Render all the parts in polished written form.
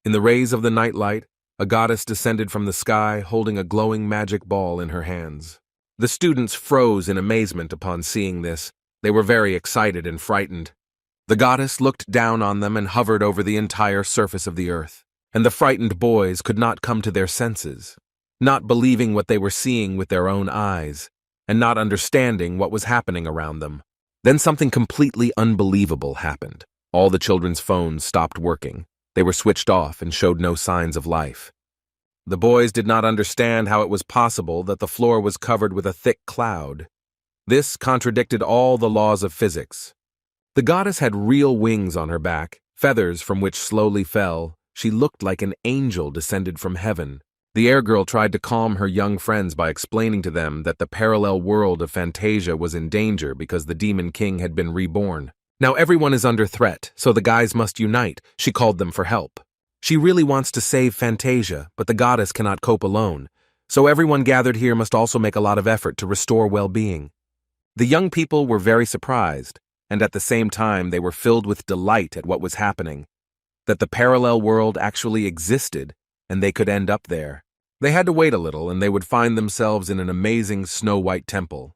In the rays of the nightlight, a goddess descended from the sky holding a glowing magic ball in her hands. The students froze in amazement upon seeing this. They were very excited and frightened. The goddess looked down on them and hovered over the entire surface of the earth, and the frightened boys could not come to their senses, not believing what they were seeing with their own eyes, and not understanding what was happening around them. Then something completely unbelievable happened. All the children's phones stopped working. They were switched off and showed no signs of life. The boys did not understand how it was possible that the floor was covered with a thick cloud. This contradicted all the laws of physics. The goddess had real wings on her back, feathers from which slowly fell. She looked like an angel descended from heaven. The air girl tried to calm her young friends by explaining to them that the parallel world of Fantasia was in danger because the Demon King had been reborn. Now everyone is under threat, so the guys must unite. She called them for help. She really wants to save Fantasia, but the goddess cannot cope alone. So everyone gathered here must also make a lot of effort to restore well-being. The young people were very surprised, and at the same time they were filled with delight at what was happening. That the parallel world actually existed, and they could end up there. They had to wait a little, and they would find themselves in an amazing snow-white temple.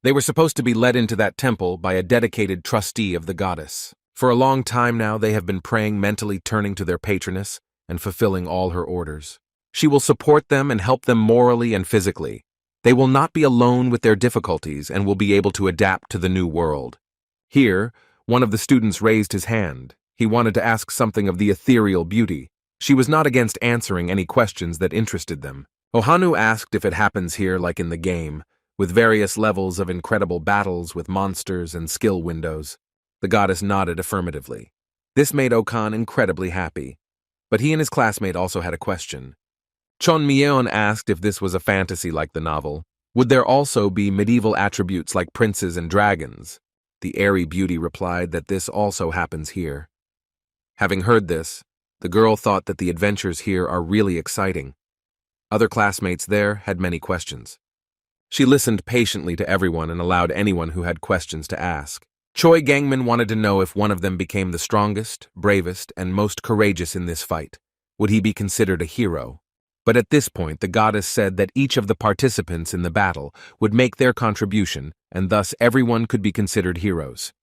They were supposed to be led into that temple by a dedicated trustee of the goddess. For a long time now, they have been praying, mentally turning to their patroness and fulfilling all her orders. She will support them and help them morally and physically. They will not be alone with their difficulties and will be able to adapt to the new world. Here, one of the students raised his hand. He wanted to ask something of the ethereal beauty. She was not against answering any questions that interested them. Ohanu asked if it happens here like in the game, with various levels of incredible battles with monsters and skill windows. The goddess nodded affirmatively. This made Okan incredibly happy. But he and his classmate also had a question. Chon Myeon asked if this was a fantasy like the novel. Would there also be medieval attributes like princes and dragons? The airy beauty replied that this also happens here. Having heard this, the girl thought that the adventures here are really exciting. Other classmates there had many questions. She listened patiently to everyone and allowed anyone who had questions to ask. Choi Gangmin wanted to know if one of them became the strongest, bravest, and most courageous in this fight. Would he be considered a hero? But at this point, the goddess said that each of the participants in the battle would make their contribution, and thus everyone could be considered heroes.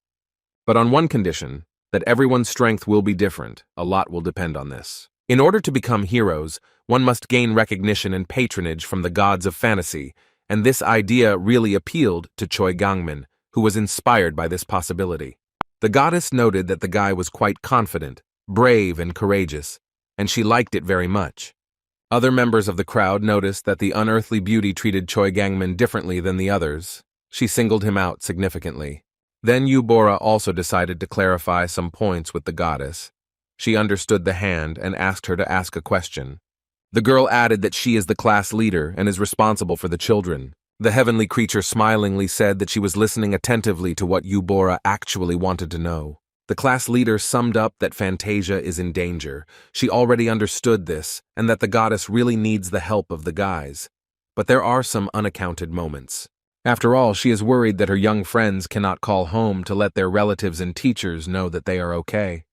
But on one condition, that everyone's strength will be different. A lot will depend on this. In order to become heroes, one must gain recognition and patronage from the gods of fantasy, and this idea really appealed to Choi Gangmin, who was inspired by this possibility. The goddess noted that the guy was quite confident, brave, and courageous, and she liked it very much. Other members of the crowd noticed that the unearthly beauty treated Choi Gangmin differently than the others. She singled him out significantly. Then Yubora also decided to clarify some points with the goddess. She understood the hand and asked her to ask a question. The girl added that she is the class leader and is responsible for the children. The heavenly creature smilingly said that she was listening attentively to what Yubora actually wanted to know. The class leader summed up that Fantasia is in danger. She already understood this, and that the goddess really needs the help of the guys. But there are some unaccounted moments. After all, she is worried that her young friends cannot call home to let their relatives and teachers know that they are okay.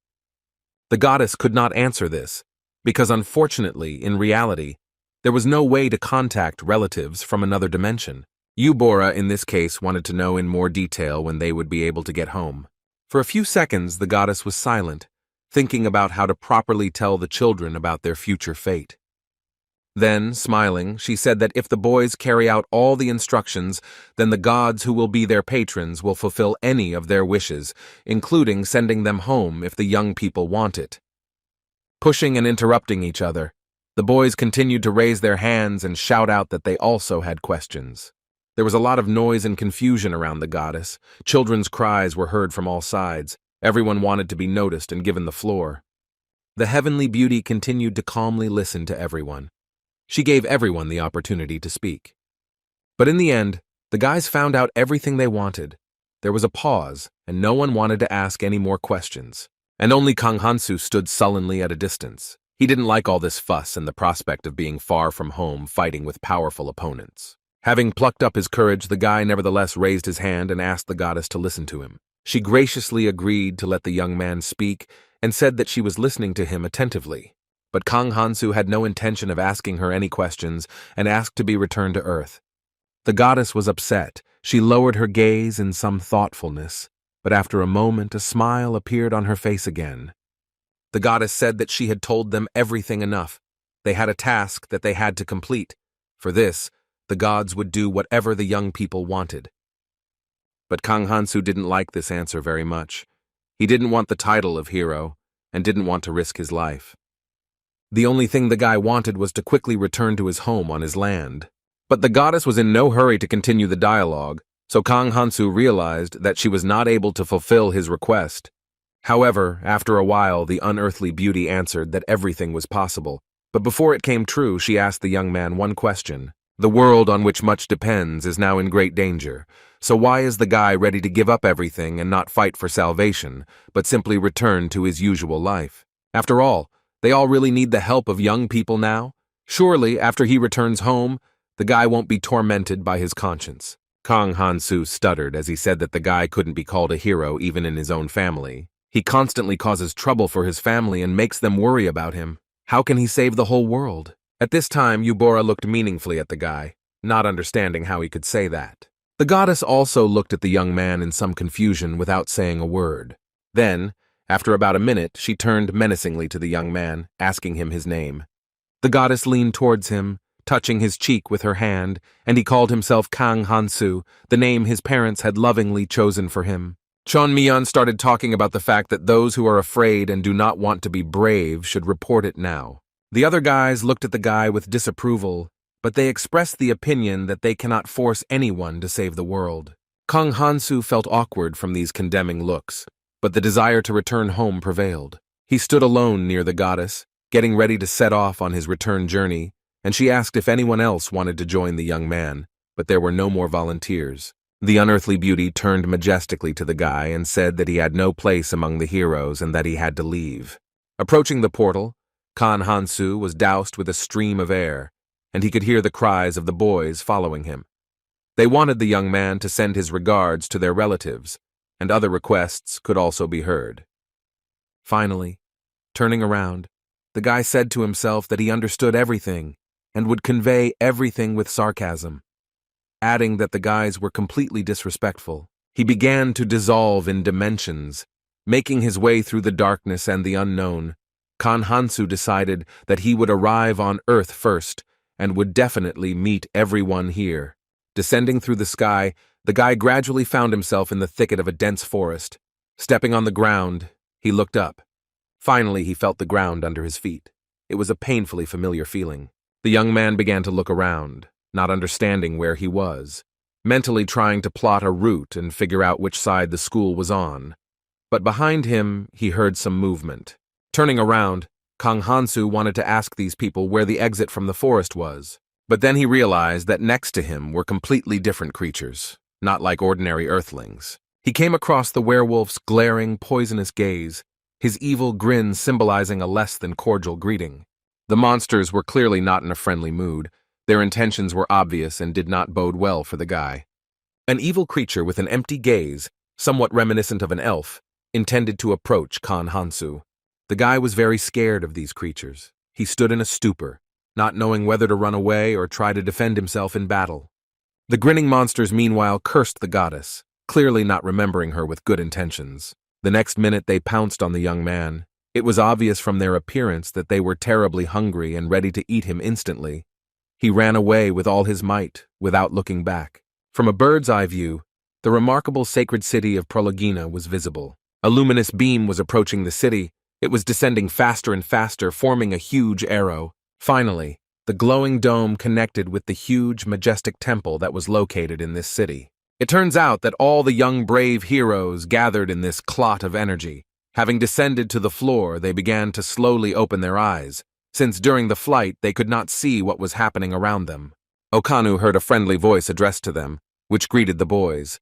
The goddess could not answer this, because unfortunately, in reality, there was no way to contact relatives from another dimension. Yubora, in this case, wanted to know in more detail when they would be able to get home. For a few seconds, the goddess was silent, thinking about how to properly tell the children about their future fate. Then, smiling, she said that if the boys carry out all the instructions, then the gods who will be their patrons will fulfill any of their wishes, including sending them home if the young people want it. Pushing and interrupting each other, the boys continued to raise their hands and shout out that they also had questions. There was a lot of noise and confusion around the goddess. Children's cries were heard from all sides. Everyone wanted to be noticed and given the floor. The heavenly beauty continued to calmly listen to everyone. She gave everyone the opportunity to speak. But in the end, the guys found out everything they wanted. There was a pause, and no one wanted to ask any more questions. And only Kang Hansu stood sullenly at a distance. He didn't like all this fuss and the prospect of being far from home fighting with powerful opponents. Having plucked up his courage, the guy nevertheless raised his hand and asked the goddess to listen to him. She graciously agreed to let the young man speak and said that she was listening to him attentively. but Kang Hansu had no intention of asking her any questions and asked to be returned to Earth. The goddess was upset. She lowered her gaze in some thoughtfulness, but after a moment a smile appeared on her face again. The goddess said that she had told them everything enough. They had a task that they had to complete. For this, the gods would do whatever the young people wanted. But Kang Hansu didn't like this answer very much. He didn't want the title of hero, and didn't want to risk his life. The only thing the guy wanted was to quickly return to his home on his land. But the goddess was in no hurry to continue the dialogue, so Kang Hansu realized that she was not able to fulfill his request. However, after a while, the unearthly beauty answered that everything was possible. But before it came true, she asked the young man one question. The world on which much depends is now in great danger, so why is the guy ready to give up everything and not fight for salvation, but simply return to his usual life? After all, they all really need the help of young people now. Surely, after he returns home, the guy won't be tormented by his conscience. Kang Hansu stuttered as he said that the guy couldn't be called a hero even in his own family. He constantly causes trouble for his family and makes them worry about him. How can he save the whole world? At this time, Eubora looked meaningfully at the guy, not understanding how he could say that. The goddess also looked at the young man in some confusion without saying a word. Then, after about a minute, she turned menacingly to the young man, asking him his name. The goddess leaned towards him, touching his cheek with her hand, and he called himself Kang Hansu, the name his parents had lovingly chosen for him. Chon Mian started talking about the fact that those who are afraid and do not want to be brave should report it now. The other guys looked at the guy with disapproval, but they expressed the opinion that they cannot force anyone to save the world. Kang Hansu felt awkward from these condemning looks, but the desire to return home prevailed. He stood alone near the goddess, getting ready to set off on his return journey, and she asked if anyone else wanted to join the young man, but there were no more volunteers. The unearthly beauty turned majestically to the guy and said that he had no place among the heroes and that he had to leave. Approaching the portal, Kang Hansu was doused with a stream of air, and he could hear the cries of the boys following him. They wanted the young man to send his regards to their relatives, and other requests could also be heard. Finally, turning around, the guy said to himself that he understood everything and would convey everything with sarcasm. Adding that the guys were completely disrespectful, he began to dissolve in dimensions, making his way through the darkness and the unknown. Kang Hansu decided that he would arrive on Earth first and would definitely meet everyone here. Descending through the sky, the guy gradually found himself in the thicket of a dense forest. Stepping on the ground, he looked up. Finally, he felt the ground under his feet. It was a painfully familiar feeling. The young man began to look around, not understanding where he was, mentally trying to plot a route and figure out which side the school was on. But behind him, he heard some movement. Turning around, Kang Hansu wanted to ask these people where the exit from the forest was. But then he realized that next to him were completely different creatures, not like ordinary earthlings. He came across the werewolf's glaring, poisonous gaze, his evil grin symbolizing a less than cordial greeting. The monsters were clearly not in a friendly mood. Their intentions were obvious and did not bode well for the guy. An evil creature with an empty gaze, somewhat reminiscent of an elf, intended to approach Kang Hansu. The guy was very scared of these creatures. He stood in a stupor, not knowing whether to run away or try to defend himself in battle. The grinning monsters meanwhile cursed the goddess, clearly not remembering her with good intentions. The next minute they pounced on the young man. It was obvious from their appearance that they were terribly hungry and ready to eat him instantly. He ran away with all his might, without looking back. From a bird's eye view, the remarkable sacred city of Prologina was visible. A luminous beam was approaching the city. It was descending faster and faster, forming a huge arrow. Finally, the glowing dome connected with the huge, majestic temple that was located in this city. It turns out that all the young brave heroes gathered in this clot of energy. Having descended to the floor, they began to slowly open their eyes, since during the flight they could not see what was happening around them. Okanu heard a friendly voice addressed to them, which greeted the boys.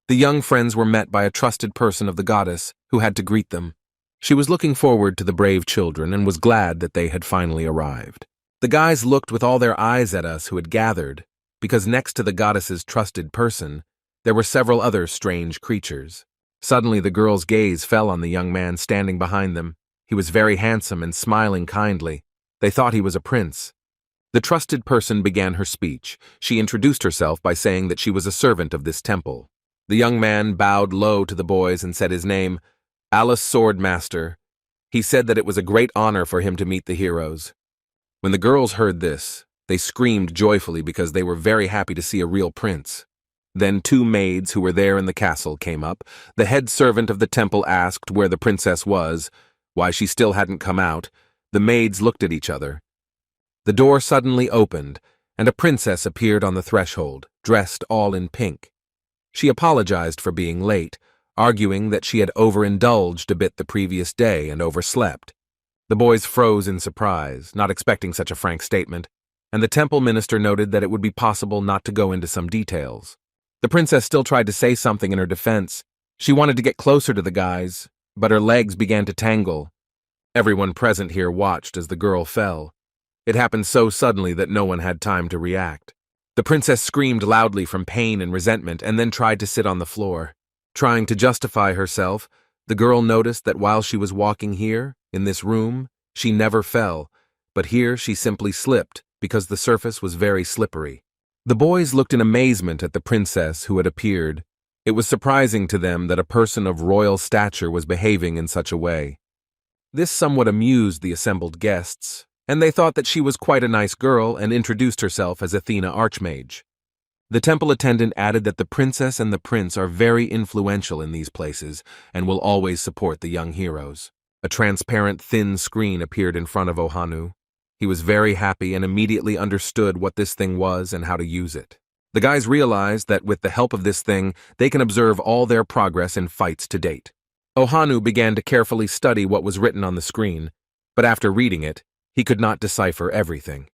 The young friends were met by a trusted person of the goddess, who had to greet them. She was looking forward to the brave children and was glad that they had finally arrived. The guys looked with all their eyes at us who had gathered, because next to the goddess's trusted person, there were several other strange creatures. Suddenly the girl's gaze fell on the young man standing behind them. He was very handsome and smiling kindly. They thought he was a prince. The trusted person began her speech. She introduced herself by saying that she was a servant of this temple. The young man bowed low to the boys and said his name, Alice Swordmaster. He said that it was a great honor for him to meet the heroes. When the girls heard this, they screamed joyfully because they were very happy to see a real prince. Then 2 maids who were there in the castle came up. The head servant of the temple asked where the princess was, why she still hadn't come out. The maids looked at each other. The door suddenly opened, and a princess appeared on the threshold, dressed all in pink. She apologized for being late, arguing that she had overindulged a bit the previous day and overslept. The boys froze in surprise, not expecting such a frank statement, and the temple minister noted that it would be possible not to go into some details. The princess still tried to say something in her defense. She wanted to get closer to the guys, but her legs began to tangle. Everyone present here watched as the girl fell. It happened so suddenly that no one had time to react. The princess screamed loudly from pain and resentment and then tried to sit on the floor. Trying to justify herself, the girl noticed that while she was walking here, in this room, she never fell, but here she simply slipped because the surface was very slippery. The boys looked in amazement at the princess who had appeared. It was surprising to them that a person of royal stature was behaving in such a way. This somewhat amused the assembled guests, and they thought that she was quite a nice girl and introduced herself as Athena Archmage. The temple attendant added that the princess and the prince are very influential in these places and will always support the young heroes. A transparent, thin screen appeared in front of Ohanu. He was very happy and immediately understood what this thing was and how to use it. The guys realized that with the help of this thing, they can observe all their progress in fights to date. Ohanu began to carefully study what was written on the screen, but after reading it, he could not decipher everything.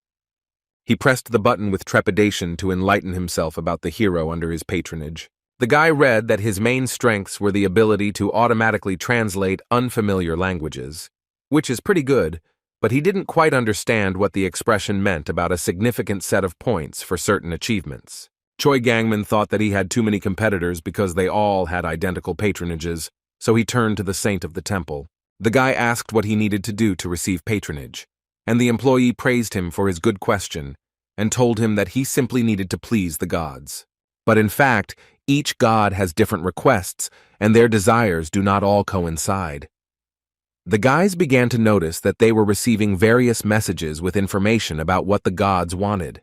He pressed the button with trepidation to enlighten himself about the hero under his patronage. The guy read that his main strengths were the ability to automatically translate unfamiliar languages, which is pretty good, but he didn't quite understand what the expression meant about a significant set of points for certain achievements. Choi Gangman thought that he had too many competitors because they all had identical patronages, so he turned to the saint of the temple. The guy asked what he needed to do to receive patronage, and the employee praised him for his good question and told him that he simply needed to please the gods. But in fact, each god has different requests, and their desires do not all coincide. The guys began to notice that they were receiving various messages with information about what the gods wanted.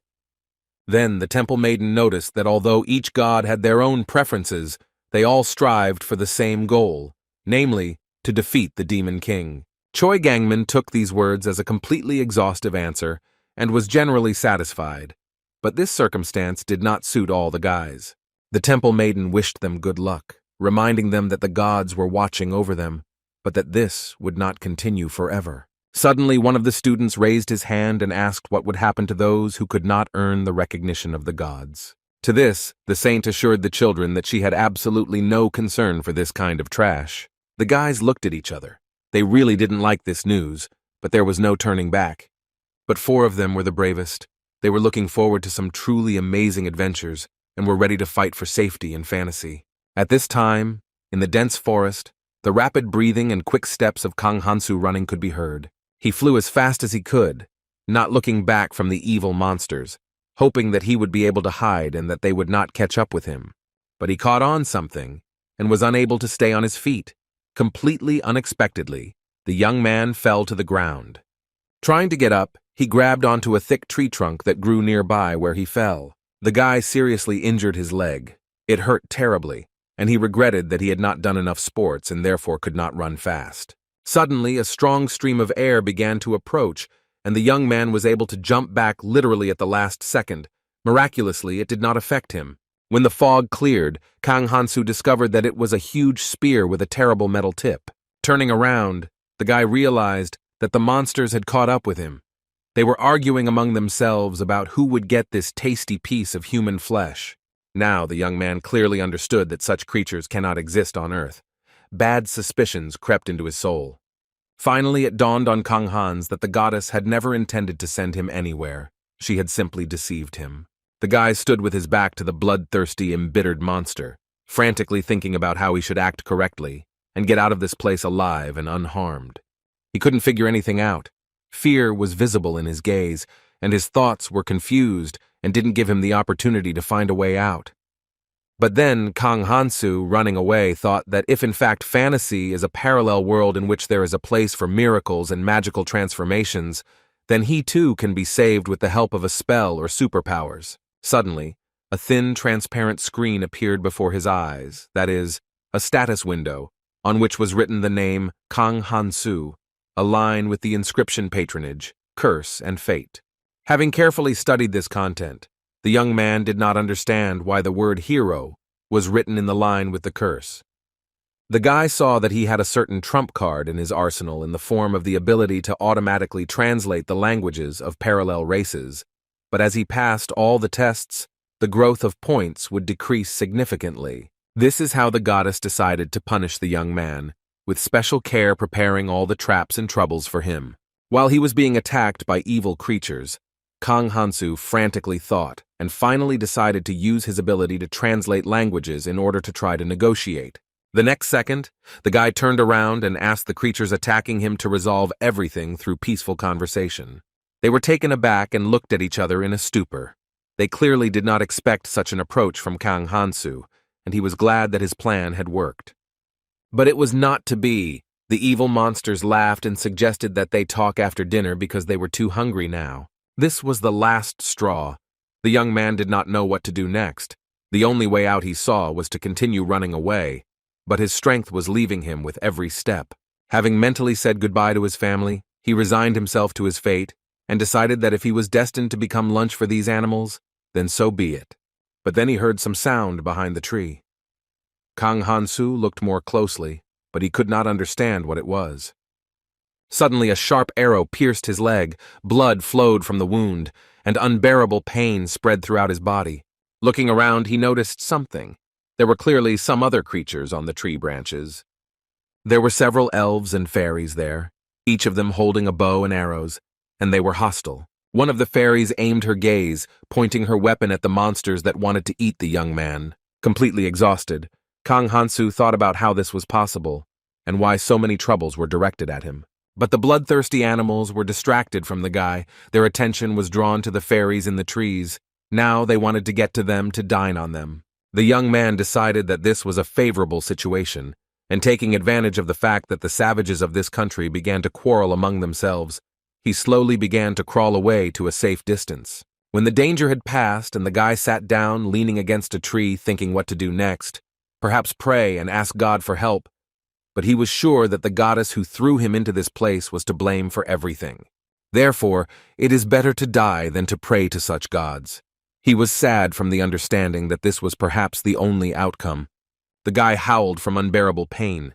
Then the temple maiden noticed that although each god had their own preferences, they all strived for the same goal, namely, to defeat the Demon King. Choi Gangman took these words as a completely exhaustive answer and was generally satisfied, but this circumstance did not suit all the guys. The temple maiden wished them good luck, reminding them that the gods were watching over them, but that this would not continue forever. Suddenly, one of the students raised his hand and asked what would happen to those who could not earn the recognition of the gods. To this, the saint assured the children that she had absolutely no concern for this kind of trash. The guys looked at each other. They really didn't like this news, but there was no turning back. But 4 of them were the bravest. They were looking forward to some truly amazing adventures and were ready to fight for safety and fantasy. At this time, in the dense forest, the rapid breathing and quick steps of Kang Hansu running could be heard. He flew as fast as he could, not looking back from the evil monsters, hoping that he would be able to hide and that they would not catch up with him. But he caught on something and was unable to stay on his feet. Completely unexpectedly, the young man fell to the ground. Trying to get up, he grabbed onto a thick tree trunk that grew nearby where he fell. The guy seriously injured his leg. It hurt terribly, and he regretted that he had not done enough sports and therefore could not run fast. Suddenly, a strong stream of air began to approach, and the young man was able to jump back literally at the last second. Miraculously, it did not affect him. When the fog cleared, Kang Hansu discovered that it was a huge spear with a terrible metal tip. Turning around, the guy realized that the monsters had caught up with him. They were arguing among themselves about who would get this tasty piece of human flesh. Now the young man clearly understood that such creatures cannot exist on Earth. Bad suspicions crept into his soul. Finally, it dawned on Kang Hans that the goddess had never intended to send him anywhere. She had simply deceived him. The guy stood with his back to the bloodthirsty, embittered monster, frantically thinking about how he should act correctly and get out of this place alive and unharmed. He couldn't figure anything out. Fear was visible in his gaze, and his thoughts were confused and didn't give him the opportunity to find a way out. But then Kang Hansu, running away, thought that if in fact fantasy is a parallel world in which there is a place for miracles and magical transformations, then he too can be saved with the help of a spell or superpowers. Suddenly, a thin, transparent screen appeared before his eyes, that is, a status window, on which was written the name Kang Hansu, a line with the inscription patronage, curse, and fate. Having carefully studied this content, the young man did not understand why the word hero was written in the line with the curse. The guy saw that he had a certain trump card in his arsenal in the form of the ability to automatically translate the languages of parallel races, but as he passed all the tests, the growth of points would decrease significantly. This is how the goddess decided to punish the young man, with special care preparing all the traps and troubles for him. While he was being attacked by evil creatures, Kang Hansu frantically thought and finally decided to use his ability to translate languages in order to try to negotiate. The next second, the guy turned around and asked the creatures attacking him to resolve everything through peaceful conversation. They were taken aback and looked at each other in a stupor. They clearly did not expect such an approach from Kang Hansu, and he was glad that his plan had worked. But it was not to be. The evil monsters laughed and suggested that they talk after dinner because they were too hungry now. This was the last straw. The young man did not know what to do next. The only way out he saw was to continue running away, but his strength was leaving him with every step. Having mentally said goodbye to his family, he resigned himself to his fate and decided that if he was destined to become lunch for these animals, then so be it. But then he heard some sound behind the tree. Kang Hansu looked more closely, but he could not understand what it was. Suddenly a sharp arrow pierced his leg, blood flowed from the wound, and unbearable pain spread throughout his body. Looking around, he noticed something. There were clearly some other creatures on the tree branches. There were several elves and fairies there, each of them holding a bow and arrows, and they were hostile. One of the fairies aimed her gaze, pointing her weapon at the monsters that wanted to eat the young man. Completely exhausted, Kang Hansu thought about how this was possible, and why so many troubles were directed at him. But the bloodthirsty animals were distracted from the guy. Their attention was drawn to the fairies in the trees. Now they wanted to get to them to dine on them. The young man decided that this was a favorable situation, and taking advantage of the fact that the savages of this country began to quarrel among themselves, he slowly began to crawl away to a safe distance. When the danger had passed and the guy sat down leaning against a tree thinking what to do next, perhaps pray and ask God for help, but he was sure that the goddess who threw him into this place was to blame for everything. Therefore, it is better to die than to pray to such gods. He was sad from the understanding that this was perhaps the only outcome. The guy howled from unbearable pain.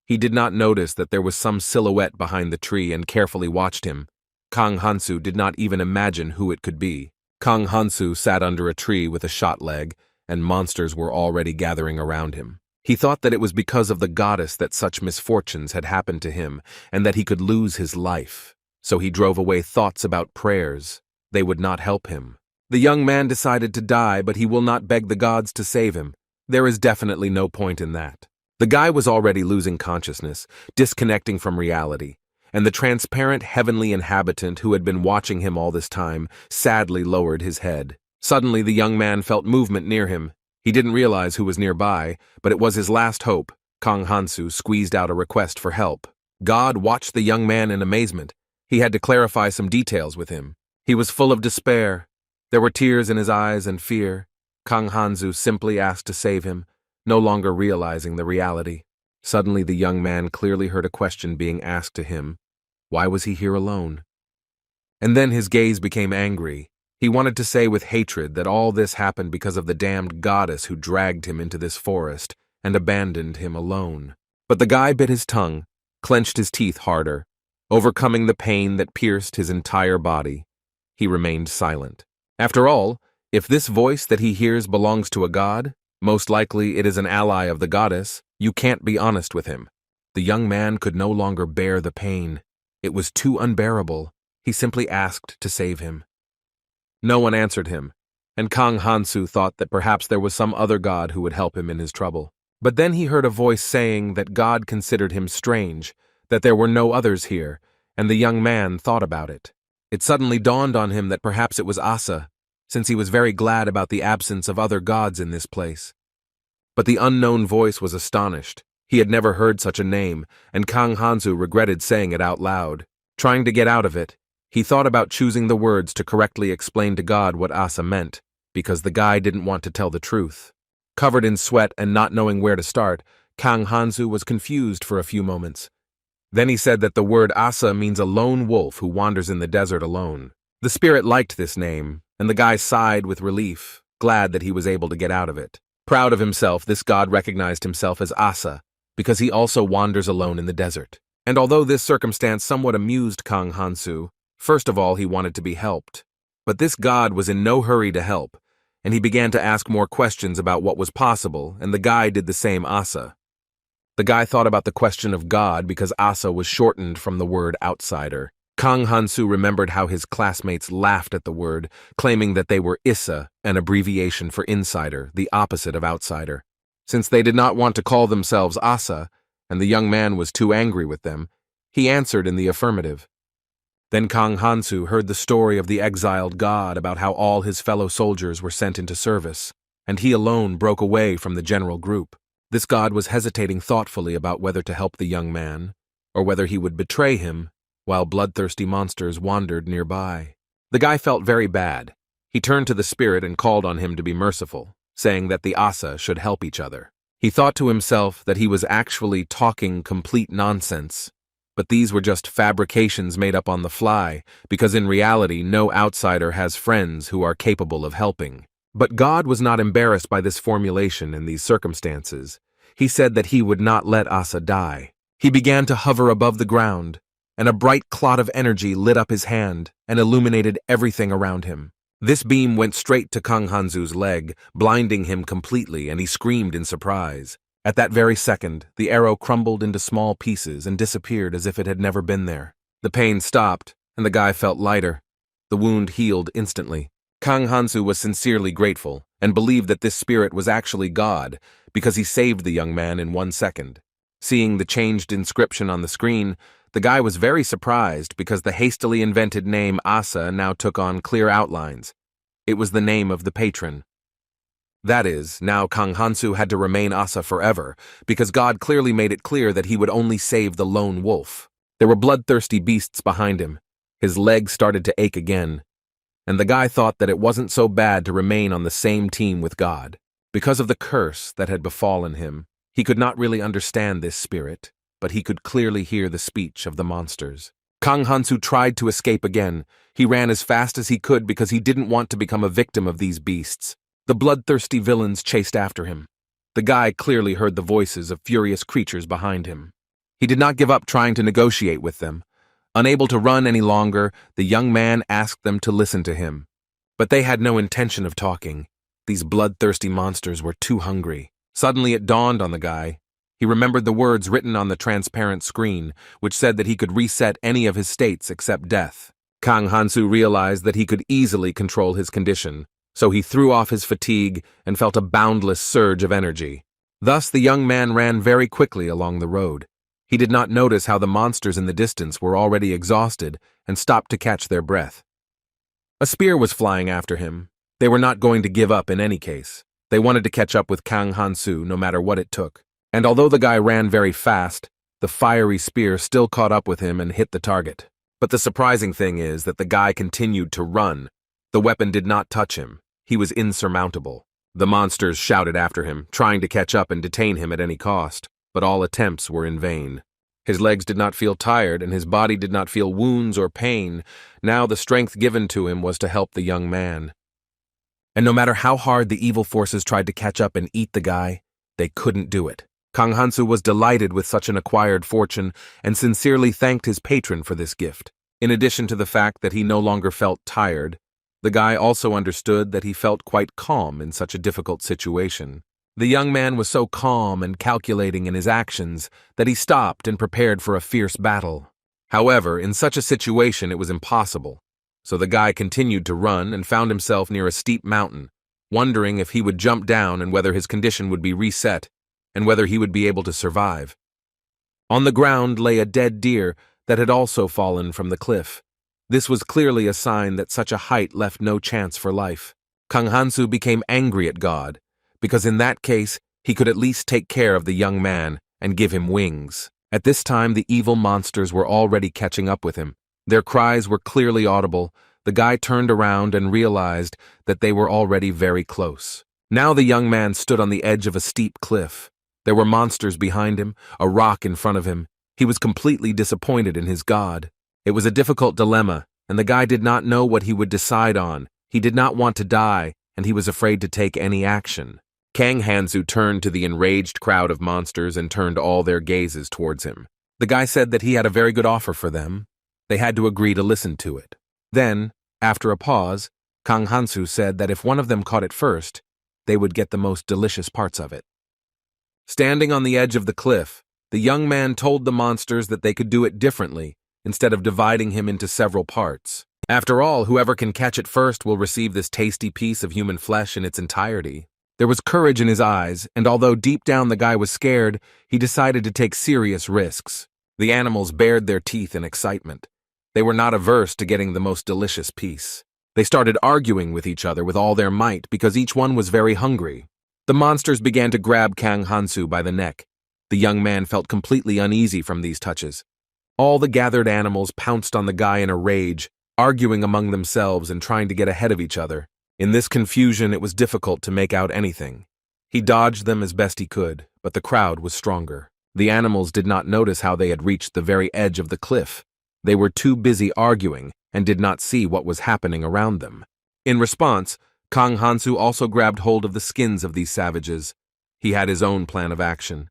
He did not notice that there was some silhouette behind the tree and carefully watched him. Kang Hansu did not even imagine who it could be. Kang Hansu sat under a tree with a shot leg, and monsters were already gathering around him. He thought that it was because of the goddess that such misfortunes had happened to him, and that he could lose his life. So he drove away thoughts about prayers. They would not help him. The young man decided to die, but he will not beg the gods to save him. There is definitely no point in that. The guy was already losing consciousness, disconnecting from reality, and the transparent heavenly inhabitant who had been watching him all this time sadly lowered his head. Suddenly the young man felt movement near him. He didn't realize who was nearby, but it was his last hope. Kang Hansu squeezed out a request for help. God watched the young man in amazement. He had to clarify some details with him. He was full of despair. There were tears in his eyes and fear. Kang Hansu simply asked to save him, no longer realizing the reality. Suddenly the young man clearly heard a question being asked to him. Why was he here alone? And then his gaze became angry. He wanted to say with hatred that all this happened because of the damned goddess who dragged him into this forest and abandoned him alone. But the guy bit his tongue, clenched his teeth harder. Overcoming the pain that pierced his entire body, he remained silent. After all, if this voice that he hears belongs to a god, most likely it is an ally of the goddess. You can't be honest with him. The young man could no longer bear the pain. It was too unbearable. He simply asked to save him. No one answered him, and Kang Hansu thought that perhaps there was some other god who would help him in his trouble. But then he heard a voice saying that God considered him strange, that there were no others here, and the young man thought about it. It suddenly dawned on him that perhaps it was Asa, since he was very glad about the absence of other gods in this place. But the unknown voice was astonished. He had never heard such a name, and Kang Hansu regretted saying it out loud. Trying to get out of it, he thought about choosing the words to correctly explain to God what Asa meant, because the guy didn't want to tell the truth. Covered in sweat and not knowing where to start, Kang Hansu was confused for a few moments. Then he said that the word Asa means a lone wolf who wanders in the desert alone. The spirit liked this name, and the guy sighed with relief, glad that he was able to get out of it. Proud of himself, this god recognized himself as Asa, because he also wanders alone in the desert. And although this circumstance somewhat amused Kang Hansu, first of all he wanted to be helped. But this god was in no hurry to help, and he began to ask more questions about what was possible, and the guy did the same Asa. The guy thought about the question of God because Asa was shortened from the word outsider. Kang Hansu remembered how his classmates laughed at the word, claiming that they were Issa, an abbreviation for insider, the opposite of outsider. Since they did not want to call themselves Asa, and the young man was too angry with them, he answered in the affirmative. Then Kang Hansu heard the story of the exiled god about how all his fellow soldiers were sent into service, and he alone broke away from the general group. This god was hesitating thoughtfully about whether to help the young man, or whether he would betray him, while bloodthirsty monsters wandered nearby. The guy felt very bad. He turned to the spirit and called on him to be merciful, saying that the Asa should help each other. He thought to himself that he was actually talking complete nonsense, but these were just fabrications made up on the fly, because in reality no outsider has friends who are capable of helping. But God was not embarrassed by this formulation in these circumstances. He said that he would not let Asa die. He began to hover above the ground, and a bright clot of energy lit up his hand and illuminated everything around him. This beam went straight to Kang Hansu's leg, blinding him completely, and he screamed in surprise. At that very second, the arrow crumbled into small pieces and disappeared as if it had never been there. The pain stopped, and the guy felt lighter. The wound healed instantly. Kang Hansu was sincerely grateful and believed that this spirit was actually God because he saved the young man in 1 second. Seeing the changed inscription on the screen, the guy was very surprised because the hastily invented name Asa now took on clear outlines. It was the name of the patron. That is, now Kang Hansu had to remain Asa forever because God clearly made it clear that he would only save the lone wolf. There were bloodthirsty beasts behind him. His legs started to ache again. And the guy thought that it wasn't so bad to remain on the same team with God. Because of the curse that had befallen him, he could not really understand this spirit, but he could clearly hear the speech of the monsters. Kang Hansu tried to escape again. He ran as fast as he could because he didn't want to become a victim of these beasts. The bloodthirsty villains chased after him. The guy clearly heard the voices of furious creatures behind him. He did not give up trying to negotiate with them. Unable to run any longer, the young man asked them to listen to him. But they had no intention of talking. These bloodthirsty monsters were too hungry. Suddenly it dawned on the guy. He remembered the words written on the transparent screen, which said that he could reset any of his states except death. Kang Hansu realized that he could easily control his condition, so he threw off his fatigue and felt a boundless surge of energy. Thus the young man ran very quickly along the road. He did not notice how the monsters in the distance were already exhausted and stopped to catch their breath. A spear was flying after him. They were not going to give up in any case. They wanted to catch up with Kang Hansu no matter what it took. And although the guy ran very fast, the fiery spear still caught up with him and hit the target. But the surprising thing is that the guy continued to run. The weapon did not touch him. He was insurmountable. The monsters shouted after him, trying to catch up and detain him at any cost. But all attempts were in vain. His legs did not feel tired, and his body did not feel wounds or pain. Now the strength given to him was to help the young man. And no matter how hard the evil forces tried to catch up and eat the guy, they couldn't do it. Kang Hansu was delighted with such an acquired fortune and sincerely thanked his patron for this gift. In addition to the fact that he no longer felt tired, the guy also understood that he felt quite calm in such a difficult situation. The young man was so calm and calculating in his actions that he stopped and prepared for a fierce battle. However, in such a situation it was impossible, so the guy continued to run and found himself near a steep mountain, wondering if he would jump down and whether his condition would be reset, and whether he would be able to survive. On the ground lay a dead deer, that had also fallen from the cliff. This was clearly a sign that such a height left no chance for life. Kang Hansu became angry at God, because in that case, he could at least take care of the young man and give him wings. At this time, the evil monsters were already catching up with him. Their cries were clearly audible. The guy turned around and realized that they were already very close. Now the young man stood on the edge of a steep cliff. There were monsters behind him, a rock in front of him. He was completely disappointed in his god. It was a difficult dilemma, and the guy did not know what he would decide on. He did not want to die, and he was afraid to take any action. Kang Hansu turned to the enraged crowd of monsters and turned all their gazes towards him. The guy said that he had a very good offer for them. They had to agree to listen to it. Then, after a pause, Kang Hansu said that if one of them caught it first, they would get the most delicious parts of it. Standing on the edge of the cliff, the young man told the monsters that they could do it differently, instead of dividing him into several parts. After all, whoever can catch it first will receive this tasty piece of human flesh in its entirety. There was courage in his eyes, and although deep down the guy was scared, he decided to take serious risks. The animals bared their teeth in excitement. They were not averse to getting the most delicious piece. They started arguing with each other with all their might because each one was very hungry. The monsters began to grab Kang Hansu by the neck. The young man felt completely uneasy from these touches. All the gathered animals pounced on the guy in a rage, arguing among themselves and trying to get ahead of each other. In this confusion, it was difficult to make out anything. He dodged them as best he could, but the crowd was stronger. The animals did not notice how they had reached the very edge of the cliff. They were too busy arguing and did not see what was happening around them. In response, Kang Hansu also grabbed hold of the skins of these savages. He had his own plan of action.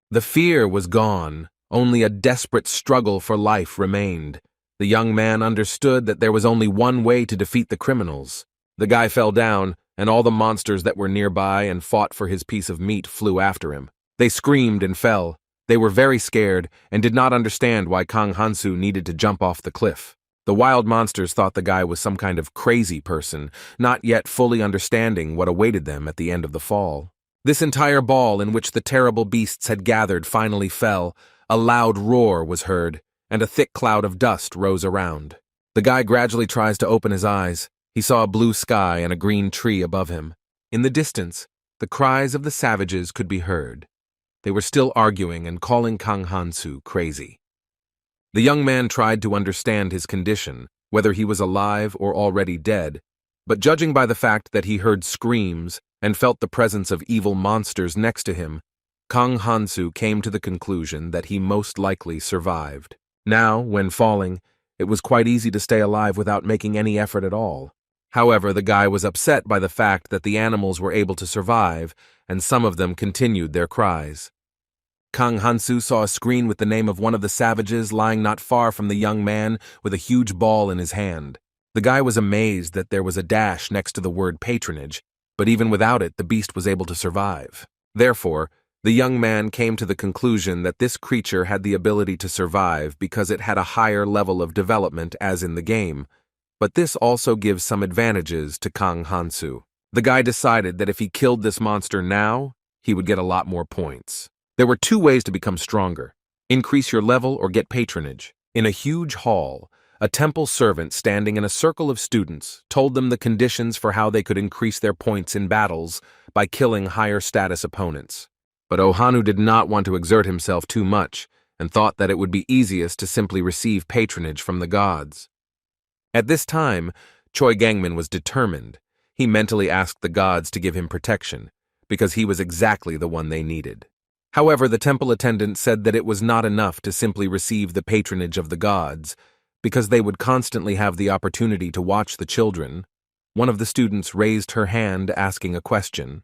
The fear was gone. Only a desperate struggle for life remained. The young man understood that there was only one way to defeat the criminals. The guy fell down, and all the monsters that were nearby and fought for his piece of meat flew after him. They screamed and fell. They were very scared and did not understand why Kang Hansu needed to jump off the cliff. The wild monsters thought the guy was some kind of crazy person, not yet fully understanding what awaited them at the end of the fall. This entire ball in which the terrible beasts had gathered finally fell. A loud roar was heard, and a thick cloud of dust rose around. The guy gradually tries to open his eyes. He saw a blue sky and a green tree above him. In the distance, the cries of the savages could be heard. They were still arguing and calling Kang Hansu crazy. The young man tried to understand his condition, whether he was alive or already dead, but judging by the fact that he heard screams and felt the presence of evil monsters next to him, Kang Hansu came to the conclusion that he most likely survived. Now, when falling, it was quite easy to stay alive without making any effort at all. However, the guy was upset by the fact that the animals were able to survive, and some of them continued their cries. Kang Hansu saw a screen with the name of one of the savages lying not far from the young man with a huge ball in his hand. The guy was amazed that there was a dash next to the word patronage, but even without it, the beast was able to survive. Therefore, the young man came to the conclusion that this creature had the ability to survive because it had a higher level of development as in the game, but this also gives some advantages to Kang Hansu. The guy decided that if he killed this monster now, he would get a lot more points. There were two ways to become stronger: increase your level or get patronage. In a huge hall, a temple servant standing in a circle of students told them the conditions for how they could increase their points in battles by killing higher status opponents. But Ohanu did not want to exert himself too much and thought that it would be easiest to simply receive patronage from the gods. At this time, Choi Gangmin was determined. He mentally asked the gods to give him protection, because he was exactly the one they needed. However, the temple attendant said that it was not enough to simply receive the patronage of the gods, because they would constantly have the opportunity to watch the children. One of the students raised her hand asking a question.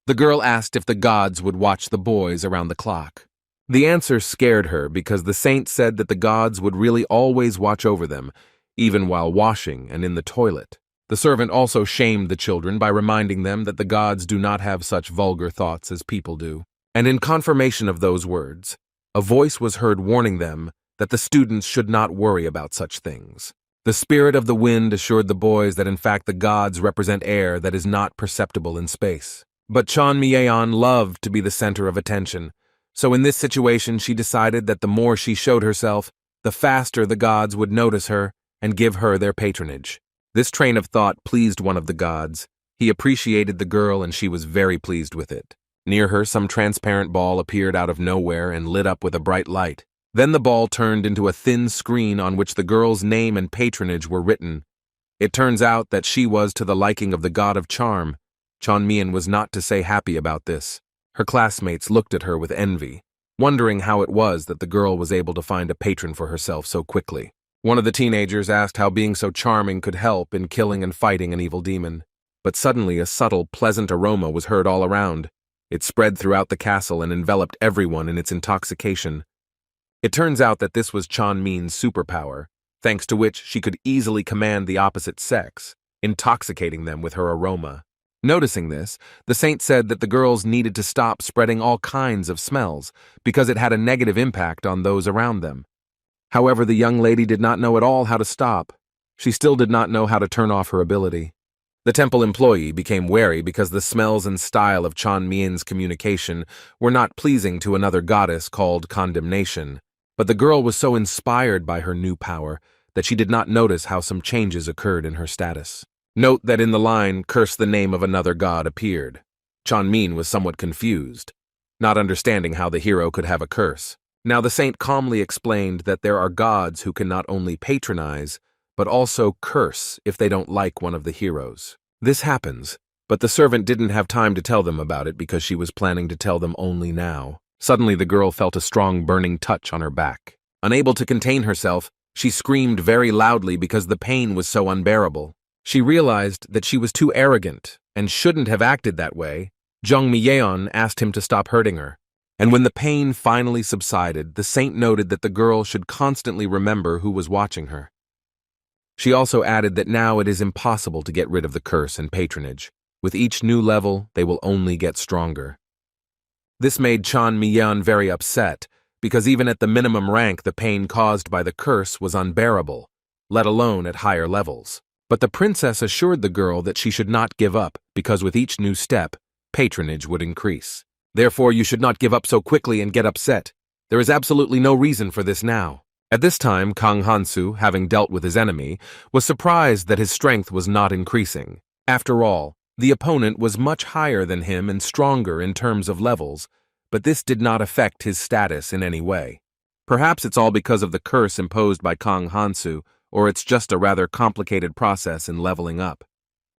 The girl asked if the gods would watch the boys around the clock. The answer scared her because the saint said that the gods would really always watch over them, even while washing and in the toilet. The servant also shamed the children by reminding them that the gods do not have such vulgar thoughts as people do. And in confirmation of those words, a voice was heard warning them that the students should not worry about such things. The spirit of the wind assured the boys that in fact the gods represent air that is not perceptible in space. But Chan Myeon loved to be the center of attention, so in this situation she decided that the more she showed herself, the faster the gods would notice her and give her their patronage. This train of thought pleased one of the gods. He appreciated the girl and she was very pleased with it. Near her, some transparent ball appeared out of nowhere and lit up with a bright light. Then the ball turned into a thin screen on which the girl's name and patronage were written. It turns out that she was to the liking of the god of charm. Chonmian was not to say happy about this. Her classmates looked at her with envy, wondering how it was that the girl was able to find a patron for herself so quickly. One of the teenagers asked how being so charming could help in killing and fighting an evil demon. But suddenly a subtle, pleasant aroma was heard all around. It spread throughout the castle and enveloped everyone in its intoxication. It turns out that this was Chonmin's superpower, thanks to which she could easily command the opposite sex, intoxicating them with her aroma. Noticing this, the saint said that the girls needed to stop spreading all kinds of smells because it had a negative impact on those around them. However, the young lady did not know at all how to stop. She still did not know how to turn off her ability. The temple employee became wary because the smells and style of Chonmian's communication were not pleasing to another goddess called Condemnation. But the girl was so inspired by her new power that she did not notice how some changes occurred in her status. Note that in the line, "Curse the name of another god" appeared. Chonmin was somewhat confused, not understanding how the hero could have a curse. Now the saint calmly explained that there are gods who can not only patronize, but also curse if they don't like one of the heroes. This happens, but the servant didn't have time to tell them about it because she was planning to tell them only now. Suddenly the girl felt a strong burning touch on her back. Unable to contain herself, she screamed very loudly because the pain was so unbearable. She realized that she was too arrogant and shouldn't have acted that way. Zhang Miyeon asked him to stop hurting her. And when the pain finally subsided, the saint noted that the girl should constantly remember who was watching her. She also added that now it is impossible to get rid of the curse and patronage. With each new level, they will only get stronger. This made Chonmian very upset, because even at the minimum rank the pain caused by the curse was unbearable, let alone at higher levels. But the princess assured the girl that she should not give up, because with each new step, patronage would increase. Therefore, you should not give up so quickly and get upset. There is absolutely no reason for this now. At this time, Kang Hansu, having dealt with his enemy, was surprised that his strength was not increasing. After all, the opponent was much higher than him and stronger in terms of levels, but this did not affect his status in any way. Perhaps it's all because of the curse imposed by Kang Hansu, or it's just a rather complicated process in leveling up.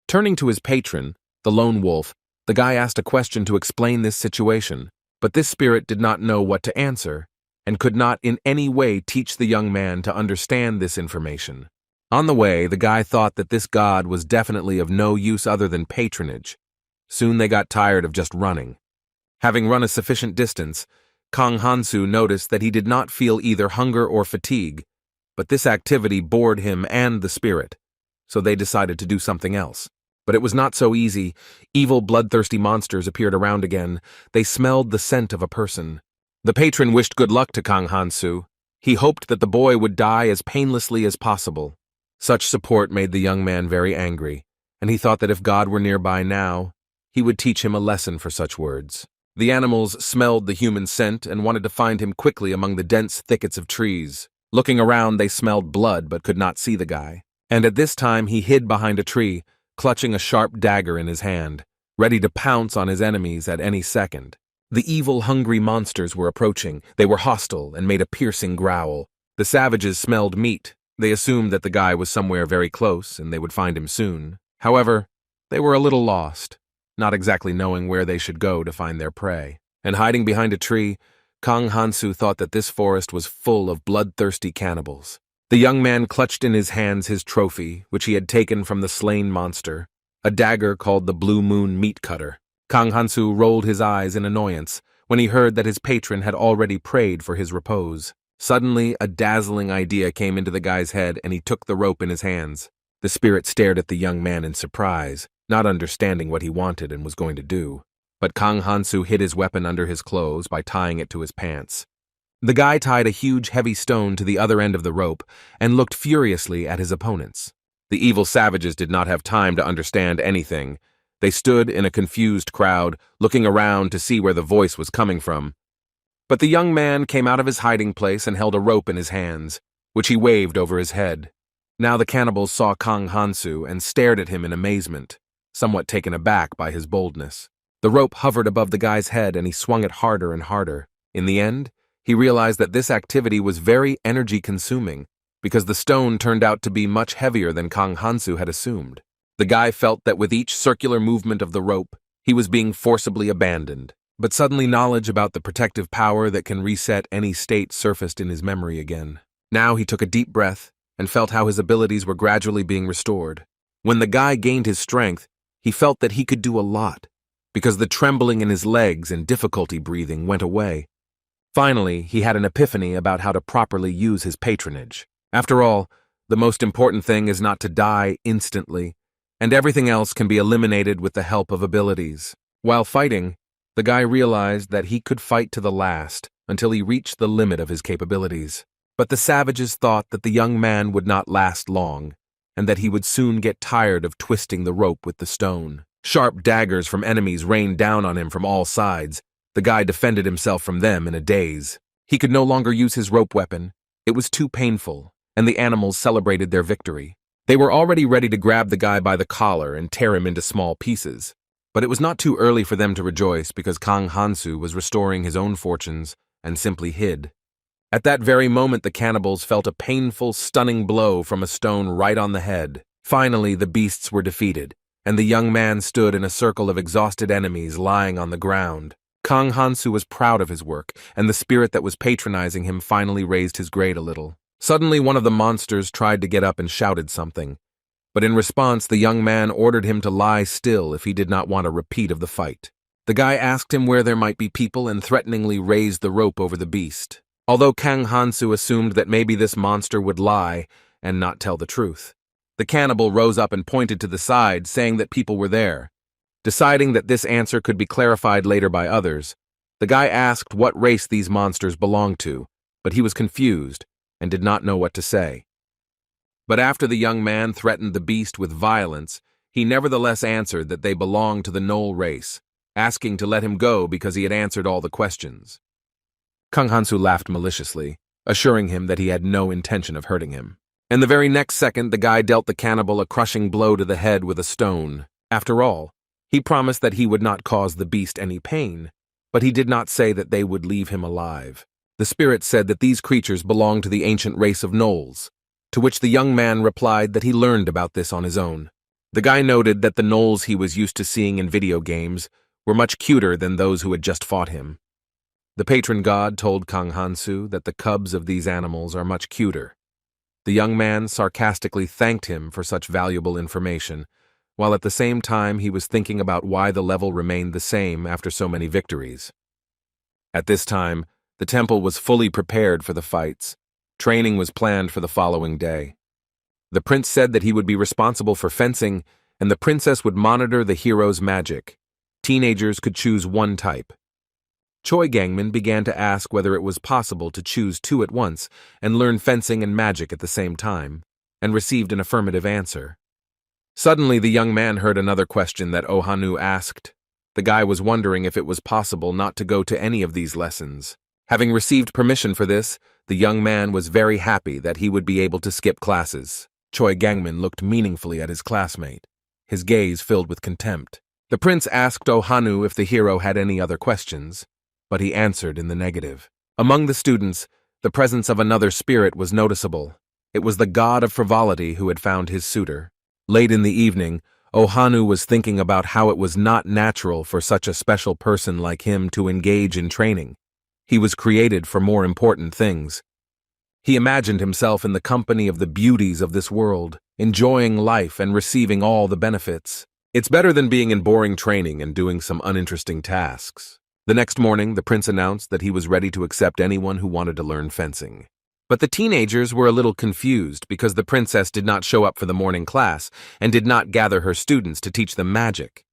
Turning to his patron, the lone wolf, the guy asked a question to explain this situation, but this spirit did not know what to answer, and could not in any way teach the young man to understand this information. On the way, the guy thought that this god was definitely of no use other than patronage. Soon they got tired of just running. Having run a sufficient distance, Kang Hansu noticed that he did not feel either hunger or fatigue, but this activity bored him and the spirit, so they decided to do something else. But it was not so easy. Evil, bloodthirsty monsters appeared around again. They smelled the scent of a person. The patron wished good luck to Kang Hansu. He hoped that the boy would die as painlessly as possible. Such support made the young man very angry, and he thought that if God were nearby now, he would teach him a lesson for such words. The animals smelled the human scent and wanted to find him quickly among the dense thickets of trees. Looking around, they smelled blood but could not see the guy. And at this time he hid behind a tree, clutching a sharp dagger in his hand, ready to pounce on his enemies at any second. The evil, hungry monsters were approaching. They were hostile and made a piercing growl. The savages smelled meat. They assumed that the guy was somewhere very close and they would find him soon. However, they were a little lost, not exactly knowing where they should go to find their prey. And hiding behind a tree, Kang Hansu thought that this forest was full of bloodthirsty cannibals. The young man clutched in his hands his trophy, which he had taken from the slain monster, a dagger called the Blue Moon Meat Cutter. Kang Hansu rolled his eyes in annoyance when he heard that his patron had already prayed for his repose. Suddenly, a dazzling idea came into the guy's head and he took the rope in his hands. The spirit stared at the young man in surprise, not understanding what he wanted and was going to do. But Kang Hansu hid his weapon under his clothes by tying it to his pants. The guy tied a huge heavy stone to the other end of the rope and looked furiously at his opponents. The evil savages did not have time to understand anything. They stood in a confused crowd, looking around to see where the voice was coming from. But the young man came out of his hiding place and held a rope in his hands. which he waved over his head. Now the cannibals saw Kang Hansu and stared at him in amazement, somewhat taken aback by his boldness. The rope hovered above the guy's head and he swung it harder and harder. In the end, he realized that this activity was very energy-consuming because the stone turned out to be much heavier than Kang Hansu had assumed. The guy felt that with each circular movement of the rope, he was being forcibly abandoned. But suddenly knowledge about the protective power that can reset any state surfaced in his memory again. Now he took a deep breath and felt how his abilities were gradually being restored. When the guy gained his strength, he felt that he could do a lot, because the trembling in his legs and difficulty breathing went away. Finally, he had an epiphany about how to properly use his patronage. After all, the most important thing is not to die instantly, and everything else can be eliminated with the help of abilities. While fighting, the guy realized that he could fight to the last until he reached the limit of his capabilities. But the savages thought that the young man would not last long, and that he would soon get tired of twisting the rope with the stone. Sharp daggers from enemies rained down on him from all sides. The guy defended himself from them in a daze. He could no longer use his rope weapon. It was too painful, and the animals celebrated their victory. They were already ready to grab the guy by the collar and tear him into small pieces. But it was not too early for them to rejoice because Kang Hansu was restoring his own fortunes and simply hid. At that very moment, the cannibals felt a painful, stunning blow from a stone right on the head. Finally, the beasts were defeated, and the young man stood in a circle of exhausted enemies lying on the ground. Kang Hansu was proud of his work, and the spirit that was patronizing him finally raised his grade a little. Suddenly, one of the monsters tried to get up and shouted something, but in response, the young man ordered him to lie still if he did not want a repeat of the fight. The guy asked him where there might be people and threateningly raised the rope over the beast. Although Kang Hansu assumed that maybe this monster would lie and not tell the truth. The cannibal rose up and pointed to the side, saying that people were there. Deciding that this answer could be clarified later by others, the guy asked what race these monsters belonged to, but he was confused and did not know what to say. But after the young man threatened the beast with violence, he nevertheless answered that they belonged to the Knoll race, asking to let him go because he had answered all the questions. Kang Hansu laughed maliciously, assuring him that he had no intention of hurting him. In the very next second, the guy dealt the cannibal a crushing blow to the head with a stone. After all, he promised that he would not cause the beast any pain, but he did not say that they would leave him alive. The spirit said that these creatures belonged to the ancient race of Knolls, to which the young man replied that he learned about this on his own. The guy noted that the Knolls he was used to seeing in video games were much cuter than those who had just fought him. The patron god told Kang Hansu that the cubs of these animals are much cuter. The young man sarcastically thanked him for such valuable information, while at the same time he was thinking about why the level remained the same after so many victories. At this time, the temple was fully prepared for the fights. Training was planned for the following day. The prince said that he would be responsible for fencing, and the princess would monitor the hero's magic. Teenagers could choose one type. Choi Gangmin began to ask whether it was possible to choose two at once and learn fencing and magic at the same time, and received an affirmative answer. Suddenly, the young man heard another question that Ohanu asked. The guy was wondering if it was possible not to go to any of these lessons. Having received permission for this, the young man was very happy that he would be able to skip classes. Choi Gangmin looked meaningfully at his classmate, his gaze filled with contempt. The prince asked Ohanu if the hero had any other questions, but he answered in the negative. Among the students, the presence of another spirit was noticeable. It was the god of frivolity who had found his suitor. Late in the evening, Ohanu was thinking about how it was not natural for such a special person like him to engage in training. He was created for more important things. He imagined himself in the company of the beauties of this world, enjoying life and receiving all the benefits. It's better than being in boring training and doing some uninteresting tasks. The next morning, the prince announced that he was ready to accept anyone who wanted to learn fencing. But the teenagers were a little confused because the princess did not show up for the morning class and did not gather her students to teach them magic.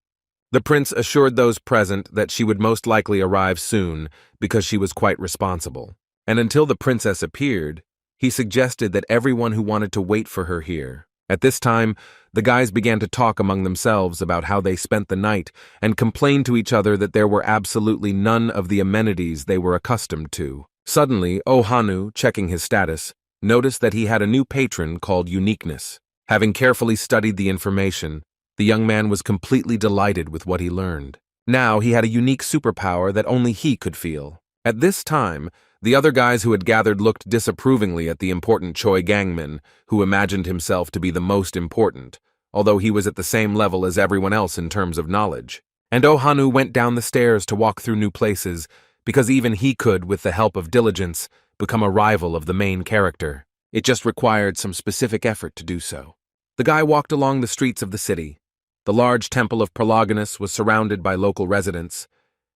The prince assured those present that she would most likely arrive soon because she was quite responsible. And until the princess appeared, he suggested that everyone who wanted to wait for her here. At this time, the guys began to talk among themselves about how they spent the night and complained to each other that there were absolutely none of the amenities they were accustomed to. Suddenly, Ohanu, checking his status, noticed that he had a new patron called Uniqueness. Having carefully studied the information, the young man was completely delighted with what he learned. Now he had a unique superpower that only he could feel. At this time, the other guys who had gathered looked disapprovingly at the important Choi gangman, who imagined himself to be the most important, although he was at the same level as everyone else in terms of knowledge. And Ohanu went down the stairs to walk through new places, because even he could, with the help of diligence, become a rival of the main character. It just required some specific effort to do so. The guy walked along the streets of the city. The large temple of Prologonus was surrounded by local residents,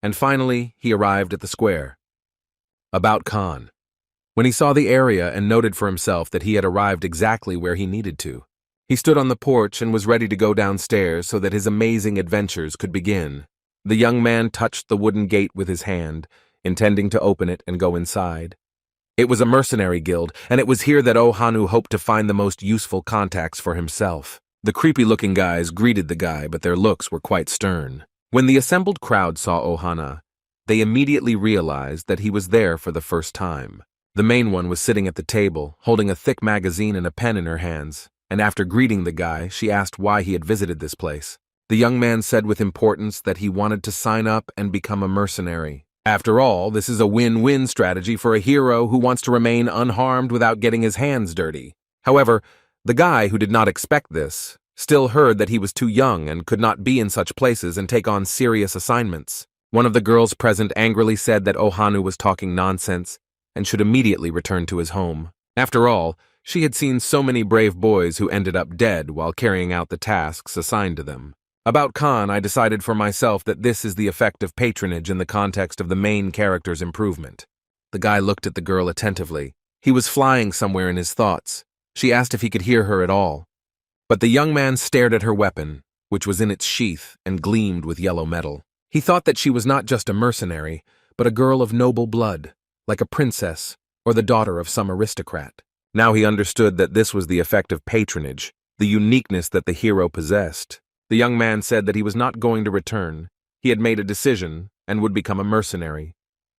and finally he arrived at the square. About Khan. When he saw the area and noted for himself that he had arrived exactly where he needed to, he stood on the porch and was ready to go downstairs so that his amazing adventures could begin. The young man touched the wooden gate with his hand, intending to open it and go inside. It was a mercenary guild, and it was here that Ohanu hoped to find the most useful contacts for himself. The creepy-looking guys greeted the guy, but their looks were quite stern. When the assembled crowd saw Ohana, they immediately realized that he was there for the first time. The main one was sitting at the table, holding a thick magazine and a pen in her hands, and after greeting the guy, she asked why he had visited this place. The young man said with importance that he wanted to sign up and become a mercenary. After all, this is a win-win strategy for a hero who wants to remain unharmed without getting his hands dirty. However, the guy, who did not expect this, still heard that he was too young and could not be in such places and take on serious assignments. One of the girls present angrily said that Ohanu was talking nonsense and should immediately return to his home. After all, she had seen so many brave boys who ended up dead while carrying out the tasks assigned to them. About Khan, I decided for myself that this is the effect of patronage in the context of the main character's improvement. The guy looked at the girl attentively. He was flying somewhere in his thoughts. She asked if he could hear her at all. But the young man stared at her weapon, which was in its sheath and gleamed with yellow metal. He thought that she was not just a mercenary, but a girl of noble blood, like a princess or the daughter of some aristocrat. Now he understood that this was the effect of patronage, the uniqueness that the hero possessed. The young man said that he was not going to return. He had made a decision and would become a mercenary.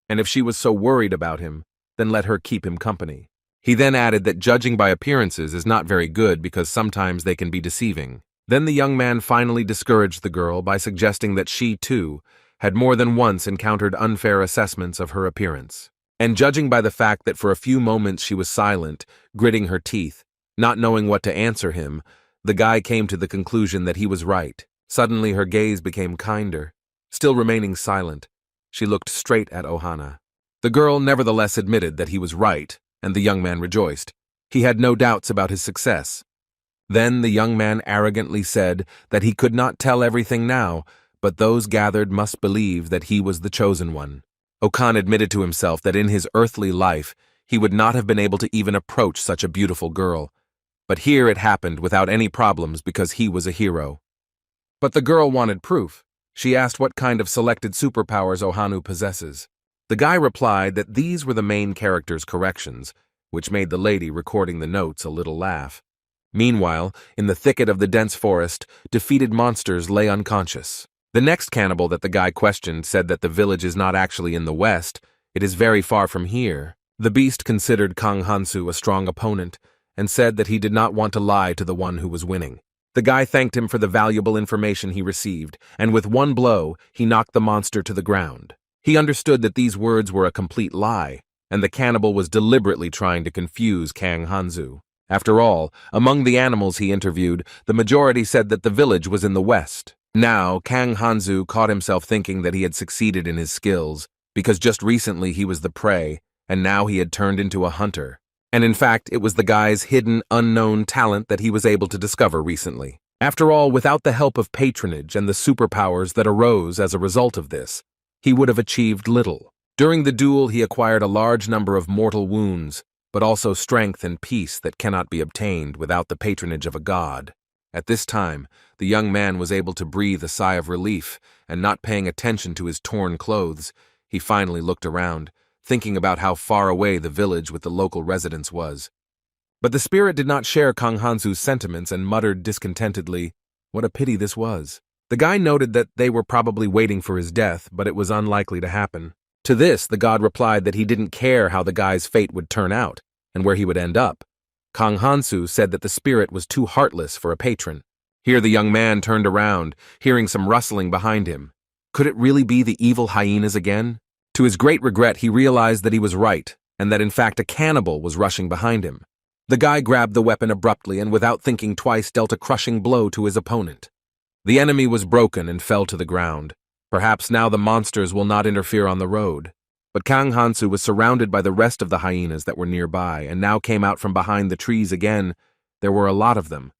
And if she was so worried about him, then let her keep him company. He then added that judging by appearances is not very good because sometimes they can be deceiving. Then the young man finally discouraged the girl by suggesting that she, too, had more than once encountered unfair assessments of her appearance. And judging by the fact that for a few moments she was silent, gritting her teeth, not knowing what to answer him, the guy came to the conclusion that he was right. Suddenly her gaze became kinder. Still remaining silent, she looked straight at Ohana. The girl nevertheless admitted that he was right, and the young man rejoiced. He had no doubts about his success. Then the young man arrogantly said that he could not tell everything now, but those gathered must believe that he was the chosen one. Okan admitted to himself that in his earthly life he would not have been able to even approach such a beautiful girl. But here it happened without any problems because he was a hero. But the girl wanted proof. She asked what kind of selected superpowers Ohanu possesses. The guy replied that these were the main character's corrections, which made the lady recording the notes a little laugh. Meanwhile, in the thicket of the dense forest, defeated monsters lay unconscious. The next cannibal that the guy questioned said that the village is not actually in the west, it is very far from here. The beast considered Kang Hansu a strong opponent, and said that he did not want to lie to the one who was winning. The guy thanked him for the valuable information he received, and with one blow, he knocked the monster to the ground. He understood that these words were a complete lie, and the cannibal was deliberately trying to confuse Kang Hansu. After all, among the animals he interviewed, the majority said that the village was in the west. Now, Kang Hansu caught himself thinking that he had succeeded in his skills, because just recently he was the prey, and now he had turned into a hunter. And in fact, it was the guy's hidden, unknown talent that he was able to discover recently. After all, without the help of patronage and the superpowers that arose as a result of this, he would have achieved little. During the duel, he acquired a large number of mortal wounds, but also strength and peace that cannot be obtained without the patronage of a god. At this time, the young man was able to breathe a sigh of relief, and not paying attention to his torn clothes, he finally looked around, thinking about how far away the village with the local residents was. But the spirit did not share Kang Hansu's sentiments and muttered discontentedly, "What a pity this was." The guy noted that they were probably waiting for his death, but it was unlikely to happen. To this, the god replied that he didn't care how the guy's fate would turn out. and where he would end up. Kang Hansu said that the spirit was too heartless for a patron. Here the young man turned around, hearing some rustling behind him. Could it really be the evil hyenas again? To his great regret, he realized that he was right, and that in fact a cannibal was rushing behind him. The guy grabbed the weapon abruptly and without thinking twice dealt a crushing blow to his opponent. The enemy was broken and fell to the ground. Perhaps now the monsters will not interfere on the road. But Kang Hansu was surrounded by the rest of the hyenas that were nearby and now came out from behind the trees again. There were a lot of them.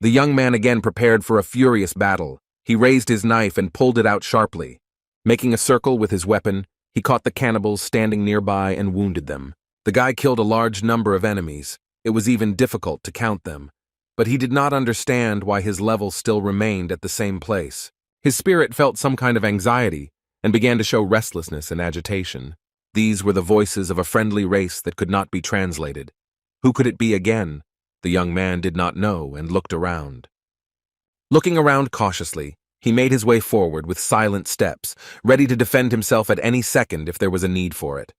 The young man again prepared for a furious battle. He raised his knife and pulled it out sharply. Making a circle with his weapon, he caught the cannibals standing nearby and wounded them. The guy killed a large number of enemies. It was even difficult to count them. But he did not understand why his level still remained at the same place. His spirit felt some kind of anxiety and began to show restlessness and agitation. These were the voices of a friendly race that could not be translated. Who could it be again? The young man did not know and looked around. Looking around cautiously, he made his way forward with silent steps, ready to defend himself at any second if there was a need for it.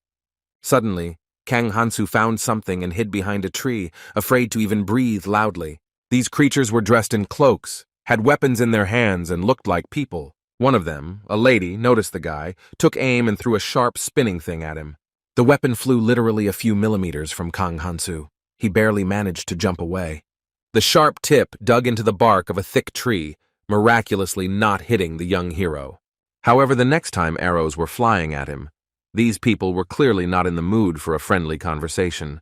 Suddenly, Kang Hansu found something and hid behind a tree, afraid to even breathe loudly. These creatures were dressed in cloaks, had weapons in their hands, and looked like people. One of them, a lady, noticed the guy, took aim and threw a sharp spinning thing at him. The weapon flew literally a few millimeters from Kang Hansu. He barely managed to jump away. The sharp tip dug into the bark of a thick tree, miraculously not hitting the young hero. However, the next time arrows were flying at him, these people were clearly not in the mood for a friendly conversation.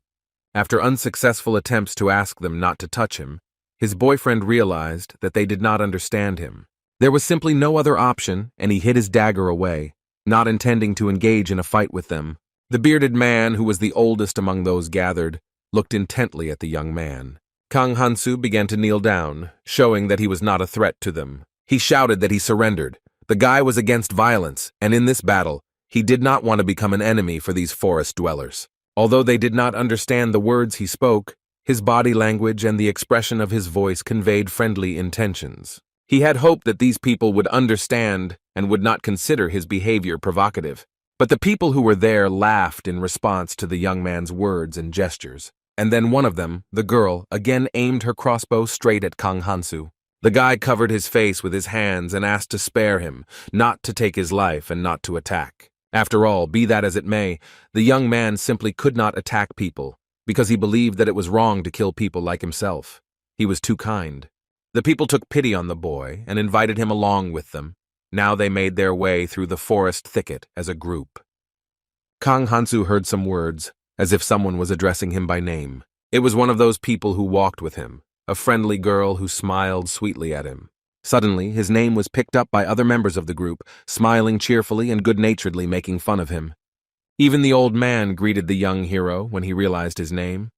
After unsuccessful attempts to ask them not to touch him, his boyfriend realized that they did not understand him. There was simply no other option, and he hid his dagger away, not intending to engage in a fight with them. The bearded man, who was the oldest among those gathered, looked intently at the young man. Kang Hansu began to kneel down, showing that he was not a threat to them. He shouted that he surrendered. The guy was against violence, and in this battle, he did not want to become an enemy for these forest dwellers. Although they did not understand the words he spoke, his body language and the expression of his voice conveyed friendly intentions. He had hoped that these people would understand and would not consider his behavior provocative. But the people who were there laughed in response to the young man's words and gestures. And then one of them, the girl, again aimed her crossbow straight at Kang Hansu. The guy covered his face with his hands and asked to spare him, not to take his life and not to attack. After all, be that as it may, the young man simply could not attack people, because he believed that it was wrong to kill people like himself. He was too kind. The people took pity on the boy and invited him along with them. Now they made their way through the forest thicket as a group. Kang Hansu heard some words, as if someone was addressing him by name. It was one of those people who walked with him, a friendly girl who smiled sweetly at him. Suddenly, his name was picked up by other members of the group, smiling cheerfully and good-naturedly making fun of him. Even the old man greeted the young hero when he realized his name.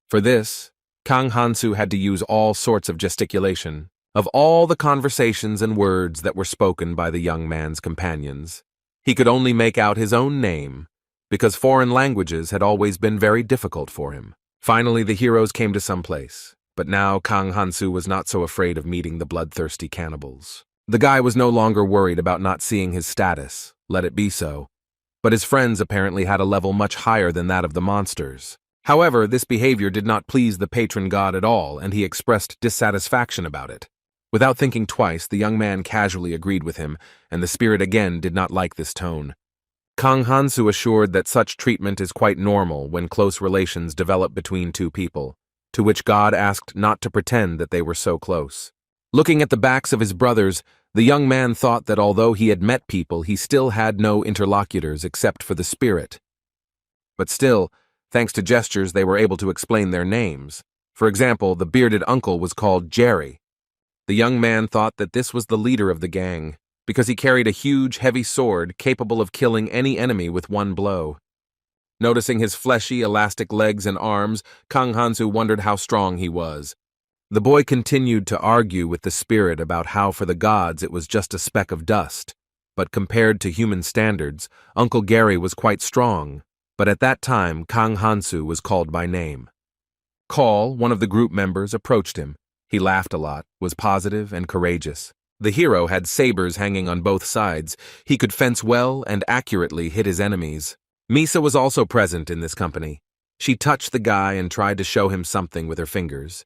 For this, Kang Hansu had to use all sorts of gesticulation. Of all the conversations and words that were spoken by the young man's companions, he could only make out his own name, because foreign languages had always been very difficult for him. Finally, the heroes came to some place, but now Kang Hansu was not so afraid of meeting the bloodthirsty cannibals. The guy was no longer worried about not seeing his status, let it be so, but his friends apparently had a level much higher than that of the monsters. However, this behavior did not please the patron god at all, and he expressed dissatisfaction about it. Without thinking twice, the young man casually agreed with him, and the spirit again did not like this tone. Kang Hansu assured that such treatment is quite normal when close relations develop between two people, to which God asked not to pretend that they were so close. Looking at the backs of his brothers, the young man thought that although he had met people, he still had no interlocutors except for the spirit. But still, thanks to gestures, they were able to explain their names. For example, the bearded uncle was called Jerry. The young man thought that this was the leader of the gang, because he carried a huge, heavy sword capable of killing any enemy with one blow. Noticing his fleshy, elastic legs and arms, Kang Hansu wondered how strong he was. The boy continued to argue with the spirit about how for the gods it was just a speck of dust, but compared to human standards, Uncle Gary was quite strong. But at that time, Kang Hansu was called by name. Call, one of the group members, approached him. He laughed a lot, was positive and courageous. The hero had sabers hanging on both sides. He could fence well and accurately hit his enemies. Misa was also present in this company. She touched the guy and tried to show him something with her fingers.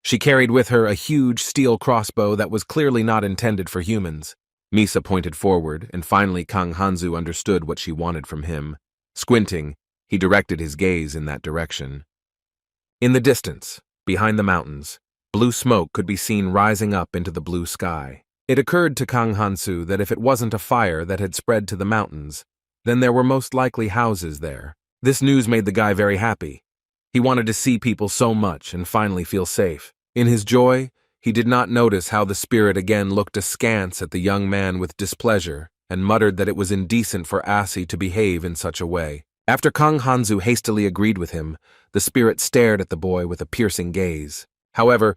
She carried with her a huge steel crossbow that was clearly not intended for humans. Misa pointed forward, and finally Kang Hanzu understood what she wanted from him. Squinting, he directed his gaze in that direction. In the distance, behind the mountains, blue smoke could be seen rising up into the blue sky. It occurred to Kang Hanzu that if it wasn't a fire that had spread to the mountains, then there were most likely houses there. This news made the guy very happy. He wanted to see people so much and finally feel safe. In his joy, he did not notice how the spirit again looked askance at the young man with displeasure and muttered that it was indecent for Asi to behave in such a way. After Kang Hanzu hastily agreed with him, the spirit stared at the boy with a piercing gaze. However,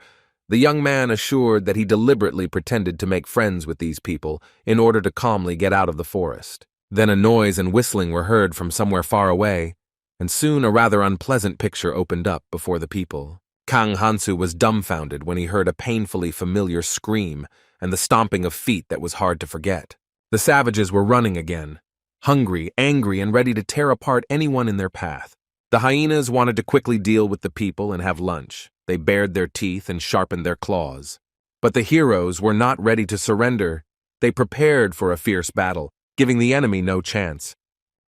the young man assured that he deliberately pretended to make friends with these people in order to calmly get out of the forest. Then a noise and whistling were heard from somewhere far away, and soon a rather unpleasant picture opened up before the people. Kang Hansu was dumbfounded when he heard a painfully familiar scream and the stomping of feet that was hard to forget. The savages were running again, hungry, angry, and ready to tear apart anyone in their path. The hyenas wanted to quickly deal with the people and have lunch. They bared their teeth and sharpened their claws. But the heroes were not ready to surrender. They prepared for a fierce battle, giving the enemy no chance.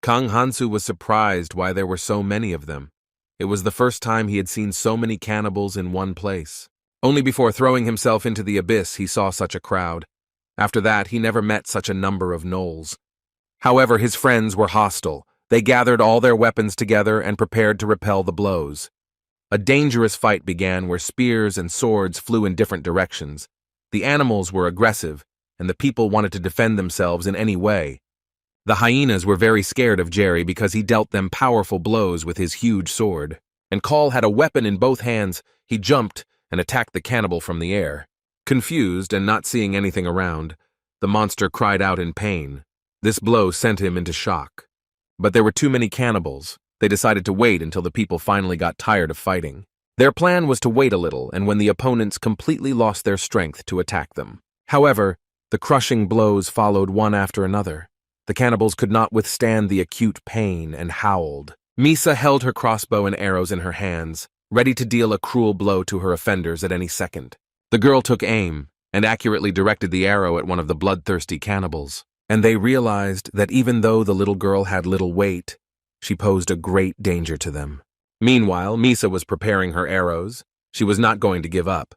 Kang Hansu was surprised why there were so many of them. It was the first time he had seen so many cannibals in one place. Only before throwing himself into the abyss he saw such a crowd. After that, he never met such a number of gnolls. However, his friends were hostile. They gathered all their weapons together and prepared to repel the blows. A dangerous fight began where spears and swords flew in different directions. The animals were aggressive, and the people wanted to defend themselves in any way. The hyenas were very scared of Jerry because he dealt them powerful blows with his huge sword. And Call had a weapon in both hands. He jumped and attacked the cannibal from the air. Confused and not seeing anything around, the monster cried out in pain. This blow sent him into shock. But there were too many cannibals. They decided to wait until the people finally got tired of fighting. Their plan was to wait a little and when the opponents completely lost their strength to attack them. However, the crushing blows followed one after another. The cannibals could not withstand the acute pain and howled. Misa held her crossbow and arrows in her hands, ready to deal a cruel blow to her offenders at any second. The girl took aim and accurately directed the arrow at one of the bloodthirsty cannibals. And they realized that even though the little girl had little weight, she posed a great danger to them. Meanwhile, Misa was preparing her arrows. She was not going to give up.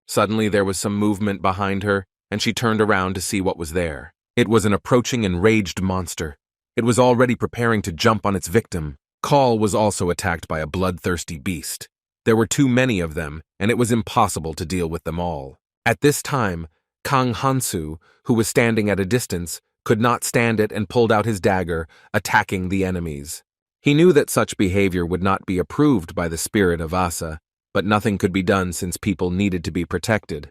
Suddenly there was some movement behind her, and she turned around to see what was there. It was an approaching enraged monster. It was already preparing to jump on its victim. Call was also attacked by a bloodthirsty beast. There were too many of them, and it was impossible to deal with them all. At this time, Kang Hansu, who was standing at a distance, could not stand it and pulled out his dagger, attacking the enemies. He knew that such behavior would not be approved by the spirit of Asa, but nothing could be done since people needed to be protected.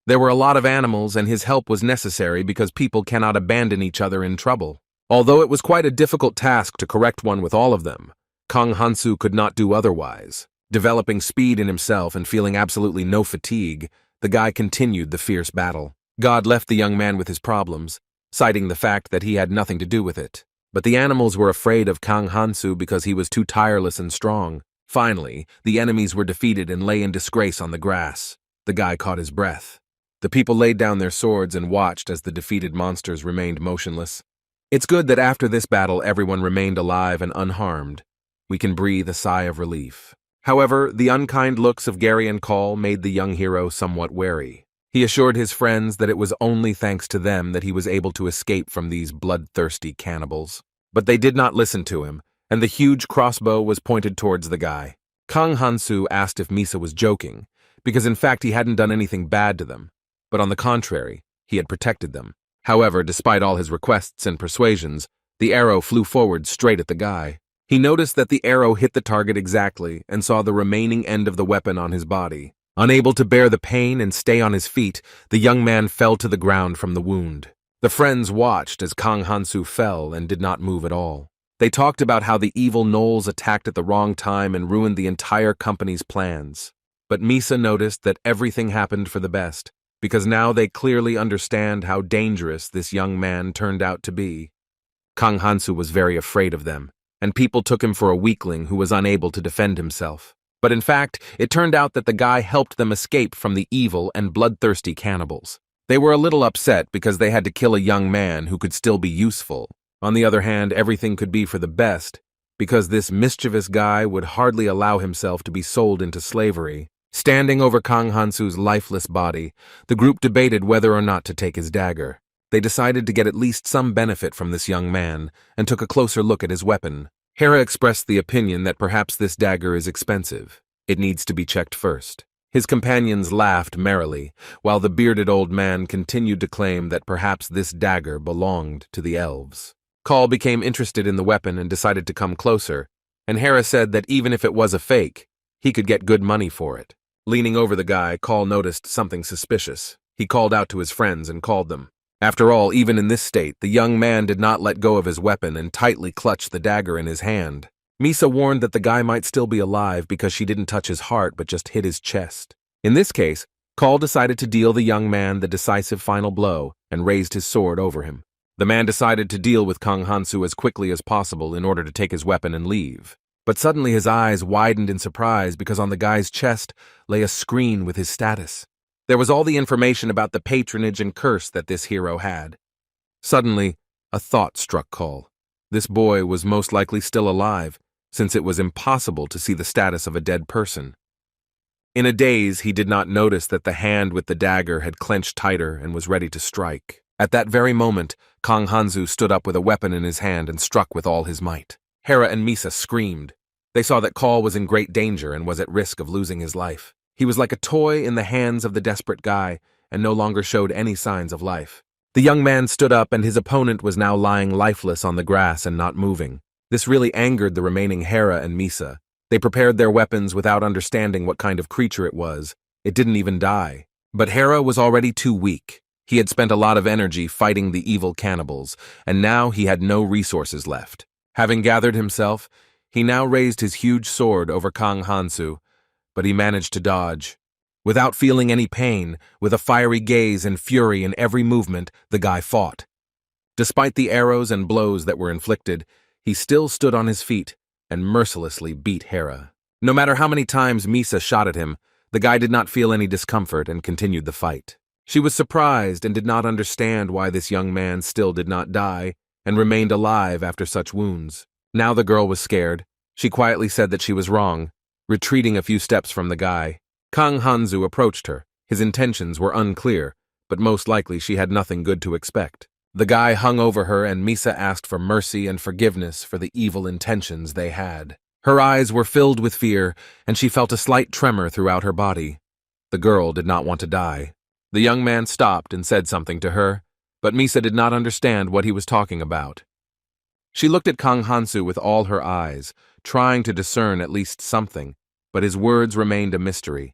There were a lot of animals and his help was necessary because people cannot abandon each other in trouble. Although it was quite a difficult task to correct one with all of them, Kang Hansu could not do otherwise. Developing speed in himself and feeling absolutely no fatigue, the guy continued the fierce battle. God left the young man with his problems, citing the fact that he had nothing to do with it. But the animals were afraid of Kang Hansu because he was too tireless and strong. Finally, the enemies were defeated and lay in disgrace on the grass. The guy caught his breath. The people laid down their swords and watched as the defeated monsters remained motionless. It's good that after this battle everyone remained alive and unharmed. We can breathe a sigh of relief. However, the unkind looks of Gary and Call made the young hero somewhat wary. He assured his friends that it was only thanks to them that he was able to escape from these bloodthirsty cannibals. But they did not listen to him, and the huge crossbow was pointed towards the guy. Kang Hansu asked if Misa was joking, because in fact he hadn't done anything bad to them. But on the contrary, he had protected them. However, despite all his requests and persuasions, the arrow flew forward straight at the guy. He noticed that the arrow hit the target exactly and saw the remaining end of the weapon on his body. Unable to bear the pain and stay on his feet, the young man fell to the ground from the wound. The friends watched as Kang Hansu fell and did not move at all. They talked about how the evil gnolls attacked at the wrong time and ruined the entire company's plans. But Misa noticed that everything happened for the best, because now they clearly understand how dangerous this young man turned out to be. Kang Hansu was very afraid of them. and people took him for a weakling who was unable to defend himself. But in fact, it turned out that the guy helped them escape from the evil and bloodthirsty cannibals. They were a little upset because they had to kill a young man who could still be useful. On the other hand, everything could be for the best, because this mischievous guy would hardly allow himself to be sold into slavery. Standing over Kang Hansu's lifeless body, the group debated whether or not to take his dagger. They decided to get at least some benefit from this young man, and took a closer look at his weapon. Hera expressed the opinion that perhaps this dagger is expensive. It needs to be checked first. His companions laughed merrily, while the bearded old man continued to claim that perhaps this dagger belonged to the elves. Kaul became interested in the weapon and decided to come closer, and Hera said that even if it was a fake, he could get good money for it. Leaning over the guy, Kaul noticed something suspicious. He called out to his friends and called them. After all, even in this state, the young man did not let go of his weapon and tightly clutched the dagger in his hand. Misa warned that the guy might still be alive because she didn't touch his heart but just hit his chest. In this case, Kaul decided to deal the young man the decisive final blow and raised his sword over him. The man decided to deal with Kang Hansu as quickly as possible in order to take his weapon and leave. But suddenly his eyes widened in surprise because on the guy's chest lay a screen with his status. There was all the information about the patronage and curse that this hero had. Suddenly, a thought struck Kaul. This boy was most likely still alive, since it was impossible to see the status of a dead person. In a daze, he did not notice that the hand with the dagger had clenched tighter and was ready to strike. At that very moment, Kang Hansu stood up with a weapon in his hand and struck with all his might. Hera and Misa screamed. They saw that Kaul was in great danger and was at risk of losing his life. He was like a toy in the hands of the desperate guy and no longer showed any signs of life. The young man stood up and his opponent was now lying lifeless on the grass and not moving. This really angered the remaining Hera and Misa. They prepared their weapons without understanding what kind of creature it was. It didn't even die. But Hera was already too weak. He had spent a lot of energy fighting the evil cannibals, and now he had no resources left. Having gathered himself, he now raised his huge sword over Kang Hansu, but he managed to dodge. Without feeling any pain, with a fiery gaze and fury in every movement, the guy fought. Despite the arrows and blows that were inflicted, he still stood on his feet and mercilessly beat Hera. No matter how many times Misa shot at him, the guy did not feel any discomfort and continued the fight. She was surprised and did not understand why this young man still did not die and remained alive after such wounds. Now the girl was scared. She quietly said that she was wrong, retreating a few steps from the guy. Kang Hansu approached her. His intentions were unclear, but most likely she had nothing good to expect. The guy hung over her and Misa asked for mercy and forgiveness for the evil intentions they had. Her eyes were filled with fear, and she felt a slight tremor throughout her body. The girl did not want to die. The young man stopped and said something to her, but Misa did not understand what he was talking about. She looked at Kang Hansu with all her eyes, trying to discern at least something, but his words remained a mystery.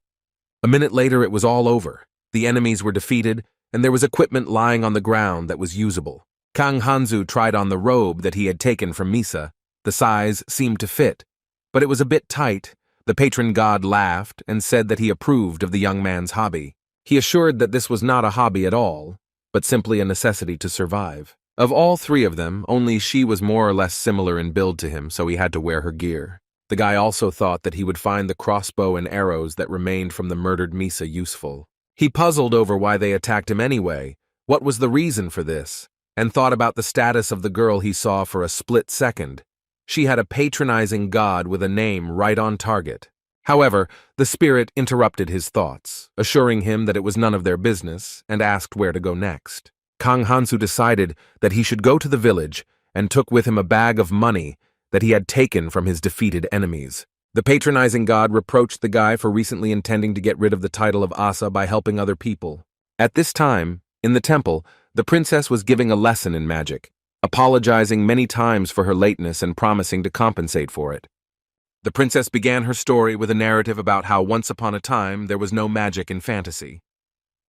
A minute later it was all over. The enemies were defeated, and there was equipment lying on the ground that was usable. Kang Hansu tried on the robe that he had taken from Misa. The size seemed to fit, but it was a bit tight. The patron god laughed and said that he approved of the young man's hobby. He assured that this was not a hobby at all, but simply a necessity to survive. Of all three of them, only she was more or less similar in build to him, so he had to wear her gear. The guy also thought that he would find the crossbow and arrows that remained from the murdered Misa useful. He puzzled over why they attacked him anyway, what was the reason for this, and thought about the status of the girl he saw for a split second. She had a patronizing god with a name right on target. However, the spirit interrupted his thoughts, assuring him that it was none of their business, and asked where to go next. Kang Hansu decided that he should go to the village and took with him a bag of money that he had taken from his defeated enemies. The patronizing god reproached the guy for recently intending to get rid of the title of Asa by helping other people. At this time, in the temple, the princess was giving a lesson in magic, apologizing many times for her lateness and promising to compensate for it. The princess began her story with a narrative about how once upon a time there was no magic in fantasy.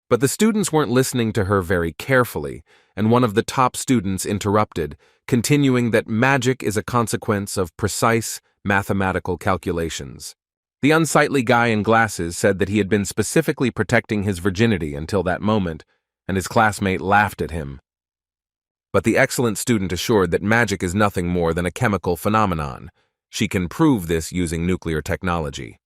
But the students weren't listening to her very carefully, and one of the top students interrupted, continuing that magic is a consequence of precise mathematical calculations. The unsightly guy in glasses said that he had been specifically protecting his virginity until that moment, and his classmate laughed at him. But the excellent student assured that magic is nothing more than a chemical phenomenon. She can prove this using nuclear technology.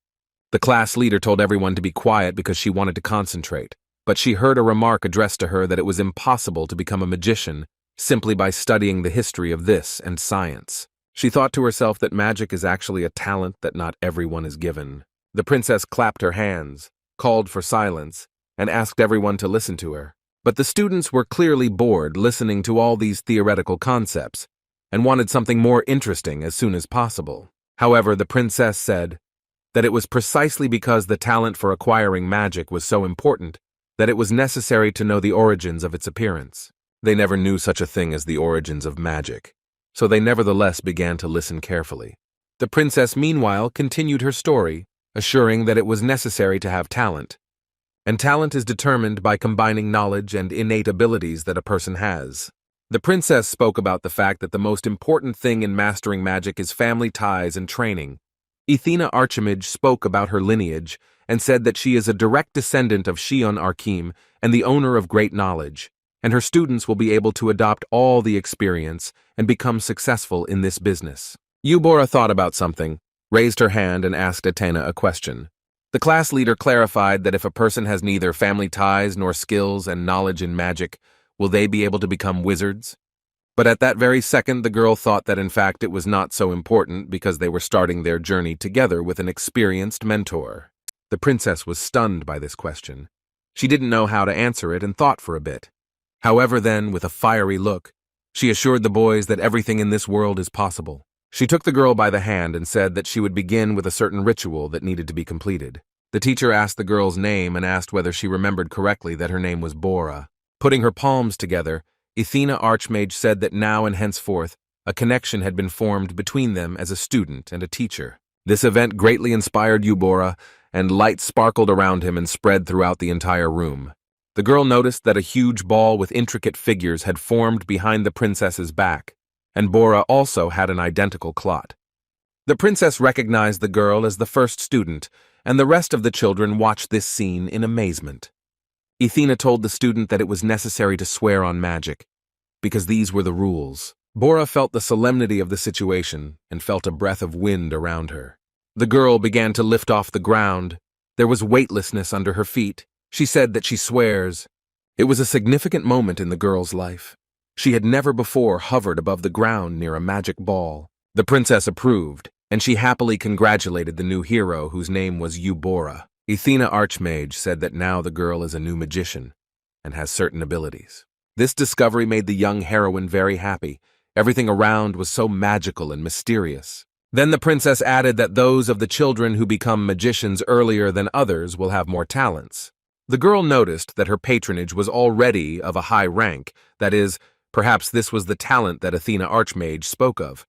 The class leader told everyone to be quiet because she wanted to concentrate, but she heard a remark addressed to her that it was impossible to become a magician simply by studying the history of this and science. She thought to herself that magic is actually a talent that not everyone is given. The princess clapped her hands, called for silence, and asked everyone to listen to her. But the students were clearly bored listening to all these theoretical concepts and wanted something more interesting as soon as possible. However, the princess said that it was precisely because the talent for acquiring magic was so important that it was necessary to know the origins of its appearance. They never knew such a thing as the origins of magic, so they nevertheless began to listen carefully. The princess, meanwhile, continued her story, assuring that it was necessary to have talent, and talent is determined by combining knowledge and innate abilities that a person has. The princess spoke about the fact that the most important thing in mastering magic is family ties and training. Athena Archimage spoke about her lineage and said that she is a direct descendant of Shion Arkim and the owner of great knowledge, and her students will be able to adopt all the experience and become successful in this business. Eubora thought about something, raised her hand, and asked Athena a question. The class leader clarified that if a person has neither family ties nor skills and knowledge in magic, will they be able to become wizards? But at that very second, the girl thought that in fact it was not so important because they were starting their journey together with an experienced mentor. The princess was stunned by this question. She didn't know how to answer it and thought for a bit. However, then, with a fiery look, she assured the boys that everything in this world is possible. She took the girl by the hand and said that she would begin with a certain ritual that needed to be completed. The teacher asked the girl's name and asked whether she remembered correctly that her name was Bora. Putting her palms together, Athena Archmage said that now and henceforth, a connection had been formed between them as a student and a teacher. This event greatly inspired Eubora, and light sparkled around him and spread throughout the entire room. The girl noticed that a huge ball with intricate figures had formed behind the princess's back, and Bora also had an identical clot. The princess recognized the girl as the first student, and the rest of the children watched this scene in amazement. Athena told the student that it was necessary to swear on magic, because these were the rules. Bora felt the solemnity of the situation and felt a breath of wind around her. The girl began to lift off the ground. There was weightlessness under her feet. She said that she swears. It was a significant moment in the girl's life. She had never before hovered above the ground near a magic ball. The princess approved, and she happily congratulated the new hero whose name was Eubora. Athena Archmage said that now the girl is a new magician and has certain abilities. This discovery made the young heroine very happy. Everything around was so magical and mysterious. Then the princess added that those of the children who become magicians earlier than others will have more talents. The girl noticed that her patronage was already of a high rank, that is, perhaps this was the talent that Athena Archmage spoke of.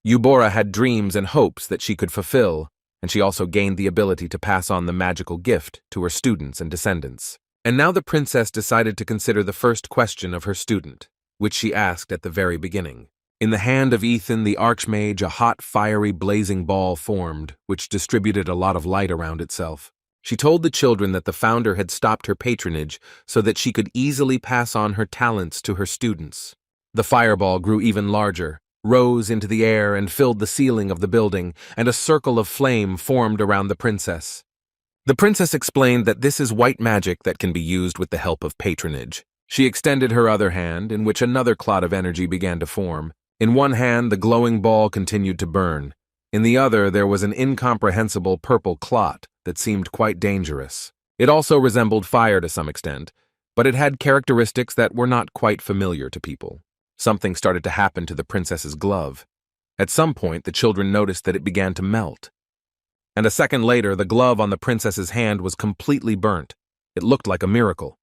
Eubora had dreams and hopes that she could fulfill, and she also gained the ability to pass on the magical gift to her students and descendants. And now the princess decided to consider the first question of her student, which she asked at the very beginning. In the hand of Ethan the Archmage, a hot, fiery, blazing ball formed, which distributed a lot of light around itself. She told the children that the founder had stopped her patronage so that she could easily pass on her talents to her students. The fireball grew even larger, rose into the air and filled the ceiling of the building, and a circle of flame formed around the princess. The princess explained that this is white magic that can be used with the help of patronage. She extended her other hand, in which another cloud of energy began to form. In one hand, the glowing ball continued to burn. In the other, there was an incomprehensible purple clot that seemed quite dangerous. It also resembled fire to some extent, but it had characteristics that were not quite familiar to people. Something started to happen to the princess's glove. At some point, the children noticed that it began to melt. And a second later, the glove on the princess's hand was completely burnt. It looked like a miracle.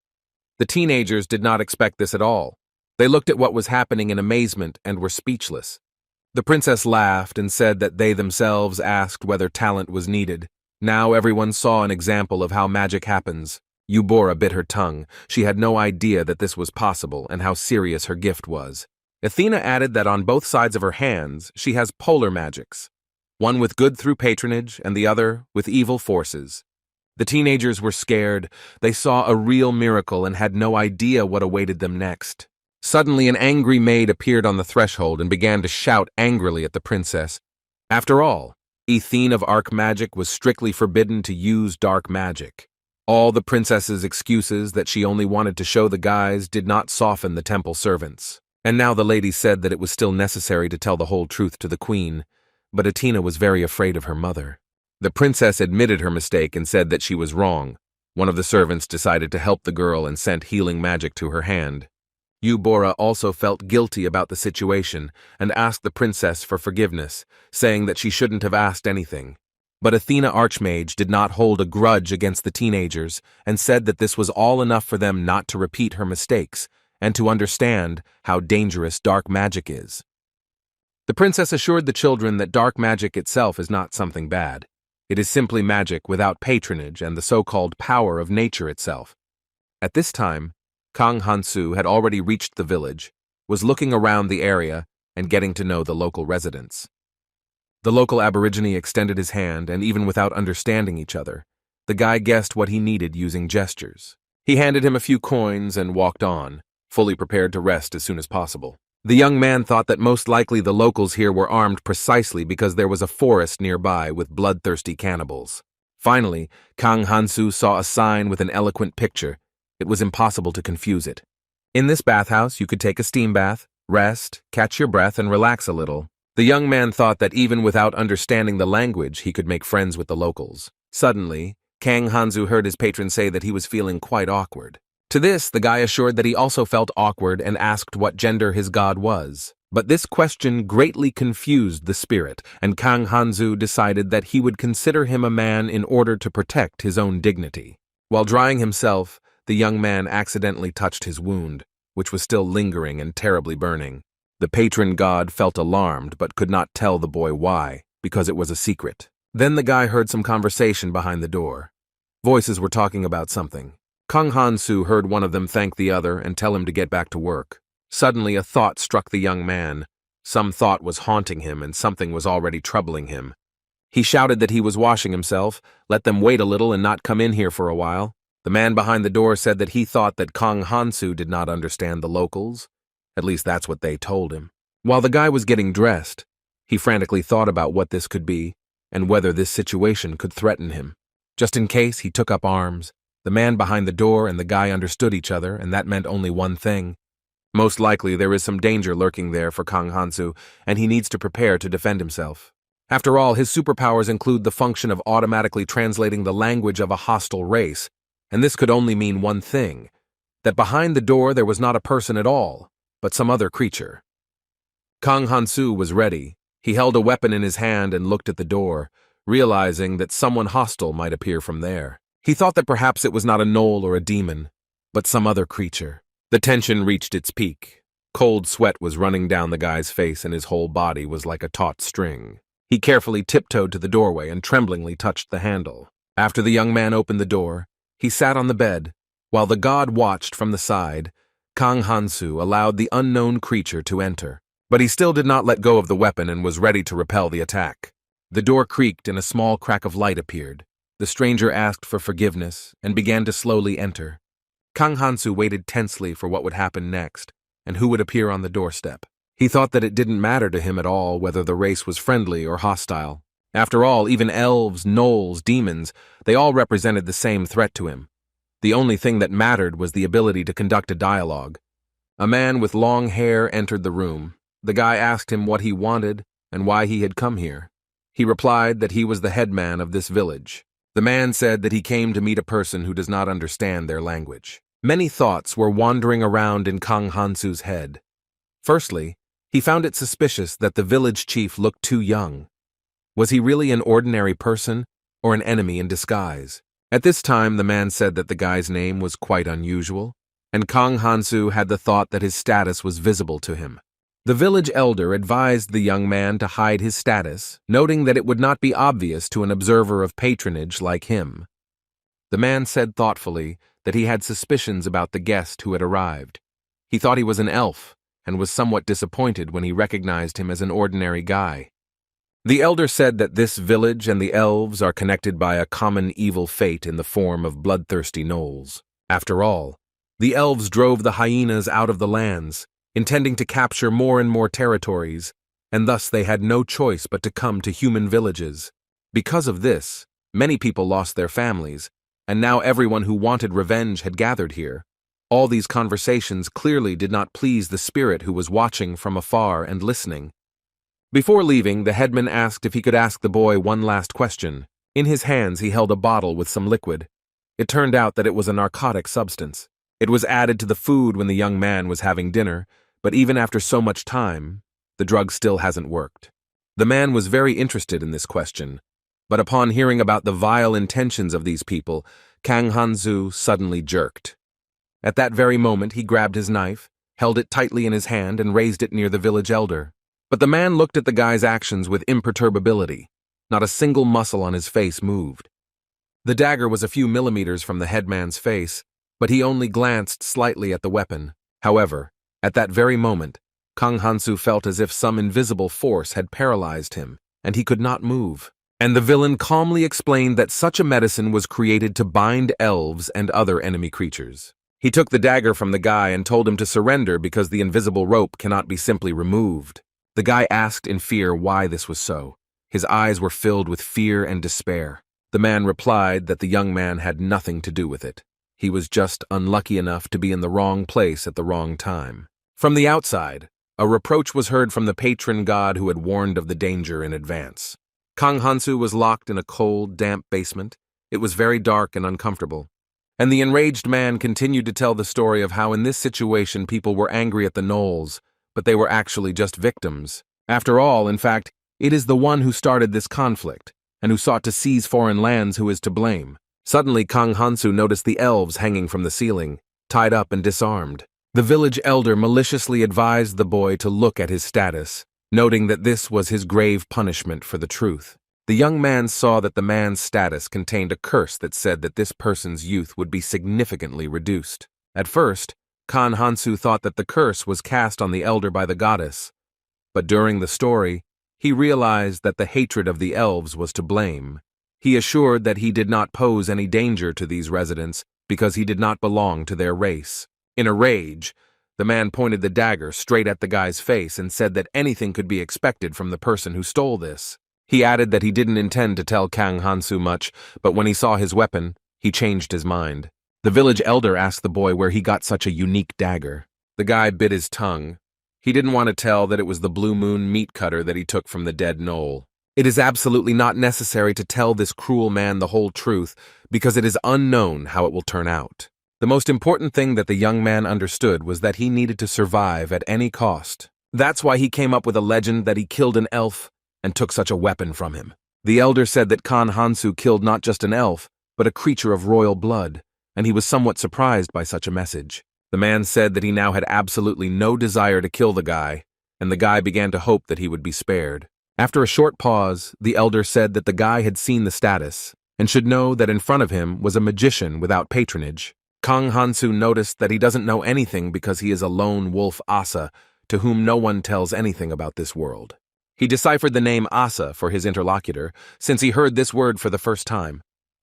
The teenagers did not expect this at all. They looked at what was happening in amazement and were speechless. The princess laughed and said that they themselves asked whether talent was needed. Now everyone saw an example of how magic happens. Eubora bit her tongue. She had no idea that this was possible and how serious her gift was. Athena added that on both sides of her hands she has polar magics, one with good through patronage and the other with evil forces. The teenagers were scared. They saw a real miracle and had no idea what awaited them next. Suddenly, an angry maid appeared on the threshold and began to shout angrily at the princess. After all, Ethene of Arc Magic was strictly forbidden to use dark magic. All the princess's excuses that she only wanted to show the guys did not soften the temple servants. And now the lady said that it was still necessary to tell the whole truth to the queen, but Athena was very afraid of her mother. The princess admitted her mistake and said that she was wrong. One of the servants decided to help the girl and sent healing magic to her hand. Eubora also felt guilty about the situation and asked the princess for forgiveness, saying that she shouldn't have asked anything. But Athena Archmage did not hold a grudge against the teenagers and said that this was all enough for them not to repeat her mistakes and to understand how dangerous dark magic is. The princess assured the children that dark magic itself is not something bad. It is simply magic without patronage and the so-called power of nature itself. At this time, Kang Hansu had already reached the village, was looking around the area, and getting to know the local residents. The local aborigine extended his hand, and even without understanding each other, the guy guessed what he needed using gestures. He handed him a few coins and walked on, fully prepared to rest as soon as possible. The young man thought that most likely the locals here were armed precisely because there was a forest nearby with bloodthirsty cannibals. Finally, Kang Hansu saw a sign with an eloquent picture. It was impossible to confuse it. In this bathhouse, you could take a steam bath, rest, catch your breath, and relax a little. The young man thought that even without understanding the language, he could make friends with the locals. Suddenly, Kang Hansu heard his patron say that he was feeling quite awkward. To this, the guy assured that he also felt awkward and asked what gender his god was. But this question greatly confused the spirit, and Kang Hansu decided that he would consider him a man in order to protect his own dignity. While drying himself, the young man accidentally touched his wound, which was still lingering and terribly burning. The patron god felt alarmed but could not tell the boy why, because it was a secret. Then the guy heard some conversation behind the door. Voices were talking about something. Kang Hansu heard one of them thank the other and tell him to get back to work. Suddenly a thought struck the young man. Some thought was haunting him and something was already troubling him. He shouted that he was washing himself, let them wait a little and not come in here for a while. The man behind the door said that he thought that Kang Hansu did not understand the locals. At least that's what they told him. While the guy was getting dressed, he frantically thought about what this could be and whether this situation could threaten him. Just in case, he took up arms. The man behind the door and the guy understood each other, and that meant only one thing. Most likely there is some danger lurking there for Kang Hansu, and he needs to prepare to defend himself. After all, his superpowers include the function of automatically translating the language of a hostile race, and this could only mean one thing, that behind the door there was not a person at all, but some other creature. Kang Hansu was ready. He held a weapon in his hand and looked at the door, realizing that someone hostile might appear from there. He thought that perhaps it was not a gnoll or a demon, but some other creature. The tension reached its peak. Cold sweat was running down the guy's face and his whole body was like a taut string. He carefully tiptoed to the doorway and tremblingly touched the handle. After the young man opened the door, he sat on the bed. While the god watched from the side, Kang Hansu allowed the unknown creature to enter. But he still did not let go of the weapon and was ready to repel the attack. The door creaked and a small crack of light appeared. The stranger asked for forgiveness and began to slowly enter. Kang Hansu waited tensely for what would happen next and who would appear on the doorstep. He thought that it didn't matter to him at all whether the race was friendly or hostile. After all, even elves, gnolls, demons, they all represented the same threat to him. The only thing that mattered was the ability to conduct a dialogue. A man with long hair entered the room. The guy asked him what he wanted and why he had come here. He replied that he was the headman of this village. The man said that he came to meet a person who does not understand their language. Many thoughts were wandering around in Kang Hansu's head. Firstly, he found it suspicious that the village chief looked too young. Was he really an ordinary person or an enemy in disguise? At this time, the man said that the guy's name was quite unusual, and Kang Hansu had the thought that his status was visible to him. The village elder advised the young man to hide his status, noting that it would not be obvious to an observer of patronage like him. The man said thoughtfully that he had suspicions about the guest who had arrived. He thought he was an elf and was somewhat disappointed when he recognized him as an ordinary guy. The elder said that this village and the elves are connected by a common evil fate in the form of bloodthirsty gnolls. After all, The elves drove the hyenas out of the lands, intending to capture more and more territories, and thus they had no choice but to come to human villages. Because of this, many people lost their families, and now everyone who wanted revenge had gathered here. All these conversations clearly did not please the spirit who was watching from afar and listening. Before leaving, the headman asked if he could ask the boy one last question. In his hands he held a bottle with some liquid. It turned out that it was a narcotic substance. It was added to the food when the young man was having dinner, but even after so much time, the drug still hasn't worked. The man was very interested in this question, but upon hearing about the vile intentions of these people, Kang Hanzu suddenly jerked. At that very moment, he grabbed his knife, held it tightly in his hand, and raised it near the village elder. But the man looked at the guy's actions with imperturbability. Not a single muscle on his face moved. The dagger was a few millimeters from the headman's face, but he only glanced slightly at the weapon. However, at that very moment, Kang Hansu felt as if some invisible force had paralyzed him, and he could not move. And the villain calmly explained that such a medicine was created to bind elves and other enemy creatures. He took the dagger from the guy and told him to surrender because the invisible rope cannot be simply removed. The guy asked in fear why this was so. His eyes were filled with fear and despair. The man replied that the young man had nothing to do with it. He was just unlucky enough to be in the wrong place at the wrong time. From the outside, a reproach was heard from the patron god who had warned of the danger in advance. Kang Hansu was locked in a cold, damp basement. It was very dark and uncomfortable. And the enraged man continued to tell the story of how in this situation people were angry at the gnolls, but they were actually just victims. After all, in fact, it is the one who started this conflict, and who sought to seize foreign lands who is to blame. Suddenly, Kang Hansu noticed the elves hanging from the ceiling, tied up and disarmed. The village elder maliciously advised the boy to look at his status, noting that this was his grave punishment for the truth. The young man saw that the man's status contained a curse that said that this person's youth would be significantly reduced. At first, Kang Hansu thought that the curse was cast on the elder by the goddess, but during the story, he realized that the hatred of the elves was to blame. He assured that he did not pose any danger to these residents because he did not belong to their race. In a rage, the man pointed the dagger straight at the guy's face and said that anything could be expected from the person who stole this. He added that he didn't intend to tell Kang Hansu much, but when he saw his weapon, he changed his mind. The village elder asked the boy where he got such a unique dagger. The guy bit his tongue. He didn't want to tell that it was the Blue Moon meat cutter that he took from the dead gnoll. It is absolutely not necessary to tell this cruel man the whole truth, because it is unknown how it will turn out. The most important thing that the young man understood was that he needed to survive at any cost. That's why he came up with a legend that he killed an elf and took such a weapon from him. The elder said that Kang Hansu killed not just an elf, but a creature of royal blood, and he was somewhat surprised by such a message. The man said that he now had absolutely no desire to kill the guy, and the guy began to hope that he would be spared. After a short pause, the elder said that the guy had seen the status, and should know that in front of him was a magician without patronage. Kang Hansu noticed that he doesn't know anything because he is a lone wolf Asa, to whom no one tells anything about this world. He deciphered the name Asa for his interlocutor, since he heard this word for the first time.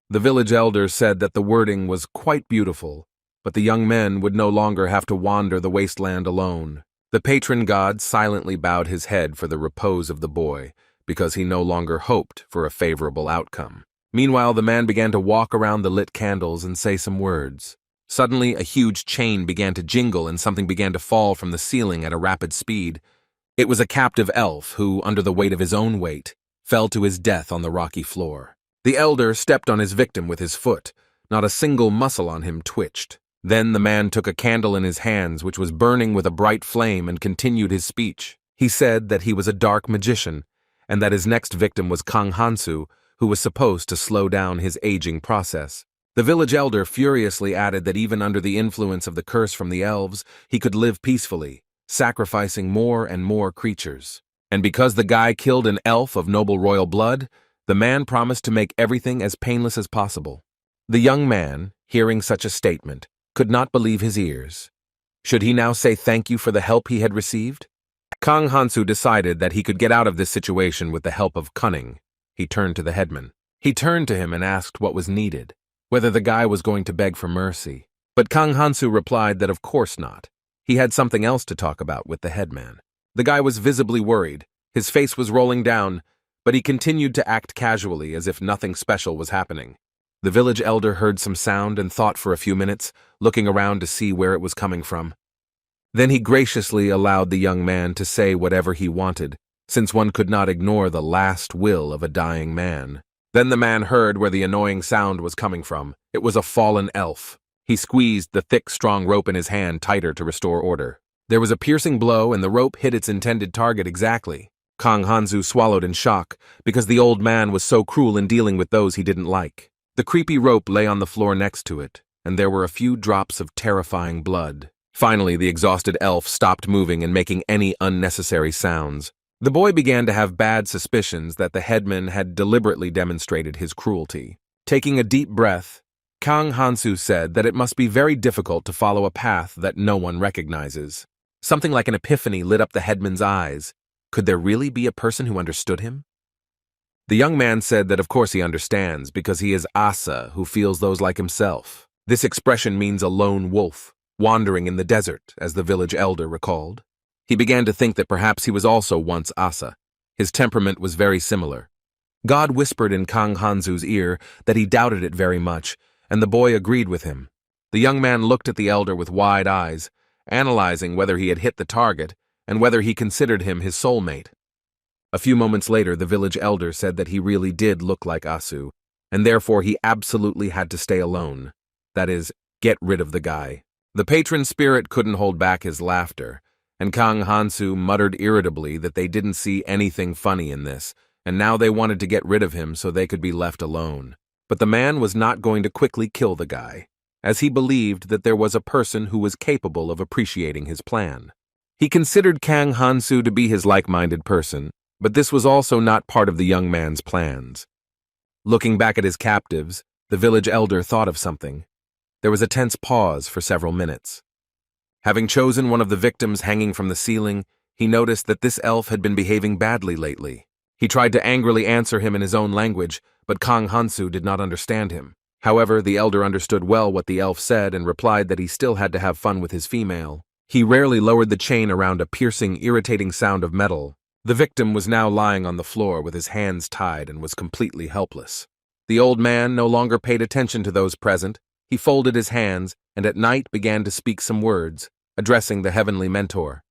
The village elder said that the wording was quite beautiful, but the young men would no longer have to wander the wasteland alone. The patron god silently bowed his head for the repose of the boy, because he no longer hoped for a favorable outcome. Meanwhile, the man began to walk around the lit candles and say some words. Suddenly, a huge chain began to jingle and something began to fall from the ceiling at a rapid speed. It was a captive elf who, under the weight of his own weight, fell to his death on the rocky floor. The elder stepped on his victim with his foot. Not a single muscle on him twitched. Then the man took a candle in his hands, which was burning with a bright flame, and continued his speech. He said that he was a dark magician, and that his next victim was Kang Hansu, who was supposed to slow down his aging process. The village elder furiously added that even under the influence of the curse from the elves, he could live peacefully, sacrificing more and more creatures. And because the guy killed an elf of noble royal blood, the man promised to make everything as painless as possible. The young man, hearing such a statement, could not believe his ears. Should he now say thank you for the help he had received? Kang Hansu decided that he could get out of this situation with the help of cunning. He turned to the headman. He turned to him and asked what was needed, whether the guy was going to beg for mercy. But Kang Hansu replied that of course not. He had something else to talk about with the headman. The guy was visibly worried. His face was rolling down, but he continued to act casually as if nothing special was happening. The village elder heard some sound and thought for a few minutes, looking around to see where it was coming from. Then he graciously allowed the young man to say whatever he wanted, since one could not ignore the last will of a dying man. Then the man heard where the annoying sound was coming from. It was a fallen elf. He squeezed the thick, strong rope in his hand tighter to restore order. There was a piercing blow, and the rope hit its intended target exactly. Kang Hansu swallowed in shock, because the old man was so cruel in dealing with those he didn't like. The creepy rope lay on the floor next to it, and there were a few drops of terrifying blood. Finally, the exhausted elf stopped moving and making any unnecessary sounds. The boy began to have bad suspicions that the headman had deliberately demonstrated his cruelty. Taking a deep breath, Kang Hansu said that it must be very difficult to follow a path that no one recognizes. Something like an epiphany lit up the headman's eyes. Could there really be a person who understood him? The young man said that of course he understands, because he is Asa, who feels those like himself. This expression means a lone wolf, wandering in the desert, as the village elder recalled. He began to think that perhaps he was also once Asa. His temperament was very similar. God whispered in Kang Hansu's ear that he doubted it very much, and the boy agreed with him. The young man looked at the elder with wide eyes, analyzing whether he had hit the target and whether he considered him his soulmate. A few moments later, the village elder said that he really did look like Asu, and therefore he absolutely had to stay alone. That is, get rid of the guy. The patron spirit couldn't hold back his laughter, and Kang Hansu muttered irritably that they didn't see anything funny in this, and now they wanted to get rid of him so they could be left alone. But the man was not going to quickly kill the guy, as he believed that there was a person who was capable of appreciating his plan. He considered Kang Hansu to be his like-minded person, but this was also not part of the young man's plans. Looking back at his captives, the village elder thought of something. There was a tense pause for several minutes. Having chosen one of the victims hanging from the ceiling, he noticed that this elf had been behaving badly lately. He tried to angrily answer him in his own language, but Kang Hansu did not understand him. However, the elder understood well what the elf said and replied that he still had to have fun with his female. He rarely lowered the chain around a piercing, irritating sound of metal. The victim was now lying on the floor with his hands tied and was completely helpless. The old man no longer paid attention to those present. He folded his hands and at night began to speak some words, addressing the heavenly mentor.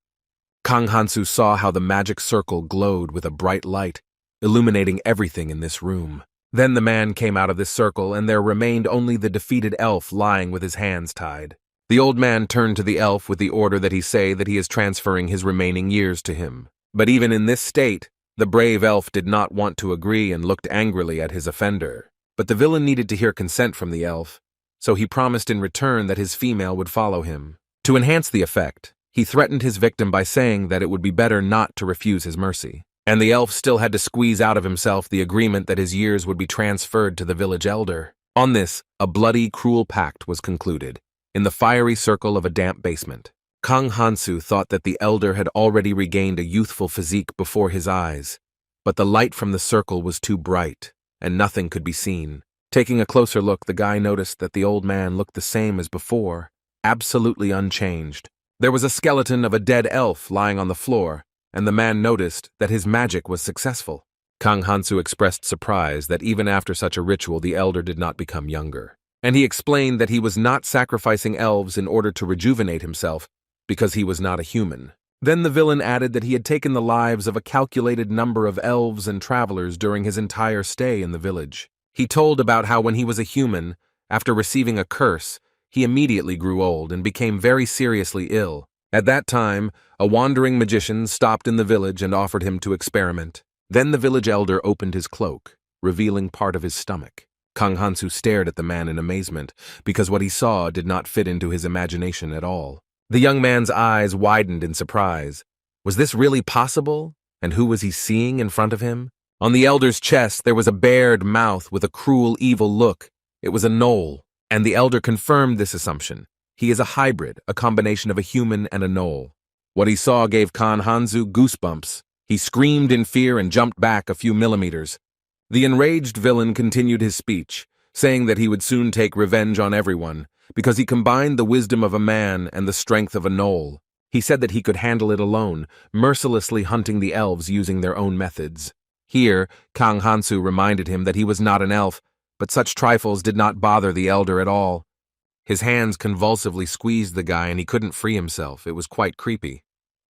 Kang Hansu saw how the magic circle glowed with a bright light, illuminating everything in this room. Then the man came out of this circle, and there remained only the defeated elf lying with his hands tied. The old man turned to the elf with the order that he say that he is transferring his remaining years to him. But even in this state, the brave elf did not want to agree and looked angrily at his offender. But the villain needed to hear consent from the elf, so he promised in return that his female would follow him. To enhance the effect, he threatened his victim by saying that it would be better not to refuse his mercy. And the elf still had to squeeze out of himself the agreement that his years would be transferred to the village elder. On this, a bloody, cruel pact was concluded, in the fiery circle of a damp basement. Kang Hansu thought that the elder had already regained a youthful physique before his eyes, but the light from the circle was too bright, and nothing could be seen. Taking a closer look, the guy noticed that the old man looked the same as before, absolutely unchanged. There was a skeleton of a dead elf lying on the floor, and the man noticed that his magic was successful. Kang Hansu expressed surprise that even after such a ritual the elder did not become younger. And he explained that he was not sacrificing elves in order to rejuvenate himself, because he was not a human. Then the villain added that he had taken the lives of a calculated number of elves and travelers during his entire stay in the village. He told about how when he was a human, after receiving a curse, he immediately grew old and became very seriously ill. At that time, a wandering magician stopped in the village and offered him to experiment. Then the village elder opened his cloak, revealing part of his stomach. Kang Hansu stared at the man in amazement, because what he saw did not fit into his imagination at all. The young man's eyes widened in surprise. Was this really possible? And who was he seeing in front of him? On the elder's chest there was a bared mouth with a cruel, evil look. It was a gnoll, and the elder confirmed this assumption. He is a hybrid, a combination of a human and a gnoll. What he saw gave Kang Hansu goosebumps. He screamed in fear and jumped back a few millimeters. The enraged villain continued his speech, saying that he would soon take revenge on everyone, because he combined the wisdom of a man and the strength of a knoll. He said that he could handle it alone, mercilessly hunting the elves using their own methods. Here, Kang Hansu reminded him that he was not an elf, but such trifles did not bother the elder at all. His hands convulsively squeezed the guy and he couldn't free himself. It was quite creepy.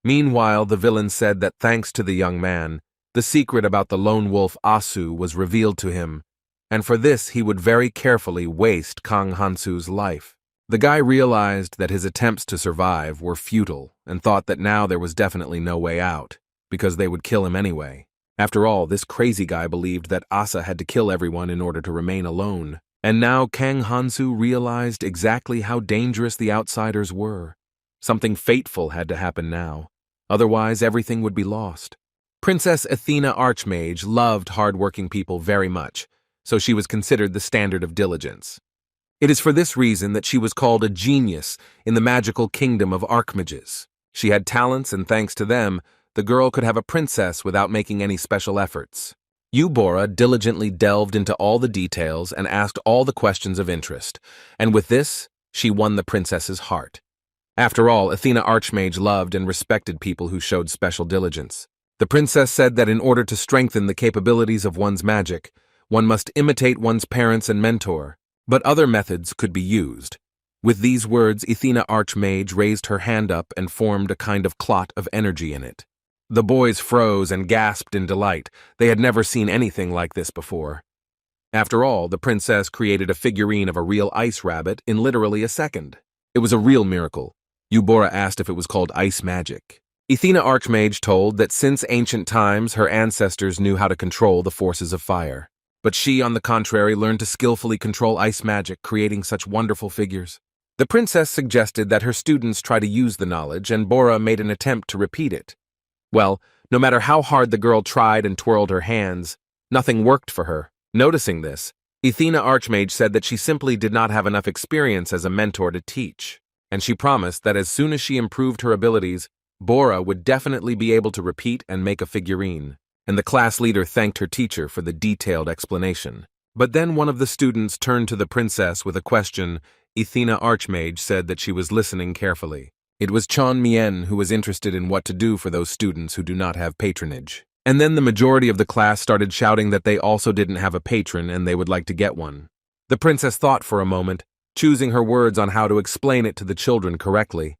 Meanwhile, the villain said that thanks to the young man, the secret about the lone wolf Asu was revealed to him, and for this he would very carefully waste Kang Hansu's life. The guy realized that his attempts to survive were futile and thought that now there was definitely no way out, because they would kill him anyway. After all, this crazy guy believed that Asa had to kill everyone in order to remain alone. And now Kang Hansu realized exactly how dangerous the outsiders were. Something fateful had to happen now. Otherwise, everything would be lost. Princess Athena Archmage loved hard-working people very much, so she was considered the standard of diligence. It is for this reason that she was called a genius in the magical kingdom of Archmages. She had talents, and thanks to them, the girl could have a princess without making any special efforts. Eubora diligently delved into all the details and asked all the questions of interest, and with this, she won the princess's heart. After all, Athena Archmage loved and respected people who showed special diligence. The princess said that in order to strengthen the capabilities of one's magic, one must imitate one's parents and mentor, but other methods could be used. With these words, Athena Archmage raised her hand up and formed a kind of clot of energy in it. The boys froze and gasped in delight. They had never seen anything like this before. After all, the princess created a figurine of a real ice rabbit in literally a second. It was a real miracle. Eubora asked if it was called ice magic. Athena Archmage told that since ancient times her ancestors knew how to control the forces of fire. But she, on the contrary, learned to skillfully control ice magic, creating such wonderful figures. The princess suggested that her students try to use the knowledge, and Bora made an attempt to repeat it. Well, no matter how hard the girl tried and twirled her hands, nothing worked for her. Noticing this, Athena Archmage said that she simply did not have enough experience as a mentor to teach, and she promised that as soon as she improved her abilities, Bora would definitely be able to repeat and make a figurine, and the class leader thanked her teacher for the detailed explanation. But then one of the students turned to the princess with a question. Athena Archmage said that she was listening carefully. It was Chon Mien who was interested in what to do for those students who do not have patronage. And then the majority of the class started shouting that they also didn't have a patron and they would like to get one. The princess thought for a moment, choosing her words on how to explain it to the children correctly.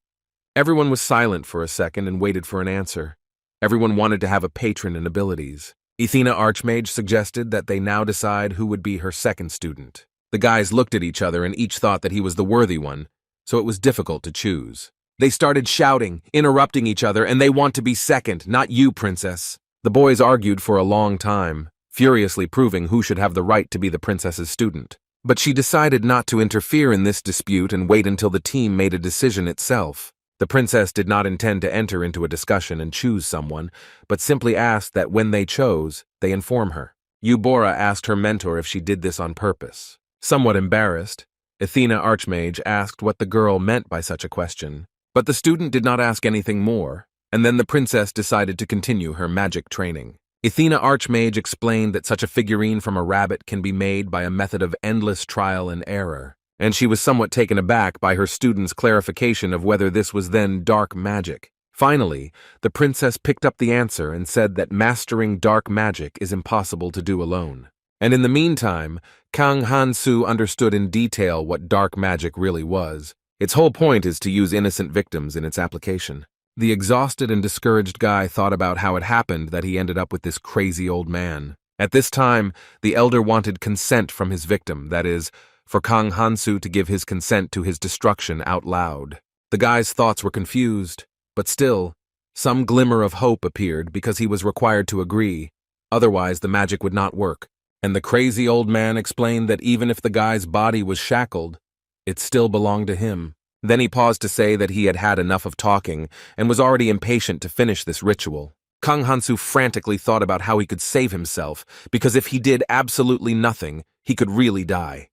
Everyone was silent for a second and waited for an answer. Everyone wanted to have a patron and abilities. Athena Archmage suggested that they now decide who would be her second student. The guys looked at each other and each thought that he was the worthy one, so it was difficult to choose. They started shouting, interrupting each other, and they want to be second, not you, princess. The boys argued for a long time, furiously proving who should have the right to be the princess's student. But she decided not to interfere in this dispute and wait until the team made a decision itself. The princess did not intend to enter into a discussion and choose someone, but simply asked that when they chose, they inform her. Eubora asked her mentor if she did this on purpose. Somewhat embarrassed, Athena Archmage asked what the girl meant by such a question. But the student did not ask anything more, and then the princess decided to continue her magic training. Athena Archmage explained that such a figurine from a rabbit can be made by a method of endless trial and error, and she was somewhat taken aback by her student's clarification of whether this was then dark magic. Finally, the princess picked up the answer and said that mastering dark magic is impossible to do alone. And in the meantime, Kang Hansu understood in detail what dark magic really was. Its whole point is to use innocent victims in its application. The exhausted and discouraged guy thought about how it happened that he ended up with this crazy old man. At this time, the elder wanted consent from his victim, that is, for Kang Hansu to give his consent to his destruction out loud. The guy's thoughts were confused, but still, some glimmer of hope appeared because he was required to agree, otherwise the magic would not work. And the crazy old man explained that even if the guy's body was shackled, it still belonged to him. Then he paused to say that he had had enough of talking and was already impatient to finish this ritual. Kang Hansu frantically thought about how he could save himself, because if he did absolutely nothing, he could really die.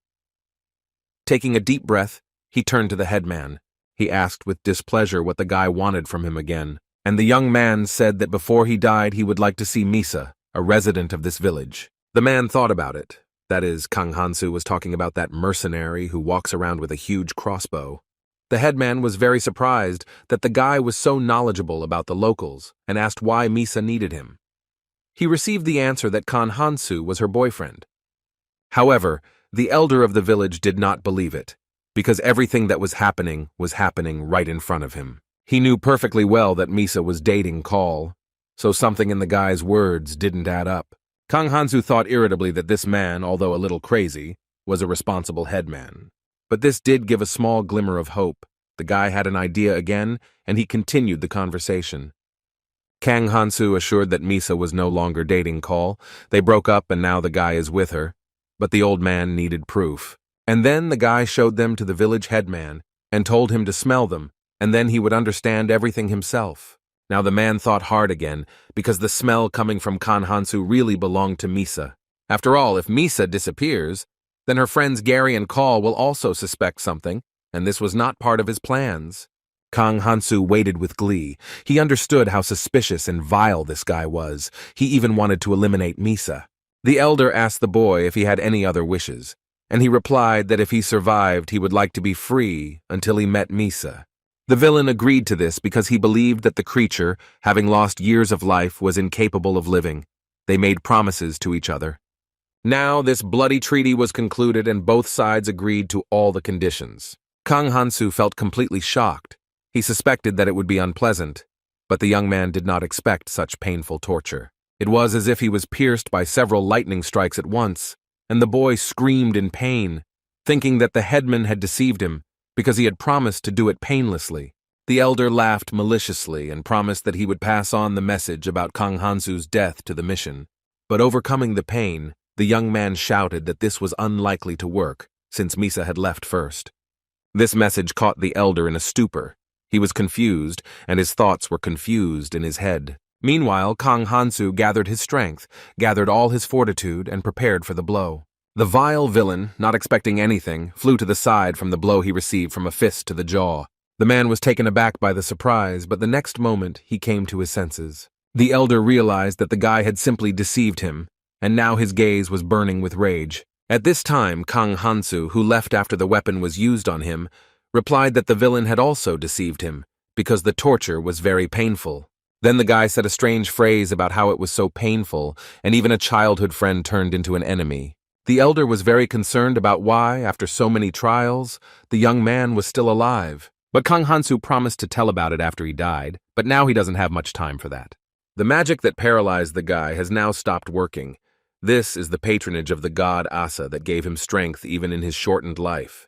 Taking a deep breath, he turned to the headman. He asked with displeasure what the guy wanted from him again, and the young man said that before he died he would like to see Misa, a resident of this village. The man thought about it. That is, Kang Hansu was talking about that mercenary who walks around with a huge crossbow. The headman was very surprised that the guy was so knowledgeable about the locals and asked why Misa needed him. He received the answer that Kang Hansu was her boyfriend. However, the elder of the village did not believe it, because everything that was happening right in front of him. He knew perfectly well that Misa was dating Call, so something in the guy's words didn't add up. Kang Hansu thought irritably that this man, although a little crazy, was a responsible headman. But this did give a small glimmer of hope. The guy had an idea again, and he continued the conversation. Kang Hansu assured that Misa was no longer dating Call. They broke up and now the guy is with her. But the old man needed proof. And then the guy showed them to the village headman and told him to smell them, and then he would understand everything himself. Now the man thought hard again, because the smell coming from Kang Hansu really belonged to Misa. After all, if Misa disappears, then her friends Gary and Call will also suspect something, and this was not part of his plans. Kang Hansu waited with glee. He understood how suspicious and vile this guy was. He even wanted to eliminate Misa. The elder asked the boy if he had any other wishes, and he replied that if he survived, he would like to be free until he met Misa. The villain agreed to this because he believed that the creature, having lost years of life, was incapable of living. They made promises to each other. Now this bloody treaty was concluded and both sides agreed to all the conditions. Kang Hansu felt completely shocked. He suspected that it would be unpleasant, but the young man did not expect such painful torture. It was as if he was pierced by several lightning strikes at once, and the boy screamed in pain, thinking that the headman had deceived him because he had promised to do it painlessly. The elder laughed maliciously and promised that he would pass on the message about Kang Hansu's death to the mission. But overcoming the pain, the young man shouted that this was unlikely to work, since Misa had left first. This message caught the elder in a stupor. He was confused, and his thoughts were confused in his head. Meanwhile, Kang Hansu gathered his strength, gathered all his fortitude, and prepared for the blow. The vile villain, not expecting anything, flew to the side from the blow he received from a fist to the jaw. The man was taken aback by the surprise, but the next moment he came to his senses. The elder realized that the guy had simply deceived him, and now his gaze was burning with rage. At this time, Kang Hansu, who left after the weapon was used on him, replied that the villain had also deceived him, because the torture was very painful. Then the guy said a strange phrase about how it was so painful, and even a childhood friend turned into an enemy. The elder was very concerned about why, after so many trials, the young man was still alive. But Kang Hansu promised to tell about it after he died, but now he doesn't have much time for that. The magic that paralyzed the guy has now stopped working. This is the patronage of the god Asa that gave him strength even in his shortened life.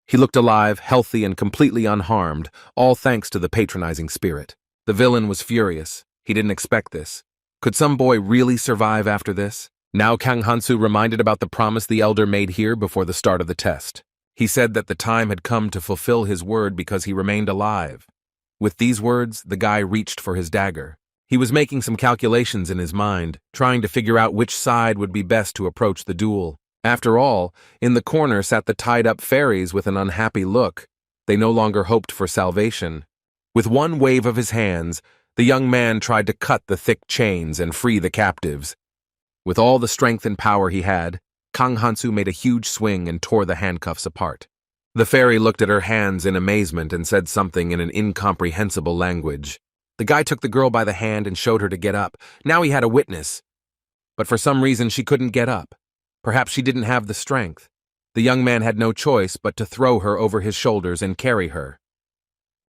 He looked alive, healthy, and completely unharmed, all thanks to the patronizing spirit. The villain was furious. He didn't expect this. Could some boy really survive after this? Now Kang Hansu reminded about the promise the elder made here before the start of the test. He said that the time had come to fulfill his word because he remained alive. With these words, the guy reached for his dagger. He was making some calculations in his mind, trying to figure out which side would be best to approach the duel. After all, in the corner sat the tied-up fairies with an unhappy look. They no longer hoped for salvation. With one wave of his hands, the young man tried to cut the thick chains and free the captives. With all the strength and power he had, Kang Hansu made a huge swing and tore the handcuffs apart. The fairy looked at her hands in amazement and said something in an incomprehensible language. The guy took the girl by the hand and showed her to get up. Now he had a witness. But for some reason she couldn't get up. Perhaps she didn't have the strength. The young man had no choice but to throw her over his shoulders and carry her.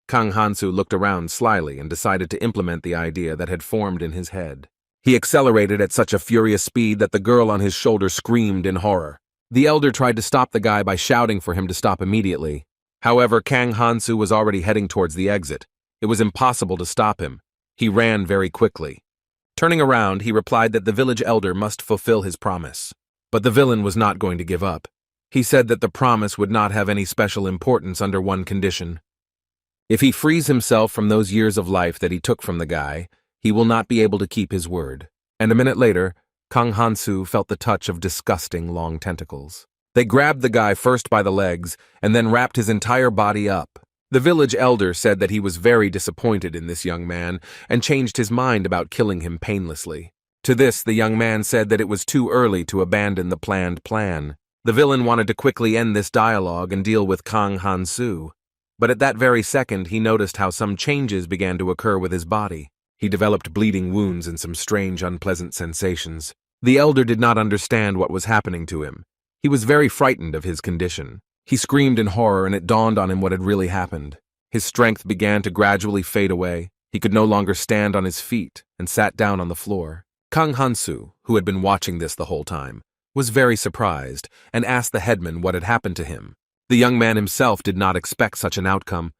Kang Hansu looked around slyly and decided to implement the idea that had formed in his head. He accelerated at such a furious speed that the girl on his shoulder screamed in horror. The elder tried to stop the guy by shouting for him to stop immediately. However, Kang Hansu was already heading towards the exit. It was impossible to stop him. He ran very quickly. Turning around, he replied that the village elder must fulfill his promise. But the villain was not going to give up. He said that the promise would not have any special importance under one condition. If he frees himself from those years of life that he took from the guy, he will not be able to keep his word. And a minute later, Kang Hansu felt the touch of disgusting long tentacles. They grabbed the guy first by the legs and then wrapped his entire body up. The village elder said that he was very disappointed in this young man and changed his mind about killing him painlessly. To this, the young man said that it was too early to abandon the planned plan. The villain wanted to quickly end this dialogue and deal with Kang Han-soo. But at that very second, he noticed how some changes began to occur with his body. He developed bleeding wounds and some strange, unpleasant sensations. The elder did not understand what was happening to him. He was very frightened of his condition. He screamed in horror, and it dawned on him what had really happened. His strength began to gradually fade away. He could no longer stand on his feet and sat down on the floor. Kang Han-soo, who had been watching this the whole time, was very surprised and asked the headman what had happened to him. The young man himself did not expect such an outcome,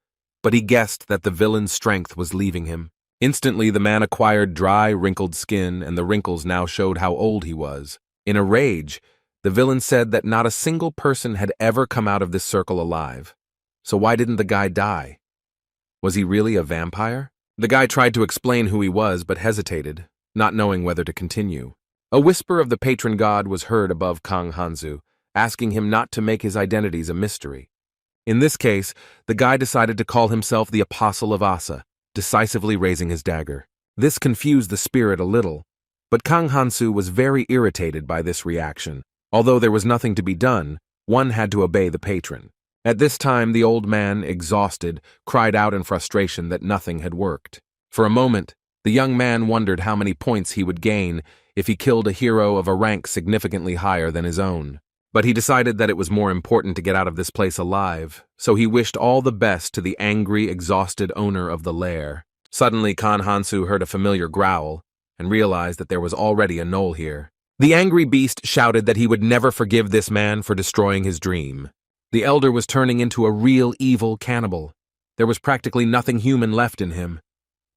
but he guessed that the villain's strength was leaving him. Instantly, the man acquired dry, wrinkled skin, and the wrinkles now showed how old he was. In a rage, the villain said that not a single person had ever come out of this circle alive. So why didn't the guy die? Was he really a vampire? The guy tried to explain who he was, but hesitated, not knowing whether to continue. A whisper of the patron god was heard above Kang Han-soo, asking him not to make his identities a mystery. In this case, the guy decided to call himself the Apostle of Asa, decisively raising his dagger. This confused the spirit a little, but Kang Han-soo was very irritated by this reaction. Although there was nothing to be done, one had to obey the patron. At this time, the old man, exhausted, cried out in frustration that nothing had worked. For a moment, the young man wondered how many points he would gain if he killed a hero of a rank significantly higher than his own. But he decided that it was more important to get out of this place alive, so he wished all the best to the angry, exhausted owner of the lair. Suddenly, Kang Han-soo heard a familiar growl and realized that there was already a knoll here. The angry beast shouted that he would never forgive this man for destroying his dream. The elder was turning into a real evil cannibal. There was practically nothing human left in him.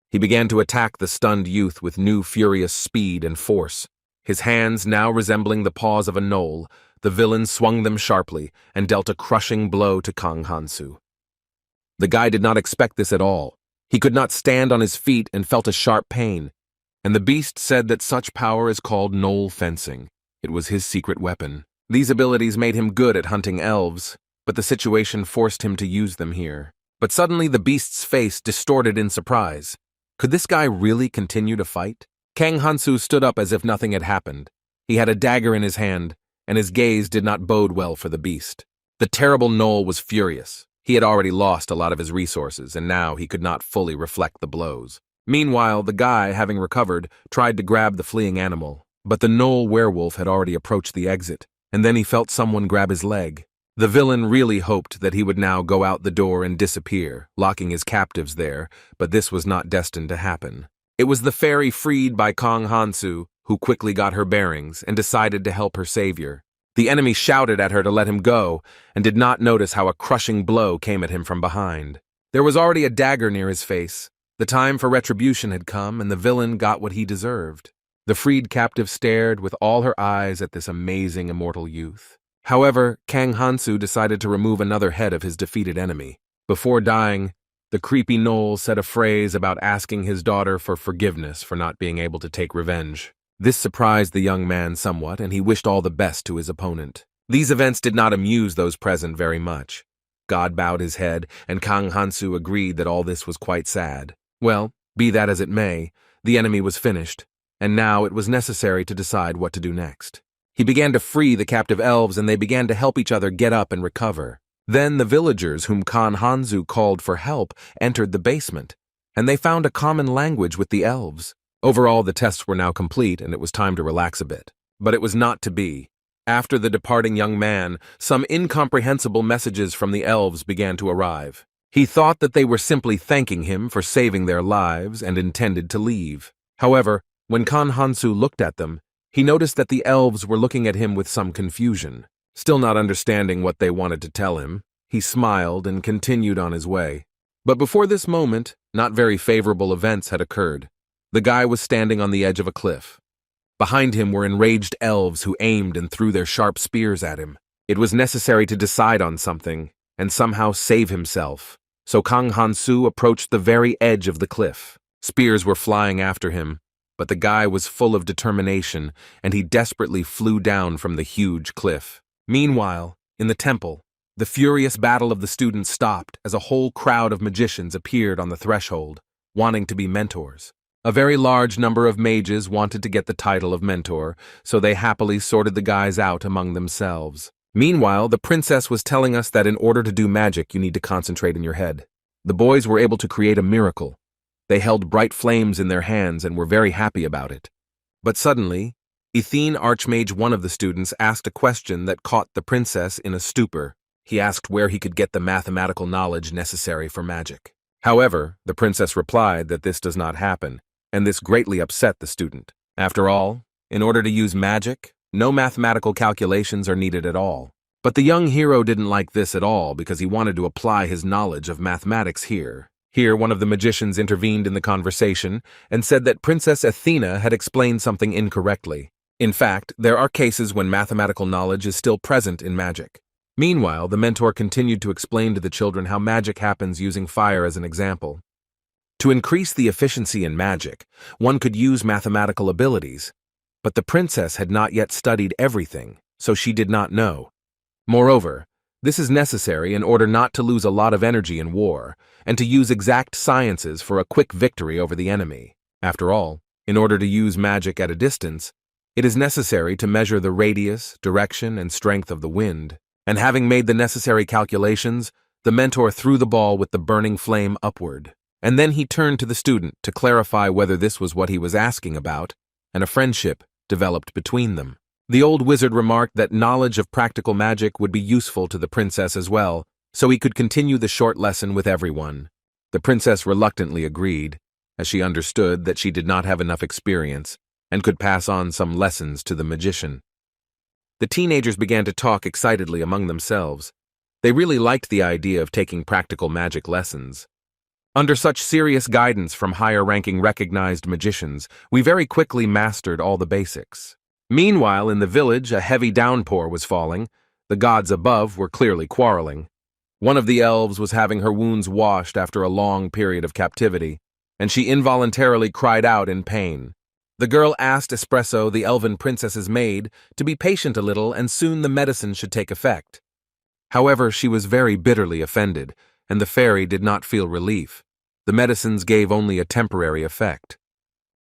He began to attack the stunned youth with new furious speed and force. His hands now resembling the paws of a knoll, the villain swung them sharply and dealt a crushing blow to Kang Han-soo. The guy did not expect this at all. He could not stand on his feet and felt a sharp pain. And the beast said that such power is called knoll fencing. It was his secret weapon. These abilities made him good at hunting elves, but the situation forced him to use them here. But suddenly the beast's face distorted in surprise. Could this guy really continue to fight? Kang Han-soo stood up as if nothing had happened. He had a dagger in his hand, and his gaze did not bode well for the beast. The terrible knoll was furious. He had already lost a lot of his resources, and now he could not fully reflect the blows. Meanwhile, the guy, having recovered, tried to grab the fleeing animal, but the knoll werewolf had already approached the exit, and then he felt someone grab his leg. The villain really hoped that he would now go out the door and disappear, locking his captives there, but this was not destined to happen. It was the fairy freed by Kang Han-soo who quickly got her bearings and decided to help her savior. The enemy shouted at her to let him go and did not notice how a crushing blow came at him from behind. There was already a dagger near his face. The time for retribution had come, and the villain got what he deserved. The freed captive stared with all her eyes at this amazing immortal youth. However, Kang Han-soo decided to remove another head of his defeated enemy. Before dying, the creepy knoll said a phrase about asking his daughter for forgiveness for not being able to take revenge. This surprised the young man somewhat, and he wished all the best to his opponent. These events did not amuse those present very much. God bowed his head, and Kang Han-soo agreed that all this was quite sad. Well, be that as it may, the enemy was finished, and now it was necessary to decide what to do next. He began to free the captive elves, and they began to help each other get up and recover. Then the villagers whom Kang Han-soo called for help entered the basement, and they found a common language with the elves. Overall, the tests were now complete, and it was time to relax a bit. But it was not to be. After the departing young man, some incomprehensible messages from the elves began to arrive. He thought that they were simply thanking him for saving their lives and intended to leave. However, when Kang Han-soo looked at them, he noticed that the elves were looking at him with some confusion. Still not understanding what they wanted to tell him, he smiled and continued on his way. But before this moment, not very favorable events had occurred. The guy was standing on the edge of a cliff. Behind him were enraged elves who aimed and threw their sharp spears at him. It was necessary to decide on something and somehow save himself. So Kang Han-soo approached the very edge of the cliff. Spears were flying after him, but the guy was full of determination, and he desperately flew down from the huge cliff. Meanwhile, in the temple, the furious battle of the students stopped as a whole crowd of magicians appeared on the threshold, wanting to be mentors. A very large number of mages wanted to get the title of mentor, so they happily sorted the guys out among themselves. Meanwhile, the princess was telling us that in order to do magic, you need to concentrate in your head. The boys were able to create a miracle. They held bright flames in their hands and were very happy about it. But suddenly, Ethene Archmage, one of the students, asked a question that caught the princess in a stupor. He asked where he could get the mathematical knowledge necessary for magic. However, the princess replied that this does not happen, and this greatly upset the student. After all, in order to use magic, no mathematical calculations are needed at all. But the young hero didn't like this at all because he wanted to apply his knowledge of mathematics here. Here, one of the magicians intervened in the conversation and said that Princess Athena had explained something incorrectly. In fact, there are cases when mathematical knowledge is still present in magic. Meanwhile, the mentor continued to explain to the children how magic happens using fire as an example. To increase the efficiency in magic, one could use mathematical abilities, but the princess had not yet studied everything, so she did not know. Moreover, this is necessary in order not to lose a lot of energy in war, and to use exact sciences for a quick victory over the enemy. After all, in order to use magic at a distance, it is necessary to measure the radius, direction, and strength of the wind. And having made the necessary calculations, the mentor threw the ball with the burning flame upward. And then he turned to the student to clarify whether this was what he was asking about, and a friendship developed between them. The old wizard remarked that knowledge of practical magic would be useful to the princess as well, so he could continue the short lesson with everyone. The princess reluctantly agreed, as she understood that she did not have enough experience and could pass on some lessons to the magician. The teenagers began to talk excitedly among themselves. They really liked the idea of taking practical magic lessons. Under such serious guidance from higher-ranking recognized magicians, we very quickly mastered all the basics. Meanwhile, in the village, a heavy downpour was falling. The gods above were clearly quarreling. One of the elves was having her wounds washed after a long period of captivity, and she involuntarily cried out in pain. The girl asked Espresso, the elven princess's maid, to be patient a little and soon the medicine should take effect. However, she was very bitterly offended, and the fairy did not feel relief. The medicines gave only a temporary effect.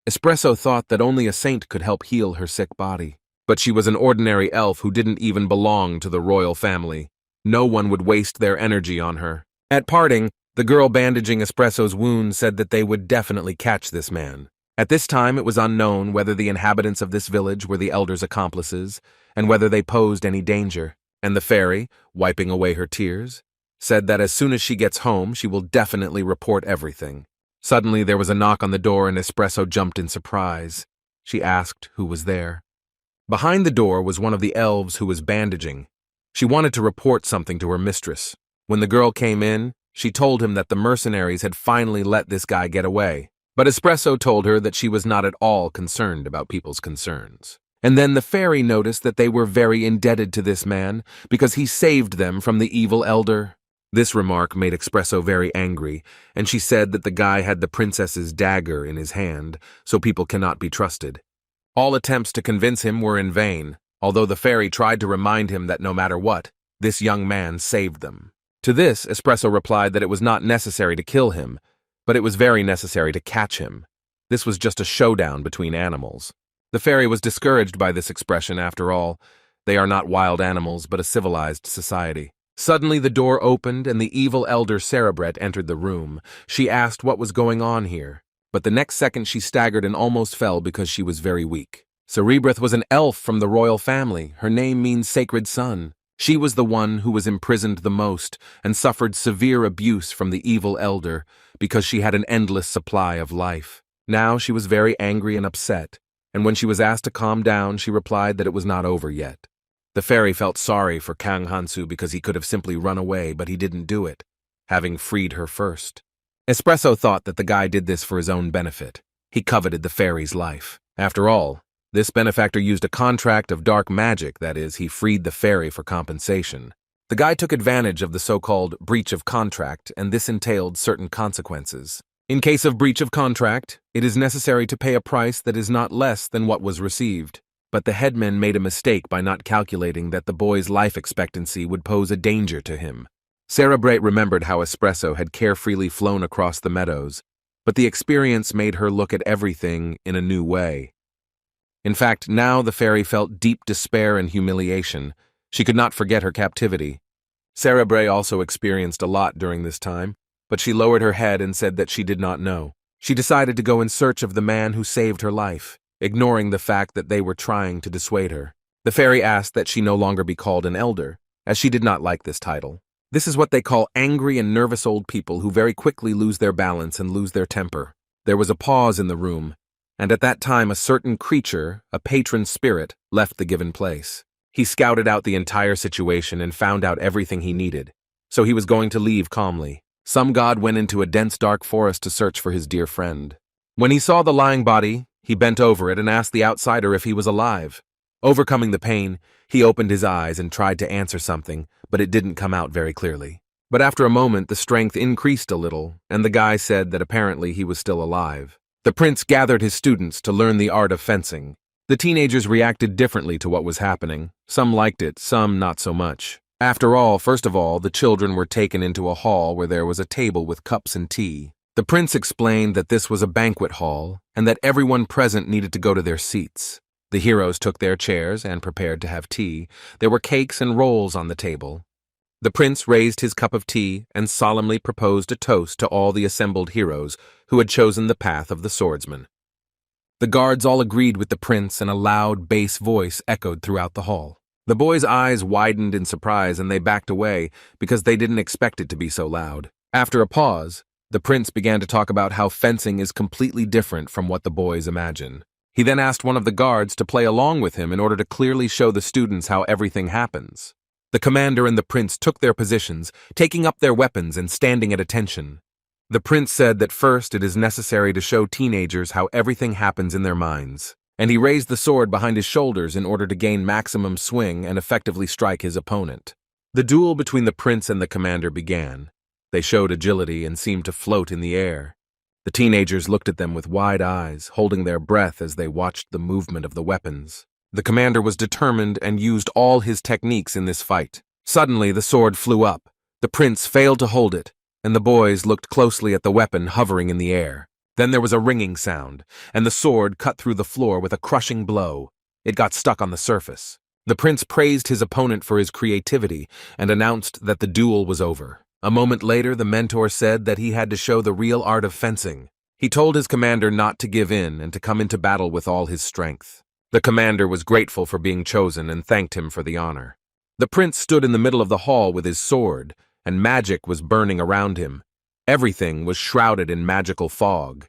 Espresso thought that only a saint could help heal her sick body. But she was an ordinary elf who didn't even belong to the royal family. No one would waste their energy on her. At parting, the girl bandaging Espresso's wound said that they would definitely catch this man. At this time, it was unknown whether the inhabitants of this village were the elder's accomplices, and whether they posed any danger. And the fairy, wiping away her tears, said that as soon as she gets home, she will definitely report everything. Suddenly, there was a knock on the door and Espresso jumped in surprise. She asked who was there. Behind the door was one of the elves who was bandaging. She wanted to report something to her mistress. When the girl came in, she told him that the mercenaries had finally let this guy get away. But Espresso told her that she was not at all concerned about people's concerns. And then the fairy noticed that they were very indebted to this man because he saved them from the evil elder. This remark made Espresso very angry, and she said that the guy had the princess's dagger in his hand, so people cannot be trusted. All attempts to convince him were in vain, although the fairy tried to remind him that no matter what, this young man saved them. To this, Espresso replied that it was not necessary to kill him, but it was very necessary to catch him. This was just a showdown between animals. The fairy was discouraged by this expression after all. They are not wild animals, but a civilized society. Suddenly the door opened and the evil elder Cerebret entered the room. She asked what was going on here, but the next second she staggered and almost fell because she was very weak. Cerebreth was an elf from the royal family. Her name means sacred son. She was the one who was imprisoned the most and suffered severe abuse from the evil elder because she had an endless supply of life. Now she was very angry and upset, and when she was asked to calm down, she replied that it was not over yet. The fairy felt sorry for Kang Hansu because he could have simply run away, but he didn't do it, having freed her first. Espresso thought that the guy did this for his own benefit. He coveted the fairy's life. After all, this benefactor used a contract of dark magic, that is, he freed the fairy for compensation. The guy took advantage of the so-called breach of contract, and this entailed certain consequences. In case of breach of contract, it is necessary to pay a price that is not less than what was received. But the headman made a mistake by not calculating that the boy's life expectancy would pose a danger to him. Cerebrate remembered how Espresso had carefreely flown across the meadows, but the experience made her look at everything in a new way. In fact, now the fairy felt deep despair and humiliation. She could not forget her captivity. Cerebre also experienced a lot during this time, but she lowered her head and said that she did not know. She decided to go in search of the man who saved her life, ignoring the fact that they were trying to dissuade her. The fairy asked that she no longer be called an elder, as she did not like this title. This is what they call angry and nervous old people who very quickly lose their balance and lose their temper. There was a pause in the room, and at that time a certain creature, a patron spirit, left the given place. He scouted out the entire situation and found out everything he needed, so he was going to leave calmly. Some god went into a dense dark forest to search for his dear friend. When he saw the lying body, he bent over it and asked the outsider if he was alive. Overcoming the pain, he opened his eyes and tried to answer something, but it didn't come out very clearly. But after a moment, the strength increased a little, and the guy said that apparently he was still alive. The prince gathered his students to learn the art of fencing. The teenagers reacted differently to what was happening. Some liked it, some not so much. After all, first of all, the children were taken into a hall where there was a table with cups and tea. The prince explained that this was a banquet hall, and that everyone present needed to go to their seats. The heroes took their chairs and prepared to have tea. There were cakes and rolls on the table. The prince raised his cup of tea and solemnly proposed a toast to all the assembled heroes who had chosen the path of the swordsman. The guards all agreed with the prince, and a loud bass voice echoed throughout the hall. The boys' eyes widened in surprise and they backed away because they didn't expect it to be so loud. After a pause, the prince began to talk about how fencing is completely different from what the boys imagine. He then asked one of the guards to play along with him in order to clearly show the students how everything happens. The commander and the prince took their positions, taking up their weapons and standing at attention. The prince said that first it is necessary to show teenagers how everything happens in their minds, and he raised the sword behind his shoulders in order to gain maximum swing and effectively strike his opponent. The duel between the prince and the commander began. They showed agility and seemed to float in the air. The teenagers looked at them with wide eyes, holding their breath as they watched the movement of the weapons. The commander was determined and used all his techniques in this fight. Suddenly, the sword flew up. The prince failed to hold it, and the boys looked closely at the weapon hovering in the air. Then there was a ringing sound, and the sword cut through the floor with a crushing blow. It got stuck on the surface. The prince praised his opponent for his creativity and announced that the duel was over. A moment later, the mentor said that he had to show the real art of fencing. He told his commander not to give in and to come into battle with all his strength. The commander was grateful for being chosen and thanked him for the honor. The prince stood in the middle of the hall with his sword, and magic was burning around him. Everything was shrouded in magical fog.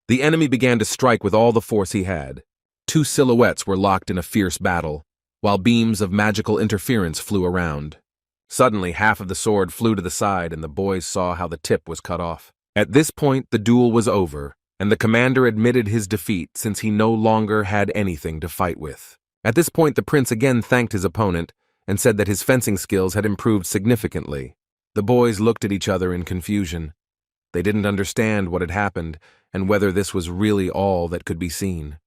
The enemy began to strike with all the force he had. Two silhouettes were locked in a fierce battle, while beams of magical interference flew around. Suddenly, half of the sword flew to the side, and the boys saw how the tip was cut off. At this point, the duel was over, and the commander admitted his defeat since he no longer had anything to fight with. At this point, the prince again thanked his opponent and said that his fencing skills had improved significantly. The boys looked at each other in confusion. They didn't understand what had happened and whether this was really all that could be seen.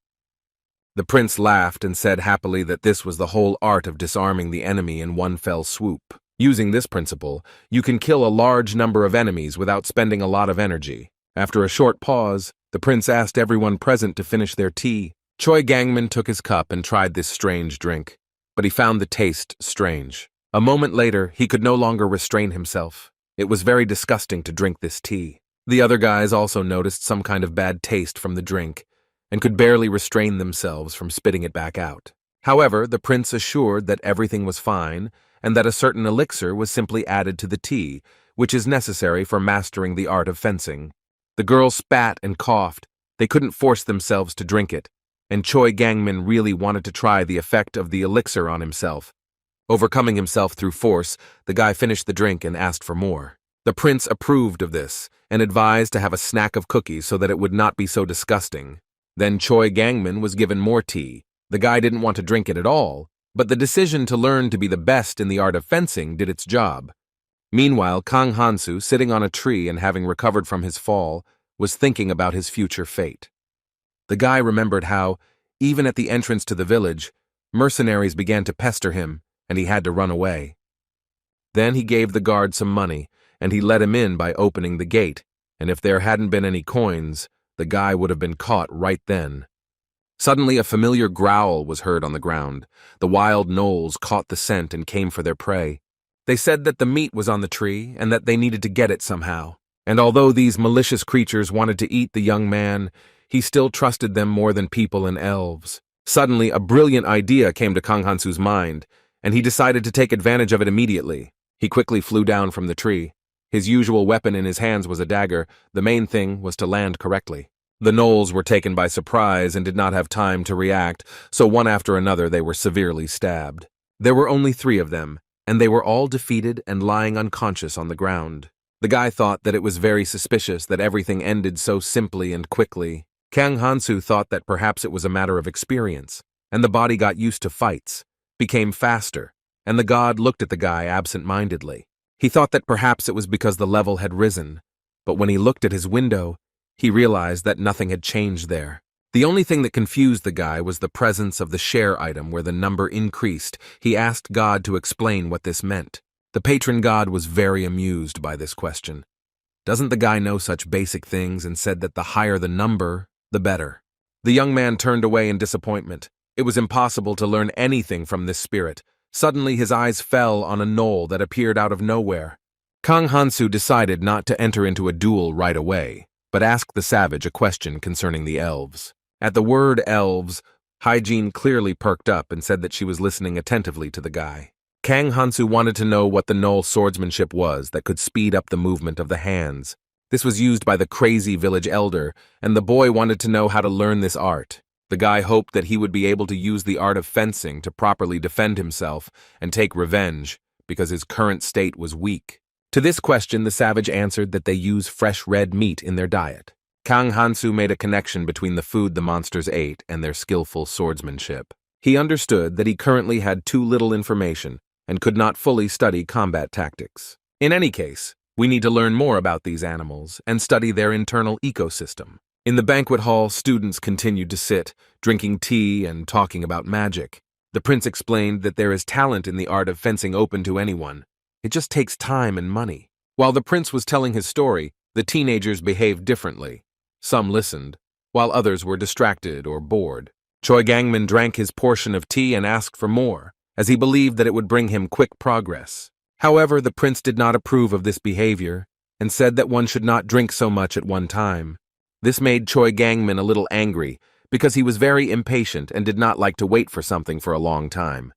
The prince laughed and said happily that this was the whole art of disarming the enemy in one fell swoop. Using this principle, you can kill a large number of enemies without spending a lot of energy. After a short pause, the prince asked everyone present to finish their tea. Choi Gangmin took his cup and tried this strange drink, but he found the taste strange. A moment later, he could no longer restrain himself. It was very disgusting to drink this tea. The other guys also noticed some kind of bad taste from the drink and could barely restrain themselves from spitting it back out. However, the prince assured that everything was fine and that a certain elixir was simply added to the tea, which is necessary for mastering the art of fencing. The girls spat and coughed. They couldn't force themselves to drink it, and Choi Gangmin really wanted to try the effect of the elixir on himself. Overcoming himself through force, the guy finished the drink and asked for more. The prince approved of this and advised to have a snack of cookies so that it would not be so disgusting. Then Choi Gangmin was given more tea. The guy didn't want to drink it at all, but the decision to learn to be the best in the art of fencing did its job. Meanwhile, Kang Hansu, sitting on a tree and having recovered from his fall, was thinking about his future fate. The guy remembered how, even at the entrance to the village, mercenaries began to pester him, and he had to run away. Then he gave the guard some money, and he let him in by opening the gate. and if there hadn't been any coins, the guy would have been caught right then. Suddenly, a familiar growl was heard on the ground. The wild gnolls caught the scent and came for their prey. They said that the meat was on the tree and that they needed to get it somehow. And although these malicious creatures wanted to eat the young man, he still trusted them more than people and elves. Suddenly, a brilliant idea came to Kang Hansu's mind, and he decided to take advantage of it immediately. He quickly flew down from the tree. His usual weapon in his hands was a dagger. The main thing was to land correctly. The gnolls were taken by surprise and did not have time to react, so one after another they were severely stabbed. There were only 3 of them, and they were all defeated and lying unconscious on the ground. The guy thought that it was very suspicious that everything ended so simply and quickly. Kang Hansu thought that perhaps it was a matter of experience, and the body got used to fights, became faster, and the god looked at the guy absent-mindedly. He thought that perhaps it was because the level had risen, but when he looked at his window, he realized that nothing had changed there. The only thing that confused the guy was the presence of the share item where the number increased. He asked God to explain what this meant. The patron god was very amused by this question. Doesn't the guy know such basic things, and said that the higher the number, the better. The young man turned away in disappointment. It was impossible to learn anything from this spirit. Suddenly his eyes fell on a gnoll that appeared out of nowhere. Kang Hansu decided not to enter into a duel right away, but asked the savage a question concerning the elves. At the word elves, Hygiene clearly perked up and said that she was listening attentively to the guy. Kang Hansu wanted to know what the gnoll swordsmanship was that could speed up the movement of the hands. This was used by the crazy village elder, and the boy wanted to know how to learn this art. The guy hoped that he would be able to use the art of fencing to properly defend himself and take revenge, because his current state was weak. To this question, the savage answered that they use fresh red meat in their diet. Kang Hansu made a connection between the food the monsters ate and their skillful swordsmanship. He understood that he currently had too little information and could not fully study combat tactics. In any case, we need to learn more about these animals and study their internal ecosystem. In the banquet hall, students continued to sit, drinking tea and talking about magic. The prince explained that there is talent in the art of fencing open to anyone. It just takes time and money. While the prince was telling his story, the teenagers behaved differently. Some listened, while others were distracted or bored. Choi Gangmin drank his portion of tea and asked for more, as he believed that it would bring him quick progress. However, the prince did not approve of this behavior and said that one should not drink so much at one time. This made Choi Gangmin a little angry because he was very impatient and did not like to wait for something for a long time.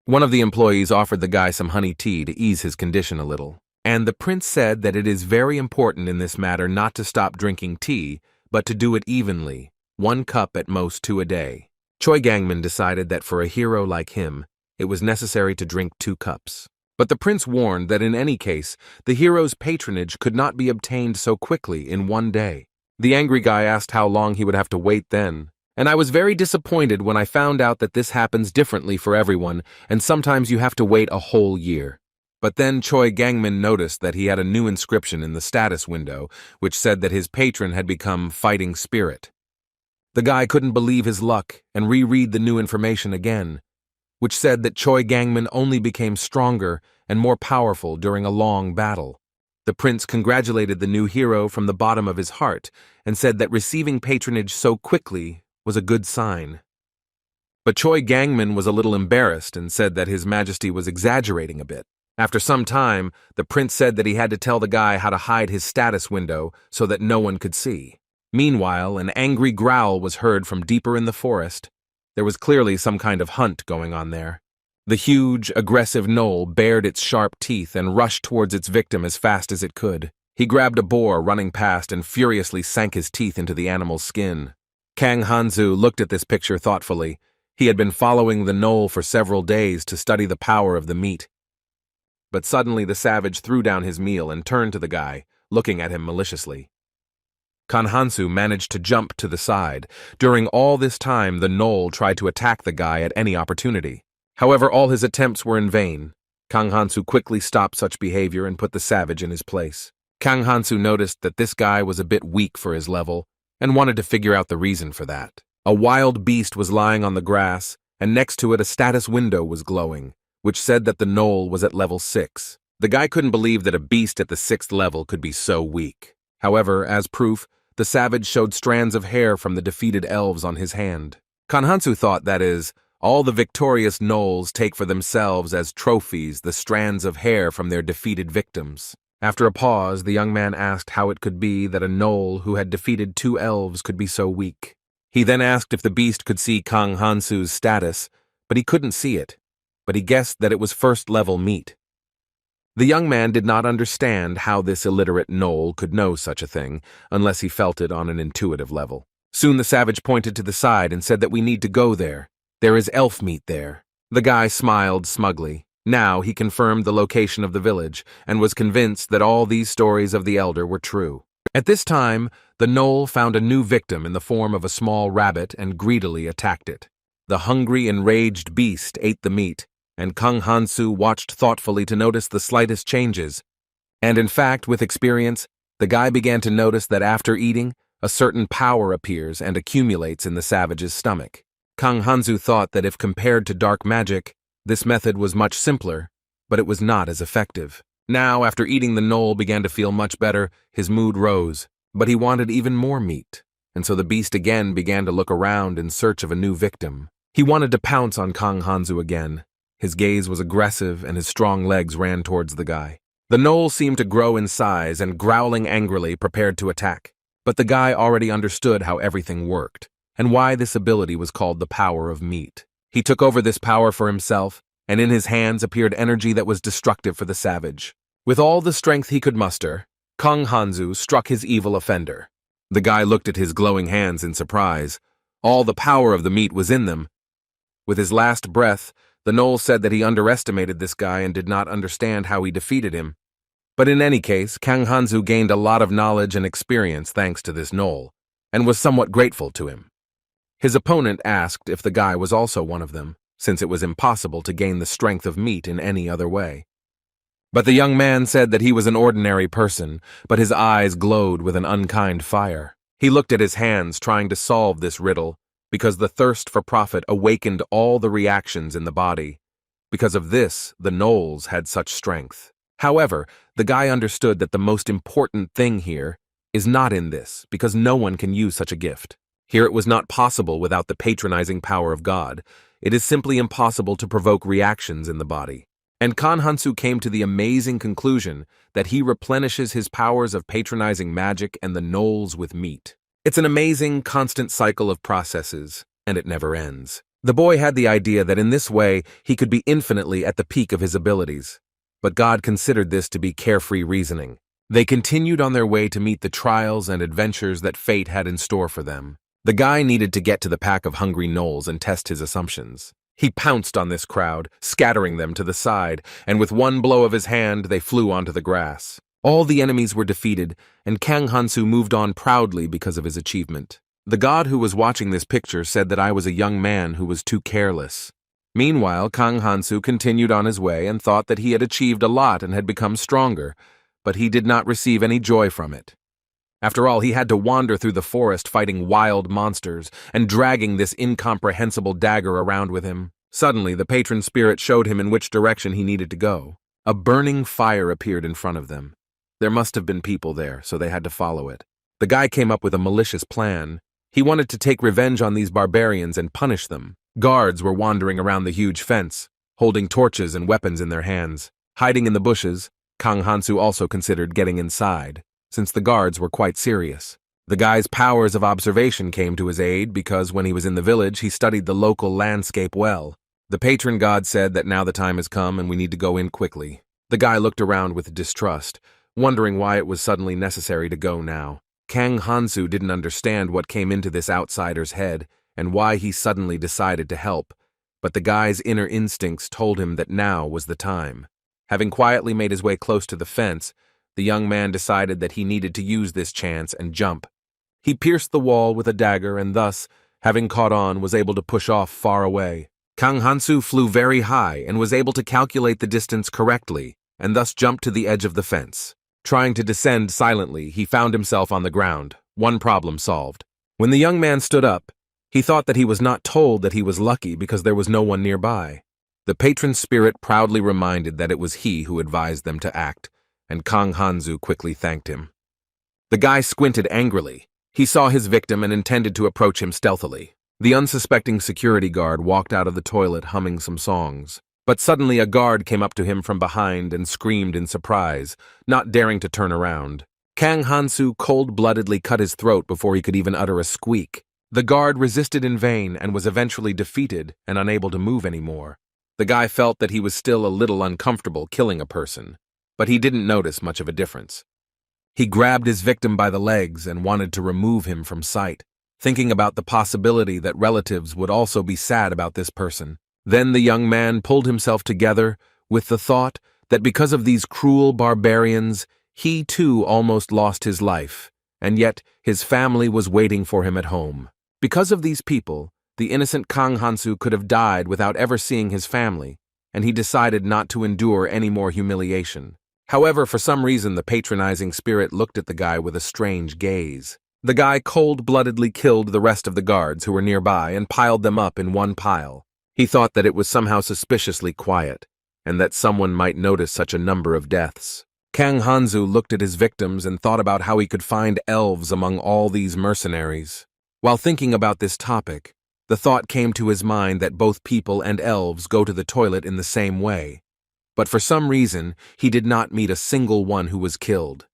One of the employees offered the guy some honey tea to ease his condition a little, and the prince said that it is very important in this matter not to stop drinking tea, but to do it evenly, 1 cup at most 2 a day. Choi Gangmin decided that for a hero like him, it was necessary to drink 2 cups. But the prince warned that in any case, the hero's patronage could not be obtained so quickly in 1 day. The angry guy asked how long he would have to wait then, and I was very disappointed when I found out that this happens differently for everyone, and sometimes you have to wait a whole year. But then Choi Gangmin noticed that he had a new inscription in the status window, which said that his patron had become Fighting Spirit. The guy couldn't believe his luck and reread the new information again, which said that Choi Gangmin only became stronger and more powerful during a long battle. The prince congratulated the new hero from the bottom of his heart and said that receiving patronage so quickly was a good sign. But Choi Gangmin was a little embarrassed and said that His Majesty was exaggerating a bit. After some time, the prince said that he had to tell the guy how to hide his status window so that no one could see. Meanwhile, an angry growl was heard from deeper in the forest. There was clearly some kind of hunt going on there. The huge, aggressive gnoll bared its sharp teeth and rushed towards its victim as fast as it could. He grabbed a boar running past and furiously sank his teeth into the animal's skin. Kang Hansu looked at this picture thoughtfully. He had been following the gnoll for several days to study the power of the meat. But suddenly the savage threw down his meal and turned to the guy, looking at him maliciously. Kang Hansu managed to jump to the side. During all this time, the gnoll tried to attack the guy at any opportunity. However, all his attempts were in vain. Kang Hansu quickly stopped such behavior and put the savage in his place. Kang Hansu noticed that this guy was a bit weak for his level and wanted to figure out the reason for that. A wild beast was lying on the grass, and next to it a status window was glowing, which said that the gnoll was at level 6. The guy couldn't believe that a beast at the 6th level could be so weak. However, as proof, the savage showed strands of hair from the defeated elves on his hand. Kanhansu thought that is, all the victorious gnolls take for themselves as trophies the strands of hair from their defeated victims. After a pause, the young man asked how it could be that a gnoll who had defeated 2 elves could be so weak. He then asked if the beast could see Kang Hansu's status, but he couldn't see it. But he guessed that it was first-level meat. The young man did not understand how this illiterate gnoll could know such a thing, unless he felt it on an intuitive level. Soon the savage pointed to the side and said that we need to go there. There is elf meat there. The guy smiled smugly. Now he confirmed the location of the village, and was convinced that all these stories of the elder were true. At this time, the gnoll found a new victim in the form of a small rabbit and greedily attacked it. The hungry, enraged beast ate the meat, and Kang Hansu watched thoughtfully to notice the slightest changes. And in fact, with experience, the guy began to notice that after eating, a certain power appears and accumulates in the savage's stomach. Kang Hansu thought that if compared to dark magic, this method was much simpler, but it was not as effective. Now, after eating, the gnoll began to feel much better. His mood rose, but he wanted even more meat, and so the beast again began to look around in search of a new victim. He wanted to pounce on Kang Hansu again. His gaze was aggressive, and his strong legs ran towards the guy. The gnoll seemed to grow in size and, growling angrily, prepared to attack. But the guy already understood how everything worked, and why this ability was called the power of meat. He took over this power for himself, and in his hands appeared energy that was destructive for the savage. With all the strength he could muster, Kang Hansu struck his evil offender. The guy looked at his glowing hands in surprise. All the power of the meat was in them. With his last breath, the gnoll said that he underestimated this guy and did not understand how he defeated him. But in any case, Kang Hansu gained a lot of knowledge and experience thanks to this gnoll, and was somewhat grateful to him. His opponent asked if the guy was also one of them, since it was impossible to gain the strength of meat in any other way. But the young man said that he was an ordinary person, but his eyes glowed with an unkind fire. He looked at his hands, trying to solve this riddle, because the thirst for profit awakened all the reactions in the body. Because of this, the gnolls had such strength. However, the guy understood that the most important thing here is not in this, because no one can use such a gift. Here it was not possible without the patronizing power of God. It is simply impossible to provoke reactions in the body. And Kang Hansu came to the amazing conclusion that he replenishes his powers of patronizing magic and the gnolls with meat. It's an amazing, constant cycle of processes, and it never ends. The boy had the idea that in this way he could be infinitely at the peak of his abilities. But God considered this to be carefree reasoning. They continued on their way to meet the trials and adventures that fate had in store for them. The guy needed to get to the pack of hungry gnolls and test his assumptions. He pounced on this crowd, scattering them to the side, and with one blow of his hand they flew onto the grass. All the enemies were defeated, and Kang Hansu moved on proudly because of his achievement. The god who was watching this picture said that I was a young man who was too careless. Meanwhile, Kang Hansu continued on his way and thought that he had achieved a lot and had become stronger, but he did not receive any joy from it. After all, he had to wander through the forest fighting wild monsters and dragging this incomprehensible dagger around with him. Suddenly, the patron spirit showed him in which direction he needed to go. A burning fire appeared in front of them. There must have been people there, so they had to follow it. The guy came up with a malicious plan. He wanted to take revenge on these barbarians and punish them. Guards were wandering around the huge fence, holding torches and weapons in their hands. Hiding in the bushes, Kang Hansu also considered getting inside, since the guards were quite serious. The guy's powers of observation came to his aid because when he was in the village, he studied the local landscape well. The patron god said that now the time has come and we need to go in quickly. The guy looked around with distrust, wondering why it was suddenly necessary to go now. Kang Hansu didn't understand what came into this outsider's head and why he suddenly decided to help, but the guy's inner instincts told him that now was the time. Having quietly made his way close to the fence, the young man decided that he needed to use this chance and jump. He pierced the wall with a dagger and thus, having caught on, was able to push off far away. Kang Hansu flew very high and was able to calculate the distance correctly and thus jumped to the edge of the fence. Trying to descend silently, he found himself on the ground. One problem solved. When the young man stood up, he thought that he was not told that he was lucky because there was no one nearby. The patron spirit proudly reminded that it was he who advised them to act, and Kang Hansu quickly thanked him. The guy squinted angrily. He saw his victim and intended to approach him stealthily. The unsuspecting security guard walked out of the toilet humming some songs. But suddenly a guard came up to him from behind and screamed in surprise, not daring to turn around. Kang Hansu cold-bloodedly cut his throat before he could even utter a squeak. The guard resisted in vain and was eventually defeated and unable to move anymore. The guy felt that he was still a little uncomfortable killing a person, but he didn't notice much of a difference. He grabbed his victim by the legs and wanted to remove him from sight, thinking about the possibility that relatives would also be sad about this person. Then the young man pulled himself together with the thought that because of these cruel barbarians, he too almost lost his life, and yet his family was waiting for him at home. Because of these people, the innocent Kang Hansu could have died without ever seeing his family, and he decided not to endure any more humiliation. However, for some reason, the patronizing spirit looked at the guy with a strange gaze. The guy cold-bloodedly killed the rest of the guards who were nearby and piled them up in one pile. He thought that it was somehow suspiciously quiet, and that someone might notice such a number of deaths. Kang Hansu looked at his victims and thought about how he could find elves among all these mercenaries. While thinking about this topic, the thought came to his mind that both people and elves go to the toilet in the same way. But for some reason, he did not meet a single one who was killed.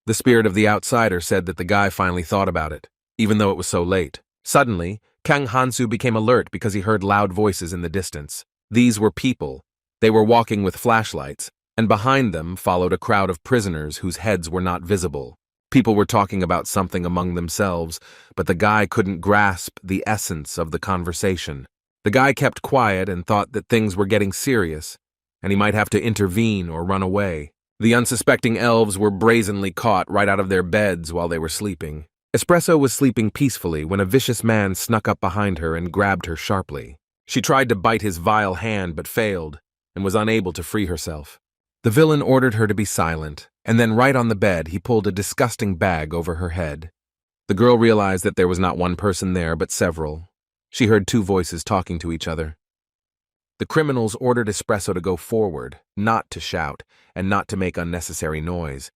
The spirit of the outsider said that the guy finally thought about it, even though it was so late. Suddenly, Kang Hansu became alert because he heard loud voices in the distance. These were people. They were walking with flashlights, and behind them followed a crowd of prisoners whose heads were not visible. People were talking about something among themselves, but the guy couldn't grasp the essence of the conversation. The guy kept quiet and thought that things were getting serious, and he might have to intervene or run away. The unsuspecting elves were brazenly caught right out of their beds while they were sleeping. Espresso was sleeping peacefully when a vicious man snuck up behind her and grabbed her sharply. She tried to bite his vile hand but failed, and was unable to free herself. The villain ordered her to be silent, and then right on the bed he pulled a disgusting bag over her head. The girl realized that there was not one person there but several. She heard two voices talking to each other. The criminals ordered Espresso to go forward, not to shout, and not to make unnecessary noise.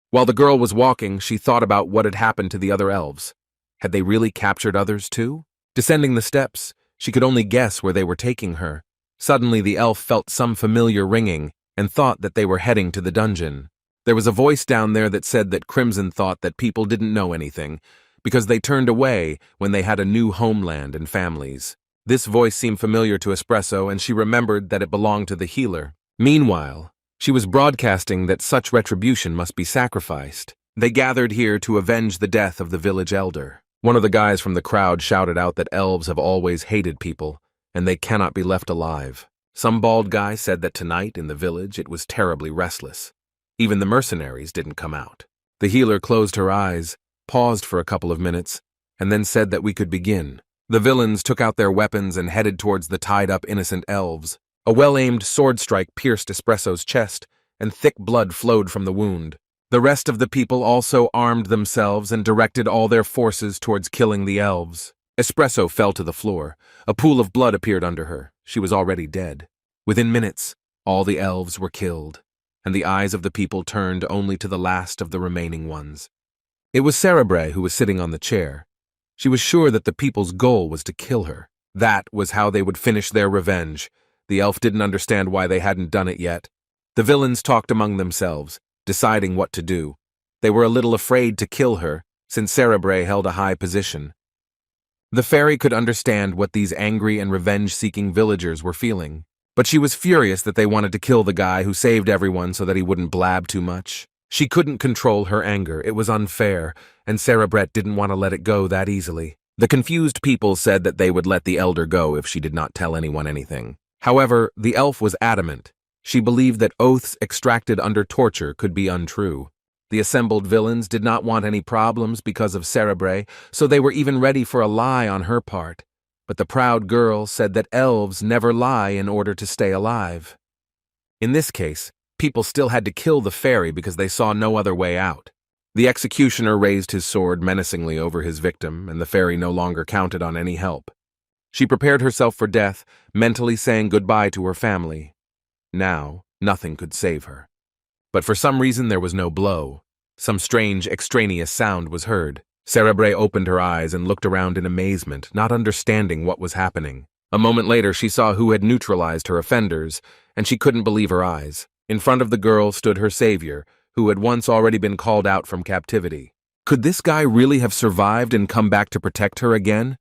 While the girl was walking, she thought about what had happened to the other elves. Had they really captured others too? Descending the steps, she could only guess where they were taking her. Suddenly the elf felt some familiar ringing and thought that they were heading to the dungeon. There was a voice down there that said that Crimson thought that people didn't know anything, because they turned away when they had a new homeland and families. This voice seemed familiar to Espresso, and she remembered that it belonged to the healer. Meanwhile, she was broadcasting that such retribution must be sacrificed. They gathered here to avenge the death of the village elder. One of the guys from the crowd shouted out that elves have always hated people, and they cannot be left alive. Some bald guy said that tonight in the village it was terribly restless. Even the mercenaries didn't come out. The healer closed her eyes, paused for a couple of minutes, and then said that we could begin. The villains took out their weapons and headed towards the tied-up innocent elves. A well-aimed sword strike pierced Espresso's chest, and thick blood flowed from the wound. The rest of the people also armed themselves and directed all their forces towards killing the elves. Espresso fell to the floor. A pool of blood appeared under her. She was already dead. Within minutes, all the elves were killed, and the eyes of the people turned only to the last of the remaining ones. It was Cerebre who was sitting on the chair. She was sure that the people's goal was to kill her. That was how they would finish their revenge. The elf didn't understand why they hadn't done it yet. The villains talked among themselves, deciding what to do. They were a little afraid to kill her, since Cerebre held a high position. The fairy could understand what these angry and revenge-seeking villagers were feeling, but she was furious that they wanted to kill the guy who saved everyone so that he wouldn't blab too much. She couldn't control her anger. It was unfair, and Cerebre didn't want to let it go that easily. The confused people said that they would let the elder go if she did not tell anyone anything. However, the elf was adamant. She believed that oaths extracted under torture could be untrue. The assembled villains did not want any problems because of Cerebre, so they were even ready for a lie on her part. But the proud girl said that elves never lie in order to stay alive. In this case, people still had to kill the fairy because they saw no other way out. The executioner raised his sword menacingly over his victim, and the fairy no longer counted on any help. She prepared herself for death, mentally saying goodbye to her family. Now, nothing could save her. But for some reason there was no blow. some strange, extraneous sound was heard. Cerebre opened her eyes and looked around in amazement, not understanding what was happening. A moment later, she saw who had neutralized her offenders, and she couldn't believe her eyes. In front of the girl stood her savior, who had once already been called out from captivity. Could this guy really have survived and come back to protect her again?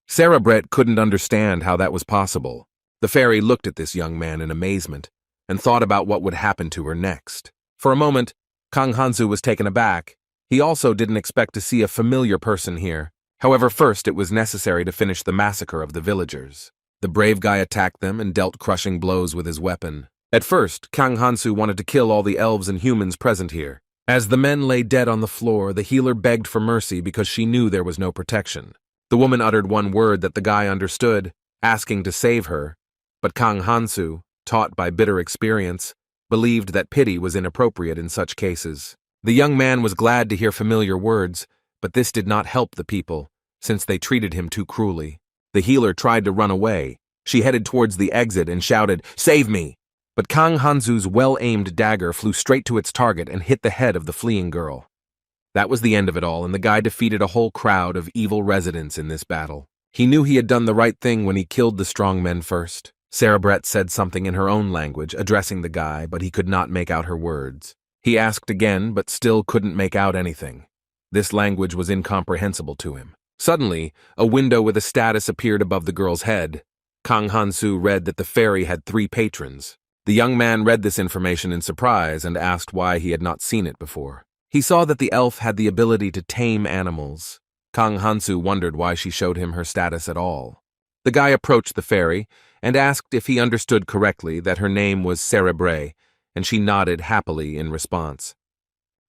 Cerebre couldn't understand how that was possible. The fairy looked at this young man in amazement and thought about what would happen to her next. For a moment, Kang Hansu was taken aback. He also didn't expect to see a familiar person here. However, first it was necessary to finish the massacre of the villagers. The brave guy attacked them and dealt crushing blows with his weapon. At first, Kang Hansu wanted to kill all the elves and humans present here. As the men lay dead on the floor, the healer begged for mercy because she knew there was no protection. The woman uttered one word that the guy understood, asking to save her, but Kang Hansu, taught by bitter experience, believed that pity was inappropriate in such cases. The young man was glad to hear familiar words, but this did not help the people, since they treated him too cruelly. The healer tried to run away. She headed towards the exit and shouted, "Save me!" But Kang Hansu's well-aimed dagger flew straight to its target and hit the head of the fleeing girl. That was the end of it all, and the guy defeated a whole crowd of evil residents in this battle. He knew he had done the right thing when he killed the strong men first. Cerebre said something in her own language, addressing the guy, but he could not make out her words. He asked again, but still couldn't make out anything. This language was incomprehensible to him. Suddenly, a window with a status appeared above the girl's head. Kang Hansu read that the fairy had 3 patrons. The young man read this information in surprise and asked why he had not seen it before. He saw that the elf had the ability to tame animals. Kang Hansu wondered why she showed him her status at all. The guy approached the fairy and asked if he understood correctly that her name was Cerebre, and she nodded happily in response.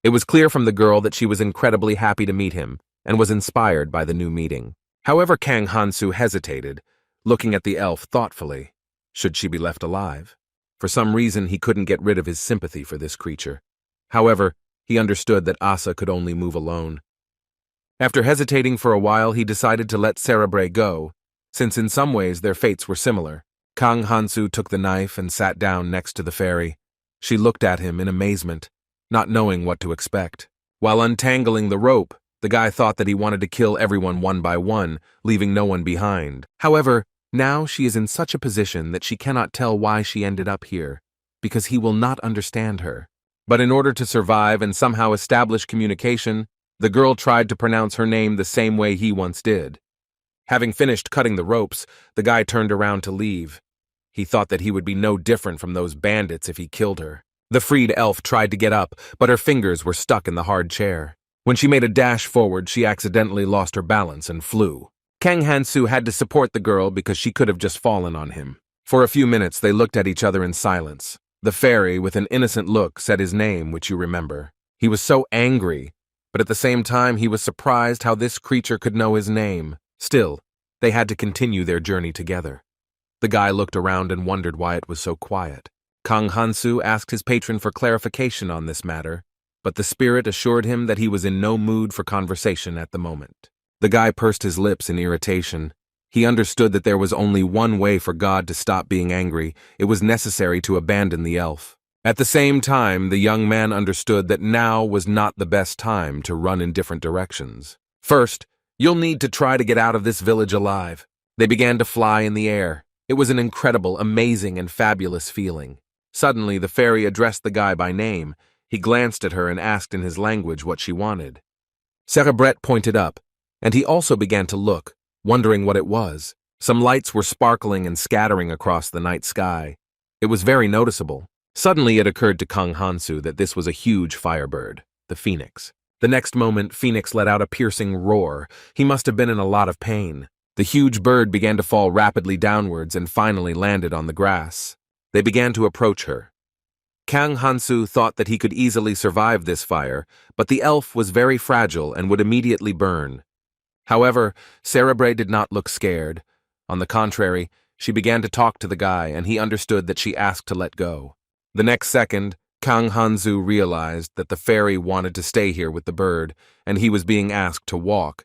It was clear from the girl that she was incredibly happy to meet him and was inspired by the new meeting. However, Kang Hansu hesitated, looking at the elf thoughtfully. Should she be left alive? For some reason, he couldn't get rid of his sympathy for this creature. However, he understood that Asa could only move alone. After hesitating for a while, he decided to let Cerebre go, since in some ways their fates were similar. Kang Hansu took the knife and sat down next to the fairy. She looked at him in amazement, not knowing what to expect. While untangling the rope, the guy thought that he wanted to kill everyone one by one, leaving no one behind. However, now she is in such a position that she cannot tell why she ended up here, because he will not understand her. But in order to survive and somehow establish communication, the girl tried to pronounce her name the same way he once did. Having finished cutting the ropes, the guy turned around to leave. He thought that he would be no different from those bandits if he killed her. The freed elf tried to get up, but her fingers were stuck in the hard chair. When she made a dash forward, she accidentally lost her balance and flew. Kang Hansu had to support the girl because she could have just fallen on him. For a few minutes, they looked at each other in silence. The fairy, with an innocent look, said his name, which you remember. He was so angry, but at the same time he was surprised how this creature could know his name. Still, they had to continue their journey together. The guy looked around and wondered why it was so quiet. Kang Hansu asked his patron for clarification on this matter, but the spirit assured him that he was in no mood for conversation at the moment. The guy pursed his lips in irritation. He understood that there was only one way for God to stop being angry. It was necessary to abandon the elf. At the same time, the young man understood that now was not the best time to run in different directions. First, you'll need to try to get out of this village alive. They began to fly in the air. It was an incredible, amazing, and fabulous feeling. Suddenly, the fairy addressed the guy by name. He glanced at her and asked in his language what she wanted. Cerebre pointed up, and he also began to look, wondering what it was. Some lights were sparkling and scattering across the night sky. It was very noticeable. Suddenly it occurred to Kang Hansu that this was a huge firebird, the phoenix. The next moment, Phoenix let out a piercing roar. He must have been in a lot of pain. The huge bird began to fall rapidly downwards and finally landed on the grass. They began to approach her. Kang Hansu thought that he could easily survive this fire, but the elf was very fragile and would immediately burn. However, Cerebre did not look scared. On the contrary, she began to talk to the guy, and he understood that she asked to let go. The next second, Kang Hansu realized that the fairy wanted to stay here with the bird, and he was being asked to walk.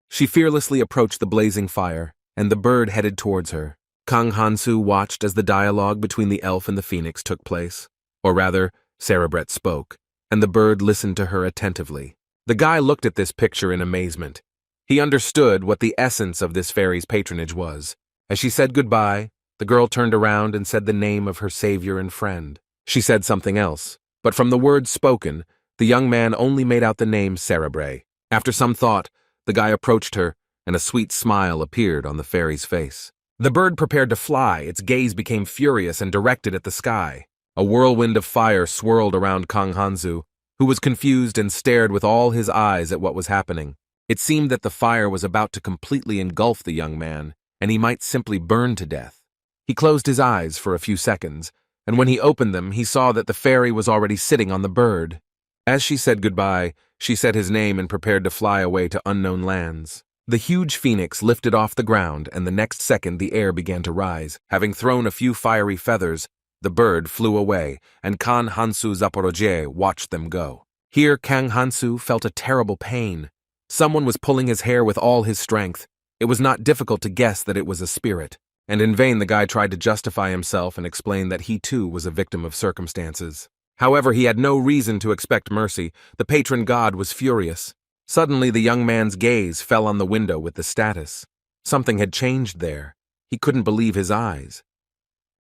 She fearlessly approached the blazing fire, and the bird headed towards her. Kang Hansu watched as the dialogue between the elf and the phoenix took place. Or rather, Cerebre spoke. and the bird listened to her attentively. The guy looked at this picture in amazement. He understood what the essence of this fairy's patronage was. As she said goodbye, the girl turned around and said the name of her savior and friend. She said something else, but from the words spoken, the young man only made out the name Cerebre. After some thought, the guy approached her, and a sweet smile appeared on the fairy's face. The bird prepared to fly. Its gaze became furious and directed at the sky. A whirlwind of fire swirled around Kang Hansu, who was confused and stared with all his eyes at what was happening. It seemed that the fire was about to completely engulf the young man, and he might simply burn to death. He closed his eyes for a few seconds, and when he opened them, he saw that the fairy was already sitting on the bird. As she said goodbye, she said his name and prepared to fly away to unknown lands. The huge phoenix lifted off the ground, and the next second the air began to rise. Having thrown a few fiery feathers, the bird flew away, and Kang Hansu Zaporozhye watched them go. Here Kang Hansu felt a terrible pain. Someone was pulling his hair with all his strength. It was not difficult to guess that it was a spirit, and in vain the guy tried to justify himself and explain that he too was a victim of circumstances. However, he had no reason to expect mercy. The patron god was furious. Suddenly the young man's gaze fell on the window with the status. Something had changed there. He couldn't believe his eyes.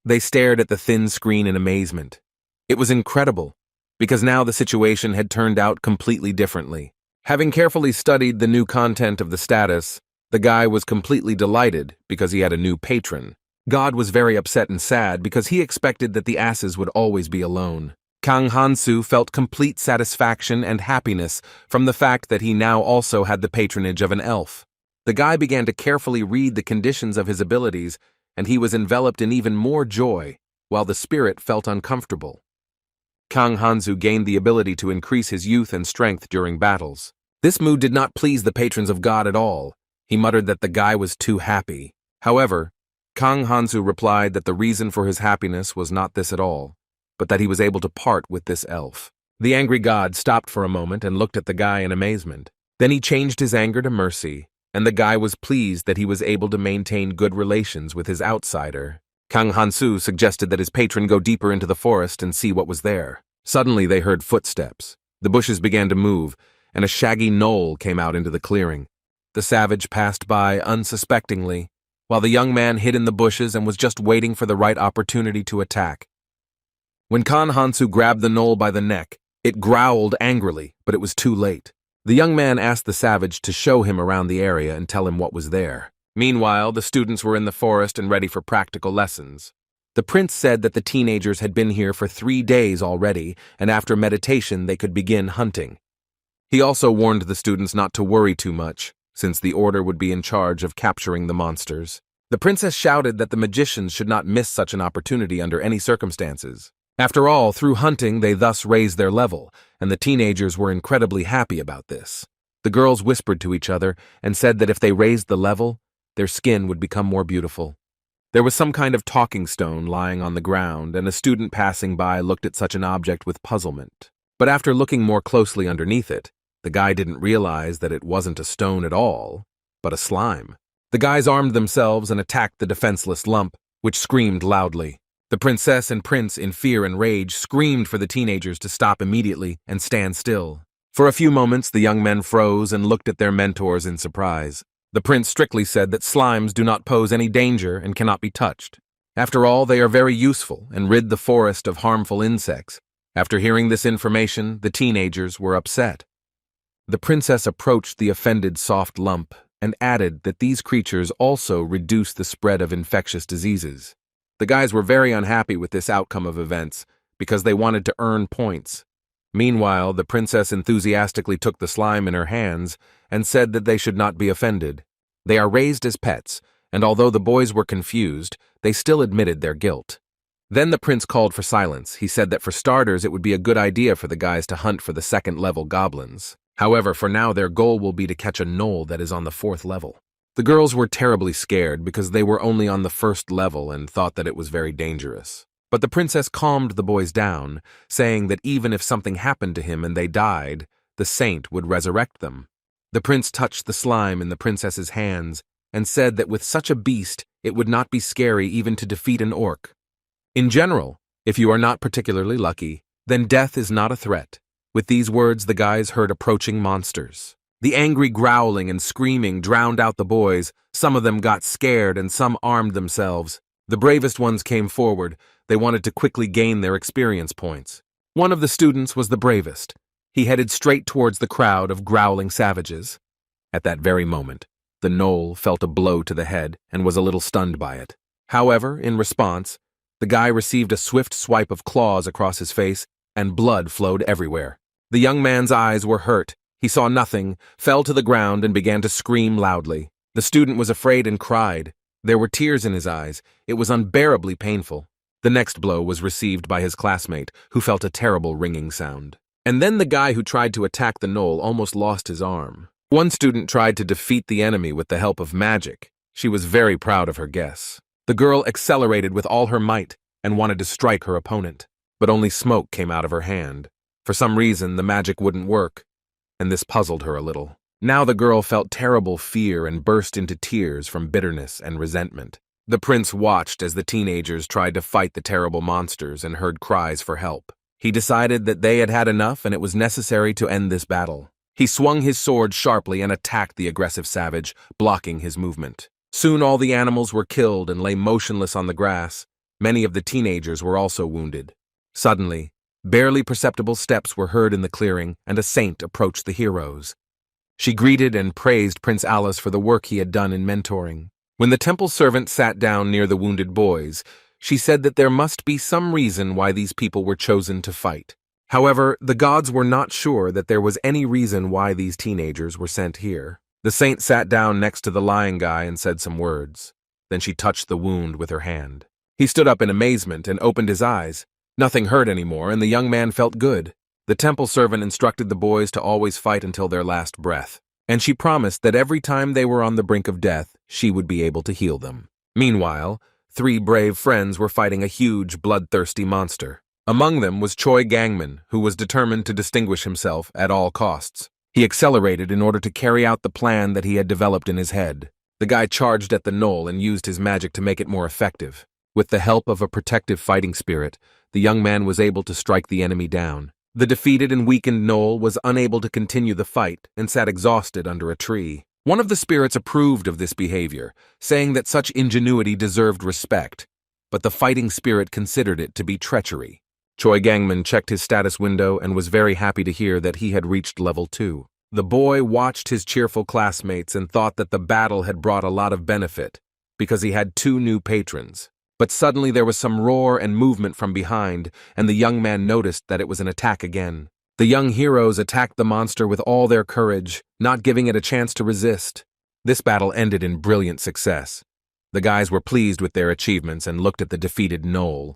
They stared at the thin screen in amazement. It was incredible, because now the situation had turned out completely differently. Having carefully studied the new content of the status, the guy was completely delighted because he had a new patron. God was very upset and sad because he expected that the asses would always be alone. Kang Hansu felt complete satisfaction and happiness from the fact that he now also had the patronage of an elf. The guy began to carefully read the conditions of his abilities, and he was enveloped in even more joy, while the spirit felt uncomfortable. Kang Hansu gained the ability to increase his youth and strength during battles. This mood did not please the patrons of God at all. He muttered that the guy was too happy. However, Kang Hansu replied that the reason for his happiness was not this at all, but that he was able to part with this elf. The angry god stopped for a moment and looked at the guy in amazement. Then he changed his anger to mercy, and the guy was pleased that he was able to maintain good relations with his outsider. Kang Hansu suggested that his patron go deeper into the forest and see what was there. Suddenly they heard footsteps. The bushes began to move, and a shaggy knoll came out into the clearing. The savage passed by unsuspectingly, while the young man hid in the bushes and was just waiting for the right opportunity to attack. When Kang Hansu grabbed the knoll by the neck, it growled angrily, but it was too late. The young man asked the savage to show him around the area and tell him what was there. Meanwhile, the students were in the forest and ready for practical lessons. The prince said that the teenagers had been here for 3 days already, and after meditation they could begin hunting. He also warned the students not to worry too much, since the order would be in charge of capturing the monsters. The princess shouted that the magicians should not miss such an opportunity under any circumstances. After all, through hunting they thus raised their level, and the teenagers were incredibly happy about this. The girls whispered to each other and said that if they raised the level, their skin would become more beautiful. There was some kind of talking stone lying on the ground, and a student passing by looked at such an object with puzzlement. But after looking more closely underneath it, the guy didn't realize that it wasn't a stone at all, but a slime. The guys armed themselves and attacked the defenseless lump, which screamed loudly. The princess and prince, in fear and rage, screamed for the teenagers to stop immediately and stand still. For a few moments, the young men froze and looked at their mentors in surprise. The prince strictly said that slimes do not pose any danger and cannot be touched. After all, they are very useful and rid the forest of harmful insects. After hearing this information, the teenagers were upset. The princess approached the offended soft lump and added that these creatures also reduce the spread of infectious diseases. The guys were very unhappy with this outcome of events because they wanted to earn points. Meanwhile, the princess enthusiastically took the slime in her hands and said that they should not be offended. They are raised as pets, and although the boys were confused, they still admitted their guilt. Then the prince called for silence. He said that for starters it would be a good idea for the guys to hunt for the 2nd level goblins. However, for now their goal will be to catch a knoll that is on the 4th level. The girls were terribly scared because they were only on the 1st level and thought that it was very dangerous. But the princess calmed the boys down, saying that even if something happened to him and they died, the saint would resurrect them. The prince touched the slime in the princess's hands and said that with such a beast, it would not be scary even to defeat an orc. In general, if you are not particularly lucky, then death is not a threat. With these words, the guys heard approaching monsters. The angry growling and screaming drowned out the boys. Some of them got scared and some armed themselves. The bravest ones came forward. They wanted to quickly gain their experience points. One of the students was the bravest. He headed straight towards the crowd of growling savages. At that very moment, the gnoll felt a blow to the head and was a little stunned by it. However, in response, the guy received a swift swipe of claws across his face, and blood flowed everywhere. The young man's eyes were hurt. He saw nothing, fell to the ground, and began to scream loudly. The student was afraid and cried. There were tears in his eyes. It was unbearably painful. The next blow was received by his classmate, who felt a terrible ringing sound. And then the guy who tried to attack the gnoll almost lost his arm. One student tried to defeat the enemy with the help of magic. She was very proud of her guess. The girl accelerated with all her might and wanted to strike her opponent, but only smoke came out of her hand. For some reason, the magic wouldn't work, and this puzzled her a little. Now the girl felt terrible fear and burst into tears from bitterness and resentment. The prince watched as the teenagers tried to fight the terrible monsters and heard cries for help. He decided that they had had enough and it was necessary to end this battle. He swung his sword sharply and attacked the aggressive savage, blocking his movement. Soon all the animals were killed and lay motionless on the grass. Many of the teenagers were also wounded. Suddenly, barely perceptible steps were heard in the clearing, and a saint approached the heroes. She greeted and praised Prince Alice for the work he had done in mentoring. When the temple servant sat down near the wounded boys, she said that there must be some reason why these people were chosen to fight. However, the gods were not sure that there was any reason why these teenagers were sent here. The saint sat down next to the lying guy and said some words. Then she touched the wound with her hand. He stood up in amazement and opened his eyes. Nothing hurt anymore, and the young man felt good. The temple servant instructed the boys to always fight until their last breath, and she promised that every time they were on the brink of death, she would be able to heal them. Meanwhile, 3 brave friends were fighting a huge, bloodthirsty monster. Among them was Choi Gangman, who was determined to distinguish himself at all costs. He accelerated in order to carry out the plan that he had developed in his head. The guy charged at the gnoll and used his magic to make it more effective. With the help of a protective fighting spirit, the young man was able to strike the enemy down. The defeated and weakened gnoll was unable to continue the fight and sat exhausted under a tree. One of the spirits approved of this behavior, saying that such ingenuity deserved respect, but the fighting spirit considered it to be treachery. Choi Gangman checked his status window and was very happy to hear that he had reached level 2. The boy watched his cheerful classmates and thought that the battle had brought a lot of benefit, because he had 2 new patrons. But suddenly there was some roar and movement from behind, and the young man noticed that it was an attack again. The young heroes attacked the monster with all their courage, not giving it a chance to resist. This battle ended in brilliant success. The guys were pleased with their achievements and looked at the defeated gnoll.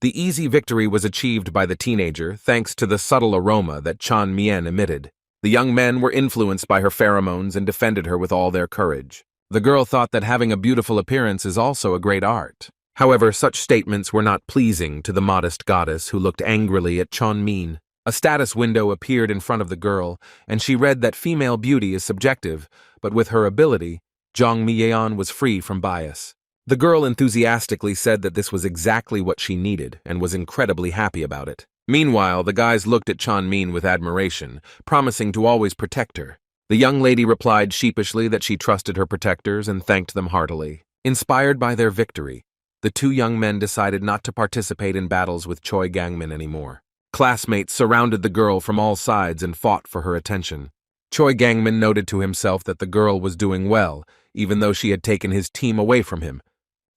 The easy victory was achieved by the teenager thanks to the subtle aroma that Chan Mien emitted. The young men were influenced by her pheromones and defended her with all their courage. The girl thought that having a beautiful appearance is also a great art. However, such statements were not pleasing to the modest goddess, who looked angrily at Chon Min. A status window appeared in front of the girl, and she read that female beauty is subjective, but with her ability, Zhang Miyeon was free from bias. The girl enthusiastically said that this was exactly what she needed and was incredibly happy about it. Meanwhile, the guys looked at Chon Min with admiration, promising to always protect her. The young lady replied sheepishly that she trusted her protectors and thanked them heartily. Inspired by their victory, the 2 young men decided not to participate in battles with Choi Gangman anymore. Classmates surrounded the girl from all sides and fought for her attention. Choi Gangman noted to himself that the girl was doing well, even though she had taken his team away from him.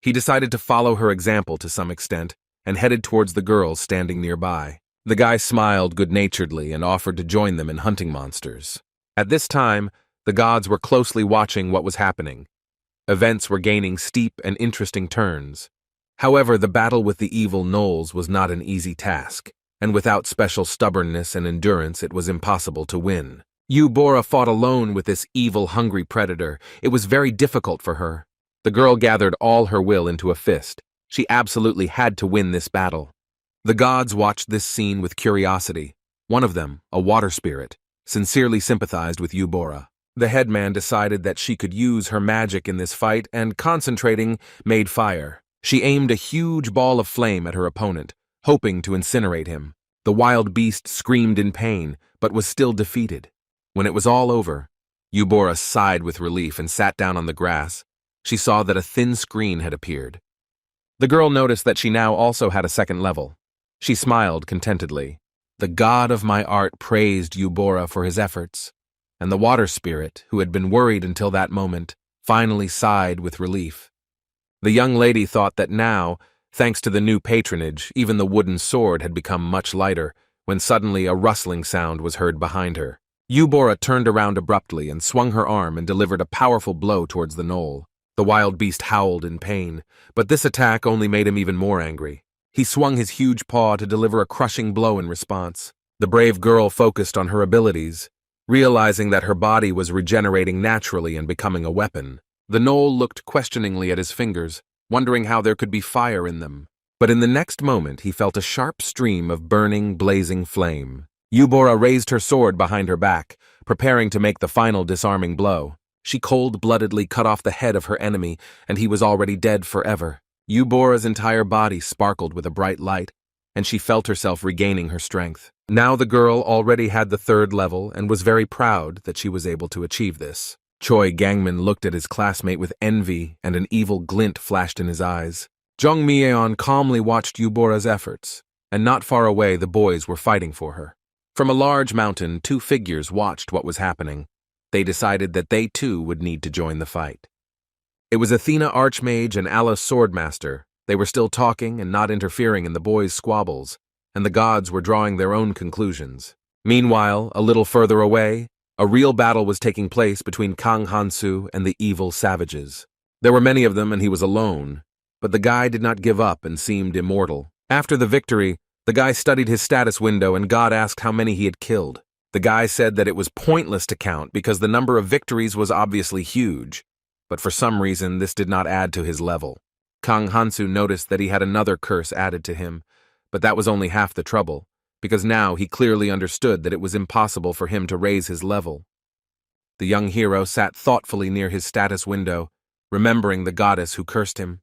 He decided to follow her example to some extent and headed towards the girls standing nearby. The guy smiled good-naturedly and offered to join them in hunting monsters. At this time, the gods were closely watching what was happening. Events were gaining steep and interesting turns. However, the battle with the evil gnolls was not an easy task, and without special stubbornness and endurance it was impossible to win. Eubora fought alone with this evil, hungry predator. It was very difficult for her. The girl gathered all her will into a fist. She absolutely had to win this battle. The gods watched this scene with curiosity. One of them, a water spirit, sincerely sympathized with Eubora. The headman decided that she could use her magic in this fight and, concentrating, made fire. She aimed a huge ball of flame at her opponent, hoping to incinerate him. The wild beast screamed in pain, but was still defeated. When it was all over, Eubora sighed with relief and sat down on the grass. She saw that a thin screen had appeared. The girl noticed that she now also had a second level. She smiled contentedly. The god of my art praised Eubora for his efforts, and the water spirit, who had been worried until that moment, finally sighed with relief. The young lady thought that now, thanks to the new patronage, even the wooden sword had become much lighter, when suddenly a rustling sound was heard behind her. Eubora turned around abruptly and swung her arm and delivered a powerful blow towards the knoll. The wild beast howled in pain, but this attack only made him even more angry. He swung his huge paw to deliver a crushing blow in response. The brave girl focused on her abilities, realizing that her body was regenerating naturally and becoming a weapon. The knoll looked questioningly at his fingers, wondering how there could be fire in them. But in the next moment he felt a sharp stream of burning, blazing flame. Eubora raised her sword behind her back, preparing to make the final disarming blow. She cold-bloodedly cut off the head of her enemy, and he was already dead forever. Eubora's entire body sparkled with a bright light, and she felt herself regaining her strength. Now the girl already had the third level and was very proud that she was able to achieve this. Choi Gangmin looked at his classmate with envy, and an evil glint flashed in his eyes. Jung Myeon calmly watched Eubora's efforts, and not far away the boys were fighting for her. From a large mountain, two figures watched what was happening. They decided that they too would need to join the fight. It was Athena Archmage and Allah Swordmaster. They were still talking and not interfering in the boys' squabbles, and the gods were drawing their own conclusions. Meanwhile, a little further away, a real battle was taking place between Kang Hansu and the evil savages. There were many of them and he was alone, but the guy did not give up and seemed immortal. After the victory, the guy studied his status window and God asked how many he had killed. The guy said that it was pointless to count because the number of victories was obviously huge, but for some reason this did not add to his level. Kang Hansu noticed that he had another curse added to him, but that was only half the trouble, because now he clearly understood that it was impossible for him to raise his level. The young hero sat thoughtfully near his status window, remembering the goddess who cursed him.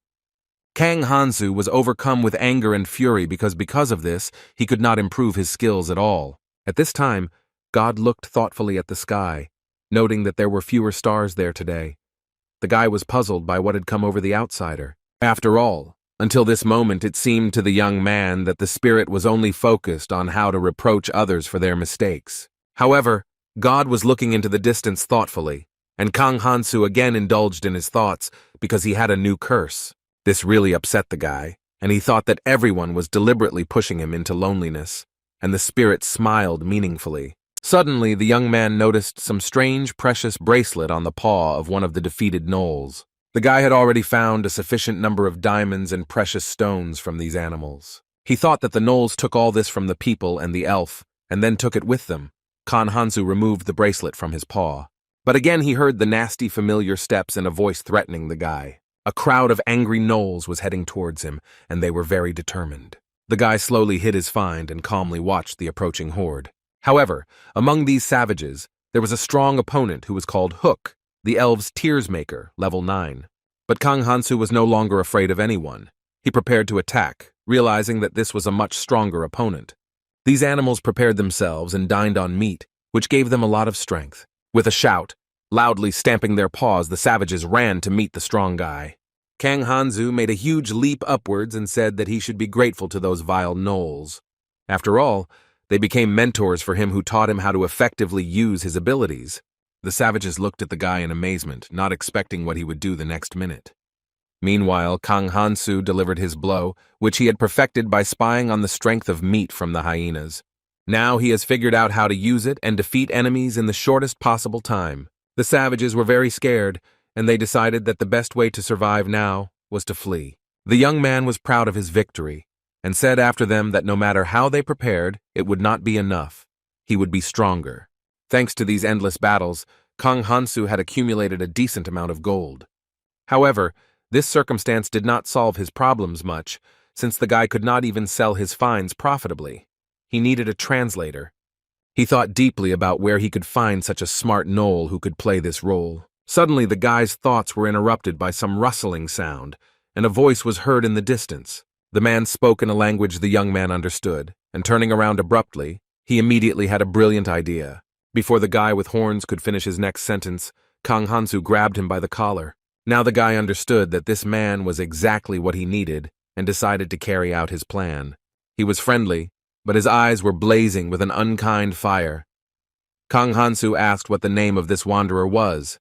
Kang Hansu was overcome with anger and fury because of this, he could not improve his skills at all. At this time, God looked thoughtfully at the sky, noting that there were fewer stars there today. The guy was puzzled by what had come over the outsider. After all, until this moment it seemed to the young man that the spirit was only focused on how to reproach others for their mistakes. However, God was looking into the distance thoughtfully, and Kang Hansu again indulged in his thoughts because he had a new curse. This really upset the guy, and he thought that everyone was deliberately pushing him into loneliness, and the spirit smiled meaningfully. Suddenly, the young man noticed some strange, precious bracelet on the paw of one of the defeated gnolls. The guy had already found a sufficient number of diamonds and precious stones from these animals. He thought that the gnolls took all this from the people and the elf, and then took it with them. Kang Hansu removed the bracelet from his paw. But again he heard the nasty, familiar steps and a voice threatening the guy. A crowd of angry gnolls was heading towards him, and they were very determined. The guy slowly hid his find and calmly watched the approaching horde. However, among these savages, there was a strong opponent who was called Hook, the elves' tears maker, level 9. But Kang Hansu was no longer afraid of anyone. He prepared to attack, realizing that this was a much stronger opponent. These animals prepared themselves and dined on meat, which gave them a lot of strength. With a shout, loudly stamping their paws, the savages ran to meet the strong guy. Kang Hansu made a huge leap upwards and said that he should be grateful to those vile gnolls. After all, they became mentors for him who taught him how to effectively use his abilities. The savages looked at the guy in amazement, not expecting what he would do the next minute. Meanwhile, Kang Hansu delivered his blow, which he had perfected by spying on the strength of meat from the hyenas. Now he has figured out how to use it and defeat enemies in the shortest possible time. The savages were very scared, and they decided that the best way to survive now was to flee. The young man was proud of his victory, and said after them that no matter how they prepared, it would not be enough. He would be stronger. Thanks to these endless battles, Kang Hansu had accumulated a decent amount of gold. However, this circumstance did not solve his problems much, since the guy could not even sell his finds profitably. He needed a translator. He thought deeply about where he could find such a smart gnoll who could play this role. Suddenly, the guy's thoughts were interrupted by some rustling sound, and a voice was heard in the distance. The man spoke in a language the young man understood. and turning around abruptly, he immediately had a brilliant idea. Before the guy with horns could finish his next sentence, Kang Hansu grabbed him by the collar. Now the guy understood that this man was exactly what he needed and decided to carry out his plan. He was friendly, but his eyes were blazing with an unkind fire. Kang Hansu asked what the name of this wanderer was,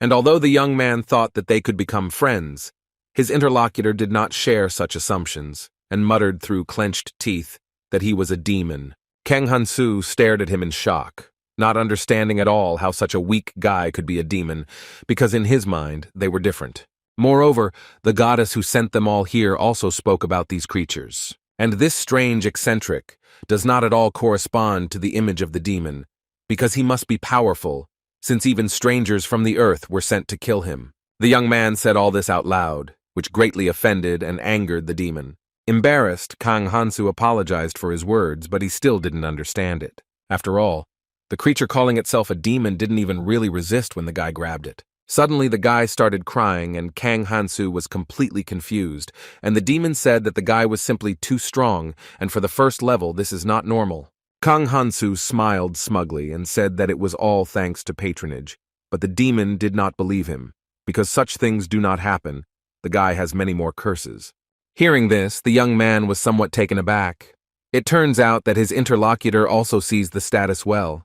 and although the young man thought that they could become friends, his interlocutor did not share such assumptions and muttered through clenched teeth that he was a demon. Kang Hansu stared at him in shock, not understanding at all how such a weak guy could be a demon, because in his mind they were different. Moreover, the goddess who sent them all here also spoke about these creatures, and this strange eccentric does not at all correspond to the image of the demon, because he must be powerful, since even strangers from the earth were sent to kill him. The young man said all this out loud, which greatly offended and angered the demon. Embarrassed, Kang Hansu apologized for his words, but he still didn't understand it. After all, the creature calling itself a demon didn't even really resist when the guy grabbed it. Suddenly, the guy started crying, and Kang Hansu was completely confused, and the demon said that the guy was simply too strong, and for the first level, this is not normal. Kang Hansu smiled smugly and said that it was all thanks to patronage, but the demon did not believe him. Because such things do not happen, the guy has many more curses. Hearing this, the young man was somewhat taken aback. It turns out that his interlocutor also sees the status well.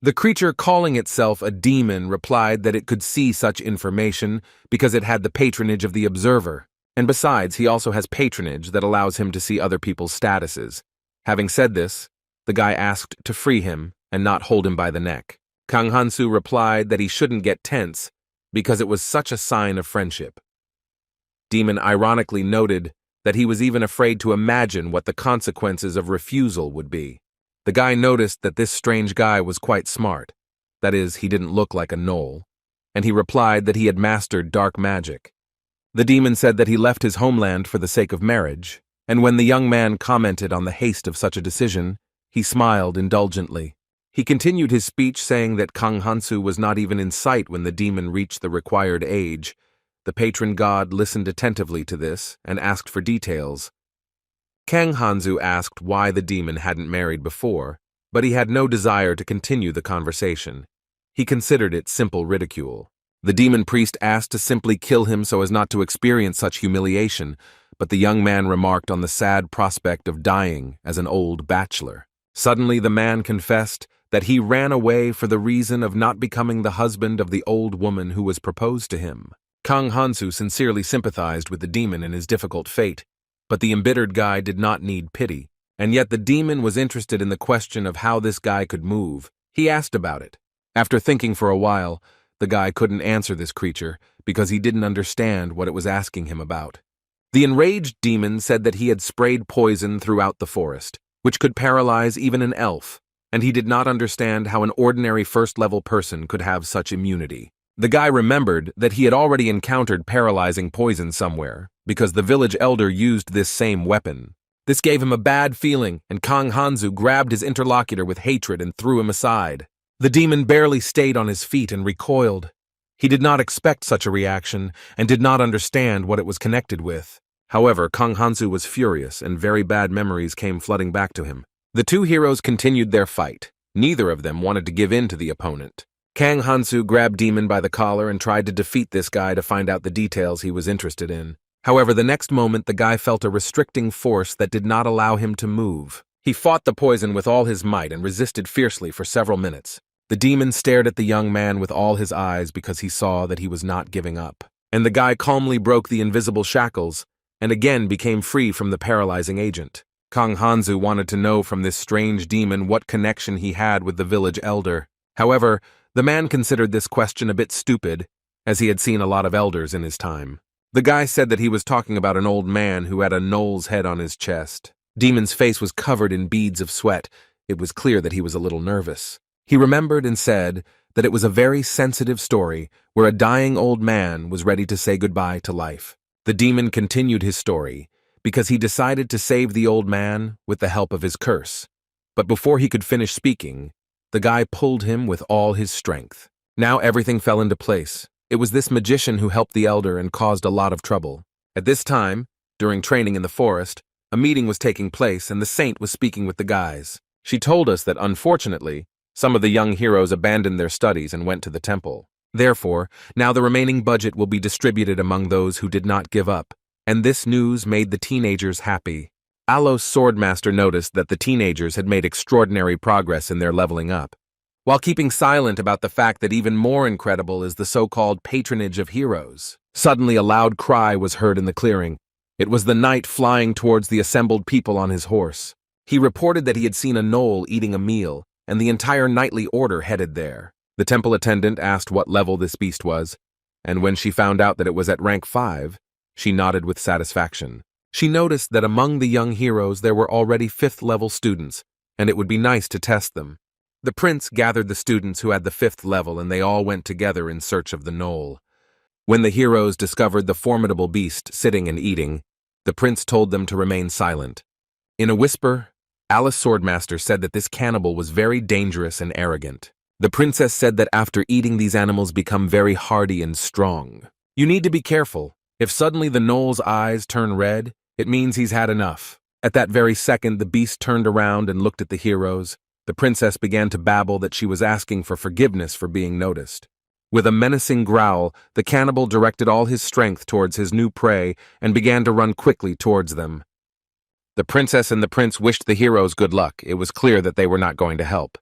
The creature calling itself a demon replied that it could see such information because it had the patronage of the observer, and besides, he also has patronage that allows him to see other people's statuses. Having said this, the guy asked to free him and not hold him by the neck. Kang Hansu replied that he shouldn't get tense because it was such a sign of friendship. Demon ironically noted that he was even afraid to imagine what the consequences of refusal would be. The guy noticed that this strange guy was quite smart. That is, he didn't look like a gnoll, and he replied that he had mastered dark magic. The demon said that he left his homeland for the sake of marriage, and when the young man commented on the haste of such a decision, he smiled indulgently. He continued his speech saying that Kang Hansu was not even in sight when the demon reached the required age. The patron god listened attentively to this and asked for details. Kang Hansu asked why the demon hadn't married before, but he had no desire to continue the conversation. He considered it simple ridicule. The demon priest asked to simply kill him so as not to experience such humiliation, but the young man remarked on the sad prospect of dying as an old bachelor. Suddenly the man confessed that he ran away for the reason of not becoming the husband of the old woman who was proposed to him. Kang Hansu sincerely sympathized with the demon in his difficult fate, but the embittered guy did not need pity, and yet the demon was interested in the question of how this guy could move. He asked about it. After thinking for a while, the guy couldn't answer this creature because he didn't understand what it was asking him about. The enraged demon said that he had sprayed poison throughout the forest, which could paralyze even an elf, and he did not understand how an ordinary first-level person could have such immunity. The guy remembered that he had already encountered paralyzing poison somewhere, because the village elder used this same weapon. This gave him a bad feeling, and Kang Hansu grabbed his interlocutor with hatred and threw him aside. The demon barely stayed on his feet and recoiled. He did not expect such a reaction, and did not understand what it was connected with. However, Kang Hansu was furious, and very bad memories came flooding back to him. The two heroes continued their fight. Neither of them wanted to give in to the opponent. Kang Hansu grabbed Demon by the collar and tried to defeat this guy to find out the details he was interested in. However, the next moment the guy felt a restricting force that did not allow him to move. He fought the poison with all his might and resisted fiercely for several minutes. The demon stared at the young man with all his eyes because he saw that he was not giving up. And the guy calmly broke the invisible shackles and again became free from the paralyzing agent. Kang Hansu wanted to know from this strange demon what connection he had with the village elder. However, the man considered this question a bit stupid, as he had seen a lot of elders in his time. The guy said that he was talking about an old man who had a gnoll's head on his chest. Demon's face was covered in beads of sweat. It was clear that he was a little nervous. He remembered and said that it was a very sensitive story where a dying old man was ready to say goodbye to life. The demon continued his story because he decided to save the old man with the help of his curse. But before he could finish speaking, the guy pulled him with all his strength. Now everything fell into place. It was this magician who helped the elder and caused a lot of trouble. At this time, during training in the forest, A meeting was taking place and the saint was speaking with the guys. She told us that, unfortunately, some of the young heroes abandoned their studies and went to the temple. Therefore, now the remaining budget will be distributed among those who did not give up, and this news made the teenagers happy. Alos Swordmaster noticed that the teenagers had made extraordinary progress in their leveling up, while keeping silent about the fact that even more incredible is the so-called patronage of heroes. Suddenly a loud cry was heard in the clearing. It was the knight flying towards the assembled people on his horse. He reported that he had seen a gnoll eating a meal, and the entire knightly order headed there. The temple attendant asked what level this beast was, and when she found out that it was at rank 5, she nodded with satisfaction. She noticed that among the young heroes there were already 5th-level students, and it would be nice to test them. The prince gathered the students who had the 5th level, and they all went together in search of the gnoll. When the heroes discovered the formidable beast sitting and eating, the prince told them to remain silent. In a whisper, Alice Swordmaster said that this cannibal was very dangerous and arrogant. The princess said that after eating these animals become very hardy and strong. You need to be careful. If suddenly the gnoll's eyes turn red, it means he's had enough. At that very second, the beast turned around and looked at the heroes. The princess began to babble that she was asking for forgiveness for being noticed. With a menacing growl, the cannibal directed all his strength towards his new prey and began to run quickly towards them. The princess and the prince wished the heroes good luck. It was clear that they were not going to help.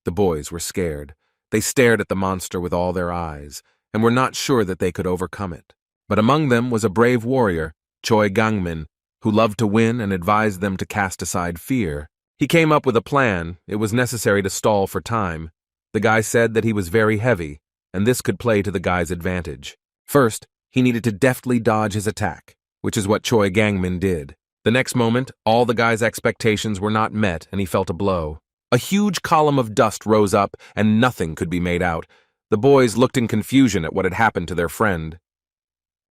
The boys were scared. They stared at the monster with all their eyes, and were not sure that they could overcome it. But among them was a brave warrior, Choi Gangmin, who loved to win and advised them to cast aside fear. He came up with a plan. It was necessary to stall for time. The guy said that he was very heavy, and this could play to the guy's advantage. First, he needed to deftly dodge his attack, which is what Choi Gangmin did. The next moment, all the guy's expectations were not met, and he felt a blow. A huge column of dust rose up, and nothing could be made out. The boys looked in confusion at what had happened to their friend.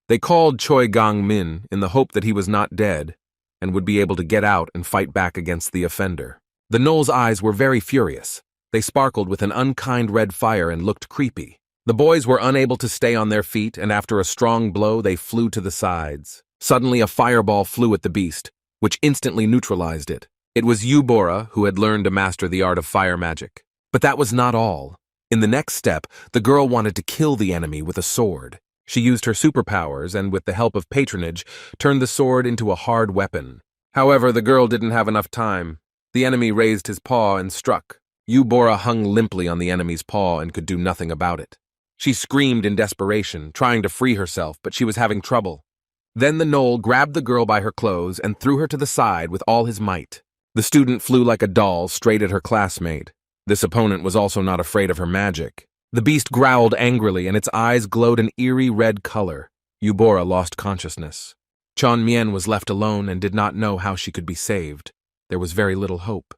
They called Choi Gangmin in the hope that he was not dead, and would be able to get out and fight back against the offender. The gnoll's eyes were very furious. They sparkled with an unkind red fire and looked creepy. The boys were unable to stay on their feet, and after a strong blow, they flew to the sides. Suddenly, a fireball flew at the beast, which instantly neutralized it. It was Yubora who had learned to master the art of fire magic. But that was not all. In the next step, the girl wanted to kill the enemy with a sword. She used her superpowers and, with the help of patronage, turned the sword into a hard weapon. However, the girl didn't have enough time. The enemy raised his paw and struck. Yubora hung limply on the enemy's paw and could do nothing about it. She screamed in desperation, trying to free herself, but she was having trouble. Then the gnoll grabbed the girl by her clothes and threw her to the side with all his might. The student flew like a doll straight at her classmate. This opponent was also not afraid of her magic. The beast growled angrily, and its eyes glowed an eerie red color. Yubora lost consciousness. Chon Mien was left alone and did not know how she could be saved. There was very little hope.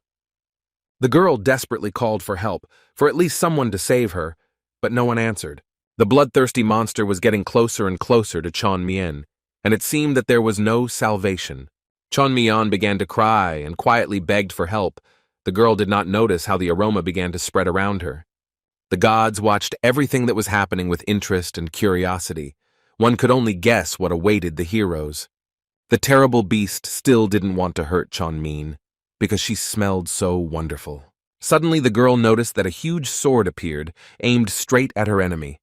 The girl desperately called for help, for at least someone to save her, but no one answered. The bloodthirsty monster was getting closer and closer to Chon Mien, and it seemed that there was no salvation. Chon Mien began to cry and quietly begged for help. The girl did not notice how the aroma began to spread around her. The gods watched everything that was happening with interest and curiosity. One could only guess what awaited the heroes. The terrible beast still didn't want to hurt Chon Mien, because she smelled so wonderful. Suddenly the girl noticed that a huge sword appeared, aimed straight at her enemy.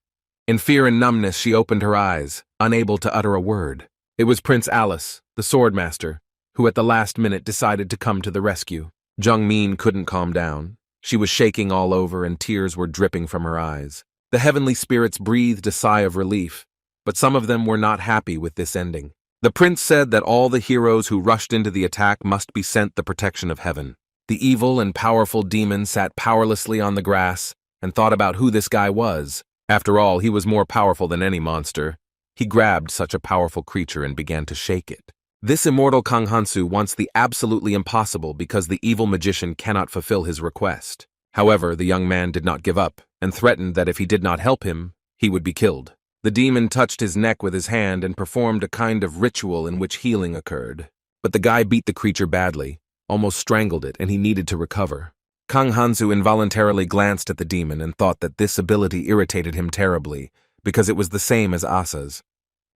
In fear and numbness she opened her eyes, unable to utter a word. It was Prince Alice, the swordmaster, who at the last minute decided to come to the rescue. Jung Min couldn't calm down. She was shaking all over and tears were dripping from her eyes. The heavenly spirits breathed a sigh of relief, but some of them were not happy with this ending. The prince said that all the heroes who rushed into the attack must be sent the protection of heaven. The evil and powerful demon sat powerlessly on the grass and thought about who this guy was. After all, he was more powerful than any monster. He grabbed such a powerful creature and began to shake it. This immortal Kang Hansu wants the absolutely impossible because the evil magician cannot fulfill his request. However, the young man did not give up and threatened that if he did not help him, he would be killed. The demon touched his neck with his hand and performed a kind of ritual in which healing occurred. But the guy beat the creature badly, almost strangled it, and he needed to recover. Kang Hansu involuntarily glanced at the demon and thought that this ability irritated him terribly, because it was the same as Asa's.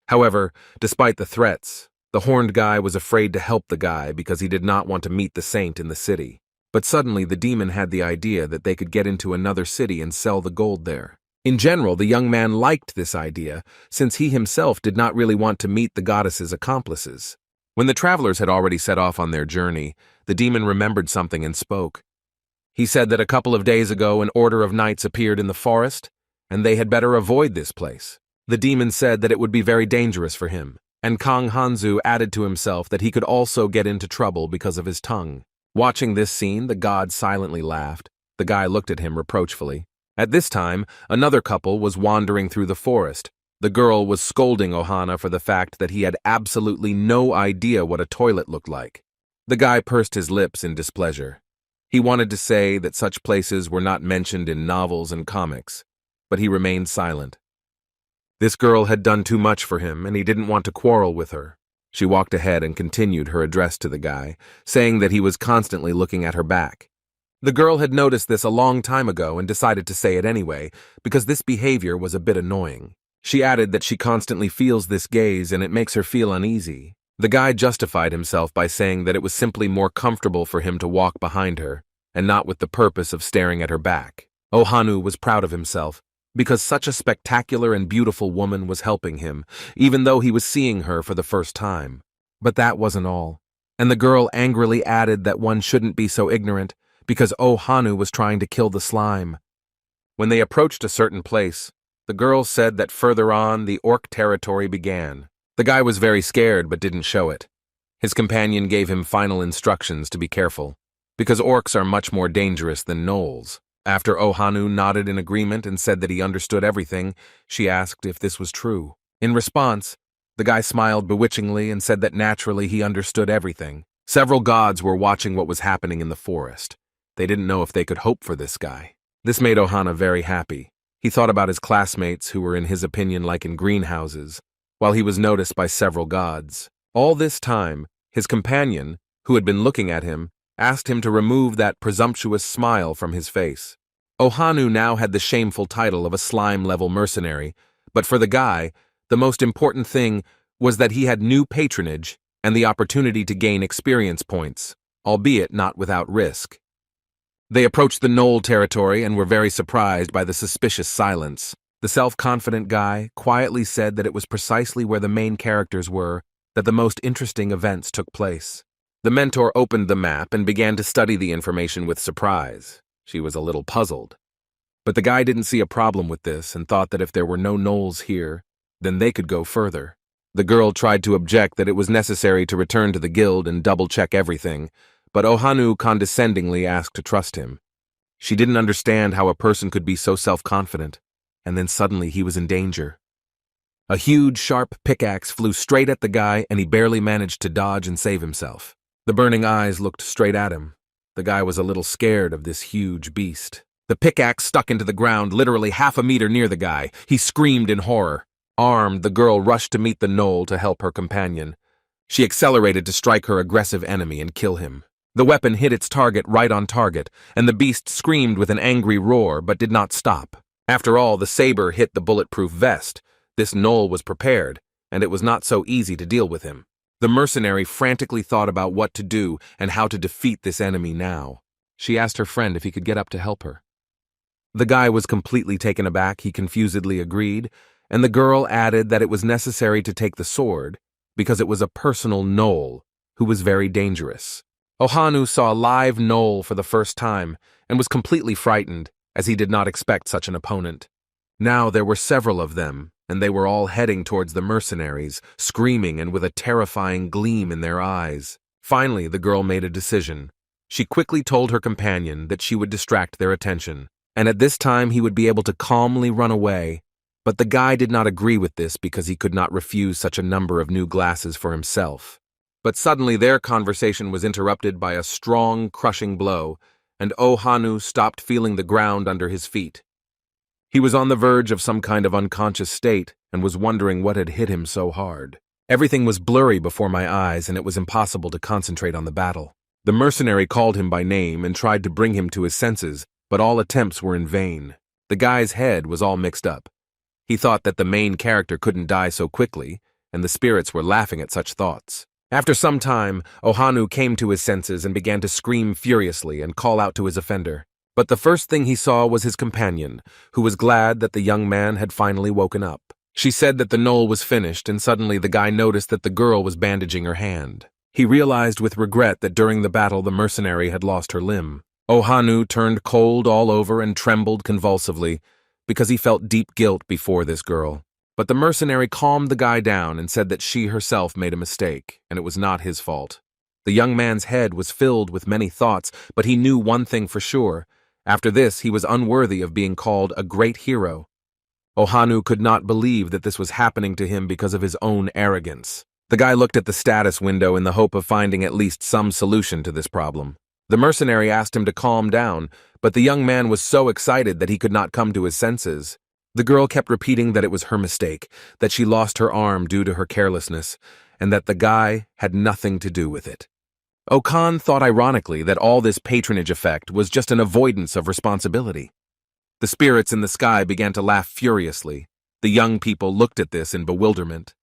However, despite the threats, The horned guy was afraid to help the guy because he did not want to meet the saint in the city. But suddenly the demon had the idea that they could get into another city and sell the gold there. In general, the young man liked this idea, since he himself did not really want to meet the goddess's accomplices. When the travelers had already set off on their journey, the demon remembered something and spoke. He said that a couple of days ago an order of knights appeared in the forest, and they had better avoid this place. The demon said that it would be very dangerous for him, and Kang Hanzu added to himself that he could also get into trouble because of his tongue. Watching this scene, the god silently laughed. The guy looked at him reproachfully. At this time, another couple was wandering through the forest. The girl was scolding Ohana for the fact that he had absolutely no idea what a toilet looked like. The guy pursed his lips in displeasure. He wanted to say that such places were not mentioned in novels and comics, but he remained silent. This girl had done too much for him, and he didn't want to quarrel with her. She walked ahead and continued her address to the guy, saying that he was constantly looking at her back. The girl had noticed this a long time ago and decided to say it anyway, because this behavior was a bit annoying. She added that she constantly feels this gaze and it makes her feel uneasy. The guy justified himself by saying that it was simply more comfortable for him to walk behind her, and not with the purpose of staring at her back. Ohanu was proud of himself, because such a spectacular and beautiful woman was helping him, even though he was seeing her for the first time. But that wasn't all. And the girl angrily added that one shouldn't be so ignorant, because Ohanu was trying to kill the slime. When they approached a certain place, the girl said that further on the orc territory began. The guy was very scared but didn't show it. His companion gave him final instructions to be careful, because orcs are much more dangerous than gnolls. After Ohanu nodded in agreement and said that he understood everything, she asked if this was true. In response, the guy smiled bewitchingly and said that naturally he understood everything. Several gods were watching what was happening in the forest. They didn't know if they could hope for this guy. This made Ohana very happy. He thought about his classmates who were in his opinion like in greenhouses, while he was noticed by several gods. All this time, his companion, who had been looking at him, asked him to remove that presumptuous smile from his face. Ohanu now had the shameful title of a slime-level mercenary, but for the guy, the most important thing was that he had new patronage and the opportunity to gain experience points, albeit not without risk. They approached the Knoll territory and were very surprised by the suspicious silence. The self-confident guy quietly said that it was precisely where the main characters were that the most interesting events took place. The mentor opened the map and began to study the information with surprise. She was a little puzzled. But the guy didn't see a problem with this and thought that if there were no gnolls here, then they could go further. The girl tried to object that it was necessary to return to the guild and double-check everything, but Ohanu condescendingly asked to trust him. She didn't understand how a person could be so self-confident, and then suddenly he was in danger. A huge, sharp pickaxe flew straight at the guy, and he barely managed to dodge and save himself. The burning eyes looked straight at him. The guy was a little scared of this huge beast. The pickaxe stuck into the ground literally half a meter near the guy. He screamed in horror. Armed, the girl rushed to meet the gnoll to help her companion. She accelerated to strike her aggressive enemy and kill him. The weapon hit its target right on target, and the beast screamed with an angry roar but did not stop. After all, the saber hit the bulletproof vest. This gnoll was prepared, and it was not so easy to deal with him. The mercenary frantically thought about what to do and how to defeat this enemy now. She asked her friend if he could get up to help her. The guy was completely taken aback. He confusedly agreed, and the girl added that it was necessary to take the sword because it was a personal gnoll who was very dangerous. Ohanu saw a live gnoll for the first time and was completely frightened, as he did not expect such an opponent. Now there were several of them, and they were all heading towards the mercenaries, screaming and with a terrifying gleam in their eyes. Finally, the girl made a decision. She quickly told her companion that she would distract their attention, and at this time he would be able to calmly run away. But the guy did not agree with this because he could not refuse such a number of new glasses for himself. But suddenly their conversation was interrupted by a strong, crushing blow, and Ohanu stopped feeling the ground under his feet. He was on the verge of some kind of unconscious state and was wondering what had hit him so hard. Everything was blurry before my eyes, and it was impossible to concentrate on the battle. The mercenary called him by name and tried to bring him to his senses, but all attempts were in vain. The guy's head was all mixed up. He thought that the main character couldn't die so quickly, and the spirits were laughing at such thoughts. After some time, Ohanu came to his senses and began to scream furiously and call out to his offender. But the first thing he saw was his companion, who was glad that the young man had finally woken up. She said that the knoll was finished, and suddenly the guy noticed that the girl was bandaging her hand. He realized with regret that during the battle the mercenary had lost her limb. Ohanu turned cold all over and trembled convulsively because he felt deep guilt before this girl. But the mercenary calmed the guy down and said that she herself made a mistake, and it was not his fault. The young man's head was filled with many thoughts, but he knew one thing for sure. After this, he was unworthy of being called a great hero. Ohanu could not believe that this was happening to him because of his own arrogance. The guy looked at the status window in the hope of finding at least some solution to this problem. The mercenary asked him to calm down, but the young man was so excited that he could not come to his senses. The girl kept repeating that it was her mistake, that she lost her arm due to her carelessness, and that the guy had nothing to do with it. Okan thought ironically that all this patronage effect was just an avoidance of responsibility. The spirits in the sky began to laugh furiously. The young people looked at this in bewilderment.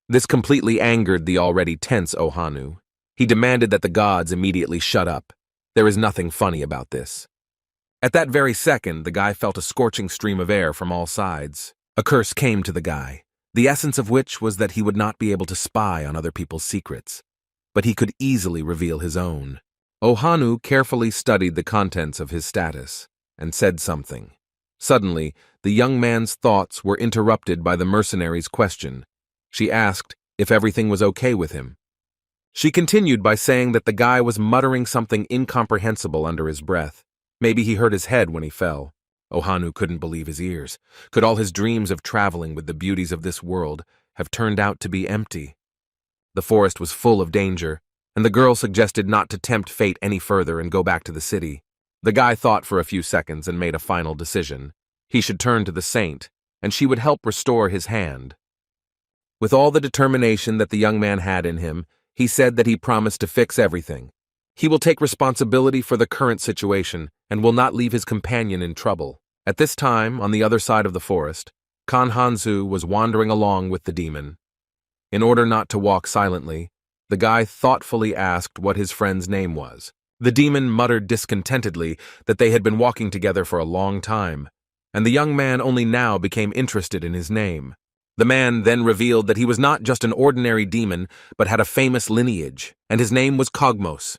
This completely angered the already tense Ohanu. He demanded that the gods immediately shut up. There is nothing funny about this. At that very second, the guy felt a scorching stream of air from all sides. A curse came to the guy, the essence of which was that he would not be able to spy on other people's secrets, but he could easily reveal his own. Ohanu carefully studied the contents of his status and said something. Suddenly, the young man's thoughts were interrupted by the mercenary's question. She asked if everything was okay with him. She continued by saying that the guy was muttering something incomprehensible under his breath. Maybe he hurt his head when he fell. Ohanu couldn't believe his ears. Could all his dreams of traveling with the beauties of this world have turned out to be empty? The forest was full of danger, and the girl suggested not to tempt fate any further and go back to the city. The guy thought for a few seconds and made a final decision. He should turn to the saint, and she would help restore his hand. With all the determination that the young man had in him, he said that he promised to fix everything. He will take responsibility for the current situation and will not leave his companion in trouble. At this time, on the other side of the forest, Kan Hansu was wandering along with the demon. In order not to walk silently, the guy thoughtfully asked what his friend's name was. The demon muttered discontentedly that they had been walking together for a long time, and the young man only now became interested in his name. The man then revealed that he was not just an ordinary demon, but had a famous lineage, and his name was Cogmos.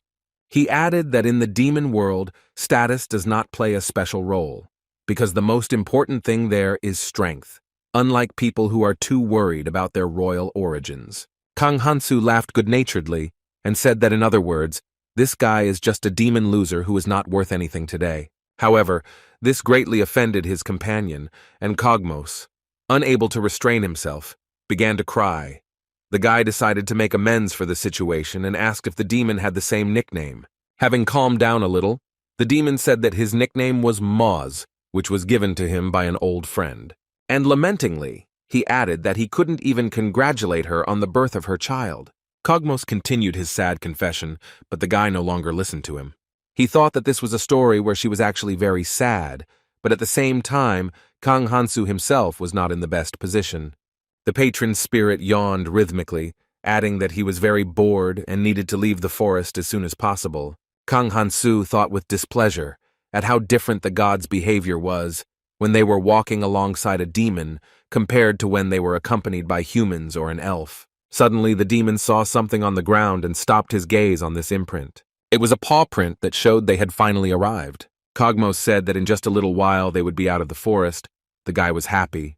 He added that in the demon world, status does not play a special role, because the most important thing there is strength, unlike people who are too worried about their royal origins. Kang Hansu laughed good-naturedly and said that in other words, this guy is just a demon loser who is not worth anything today. However, this greatly offended his companion, and Cogmos, unable to restrain himself, began to cry. The guy decided to make amends for the situation and asked if the demon had the same nickname. Having calmed down a little, the demon said that his nickname was Moz, which was given to him by an old friend. And lamentingly, he added that he couldn't even congratulate her on the birth of her child. Cogmos continued his sad confession, but the guy no longer listened to him. He thought that this was a story where she was actually very sad, but at the same time, Kang Hansu himself was not in the best position. The patron's spirit yawned rhythmically, adding that he was very bored and needed to leave the forest as soon as possible. Kang Hansu thought with displeasure at how different the god's behavior was when they were walking alongside a demon compared to when they were accompanied by humans or an elf. Suddenly, the demon saw something on the ground and stopped his gaze on this imprint. It was a paw print that showed they had finally arrived. Cogmos said that in just a little while they would be out of the forest. The guy was happy,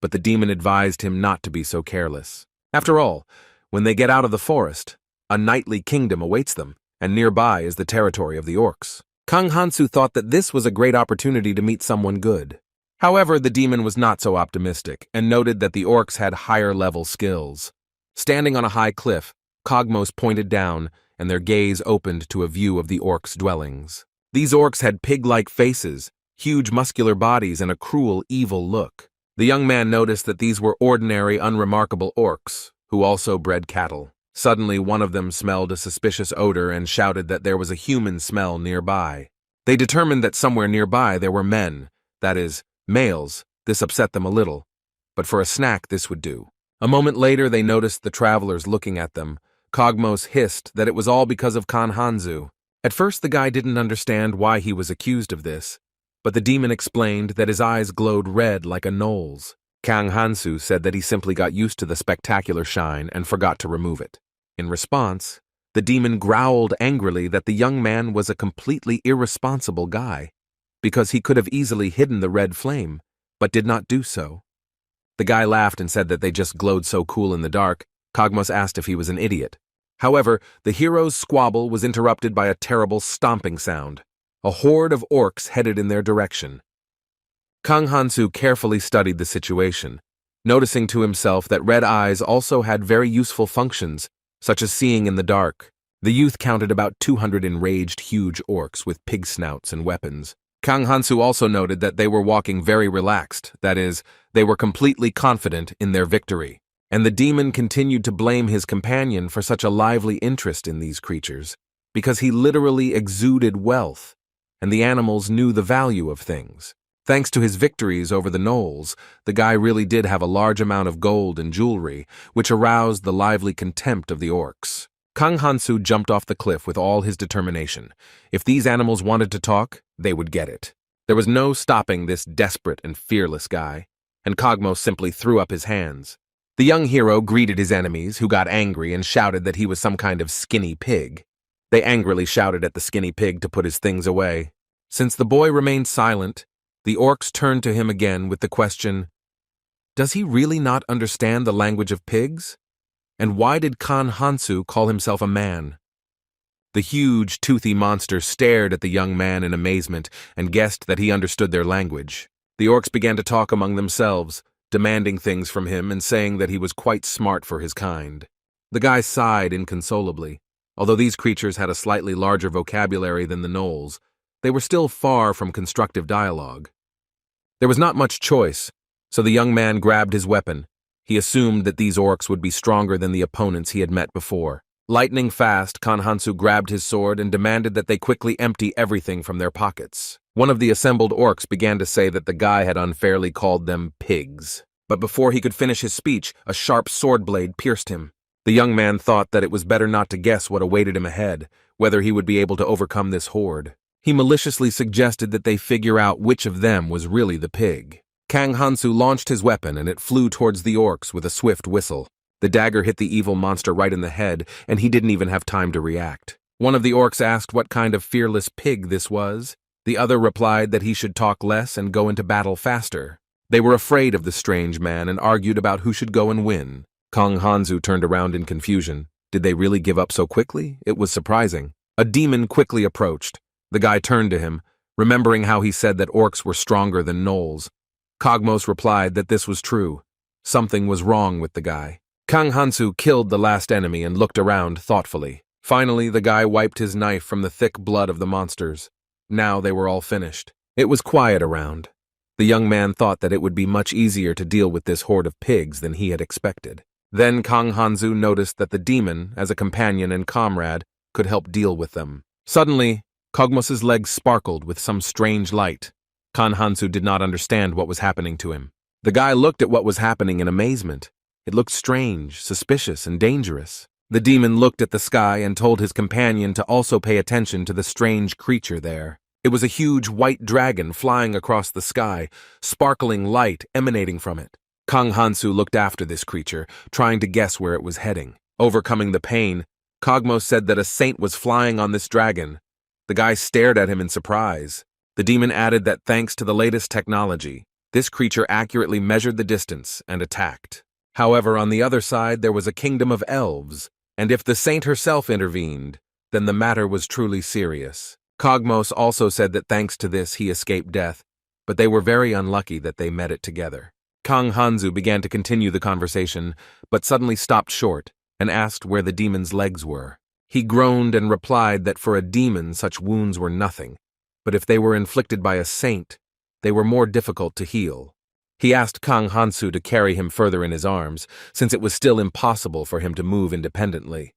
but the demon advised him not to be so careless. After all, when they get out of the forest, a knightly kingdom awaits them, and nearby is the territory of the orcs. Kang Hansu thought that this was a great opportunity to meet someone good. However, the demon was not so optimistic, and noted that the orcs had higher-level skills. Standing on a high cliff, Cogmos pointed down, and their gaze opened to a view of the orcs' dwellings. These orcs had pig-like faces, huge muscular bodies, and a cruel, evil look. The young man noticed that these were ordinary, unremarkable orcs, who also bred cattle. Suddenly, one of them smelled a suspicious odor and shouted that there was a human smell nearby. They determined that somewhere nearby there were men, that is, males. This upset them a little, but for a snack this would do. A moment later, they noticed the travelers looking at them. Kogmos hissed that it was all because of Kan Hanzu. At first, the guy didn't understand why he was accused of this, but the demon explained that his eyes glowed red like a knoll's. Kang Hansu said that he simply got used to the spectacular shine and forgot to remove it. In response, the demon growled angrily that the young man was a completely irresponsible guy, because he could have easily hidden the red flame, but did not do so. The guy laughed and said that they just glowed so cool in the dark. Kogmos asked if he was an idiot. However, the hero's squabble was interrupted by a terrible stomping sound. A horde of orcs headed in their direction. Kang Hansu carefully studied the situation, noticing to himself that red eyes also had very useful functions, such as seeing in the dark. The youth counted about 200 enraged huge orcs with pig snouts and weapons. Kang Hansu also noted that they were walking very relaxed, that is, they were completely confident in their victory. And the demon continued to blame his companion for such a lively interest in these creatures, because he literally exuded wealth, and the animals knew the value of things. Thanks to his victories over the gnolls, the guy really did have a large amount of gold and jewelry, which aroused the lively contempt of the orcs. Kang Hansu jumped off the cliff with all his determination. If these animals wanted to talk, they would get it. There was no stopping this desperate and fearless guy, and Kogmos simply threw up his hands. The young hero greeted his enemies, who got angry and shouted that he was some kind of skinny pig. They angrily shouted at the skinny pig to put his things away. Since the boy remained silent, the orcs turned to him again with the question, "Does he really not understand the language of pigs? And why did Kan Hansu call himself a man?" The huge, toothy monster stared at the young man in amazement and guessed that he understood their language. The orcs began to talk among themselves, demanding things from him and saying that he was quite smart for his kind. The guy sighed inconsolably. Although these creatures had a slightly larger vocabulary than the gnolls, they were still far from constructive dialogue. There was not much choice, so the young man grabbed his weapon. He assumed that these orcs would be stronger than the opponents he had met before. Lightning fast, Kan Hansu grabbed his sword and demanded that they quickly empty everything from their pockets. One of the assembled orcs began to say that the guy had unfairly called them pigs. But before he could finish his speech, a sharp sword blade pierced him. The young man thought that it was better not to guess what awaited him ahead, whether he would be able to overcome this horde. He maliciously suggested that they figure out which of them was really the pig. Kang Hansu launched his weapon and it flew towards the orcs with a swift whistle. The dagger hit the evil monster right in the head, and he didn't even have time to react. One of the orcs asked what kind of fearless pig this was. The other replied that he should talk less and go into battle faster. They were afraid of the strange man and argued about who should go and win. Kang Hansu turned around in confusion. Did they really give up so quickly? It was surprising. A demon quickly approached. The guy turned to him, remembering how he said that orcs were stronger than gnolls. Kogmos replied that this was true. Something was wrong with the guy. Kang Hansu killed the last enemy and looked around thoughtfully. Finally, the guy wiped his knife from the thick blood of the monsters. Now they were all finished. It was quiet around. The young man thought that it would be much easier to deal with this horde of pigs than he had expected. Then Kang Hansu noticed that the demon, as a companion and comrade, could help deal with them. Suddenly, Kogmos's legs sparkled with some strange light. Kan Hansu did not understand what was happening to him. The guy looked at what was happening in amazement. It looked strange, suspicious, and dangerous. The demon looked at the sky and told his companion to also pay attention to the strange creature there. It was a huge white dragon flying across the sky, sparkling light emanating from it. Kang Hansu looked after this creature, trying to guess where it was heading. Overcoming the pain, Kogmos said that a saint was flying on this dragon. The guy stared at him in surprise. The demon added that thanks to the latest technology, this creature accurately measured the distance and attacked. However, on the other side, there was a kingdom of elves, and if the saint herself intervened, then the matter was truly serious. Kogmos also said that thanks to this he escaped death, but they were very unlucky that they met it together. Kang Hansu began to continue the conversation, but suddenly stopped short and asked where the demon's legs were. He groaned and replied that for a demon such wounds were nothing, but if they were inflicted by a saint, they were more difficult to heal. He asked Kang Hansu to carry him further in his arms, since it was still impossible for him to move independently.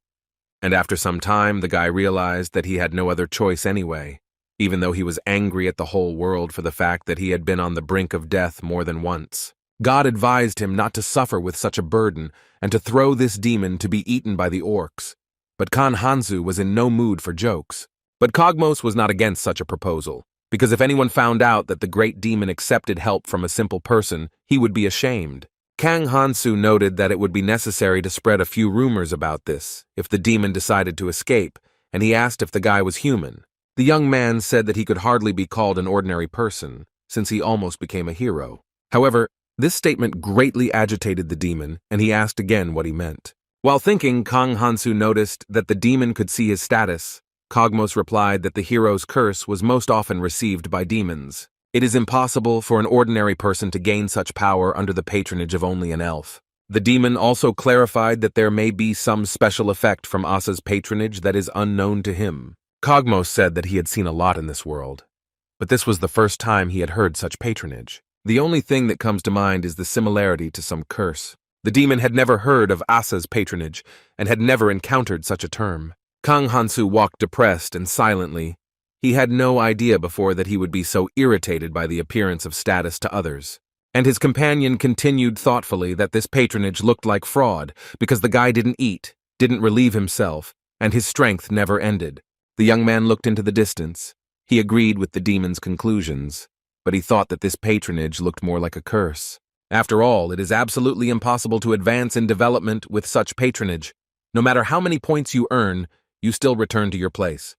And after some time, the guy realized that he had no other choice anyway, even though he was angry at the whole world for the fact that he had been on the brink of death more than once. God advised him not to suffer with such a burden and to throw this demon to be eaten by the orcs. But Khan Hansu was in no mood for jokes. But Kogmos was not against such a proposal, because if anyone found out that the great demon accepted help from a simple person, he would be ashamed. Kang Hansu noted that it would be necessary to spread a few rumors about this if the demon decided to escape, and he asked if the guy was human. The young man said that he could hardly be called an ordinary person, since he almost became a hero. However, this statement greatly agitated the demon, and he asked again what he meant. While thinking, Kang Hansu noticed that the demon could see his status. Kogmos replied that the hero's curse was most often received by demons. It is impossible for an ordinary person to gain such power under the patronage of only an elf. The demon also clarified that there may be some special effect from Asa's patronage that is unknown to him. Kogmos said that he had seen a lot in this world, but this was the first time he had heard such patronage. The only thing that comes to mind is the similarity to some curse. The demon had never heard of Asa's patronage and had never encountered such a term. Kang Hansu walked depressed and silently. He had no idea before that he would be so irritated by the appearance of status to others. And his companion continued thoughtfully that this patronage looked like fraud because the guy didn't eat, didn't relieve himself, and his strength never ended. The young man looked into the distance. He agreed with the demon's conclusions, but he thought that this patronage looked more like a curse. After all, it is absolutely impossible to advance in development with such patronage. No matter how many points you earn, you still return to your place.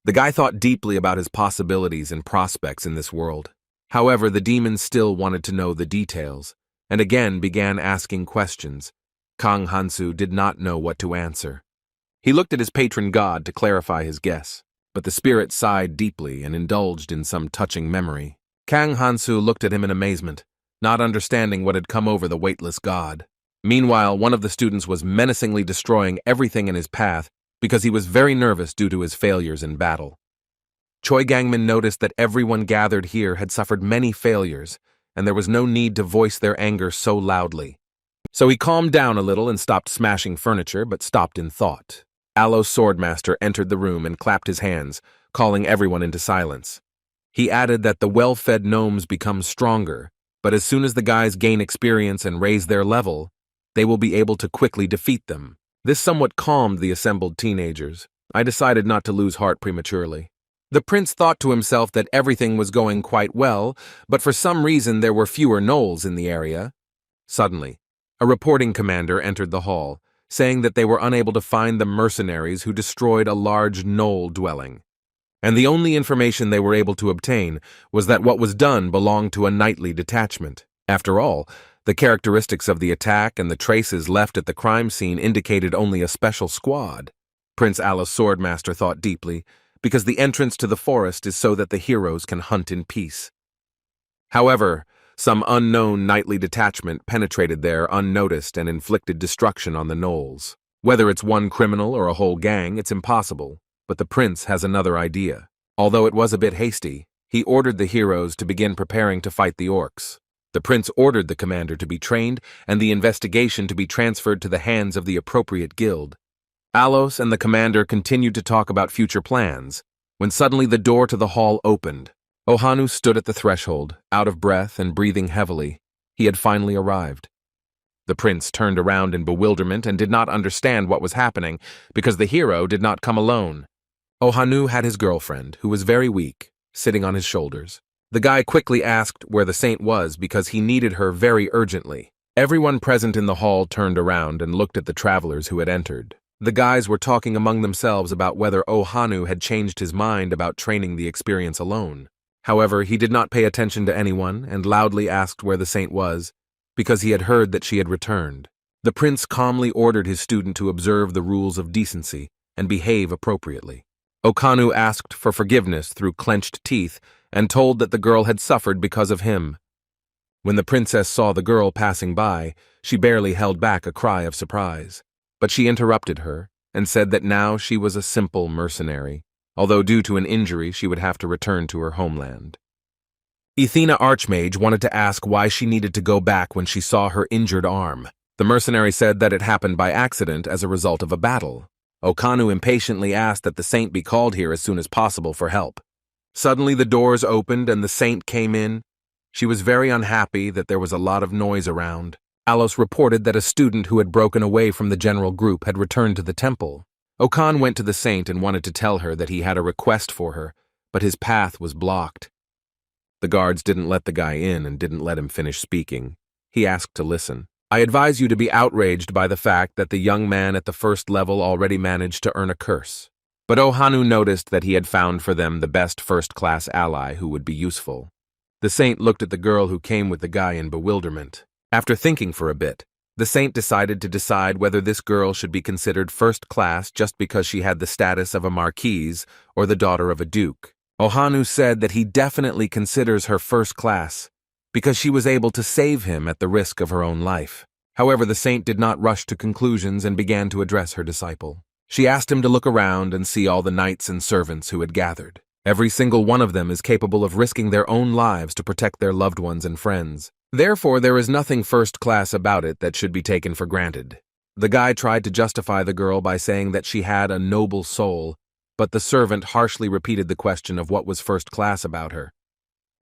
The guy thought deeply about his possibilities and prospects in this world. However, the demon still wanted to know the details, and again began asking questions. Kang Hansu did not know what to answer. He looked at his patron god to clarify his guess, but the spirit sighed deeply and indulged in some touching memory. Kang Hansu looked at him in amazement, not understanding what had come over the weightless god. Meanwhile, one of the students was menacingly destroying everything in his path because he was very nervous due to his failures in battle. Choi Gangmin noticed that everyone gathered here had suffered many failures, and there was no need to voice their anger so loudly. So he calmed down a little and stopped smashing furniture, but stopped in thought. Alo's swordmaster entered the room and clapped his hands, calling everyone into silence. He added that the well-fed gnomes become stronger, but as soon as the guys gain experience and raise their level, they will be able to quickly defeat them. This somewhat calmed the assembled teenagers. I decided not to lose heart prematurely. The prince thought to himself that everything was going quite well, but for some reason there were fewer gnolls in the area. Suddenly, a reporting commander entered the hall, saying that they were unable to find the mercenaries who destroyed a large gnoll dwelling. And the only information they were able to obtain was that what was done belonged to a knightly detachment. After all, the characteristics of the attack and the traces left at the crime scene indicated only a special squad. Prince Alo's swordmaster thought deeply, because the entrance to the forest is so that the heroes can hunt in peace. However, some unknown knightly detachment penetrated there unnoticed and inflicted destruction on the gnolls. Whether it's one criminal or a whole gang, it's impossible, but the prince has another idea. Although it was a bit hasty, he ordered the heroes to begin preparing to fight the orcs. The prince ordered the commander to be trained and the investigation to be transferred to the hands of the appropriate guild. Alos and the commander continued to talk about future plans, when suddenly the door to the hall opened. Ohanu stood at the threshold, out of breath and breathing heavily. He had finally arrived. The prince turned around in bewilderment and did not understand what was happening, because the hero did not come alone. Ohanu had his girlfriend, who was very weak, sitting on his shoulders. The guy quickly asked where the saint was because he needed her very urgently. Everyone present in the hall turned around and looked at the travelers who had entered. The guys were talking among themselves about whether Ohanu had changed his mind about training the experience alone. However, he did not pay attention to anyone and loudly asked where the saint was, because he had heard that she had returned. The prince calmly ordered his student to observe the rules of decency and behave appropriately. Okanu asked for forgiveness through clenched teeth and told that the girl had suffered because of him. When the princess saw the girl passing by, she barely held back a cry of surprise. But she interrupted her and said that now she was a simple mercenary, although due to an injury she would have to return to her homeland. Athena Archmage wanted to ask why she needed to go back when she saw her injured arm. The mercenary said that it happened by accident as a result of a battle. Okanu impatiently asked that the saint be called here as soon as possible for help. Suddenly the doors opened and the saint came in. She was very unhappy that there was a lot of noise around. Alos reported that a student who had broken away from the general group had returned to the temple. Okan went to the saint and wanted to tell her that he had a request for her, but his path was blocked. The guards didn't let the guy in and didn't let him finish speaking. He asked to listen. I advise you to be outraged by the fact that the young man at the first level already managed to earn a curse. But Ohanu noticed that he had found for them the best first-class ally who would be useful. The saint looked at the girl who came with the guy in bewilderment. After thinking for a bit, the saint decided to decide whether this girl should be considered first class just because she had the status of a marquise or the daughter of a duke. Ohanu said that he definitely considers her first class because she was able to save him at the risk of her own life. However, the saint did not rush to conclusions and began to address her disciple. She asked him to look around and see all the knights and servants who had gathered. Every single one of them is capable of risking their own lives to protect their loved ones and friends. Therefore, there is nothing first class about it that should be taken for granted. The guy tried to justify the girl by saying that she had a noble soul, but the servant harshly repeated the question of what was first class about her.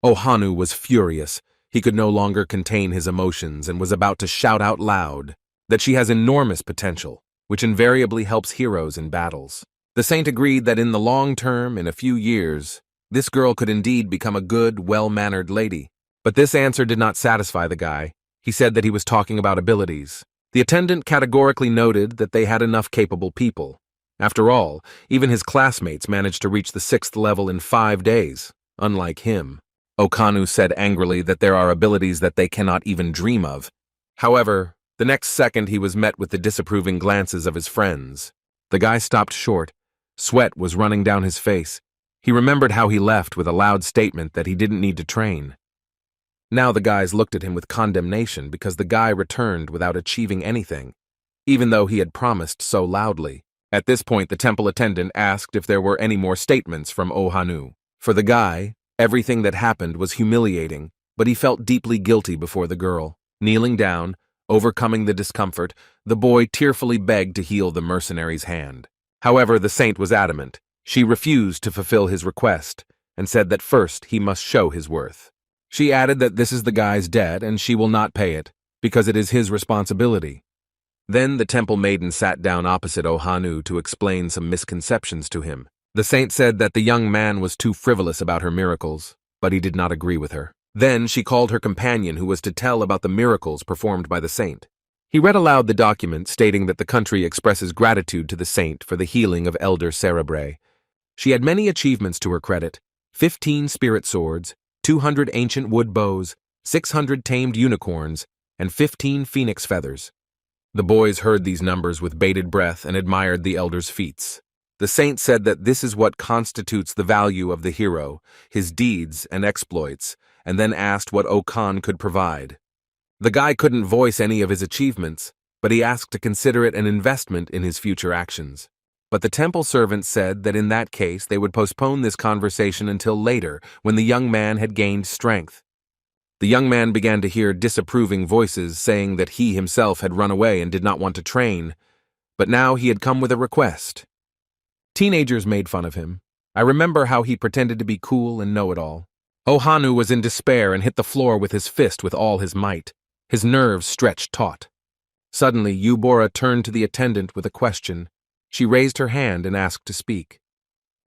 Ohanu was furious. He could no longer contain his emotions and was about to shout out loud that she has enormous potential, which invariably helps heroes in battles. The saint agreed that in the long term, in a few years, this girl could indeed become a good, well-mannered lady. But this answer did not satisfy the guy. He said that he was talking about abilities. The attendant categorically noted that they had enough capable people. After all, even his classmates managed to reach the 6th level in 5 days, unlike him. Okanu said angrily that there are abilities that they cannot even dream of. However, the next second he was met with the disapproving glances of his friends. The guy stopped short. Sweat was running down his face. He remembered how he left with a loud statement that he didn't need to train. Now the guys looked at him with condemnation because the guy returned without achieving anything, even though he had promised so loudly. At this point, the temple attendant asked if there were any more statements from Ohanu. For the guy, everything that happened was humiliating, but he felt deeply guilty before the girl. Kneeling down, overcoming the discomfort, the boy tearfully begged to heal the mercenary's hand. However, the saint was adamant. She refused to fulfill his request and said that first he must show his worth. She added that this is the guy's debt and she will not pay it, because it is his responsibility. Then the temple maiden sat down opposite Ohanu to explain some misconceptions to him. The saint said that the young man was too frivolous about her miracles, but he did not agree with her. Then she called her companion who was to tell about the miracles performed by the saint. He read aloud the document stating that the country expresses gratitude to the saint for the healing of Elder Cerebre. She had many achievements to her credit: 15 spirit swords, 200 ancient wood bows, 600 tamed unicorns, and 15 phoenix feathers. The boys heard these numbers with bated breath and admired the elder's feats. The saint said that this is what constitutes the value of the hero, his deeds and exploits, and then asked what Okan could provide. The guy couldn't voice any of his achievements, but he asked to consider it an investment in his future actions. But the temple servant said that in that case they would postpone this conversation until later, when the young man had gained strength. The young man began to hear disapproving voices saying that he himself had run away and did not want to train, but now he had come with a request. Teenagers made fun of him. I remember how he pretended to be cool and know-it-all. Ohanu was in despair and hit the floor with his fist with all his might. His nerves stretched taut. Suddenly, Eubora turned to the attendant with a question. She raised her hand and asked to speak.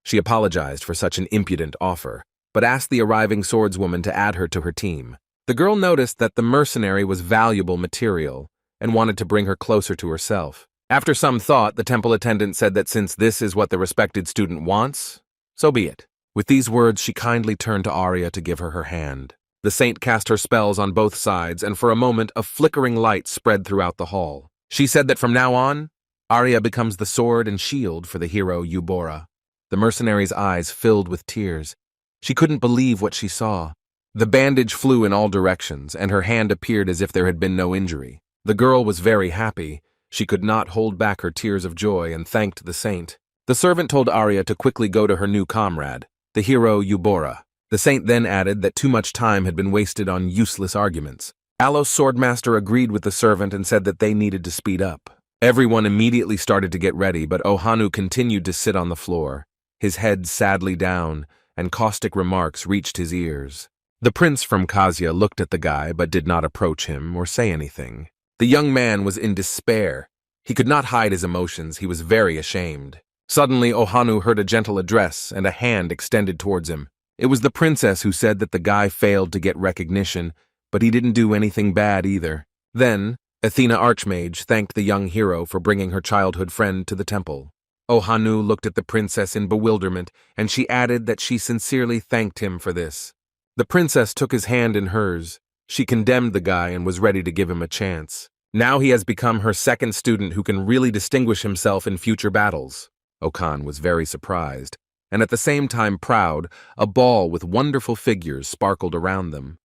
She apologized for such an impudent offer, but asked the arriving swordswoman to add her to her team. The girl noticed that the mercenary was valuable material and wanted to bring her closer to herself. After some thought, the temple attendant said that since this is what the respected student wants, so be it. With these words, she kindly turned to Arya to give her her hand. The saint cast her spells on both sides, and for a moment a flickering light spread throughout the hall. She said that from now on, Arya becomes the sword and shield for the hero Eubora. The mercenary's eyes filled with tears. She couldn't believe what she saw. The bandage flew in all directions, and her hand appeared as if there had been no injury. The girl was very happy. She could not hold back her tears of joy and thanked the saint. The servant told Arya to quickly go to her new comrade, the hero Eubora. The saint then added that too much time had been wasted on useless arguments. Alos Swordmaster agreed with the servant and said that they needed to speed up. Everyone immediately started to get ready, but Ohanu continued to sit on the floor, his head sadly down, and caustic remarks reached his ears. The prince from Kazuya looked at the guy but did not approach him or say anything. The young man was in despair. He could not hide his emotions. He was very ashamed. Suddenly, Ohanu heard a gentle address and a hand extended towards him. It was the princess who said that the guy failed to get recognition, but he didn't do anything bad either. Then, Athena Archmage thanked the young hero for bringing her childhood friend to the temple. Ohanu looked at the princess in bewilderment, and she added that she sincerely thanked him for this. The princess took his hand in hers. She condemned the guy and was ready to give him a chance. Now he has become her second student who can really distinguish himself in future battles. Okan was very surprised, and at the same time proud. A ball with wonderful figures sparkled around them.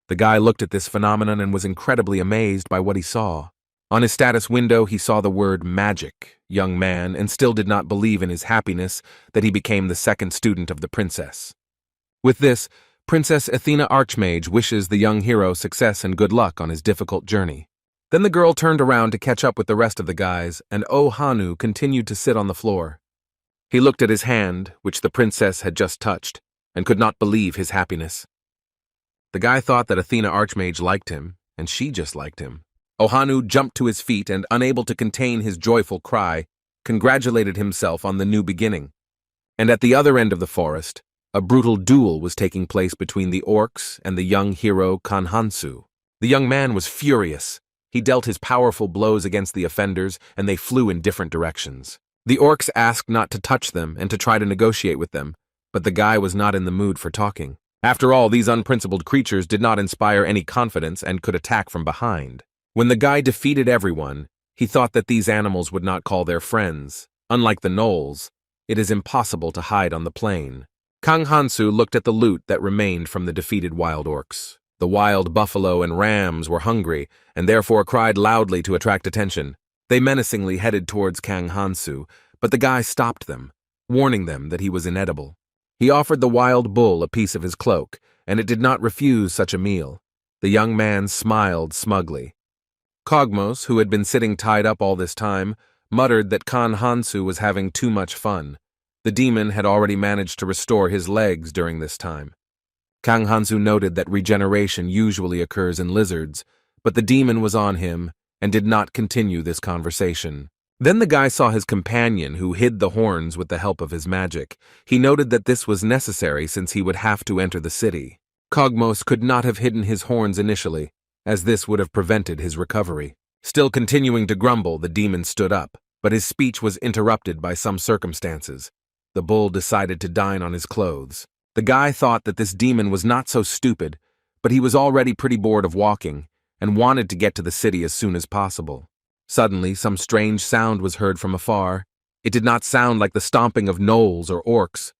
The guy looked at this phenomenon and was incredibly amazed by what he saw. On his status window, he saw the word magic, young man, and still did not believe in his happiness that he became the second student of the princess. With this, Princess Athena Archmage wishes the young hero success and good luck on his difficult journey. Then the girl turned around to catch up with the rest of the guys, and Ohanu continued to sit on the floor. He looked at his hand, which the princess had just touched, and could not believe his happiness. The guy thought that Athena Archmage liked him, and she just liked him. Ohanu jumped to his feet and, unable to contain his joyful cry, congratulated himself on the new beginning. And at the other end of the forest, a brutal duel was taking place between the orcs and the young hero Kanhansu. The young man was furious. He dealt his powerful blows against the offenders, and they flew in different directions. The orcs asked not to touch them and to try to negotiate with them, but the guy was not in the mood for talking. After all, these unprincipled creatures did not inspire any confidence and could attack from behind. When the guy defeated everyone, he thought that these animals would not call their friends. Unlike the gnolls, it is impossible to hide on the plain. Kang Hansu looked at the loot that remained from the defeated wild orcs. The wild buffalo and rams were hungry and therefore cried loudly to attract attention. They menacingly headed towards Kang Hansu, but the guy stopped them, warning them that he was inedible. He offered the wild bull a piece of his cloak, and it did not refuse such a meal. The young man smiled smugly. Kogmos, who had been sitting tied up all this time, muttered that Kang Hansu was having too much fun. The demon had already managed to restore his legs during this time. Kang Hansu noted that regeneration usually occurs in lizards, but the demon was on him and did not continue this conversation. Then the guy saw his companion, who hid the horns with the help of his magic. He noted that this was necessary since he would have to enter the city. Kogmos could not have hidden his horns initially, as this would have prevented his recovery. Still continuing to grumble, the demon stood up, but his speech was interrupted by some circumstances. The bull decided to dine on his clothes. The guy thought that this demon was not so stupid, but he was already pretty bored of walking and wanted to get to the city as soon as possible. Suddenly, some strange sound was heard from afar. It did not sound like the stomping of gnolls or orcs.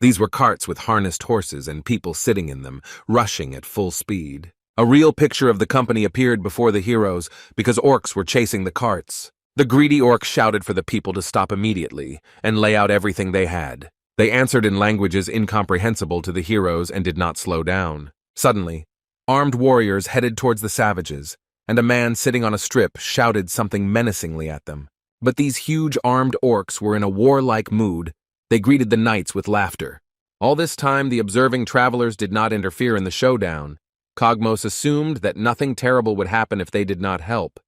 These were carts with harnessed horses and people sitting in them, rushing at full speed. A real picture of the company appeared before the heroes because orcs were chasing the carts. The greedy orcs shouted for the people to stop immediately and lay out everything they had. They answered in languages incomprehensible to the heroes and did not slow down. Suddenly, armed warriors headed towards the savages, and a man sitting on a strip shouted something menacingly at them. But these huge armed orcs were in a warlike mood. They greeted the knights with laughter. All this time, the observing travelers did not interfere in the showdown. Kogmos assumed that nothing terrible would happen if they did not help.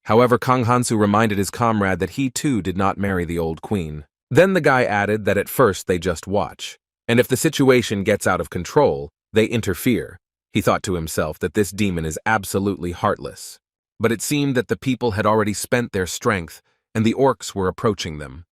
However, Kang Hansu reminded his comrade that he too did not marry the old queen. Then the guy added that at first they just watch, and if the situation gets out of control, they interfere. He thought to himself that this demon is absolutely heartless. But it seemed that the people had already spent their strength, and the orcs were approaching them.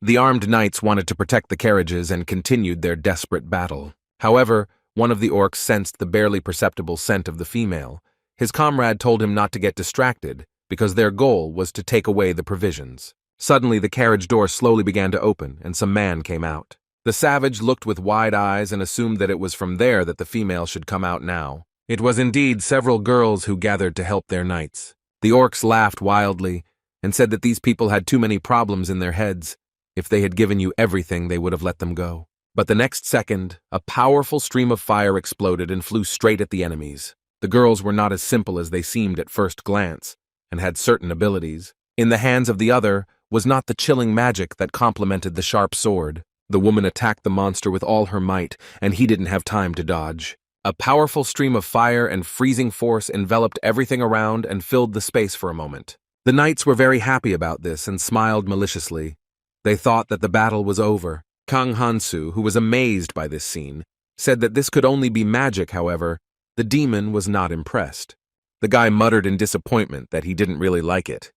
The armed knights wanted to protect the carriages and continued their desperate battle. However, one of the orcs sensed the barely perceptible scent of the female. His comrade told him not to get distracted, because their goal was to take away the provisions. Suddenly, the carriage door slowly began to open, and some man came out. The savage looked with wide eyes and assumed that it was from there that the female should come out now. It was indeed several girls who gathered to help their knights. The orcs laughed wildly and said that these people had too many problems in their heads. If they had given you everything, they would have let them go. But the next second, a powerful stream of fire exploded and flew straight at the enemies. The girls were not as simple as they seemed at first glance, and had certain abilities. In the hands of the other was not the chilling magic that complemented the sharp sword. The woman attacked the monster with all her might, and he didn't have time to dodge. A powerful stream of fire and freezing force enveloped everything around and filled the space for a moment. The knights were very happy about this and smiled maliciously. They thought that the battle was over. Kang Hansu, who was amazed by this scene, said that this could only be magic. However, the demon was not impressed. The guy muttered in disappointment that he didn't really like it.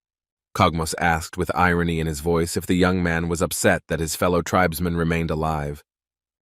Kogmos asked with irony in his voice if the young man was upset that his fellow tribesmen remained alive.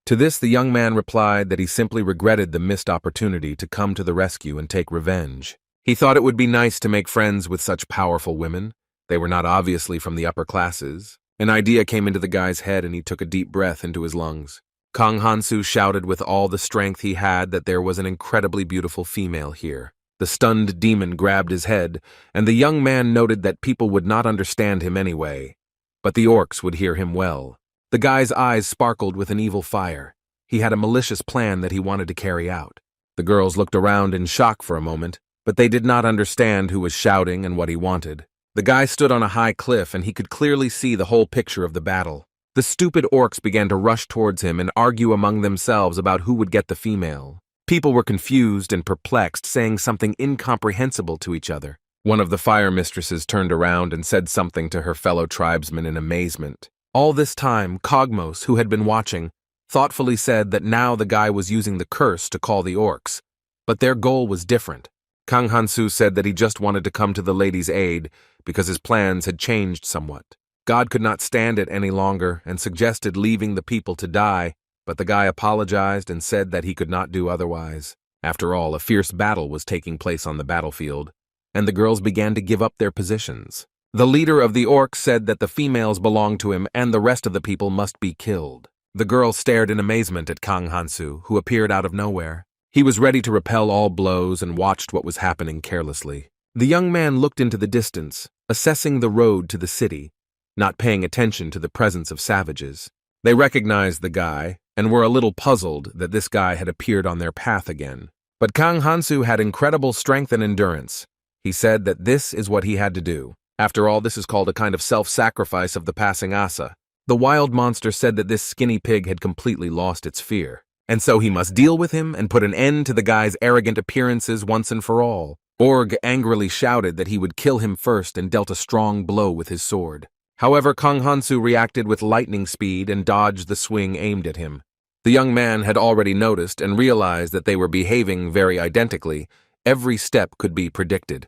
To this, the young man replied that he simply regretted the missed opportunity to come to the rescue and take revenge. He thought it would be nice to make friends with such powerful women. They were not obviously from the upper classes. An idea came into the guy's head and he took a deep breath into his lungs. Kang Hansu shouted with all the strength he had that there was an incredibly beautiful female here. The stunned demon grabbed his head, and the young man noted that people would not understand him anyway, but the orcs would hear him well. The guy's eyes sparkled with an evil fire. He had a malicious plan that he wanted to carry out. The girls looked around in shock for a moment, but they did not understand who was shouting and what he wanted. The guy stood on a high cliff and he could clearly see the whole picture of the battle. The stupid orcs began to rush towards him and argue among themselves about who would get the female. People were confused and perplexed, saying something incomprehensible to each other. One of the fire mistresses turned around and said something to her fellow tribesmen in amazement. All this time, Kogmos, who had been watching, thoughtfully said that now the guy was using the curse to call the orcs, but their goal was different. Kang Hansu said that he just wanted to come to the lady's aid because his plans had changed somewhat. God could not stand it any longer and suggested leaving the people to die, but the guy apologized and said that he could not do otherwise. After all, a fierce battle was taking place on the battlefield, and the girls began to give up their positions. The leader of the orcs said that the females belonged to him and the rest of the people must be killed. The girl stared in amazement at Kang Hansu, who appeared out of nowhere. He was ready to repel all blows and watched what was happening carelessly. The young man looked into the distance, assessing the road to the city, not paying attention to the presence of savages. They recognized the guy and were a little puzzled that this guy had appeared on their path again. But Kang Hansu had incredible strength and endurance. He said that this is what he had to do. After all, this is called a kind of self-sacrifice of the passing Asa. The wild monster said that this skinny pig had completely lost its fear, and so he must deal with him and put an end to the guy's arrogant appearances once and for all. Org angrily shouted that he would kill him first and dealt a strong blow with his sword. However, Kang Hansu reacted with lightning speed and dodged the swing aimed at him. The young man had already noticed and realized that they were behaving very identically. Every step could be predicted.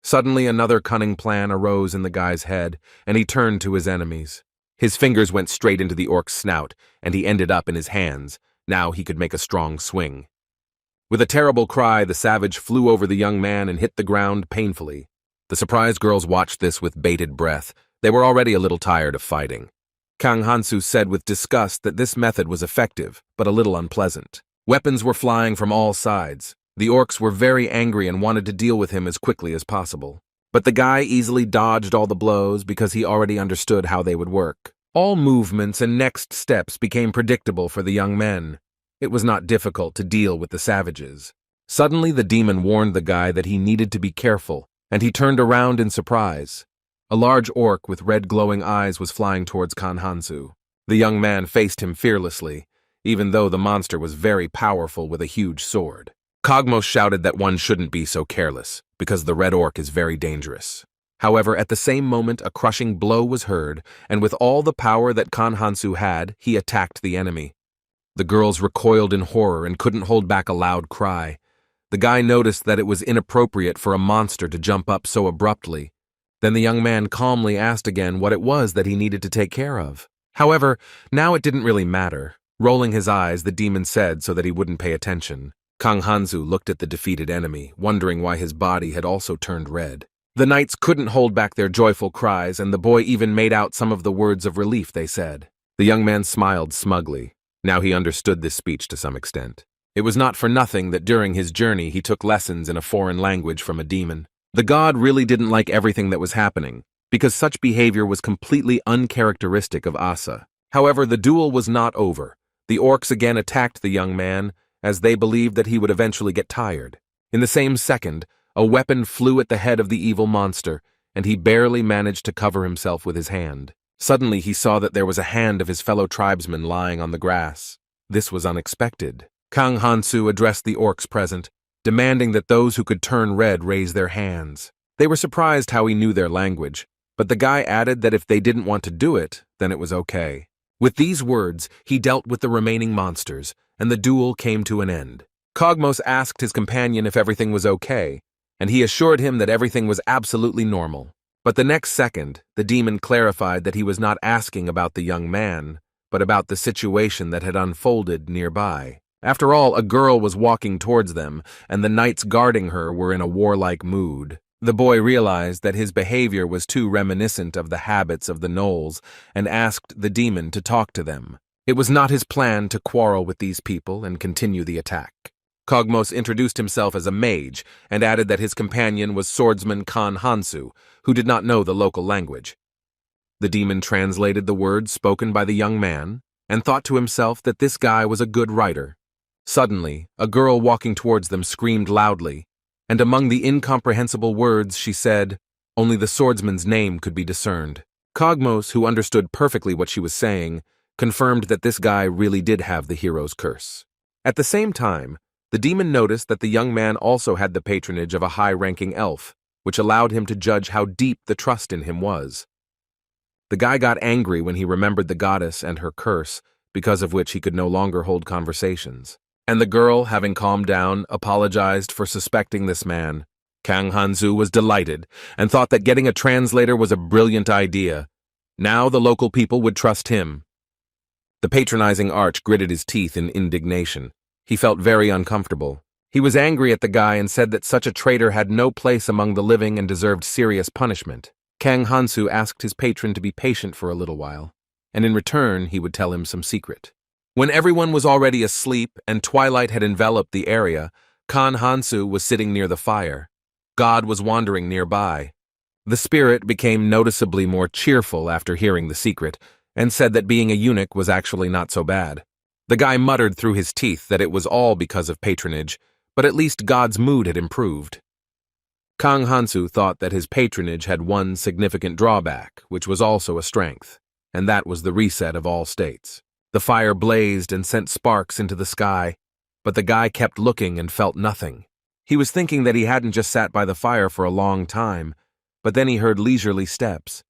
Suddenly, another cunning plan arose in the guy's head, and he turned to his enemies. His fingers went straight into the orc's snout, and he ended up in his hands. Now he could make a strong swing. With a terrible cry, the savage flew over the young man and hit the ground painfully. The surprised girls watched this with bated breath. They were already a little tired of fighting. Kang Hansu said with disgust that this method was effective, but a little unpleasant. Weapons were flying from all sides. The orcs were very angry and wanted to deal with him as quickly as possible. But the guy easily dodged all the blows because he already understood how they would work. All movements and next steps became predictable for the young men. It was not difficult to deal with the savages. Suddenly, the demon warned the guy that he needed to be careful, and he turned around in surprise. A large orc with red glowing eyes was flying towards Kang Hansu. The young man faced him fearlessly, even though the monster was very powerful with a huge sword. Kogmos shouted that one shouldn't be so careless, because the red orc is very dangerous. However, at the same moment, a crushing blow was heard, and with all the power that Kang Hansu had, he attacked the enemy. The girls recoiled in horror and couldn't hold back a loud cry. The guy noticed that it was inappropriate for a monster to jump up so abruptly. Then the young man calmly asked again what it was that he needed to take care of. However, now it didn't really matter. Rolling his eyes, the demon said so that he wouldn't pay attention. Kang Hansu looked at the defeated enemy, wondering why his body had also turned red. The knights couldn't hold back their joyful cries, and the boy even made out some of the words of relief they said. The young man smiled smugly. Now he understood this speech to some extent. It was not for nothing that during his journey he took lessons in a foreign language from a demon. The god really didn't like everything that was happening, because such behavior was completely uncharacteristic of Asa. However, the duel was not over. The orcs again attacked the young man, as they believed that he would eventually get tired. In the same second, a weapon flew at the head of the evil monster, and he barely managed to cover himself with his hand. Suddenly he saw that there was a hand of his fellow tribesman lying on the grass. This was unexpected. Kang Hansu addressed the orcs present, demanding that those who could turn red raise their hands. They were surprised how he knew their language, but the guy added that if they didn't want to do it, then it was okay. With these words, he dealt with the remaining monsters, and the duel came to an end. Cogmos asked his companion if everything was okay, and he assured him that everything was absolutely normal. But the next second, the demon clarified that he was not asking about the young man, but about the situation that had unfolded nearby. After all, a girl was walking towards them, and the knights guarding her were in a warlike mood. The boy realized that his behavior was too reminiscent of the habits of the gnolls and asked the demon to talk to them. It was not his plan to quarrel with these people and continue the attack. Cogmos introduced himself as a mage and added that his companion was swordsman Khan Hansu, who did not know the local language. The demon translated the words spoken by the young man and thought to himself that this guy was a good writer. Suddenly, a girl walking towards them screamed loudly, and among the incomprehensible words she said, only the swordsman's name could be discerned. Cogmos, who understood perfectly what she was saying, confirmed that this guy really did have the hero's curse. At the same time, the demon noticed that the young man also had the patronage of a high-ranking elf, which allowed him to judge how deep the trust in him was. The guy got angry when he remembered the goddess and her curse, because of which he could no longer hold conversations. And the girl, having calmed down, apologized for suspecting this man. Kang Hansu was delighted and thought that getting a translator was a brilliant idea. Now the local people would trust him. The patronizing arch gritted his teeth in indignation. He felt very uncomfortable. He was angry at the guy and said that such a traitor had no place among the living and deserved serious punishment. Kang Hansu asked his patron to be patient for a little while, and in return he would tell him some secret. When everyone was already asleep and twilight had enveloped the area, Khan Hansu was sitting near the fire. God was wandering nearby. The spirit became noticeably more cheerful after hearing the secret, and said that being a eunuch was actually not so bad. The guy muttered through his teeth that it was all because of patronage, but at least God's mood had improved. Kang Hansu thought that his patronage had one significant drawback, which was also a strength, and that was the reset of all states. The fire blazed and sent sparks into the sky, but the guy kept looking and felt nothing. He was thinking that he hadn't just sat by the fire for a long time, but then he heard leisurely steps.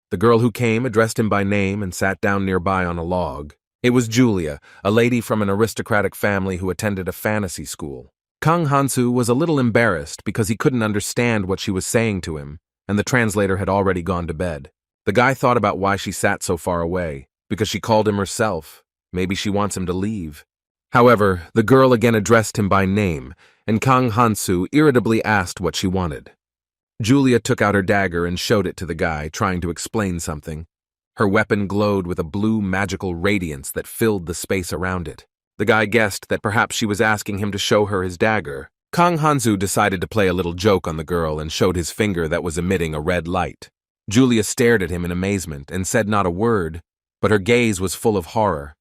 The girl who came addressed him by name and sat down nearby on a log. It was Julia, a lady from an aristocratic family who attended a fantasy school. Kang Hansu was a little embarrassed because he couldn't understand what she was saying to him, and the translator had already gone to bed. The guy thought about why she sat so far away. Because she called him herself. Maybe she wants him to leave. However, the girl again addressed him by name, and Kang Hansu irritably asked what she wanted. Julia took out her dagger and showed it to the guy, trying to explain something. Her weapon glowed with a blue magical radiance that filled the space around it. The guy guessed that perhaps she was asking him to show her his dagger. Kang Hansu decided to play a little joke on the girl and showed his finger that was emitting a red light. Julia stared at him in amazement and said not a word, but her gaze was full of horror.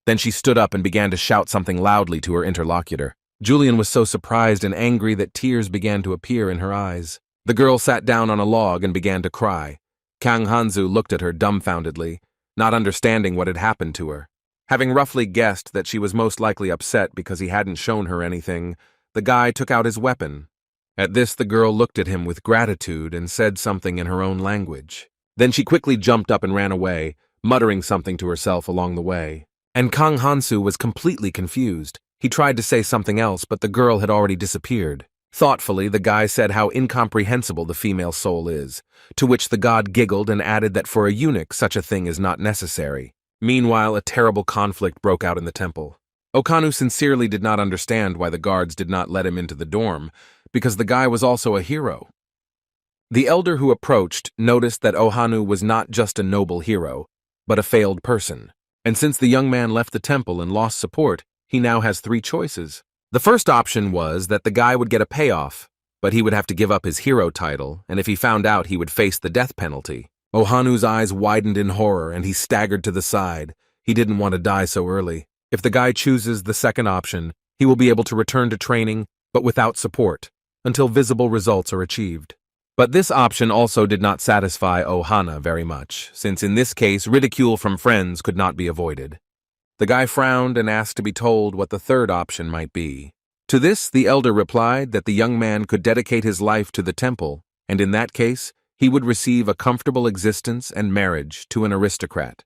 Then she stood up and began to shout something loudly to her interlocutor. Julian was so surprised and angry that tears began to appear in her eyes. The girl sat down on a log and began to cry. Kang Hansu looked at her dumbfoundedly, not understanding what had happened to her. Having roughly guessed that she was most likely upset because he hadn't shown her anything, the guy took out his weapon. At this, the girl looked at him with gratitude and said something in her own language. Then she quickly jumped up and ran away, muttering something to herself along the way. And Kang Hansu was completely confused. He tried to say something else, but the girl had already disappeared. Thoughtfully, the guy said how incomprehensible the female soul is, to which the god giggled and added that for a eunuch such a thing is not necessary. Meanwhile, a terrible conflict broke out in the temple. Okanu sincerely did not understand why the guards did not let him into the dorm, because the guy was also a hero. The elder who approached noticed that Ohanu was not just a noble hero, but a failed person. And since the young man left the temple and lost support, he now has 3 choices. The first option was that the guy would get a payoff, but he would have to give up his hero title, and if he found out, he would face the death penalty. Ohanu's eyes widened in horror, and he staggered to the side. He didn't want to die so early. If the guy chooses the second option, he will be able to return to training, but without support, until visible results are achieved. But this option also did not satisfy Ohana very much, since in this case ridicule from friends could not be avoided. The guy frowned and asked to be told what the third option might be. To this, the elder replied that the young man could dedicate his life to the temple, and in that case, he would receive a comfortable existence and marriage to an aristocrat.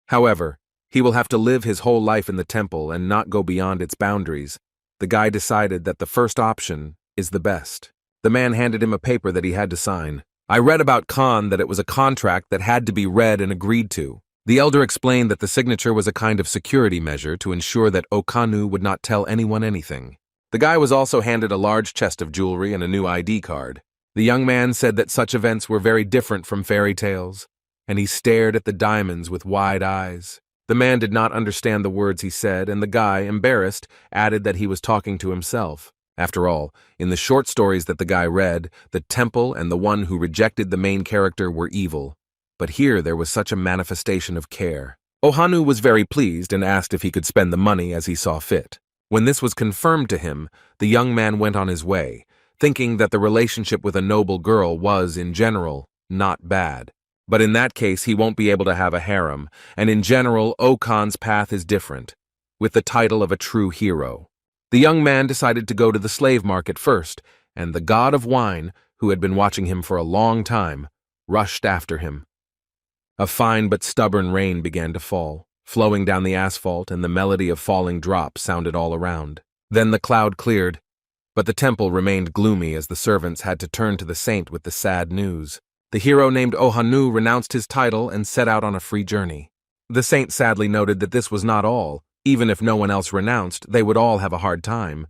However, he will have to live his whole life in the temple and not go beyond its boundaries. The guy decided that the first option is the best. The man handed him a paper that he had to sign. I read about Khan that it was a contract that had to be read and agreed to. The elder explained that the signature was a kind of security measure to ensure that Okanu would not tell anyone anything. The guy was also handed a large chest of jewelry and a new ID card. The young man said that such events were very different from fairy tales, and he stared at the diamonds with wide eyes. The man did not understand the words he said, and the guy, embarrassed, added that he was talking to himself. After all, in the short stories that the guy read, the temple and the one who rejected the main character were evil. But here there was such a manifestation of care. Ohanu was very pleased and asked if he could spend the money as he saw fit. When this was confirmed to him, the young man went on his way, thinking that the relationship with a noble girl was, in general, not bad. But in that case, he won't be able to have a harem, and in general, Okan's path is different, with the title of a true hero. The young man decided to go to the slave market first, and the god of wine, who had been watching him for a long time, rushed after him. A fine but stubborn rain began to fall, flowing down the asphalt, and the melody of falling drops sounded all around. Then the cloud cleared, but the temple remained gloomy as the servants had to turn to the saint with the sad news. The hero named Ohanu renounced his title and set out on a free journey. The saint sadly noted that this was not all. Even if no one else renounced, they would all have a hard time.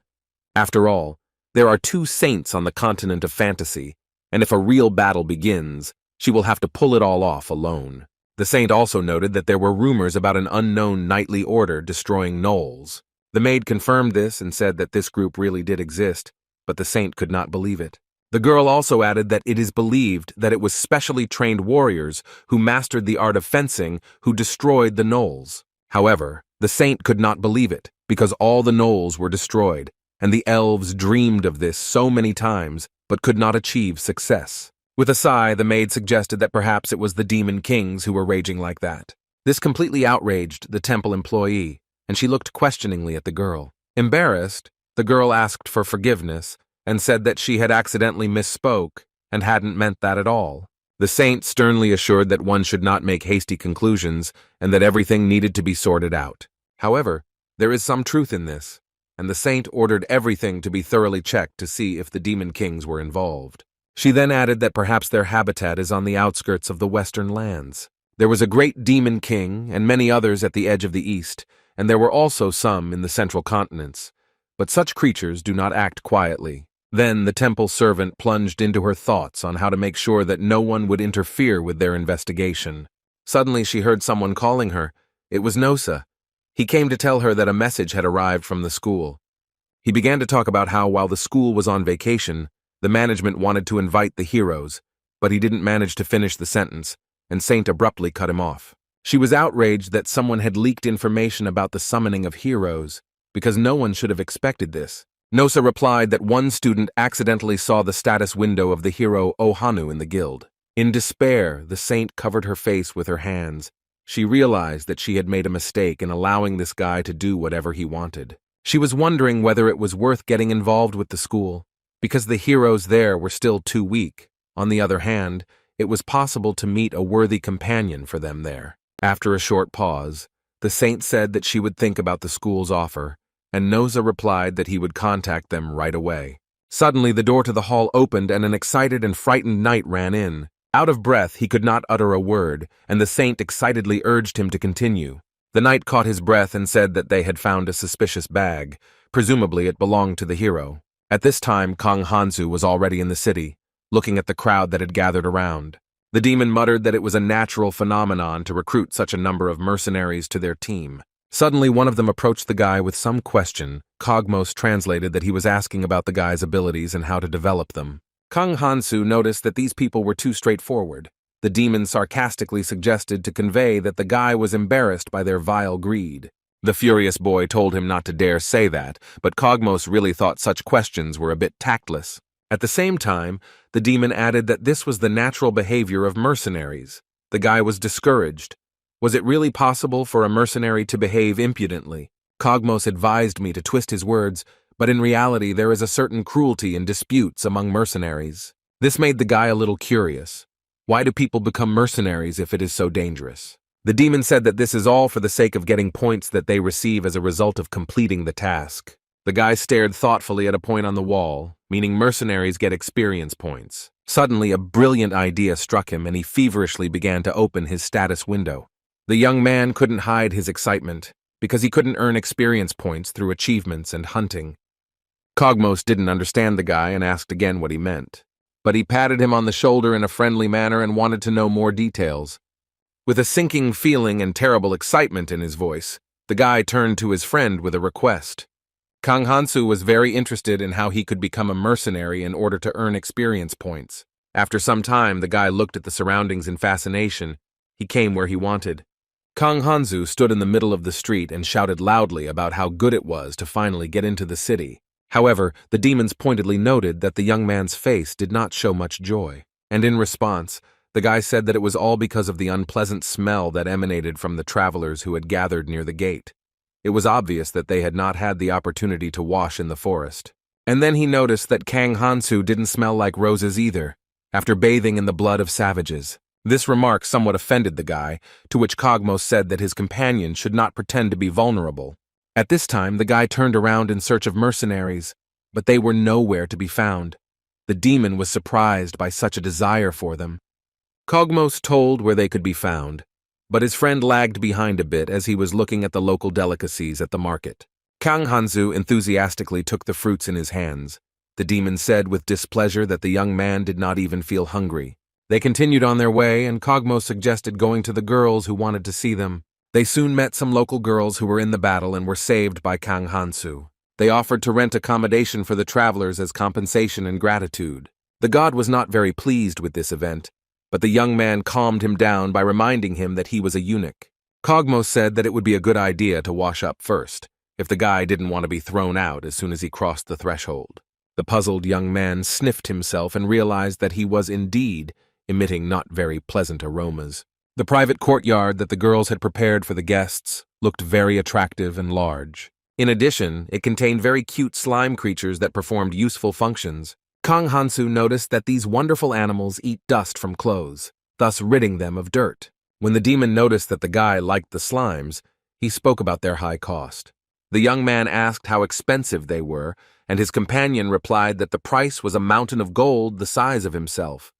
After all, there are 2 saints on the continent of fantasy, and if a real battle begins, she will have to pull it all off alone. The saint also noted that there were rumors about an unknown knightly order destroying gnolls. The maid confirmed this and said that this group really did exist, but the saint could not believe it. The girl also added that it is believed that it was specially trained warriors who mastered the art of fencing who destroyed the gnolls. However, the saint could not believe it, because all the gnolls were destroyed, and the elves dreamed of this so many times, but could not achieve success. With a sigh, the maid suggested that perhaps it was the demon kings who were raging like that. This completely outraged the temple employee, and she looked questioningly at the girl. Embarrassed, the girl asked for forgiveness, and said that she had accidentally misspoke and hadn't meant that at all. The saint sternly assured that one should not make hasty conclusions and that everything needed to be sorted out. However, there is some truth in this, and the saint ordered everything to be thoroughly checked to see if the demon kings were involved. She then added that perhaps their habitat is on the outskirts of the western lands. There was a great demon king and many others at the edge of the east, and there were also some in the central continents. But such creatures do not act quietly. Then the temple servant plunged into her thoughts on how to make sure that no one would interfere with their investigation. Suddenly she heard someone calling her. It was Nosa. He came to tell her that a message had arrived from the school. He began to talk about how while the school was on vacation, the management wanted to invite the heroes, but he didn't manage to finish the sentence, and Saint abruptly cut him off. She was outraged that someone had leaked information about the summoning of heroes, because no one should have expected this. Nosa replied that one student accidentally saw the status window of the hero Ohanu in the guild. In despair, the saint covered her face with her hands. She realized that she had made a mistake in allowing this guy to do whatever he wanted. She was wondering whether it was worth getting involved with the school, because the heroes there were still too weak. On the other hand, it was possible to meet a worthy companion for them there. After a short pause, the saint said that she would think about the school's offer, and Nosa replied that he would contact them right away. Suddenly, the door to the hall opened and an excited and frightened knight ran in. Out of breath, he could not utter a word, and the saint excitedly urged him to continue. The knight caught his breath and said that they had found a suspicious bag. Presumably, it belonged to the hero. At this time, Kang Hansu was already in the city, looking at the crowd that had gathered around. The demon muttered that it was a natural phenomenon to recruit such a number of mercenaries to their team. Suddenly, one of them approached the guy with some question. Kogmos translated that he was asking about the guy's abilities and how to develop them. Kang Hansu noticed that these people were too straightforward. The demon sarcastically suggested to convey that the guy was embarrassed by their vile greed. The furious boy told him not to dare say that, but Kogmos really thought such questions were a bit tactless. At the same time, the demon added that this was the natural behavior of mercenaries. The guy was discouraged, Was it really possible for a mercenary to behave impudently? Cogmos advised me to twist his words, but in reality there is a certain cruelty in disputes among mercenaries. This made the guy a little curious. Why do people become mercenaries if it is so dangerous? The demon said that this is all for the sake of getting points that they receive as a result of completing the task. The guy stared thoughtfully at a point on the wall, meaning mercenaries get experience points. Suddenly, a brilliant idea struck him and he feverishly began to open his status window. The young man couldn't hide his excitement, because he couldn't earn experience points through achievements and hunting. Cogmos didn't understand the guy and asked again what he meant. But he patted him on the shoulder in a friendly manner and wanted to know more details. With a sinking feeling and terrible excitement in his voice, the guy turned to his friend with a request. Kang Hansu was very interested in how he could become a mercenary in order to earn experience points. After some time, the guy looked at the surroundings in fascination. He came where he wanted. Kang Hansu stood in the middle of the street and shouted loudly about how good it was to finally get into the city. However, the demons pointedly noted that the young man's face did not show much joy. And in response, the guy said that it was all because of the unpleasant smell that emanated from the travelers who had gathered near the gate. It was obvious that they had not had the opportunity to wash in the forest. And then he noticed that Kang Hansu didn't smell like roses either, after bathing in the blood of savages. This remark somewhat offended the guy, to which Cogmos said that his companion should not pretend to be vulnerable. At this time, the guy turned around in search of mercenaries, but they were nowhere to be found. The demon was surprised by such a desire for them. Cogmos told where they could be found, but his friend lagged behind a bit as he was looking at the local delicacies at the market. Kang Hansu enthusiastically took the fruits in his hands. The demon said with displeasure that the young man did not even feel hungry. They continued on their way, and Cogmos suggested going to the girls who wanted to see them. They soon met some local girls who were in the battle and were saved by Kang Hansu. They offered to rent accommodation for the travelers as compensation and gratitude. The god was not very pleased with this event, but the young man calmed him down by reminding him that he was a eunuch. Cogmos said that it would be a good idea to wash up first, if the guy didn't want to be thrown out as soon as he crossed the threshold. The puzzled young man sniffed himself and realized that he was indeed emitting not very pleasant aromas. The private courtyard that the girls had prepared for the guests looked very attractive and large. In addition, it contained very cute slime creatures that performed useful functions. Kang Hansu noticed that these wonderful animals eat dust from clothes, thus ridding them of dirt. When the demon noticed that the guy liked the slimes, he spoke about their high cost. The young man asked how expensive they were, and his companion replied that the price was a mountain of gold the size of himself.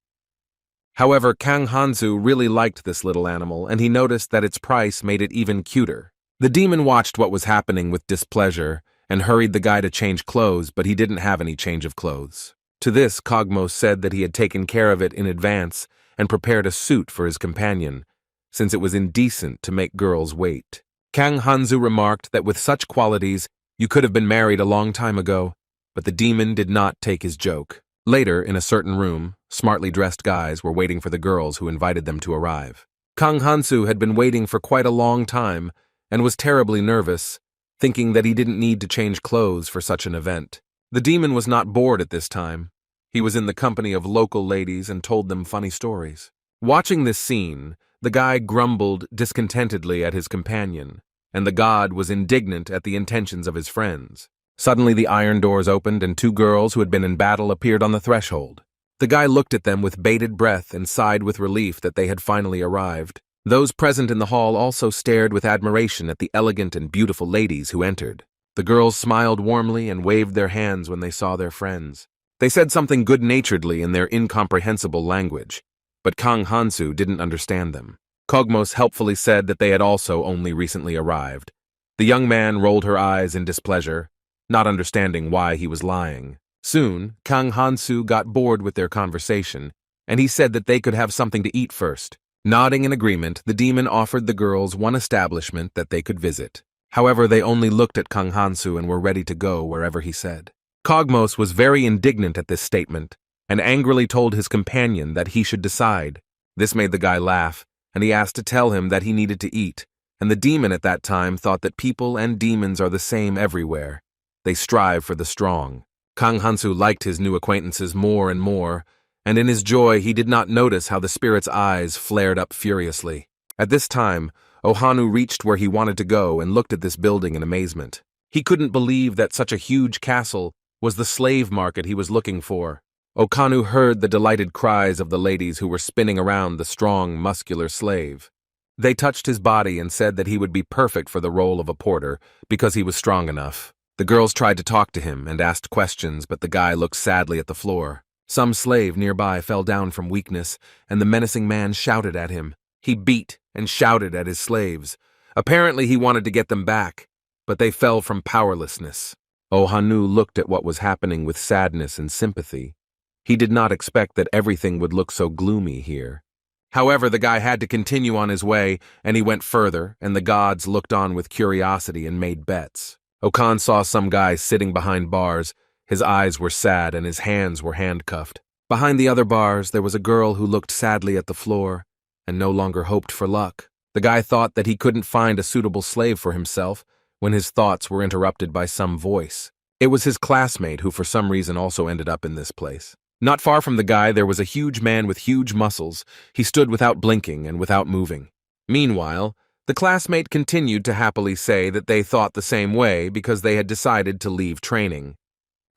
However, Kang Hansu really liked this little animal, and he noticed that its price made it even cuter. The demon watched what was happening with displeasure and hurried the guy to change clothes, but he didn't have any change of clothes. To this, Cogmos said that he had taken care of it in advance and prepared a suit for his companion, since it was indecent to make girls wait. Kang Hansu remarked that with such qualities, you could have been married a long time ago, but the demon did not take his joke. Later, in a certain room, smartly dressed guys were waiting for the girls who invited them to arrive. Kang Hansu had been waiting for quite a long time and was terribly nervous, thinking that he didn't need to change clothes for such an event. The demon was not bored at this time. He was in the company of local ladies and told them funny stories. Watching this scene, the guy grumbled discontentedly at his companion, and the god was indignant at the intentions of his friends. Suddenly the iron doors opened and two girls who had been in battle appeared on the threshold. The guy looked at them with bated breath and sighed with relief that they had finally arrived. Those present in the hall also stared with admiration at the elegant and beautiful ladies who entered. The girls smiled warmly and waved their hands when they saw their friends. They said something good-naturedly in their incomprehensible language, but Kang Hansu didn't understand them. Cogmos helpfully said that they had also only recently arrived. The young man rolled her eyes in displeasure, not understanding why he was lying. Soon, Kang Hansu got bored with their conversation, and he said that they could have something to eat first. Nodding in agreement, the demon offered the girls one establishment that they could visit. However, they only looked at Kang Hansu and were ready to go wherever he said. Cogmos was very indignant at this statement, and angrily told his companion that he should decide. This made the guy laugh, and he asked to tell him that he needed to eat, and the demon at that time thought that people and demons are the same everywhere. They strive for the strong. Kang Hansu liked his new acquaintances more and more, and in his joy he did not notice how the spirit's eyes flared up furiously. At this time, Ohanu reached where he wanted to go and looked at this building in amazement. He couldn't believe that such a huge castle was the slave market he was looking for. Ohanu heard the delighted cries of the ladies who were spinning around the strong, muscular slave. They touched his body and said that he would be perfect for the role of a porter because he was strong enough. The girls tried to talk to him and asked questions, but the guy looked sadly at the floor. Some slave nearby fell down from weakness, and the menacing man shouted at him. He beat and shouted at his slaves. Apparently he wanted to get them back, but they fell from powerlessness. Ohanu looked at what was happening with sadness and sympathy. He did not expect that everything would look so gloomy here. However, the guy had to continue on his way, and he went further, and the gods looked on with curiosity and made bets. Okan saw some guy sitting behind bars. His eyes were sad and his hands were handcuffed. Behind the other bars, there was a girl who looked sadly at the floor and no longer hoped for luck. The guy thought that he couldn't find a suitable slave for himself when his thoughts were interrupted by some voice. It was his classmate who for some reason also ended up in this place. Not far from the guy, there was a huge man with huge muscles. He stood without blinking and without moving. Meanwhile, the classmate continued to happily say that they thought the same way because they had decided to leave training.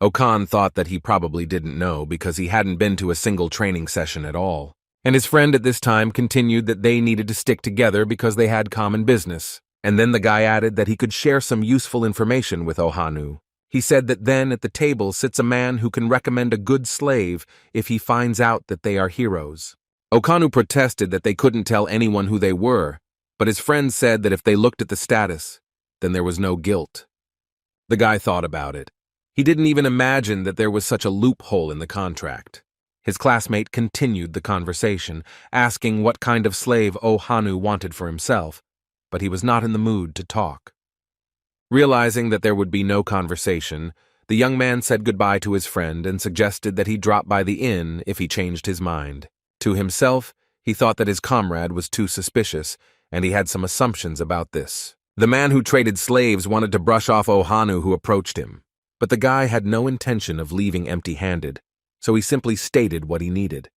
Okan thought that he probably didn't know because he hadn't been to a single training session at all. And his friend at this time continued that they needed to stick together because they had common business. And then the guy added that he could share some useful information with Ohanu. He said that then at the table sits a man who can recommend a good slave if he finds out that they are heroes. Okanu protested that they couldn't tell anyone who they were, but his friend said that if they looked at the status, then there was no guilt. The guy thought about it. He didn't even imagine that there was such a loophole in the contract. His classmate continued the conversation, asking what kind of slave Ohanu wanted for himself, but he was not in the mood to talk. Realizing that there would be no conversation, the young man said goodbye to his friend and suggested that he drop by the inn if he changed his mind. To himself, he thought that his comrade was too suspicious, and he had some assumptions about this. The man who traded slaves wanted to brush off Ohanu who approached him, but the guy had no intention of leaving empty-handed, so he simply stated what he needed.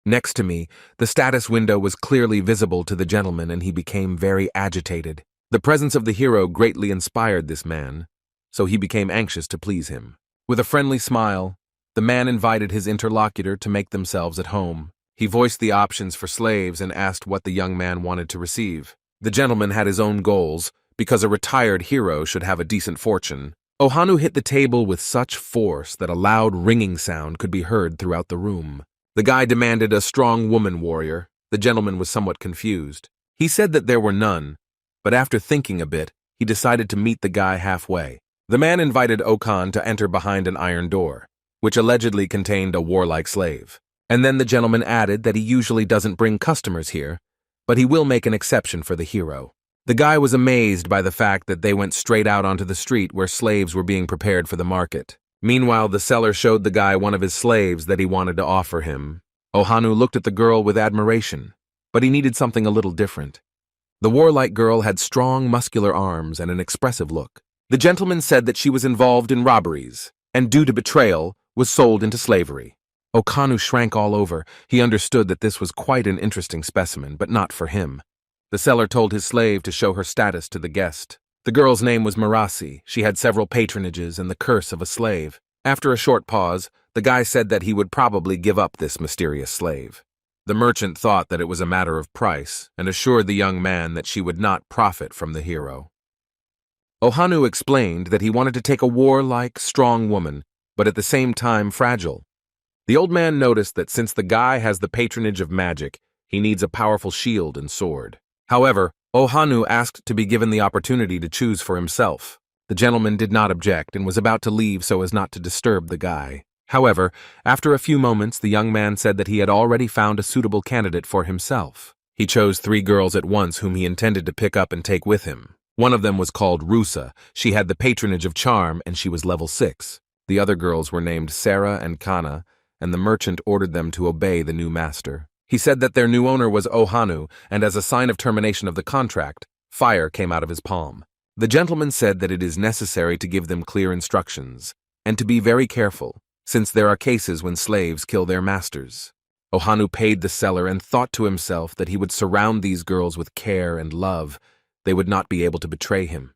Next to me, the status window was clearly visible to the gentleman and he became very agitated. The presence of the hero greatly inspired this man, so he became anxious to please him. With a friendly smile, the man invited his interlocutor to make themselves at home. He voiced the options for slaves and asked what the young man wanted to receive. The gentleman had his own goals, because a retired hero should have a decent fortune. Ohanu hit the table with such force that a loud ringing sound could be heard throughout the room. The guy demanded a strong woman warrior. The gentleman was somewhat confused. He said that there were none, but after thinking a bit, he decided to meet the guy halfway. The man invited Okan to enter behind an iron door, which allegedly contained a warlike slave. And then the gentleman added that he usually doesn't bring customers here, but he will make an exception for the hero. The guy was amazed by the fact that they went straight out onto the street where slaves were being prepared for the market. Meanwhile, the seller showed the guy one of his slaves that he wanted to offer him. Ohanu looked at the girl with admiration, but he needed something a little different. The warlike girl had strong, muscular arms and an expressive look. The gentleman said that she was involved in robberies, and due to betrayal, was sold into slavery. Okanu shrank all over. He understood that this was quite an interesting specimen, but not for him. The seller told his slave to show her status to the guest. The girl's name was Marasi. She had several patronages and the curse of a slave. After a short pause, the guy said that he would probably give up this mysterious slave. The merchant thought that it was a matter of price and assured the young man that she would not profit from the hero. Ohanu explained that he wanted to take a warlike, strong woman, but at the same time fragile. The old man noticed that since the guy has the patronage of magic, he needs a powerful shield and sword. However, Ohanu asked to be given the opportunity to choose for himself. The gentleman did not object and was about to leave so as not to disturb the guy. However, after a few moments, the young man said that he had already found a suitable candidate for himself. He chose 3 girls at once whom he intended to pick up and take with him. One of them was called Rusa. She had the patronage of charm and she was level 6. The other girls were named Sarah and Kana, and the merchant ordered them to obey the new master. He said that their new owner was Ohanu, and as a sign of termination of the contract, fire came out of his palm. The gentleman said that it is necessary to give them clear instructions, and to be very careful, since there are cases when slaves kill their masters. Ohanu paid the seller and thought to himself that he would surround these girls with care and love, they would not be able to betray him.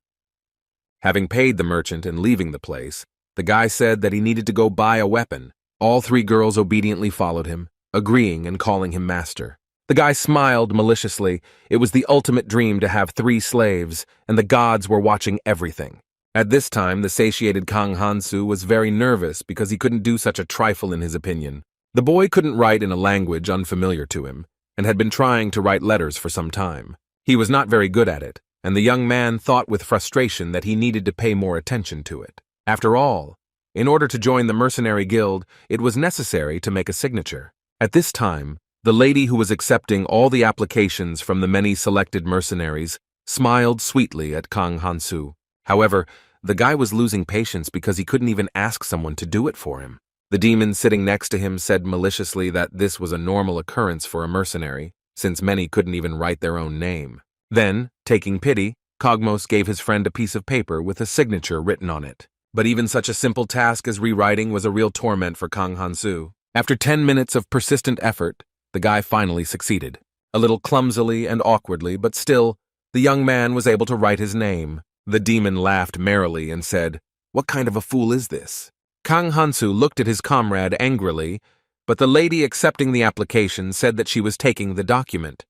Having paid the merchant and leaving the place, the guy said that he needed to go buy a weapon. All three girls obediently followed him, agreeing and calling him master. The guy smiled maliciously. It was the ultimate dream to have 3 slaves, and the gods were watching everything. At this time, the satiated Kang Hansu was very nervous because he couldn't do such a trifle in his opinion. The boy couldn't write in a language unfamiliar to him, and had been trying to write letters for some time. He was not very good at it, and the young man thought with frustration that he needed to pay more attention to it. After all, in order to join the mercenary guild, it was necessary to make a signature. At this time, the lady who was accepting all the applications from the many selected mercenaries smiled sweetly at Kang Hansu. However, the guy was losing patience because he couldn't even ask someone to do it for him. The demon sitting next to him said maliciously that this was a normal occurrence for a mercenary, since many couldn't even write their own name. Then, taking pity, Kogmos gave his friend a piece of paper with a signature written on it. But even such a simple task as rewriting was a real torment for Kang Hansu. After 10 minutes of persistent effort, the guy finally succeeded. A little clumsily and awkwardly, but still, the young man was able to write his name. The demon laughed merrily and said, "What kind of a fool is this?" Kang Hansu looked at his comrade angrily, but the lady accepting the application said that she was taking the document.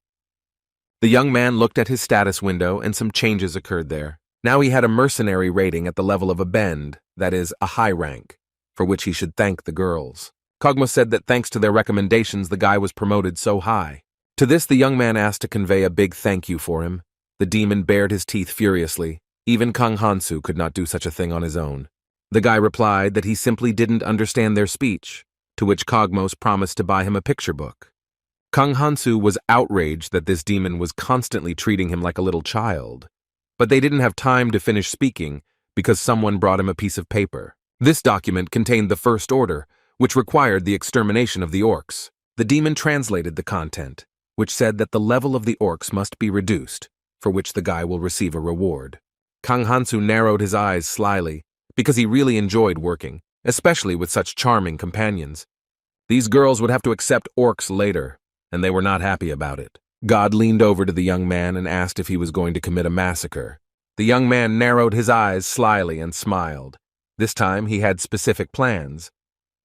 The young man looked at his status window and some changes occurred there. Now he had a mercenary rating at the level of a bend, that is, a high rank, for which he should thank the girls. Kogma said that thanks to their recommendations the guy was promoted so high. To this the young man asked to convey a big thank you for him. The demon bared his teeth furiously. Even Kang Hansu could not do such a thing on his own. The guy replied that he simply didn't understand their speech, to which Kogmos promised to buy him a picture book. Kang Hansu was outraged that this demon was constantly treating him like a little child. But they didn't have time to finish speaking because someone brought him a piece of paper. This document contained the first order, which required the extermination of the orcs. The demon translated the content, which said that the level of the orcs must be reduced, for which the guy will receive a reward. Kang Hansu narrowed his eyes slyly, because he really enjoyed working, especially with such charming companions. These girls would have to accept orcs later, and they were not happy about it. God leaned over to the young man and asked if he was going to commit a massacre. The young man narrowed his eyes slyly and smiled. This time he had specific plans.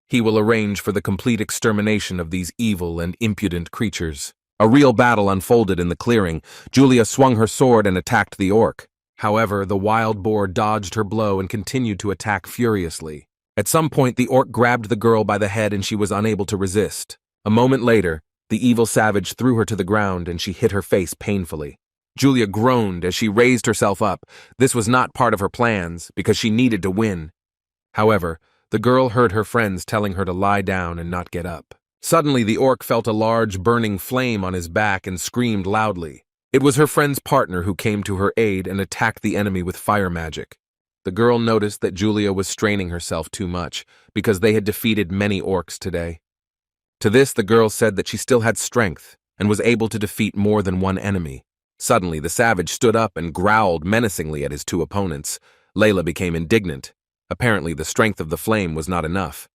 He will arrange for the complete extermination of these evil and impudent creatures. A real battle unfolded in the clearing. Julia swung her sword and attacked the orc. However, the wild boar dodged her blow and continued to attack furiously. At some point, the orc grabbed the girl by the head and she was unable to resist. A moment later, the evil savage threw her to the ground and she hit her face painfully. Julia groaned as she raised herself up. This was not part of her plans because she needed to win. However, the girl heard her friends telling her to lie down and not get up. Suddenly, the orc felt a large burning flame on his back and screamed loudly. It was her friend's partner who came to her aid and attacked the enemy with fire magic. The girl noticed that Julia was straining herself too much because they had defeated many orcs today. To this, the girl said that she still had strength and was able to defeat more than one enemy. Suddenly, the savage stood up and growled menacingly at his 2 opponents. Layla became indignant. Apparently, the strength of the flame was not enough.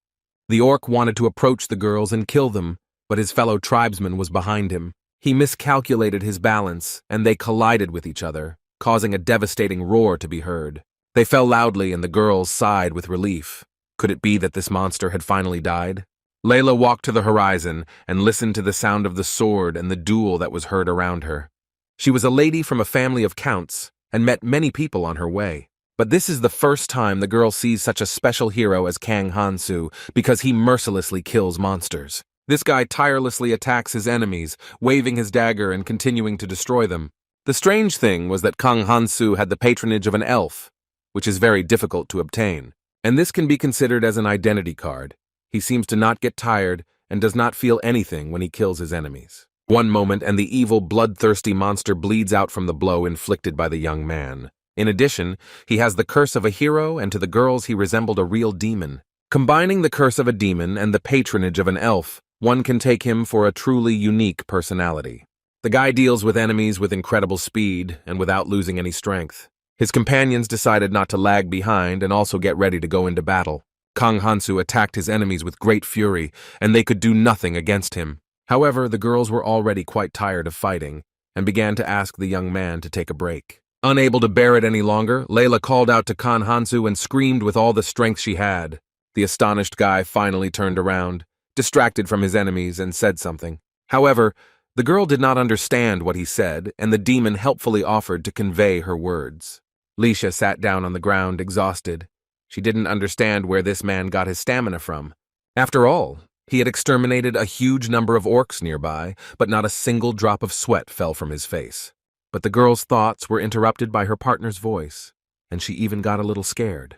The orc wanted to approach the girls and kill them, but his fellow tribesman was behind him. He miscalculated his balance, and they collided with each other, causing a devastating roar to be heard. They fell loudly, and the girls sighed with relief. Could it be that this monster had finally died? Layla walked to the horizon and listened to the sound of the sword and the duel that was heard around her. She was a lady from a family of counts and met many people on her way. But this is the first time the girl sees such a special hero as Kang Hansu because he mercilessly kills monsters. This guy tirelessly attacks his enemies, waving his dagger and continuing to destroy them. The strange thing was that Kang Hansu had the patronage of an elf, which is very difficult to obtain, and this can be considered as an identity card. He seems to not get tired and does not feel anything when he kills his enemies. One moment and the evil, bloodthirsty monster bleeds out from the blow inflicted by the young man. In addition, he has the curse of a hero, and to the girls he resembled a real demon. Combining the curse of a demon and the patronage of an elf, one can take him for a truly unique personality. The guy deals with enemies with incredible speed and without losing any strength. His companions decided not to lag behind and also get ready to go into battle. Kang Hansu attacked his enemies with great fury, and they could do nothing against him. However, the girls were already quite tired of fighting and began to ask the young man to take a break. Unable to bear it any longer, Layla called out to Kang Hansu and screamed with all the strength she had. The astonished guy finally turned around, distracted from his enemies, and said something. However, the girl did not understand what he said, and the demon helpfully offered to convey her words. Lisha sat down on the ground, exhausted. She didn't understand where this man got his stamina from. After all, he had exterminated a huge number of orcs nearby, but not a single drop of sweat fell from his face. But the girl's thoughts were interrupted by her partner's voice, and she even got a little scared.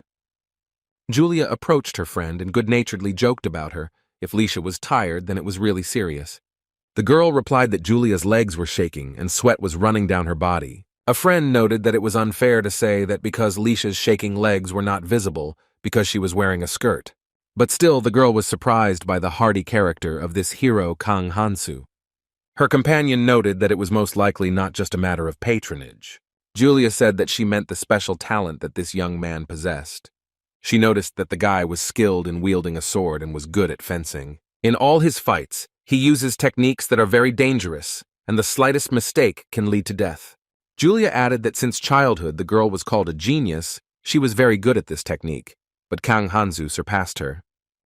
Julia approached her friend and good-naturedly joked about her. If Lisha was tired, then it was really serious. The girl replied that Julia's legs were shaking and sweat was running down her body. A friend noted that it was unfair to say that because Lisha's shaking legs were not visible because she was wearing a skirt. But still, the girl was surprised by the hardy character of this hero Kang Hansu. Her companion noted that it was most likely not just a matter of patronage. Julia said that she meant the special talent that this young man possessed. She noticed that the guy was skilled in wielding a sword and was good at fencing. In all his fights, he uses techniques that are very dangerous, and the slightest mistake can lead to death. Julia added that since childhood the girl was called a genius, she was very good at this technique, but Kang Hansu surpassed her.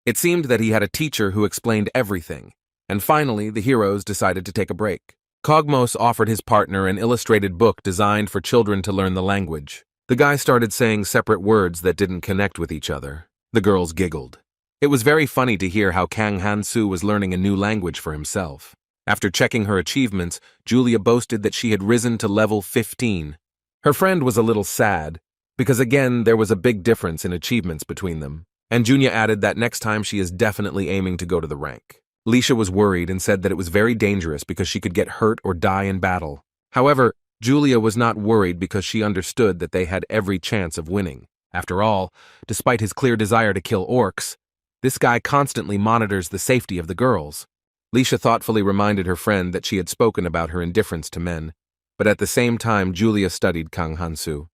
It seemed that he had a teacher who explained everything, and finally the heroes decided to take a break. Kogmos offered his partner an illustrated book designed for children to learn the language. The guy started saying separate words that didn't connect with each other. The girls giggled. It was very funny to hear how Kang Hansu was learning a new language for himself. After checking her achievements, Julia boasted that she had risen to level 15. Her friend was a little sad, because again there was a big difference in achievements between them, and Julia added that next time she is definitely aiming to go to the rank. Lisha was worried and said that it was very dangerous because she could get hurt or die in battle. However, Julia was not worried because she understood that they had every chance of winning. After all, despite his clear desire to kill orcs, this guy constantly monitors the safety of the girls. Lisha thoughtfully reminded her friend that she had spoken about her indifference to men, but at the same time Julia studied Kang Hansu.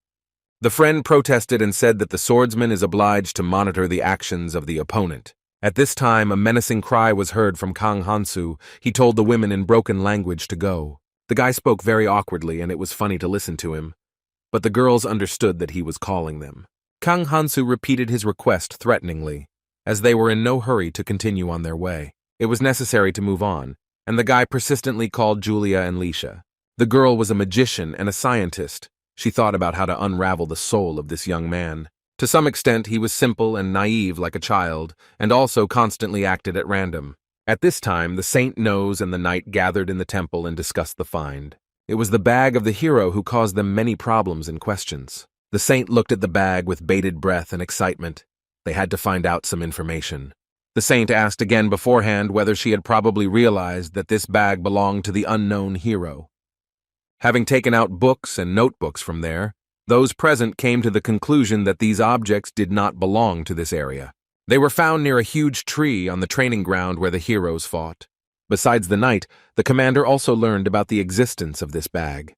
The friend protested and said that the swordsman is obliged to monitor the actions of the opponent. At this time, a menacing cry was heard from Kang Hansu. He told the women in broken language to go. The guy spoke very awkwardly, and it was funny to listen to him, but the girls understood that he was calling them. Kang Hansu repeated his request threateningly, as they were in no hurry to continue on their way. It was necessary to move on, and the guy persistently called Julia and Lisha. The girl was a magician and a scientist. She thought about how to unravel the soul of this young man. To some extent, he was simple and naive like a child, and also constantly acted at random. At this time, the Saint Nose and the Knight gathered in the temple and discussed the find. It was the bag of the hero who caused them many problems and questions. The Saint looked at the bag with bated breath and excitement. They had to find out some information. The Saint asked again beforehand whether she had probably realized that this bag belonged to the unknown hero. Having taken out books and notebooks from there, those present came to the conclusion that these objects did not belong to this area. They were found near a huge tree on the training ground where the heroes fought. Besides the knight, the commander also learned about the existence of this bag.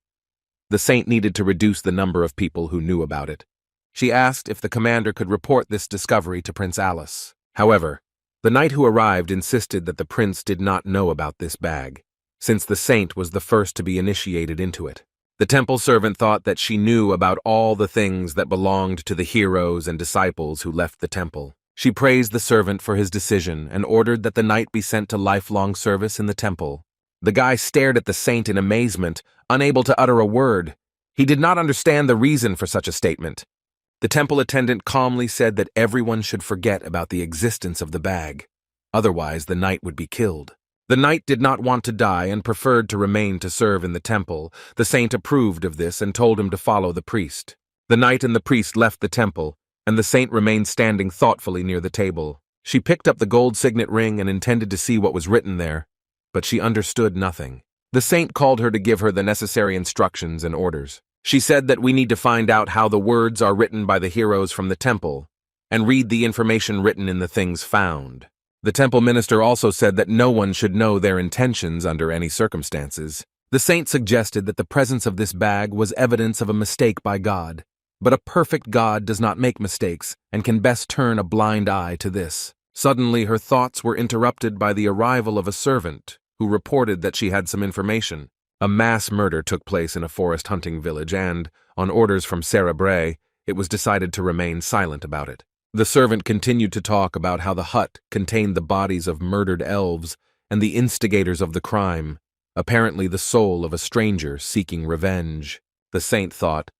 The Saint needed to reduce the number of people who knew about it. She asked if the commander could report this discovery to Prince Alice. However, the knight who arrived insisted that the prince did not know about this bag, since the Saint was the first to be initiated into it. The temple servant thought that she knew about all the things that belonged to the heroes and disciples who left the temple. She praised the servant for his decision and ordered that the knight be sent to lifelong service in the temple. The guy stared at the Saint in amazement, unable to utter a word. He did not understand the reason for such a statement. The temple attendant calmly said that everyone should forget about the existence of the bag. Otherwise, the knight would be killed. The knight did not want to die and preferred to remain to serve in the temple. The Saint approved of this and told him to follow the priest. The knight and the priest left the temple, and the Saint remained standing thoughtfully near the table. She picked up the gold signet ring and intended to see what was written there, but she understood nothing. The Saint called her to give her the necessary instructions and orders. She said that we need to find out how the words are written by the heroes from the temple, and read the information written in the things found. The temple minister also said that no one should know their intentions under any circumstances. The Saint suggested that the presence of this bag was evidence of a mistake by God, but a perfect God does not make mistakes and can best turn a blind eye to this. Suddenly, her thoughts were interrupted by the arrival of a servant who reported that she had some information. A mass murder took place in a forest hunting village and, on orders from Sarah Bray, it was decided to remain silent about it. The servant continued to talk about how the hut contained the bodies of murdered elves and the instigators of the crime, apparently the soul of a stranger seeking revenge. The saint thought,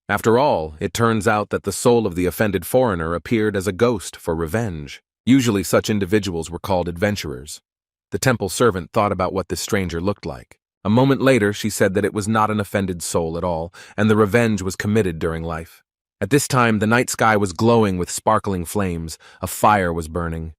after all, it turns out that the soul of the offended foreigner appeared as a ghost for revenge. Usually such individuals were called adventurers. The temple servant thought about what this stranger looked like. A moment later, she said that it was not an offended soul at all, and the revenge was committed during life. At this time, the night sky was glowing with sparkling flames. A fire was burning.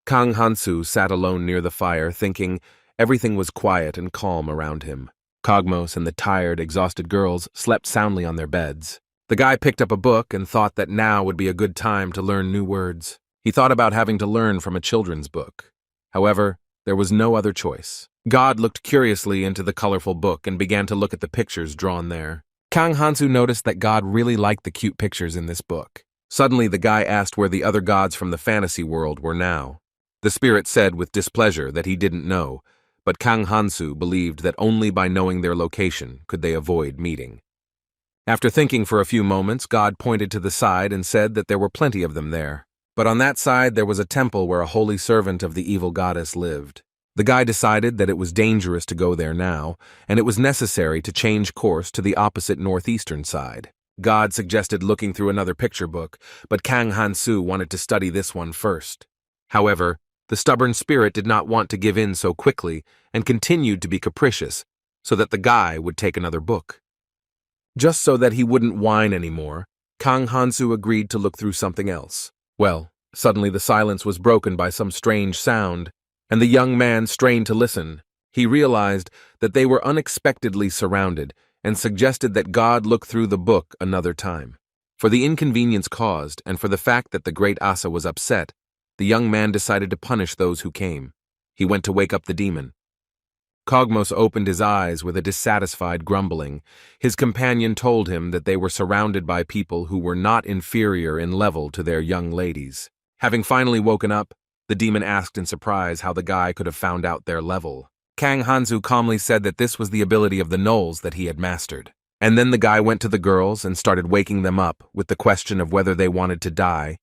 Kang Hansu sat alone near the fire, thinking everything was quiet and calm around him. Cogmos and the tired, exhausted girls slept soundly on their beds. The guy picked up a book and thought that now would be a good time to learn new words. He thought about having to learn from a children's book. However, there was no other choice. God looked curiously into the colorful book and began to look at the pictures drawn there. Kang Hansu noticed that God really liked the cute pictures in this book. Suddenly, the guy asked where the other gods from the fantasy world were now. The spirit said with displeasure that he didn't know, but Kang Hansu believed that only by knowing their location could they avoid meeting. After thinking for a few moments, God pointed to the side and said that there were plenty of them there. But on that side there was a temple where a holy servant of the evil goddess lived. The guy decided that it was dangerous to go there now, and it was necessary to change course to the opposite northeastern side. God suggested looking through another picture book, but Kang Hansu wanted to study this one first. However, the stubborn spirit did not want to give in so quickly and continued to be capricious, so that the guy would take another book. Just so that he wouldn't whine anymore, Kang Hansu agreed to look through something else. Well, suddenly the silence was broken by some strange sound, and the young man strained to listen. He realized that they were unexpectedly surrounded and suggested that God look through the book another time. For the inconvenience caused and for the fact that the great Asa was upset, the young man decided to punish those who came. He went to wake up the demon. Cogmos opened his eyes with a dissatisfied grumbling. His companion told him that they were surrounded by people who were not inferior in level to their young ladies. Having finally woken up, the demon asked in surprise how the guy could have found out their level. Kang Hansu calmly said that this was the ability of the gnolls that he had mastered. And then the guy went to the girls and started waking them up with the question of whether they wanted to die.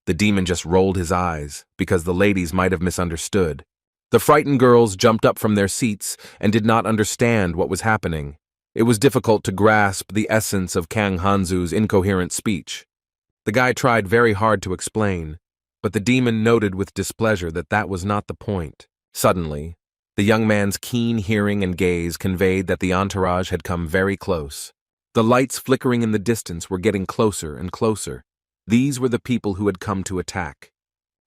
The demon just rolled his eyes, because the ladies might have misunderstood. The frightened girls jumped up from their seats and did not understand what was happening. It was difficult to grasp the essence of Kang Hansu's incoherent speech. The guy tried very hard to explain, but the demon noted with displeasure that that was not the point. Suddenly, the young man's keen hearing and gaze conveyed that the entourage had come very close. The lights flickering in the distance were getting closer and closer. These were the people who had come to attack.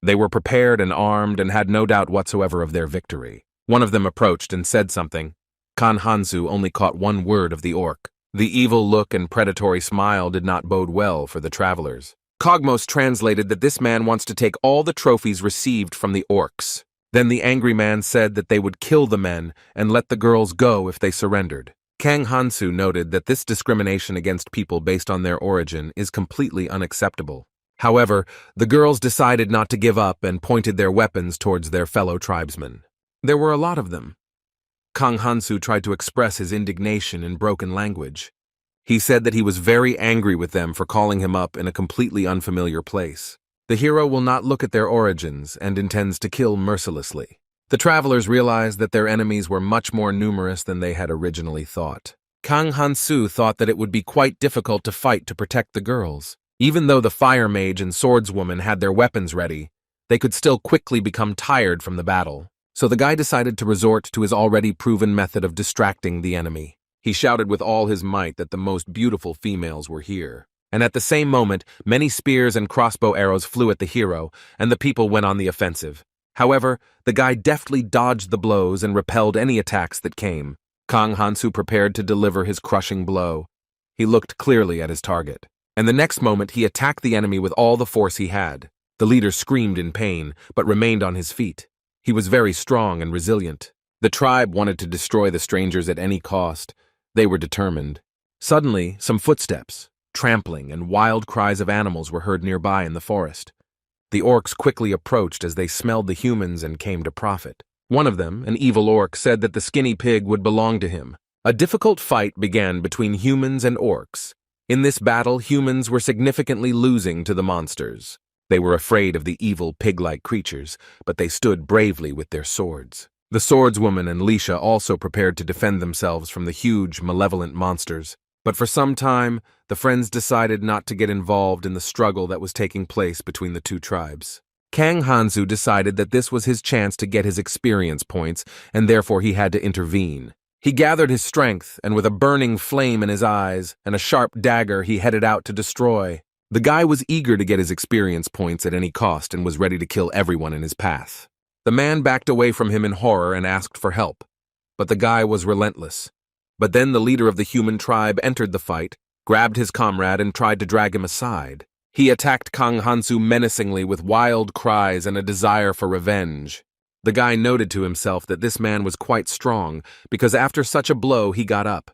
They were prepared and armed and had no doubt whatsoever of their victory. One of them approached and said something. Kang Hansu only caught one word of the orc. The evil look and predatory smile did not bode well for the travelers. Cogmos translated that this man wants to take all the trophies received from the orcs. Then the angry man said that they would kill the men and let the girls go if they surrendered. Kang Hansu noted that this discrimination against people based on their origin is completely unacceptable. However, the girls decided not to give up and pointed their weapons towards their fellow tribesmen. There were a lot of them. Kang Hansu tried to express his indignation in broken language. He said that he was very angry with them for calling him up in a completely unfamiliar place. The hero will not look at their origins and intends to kill mercilessly. The travelers realized that their enemies were much more numerous than they had originally thought. Kang Hansu thought that it would be quite difficult to fight to protect the girls. Even though the fire mage and swordswoman had their weapons ready, they could still quickly become tired from the battle. So the guy decided to resort to his already proven method of distracting the enemy. He shouted with all his might that the most beautiful females were here. And at the same moment, many spears and crossbow arrows flew at the hero, and the people went on the offensive. However, the guy deftly dodged the blows and repelled any attacks that came. Kang Hansu prepared to deliver his crushing blow. He looked clearly at his target. And the next moment he attacked the enemy with all the force he had. The leader screamed in pain, but remained on his feet. He was very strong and resilient. The tribe wanted to destroy the strangers at any cost. They were determined. Suddenly, some footsteps, trampling, and wild cries of animals were heard nearby in the forest. The orcs quickly approached as they smelled the humans and came to profit. One of them, an evil orc, said that the skinny pig would belong to him. A difficult fight began between humans and orcs. In this battle, humans were significantly losing to the monsters. They were afraid of the evil pig-like creatures, but they stood bravely with their swords. The swordswoman and Lisha also prepared to defend themselves from the huge, malevolent monsters. But for some time, the friends decided not to get involved in the struggle that was taking place between the two tribes. Kang Hansu decided that this was his chance to get his experience points, and therefore he had to intervene. He gathered his strength, and with a burning flame in his eyes and a sharp dagger, he headed out to destroy. The guy was eager to get his experience points at any cost and was ready to kill everyone in his path. The man backed away from him in horror and asked for help, but the guy was relentless. But then the leader of the human tribe entered the fight, grabbed his comrade, and tried to drag him aside. He attacked Kang Hansu menacingly with wild cries and a desire for revenge. The guy noted to himself that this man was quite strong, because after such a blow he got up.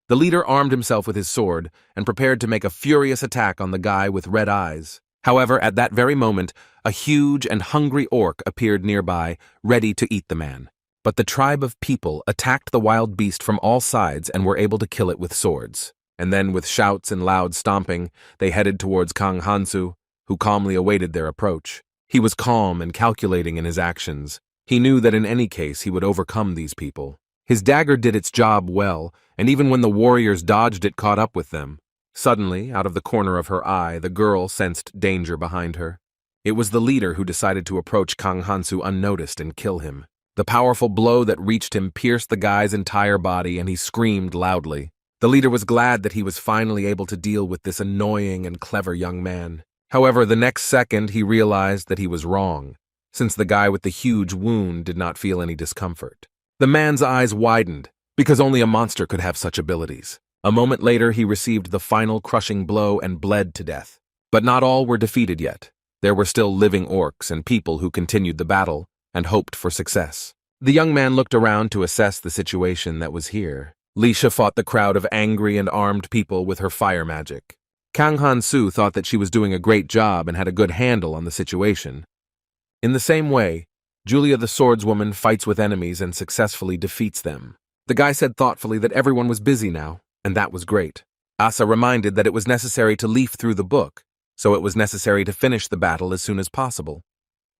The leader armed himself with his sword and prepared to make a furious attack on the guy with red eyes. However, at that very moment, a huge and hungry orc appeared nearby, ready to eat the man. But the tribe of people attacked the wild beast from all sides and were able to kill it with swords. And then, with shouts and loud stomping, they headed towards Kang Hansu, who calmly awaited their approach. He was calm and calculating in his actions. He knew that in any case he would overcome these people. His dagger did its job well, and even when the warriors dodged it caught up with them. Suddenly, out of the corner of her eye, the girl sensed danger behind her. It was the leader who decided to approach Kang Hansu unnoticed and kill him. The powerful blow that reached him pierced the guy's entire body, and he screamed loudly. The leader was glad that he was finally able to deal with this annoying and clever young man. However, the next second he realized that he was wrong, since the guy with the huge wound did not feel any discomfort. The man's eyes widened, because only a monster could have such abilities. A moment later, he received the final crushing blow and bled to death. But not all were defeated yet. There were still living orcs and people who continued the battle and hoped for success. The young man looked around to assess the situation that was here. Lisha fought the crowd of angry and armed people with her fire magic. Kang Hansu thought that she was doing a great job and had a good handle on the situation. In the same way, Julia the swordswoman fights with enemies and successfully defeats them. The guy said thoughtfully that everyone was busy now, and that was great. Asa reminded that it was necessary to leaf through the book, so it was necessary to finish the battle as soon as possible.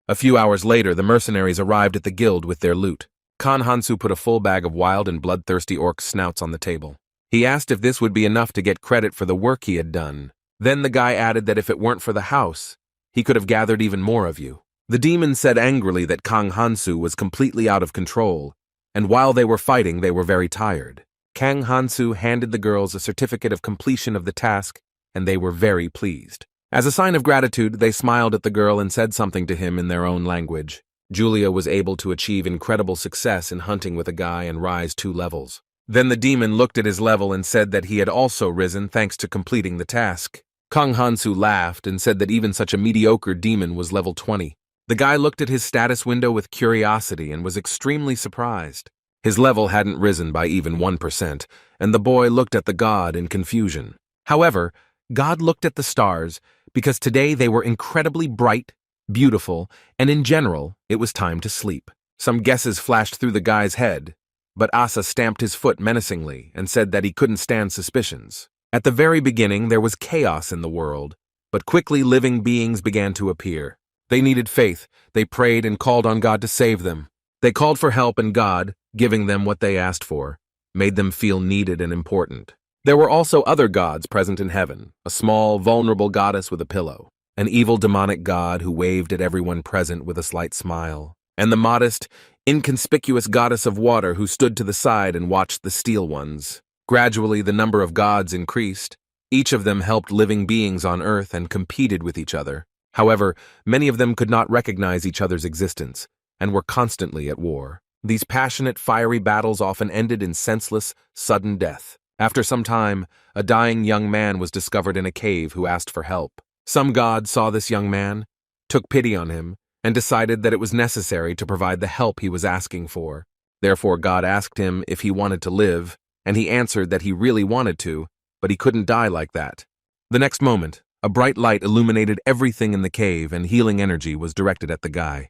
A few hours later, the mercenaries arrived at the guild with their loot. Kang Hansu put a full bag of wild and bloodthirsty orc snouts on the table. He asked if this would be enough to get credit for the work he had done. Then the guy added that if it weren't for the house, he could have gathered even more of you. The demon said angrily that Kang Hansu was completely out of control, and while they were fighting, they were very tired. Kang Hansu handed the girls a certificate of completion of the task, and they were very pleased. As a sign of gratitude, they smiled at the girl and said something to him in their own language. Julia was able to achieve incredible success in hunting with a guy and rise 2 levels. Then the demon looked at his level and said that he had also risen thanks to completing the task. Kang Hansu laughed and said that even such a mediocre demon was level 20. The guy looked at his status window with curiosity and was extremely surprised. His level hadn't risen by even 1%, and the boy looked at the god in confusion. However, God looked at the stars because today they were incredibly bright, beautiful, and in general, it was time to sleep. Some guesses flashed through the guy's head, but Asa stamped his foot menacingly and said that he couldn't stand suspicions. At the very beginning, there was chaos in the world, but quickly living beings began to appear. They needed faith. They prayed and called on God to save them. They called for help, and God, giving them what they asked for, made them feel needed and important. There were also other gods present in heaven, a small, vulnerable goddess with a pillow, an evil demonic god who waved at everyone present with a slight smile, and the modest, inconspicuous goddess of water who stood to the side and watched the steel ones. Gradually, the number of gods increased. Each of them helped living beings on Earth and competed with each other. However, many of them could not recognize each other's existence and were constantly at war. These passionate, fiery battles often ended in senseless, sudden death. After some time, a dying young man was discovered in a cave who asked for help. Some god saw this young man, took pity on him, and decided that it was necessary to provide the help he was asking for. Therefore, God asked him if he wanted to live, and he answered that he really wanted to, but he couldn't die like that. The next moment, a bright light illuminated everything in the cave, and healing energy was directed at the guy.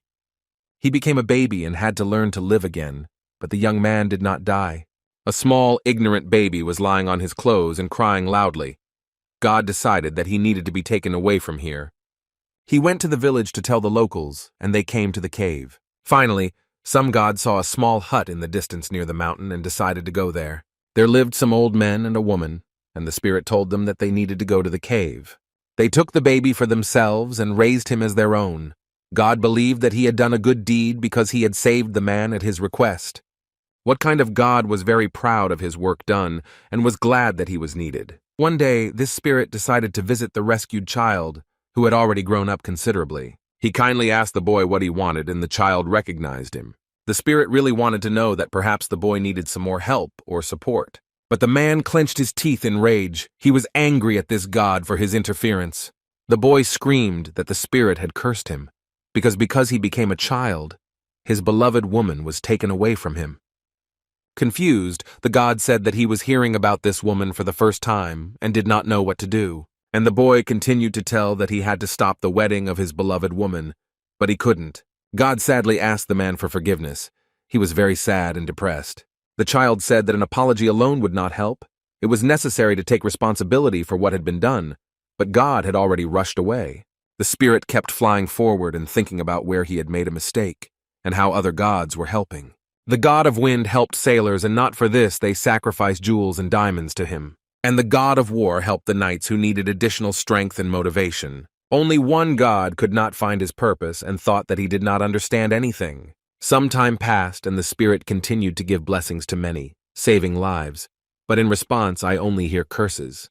He became a baby and had to learn to live again, but the young man did not die. A small, ignorant baby was lying on his clothes and crying loudly. God decided that he needed to be taken away from here. He went to the village to tell the locals, and they came to the cave. Finally, some god saw a small hut in the distance near the mountain and decided to go there. There lived some old men and a woman, and the spirit told them that they needed to go to the cave. They took the baby for themselves and raised him as their own. God believed that he had done a good deed because he had saved the man at his request. What kind of God was very proud of his work done and was glad that he was needed? One day, this spirit decided to visit the rescued child, who had already grown up considerably. He kindly asked the boy what he wanted, and the child recognized him. The spirit really wanted to know that perhaps the boy needed some more help or support. But the man clenched his teeth in rage. He was angry at this God for his interference. The boy screamed that the spirit had cursed him, because he became a child, his beloved woman was taken away from him. Confused, the god said that he was hearing about this woman for the first time and did not know what to do. And the boy continued to tell that he had to stop the wedding of his beloved woman, but he couldn't. God sadly asked the man for forgiveness. He was very sad and depressed. The child said that an apology alone would not help. It was necessary to take responsibility for what had been done, but God had already rushed away. The spirit kept flying forward and thinking about where he had made a mistake, and how other gods were helping. The god of wind helped sailors, and not for this they sacrificed jewels and diamonds to him. And the god of war helped the knights who needed additional strength and motivation. Only one god could not find his purpose and thought that he did not understand anything. Some time passed, and the spirit continued to give blessings to many, saving lives. But in response, I only hear curses.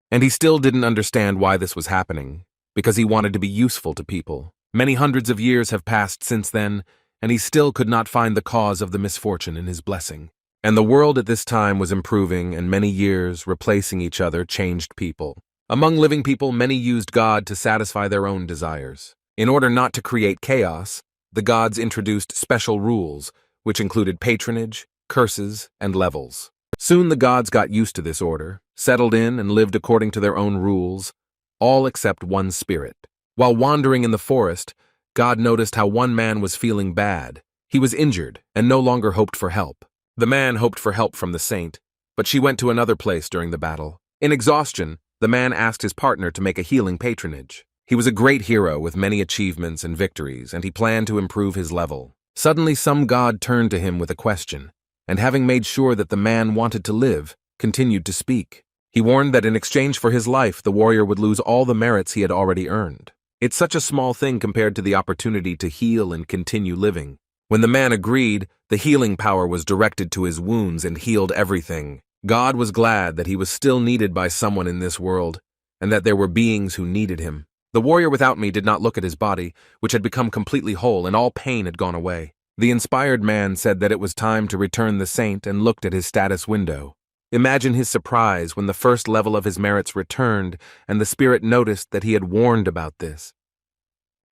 And he still didn't understand why this was happening, because he wanted to be useful to people. Many hundreds of years have passed since then, and he still could not find the cause of the misfortune in his blessing. And the world at this time was improving, and many years, replacing each other, changed people. Among living people, many used God to satisfy their own desires. In order not to create chaos, the gods introduced special rules, which included patronage, curses, and levels. Soon the gods got used to this order, settled in, and lived according to their own rules, all except one spirit. While wandering in the forest, God noticed how one man was feeling bad. He was injured and no longer hoped for help. The man hoped for help from the saint, but she went to another place during the battle. In exhaustion, the man asked his partner to make a healing patronage. He was a great hero with many achievements and victories, and he planned to improve his level. Suddenly, some god turned to him with a question, and having made sure that the man wanted to live, continued to speak. He warned that in exchange for his life, the warrior would lose all the merits he had already earned. It's such a small thing compared to the opportunity to heal and continue living. When the man agreed, the healing power was directed to his wounds and healed everything. God was glad that he was still needed by someone in this world, and that there were beings who needed him. The warrior without me did not look at his body, which had become completely whole, and all pain had gone away. The inspired man said that it was time to return the saint and looked at his status window. Imagine his surprise when the first level of his merits returned and the spirit noticed that he had warned about this.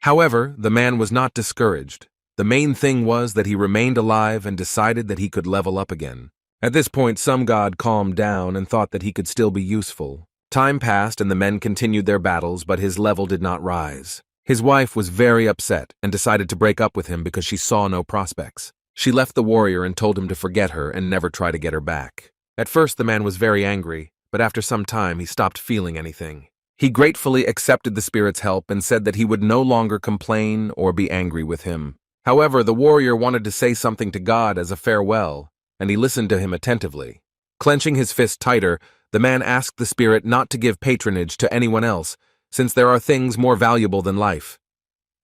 However, the man was not discouraged. The main thing was that he remained alive and decided that he could level up again. At this point, some god calmed down and thought that he could still be useful. Time passed and the men continued their battles, but his level did not rise. His wife was very upset and decided to break up with him because she saw no prospects. She left the warrior and told him to forget her and never try to get her back. At first, the man was very angry, but after some time, he stopped feeling anything. He gratefully accepted the spirit's help and said that he would no longer complain or be angry with him. However, the warrior wanted to say something to God as a farewell, and he listened to him attentively. Clenching his fist tighter, the man asked the spirit not to give patronage to anyone else, since there are things more valuable than life.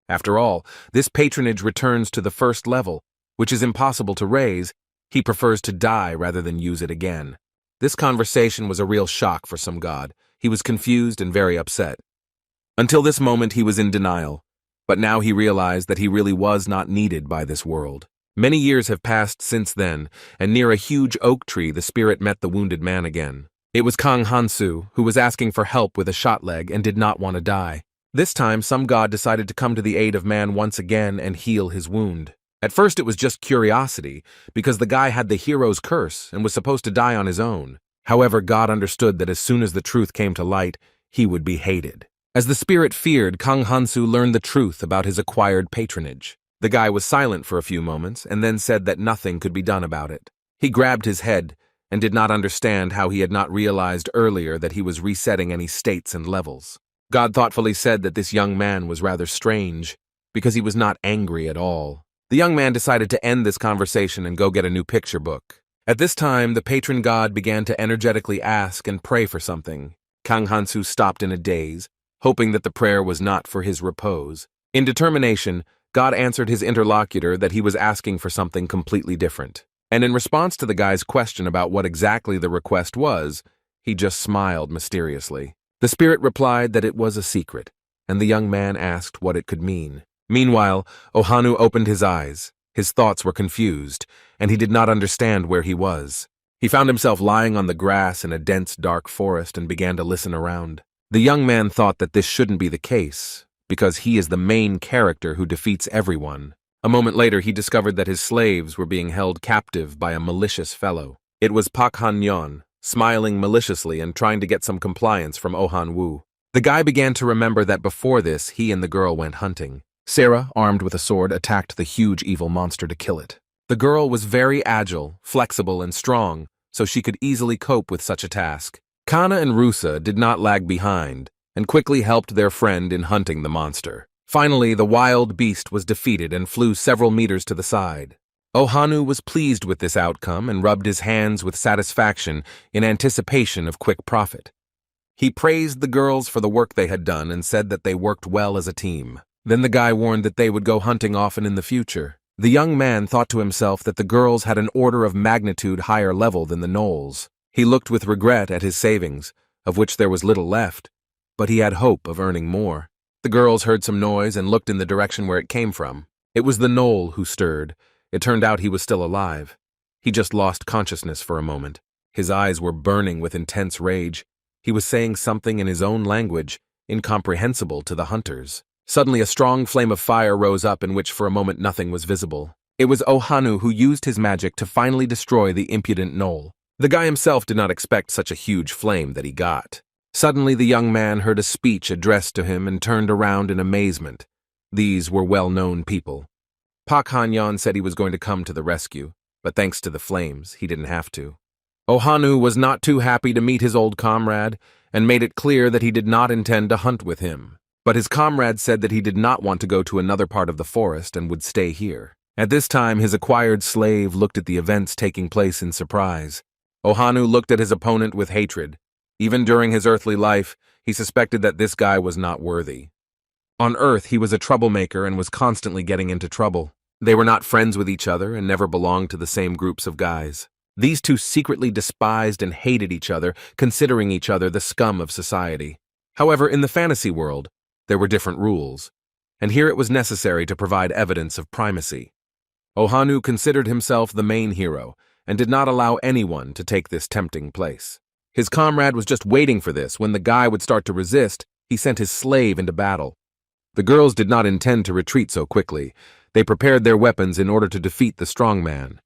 After all, this patronage returns to the first level, which is impossible to raise. He prefers to die rather than use it again. This conversation was a real shock for some god. He was confused and very upset. Until this moment, he was in denial, but now he realized that he really was not needed by this world. Many years have passed since then, and near a huge oak tree, the spirit met the wounded man again. It was Kang Hansu, who was asking for help with a shot leg and did not want to die. This time, some god decided to come to the aid of man once again and heal his wound. At first, it was just curiosity, because the guy had the hero's curse and was supposed to die on his own. However, God understood that as soon as the truth came to light, he would be hated. As the spirit feared, Kang Hansu learned the truth about his acquired patronage. The guy was silent for a few moments and then said that nothing could be done about it. He grabbed his head and did not understand how he had not realized earlier that he was resetting any states and levels. God thoughtfully said that this young man was rather strange, because he was not angry at all. The young man decided to end this conversation and go get a new picture book. At this time, the patron god began to energetically ask and pray for something. Kang Hansu stopped in a daze, hoping that the prayer was not for his repose. In determination, God answered his interlocutor that he was asking for something completely different. And in response to the guy's question about what exactly the request was, he just smiled mysteriously. The spirit replied that it was a secret, and the young man asked what it could mean. Meanwhile, Ohanu opened his eyes. His thoughts were confused, and he did not understand where he was. He found himself lying on the grass in a dense, dark forest and began to listen around. The young man thought that this shouldn't be the case, because he is the main character who defeats everyone. A moment later, he discovered that his slaves were being held captive by a malicious fellow. It was Pak Han Yon, smiling maliciously and trying to get some compliance from Ohan Wu. The guy began to remember that before this, he and the girl went hunting. Sarah, armed with a sword, attacked the huge evil monster to kill it. The girl was very agile, flexible, and strong, so she could easily cope with such a task. Kana and Rusa did not lag behind, and quickly helped their friend in hunting the monster. Finally, the wild beast was defeated and flew several meters to the side. Ohanu was pleased with this outcome and rubbed his hands with satisfaction in anticipation of quick profit. He praised the girls for the work they had done and said that they worked well as a team. Then the guy warned that they would go hunting often in the future. The young man thought to himself that the girls had an order of magnitude higher level than the gnolls. He looked with regret at his savings, of which there was little left, but he had hope of earning more. The girls heard some noise and looked in the direction where it came from. It was the gnoll who stirred. It turned out he was still alive. He just lost consciousness for a moment. His eyes were burning with intense rage. He was saying something in his own language, incomprehensible to the hunters. Suddenly, a strong flame of fire rose up in which for a moment nothing was visible. It was Ohanu who used his magic to finally destroy the impudent gnoll. The guy himself did not expect such a huge flame that he got. Suddenly, the young man heard a speech addressed to him and turned around in amazement. These were well-known people. Pak Han Yan said he was going to come to the rescue, but thanks to the flames, he didn't have to. Ohanu was not too happy to meet his old comrade and made it clear that he did not intend to hunt with him. But his comrade said that he did not want to go to another part of the forest and would stay here. At this time, his acquired slave looked at the events taking place in surprise. Ohanu looked at his opponent with hatred. Even during his earthly life, he suspected that this guy was not worthy. On Earth, he was a troublemaker and was constantly getting into trouble. They were not friends with each other and never belonged to the same groups of guys. These two secretly despised and hated each other, considering each other the scum of society. However, in the fantasy world, there were different rules, and here it was necessary to provide evidence of primacy. Ohanu considered himself the main hero and did not allow anyone to take this tempting place. His comrade was just waiting for this. When the guy would start to resist, he sent his slave into battle. The girls did not intend to retreat so quickly. They prepared their weapons in order to defeat the strong man.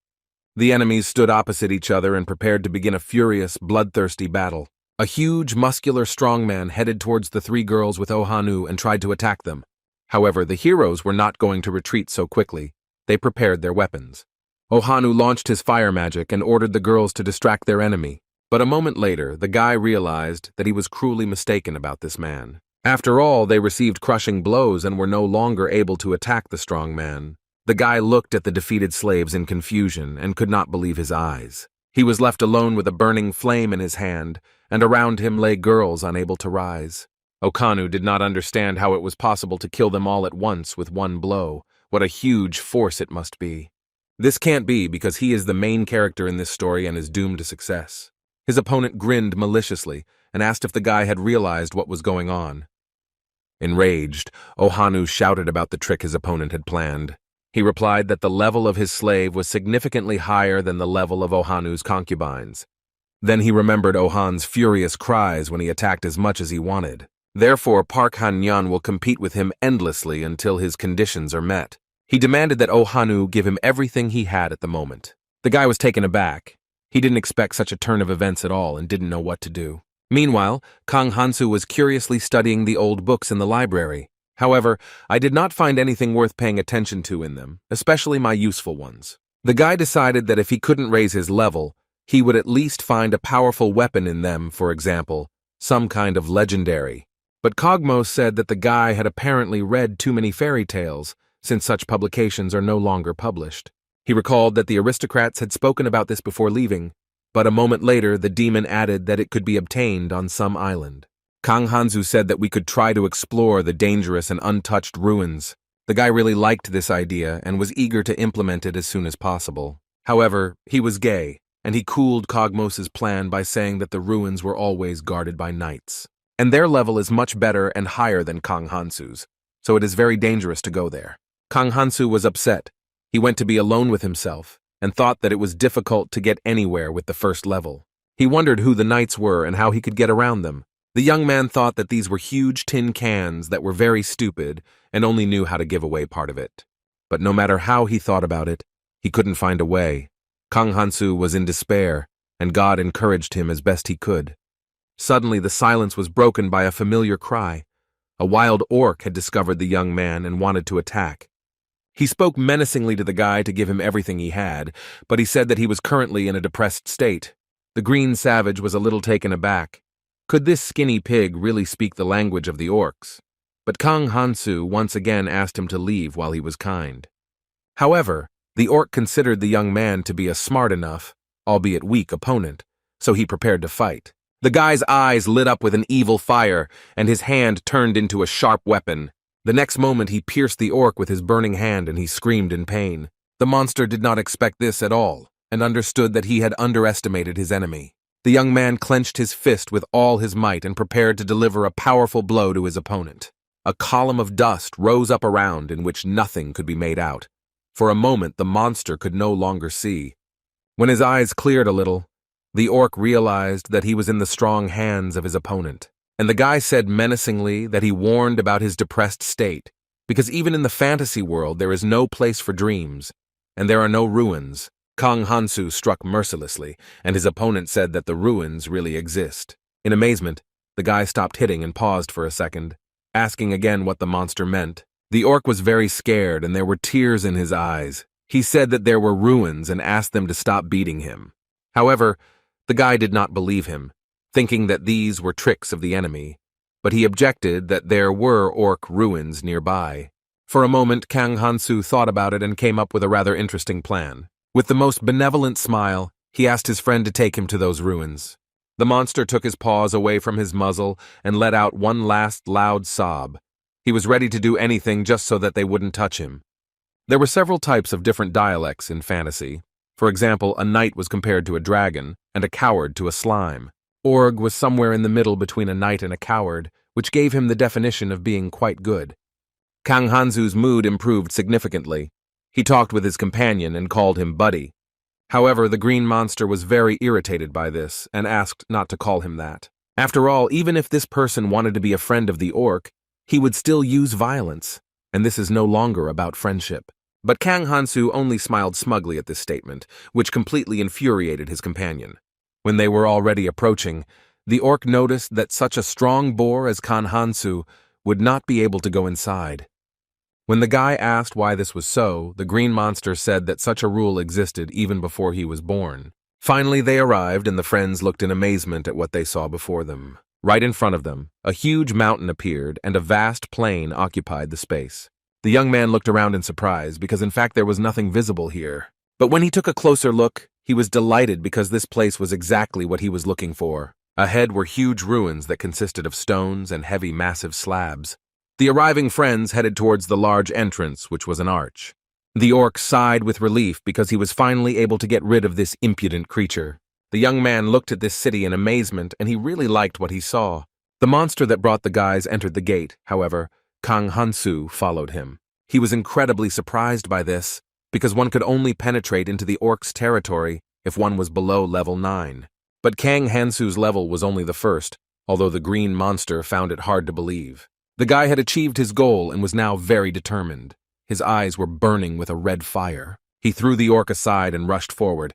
The enemies stood opposite each other and prepared to begin a furious, bloodthirsty battle. A huge, muscular strongman headed towards the three girls with Ohanu and tried to attack them. However, the heroes were not going to retreat so quickly. They prepared their weapons. Ohanu launched his fire magic and ordered the girls to distract their enemy. But a moment later, the guy realized that he was cruelly mistaken about this man. After all, they received crushing blows and were no longer able to attack the strong man. The guy looked at the defeated slaves in confusion and could not believe his eyes. He was left alone with a burning flame in his hand, and around him lay girls unable to rise. Ohanu did not understand how it was possible to kill them all at once with one blow. What a huge force it must be. This can't be because he is the main character in this story and is doomed to success. His opponent grinned maliciously and asked if the guy had realized what was going on. Enraged, Ohanu shouted about the trick his opponent had planned. He replied that the level of his slave was significantly higher than the level of Ohanu's concubines. Then he remembered Ohan's furious cries when he attacked as much as he wanted. Therefore, Park Han-yan will compete with him endlessly until his conditions are met. He demanded that Ohanu give him everything he had at the moment. The guy was taken aback. He didn't expect such a turn of events at all and didn't know what to do. Meanwhile, Kang Hansu was curiously studying the old books in the library. However, I did not find anything worth paying attention to in them, especially my useful ones. The guy decided that if he couldn't raise his level, he would at least find a powerful weapon in them, for example, some kind of legendary. But Kogmo said that the guy had apparently read too many fairy tales, since such publications are no longer published. He recalled that the aristocrats had spoken about this before leaving, but a moment later the demon added that it could be obtained on some island. Kang Hansu said that we could try to explore the dangerous and untouched ruins. The guy really liked this idea and was eager to implement it as soon as possible. However, he was gay, and he cooled Kogmos's plan by saying that the ruins were always guarded by knights. And their level is much better and higher than Kang Hansu's, so it is very dangerous to go there. Kang Hansu was upset. He went to be alone with himself, and thought that it was difficult to get anywhere with the first level. He wondered who the knights were and how he could get around them. The young man thought that these were huge tin cans that were very stupid and only knew how to give away part of it. But no matter how he thought about it, he couldn't find a way. Kang Hansu was in despair, and God encouraged him as best he could. Suddenly the silence was broken by a familiar cry. A wild orc had discovered the young man and wanted to attack. He spoke menacingly to the guy to give him everything he had, but he said that he was currently in a depressed state. The green savage was a little taken aback. Could this skinny pig really speak the language of the orcs? But Kang Hansu once again asked him to leave while he was kind. However, the orc considered the young man to be a smart enough, albeit weak opponent, so he prepared to fight. The guy's eyes lit up with an evil fire, and his hand turned into a sharp weapon. The next moment he pierced the orc with his burning hand and he screamed in pain. The monster did not expect this at all, and understood that he had underestimated his enemy. The young man clenched his fist with all his might and prepared to deliver a powerful blow to his opponent. A column of dust rose up around in which nothing could be made out. For a moment the monster could no longer see. When his eyes cleared a little, the orc realized that he was in the strong hands of his opponent. And the guy said menacingly that he warned about his depressed state, because even in the fantasy world there is no place for dreams, and there are no ruins. Kang Hansu struck mercilessly, and his opponent said that the ruins really exist. In amazement, the guy stopped hitting and paused for a second, asking again what the monster meant. The orc was very scared, and there were tears in his eyes. He said that there were ruins and asked them to stop beating him. However, the guy did not believe him, thinking that these were tricks of the enemy, but he objected that there were orc ruins nearby. For a moment, Kang Hansu thought about it and came up with a rather interesting plan. With the most benevolent smile, he asked his friend to take him to those ruins. The monster took his paws away from his muzzle and let out one last loud sob. He was ready to do anything just so that they wouldn't touch him. There were several types of different dialects in fantasy. For example, a knight was compared to a dragon, and a coward to a slime. Org was somewhere in the middle between a knight and a coward, which gave him the definition of being quite good. Kang Hansu's mood improved significantly. He talked with his companion and called him Buddy. However, the green monster was very irritated by this and asked not to call him that. After all, even if this person wanted to be a friend of the orc, he would still use violence, and this is no longer about friendship. But Kang Hansu only smiled smugly at this statement, which completely infuriated his companion. When they were already approaching, the orc noticed that such a strong boar as Kang Hansu would not be able to go inside. When the guy asked why this was so, the green monster said that such a rule existed even before he was born. Finally they arrived, and the friends looked in amazement at what they saw before them. Right in front of them, a huge mountain appeared, and a vast plain occupied the space. The young man looked around in surprise, because in fact there was nothing visible here. But when he took a closer look, he was delighted because this place was exactly what he was looking for. Ahead were huge ruins that consisted of stones and heavy massive slabs. The arriving friends headed towards the large entrance, which was an arch. The orc sighed with relief because he was finally able to get rid of this impudent creature. The young man looked at this city in amazement, and he really liked what he saw. The monster that brought the guys entered the gate, however. Kang Hansu followed him. He was incredibly surprised by this, because one could only penetrate into the orc's territory if one was below level 9. But Kang Hansu's level was only the first, although the green monster found it hard to believe. The guy had achieved his goal and was now very determined. His eyes were burning with a red fire. He threw the orc aside and rushed forward,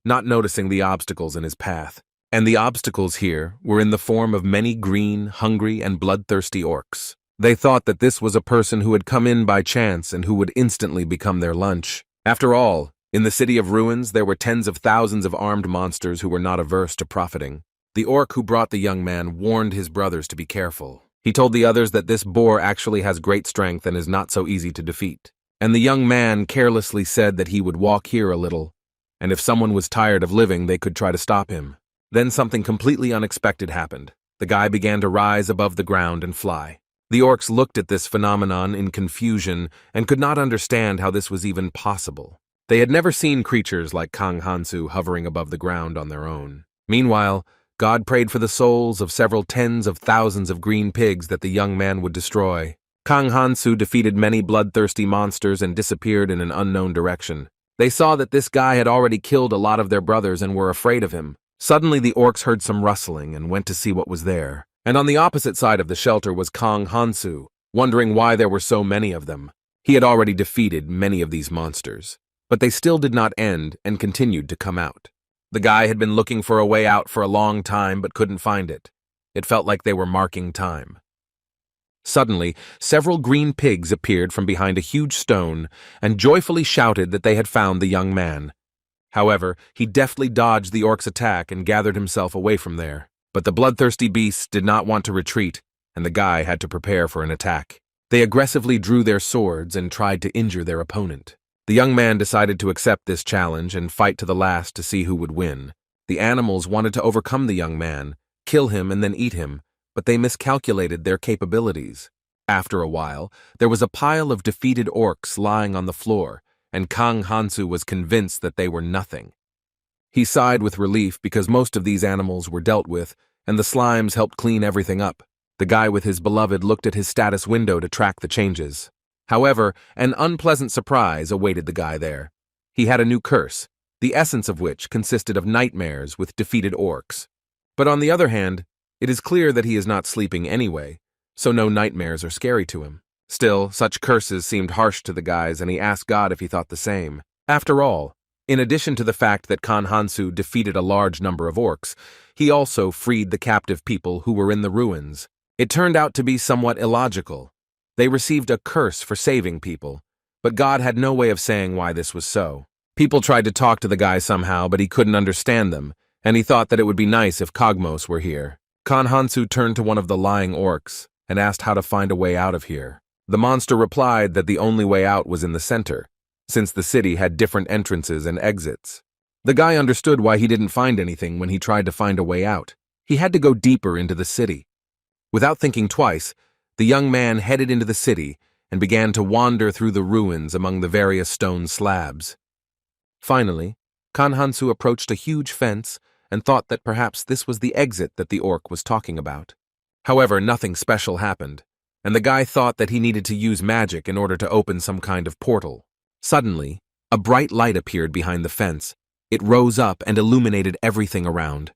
not noticing the obstacles in his path. And the obstacles here were in the form of many green, hungry, and bloodthirsty orcs. They thought that this was a person who had come in by chance and who would instantly become their lunch. After all, In the city of ruins, there were tens of thousands of armed monsters who were not averse to profiting. The orc who brought the young man warned his brothers to be careful. He told the others that this boar actually has great strength and is not so easy to defeat. And the young man carelessly said that he would walk here a little, and if someone was tired of living, they could try to stop him. Then something completely unexpected happened. The guy began to rise above the ground and fly. The orcs looked at this phenomenon in confusion and could not understand how this was even possible. They had never seen creatures like Kang Hansu hovering above the ground on their own. Meanwhile, God prayed for the souls of several tens of thousands of green pigs that the young man would destroy. Kang Hansu defeated many bloodthirsty monsters and disappeared in an unknown direction. They saw that this guy had already killed a lot of their brothers and were afraid of him. Suddenly the orcs heard some rustling and went to see what was there. And on the opposite side of the shelter was Kang Hansu, wondering why there were so many of them. He had already defeated many of these monsters. But they still did not end and continued to come out. The guy had been looking for a way out for a long time but couldn't find it. It felt like they were marking time. Suddenly, several green pigs appeared from behind a huge stone and joyfully shouted that they had found the young man. However, he deftly dodged the orc's attack and gathered himself away from there. But the bloodthirsty beasts did not want to retreat, and the guy had to prepare for an attack. They aggressively drew their swords and tried to injure their opponent. The young man decided to accept this challenge and fight to the last to see who would win. The animals wanted to overcome the young man, kill him and then eat him, but they miscalculated their capabilities. After a while, there was a pile of defeated orcs lying on the floor, and Kang Hansu was convinced that they were nothing. He sighed with relief because most of these animals were dealt with, and the slimes helped clean everything up. The guy with his beloved looked at his status window to track the changes. However, an unpleasant surprise awaited the guy there. He had a new curse, the essence of which consisted of nightmares with defeated orcs. But on the other hand, it is clear that he is not sleeping anyway, so no nightmares are scary to him. Still, such curses seemed harsh to the guys, and he asked God if he thought the same. After all, in addition to the fact that Kang Hansu defeated a large number of orcs, he also freed the captive people who were in the ruins. It turned out to be somewhat illogical. They received a curse for saving people, but God had no way of saying why this was so. People tried to talk to the guy somehow, but he couldn't understand them, and he thought that it would be nice if Kogmos were here. Kang Hansu turned to one of the lying orcs and asked how to find a way out of here. The monster replied that the only way out was in the center, since the city had different entrances and exits. The guy understood why he didn't find anything when he tried to find a way out. He had to go deeper into the city. Without thinking twice, the young man headed into the city and began to wander through the ruins among the various stone slabs. Finally, Kang Hansu approached a huge fence and thought that perhaps this was the exit that the orc was talking about. However, nothing special happened, and the guy thought that he needed to use magic in order to open some kind of portal. Suddenly, a bright light appeared behind the fence. It rose up and illuminated everything around.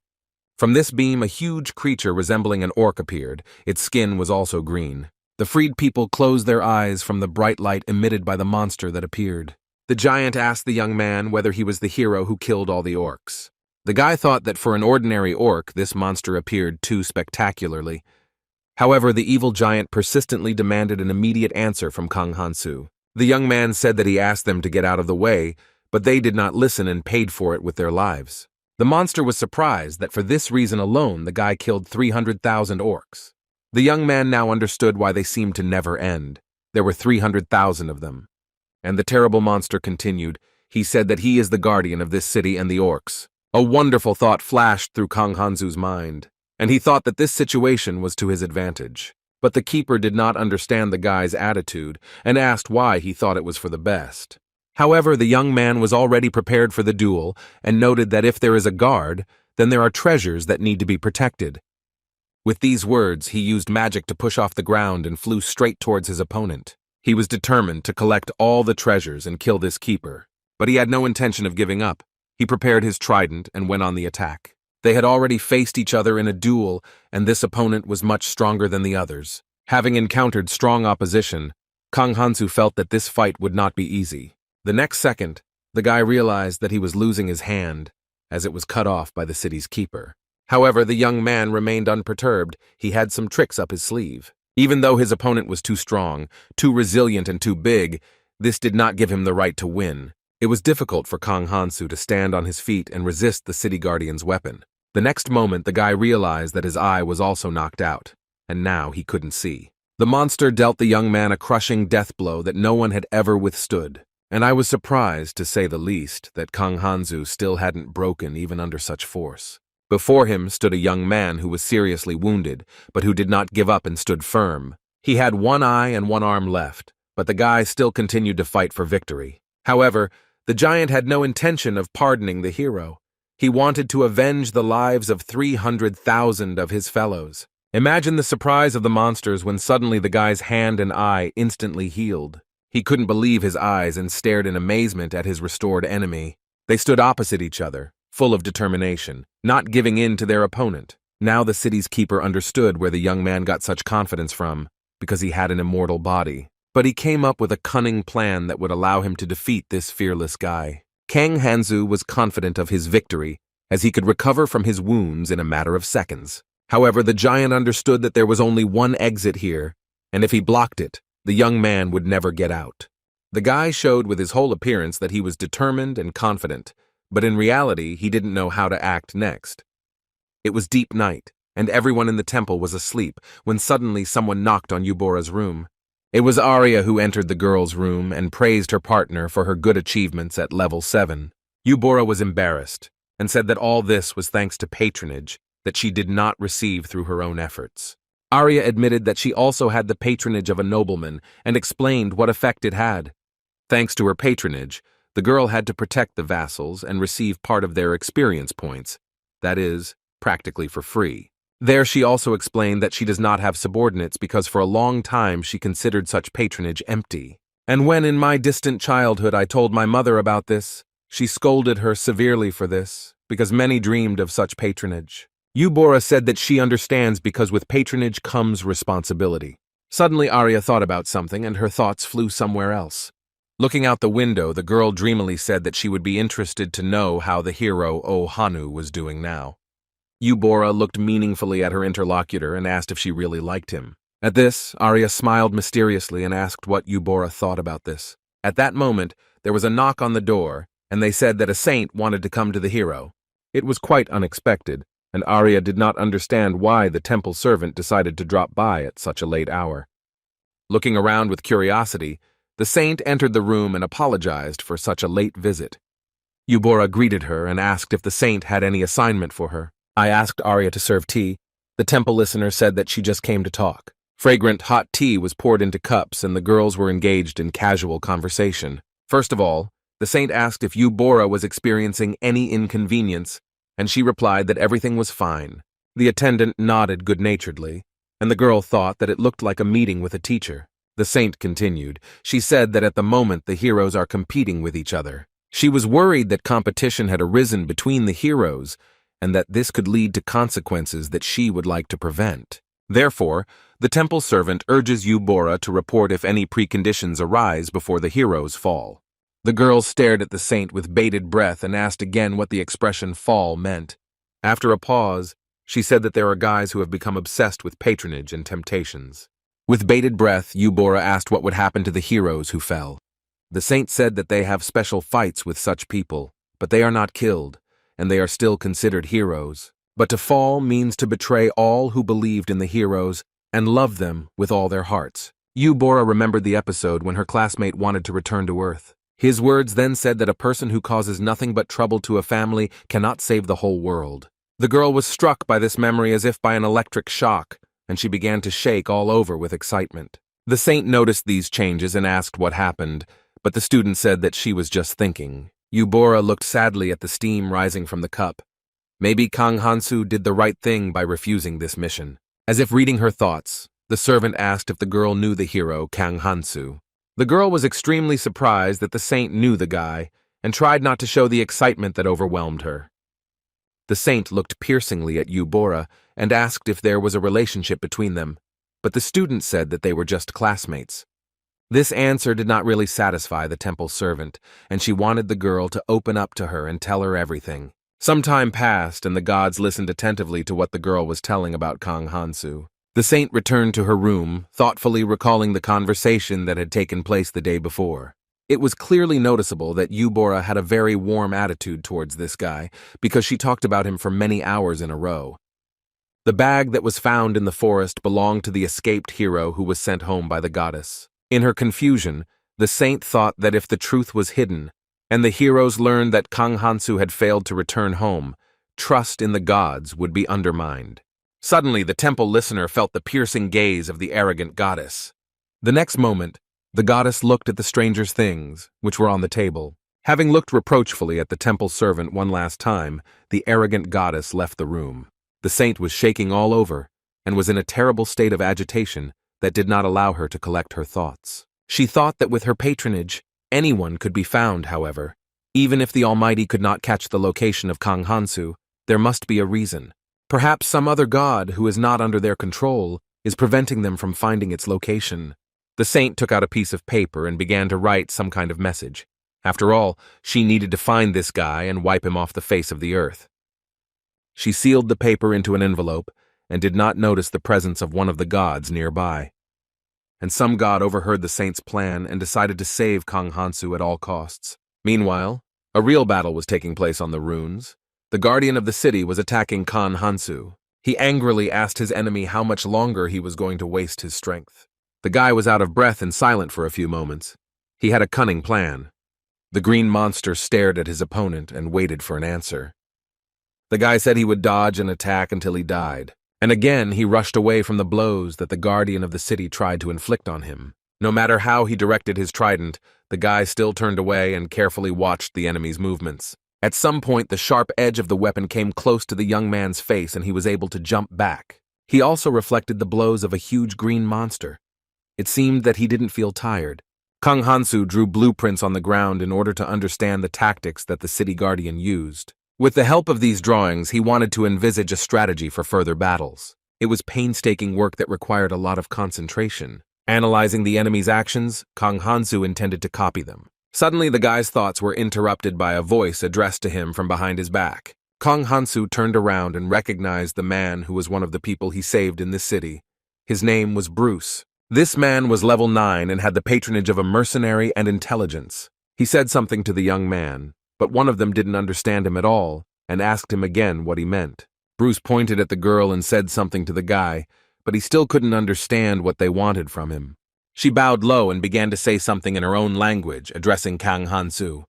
From this beam, a huge creature resembling an orc appeared. Its skin was also green. The freed people closed their eyes from the bright light emitted by the monster that appeared. The giant asked the young man whether he was the hero who killed all the orcs. The guy thought that for an ordinary orc, this monster appeared too spectacularly. However, the evil giant persistently demanded an immediate answer from Kang Hansu. The young man said that he asked them to get out of the way, but they did not listen and paid for it with their lives. The monster was surprised that for this reason alone the guy killed 300,000 orcs. The young man now understood why they seemed to never end. There were 300,000 of them. And the terrible monster continued. He said that he is the guardian of this city and the orcs. A wonderful thought flashed through Kang Hansu's mind, and he thought that this situation was to his advantage. But the keeper did not understand the guy's attitude and asked why he thought it was for the best. However, the young man was already prepared for the duel and noted that if there is a guard, then there are treasures that need to be protected. With these words, he used magic to push off the ground and flew straight towards his opponent. He was determined to collect all the treasures and kill this keeper, but he had no intention of giving up. He prepared his trident and went on the attack. They had already faced each other in a duel, and this opponent was much stronger than the others. Having encountered strong opposition, Kang Hansu felt that this fight would not be easy. The next second, the guy realized that he was losing his hand, as it was cut off by the city's keeper. However, the young man remained unperturbed. He had some tricks up his sleeve. Even though his opponent was too strong, too resilient, and too big, this did not give him the right to win. It was difficult for Kang Hansu to stand on his feet and resist the city guardian's weapon. The next moment, the guy realized that his eye was also knocked out, and now he couldn't see. The monster dealt the young man a crushing death blow that no one had ever withstood, and I was surprised, to say the least, that Kang Hansu still hadn't broken even under such force. Before him stood a young man who was seriously wounded, but who did not give up and stood firm. He had one eye and one arm left, but the guy still continued to fight for victory. However, the giant had no intention of pardoning the hero. He wanted to avenge the lives of 300,000 of his fellows. Imagine the surprise of the monsters when suddenly the guy's hand and eye instantly healed. He couldn't believe his eyes and stared in amazement at his restored enemy. They stood opposite each other, full of determination, not giving in to their opponent. Now the city's keeper understood where the young man got such confidence from, because he had an immortal body. But he came up with a cunning plan that would allow him to defeat this fearless guy. Kang Hansu was confident of his victory, as he could recover from his wounds in a matter of seconds. However, the giant understood that there was only one exit here, and if he blocked it, the young man would never get out. The guy showed with his whole appearance that he was determined and confident, but in reality, he didn't know how to act next. It was deep night, and everyone in the temple was asleep, when suddenly someone knocked on Yubora's room. It was Arya who entered the girl's room and praised her partner for her good achievements at level 7. Yubora was embarrassed, and said that all this was thanks to patronage that she did not receive through her own efforts. Arya admitted that she also had the patronage of a nobleman and explained what effect it had. Thanks to her patronage, the girl had to protect the vassals and receive part of their experience points, that is, practically for free. There she also explained that she does not have subordinates because for a long time she considered such patronage empty. And when in my distant childhood I told my mother about this, she scolded her severely for this, because many dreamed of such patronage. Yubora said that she understands because with patronage comes responsibility. Suddenly Arya thought about something and her thoughts flew somewhere else. Looking out the window, the girl dreamily said that she would be interested to know how the hero Ohanu was doing now. Yubora looked meaningfully at her interlocutor and asked if she really liked him. At this, Arya smiled mysteriously and asked what Yubora thought about this. At that moment, there was a knock on the door, and they said that a saint wanted to come to the hero. It was quite unexpected, and Arya did not understand why the temple servant decided to drop by at such a late hour. Looking around with curiosity, the saint entered the room and apologized for such a late visit. Yubora greeted her and asked if the saint had any assignment for her. I asked Arya to serve tea. The temple listener said that she just came to talk. Fragrant hot tea was poured into cups and the girls were engaged in casual conversation. First of all, the saint asked if Yubora was experiencing any inconvenience, and she replied that everything was fine. The attendant nodded good-naturedly, and the girl thought that it looked like a meeting with a teacher. The saint continued. She said that at the moment the heroes are competing with each other. She was worried that competition had arisen between the heroes, and that this could lead to consequences that she would like to prevent. Therefore, the temple servant urges Yubora to report if any preconditions arise before the heroes fall. The girl stared at the saint with bated breath and asked again what the expression fall meant. After a pause, she said that there are guys who have become obsessed with patronage and temptations. With bated breath, Yubora asked what would happen to the heroes who fell. The saint said that they have special fights with such people, but they are not killed, and they are still considered heroes. But to fall means to betray all who believed in the heroes and loved them with all their hearts. Yubora remembered the episode when her classmate wanted to return to Earth. His words then said that a person who causes nothing but trouble to a family cannot save the whole world. The girl was struck by this memory as if by an electric shock, and she began to shake all over with excitement. The saint noticed these changes and asked what happened, but the student said that she was just thinking. Yubora looked sadly at the steam rising from the cup. Maybe Kang Hansu did the right thing by refusing this mission. As if reading her thoughts, the servant asked if the girl knew the hero Kang Hansu. The girl was extremely surprised that the saint knew the guy and tried not to show the excitement that overwhelmed her. The saint looked piercingly at Yubora and asked if there was a relationship between them, but the student said that they were just classmates. This answer did not really satisfy the temple servant, and she wanted the girl to open up to her and tell her everything. Some time passed, and the gods listened attentively to what the girl was telling about Kang Hansu. The saint returned to her room, thoughtfully recalling the conversation that had taken place the day before. It was clearly noticeable that Yubora had a very warm attitude towards this guy, because she talked about him for many hours in a row. The bag that was found in the forest belonged to the escaped hero who was sent home by the goddess. In her confusion, the saint thought that if the truth was hidden, and the heroes learned that Kang Hansu had failed to return home, trust in the gods would be undermined. Suddenly, the temple listener felt the piercing gaze of the arrogant goddess. The next moment, the goddess looked at the stranger's things, which were on the table. Having looked reproachfully at the temple servant one last time, the arrogant goddess left the room. The saint was shaking all over, and was in a terrible state of agitation that did not allow her to collect her thoughts. She thought that with her patronage, anyone could be found, however. Even if the Almighty could not catch the location of Kang Hansu, there must be a reason. Perhaps some other god who is not under their control is preventing them from finding its location. The saint took out a piece of paper and began to write some kind of message. After all, she needed to find this guy and wipe him off the face of the earth. She sealed the paper into an envelope and did not notice the presence of one of the gods nearby. And some god overheard the saint's plan and decided to save Kang Hansu at all costs. Meanwhile, a real battle was taking place on the ruins. The guardian of the city was attacking Kang Hansu. He angrily asked his enemy how much longer he was going to waste his strength. The guy was out of breath and silent for a few moments. He had a cunning plan. The green monster stared at his opponent and waited for an answer. The guy said he would dodge and attack until he died. And again he rushed away from the blows that the guardian of the city tried to inflict on him. No matter how he directed his trident, the guy still turned away and carefully watched the enemy's movements. At some point, the sharp edge of the weapon came close to the young man's face and he was able to jump back. He also reflected the blows of a huge green monster. It seemed that he didn't feel tired. Kang Hansu drew blueprints on the ground in order to understand the tactics that the city guardian used. With the help of these drawings, he wanted to envisage a strategy for further battles. It was painstaking work that required a lot of concentration. Analyzing the enemy's actions, Kang Hansu intended to copy them. Suddenly, the guy's thoughts were interrupted by a voice addressed to him from behind his back. Kang Hansu turned around and recognized the man who was one of the people he saved in this city. His name was Bruce. This man was level 9 and had the patronage of a mercenary and intelligence. He said something to the young man, but one of them didn't understand him at all and asked him again what he meant. Bruce pointed at the girl and said something to the guy, but he still couldn't understand what they wanted from him. She bowed low and began to say something in her own language, addressing Kang Hansu.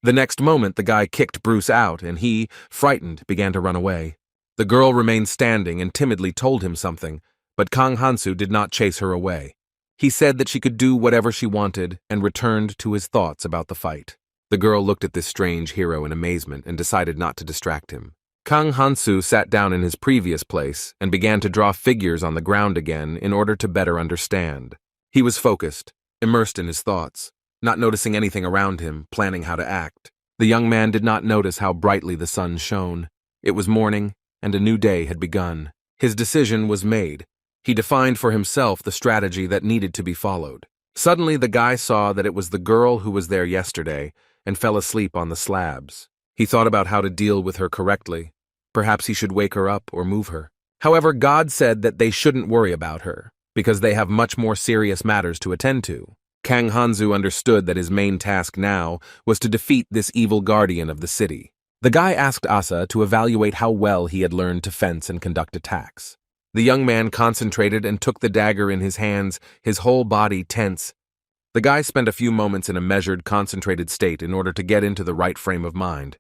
The next moment, the guy kicked Bruce out, and he, frightened, began to run away. The girl remained standing and timidly told him something, but Kang Hansu did not chase her away. He said that she could do whatever she wanted and returned to his thoughts about the fight. The girl looked at this strange hero in amazement and decided not to distract him. Kang Hansu sat down in his previous place and began to draw figures on the ground again in order to better understand. He was focused, immersed in his thoughts, not noticing anything around him, planning how to act. The young man did not notice how brightly the sun shone. It was morning, and a new day had begun. His decision was made. He defined for himself the strategy that needed to be followed. Suddenly, the guy saw that it was the girl who was there yesterday and fell asleep on the slabs. He thought about how to deal with her correctly. Perhaps he should wake her up or move her. However, God said that they shouldn't worry about her, because they have much more serious matters to attend to. Kang Hansu understood that his main task now was to defeat this evil guardian of the city. The guy asked Asa to evaluate how well he had learned to fence and conduct attacks. The young man concentrated and took the dagger in his hands, his whole body tense. The guy spent a few moments in a measured, concentrated state in order to get into the right frame of mind.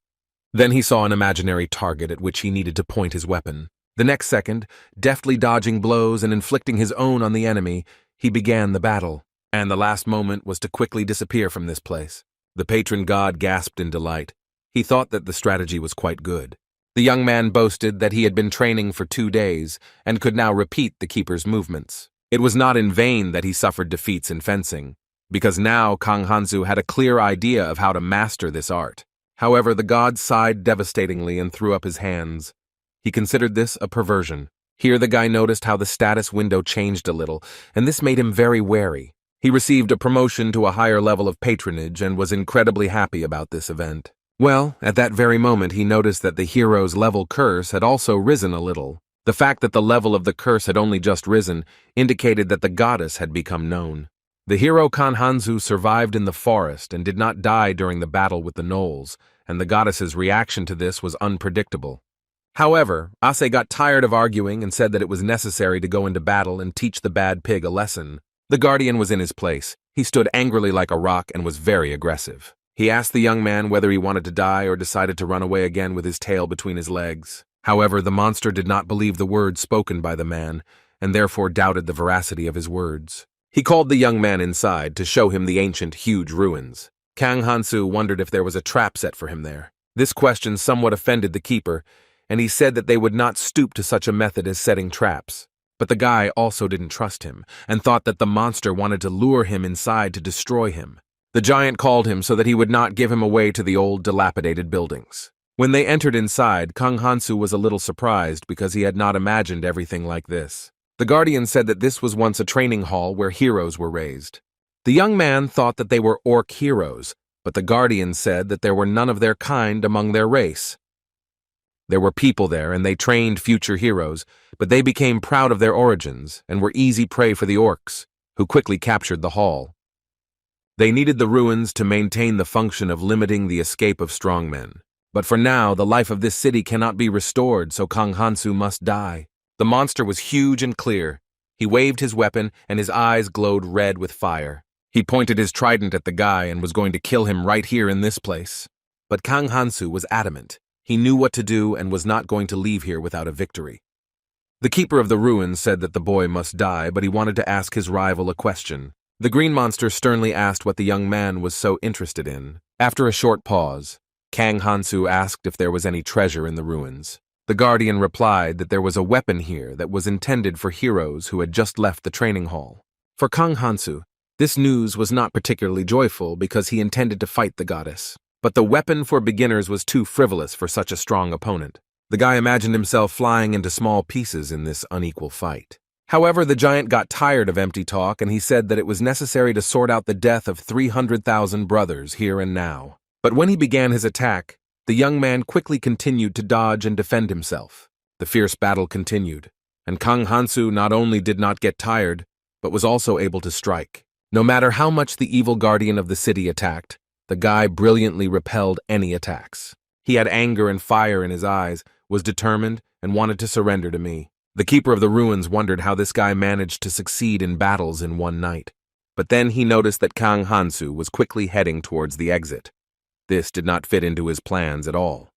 Then he saw an imaginary target at which he needed to point his weapon. The next second, deftly dodging blows and inflicting his own on the enemy, he began the battle, and the last moment was to quickly disappear from this place. The patron god gasped in delight. He thought that the strategy was quite good. The young man boasted that he had been training for 2 days and could now repeat the keeper's movements. It was not in vain that he suffered defeats in fencing, because now Kang Hansu had a clear idea of how to master this art. However, the god sighed devastatingly and threw up his hands. He considered this a perversion. Here the guy noticed how the status window changed a little, and this made him very wary. He received a promotion to a higher level of patronage and was incredibly happy about this event. Well, at that very moment he noticed that the hero's level curse had also risen a little. The fact that the level of the curse had only just risen indicated that the goddess had become known. The hero Kanhanzu survived in the forest and did not die during the battle with the gnolls, and the goddess's reaction to this was unpredictable. However, Ase got tired of arguing and said that it was necessary to go into battle and teach the bad pig a lesson. The guardian was in his place. He stood angrily like a rock and was very aggressive. He asked the young man whether he wanted to die or decided to run away again with his tail between his legs. However, the monster did not believe the words spoken by the man, and therefore doubted the veracity of his words. He called the young man inside to show him the ancient, huge ruins. Kang Hansu wondered if there was a trap set for him there. This question somewhat offended the keeper, and he said that they would not stoop to such a method as setting traps. But the guy also didn't trust him, and thought that the monster wanted to lure him inside to destroy him. The giant called him so that he would not give him away to the old, dilapidated buildings. When they entered inside, Kang Hansu was a little surprised because he had not imagined everything like this. The guardian said that this was once a training hall where heroes were raised. The young man thought that they were orc heroes, but the guardian said that there were none of their kind among their race. There were people there, and they trained future heroes, but they became proud of their origins and were easy prey for the orcs, who quickly captured the hall. They needed the ruins to maintain the function of limiting the escape of strongmen. But for now, the life of this city cannot be restored, so Kang Hansu must die. The monster was huge and clear. He waved his weapon, and his eyes glowed red with fire. He pointed his trident at the guy and was going to kill him right here in this place. But Kang Hansu was adamant. He knew what to do and was not going to leave here without a victory. The keeper of the ruins said that the boy must die, but he wanted to ask his rival a question. The green monster sternly asked what the young man was so interested in. After a short pause, Kang Hansu asked if there was any treasure in the ruins. The guardian replied that there was a weapon here that was intended for heroes who had just left the training hall. For Kang Hansu, this news was not particularly joyful because he intended to fight the goddess. But the weapon for beginners was too frivolous for such a strong opponent. The guy imagined himself flying into small pieces in this unequal fight. However, the giant got tired of empty talk, and he said that it was necessary to sort out the death of 300,000 brothers here and now. But when he began his attack, the young man quickly continued to dodge and defend himself. The fierce battle continued, and Kang Hansu not only did not get tired, but was also able to strike. No matter how much the evil guardian of the city attacked, the guy brilliantly repelled any attacks. He had anger and fire in his eyes, was determined, and wanted to surrender to me. The keeper of the ruins wondered how this guy managed to succeed in battles in one night. But then he noticed that Kang Hansu was quickly heading towards the exit. This did not fit into his plans at all.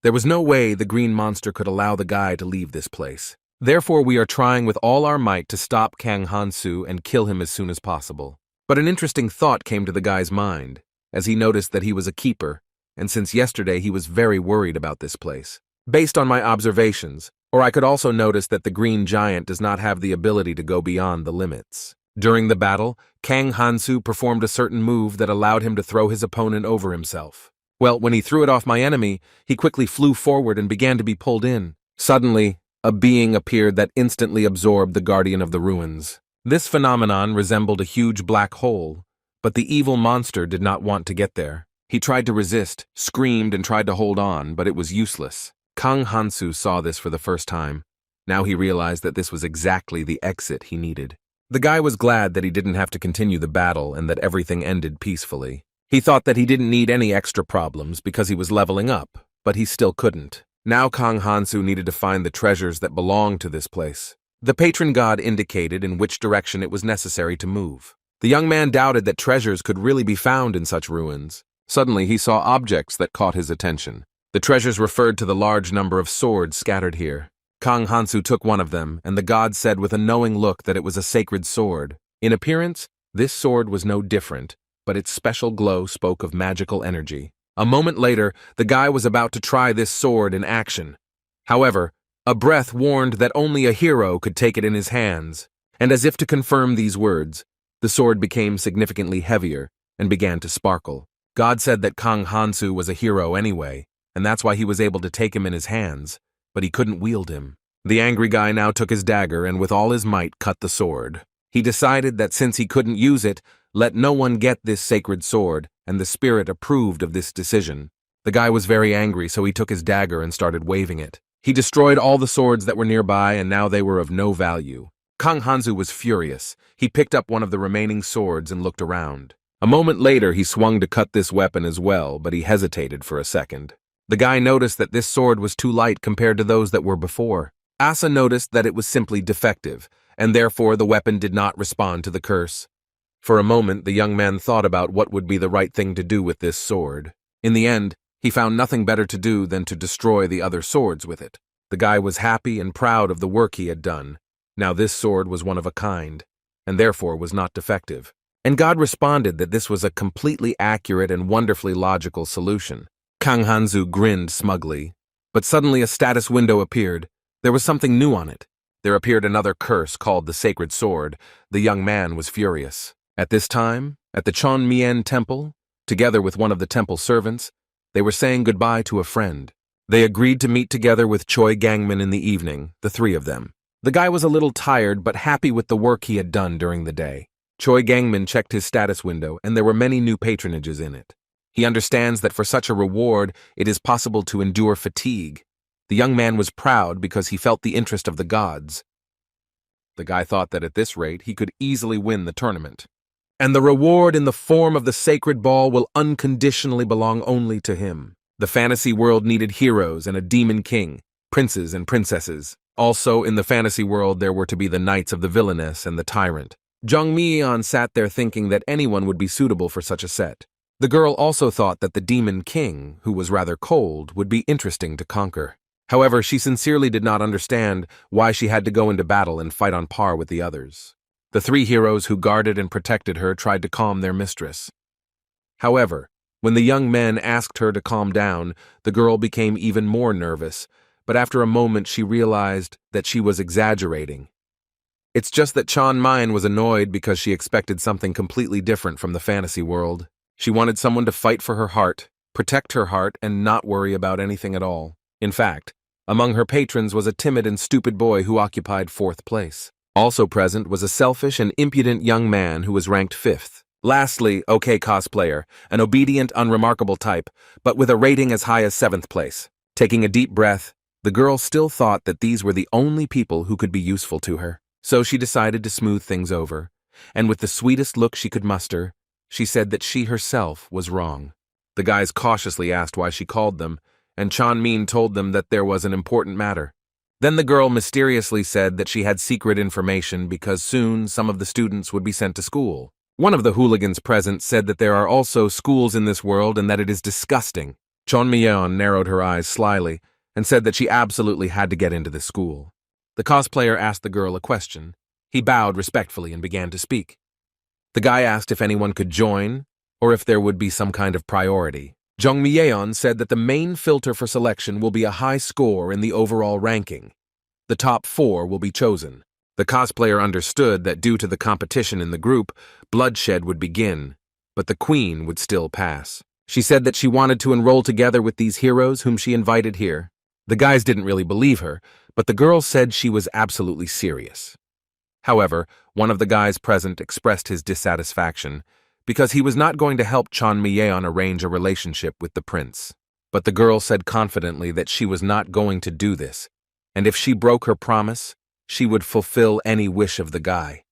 There was no way the green monster could allow the guy to leave this place. Therefore, we are trying with all our might to stop Kang Hansu and kill him as soon as possible. But an interesting thought came to the guy's mind, as he noticed that he was a keeper, and since yesterday he was very worried about this place. Based on my observations, or I could also notice that the green giant does not have the ability to go beyond the limits. During the battle, Kang Hansu performed a certain move that allowed him to throw his opponent over himself. Well, when he threw it off my enemy, he quickly flew forward and began to be pulled in. Suddenly, a being appeared that instantly absorbed the guardian of the ruins. This phenomenon resembled a huge black hole, but the evil monster did not want to get there. He tried to resist, screamed, and tried to hold on, but it was useless. Kang Hansu saw this for the first time. Now he realized that this was exactly the exit he needed. The guy was glad that he didn't have to continue the battle and that everything ended peacefully. He thought that he didn't need any extra problems because he was leveling up, but he still couldn't. Now Kang Hansu needed to find the treasures that belonged to this place. The patron god indicated in which direction it was necessary to move. The young man doubted that treasures could really be found in such ruins. Suddenly he saw objects that caught his attention. The treasures referred to the large number of swords scattered here. Kang Hansu took one of them, and the god said with a knowing look that it was a sacred sword. In appearance, this sword was no different, but its special glow spoke of magical energy. A moment later, the guy was about to try this sword in action. However, a breath warned that only a hero could take it in his hands, and as if to confirm these words, the sword became significantly heavier and began to sparkle. God said that Kang Hansu was a hero anyway, and that's why he was able to take him in his hands, but he couldn't wield him. The angry guy now took his dagger and with all his might cut the sword. He decided that since he couldn't use it, let no one get this sacred sword, and the spirit approved of this decision. The guy was very angry, so he took his dagger and started waving it. He destroyed all the swords that were nearby, and now they were of no value. Kang Hanzu was furious. He picked up one of the remaining swords and looked around. A moment later, he swung to cut this weapon as well, but he hesitated for a second. The guy noticed that this sword was too light compared to those that were before. Asa noticed that it was simply defective, and therefore the weapon did not respond to the curse. For a moment, the young man thought about what would be the right thing to do with this sword. In the end, he found nothing better to do than to destroy the other swords with it. The guy was happy and proud of the work he had done. Now this sword was one of a kind, and therefore was not defective. And God responded that this was a completely accurate and wonderfully logical solution. Kang Hanzu grinned smugly, but suddenly a status window appeared. There was something new on it. There appeared another curse called the Sacred Sword. The young man was furious. At this time, at the Chonmien Temple, together with one of the temple servants, they were saying goodbye to a friend. They agreed to meet together with Choi Gangmin in the evening, the three of them. The guy was a little tired but happy with the work he had done during the day. Choi Gangmin checked his status window, and there were many new patronages in it. He understands that for such a reward, it is possible to endure fatigue. The young man was proud because he felt the interest of the gods. The guy thought that at this rate, he could easily win the tournament. And the reward in the form of the sacred ball will unconditionally belong only to him. The fantasy world needed heroes and a demon king, princes and princesses. Also, in the fantasy world, there were to be the knights of the villainess and the tyrant. Jung Mi-yeon sat there thinking that anyone would be suitable for such a set. The girl also thought that the demon king, who was rather cold, would be interesting to conquer. However, she sincerely did not understand why she had to go into battle and fight on par with the others. The three heroes who guarded and protected her tried to calm their mistress. However, when the young men asked her to calm down, the girl became even more nervous, but after a moment she realized that she was exaggerating. It's just that Chonmien was annoyed because she expected something completely different from the fantasy world. She wanted someone to fight for her heart, protect her heart, and not worry about anything at all. In fact, among her patrons was a timid and stupid boy who occupied 4th place. Also present was a selfish and impudent young man who was ranked 5th. Lastly, OK cosplayer, an obedient, unremarkable type, but with a rating as high as 7th place. Taking a deep breath, the girl still thought that these were the only people who could be useful to her. So she decided to smooth things over, and with the sweetest look she could muster, she said that she herself was wrong. The guys cautiously asked why she called them, and Chonmien told them that there was an important matter. Then the girl mysteriously said that she had secret information because soon some of the students would be sent to school. One of the hooligans present said that there are also schools in this world and that it is disgusting. Chonmien narrowed her eyes slyly and said that she absolutely had to get into this school. The cosplayer asked the girl a question. He bowed respectfully and began to speak. The guy asked if anyone could join or if there would be some kind of priority. Jung Mi-yeon said that the main filter for selection will be a high score in the overall ranking. The top 4 will be chosen. The cosplayer understood that due to the competition in the group, bloodshed would begin, but the queen would still pass. She said that she wanted to enroll together with these heroes whom she invited here. The guys didn't really believe her, but the girl said she was absolutely serious. However, one of the guys present expressed his dissatisfaction, because he was not going to help Chonmien arrange a relationship with the prince. But the girl said confidently that she was not going to do this, and if she broke her promise, she would fulfill any wish of the guy.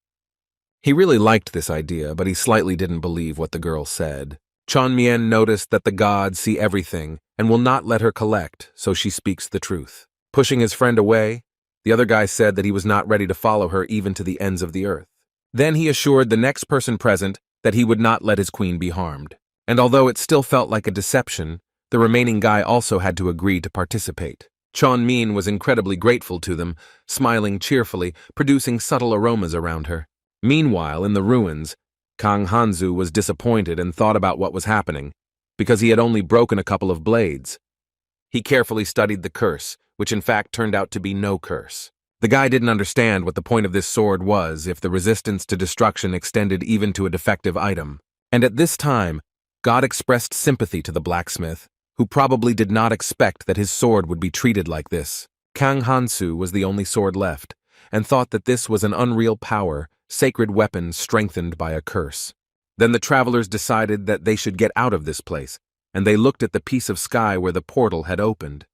He really liked this idea, but he slightly didn't believe what the girl said. Chonmien noticed that the gods see everything and will not let her collect, so she speaks the truth. Pushing his friend away, the other guy said that he was not ready to follow her even to the ends of the earth. Then he assured the next person present that he would not let his queen be harmed. And although it still felt like a deception, the remaining guy also had to agree to participate. Chonmien was incredibly grateful to them, smiling cheerfully, producing subtle aromas around her. Meanwhile, in the ruins, Kang Hanzu was disappointed and thought about what was happening, because he had only broken a couple of blades. He carefully studied the curse, which in fact turned out to be no curse. The guy didn't understand what the point of this sword was if the resistance to destruction extended even to a defective item. And at this time, God expressed sympathy to the blacksmith, who probably did not expect that his sword would be treated like this. Kang Hansu was the only sword left, and thought that this was an unreal power, sacred weapon strengthened by a curse. Then the travelers decided that they should get out of this place, and they looked at the piece of sky where the portal had opened.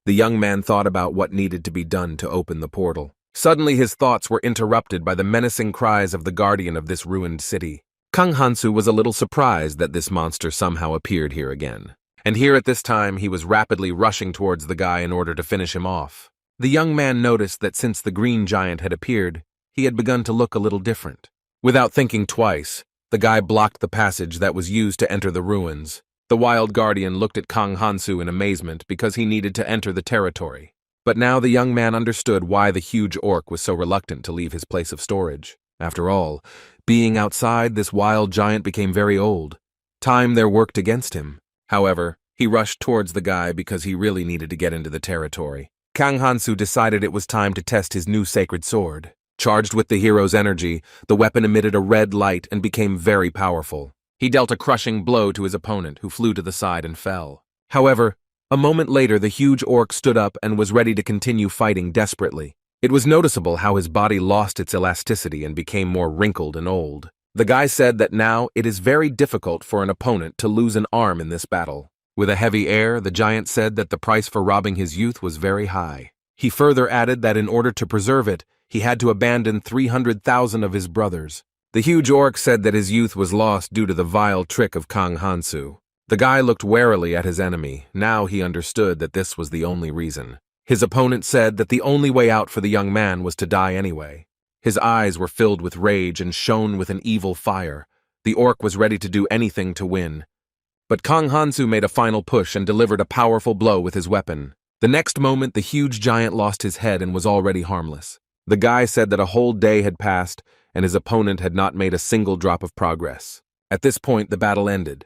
The young man thought about what needed to be done to open the portal. Suddenly his thoughts were interrupted by the menacing cries of the guardian of this ruined city. Kang Hansu was a little surprised that this monster somehow appeared here again. And here at this time he was rapidly rushing towards the guy in order to finish him off. The young man noticed that since the green giant had appeared, he had begun to look a little different. Without thinking twice, the guy blocked the passage that was used to enter the ruins. The wild guardian looked at Kang Hansu in amazement because he needed to enter the territory. But now the young man understood why the huge orc was so reluctant to leave his place of storage. After all, being outside, this wild giant became very old. Time there worked against him. However, he rushed towards the guy because he really needed to get into the territory. Kang Hansu decided it was time to test his new sacred sword. Charged with the hero's energy, the weapon emitted a red light and became very powerful. He dealt a crushing blow to his opponent, who flew to the side and fell. However, a moment later the huge orc stood up and was ready to continue fighting desperately. It was noticeable how his body lost its elasticity and became more wrinkled and old. The guy said that now it is very difficult for an opponent to lose an arm in this battle. With a heavy air, the giant said that the price for robbing his youth was very high. He further added that in order to preserve it, he had to abandon 300,000 of his brothers. The huge orc said that his youth was lost due to the vile trick of Kang Hansu. The guy looked warily at his enemy. Now he understood that this was the only reason. His opponent said that the only way out for the young man was to die anyway. His eyes were filled with rage and shone with an evil fire. The orc was ready to do anything to win. But Kang Hansu made a final push and delivered a powerful blow with his weapon. The next moment, the huge giant lost his head and was already harmless. The guy said that a whole day had passed and his opponent had not made a single drop of progress. At this point, the battle ended.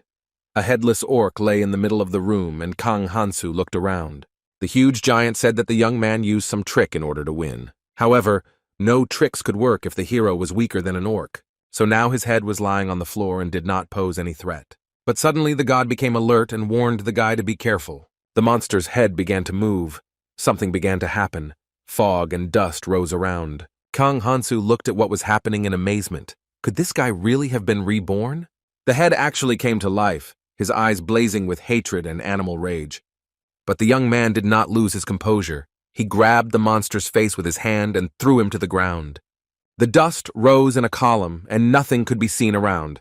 A headless orc lay in the middle of the room and Kang Hansu looked around. The huge giant said that the young man used some trick in order to win. However, no tricks could work if the hero was weaker than an orc, so now his head was lying on the floor and did not pose any threat. But suddenly the god became alert and warned the guy to be careful. The monster's head began to move. Something began to happen. Fog and dust rose around. Kang Hansu looked at what was happening in amazement. Could this guy really have been reborn? The head actually came to life, his eyes blazing with hatred and animal rage. But the young man did not lose his composure. He grabbed the monster's face with his hand and threw him to the ground. The dust rose in a column and nothing could be seen around.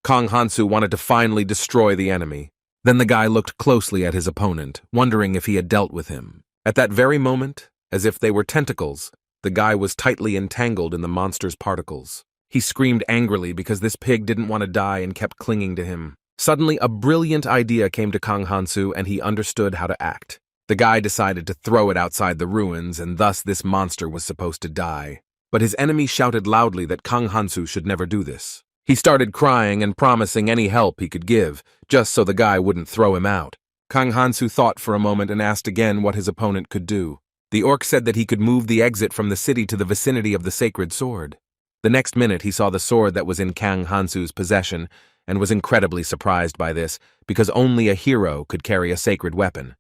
Kang Hansu wanted to finally destroy the enemy. Then the guy looked closely at his opponent, wondering if he had dealt with him. At that very moment, as if they were tentacles, the guy was tightly entangled in the monster's particles. He screamed angrily because this pig didn't want to die and kept clinging to him. Suddenly, a brilliant idea came to Kang Hansu and he understood how to act. The guy decided to throw it outside the ruins and thus this monster was supposed to die. But his enemy shouted loudly that Kang Hansu should never do this. He started crying and promising any help he could give, just so the guy wouldn't throw him out. Kang Hansu thought for a moment and asked again what his opponent could do. The orc said that he could move the exit from the city to the vicinity of the sacred sword. The next minute he saw the sword that was in Kang Hansu's possession and was incredibly surprised by this because only a hero could carry a sacred weapon.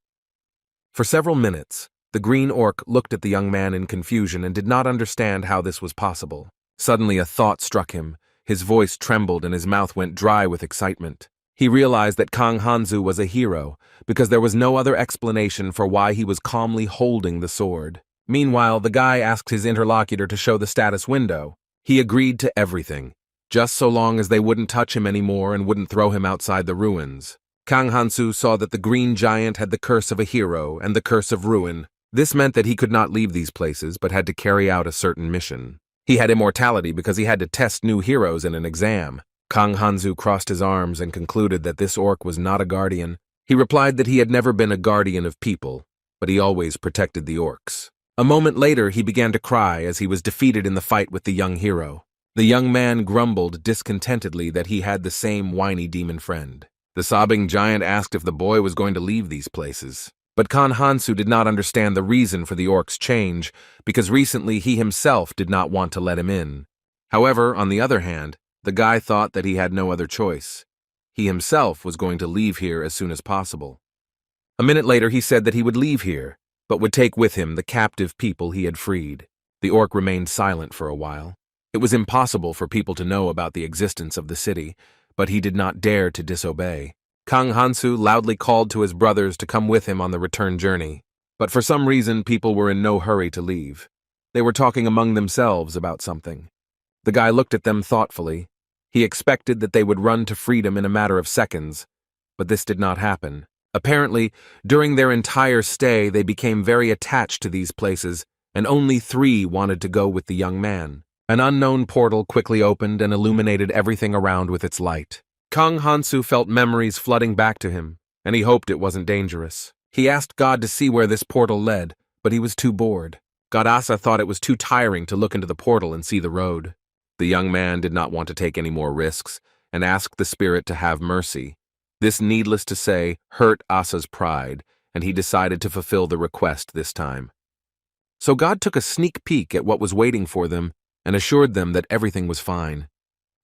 For several minutes, the green orc looked at the young man in confusion and did not understand how this was possible. Suddenly a thought struck him. His voice trembled and his mouth went dry with excitement. He realized that Kang Hansu was a hero because there was no other explanation for why he was calmly holding the sword. Meanwhile, the guy asked his interlocutor to show the status window. He agreed to everything, just so long as they wouldn't touch him anymore and wouldn't throw him outside the ruins. Kang Hansu saw that the green giant had the curse of a hero and the curse of ruin. This meant that he could not leave these places but had to carry out a certain mission. He had immortality because he had to test new heroes in an exam. Kang Hansu crossed his arms and concluded that this orc was not a guardian. He replied that he had never been a guardian of people, but he always protected the orcs. A moment later, he began to cry as he was defeated in the fight with the young hero. The young man grumbled discontentedly that he had the same whiny demon friend. The sobbing giant asked if the boy was going to leave these places. But Kang Hansu did not understand the reason for the orc's change, because recently he himself did not want to let him in. However, on the other hand, the guy thought that he had no other choice. He himself was going to leave here as soon as possible. A minute later he said that he would leave here, but would take with him the captive people he had freed. The orc remained silent for a while. It was impossible for people to know about the existence of the city, but he did not dare to disobey. Kang Hansu loudly called to his brothers to come with him on the return journey, but for some reason people were in no hurry to leave. They were talking among themselves about something. The guy looked at them thoughtfully. He expected that they would run to freedom in a matter of seconds, but this did not happen. Apparently, during their entire stay, they became very attached to these places, and only 3 wanted to go with the young man. An unknown portal quickly opened and illuminated everything around with its light. Kang Hansu felt memories flooding back to him, and he hoped it wasn't dangerous. He asked God to see where this portal led, but he was too bored. God Asa thought it was too tiring to look into the portal and see the road. The young man did not want to take any more risks, and asked the spirit to have mercy. This, needless to say, hurt Asa's pride, and he decided to fulfill the request this time. So God took a sneak peek at what was waiting for them and assured them that everything was fine.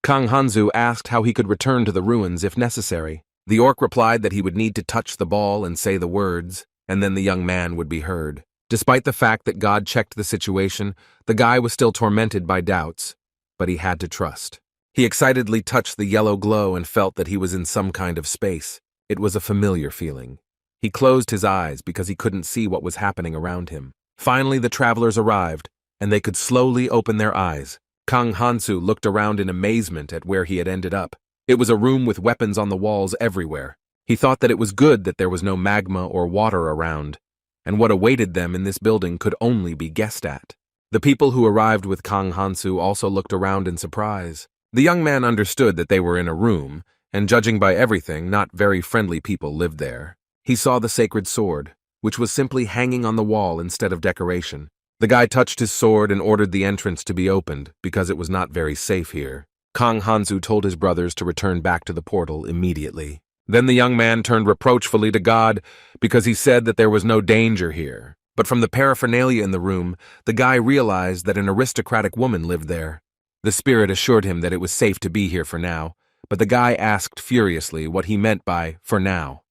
Kang Hansu asked how he could return to the ruins if necessary. The orc replied that he would need to touch the ball and say the words, and then the young man would be heard. Despite the fact that God checked the situation, the guy was still tormented by doubts, but he had to trust. He excitedly touched the yellow glow and felt that he was in some kind of space. It was a familiar feeling. He closed his eyes because he couldn't see what was happening around him. Finally, the travelers arrived, and they could slowly open their eyes. Kang Hansu looked around in amazement at where he had ended up. It was a room with weapons on the walls everywhere. He thought that it was good that there was no magma or water around, and what awaited them in this building could only be guessed at. The people who arrived with Kang Hansu also looked around in surprise. The young man understood that they were in a room, and judging by everything, not very friendly people lived there. He saw the sacred sword, which was simply hanging on the wall instead of decoration. The guy touched his sword and ordered the entrance to be opened, because it was not very safe here. Kang Hansu told his brothers to return back to the portal immediately. Then the young man turned reproachfully to God, because he said that there was no danger here. But from the paraphernalia in the room, the guy realized that an aristocratic woman lived there. The spirit assured him that it was safe to be here for now, but the guy asked furiously what he meant by "for now."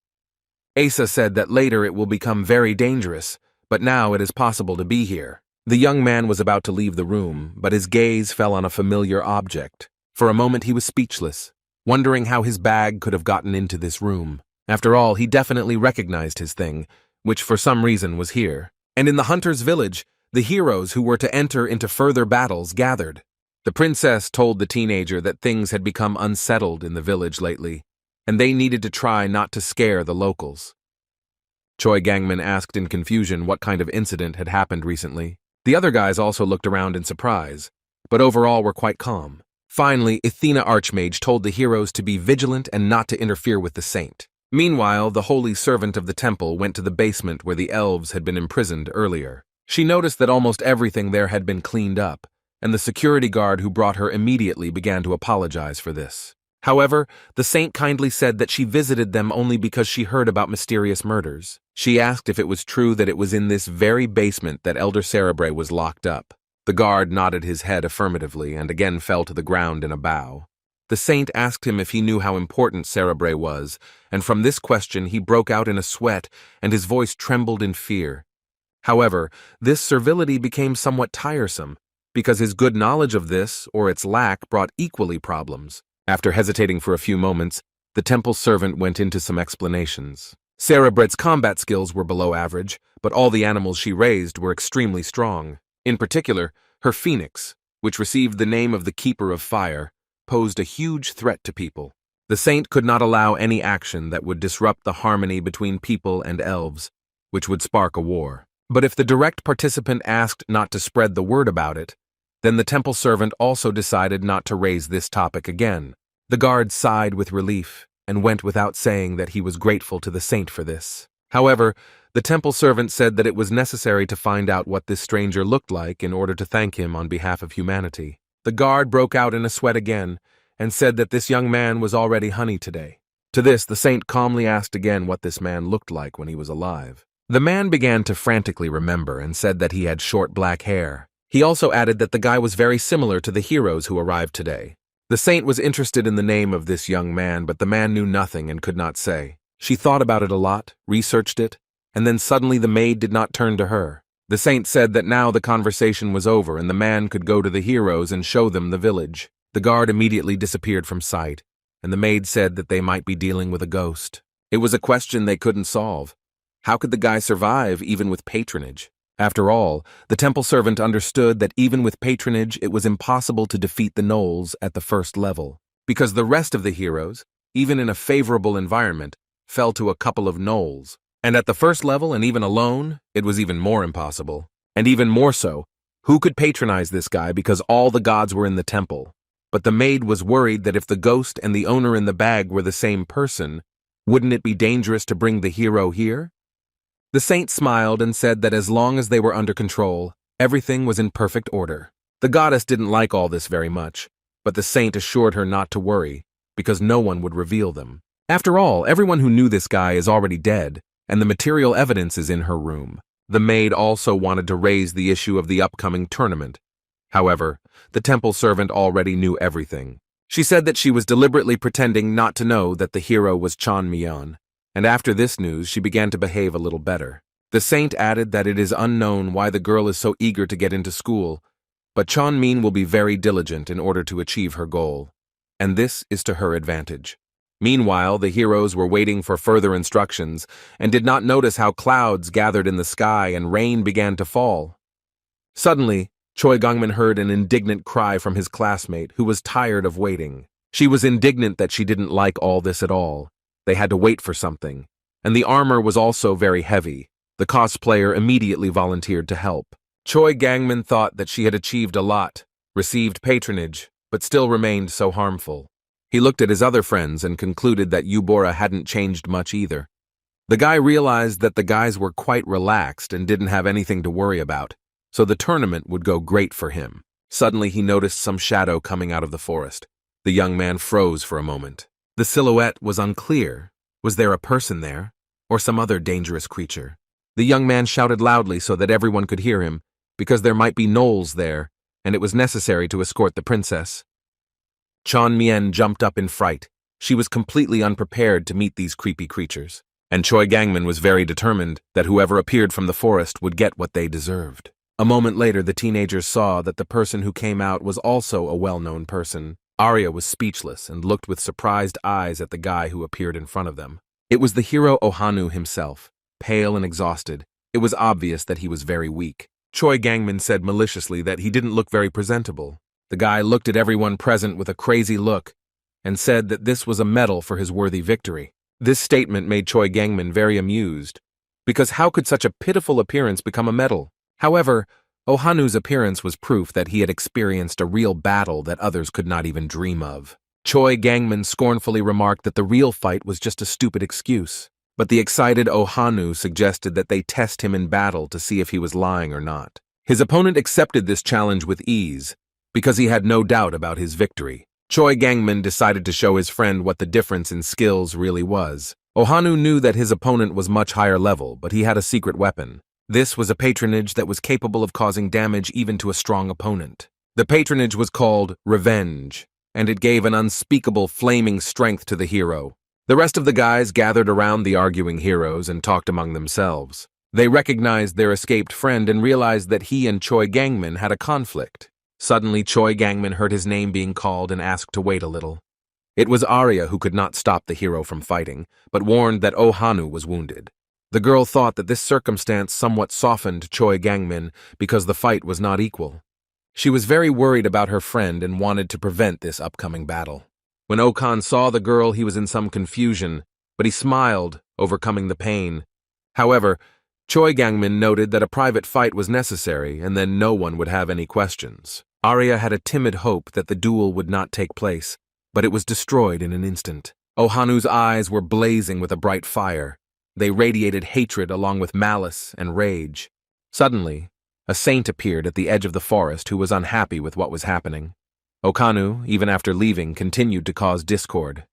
Asa said that later it will become very dangerous, but now it is possible to be here. The young man was about to leave the room, but his gaze fell on a familiar object. For a moment he was speechless, wondering how his bag could have gotten into this room. After all, he definitely recognized his thing, which for some reason was here. And in the hunter's village, the heroes who were to enter into further battles gathered. The princess told the teenager that things had become unsettled in the village lately, and they needed to try not to scare the locals. Choi Gangman asked in confusion what kind of incident had happened recently. The other guys also looked around in surprise, but overall were quite calm. Finally, Athena Archmage told the heroes to be vigilant and not to interfere with the saint. Meanwhile, the holy servant of the temple went to the basement where the elves had been imprisoned earlier. She noticed that almost everything there had been cleaned up, and the security guard who brought her immediately began to apologize for this. However, the saint kindly said that she visited them only because she heard about mysterious murders. She asked if it was true that it was in this very basement that Elder Cerebre was locked up. The guard nodded his head affirmatively and again fell to the ground in a bow. The saint asked him if he knew how important Cerebre was, and from this question he broke out in a sweat and his voice trembled in fear. However, this servility became somewhat tiresome, because his good knowledge of this, or its lack, brought equally problems. After hesitating for a few moments, the temple servant went into some explanations. Cerebre's combat skills were below average, but all the animals she raised were extremely strong. In particular, her phoenix, which received the name of the Keeper of Fire, posed a huge threat to people. The saint could not allow any action that would disrupt the harmony between people and elves, which would spark a war. But if the direct participant asked not to spread the word about it, then the temple servant also decided not to raise this topic again. The guard sighed with relief and went without saying that he was grateful to the saint for this. However, the temple servant said that it was necessary to find out what this stranger looked like in order to thank him on behalf of humanity. The guard broke out in a sweat again and said that this young man was already honey today. To this, the saint calmly asked again what this man looked like when he was alive. The man began to frantically remember and said that he had short black hair. He also added that the guy was very similar to the heroes who arrived today. The saint was interested in the name of this young man, but the man knew nothing and could not say. She thought about it a lot, researched it, and then suddenly the maid did not turn to her. The saint said that now the conversation was over and the man could go to the heroes and show them the village. The guard immediately disappeared from sight, and the maid said that they might be dealing with a ghost. It was a question they couldn't solve. How could the guy survive even with patronage? After all, the temple servant understood that even with patronage it was impossible to defeat the gnolls at the first level, because the rest of the heroes, even in a favorable environment, fell to a couple of gnolls. And at the first level, and even alone, it was even more impossible. And even more so, who could patronize this guy because all the gods were in the temple? But the maid was worried that if the ghost and the owner in the bag were the same person, wouldn't it be dangerous to bring the hero here? The saint smiled and said that as long as they were under control, everything was in perfect order. The goddess didn't like all this very much, but the saint assured her not to worry, because no one would reveal them. After all, everyone who knew this guy is already dead, and the material evidence is in her room. The maid also wanted to raise the issue of the upcoming tournament. However, the temple servant already knew everything. She said that she was deliberately pretending not to know that the hero was Chan Mian, and after this news she began to behave a little better. The saint added that it is unknown why the girl is so eager to get into school, but Chan Min will be very diligent in order to achieve her goal, and this is to her advantage. Meanwhile, the heroes were waiting for further instructions and did not notice how clouds gathered in the sky and rain began to fall. Suddenly, Choi Gangmin heard an indignant cry from his classmate who was tired of waiting. She was indignant that she didn't like all this at all. They had to wait for something, and the armor was also very heavy. The cosplayer immediately volunteered to help. Choi Gangmin thought that she had achieved a lot, received patronage, but still remained so harmful. He looked at his other friends and concluded that Yubora hadn't changed much either. The guy realized that the guys were quite relaxed and didn't have anything to worry about, so the tournament would go great for him. Suddenly he noticed some shadow coming out of the forest. The young man froze for a moment. The silhouette was unclear. Was there a person there, or some other dangerous creature? The young man shouted loudly so that everyone could hear him, because there might be gnolls there, and it was necessary to escort the princess. Chan Mien jumped up in fright. She was completely unprepared to meet these creepy creatures, and Choi Gangmin was very determined that whoever appeared from the forest would get what they deserved. A moment later, the teenagers saw that the person who came out was also a well-known person. Arya was speechless and looked with surprised eyes at the guy who appeared in front of them. It was the hero Ohanu himself, pale and exhausted. It was obvious that he was very weak. Choi Gangmin said maliciously that he didn't look very presentable. The guy looked at everyone present with a crazy look and said that this was a medal for his worthy victory. This statement made Choi Gangmin very amused, because how could such a pitiful appearance become a medal? However, Ohanu's appearance was proof that he had experienced a real battle that others could not even dream of. Choi Gangmin scornfully remarked that the real fight was just a stupid excuse, but the excited Ohanu suggested that they test him in battle to see if he was lying or not. His opponent accepted this challenge with ease, because he had no doubt about his victory. Choi Gangmin decided to show his friend what the difference in skills really was. Ohanu knew that his opponent was much higher level, but he had a secret weapon. This was a patronage that was capable of causing damage even to a strong opponent. The patronage was called Revenge, and it gave an unspeakable flaming strength to the hero. The rest of the guys gathered around the arguing heroes and talked among themselves. They recognized their escaped friend and realized that he and Choi Gangmin had a conflict. Suddenly, Choi Gangmin heard his name being called and asked to wait a little. It was Arya who could not stop the hero from fighting, but warned that Ohanu was wounded. The girl thought that this circumstance somewhat softened Choi Gangmin because the fight was not equal. She was very worried about her friend and wanted to prevent this upcoming battle. When Okan saw the girl, he was in some confusion, but he smiled, overcoming the pain. However, Choi Gangmin noted that a private fight was necessary and then no one would have any questions. Arya had a timid hope that the duel would not take place, but it was destroyed in an instant. Ohanu's eyes were blazing with a bright fire. They radiated hatred along with malice and rage. Suddenly, a saint appeared at the edge of the forest who was unhappy with what was happening. Okanu, even after leaving, continued to cause discord.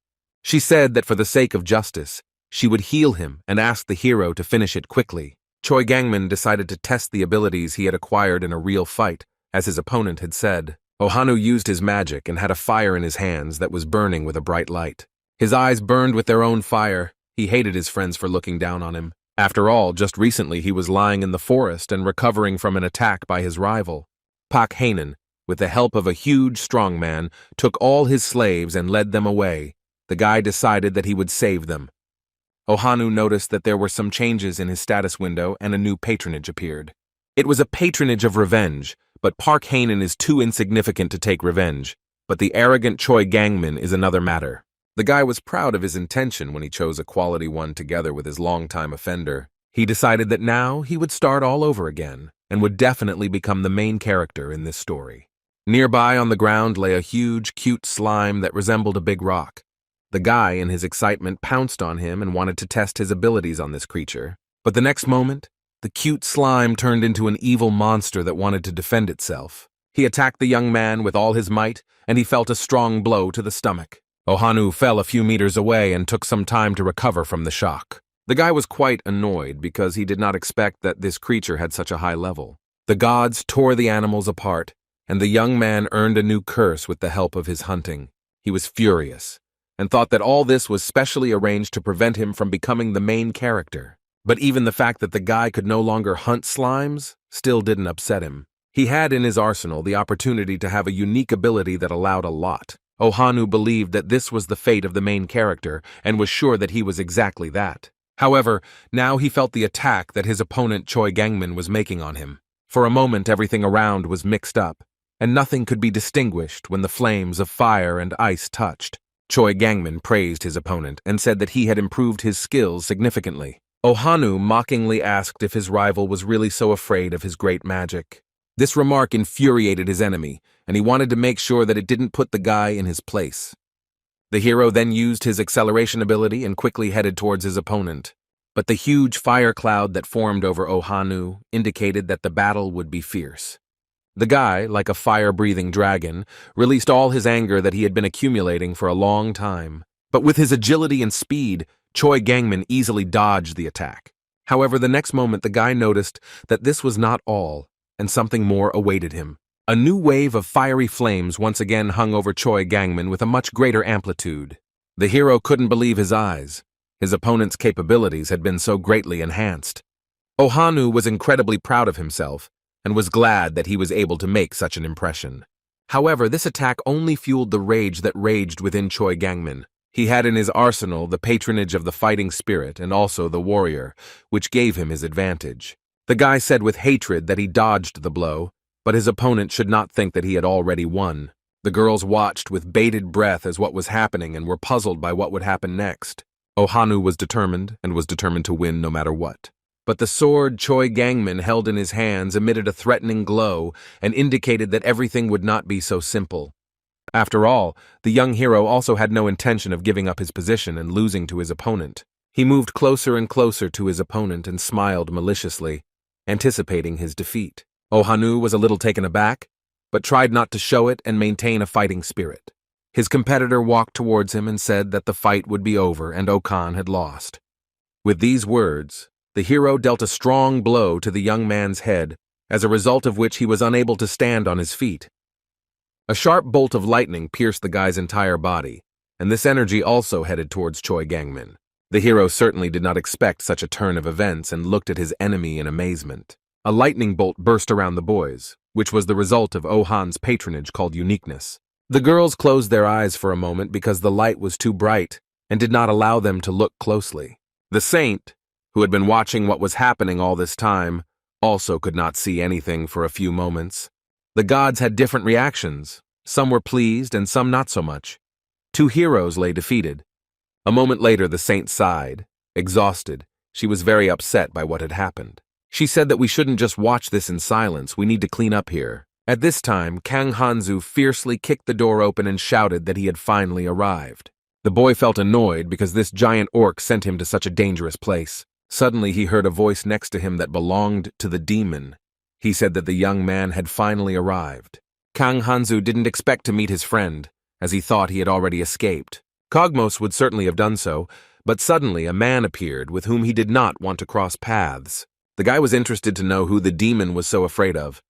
She said that for the sake of justice, she would heal him and ask the hero to finish it quickly. Choi Gangmin decided to test the abilities he had acquired in a real fight, as his opponent had said. Ohanu used his magic and had a fire in his hands that was burning with a bright light. His eyes burned with their own fire. He hated his friends for looking down on him. After all, just recently he was lying in the forest and recovering from an attack by his rival. Pak Hanen, with the help of a huge strong man, took all his slaves and led them away. The guy decided that he would save them. Ohanu noticed that there were some changes in his status window and a new patronage appeared. It was a patronage of revenge, but Park Hanen is too insignificant to take revenge. But the arrogant Choi Gangmin is another matter. The guy was proud of his intention when he chose a quality one together with his longtime offender. He decided that now he would start all over again and would definitely become the main character in this story. Nearby on the ground lay a huge, cute slime that resembled a big rock. The guy, in his excitement, pounced on him and wanted to test his abilities on this creature. But the next moment, the cute slime turned into an evil monster that wanted to defend itself. He attacked the young man with all his might, and he felt a strong blow to the stomach. Ohanu fell a few meters away and took some time to recover from the shock. The guy was quite annoyed because he did not expect that this creature had such a high level. The gods tore the animals apart, and the young man earned a new curse with the help of his hunting. He was furious, and thought that all this was specially arranged to prevent him from becoming the main character. But even the fact that the guy could no longer hunt slimes still didn't upset him. He had in his arsenal the opportunity to have a unique ability that allowed a lot. Ohanu believed that this was the fate of the main character and was sure that he was exactly that. However, now he felt the attack that his opponent Choi Gangmin was making on him. For a moment everything around was mixed up, and nothing could be distinguished when the flames of fire and ice touched. Choi Gangmin praised his opponent and said that he had improved his skills significantly. Ohanu mockingly asked if his rival was really so afraid of his great magic. This remark infuriated his enemy, and he wanted to make sure that it didn't put the guy in his place. The hero then used his acceleration ability and quickly headed towards his opponent. But the huge fire cloud that formed over Ohanu indicated that the battle would be fierce. The guy, like a fire-breathing dragon, released all his anger that he had been accumulating for a long time. But with his agility and speed, Choi Gangmin easily dodged the attack. However, the next moment the guy noticed that this was not all, and something more awaited him. A new wave of fiery flames once again hung over Choi Gangmin with a much greater amplitude. The hero couldn't believe his eyes. His opponent's capabilities had been so greatly enhanced. Ohanu was incredibly proud of himself, and was glad that he was able to make such an impression. However, this attack only fueled the rage that raged within Choi Gangmin. He had in his arsenal the patronage of the fighting spirit and also the warrior, which gave him his advantage. The guy said with hatred that he dodged the blow, but his opponent should not think that he had already won. The girls watched with bated breath as what was happening and were puzzled by what would happen next. Ohanu was determined to win no matter what. But the sword Choi Gangmin held in his hands emitted a threatening glow and indicated that everything would not be so simple. After all, the young hero also had no intention of giving up his position and losing to his opponent. He moved closer and closer to his opponent and smiled maliciously, anticipating his defeat. Ohanu was a little taken aback, but tried not to show it and maintain a fighting spirit. His competitor walked towards him and said that the fight would be over and Okan had lost. With these words, the hero dealt a strong blow to the young man's head, as a result of which he was unable to stand on his feet. A sharp bolt of lightning pierced the guy's entire body, and this energy also headed towards Choi Gangmin. The hero certainly did not expect such a turn of events and looked at his enemy in amazement. A lightning bolt burst around the boys, which was the result of Ohan's patronage called uniqueness. The girls closed their eyes for a moment because the light was too bright and did not allow them to look closely. The saint, who had been watching what was happening all this time, also could not see anything for a few moments. The gods had different reactions. Some were pleased and some not so much. Two heroes lay defeated. A moment later the saint sighed, exhausted. She was very upset by what had happened. She said that we shouldn't just watch this in silence, we need to clean up here. At this time, Kang Hanzu fiercely kicked the door open and shouted that he had finally arrived. The boy felt annoyed because this giant orc sent him to such a dangerous place. Suddenly he heard a voice next to him that belonged to the demon. He said that the young man had finally arrived. Kang Hanzu didn't expect to meet his friend, as he thought he had already escaped. Cogmos would certainly have done so, but suddenly a man appeared with whom he did not want to cross paths. The guy was interested to know who the demon was so afraid of.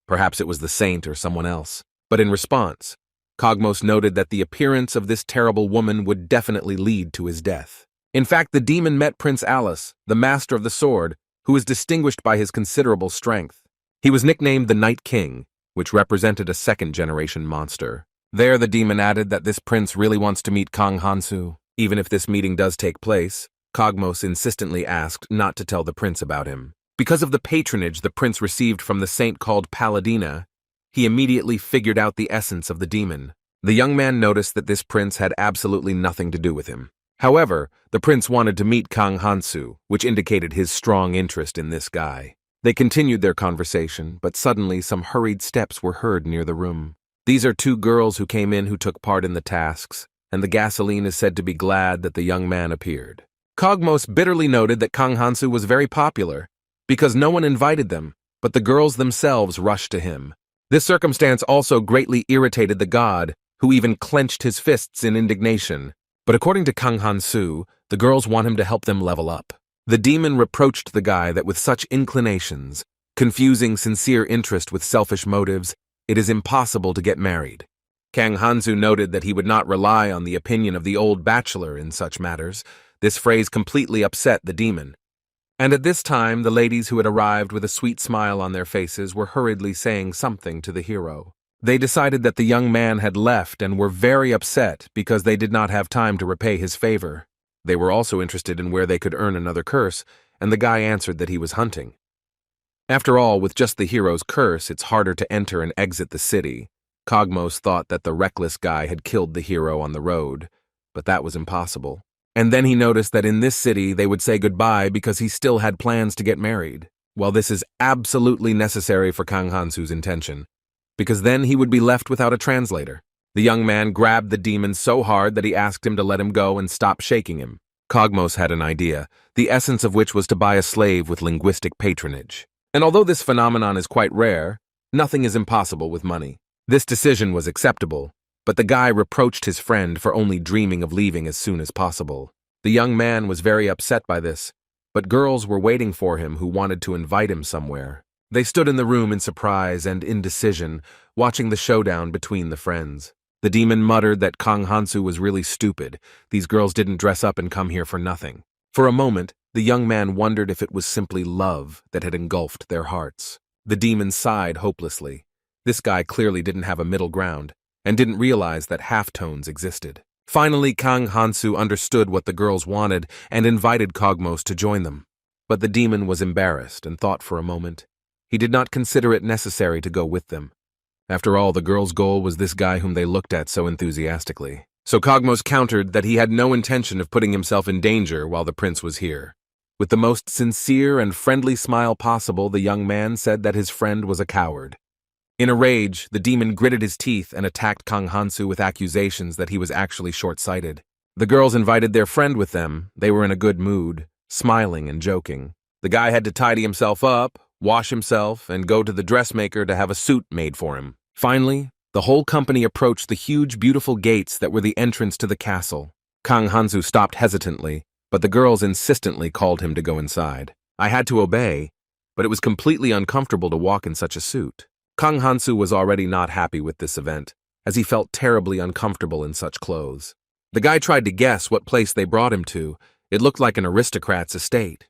Perhaps it was the saint or someone else. But in response, Cogmos noted that the appearance of this terrible woman would definitely lead to his death. In fact, the demon met Prince Alice, the master of the sword, who was distinguished by his considerable strength. He was nicknamed the Night King, which represented a second-generation monster. There, the demon added that this prince really wants to meet Kang Hansu. Even if this meeting does take place, Cogmos insistently asked not to tell the prince about him. Because of the patronage the prince received from the saint called Palladina, he immediately figured out the essence of the demon. The young man noticed that this prince had absolutely nothing to do with him. However, the prince wanted to meet Kang Hansu, which indicated his strong interest in this guy. They continued their conversation, but suddenly some hurried steps were heard near the room. These are two girls who came in who took part in the tasks, and the gasoline is said to be glad that the young man appeared. Cogmos bitterly noted that Kang Hansu was very popular, because no one invited them, but the girls themselves rushed to him. This circumstance also greatly irritated the god, who even clenched his fists in indignation. But according to Kang Hansu, the girls want him to help them level up. The demon reproached the guy that with such inclinations, confusing sincere interest with selfish motives, it is impossible to get married. Kang Hansu noted that he would not rely on the opinion of the old bachelor in such matters. This phrase completely upset the demon. And at this time, the ladies who had arrived with a sweet smile on their faces were hurriedly saying something to the hero. They decided that the young man had left and were very upset because they did not have time to repay his favor. They were also interested in where they could earn another curse, and the guy answered that he was hunting. After all, with just the hero's curse, it's harder to enter and exit the city. Cogmos thought that the reckless guy had killed the hero on the road, but that was impossible. And then he noticed that in this city they would say goodbye because he still had plans to get married. Well, this is absolutely necessary for Kang Hansu's intention, because then he would be left without a translator. The young man grabbed the demon so hard that he asked him to let him go and stop shaking him. Cogmos had an idea, the essence of which was to buy a slave with linguistic patronage. And although this phenomenon is quite rare, nothing is impossible with money. This decision was acceptable, but the guy reproached his friend for only dreaming of leaving as soon as possible. The young man was very upset by this, but girls were waiting for him who wanted to invite him somewhere. They stood in the room in surprise and indecision, watching the showdown between the friends. The demon muttered that Kang Hansu was really stupid. These girls didn't dress up and come here for nothing. For a moment, the young man wondered if it was simply love that had engulfed their hearts. The demon sighed hopelessly. This guy clearly didn't have a middle ground, and didn't realize that halftones existed. Finally, Kang Hansu understood what the girls wanted and invited Cogmos to join them. But the demon was embarrassed and thought for a moment. He did not consider it necessary to go with them. After all, the girls' goal was this guy whom they looked at so enthusiastically. So Cogmos countered that he had no intention of putting himself in danger while the prince was here. With the most sincere and friendly smile possible, the young man said that his friend was a coward. In a rage, the demon gritted his teeth and attacked Kang Hansu with accusations that he was actually short-sighted. The girls invited their friend with them. They were in a good mood, smiling and joking. The guy had to tidy himself up, wash himself, and go to the dressmaker to have a suit made for him. Finally, the whole company approached the huge, beautiful gates that were the entrance to the castle. Kang Hansu stopped hesitantly, but the girls insistently called him to go inside. I had to obey, but it was completely uncomfortable to walk in such a suit. Kang Hansu was already not happy with this event, as he felt terribly uncomfortable in such clothes. The guy tried to guess what place they brought him to. It looked like an aristocrat's estate.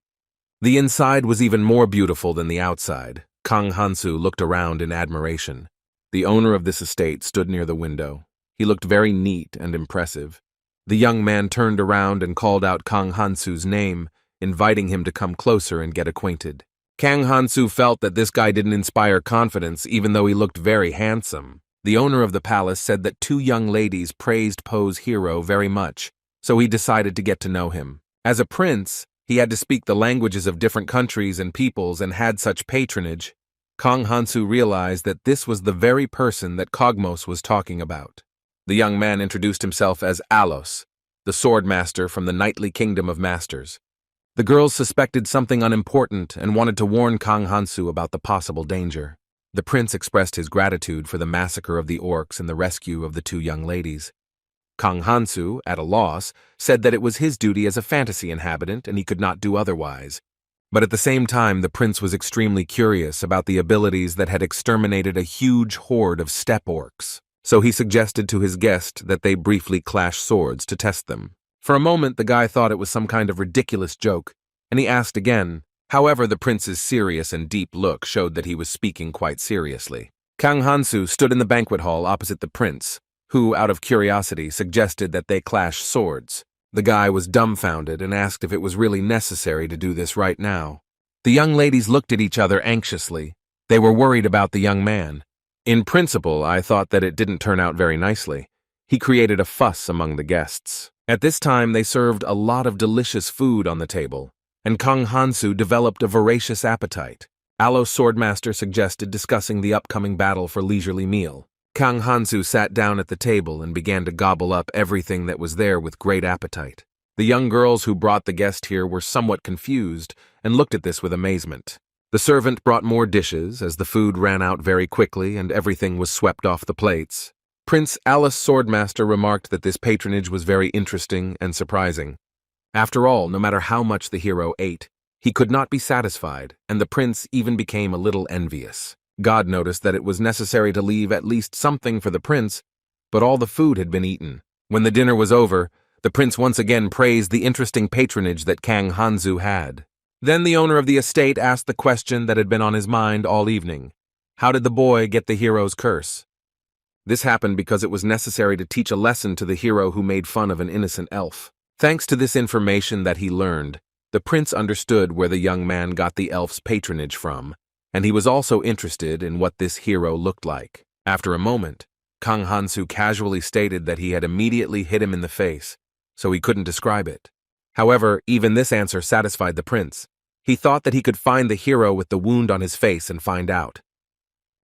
The inside was even more beautiful than the outside. Kang Hansu looked around in admiration. The owner of this estate stood near the window. He looked very neat and impressive. The young man turned around and called out Kang Hansu's name, inviting him to come closer and get acquainted. Kang Hansu felt that this guy didn't inspire confidence, even though he looked very handsome. The owner of the palace said that two young ladies praised Poe's hero very much, so he decided to get to know him. As a prince, he had to speak the languages of different countries and peoples and had such patronage. Kang Hansu realized that this was the very person that Cogmos was talking about. The young man introduced himself as Alos, the sword master from the knightly kingdom of masters. The girls suspected something unimportant and wanted to warn Kang Hansu about the possible danger. The prince expressed his gratitude for the massacre of the orcs and the rescue of the two young ladies. Kang Hansu, at a loss, said that it was his duty as a fantasy inhabitant and he could not do otherwise. But at the same time, the prince was extremely curious about the abilities that had exterminated a huge horde of steppe orcs. So he suggested to his guest that they briefly clash swords to test them. For a moment, the guy thought it was some kind of ridiculous joke, and he asked again. However, the prince's serious and deep look showed that he was speaking quite seriously. Kang Hansu stood in the banquet hall opposite the prince, who, out of curiosity, suggested that they clash swords. The guy was dumbfounded and asked if it was really necessary to do this right now. The young ladies looked at each other anxiously. They were worried about the young man. In principle, I thought that it didn't turn out very nicely. He created a fuss among the guests. At this time, they served a lot of delicious food on the table, and Kang Hansu developed a voracious appetite. Alo's swordmaster suggested discussing the upcoming battle for leisurely meal. Kang Hansu sat down at the table and began to gobble up everything that was there with great appetite. The young girls who brought the guest here were somewhat confused and looked at this with amazement. The servant brought more dishes as the food ran out very quickly and everything was swept off the plates. Prince Alice Swordmaster remarked that this patronage was very interesting and surprising. After all, no matter how much the hero ate, he could not be satisfied, and the prince even became a little envious. God noticed that it was necessary to leave at least something for the prince, but all the food had been eaten. When the dinner was over, the prince once again praised the interesting patronage that Kang Hansu had. Then the owner of the estate asked the question that had been on his mind all evening. How did the boy get the hero's curse? This happened because it was necessary to teach a lesson to the hero who made fun of an innocent elf. Thanks to this information that he learned, the prince understood where the young man got the elf's patronage from, and he was also interested in what this hero looked like. After a moment, Kang Hansu casually stated that he had immediately hit him in the face, so he couldn't describe it. However, even this answer satisfied the prince. He thought that he could find the hero with the wound on his face and find out.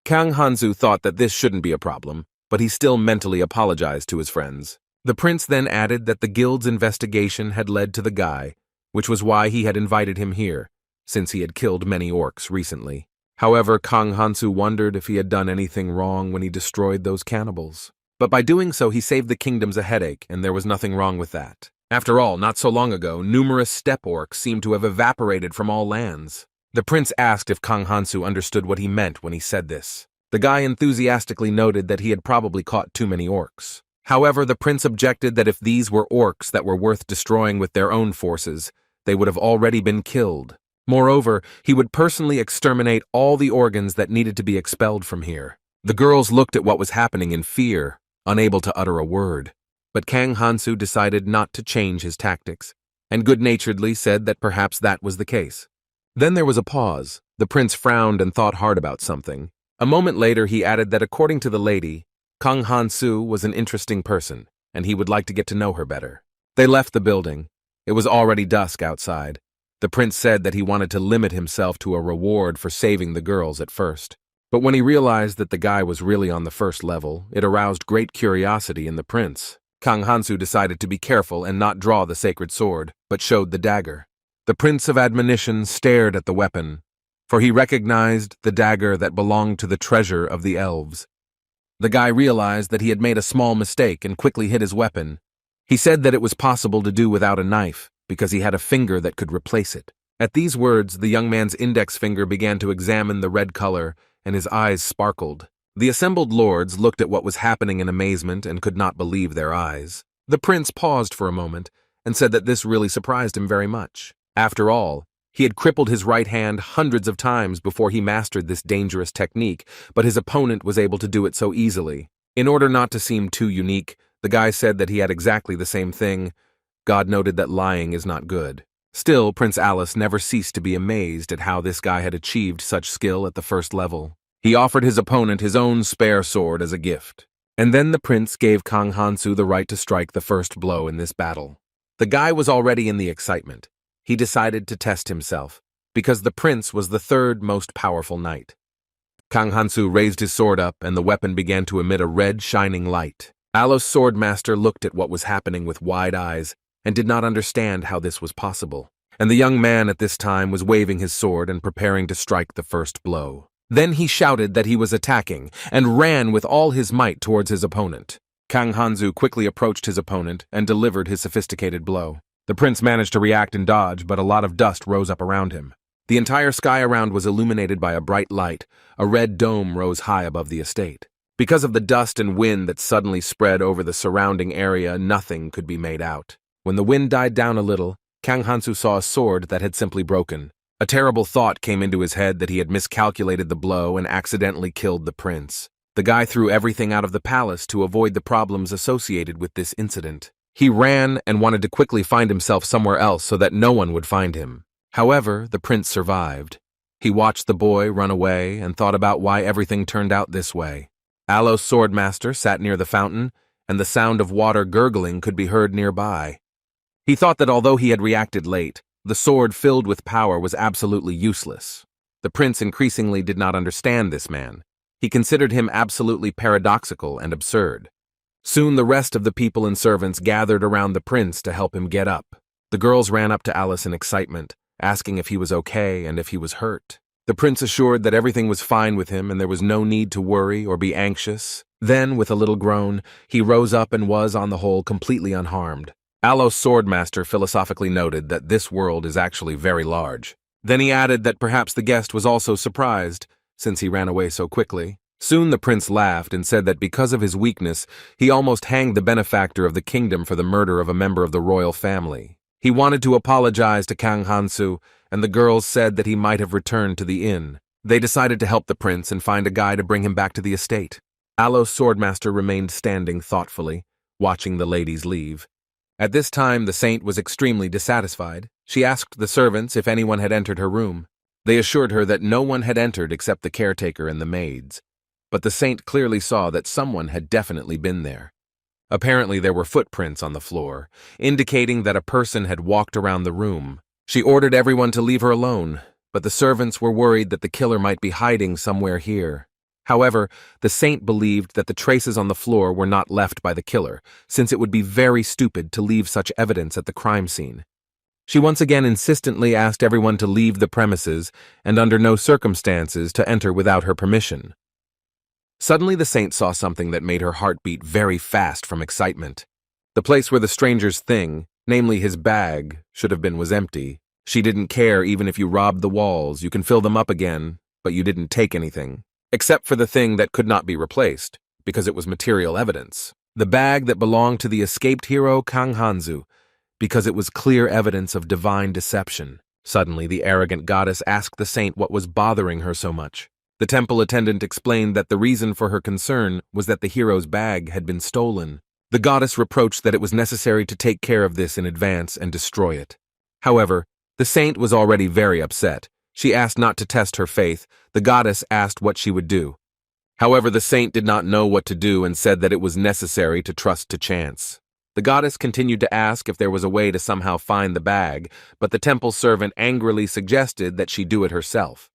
Kang Hansu thought that this shouldn't be a problem, but he still mentally apologized to his friends. The prince then added that the guild's investigation had led to the guy, which was why he had invited him here, since he had killed many orcs recently. However, Kang Hansu wondered if he had done anything wrong when he destroyed those cannibals. But by doing so, he saved the kingdoms a headache, and there was nothing wrong with that. After all, not so long ago, numerous steppe orcs seemed to have evaporated from all lands. The prince asked if Kang Hansu understood what he meant when he said this. The guy enthusiastically noted that he had probably caught too many orcs. However, the prince objected that if these were orcs that were worth destroying with their own forces, they would have already been killed. Moreover, he would personally exterminate all the organs that needed to be expelled from here. The girls looked at what was happening in fear, unable to utter a word. But Kang Hansu decided not to change his tactics, and good-naturedly said that perhaps that was the case. Then there was a pause. The prince frowned and thought hard about something. A moment later, he added that according to the lady, Kang Hansu was an interesting person, and he would like to get to know her better. They left the building. It was already dusk outside. The prince said that he wanted to limit himself to a reward for saving the girls at first. But when he realized that the guy was really on the first level, it aroused great curiosity in the prince. Kang Hansu decided to be careful and not draw the sacred sword, but showed the dagger. The Prince of Admonition stared at the weapon, for he recognized the dagger that belonged to the treasure of the elves. The guy realized that he had made a small mistake and quickly hid his weapon. He said that it was possible to do without a knife, because he had a finger that could replace it. At these words, the young man's index finger began to examine the red color, and his eyes sparkled. The assembled lords looked at what was happening in amazement and could not believe their eyes. The prince paused for a moment and said that this really surprised him very much. After all, he had crippled his right hand hundreds of times before he mastered this dangerous technique, but his opponent was able to do it so easily. In order not to seem too unique, the guy said that he had exactly the same thing. God noted that lying is not good. Still, Prince Alice never ceased to be amazed at how this guy had achieved such skill at the first level. He offered his opponent his own spare sword as a gift. And then the prince gave Kang Hansu the right to strike the first blow in this battle. The guy was already in the excitement. He decided to test himself, because the prince was the third most powerful knight. Kang Hansu raised his sword up, and the weapon began to emit a red, shining light. Alo's swordmaster looked at what was happening with wide eyes, and did not understand how this was possible. And the young man at this time was waving his sword and preparing to strike the first blow. Then he shouted that he was attacking, and ran with all his might towards his opponent. Kang Hansu quickly approached his opponent and delivered his sophisticated blow. The prince managed to react and dodge, but a lot of dust rose up around him. The entire sky around was illuminated by a bright light. A red dome rose high above the estate. Because of the dust and wind that suddenly spread over the surrounding area, nothing could be made out. When the wind died down a little, Kang Hansu saw a sword that had simply broken. A terrible thought came into his head that he had miscalculated the blow and accidentally killed the prince. The guy threw everything out of the palace to avoid the problems associated with this incident. He ran and wanted to quickly find himself somewhere else so that no one would find him. However, the prince survived. He watched the boy run away and thought about why everything turned out this way. Alos Swordmaster sat near the fountain, and the sound of water gurgling could be heard nearby. He thought that although he had reacted late, the sword filled with power was absolutely useless. The prince increasingly did not understand this man. He considered him absolutely paradoxical and absurd. Soon the rest of the people and servants gathered around the prince to help him get up. The girls ran up to Alice in excitement, asking if he was okay and if he was hurt. The prince assured that everything was fine with him and there was no need to worry or be anxious. Then, with a little groan, he rose up and was, on the whole, completely unharmed. Alos Swordmaster philosophically noted that this world is actually very large. Then he added that perhaps the guest was also surprised, since he ran away so quickly. Soon the prince laughed and said that because of his weakness, he almost hanged the benefactor of the kingdom for the murder of a member of the royal family. He wanted to apologize to Kang Hansu, and the girls said that he might have returned to the inn. They decided to help the prince and find a guy to bring him back to the estate. Alos Swordmaster remained standing thoughtfully, watching the ladies leave. At this time, the saint was extremely dissatisfied. She asked the servants if anyone had entered her room. They assured her that no one had entered except the caretaker and the maids. But the saint clearly saw that someone had definitely been there. Apparently there were footprints on the floor, indicating that a person had walked around the room. She ordered everyone to leave her alone, but the servants were worried that the killer might be hiding somewhere here. However, the saint believed that the traces on the floor were not left by the killer, since it would be very stupid to leave such evidence at the crime scene. She once again insistently asked everyone to leave the premises and under no circumstances to enter without her permission. Suddenly the saint saw something that made her heart beat very fast from excitement. The place where the stranger's thing, namely his bag, should have been was empty. She didn't care even if you robbed the walls, you can fill them up again, but you didn't take anything. Except for the thing that could not be replaced, because it was material evidence. The bag that belonged to the escaped hero Kang Hansu, because it was clear evidence of divine deception. Suddenly the arrogant goddess asked the saint what was bothering her so much. The temple attendant explained that the reason for her concern was that the hero's bag had been stolen. The goddess reproached that it was necessary to take care of this in advance and destroy it. However, the saint was already very upset. She asked not to test her faith. The goddess asked what she would do. However, the saint did not know what to do and said that it was necessary to trust to chance. The goddess continued to ask if there was a way to somehow find the bag, but the temple servant angrily suggested that she do it herself.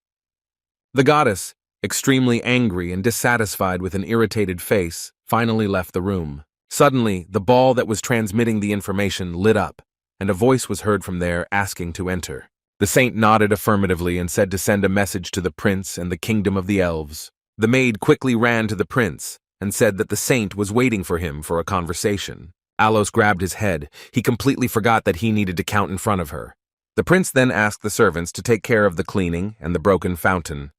The goddess, extremely angry and dissatisfied with an irritated face, finally left the room. Suddenly, the ball that was transmitting the information lit up, and a voice was heard from there asking to enter. The saint nodded affirmatively and said to send a message to the prince and the kingdom of the elves. The maid quickly ran to the prince and said that the saint was waiting for him for a conversation. Alos grabbed his head. He completely forgot that he needed to count in front of her. The prince then asked the servants to take care of the cleaning and the broken fountain.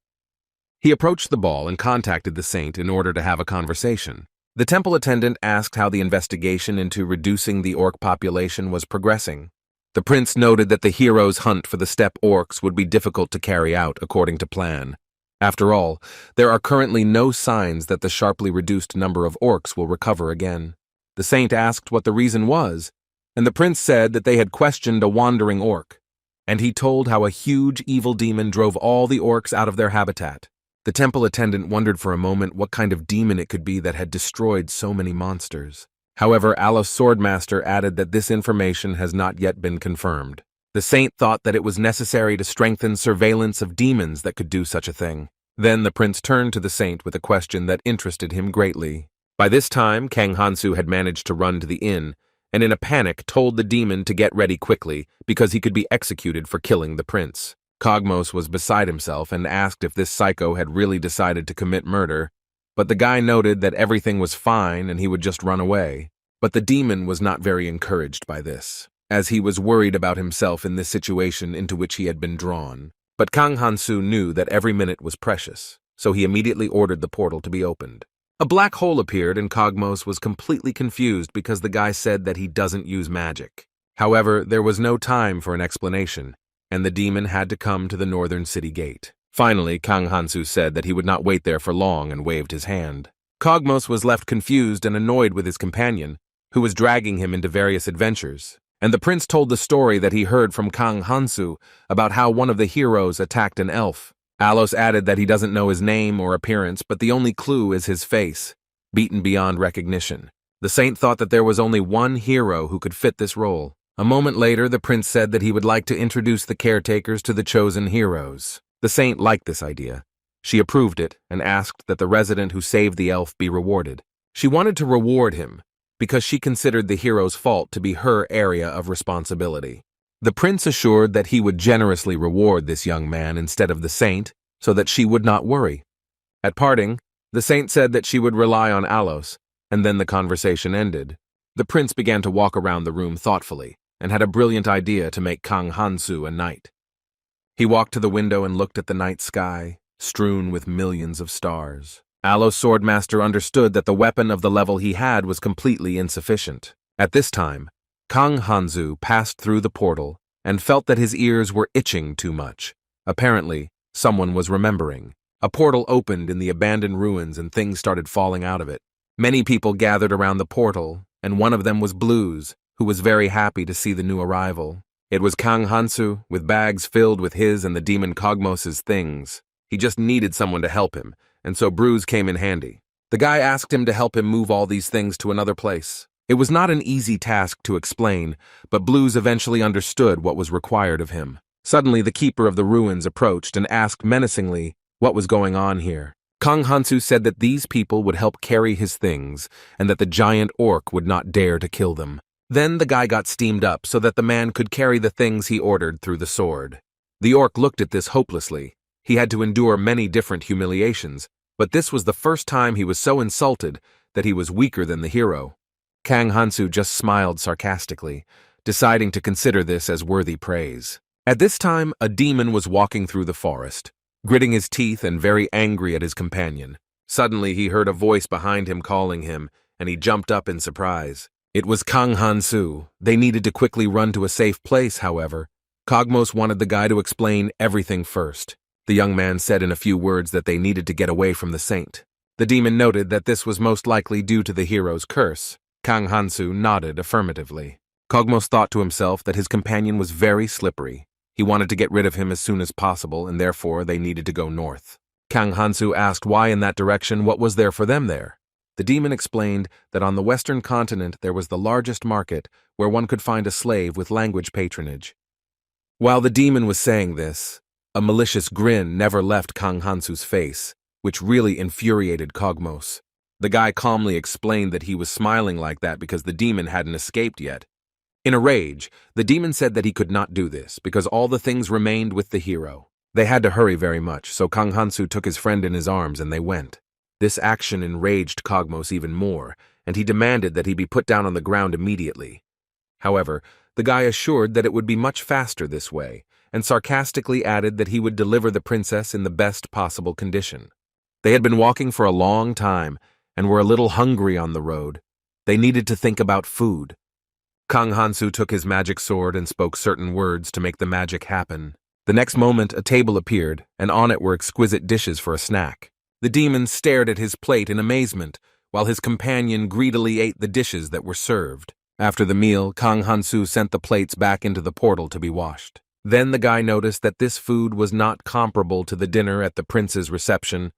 He approached the ball and contacted the saint in order to have a conversation. The temple attendant asked how the investigation into reducing the orc population was progressing. The prince noted that the hero's hunt for the steppe orcs would be difficult to carry out according to plan. After all, there are currently no signs that the sharply reduced number of orcs will recover again. The saint asked what the reason was, and the prince said that they had questioned a wandering orc, and he told how a huge evil demon drove all the orcs out of their habitat. The temple attendant wondered for a moment what kind of demon it could be that had destroyed so many monsters. However, Alos Swordmaster added that this information has not yet been confirmed. The saint thought that it was necessary to strengthen surveillance of demons that could do such a thing. Then the prince turned to the saint with a question that interested him greatly. By this time, Kang Hansu had managed to run to the inn, and in a panic told the demon to get ready quickly because he could be executed for killing the prince. Cogmos was beside himself and asked if this psycho had really decided to commit murder, but the guy noted that everything was fine and he would just run away. But the demon was not very encouraged by this, as he was worried about himself in this situation into which he had been drawn. But Kang Hansu knew that every minute was precious, so he immediately ordered the portal to be opened. A black hole appeared and Cogmos was completely confused because the guy said that he doesn't use magic. However, there was no time for an explanation, and the demon had to come to the northern city gate. Finally, Kang Hansu said that he would not wait there for long and waved his hand. Cogmos was left confused and annoyed with his companion, who was dragging him into various adventures, and the prince told the story that he heard from Kang Hansu about how one of the heroes attacked an elf. Alos added that he doesn't know his name or appearance, but the only clue is his face, beaten beyond recognition. The saint thought that there was only one hero who could fit this role. A moment later, the prince said that he would like to introduce the caretakers to the chosen heroes. The saint liked this idea. She approved it and asked that the resident who saved the elf be rewarded. She wanted to reward him because she considered the hero's fault to be her area of responsibility. The prince assured that he would generously reward this young man instead of the saint so that she would not worry. At parting, the saint said that she would rely on Alos, and then the conversation ended. The prince began to walk around the room thoughtfully and had a brilliant idea to make Kang Hansu a knight. He walked to the window and looked at the night sky, strewn with millions of stars. Alos Swordmaster understood that the weapon of the level he had was completely insufficient. At this time, Kang Hansu passed through the portal and felt that his ears were itching too much. Apparently, someone was remembering. A portal opened in the abandoned ruins and things started falling out of it. Many people gathered around the portal, and one of them was Blues, who was very happy to see the new arrival. It was Kang Hansu, with bags filled with his and the demon Kogmos's things. He just needed someone to help him, and so Bruce came in handy. The guy asked him to help him move all these things to another place. It was not an easy task to explain, but Blues eventually understood what was required of him. Suddenly, the keeper of the ruins approached and asked menacingly what was going on here. Kang Hansu said that these people would help carry his things, and that the giant orc would not dare to kill them. Then the guy got steamed up so that the man could carry the things he ordered through the sword. The orc looked at this hopelessly. He had to endure many different humiliations, but this was the first time he was so insulted that he was weaker than the hero. Kang Hansu just smiled sarcastically, deciding to consider this as worthy praise. At this time, a demon was walking through the forest, gritting his teeth and very angry at his companion. Suddenly, he heard a voice behind him calling him, and he jumped up in surprise. It was Kang Hansu. They needed to quickly run to a safe place, however. Kogmos wanted the guy to explain everything first. The young man said in a few words that they needed to get away from the saint. The demon noted that this was most likely due to the hero's curse. Kang Hansu nodded affirmatively. Kogmos thought to himself that his companion was very slippery. He wanted to get rid of him as soon as possible, and therefore they needed to go north. Kang Hansu asked why in that direction, what was there for them there? The demon explained that on the western continent there was the largest market where one could find a slave with language patronage. While the demon was saying this, a malicious grin never left Kang Hansu's face, which really infuriated Kogmos. The guy calmly explained that he was smiling like that because the demon hadn't escaped yet. In a rage, the demon said that he could not do this because all the things remained with the hero. They had to hurry very much, so Kang Hansu took his friend in his arms and they went. This action enraged Kogmos even more, and he demanded that he be put down on the ground immediately. However, the guy assured that it would be much faster this way, and sarcastically added that he would deliver the princess in the best possible condition. They had been walking for a long time, and were a little hungry on the road. They needed to think about food. Kang Hansu took his magic sword and spoke certain words to make the magic happen. The next moment, a table appeared, and on it were exquisite dishes for a snack. The demon stared at his plate in amazement, while his companion greedily ate the dishes that were served. After the meal, Kang Hansu sent the plates back into the portal to be washed. Then the guy noticed that this food was not comparable to the dinner at the prince's reception,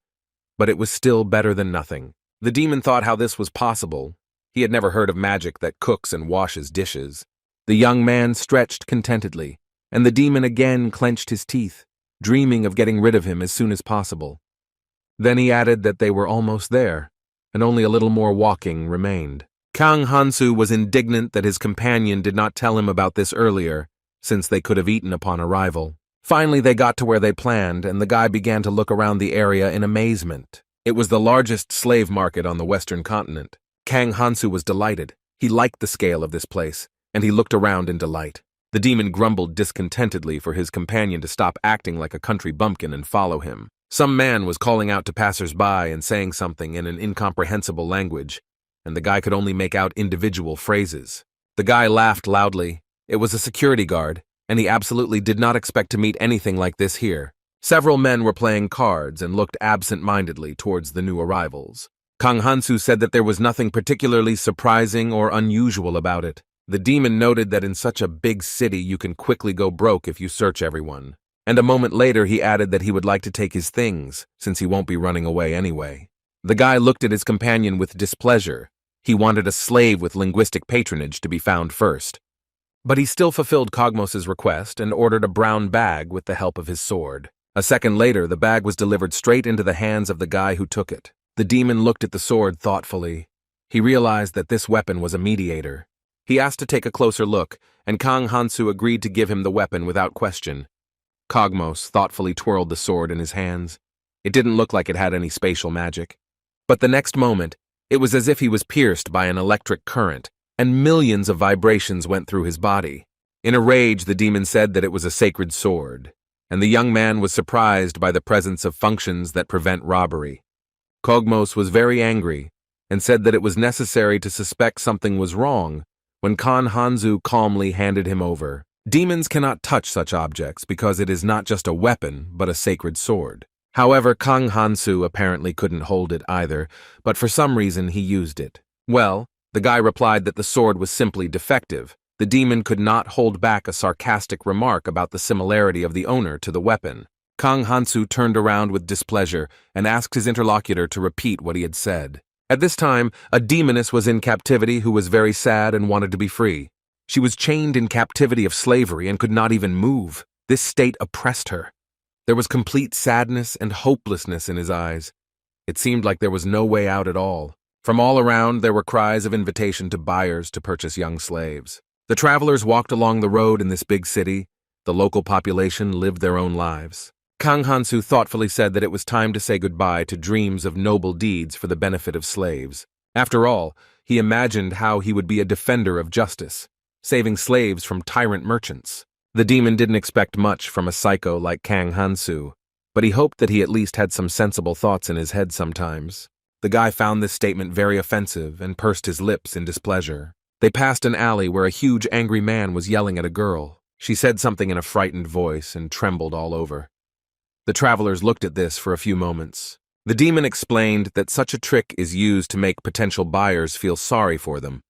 but it was still better than nothing. The demon thought how this was possible. He had never heard of magic that cooks and washes dishes. The young man stretched contentedly, and the demon again clenched his teeth, dreaming of getting rid of him as soon as possible. Then he added that they were almost there, and only a little more walking remained. Kang Hansu was indignant that his companion did not tell him about this earlier, since they could have eaten upon arrival. Finally, they got to where they planned, and the guy began to look around the area in amazement. It was the largest slave market on the western continent. Kang Hansu was delighted. He liked the scale of this place, and he looked around in delight. The demon grumbled discontentedly for his companion to stop acting like a country bumpkin and follow him. Some man was calling out to passers-by and saying something in an incomprehensible language, and the guy could only make out individual phrases. The guy laughed loudly. It was a security guard, and he absolutely did not expect to meet anything like this here. Several men were playing cards and looked absent-mindedly towards the new arrivals. Kang Hansu said that there was nothing particularly surprising or unusual about it. The demon noted that in such a big city you can quickly go broke if you search everyone. And a moment later he added that he would like to take his things, since he won't be running away anyway. The guy looked at his companion with displeasure. He wanted a slave with linguistic patronage to be found first. But he still fulfilled Cogmos's request and ordered a brown bag with the help of his sword. A second later, the bag was delivered straight into the hands of the guy who took it. The demon looked at the sword thoughtfully. He realized that this weapon was a mediator. He asked to take a closer look, and Kang Hansu agreed to give him the weapon without question. Cogmos thoughtfully twirled the sword in his hands. It didn't look like it had any spatial magic. But the next moment, it was as if he was pierced by an electric current, and millions of vibrations went through his body. In a rage, the demon said that it was a sacred sword, and the young man was surprised by the presence of functions that prevent robbery. Cogmos was very angry, and said that it was necessary to suspect something was wrong, when Kang Hansu calmly handed him over. Demons cannot touch such objects because it is not just a weapon, but a sacred sword. However, Kang Hansu apparently couldn't hold it either, but for some reason he used it. Well, the guy replied that the sword was simply defective. The demon could not hold back a sarcastic remark about the similarity of the owner to the weapon. Kang Hansu turned around with displeasure and asked his interlocutor to repeat what he had said. At this time, a demoness was in captivity who was very sad and wanted to be free. She was chained in captivity of slavery and could not even move. This state oppressed her. There was complete sadness and hopelessness in his eyes. It seemed like there was no way out at all. From all around, there were cries of invitation to buyers to purchase young slaves. The travelers walked along the road in this big city. The local population lived their own lives. Kang Hansu thoughtfully said that it was time to say goodbye to dreams of noble deeds for the benefit of slaves. After all, he imagined how he would be a defender of justice, saving slaves from tyrant merchants. The demon didn't expect much from a psycho like Kang Hansu, but he hoped that he at least had some sensible thoughts in his head sometimes. The guy found this statement very offensive and pursed his lips in displeasure. They passed an alley where a huge angry man was yelling at a girl. She said something in a frightened voice and trembled all over. The travelers looked at this for a few moments. The demon explained that such a trick is used to make potential buyers feel sorry for them,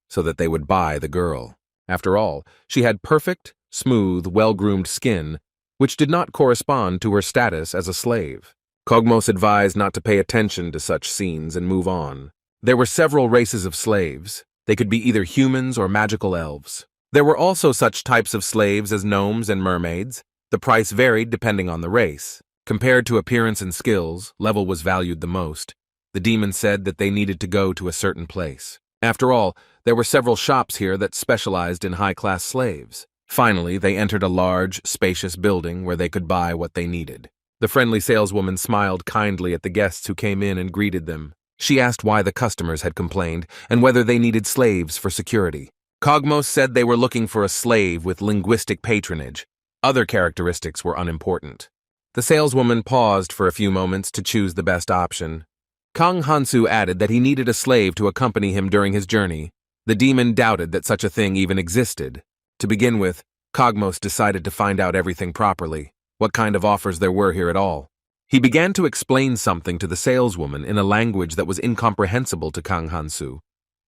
so that they would buy the girl. After all, she had perfect, smooth, well-groomed skin, which did not correspond to her status as a slave. Cogmos advised not to pay attention to such scenes and move on. There were several races of slaves. They could be either humans or magical elves. There were also such types of slaves as gnomes and mermaids. The price varied depending on the race. Compared to appearance and skills, level was valued the most. The demon said that they needed to go to a certain place. After all, there were several shops here that specialized in high-class slaves. Finally, they entered a large, spacious building where they could buy what they needed. The friendly saleswoman smiled kindly at the guests who came in and greeted them. She asked why the customers had complained and whether they needed slaves for security. Cogmos said they were looking for a slave with linguistic patronage. Other characteristics were unimportant. The saleswoman paused for a few moments to choose the best option. Kang Hansu added that he needed a slave to accompany him during his journey. The demon doubted that such a thing even existed. To begin with, Cogmos decided to find out everything properly, what kind of offers there were here at all. He began to explain something to the saleswoman in a language that was incomprehensible to Kang Hansu.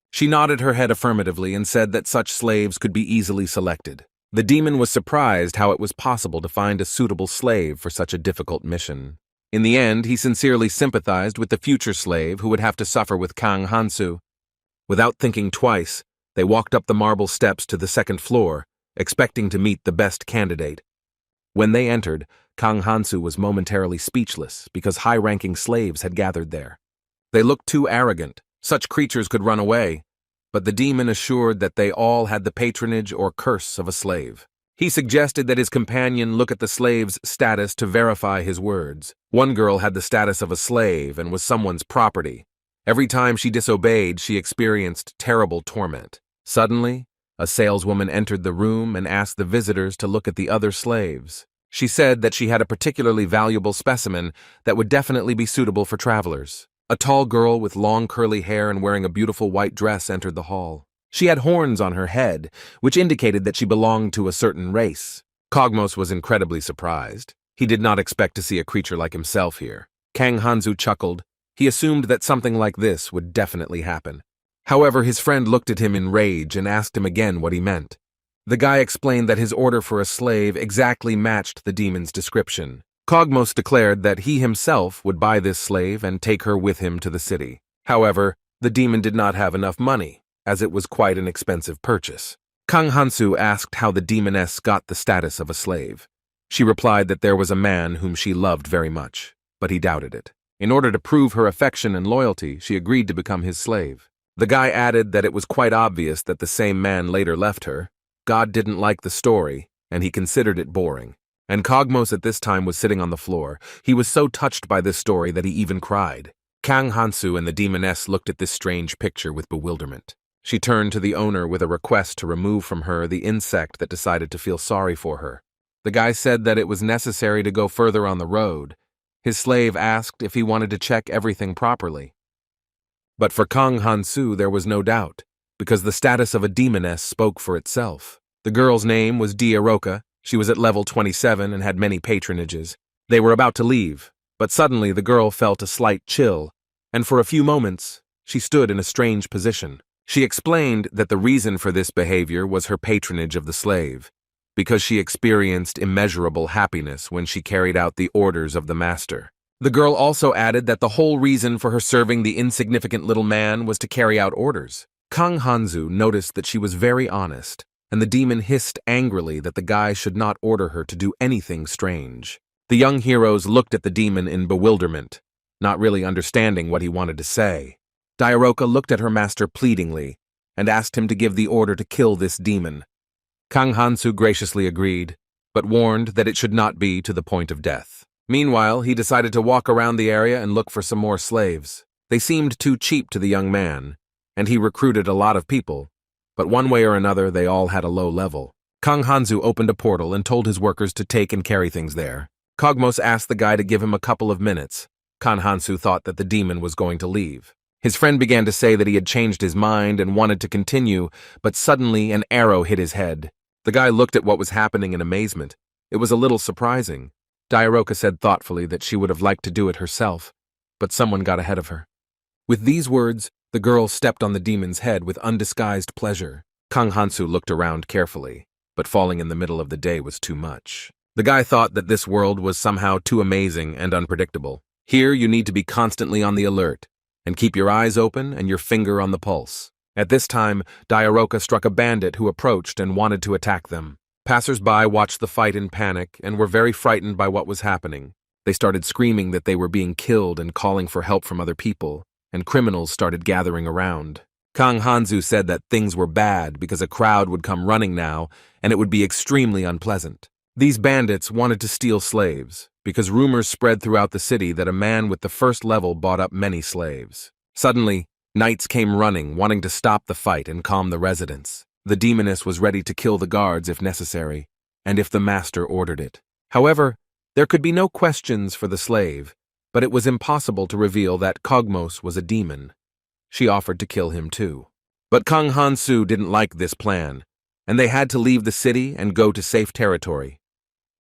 She nodded her head affirmatively and said that such slaves could be easily selected. The demon was surprised how it was possible to find a suitable slave for such a difficult mission. In the end, he sincerely sympathized with the future slave who would have to suffer with Kang Hansu. Without thinking twice, they walked up the marble steps to the second floor, expecting to meet the best candidate. When they entered, Kang Hansu was momentarily speechless because high-ranking slaves had gathered there. They looked too arrogant. Such creatures could run away. But the demon assured that they all had the patronage or curse of a slave. He suggested that his companion look at the slave's status to verify his words. One girl had the status of a slave and was someone's property. Every time she disobeyed, she experienced terrible torment. Suddenly, a saleswoman entered the room and asked the visitors to look at the other slaves. She said that she had a particularly valuable specimen that would definitely be suitable for travelers. A tall girl with long curly hair and wearing a beautiful white dress entered the hall. She had horns on her head, which indicated that she belonged to a certain race. Cogmos was incredibly surprised. He did not expect to see a creature like himself here. Kang Hansu chuckled. He assumed that something like this would definitely happen. However, his friend looked at him in rage and asked him again what he meant. The guy explained that his order for a slave exactly matched the demon's description. Cogmos declared that he himself would buy this slave and take her with him to the city. However, the demon did not have enough money, as it was quite an expensive purchase. Kang Hansu asked how the demoness got the status of a slave. She replied that there was a man whom she loved very much, but he doubted it. In order to prove her affection and loyalty, she agreed to become his slave. The guy added that it was quite obvious that the same man later left her. God didn't like the story, and he considered it boring. And Cogmos at this time was sitting on the floor. He was so touched by this story that he even cried. Kang Hansu and the demoness looked at this strange picture with bewilderment. She turned to the owner with a request to remove from her the insect that decided to feel sorry for her. The guy said that it was necessary to go further on the road. His slave asked if he wanted to check everything properly. But for Kang Hansu there was no doubt, because the status of a demoness spoke for itself. The girl's name was Diaroka. She was at level 27 and had many patronages. They were about to leave, but suddenly the girl felt a slight chill, and for a few moments she stood in a strange position. She explained that the reason for this behavior was her patronage of the slave, because she experienced immeasurable happiness when she carried out the orders of the master. The girl also added that the whole reason for her serving the insignificant little man was to carry out orders. Kang Hansu noticed that she was very honest, and the demon hissed angrily that the guy should not order her to do anything strange. The young heroes looked at the demon in bewilderment, not really understanding what he wanted to say. Diaroka looked at her master pleadingly and asked him to give the order to kill this demon. Kang Hansu graciously agreed, but warned that it should not be to the point of death. Meanwhile, he decided to walk around the area and look for some more slaves. They seemed too cheap to the young man, and he recruited a lot of people, but one way or another they all had a low level. Kang Hansu opened a portal and told his workers to take and carry things there. Cogmos asked the guy to give him a couple of minutes. Kang Hansu thought that the demon was going to leave. His friend began to say that he had changed his mind and wanted to continue, but suddenly an arrow hit his head. The guy looked at what was happening in amazement. It was a little surprising. Diaroka said thoughtfully that she would have liked to do it herself, but someone got ahead of her. With these words, the girl stepped on the demon's head with undisguised pleasure. Kang Hansu looked around carefully, but falling in the middle of the day was too much. The guy thought that this world was somehow too amazing and unpredictable. Here you need to be constantly on the alert, and keep your eyes open and your finger on the pulse. At this time, Diaroka struck a bandit who approached and wanted to attack them. Passers-by watched the fight in panic and were very frightened by what was happening. They started screaming that they were being killed and calling for help from other people, and criminals started gathering around. Kang Hansu said that things were bad because a crowd would come running now, and it would be extremely unpleasant. These bandits wanted to steal slaves, because rumors spread throughout the city that a man with the first level bought up many slaves. Suddenly, knights came running, wanting to stop the fight and calm the residents. The demoness was ready to kill the guards if necessary, and if the master ordered it. However, there could be no questions for the slave, but it was impossible to reveal that Cogmos was a demon. She offered to kill him too. But Kang Hansu didn't like this plan, and they had to leave the city and go to safe territory.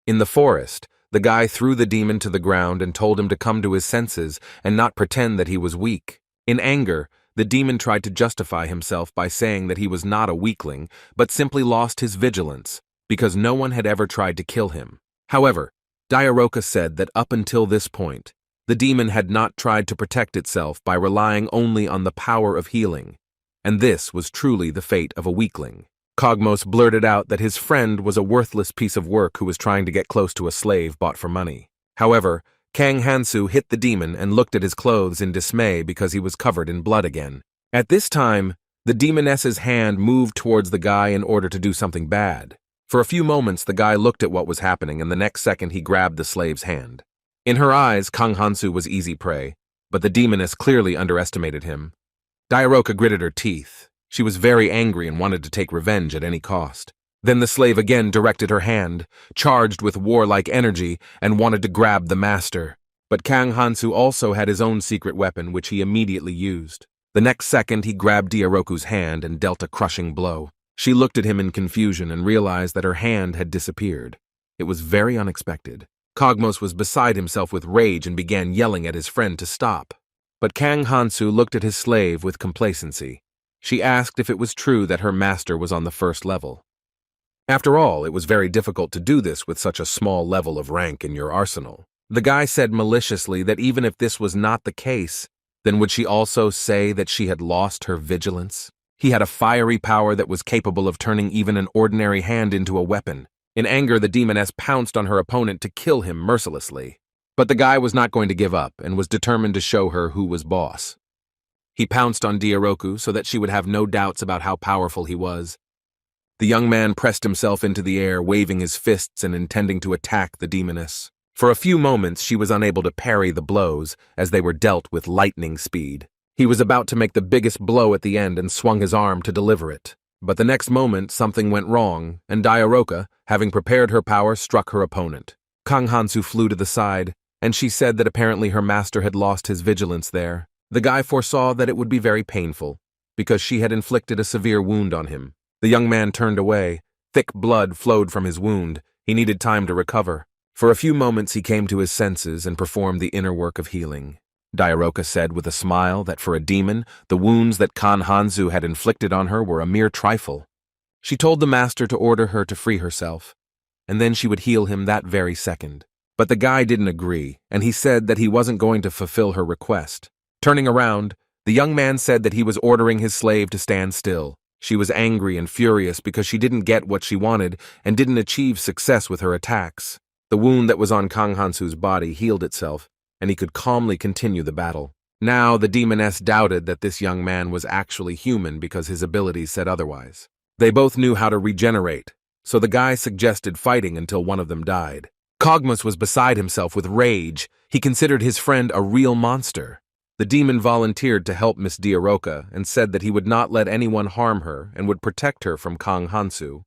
In the forest, the guy threw the demon to the ground and told him to come to his senses and not pretend that he was weak. In anger, the demon tried to justify himself by saying that he was not a weakling, but simply lost his vigilance, because no one had ever tried to kill him. However, Diaroka said that up until this point, the demon had not tried to protect itself by relying only on the power of healing, and this was truly the fate of a weakling. Cogmos blurted out that his friend was a worthless piece of work who was trying to get close to a slave bought for money. However, Kang Hansu hit the demon and looked at his clothes in dismay because he was covered in blood again. At this time, the demoness's hand moved towards the guy in order to do something bad. For a few moments, the guy looked at what was happening, and the next second he grabbed the slave's hand. In her eyes, Kang Hansu was easy prey, but the demoness clearly underestimated him. Diaroka gritted her teeth. She was very angry and wanted to take revenge at any cost. Then the slave again directed her hand, charged with warlike energy, and wanted to grab the master. But Kang Hansu also had his own secret weapon, which he immediately used. The next second, he grabbed Diaroku's hand and dealt a crushing blow. She looked at him in confusion and realized that her hand had disappeared. It was very unexpected. Cogmos was beside himself with rage and began yelling at his friend to stop. But Kang Hansu looked at his slave with complacency. She asked if it was true that her master was on the first level. After all, it was very difficult to do this with such a small level of rank in your arsenal. The guy said maliciously that even if this was not the case, then would she also say that she had lost her vigilance? He had a fiery power that was capable of turning even an ordinary hand into a weapon. In anger, the demoness pounced on her opponent to kill him mercilessly. But the guy was not going to give up and was determined to show her who was boss. He pounced on Diaroku so that she would have no doubts about how powerful he was. The young man pressed himself into the air, waving his fists and intending to attack the demoness. For a few moments, she was unable to parry the blows, as they were dealt with lightning speed. He was about to make the biggest blow at the end and swung his arm to deliver it. But the next moment, something went wrong, and Diaroka, having prepared her power, struck her opponent. Kang Hansu flew to the side, and she said that apparently her master had lost his vigilance there. The guy foresaw that it would be very painful, because she had inflicted a severe wound on him. The young man turned away. Thick blood flowed from his wound. He needed time to recover. For a few moments he came to his senses and performed the inner work of healing. Diaroka said with a smile that for a demon, the wounds that Kang Hansu had inflicted on her were a mere trifle. She told the master to order her to free herself, and then she would heal him that very second. But the guy didn't agree, and he said that he wasn't going to fulfill her request. Turning around, the young man said that he was ordering his slave to stand still. She was angry and furious because she didn't get what she wanted and didn't achieve success with her attacks. The wound that was on Kang Hansu's body healed itself, and he could calmly continue the battle. Now the demoness doubted that this young man was actually human because his abilities said otherwise. They both knew how to regenerate, so the guy suggested fighting until one of them died. Cogmus was beside himself with rage. He considered his friend a real monster. The demon volunteered to help Miss Diaroka and said that he would not let anyone harm her and would protect her from Kang Hansu.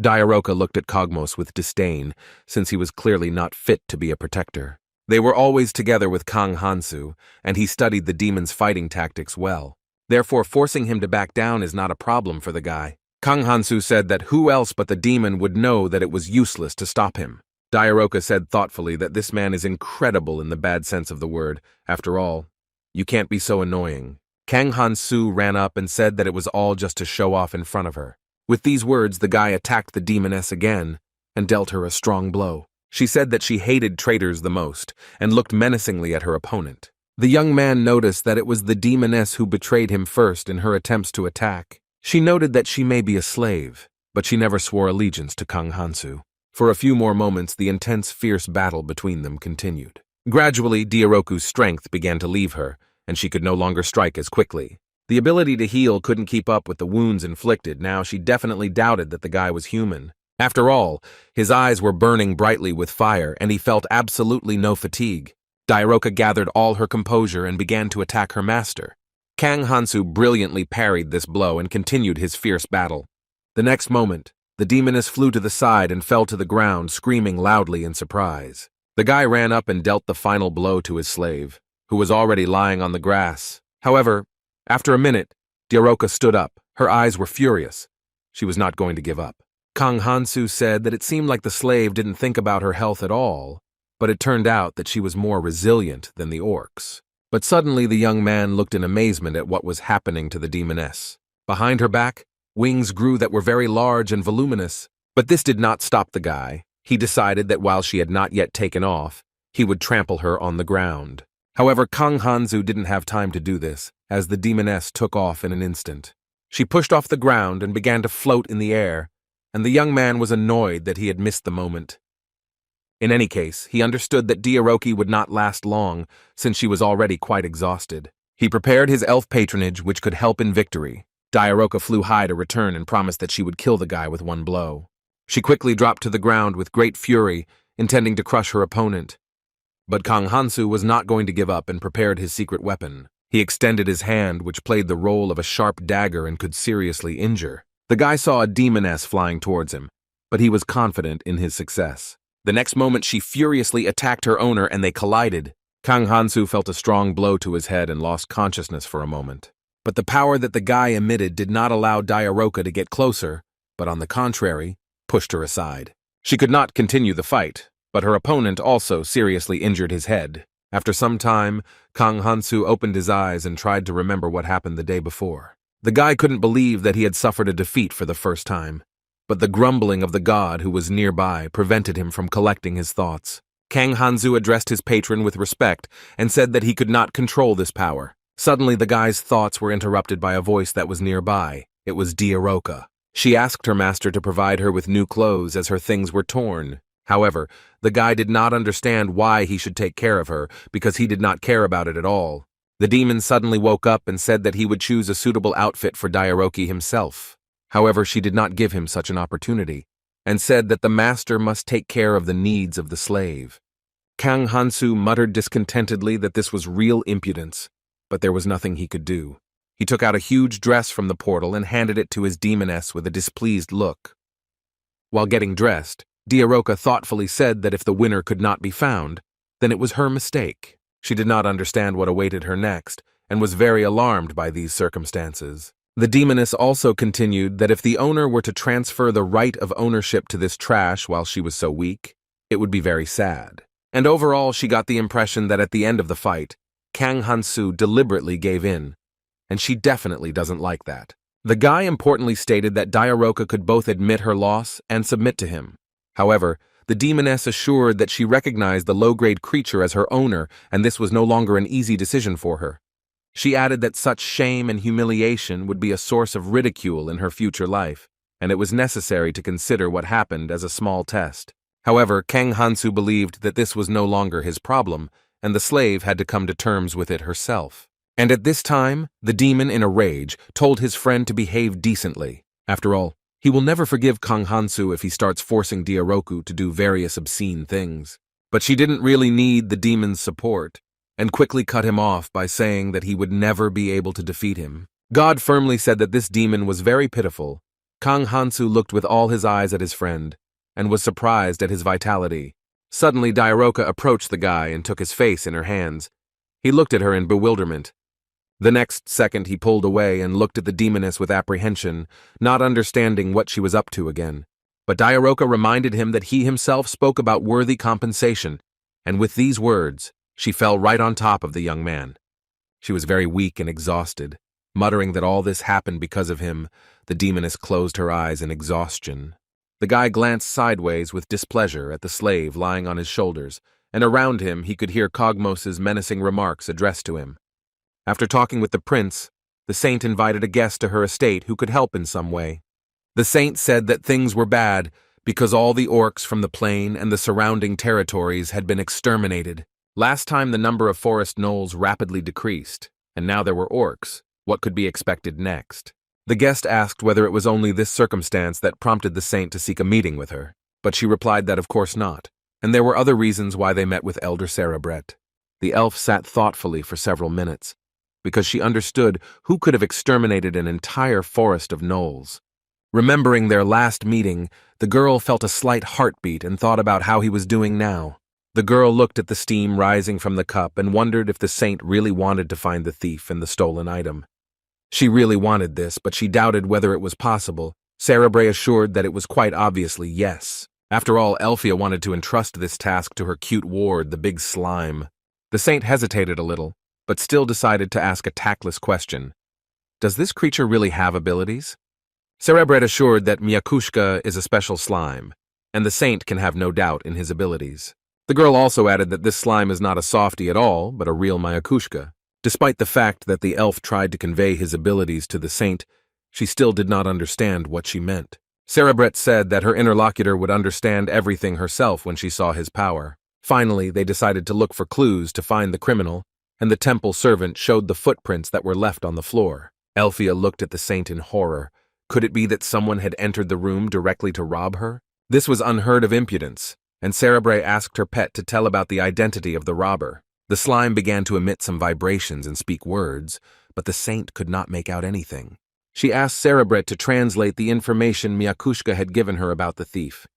Diaroka looked at Cogmos with disdain, since he was clearly not fit to be a protector. They were always together with Kang Hansu, and he studied the demon's fighting tactics well. Therefore, forcing him to back down is not a problem for the guy. Kang Hansu said that who else but the demon would know that it was useless to stop him. Diaroka said thoughtfully that this man is incredible in the bad sense of the word. After all, you can't be so annoying. Kang Hansu ran up and said that it was all just to show off in front of her. With these words, the guy attacked the demoness again and dealt her a strong blow. She said that she hated traitors the most and looked menacingly at her opponent. The young man noticed that it was the demoness who betrayed him first in her attempts to attack. She noted that she may be a slave, but she never swore allegiance to Kang Hansu. For a few more moments, the intense, fierce battle between them continued. Gradually, Diaroku's strength began to leave her, and she could no longer strike as quickly. The ability to heal couldn't keep up with the wounds inflicted. Now she definitely doubted that the guy was human. After all, his eyes were burning brightly with fire, and he felt absolutely no fatigue. Diaroka gathered all her composure and began to attack her master. Kang Hansu brilliantly parried this blow and continued his fierce battle. The next moment, the demoness flew to the side and fell to the ground, screaming loudly in surprise. The guy ran up and dealt the final blow to his slave, who was already lying on the grass. However, after a minute, Diaroka stood up. Her eyes were furious. She was not going to give up. Kang Hansu said that it seemed like the slave didn't think about her health at all, but it turned out that she was more resilient than the orcs. But suddenly the young man looked in amazement at what was happening to the demoness. Behind her back, wings grew that were very large and voluminous. But this did not stop the guy. He decided that while she had not yet taken off, he would trample her on the ground. However, Kang Hansu didn't have time to do this, as the demoness took off in an instant. She pushed off the ground and began to float in the air, and the young man was annoyed that he had missed the moment. In any case, he understood that Diaroki would not last long, since she was already quite exhausted. He prepared his elf patronage, which could help in victory. Diaroka flew high to return and promised that she would kill the guy with one blow. She quickly dropped to the ground with great fury, intending to crush her opponent. But Kang Hansu was not going to give up and prepared his secret weapon. He extended his hand, which played the role of a sharp dagger and could seriously injure. The guy saw a demoness flying towards him, but he was confident in his success. The next moment, she furiously attacked her owner and they collided. Kang Hansu felt a strong blow to his head and lost consciousness for a moment. But the power that the guy emitted did not allow Diaroka to get closer, but on the contrary, pushed her aside. She could not continue the fight, but her opponent also seriously injured his head. After some time, Kang Hansu opened his eyes and tried to remember what happened the day before. The guy couldn't believe that he had suffered a defeat for the first time, but the grumbling of the god who was nearby prevented him from collecting his thoughts. Kang Hanzu addressed his patron with respect and said that he could not control this power. Suddenly, the guy's thoughts were interrupted by a voice that was nearby. It was Diaroka. She asked her master to provide her with new clothes as her things were torn. However, the guy did not understand why he should take care of her because he did not care about it at all. The demon suddenly woke up and said that he would choose a suitable outfit for Diaroki himself. However, she did not give him such an opportunity and said that the master must take care of the needs of the slave. Kang Hansu muttered discontentedly that this was real impudence, but there was nothing he could do. He took out a huge dress from the portal and handed it to his demoness with a displeased look. While getting dressed, Diaroka thoughtfully said that if the winner could not be found, then it was her mistake. She did not understand what awaited her next, and was very alarmed by these circumstances. The demoness also continued that if the owner were to transfer the right of ownership to this trash while she was so weak, it would be very sad. And overall, she got the impression that at the end of the fight, Kang Hansu deliberately gave in, and she definitely doesn't like that. The guy importantly stated that Diaroka could both admit her loss and submit to him. However, the demoness assured that she recognized the low-grade creature as her owner, and this was no longer an easy decision for her. She added that such shame and humiliation would be a source of ridicule in her future life, and it was necessary to consider what happened as a small test. However, Kang Hansu believed that this was no longer his problem, and the slave had to come to terms with it herself. And at this time, the demon, in a rage, told his friend to behave decently. After all, he will never forgive Kang Hansu if he starts forcing Diaroku to do various obscene things. But she didn't really need the demon's support, and quickly cut him off by saying that he would never be able to defeat him. God firmly said that this demon was very pitiful. Kang Hansu looked with all his eyes at his friend, and was surprised at his vitality. Suddenly, Diaroka approached the guy and took his face in her hands. He looked at her in bewilderment. The next second he pulled away and looked at the demoness with apprehension, not understanding what she was up to again. But Diaroka reminded him that he himself spoke about worthy compensation, and with these words, she fell right on top of the young man. She was very weak and exhausted. Muttering that all this happened because of him, the demoness closed her eyes in exhaustion. The guy glanced sideways with displeasure at the slave lying on his shoulders, and around him he could hear Cogmos's menacing remarks addressed to him. After talking with the prince, the saint invited a guest to her estate who could help in some way. The saint said that things were bad because all the orcs from the plain and the surrounding territories had been exterminated. Last time the number of forest gnolls rapidly decreased, and now there were orcs. What could be expected next? The guest asked whether it was only this circumstance that prompted the saint to seek a meeting with her, but she replied that of course not, and there were other reasons why they met with Elder Cerebret. The elf sat thoughtfully for several minutes, because she understood who could have exterminated an entire forest of gnolls. Remembering their last meeting, the girl felt a slight heartbeat and thought about how he was doing now. The girl looked at the steam rising from the cup and wondered if the saint really wanted to find the thief and the stolen item. She really wanted this, but she doubted whether it was possible. Cerebre assured that it was quite obviously yes. After all, Elphia wanted to entrust this task to her cute ward, the big slime. The saint hesitated a little, but still decided to ask a tactless question. Does this creature really have abilities? Cerebret assured that Miakushka is a special slime, and the saint can have no doubt in his abilities. The girl also added that this slime is not a softie at all, but a real Miakushka. Despite the fact that the elf tried to convey his abilities to the saint, she still did not understand what she meant. Cerebret said that her interlocutor would understand everything herself when she saw his power. Finally, they decided to look for clues to find the criminal, and the temple servant showed the footprints that were left on the floor. Elphia looked at the saint in horror. Could it be that someone had entered the room directly to rob her? This was unheard of impudence, and Cerebre asked her pet to tell about the identity of the robber. The slime began to emit some vibrations and speak words, but the saint could not make out anything. She asked Cerebret to translate the information Miakushka had given her about the thief.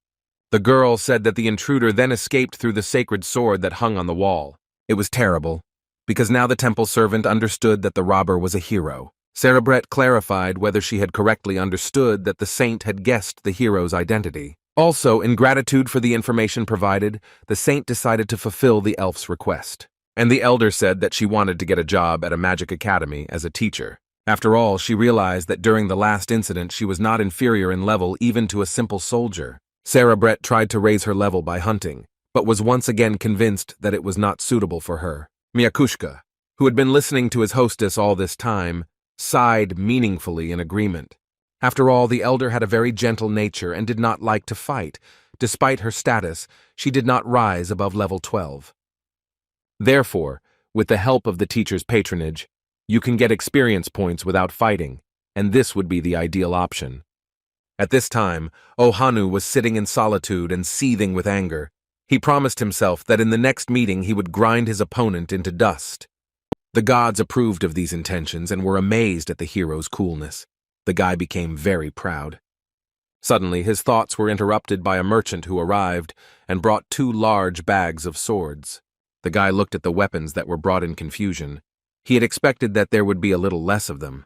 The girl said that the intruder then escaped through the sacred sword that hung on the wall. It was terrible, because now the temple servant understood that the robber was a hero. Cerebret clarified whether she had correctly understood that the saint had guessed the hero's identity. Also, in gratitude for the information provided, the saint decided to fulfill the elf's request. And the elder said that she wanted to get a job at a magic academy as a teacher. After all, she realized that during the last incident she was not inferior in level even to a simple soldier. Sarah Brett tried to raise her level by hunting, but was once again convinced that it was not suitable for her. Miyakushka, who had been listening to his hostess all this time, sighed meaningfully in agreement. After all, the elder had a very gentle nature and did not like to fight. Despite her status, she did not rise above level 12. Therefore, with the help of the teacher's patronage, you can get experience points without fighting, and this would be the ideal option. At this time, Ohanu was sitting in solitude and seething with anger. He promised himself that in the next meeting he would grind his opponent into dust. The gods approved of these intentions and were amazed at the hero's coolness. The guy became very proud. Suddenly, his thoughts were interrupted by a merchant who arrived and brought 2 large bags of swords. The guy looked at the weapons that were brought in confusion. He had expected that there would be a little less of them.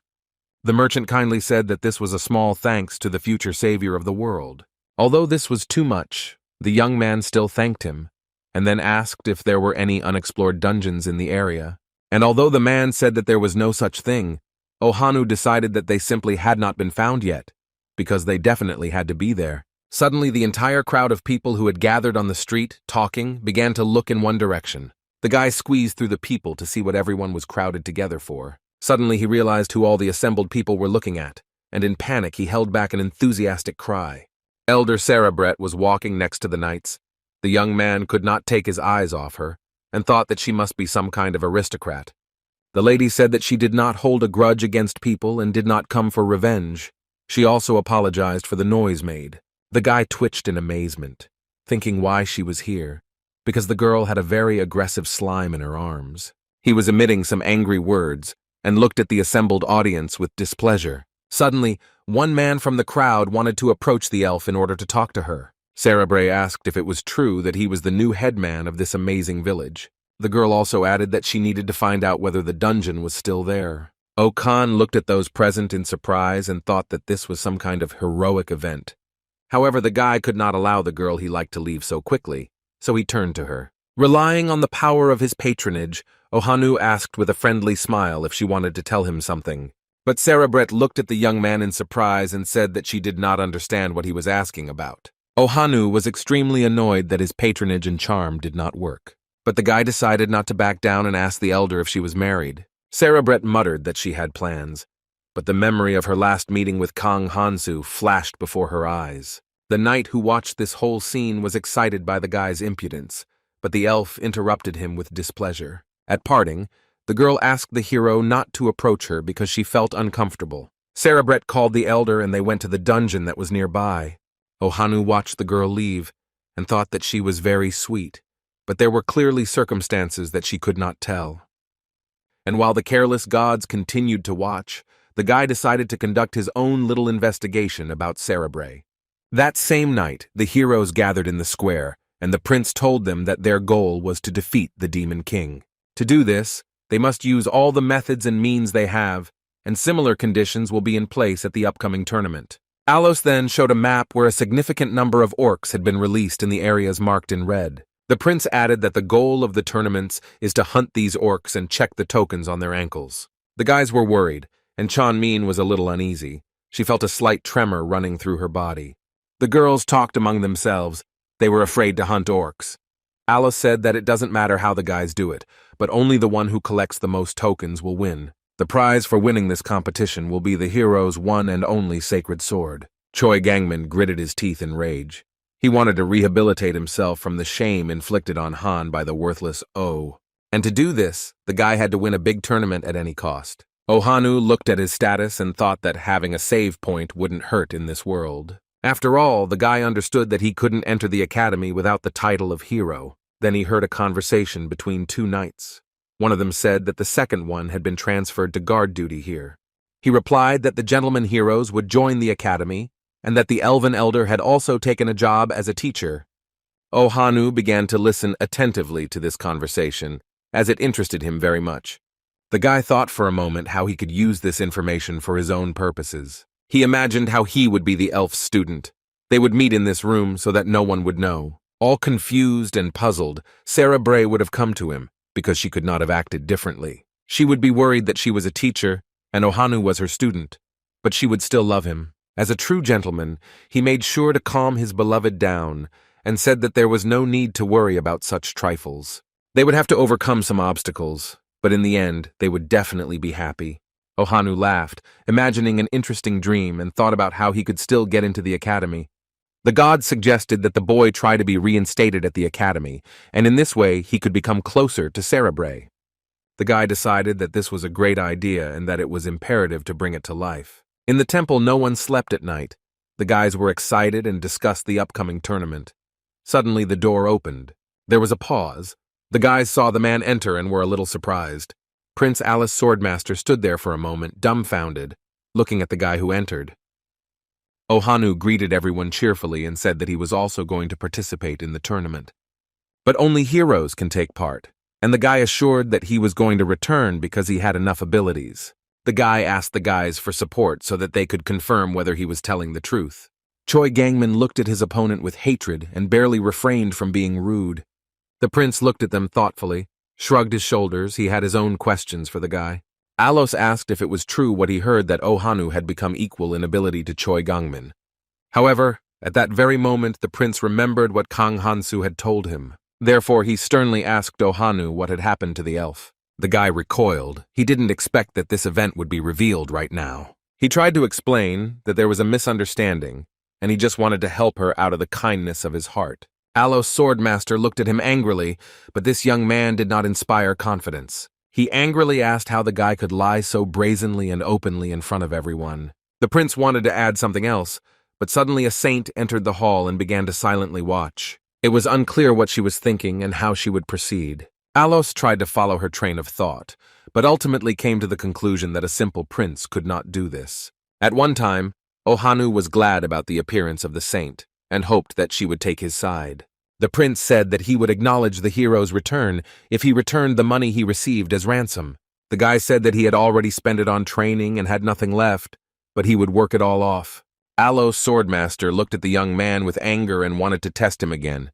The merchant kindly said that this was a small thanks to the future savior of the world. Although this was too much, the young man still thanked him, and then asked if there were any unexplored dungeons in the area. And although the man said that there was no such thing, Ohanu decided that they simply had not been found yet, because they definitely had to be there. Suddenly, the entire crowd of people who had gathered on the street, talking, began to look in one direction. The guy squeezed through the people to see what everyone was crowded together for. Suddenly, he realized who all the assembled people were looking at, and in panic, he held back an enthusiastic cry. Elder Sarah Brett was walking next to the knights. The young man could not take his eyes off her, and thought that she must be some kind of aristocrat. The lady said that she did not hold a grudge against people and did not come for revenge. She also apologized for the noise made. The guy twitched in amazement, thinking why she was here, because the girl had a very aggressive slime in her arms. He was emitting some angry words, and looked at the assembled audience with displeasure. Suddenly, one man from the crowd wanted to approach the elf in order to talk to her. Sarah Bray asked if it was true that he was the new headman of this amazing village. The girl also added that she needed to find out whether the dungeon was still there. Okan looked at those present in surprise and thought that this was some kind of heroic event. However, the guy could not allow the girl he liked to leave so quickly, so he turned to her. Relying on the power of his patronage, Ohanu asked with a friendly smile if she wanted to tell him something. But Sarah Brett looked at the young man in surprise and said that she did not understand what he was asking about. Ohanu was extremely annoyed that his patronage and charm did not work. But the guy decided not to back down and asked the elder if she was married. Sarah Brett muttered that she had plans, but the memory of her last meeting with Kang Hansu flashed before her eyes. The knight who watched this whole scene was excited by the guy's impudence, but the elf interrupted him with displeasure. At parting, the girl asked the hero not to approach her because she felt uncomfortable. Sarah Brett called the elder and they went to the dungeon that was nearby. Ohanu watched the girl leave and thought that she was very sweet, but there were clearly circumstances that she could not tell. And while the careless gods continued to watch, the guy decided to conduct his own little investigation about Sarah Bray. That same night, the heroes gathered in the square, and the prince told them that their goal was to defeat the Demon King. To do this, they must use all the methods and means they have, and similar conditions will be in place at the upcoming tournament. Alos then showed a map where a significant number of orcs had been released in the areas marked in red. The prince added that the goal of the tournaments is to hunt these orcs and check the tokens on their ankles. The guys were worried, and Chan Min was a little uneasy. She felt a slight tremor running through her body. The girls talked among themselves. They were afraid to hunt orcs. Alice said that it doesn't matter how the guys do it, but only the one who collects the most tokens will win. The prize for winning this competition will be the hero's one and only sacred sword. Choi Gangman gritted his teeth in rage. He wanted to rehabilitate himself from the shame inflicted on Han by the worthless O. And to do this, the guy had to win a big tournament at any cost. Ohanu looked at his status and thought that having a save point wouldn't hurt in this world. After all, the guy understood that he couldn't enter the academy without the title of hero. Then he heard a conversation between 2 knights. One of them said that the second one had been transferred to guard duty here. He replied that the gentlemen heroes would join the academy, and that the elven elder had also taken a job as a teacher. Ohanu began to listen attentively to this conversation, as it interested him very much. The guy thought for a moment how he could use this information for his own purposes. He imagined how he would be the elf's student. They would meet in this room so that no one would know. All confused and puzzled, Sarah Bray would have come to him, because she could not have acted differently. She would be worried that she was a teacher, and Ohanu was her student, but she would still love him. As a true gentleman, he made sure to calm his beloved down and said that there was no need to worry about such trifles. They would have to overcome some obstacles, but in the end, they would definitely be happy. Ohanu laughed, imagining an interesting dream, and thought about how he could still get into the academy. The gods suggested that the boy try to be reinstated at the academy, and in this way he could become closer to Cerebre. The guy decided that this was a great idea and that it was imperative to bring it to life. In the temple, no one slept at night. The guys were excited and discussed the upcoming tournament. Suddenly, the door opened. There was a pause. The guys saw the man enter and were a little surprised. Prince Alice Swordmaster stood there for a moment, dumbfounded, looking at the guy who entered. Ohanu greeted everyone cheerfully and said that he was also going to participate in the tournament. But only heroes can take part, and the guy assured that he was going to return because he had enough abilities. The guy asked the guys for support so that they could confirm whether he was telling the truth. Choi Gangmin looked at his opponent with hatred and barely refrained from being rude. The prince looked at them thoughtfully, shrugged his shoulders. He had his own questions for the guy. Alos asked if it was true what he heard that Ohanu had become equal in ability to Choi Gangmin. However, at that very moment the prince remembered what Kang Hansu had told him. Therefore he sternly asked Ohanu what had happened to the elf. The guy recoiled. He didn't expect that this event would be revealed right now. He tried to explain that there was a misunderstanding, and he just wanted to help her out of the kindness of his heart. Alos Swordmaster looked at him angrily, but this young man did not inspire confidence. He angrily asked how the guy could lie so brazenly and openly in front of everyone. The prince wanted to add something else, but suddenly a saint entered the hall and began to silently watch. It was unclear what she was thinking and how she would proceed. Alos tried to follow her train of thought, but ultimately came to the conclusion that a simple prince could not do this. At one time, Ohanu was glad about the appearance of the saint and hoped that she would take his side. The prince said that he would acknowledge the hero's return if he returned the money he received as ransom. The guy said that he had already spent it on training and had nothing left, but he would work it all off. Alos Swordmaster looked at the young man with anger and wanted to test him again.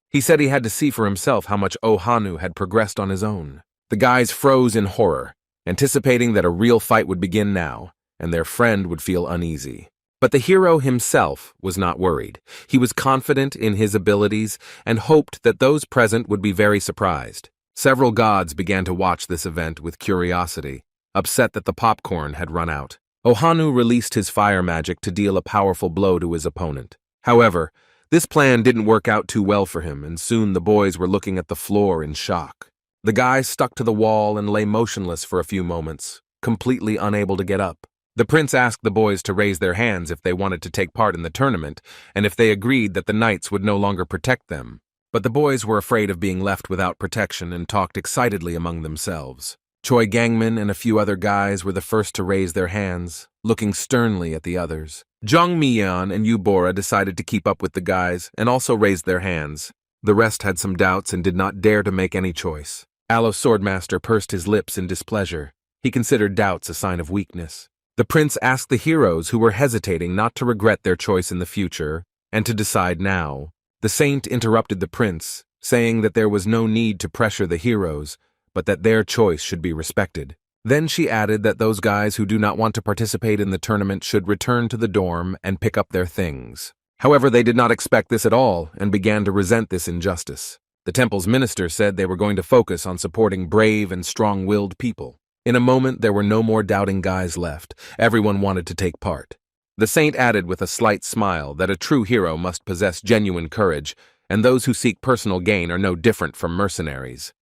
He said he had to see for himself how much Ohanu had progressed on his own. The guys froze in horror, anticipating that a real fight would begin now, and their friend would feel uneasy. But the hero himself was not worried. He was confident in his abilities and hoped that those present would be very surprised. Several gods began to watch this event with curiosity, upset that the popcorn had run out. Ohanu released his fire magic to deal a powerful blow to his opponent. However, this plan didn't work out too well for him, and soon the boys were looking at the floor in shock. The guy stuck to the wall and lay motionless for a few moments, completely unable to get up. The prince asked the boys to raise their hands if they wanted to take part in the tournament, and if they agreed that the knights would no longer protect them. But the boys were afraid of being left without protection and talked excitedly among themselves. Choi Gangmin and a few other guys were the first to raise their hands, looking sternly at the others. Jung Mian and Yubora decided to keep up with the guys and also raised their hands. The rest had some doubts and did not dare to make any choice. Alos Swordmaster pursed his lips in displeasure. He considered doubts a sign of weakness. The prince asked the heroes who were hesitating not to regret their choice in the future and to decide now. The saint interrupted the prince, saying that there was no need to pressure the heroes, but that their choice should be respected. Then she added that those guys who do not want to participate in the tournament should return to the dorm and pick up their things. However, they did not expect this at all and began to resent this injustice. The temple's minister said they were going to focus on supporting brave and strong-willed people. In a moment, there were no more doubting guys left. Everyone wanted to take part. The saint added with a slight smile that a true hero must possess genuine courage, and those who seek personal gain are no different from mercenaries.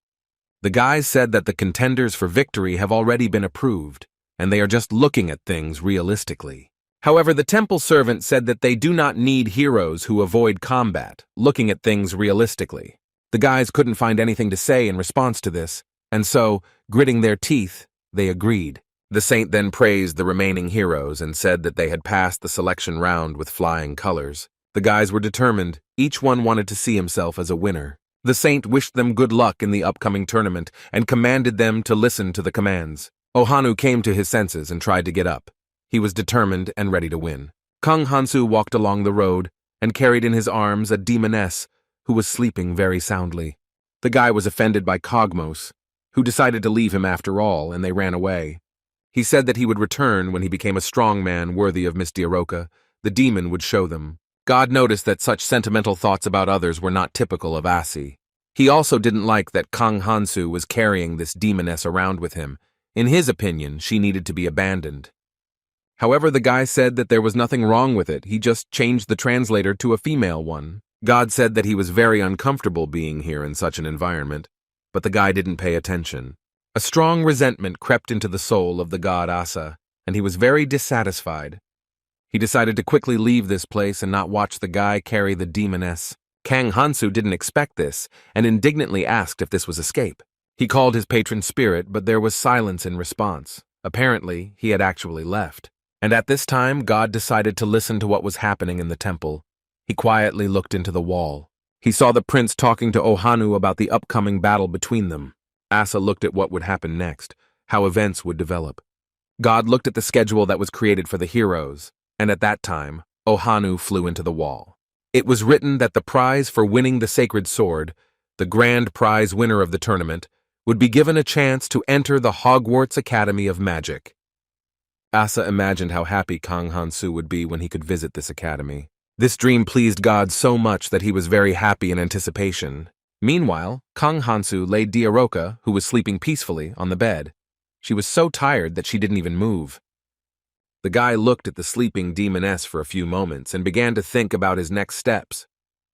The guys said that the contenders for victory have already been approved, and they are just looking at things realistically. However, the temple servant said that they do not need heroes who avoid combat, looking at things realistically. The guys couldn't find anything to say in response to this, and so, gritting their teeth, they agreed. The saint then praised the remaining heroes and said that they had passed the selection round with flying colors. The guys were determined. Each one wanted to see himself as a winner. The saint wished them good luck in the upcoming tournament and commanded them to listen to the commands. Ohanu came to his senses and tried to get up. He was determined and ready to win. Kang Hansu walked along the road and carried in his arms a demoness who was sleeping very soundly. The guy was offended by Cogmos, who decided to leave him after all, and they ran away. He said that he would return when he became a strong man worthy of Miss Diaroka. The demon would show them. God noticed that such sentimental thoughts about others were not typical of Asi. He also didn't like that Kang Hansu was carrying this demoness around with him. In his opinion, she needed to be abandoned. However, the guy said that there was nothing wrong with it, he just changed the translator to a female one. God said that he was very uncomfortable being here in such an environment, but the guy didn't pay attention. A strong resentment crept into the soul of the god Asa, and he was very dissatisfied. He decided to quickly leave this place and not watch the guy carry the demoness. Kang Hansu didn't expect this, and indignantly asked if this was escape. He called his patron spirit, but there was silence in response. Apparently, he had actually left. And at this time, God decided to listen to what was happening in the temple. He quietly looked into the wall. He saw the prince talking to Ohanu about the upcoming battle between them. Asa looked at what would happen next, how events would develop. God looked at the schedule that was created for the heroes, and at that time, Ohanu flew into the wall. It was written that the prize for winning the sacred sword, the grand prize winner of the tournament, would be given a chance to enter the Hogwarts Academy of Magic. Asa imagined how happy Kang Hansu would be when he could visit this academy. This dream pleased God so much that he was very happy in anticipation. Meanwhile, Kang Hansu laid Diaroka, who was sleeping peacefully, on the bed. She was so tired that she didn't even move. The guy looked at the sleeping demoness for a few moments and began to think about his next steps.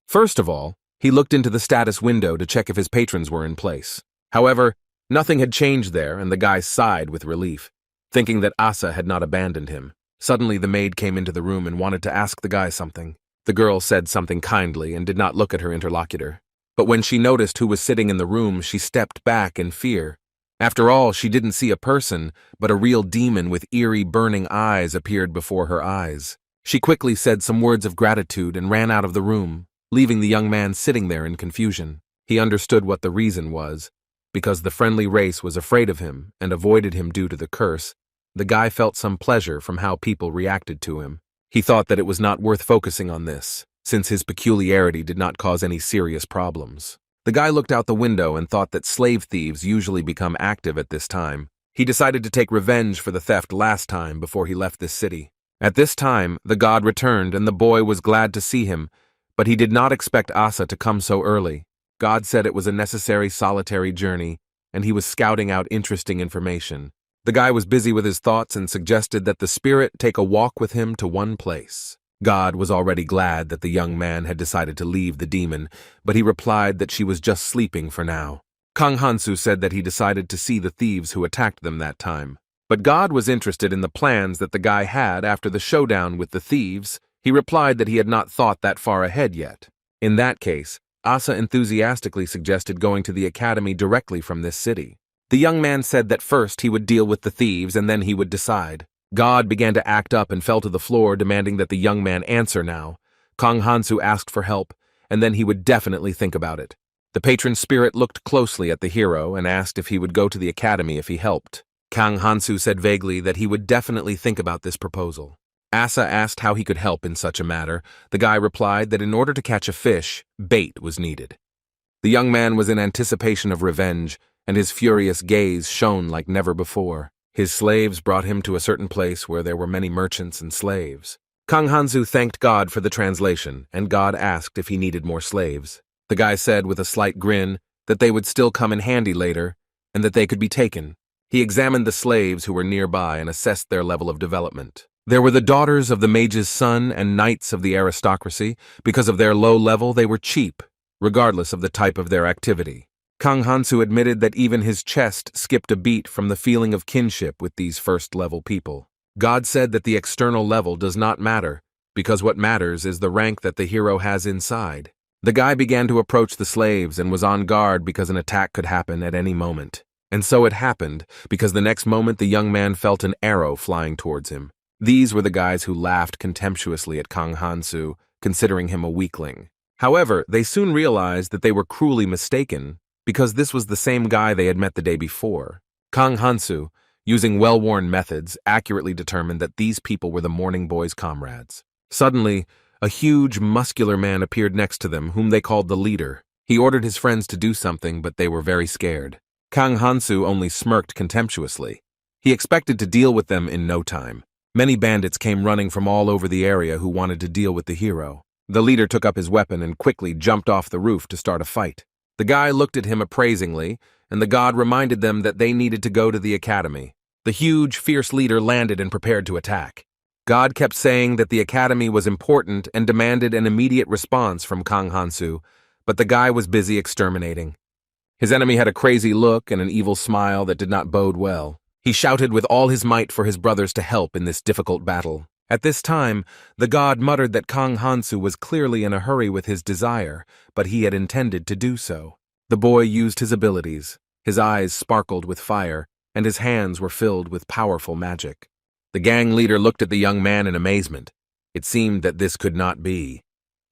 First of all, he looked into the status window to check if his patrons were in place. However, nothing had changed there, and the guy sighed with relief, thinking that Asa had not abandoned him. Suddenly, the maid came into the room and wanted to ask the guy something. The girl said something kindly and did not look at her interlocutor. But when she noticed who was sitting in the room, she stepped back in fear. After all, she didn't see a person, but a real demon with eerie, burning eyes appeared before her eyes. She quickly said some words of gratitude and ran out of the room, leaving the young man sitting there in confusion. He understood what the reason was. Because the friendly race was afraid of him and avoided him due to the curse, the guy felt some pleasure from how people reacted to him. He thought that it was not worth focusing on this, since his peculiarity did not cause any serious problems. The guy looked out the window and thought that slave thieves usually become active at this time. He decided to take revenge for the theft last time before he left this city. At this time, the god returned and the boy was glad to see him, but he did not expect Asa to come so early. God said it was a necessary solitary journey, and he was scouting out interesting information. The guy was busy with his thoughts and suggested that the spirit take a walk with him to one place. God was already glad that the young man had decided to leave the demon, but he replied that she was just sleeping for now. Kang Hansu said that he decided to see the thieves who attacked them that time. But God was interested in the plans that the guy had after the showdown with the thieves. He replied that he had not thought that far ahead yet. In that case, Asa enthusiastically suggested going to the academy directly from this city. The young man said that first he would deal with the thieves and then he would decide. God began to act up and fell to the floor, demanding that the young man answer now. Kang Hansu asked for help, and then he would definitely think about it. The patron spirit looked closely at the hero and asked if he would go to the academy if he helped. Kang Hansu said vaguely that he would definitely think about this proposal. Asa asked how he could help in such a matter. The guy replied that in order to catch a fish, bait was needed. The young man was in anticipation of revenge, and his furious gaze shone like never before. His slaves brought him to a certain place where there were many merchants and slaves. Kang Hansu thanked God for the translation, and God asked if he needed more slaves. The guy said with a slight grin that they would still come in handy later, and that they could be taken. He examined the slaves who were nearby and assessed their level of development. There were the daughters of the mage's son and knights of the aristocracy. Because of their low level, they were cheap, regardless of the type of their activity. Kang Hansu admitted that even his chest skipped a beat from the feeling of kinship with these first-level people. God said that the external level does not matter, because what matters is the rank that the hero has inside. The guy began to approach the slaves and was on guard because an attack could happen at any moment. And so it happened, because the next moment the young man felt an arrow flying towards him. These were the guys who laughed contemptuously at Kang Hansu, considering him a weakling. However, they soon realized that they were cruelly mistaken, because this was the same guy they had met the day before. Kang Hansu, using well-worn methods, accurately determined that these people were the Morning Boy's comrades. Suddenly, a huge, muscular man appeared next to them, whom they called the leader. He ordered his friends to do something, but they were very scared. Kang Hansu only smirked contemptuously. He expected to deal with them in no time. Many bandits came running from all over the area who wanted to deal with the hero. The leader took up his weapon and quickly jumped off the roof to start a fight. The guy looked at him appraisingly, and the god reminded them that they needed to go to the academy. The huge, fierce leader landed and prepared to attack. God kept saying that the academy was important and demanded an immediate response from Kang Hansu, but the guy was busy exterminating. His enemy had a crazy look and an evil smile that did not bode well. He shouted with all his might for his brothers to help in this difficult battle. At this time, the god muttered that Kang Hansu was clearly in a hurry with his desire, but he had intended to do so. The boy used his abilities. His eyes sparkled with fire, and his hands were filled with powerful magic. The gang leader looked at the young man in amazement. It seemed that this could not be.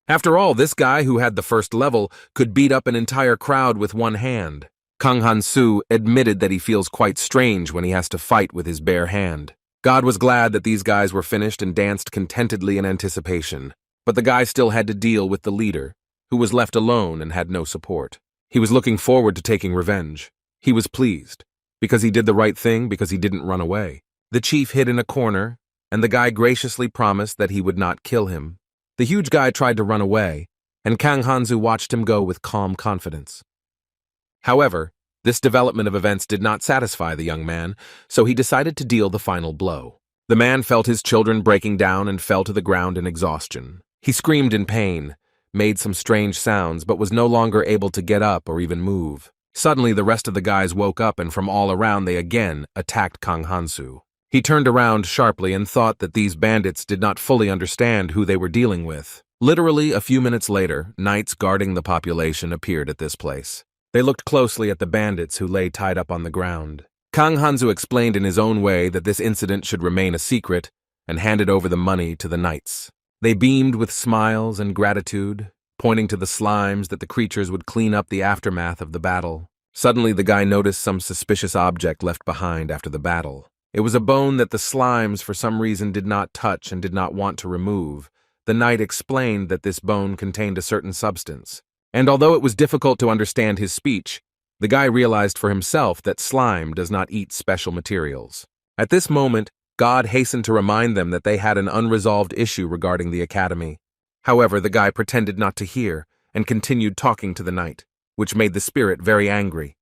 After all, this guy who had the first level could beat up an entire crowd with one hand. Kang Hansu admitted that he feels quite strange when he has to fight with his bare hand. God was glad that these guys were finished and danced contentedly in anticipation. But the guy still had to deal with the leader, who was left alone and had no support. He was looking forward to taking revenge. He was pleased, because he did the right thing, because he didn't run away. The chief hid in a corner, and the guy graciously promised that he would not kill him. The huge guy tried to run away, and Kang Hansu watched him go with calm confidence. However, this development of events did not satisfy the young man, so he decided to deal the final blow. The man felt his children breaking down and fell to the ground in exhaustion. He screamed in pain, made some strange sounds, but was no longer able to get up or even move. Suddenly, the rest of the guys woke up, and from all around they again attacked Kang Hansu. He turned around sharply and thought that these bandits did not fully understand who they were dealing with. Literally, a few minutes later, knights guarding the population appeared at this place. They looked closely at the bandits who lay tied up on the ground. Kang Hansu explained in his own way that this incident should remain a secret and handed over the money to the knights. They beamed with smiles and gratitude, pointing to the slimes that the creatures would clean up the aftermath of the battle. Suddenly, the guy noticed some suspicious object left behind after the battle. It was a bone that the slimes for some reason did not touch and did not want to remove. The knight explained that this bone contained a certain substance. And although it was difficult to understand his speech, the guy realized for himself that slime does not eat special materials. At this moment, God hastened to remind them that they had an unresolved issue regarding the academy. However, the guy pretended not to hear and continued talking to the knight, which made the spirit very angry.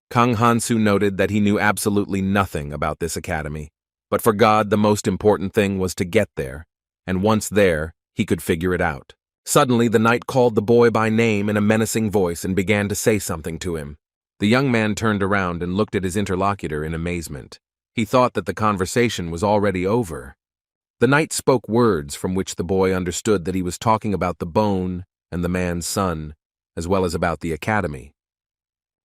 Kang Hansu noted that he knew absolutely nothing about this academy, but for God the most important thing was to get there, and once there, he could figure it out. Suddenly, the knight called the boy by name in a menacing voice and began to say something to him. The young man turned around and looked at his interlocutor in amazement. He thought that the conversation was already over. The knight spoke words from which the boy understood that he was talking about the bone and the man's son, as well as about the academy.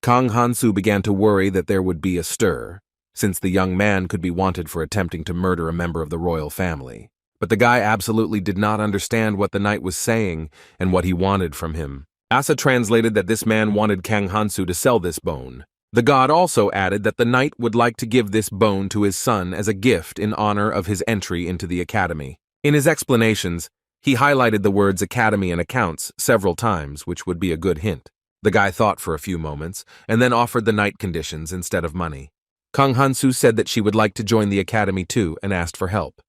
Kang Hansu began to worry that there would be a stir, since the young man could be wanted for attempting to murder a member of the royal family. But the guy absolutely did not understand what the knight was saying and what he wanted from him. Asa translated that this man wanted Kang Hansu to sell this bone. The god also added that the knight would like to give this bone to his son as a gift in honor of his entry into the academy. In his explanations, he highlighted the words academy and accounts several times, which would be a good hint. The guy thought for a few moments, and then offered the knight conditions instead of money. Kang Hansu said that she would like to join the academy too and asked for help.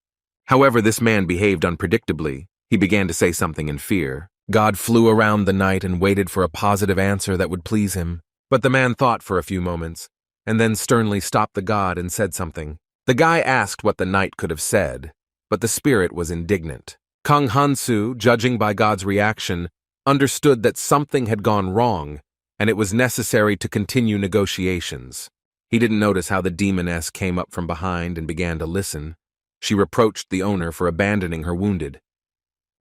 However, this man behaved unpredictably. He began to say something in fear. God flew around the knight and waited for a positive answer that would please him. But the man thought for a few moments, and then sternly stopped the god and said something. The guy asked what the knight could have said, but the spirit was indignant. Kang Hansu, judging by God's reaction, understood that something had gone wrong, and it was necessary to continue negotiations. He didn't notice how the demoness came up from behind and began to listen. She reproached the owner for abandoning her wounded.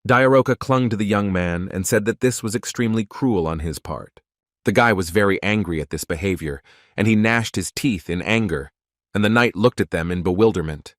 Diaroka clung to the young man and said that this was extremely cruel on his part. The guy was very angry at this behavior, and he gnashed his teeth in anger, and the knight looked at them in bewilderment.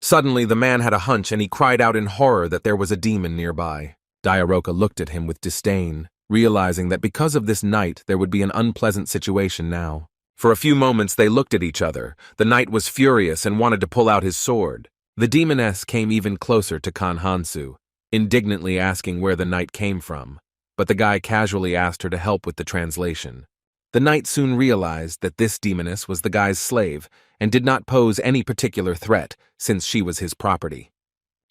Suddenly, the man had a hunch, and he cried out in horror that there was a demon nearby. Diaroka looked at him with disdain, realizing that because of this knight, there would be an unpleasant situation now. For a few moments, they looked at each other. The knight was furious and wanted to pull out his sword. The demoness came even closer to Kang Hansu, indignantly asking where the knight came from, but the guy casually asked her to help with the translation. The knight soon realized that this demoness was the guy's slave and did not pose any particular threat since she was his property.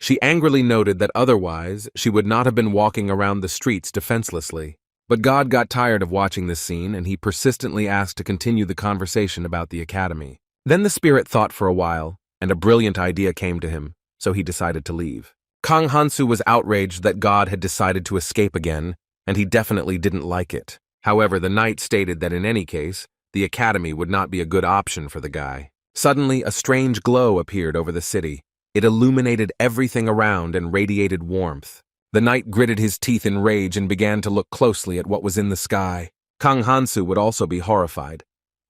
She angrily noted that otherwise she would not have been walking around the streets defenselessly. But God got tired of watching this scene, and he persistently asked to continue the conversation about the academy. Then the spirit thought for a while, and a brilliant idea came to him, so he decided to leave. Kang Hansu was outraged that God had decided to escape again, and he definitely didn't like it. However, the knight stated that in any case, the academy would not be a good option for the guy. Suddenly, a strange glow appeared over the city. It illuminated everything around and radiated warmth. The knight gritted his teeth in rage and began to look closely at what was in the sky. Kang Hansu would also be horrified,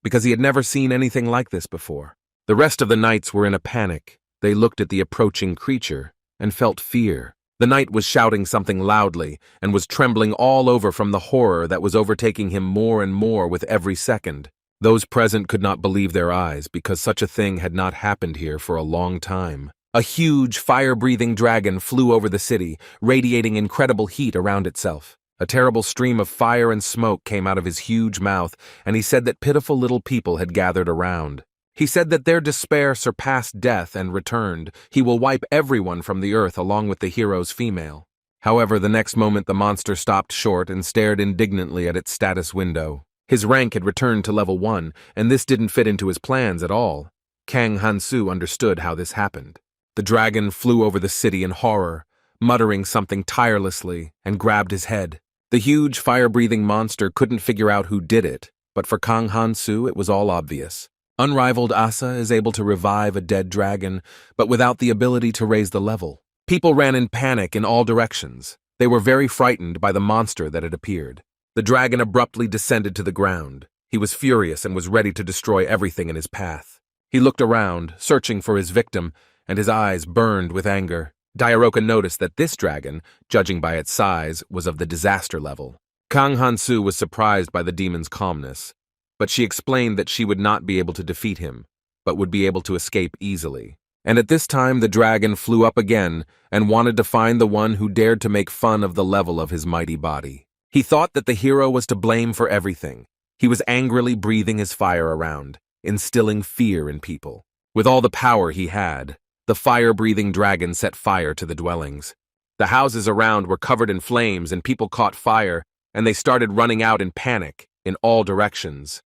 because he had never seen anything like this before. The rest of the knights were in a panic. They looked at the approaching creature and felt fear. The knight was shouting something loudly and was trembling all over from the horror that was overtaking him more and more with every second. Those present could not believe their eyes because such a thing had not happened here for a long time. A huge, fire-breathing dragon flew over the city, radiating incredible heat around itself. A terrible stream of fire and smoke came out of his huge mouth, and he said that pitiful little people had gathered around. He said that their despair surpassed death and returned. He will wipe everyone from the earth along with the hero's female. However, the next moment the monster stopped short and stared indignantly at its status window. His rank had returned to level 1, and this didn't fit into his plans at all. Kang Hansu understood how this happened. The dragon flew over the city in horror, muttering something tirelessly, and grabbed his head. The huge fire-breathing monster couldn't figure out who did it, but for Kang Hansu it was all obvious. Unrivaled Asa is able to revive a dead dragon, but without the ability to raise the level. People ran in panic in all directions. They were very frightened by the monster that had appeared. The dragon abruptly descended to the ground. He was furious and was ready to destroy everything in his path. He looked around, searching for his victim, and his eyes burned with anger. Diaroka noticed that this dragon, judging by its size, was of the disaster level. Kang Hansu was surprised by the demon's calmness, but she explained that she would not be able to defeat him, but would be able to escape easily. And at this time the dragon flew up again and wanted to find the one who dared to make fun of the level of his mighty body. He thought that the hero was to blame for everything. He was angrily breathing his fire around, instilling fear in people. With all the power he had, the fire-breathing dragon set fire to the dwellings. The houses around were covered in flames and people caught fire, and they started running out in panic in all directions.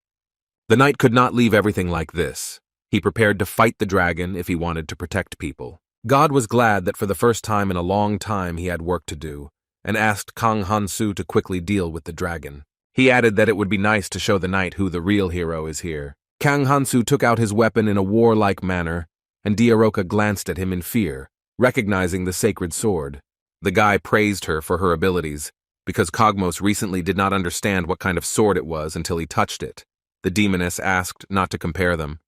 The knight could not leave everything like this. He prepared to fight the dragon if he wanted to protect people. God was glad that for the first time in a long time he had work to do, and asked Kang Hansu to quickly deal with the dragon. He added that it would be nice to show the knight who the real hero is here. Kang Hansu took out his weapon in a warlike manner, and Diaroka glanced at him in fear, recognizing the sacred sword. The guy praised her for her abilities, because Kogmos recently did not understand what kind of sword it was until he touched it. The demoness asked not to compare them.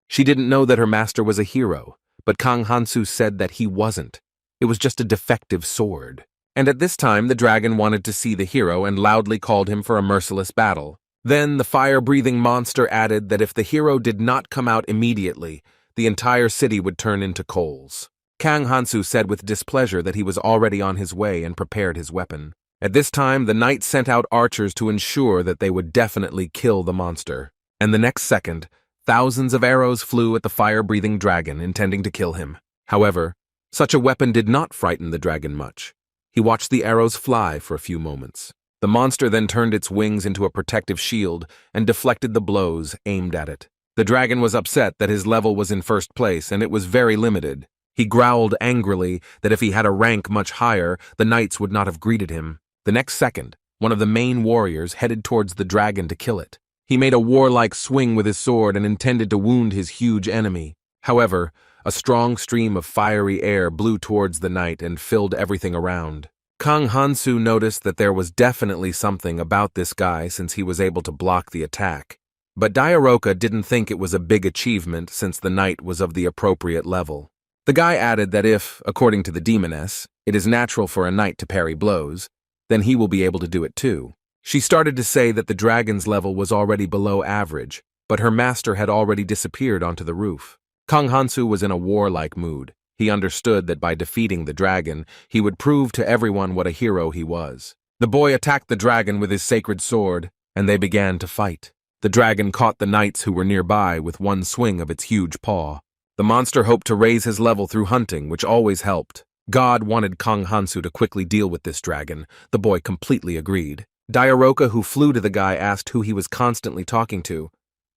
She didn't know that her master was a hero, but Kang Hansu said that he wasn't. It was just a defective sword. And at this time the dragon wanted to see the hero and loudly called him for a merciless battle. Then the fire-breathing monster added that if the hero did not come out immediately, the entire city would turn into coals. Kang Hansu said with displeasure that he was already on his way and prepared his weapon. At this time, the knight sent out archers to ensure that they would definitely kill the monster. And the next second, thousands of arrows flew at the fire-breathing dragon, intending to kill him. However, such a weapon did not frighten the dragon much. He watched the arrows fly for a few moments. The monster then turned its wings into a protective shield and deflected the blows aimed at it. The dragon was upset that his level was in first place and it was very limited. He growled angrily that if he had a rank much higher, the knights would not have greeted him. The next second, one of the main warriors headed towards the dragon to kill it. He made a warlike swing with his sword and intended to wound his huge enemy. However, a strong stream of fiery air blew towards the knight and filled everything around. Kang Hansu noticed that there was definitely something about this guy since he was able to block the attack. But Diaroka didn't think it was a big achievement since the knight was of the appropriate level. The guy added that if, according to the demoness, it is natural for a knight to parry blows, then he will be able to do it too. She started to say that the dragon's level was already below average, but her master had already disappeared onto the roof. Kang Hansu was in a warlike mood. He understood that by defeating the dragon, he would prove to everyone what a hero he was. The boy attacked the dragon with his sacred sword, and they began to fight. The dragon caught the knights who were nearby with one swing of its huge paw. The monster hoped to raise his level through hunting, which always helped. God wanted Kang Hansu to quickly deal with this dragon. The boy completely agreed. Diaroka, who flew to the guy, asked who he was constantly talking to.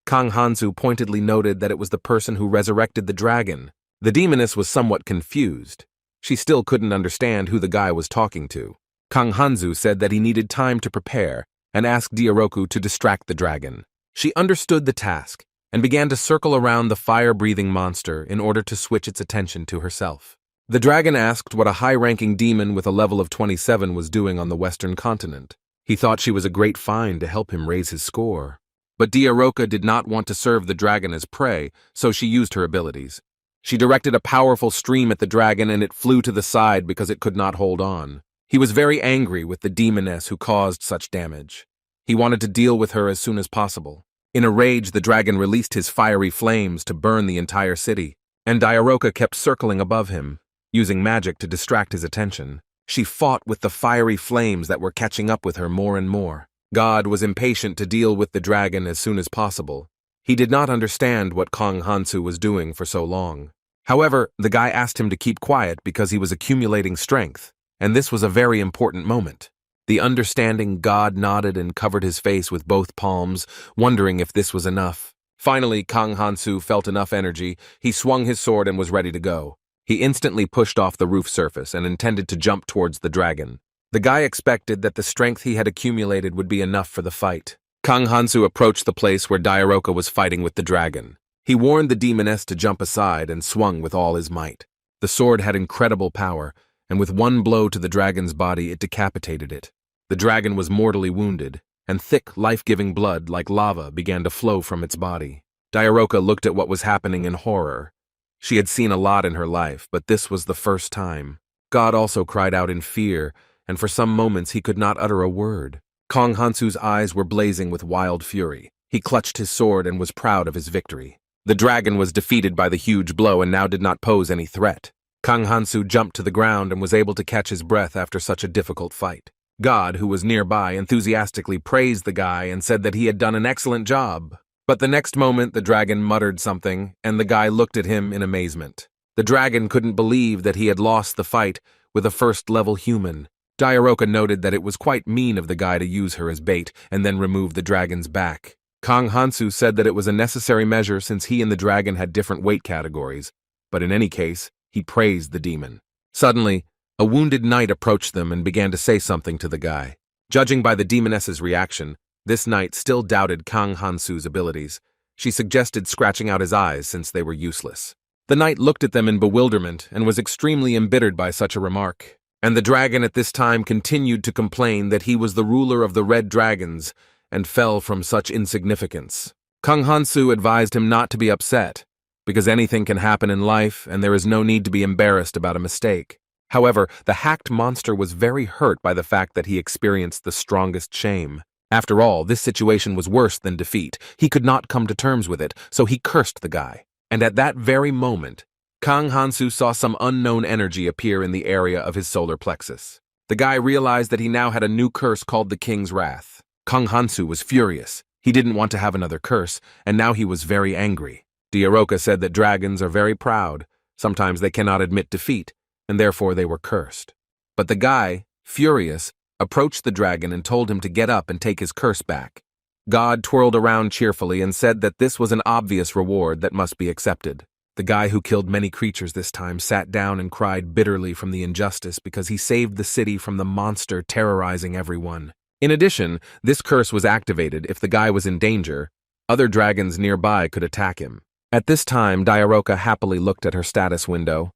Kang Hansu pointedly noted that it was the person who resurrected the dragon. The demoness was somewhat confused. She still couldn't understand who the guy was talking to. Kang Hansu said that he needed time to prepare and asked Diaroku to distract the dragon. She understood the task and began to circle around the fire-breathing monster in order to switch its attention to herself. The dragon asked what a high-ranking demon with a level of 27 was doing on the Western continent. He thought she was a great find to help him raise his score. But Diaroka did not want to serve the dragon as prey, so she used her abilities. She directed a powerful stream at the dragon and it flew to the side because it could not hold on. He was very angry with the demoness who caused such damage. He wanted to deal with her as soon as possible. In a rage, the dragon released his fiery flames to burn the entire city, and Diaroka kept circling above him, using magic to distract his attention. She fought with the fiery flames that were catching up with her more and more. God was impatient to deal with the dragon as soon as possible. He did not understand what Kang Hansu was doing for so long. However, the guy asked him to keep quiet because he was accumulating strength, and this was a very important moment. The understanding God nodded and covered his face with both palms, wondering if this was enough. Finally, Kang Hansu felt enough energy. He swung his sword and was ready to go. He instantly pushed off the roof surface and intended to jump towards the dragon. The guy expected that the strength he had accumulated would be enough for the fight. Kang Hansu approached the place where Diaroka was fighting with the dragon. He warned the demoness to jump aside and swung with all his might. The sword had incredible power, and with one blow to the dragon's body, it decapitated it. The dragon was mortally wounded, and thick, life-giving blood, like lava, began to flow from its body. Diaroka looked at what was happening in horror. She had seen a lot in her life, but this was the first time. God also cried out in fear, and for some moments he could not utter a word. Kang Hansu's eyes were blazing with wild fury. He clutched his sword and was proud of his victory. The dragon was defeated by the huge blow and now did not pose any threat. Kang Hansu jumped to the ground and was able to catch his breath after such a difficult fight. God, who was nearby, enthusiastically praised the guy and said that he had done an excellent job. But the next moment, the dragon muttered something, and the guy looked at him in amazement. The dragon couldn't believe that he had lost the fight with a first-level human. Diaroka noted that it was quite mean of the guy to use her as bait and then remove the dragon's back. Kang Hansu said that it was a necessary measure since he and the dragon had different weight categories, but in any case, he praised the demon. Suddenly, a wounded knight approached them and began to say something to the guy. Judging by the demoness's reaction, this knight still doubted Kang Hansu's abilities. She suggested scratching out his eyes since they were useless. The knight looked at them in bewilderment and was extremely embittered by such a remark. And the dragon at this time continued to complain that he was the ruler of the red dragons and fell from such insignificance. Kang Hansu advised him not to be upset, because anything can happen in life and there is no need to be embarrassed about a mistake. However, the hacked monster was very hurt by the fact that he experienced the strongest shame. After all, this situation was worse than defeat. He could not come to terms with it, so he cursed the guy. And at that very moment, Kang Hansu saw some unknown energy appear in the area of his solar plexus. The guy realized that he now had a new curse called the King's Wrath. Kang Hansu was furious. He didn't want to have another curse, and now he was very angry. Diaroka said that dragons are very proud. Sometimes they cannot admit defeat, and therefore they were cursed. But the guy, furious, approached the dragon and told him to get up and take his curse back. God twirled around cheerfully and said that this was an obvious reward that must be accepted. The guy who killed many creatures this time sat down and cried bitterly from the injustice because he saved the city from the monster terrorizing everyone. In addition, this curse was activated if the guy was in danger. Other dragons nearby could attack him. At this time, Diaroka happily looked at her status window.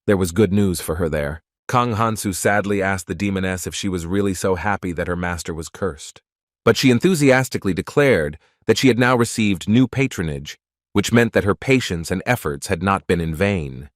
There was good news for her there. Kang Hansu sadly asked the demoness if she was really so happy that her master was cursed. But she enthusiastically declared that she had now received new patronage, which meant that her patience and efforts had not been in vain.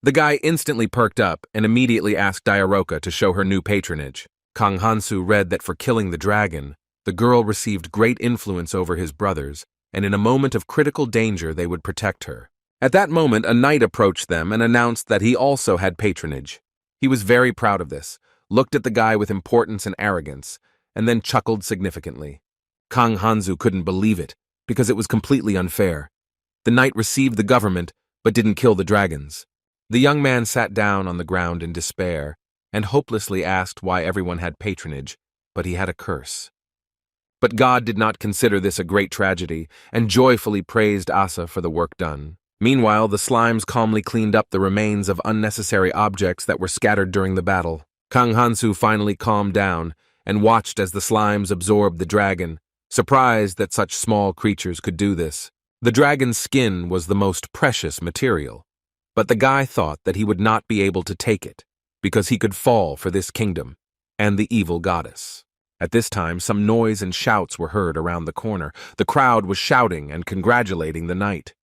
The guy instantly perked up and immediately asked Diaroka to show her new patronage. Kang Hansu read that for killing the dragon, the girl received great influence over his brothers, and in a moment of critical danger they would protect her. At that moment, a knight approached them and announced that he also had patronage. He was very proud of this, looked at the guy with importance and arrogance, and then chuckled significantly. Kang Hansu couldn't believe it, because it was completely unfair. The knight received the government, but didn't kill the dragons. The young man sat down on the ground in despair, and hopelessly asked why everyone had patronage, but he had a curse. But God did not consider this a great tragedy, and joyfully praised Asa for the work done. Meanwhile, the slimes calmly cleaned up the remains of unnecessary objects that were scattered during the battle. Kang Hansu finally calmed down, and watched as the slimes absorbed the dragon, surprised that such small creatures could do this. The dragon's skin was the most precious material, but the guy thought that he would not be able to take it, because he could fall for this kingdom and the evil goddess. At this time, some noise and shouts were heard around the corner. The crowd was shouting and congratulating the knight.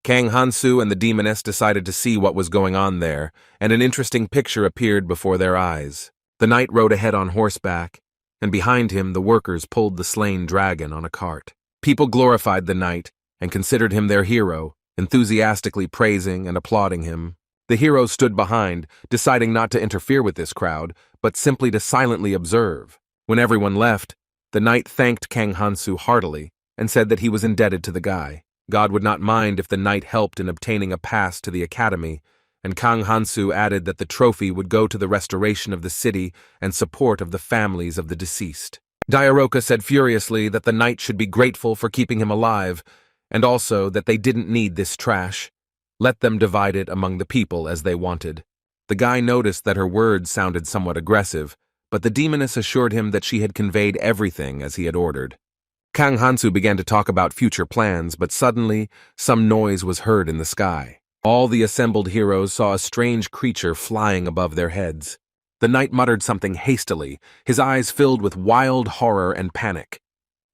Kang Hansu and the demoness decided to see what was going on there, and an interesting picture appeared before their eyes. The knight rode ahead on horseback, and behind him the workers pulled the slain dragon on a cart. People glorified the knight and considered him their hero, enthusiastically praising and applauding him. The hero stood behind, deciding not to interfere with this crowd, but simply to silently observe. When everyone left, the knight thanked Kang Hansu heartily and said that he was indebted to the guy. God would not mind if the knight helped in obtaining a pass to the academy, and Kang Hansu added that the trophy would go to the restoration of the city and support of the families of the deceased. Diaroka said furiously that the knight should be grateful for keeping him alive, and also that they didn't need this trash. Let them divide it among the people as they wanted. The guy noticed that her words sounded somewhat aggressive, but the demoness assured him that she had conveyed everything as he had ordered. Kang Hansu began to talk about future plans, but suddenly some noise was heard in the sky. All the assembled heroes saw a strange creature flying above their heads. The knight muttered something hastily, his eyes filled with wild horror and panic.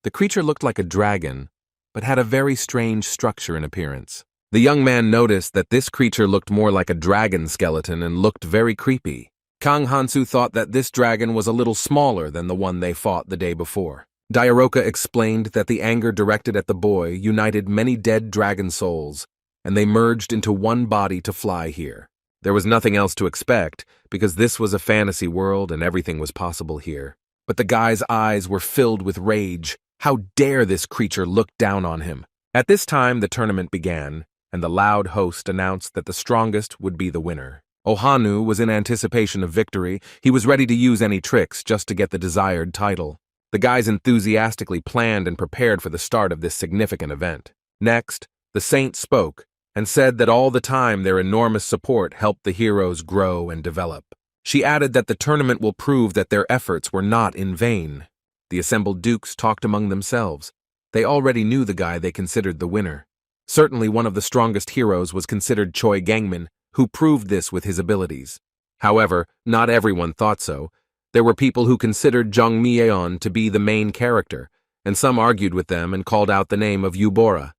The creature looked like a dragon, but had a very strange structure and appearance. The young man noticed that this creature looked more like a dragon skeleton and looked very creepy. Kang Hansu thought that this dragon was a little smaller than the one they fought the day before. Diaroka explained that the anger directed at the boy united many dead dragon souls, and they merged into one body to fly here. There was nothing else to expect, because this was a fantasy world and everything was possible here. But the guy's eyes were filled with rage. How dare this creature look down on him? At this time, the tournament began, and the loud host announced that the strongest would be the winner. Ohanu was in anticipation of victory. He was ready to use any tricks just to get the desired title. The guys enthusiastically planned and prepared for the start of this significant event. Next, the saint spoke and said that all the time their enormous support helped the heroes grow and develop. She added that the tournament will prove that their efforts were not in vain. The assembled dukes talked among themselves. They already knew the guy they considered the winner. Certainly one of the strongest heroes was considered Choi Gangmin, who proved this with his abilities. However, not everyone thought so. There were people who considered Jung Myeon to be the main character, and some argued with them and called out the name of Yubora.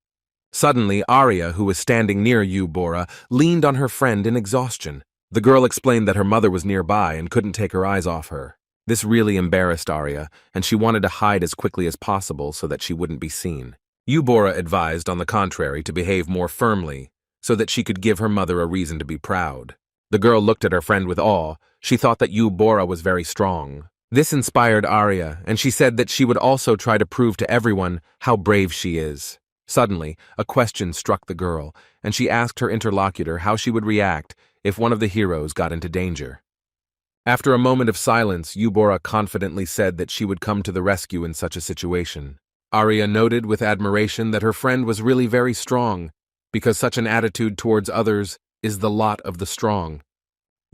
Suddenly, Arya, who was standing near Yubora, leaned on her friend in exhaustion. The girl explained that her mother was nearby and couldn't take her eyes off her. This really embarrassed Arya, and she wanted to hide as quickly as possible so that she wouldn't be seen. Yubora advised, on the contrary, to behave more firmly, so that she could give her mother a reason to be proud. The girl looked at her friend with awe. She thought that Yubora was very strong. This inspired Arya, and she said that she would also try to prove to everyone how brave she is. Suddenly, a question struck the girl, and she asked her interlocutor how she would react if one of the heroes got into danger. After a moment of silence, Yubora confidently said that she would come to the rescue in such a situation. Arya noted with admiration that her friend was really very strong, because such an attitude towards others is the lot of the strong.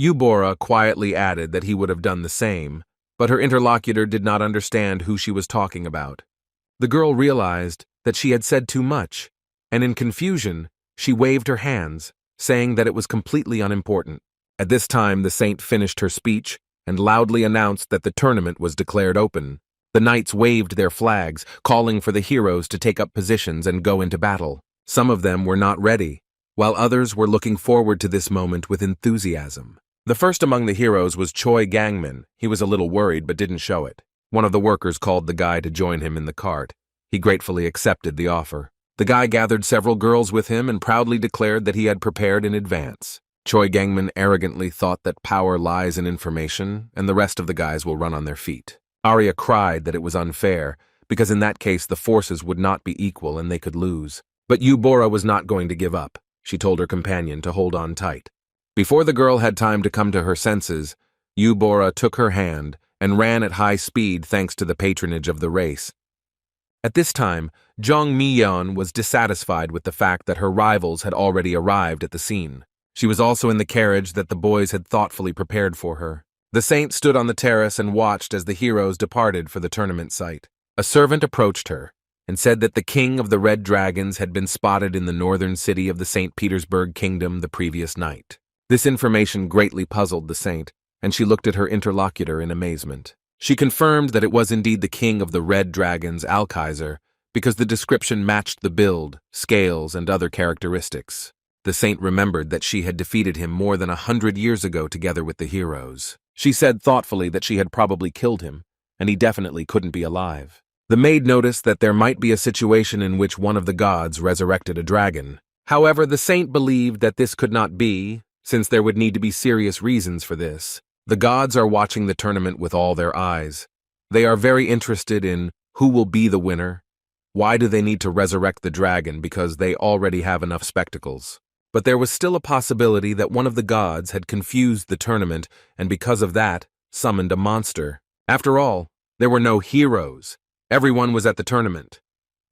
Yubora quietly added that he would have done the same, but her interlocutor did not understand who she was talking about. The girl realized that she had said too much, and in confusion, she waved her hands, saying that it was completely unimportant. At this time, the saint finished her speech and loudly announced that the tournament was declared open. The knights waved their flags, calling for the heroes to take up positions and go into battle. Some of them were not ready, while others were looking forward to this moment with enthusiasm. The first among the heroes was Choi Gangmin. He was a little worried but didn't show it. One of the workers called the guy to join him in the cart. He gratefully accepted the offer. The guy gathered several girls with him and proudly declared that he had prepared in advance. Choi Gangmin arrogantly thought that power lies in information, and the rest of the guys will run on their feet. Arya cried that it was unfair, because in that case the forces would not be equal and they could lose. But Yubora was not going to give up. She told her companion to hold on tight. Before the girl had time to come to her senses, Yubora took her hand and ran at high speed thanks to the patronage of the race. At this time, Jong Mi-yeon was dissatisfied with the fact that her rivals had already arrived at the scene. She was also in the carriage that the boys had thoughtfully prepared for her. The saint stood on the terrace and watched as the heroes departed for the tournament site. A servant approached her and said that the king of the Red Dragons had been spotted in the northern city of the St. Petersburg Kingdom the previous night. This information greatly puzzled the saint, and she looked at her interlocutor in amazement. She confirmed that it was indeed the king of the Red Dragons, Alkaiser, because the description matched the build, scales, and other characteristics. The saint remembered that she had defeated him more than 100 years ago together with the heroes. She said thoughtfully that she had probably killed him, and he definitely couldn't be alive. The maid noticed that there might be a situation in which one of the gods resurrected a dragon. However, the saint believed that this could not be, since there would need to be serious reasons for this. The gods are watching the tournament with all their eyes. They are very interested in who will be the winner. Why do they need to resurrect the dragon? Because they already have enough spectacles. But there was still a possibility that one of the gods had confused the tournament and because of that, summoned a monster. After all, there were no heroes. Everyone was at the tournament.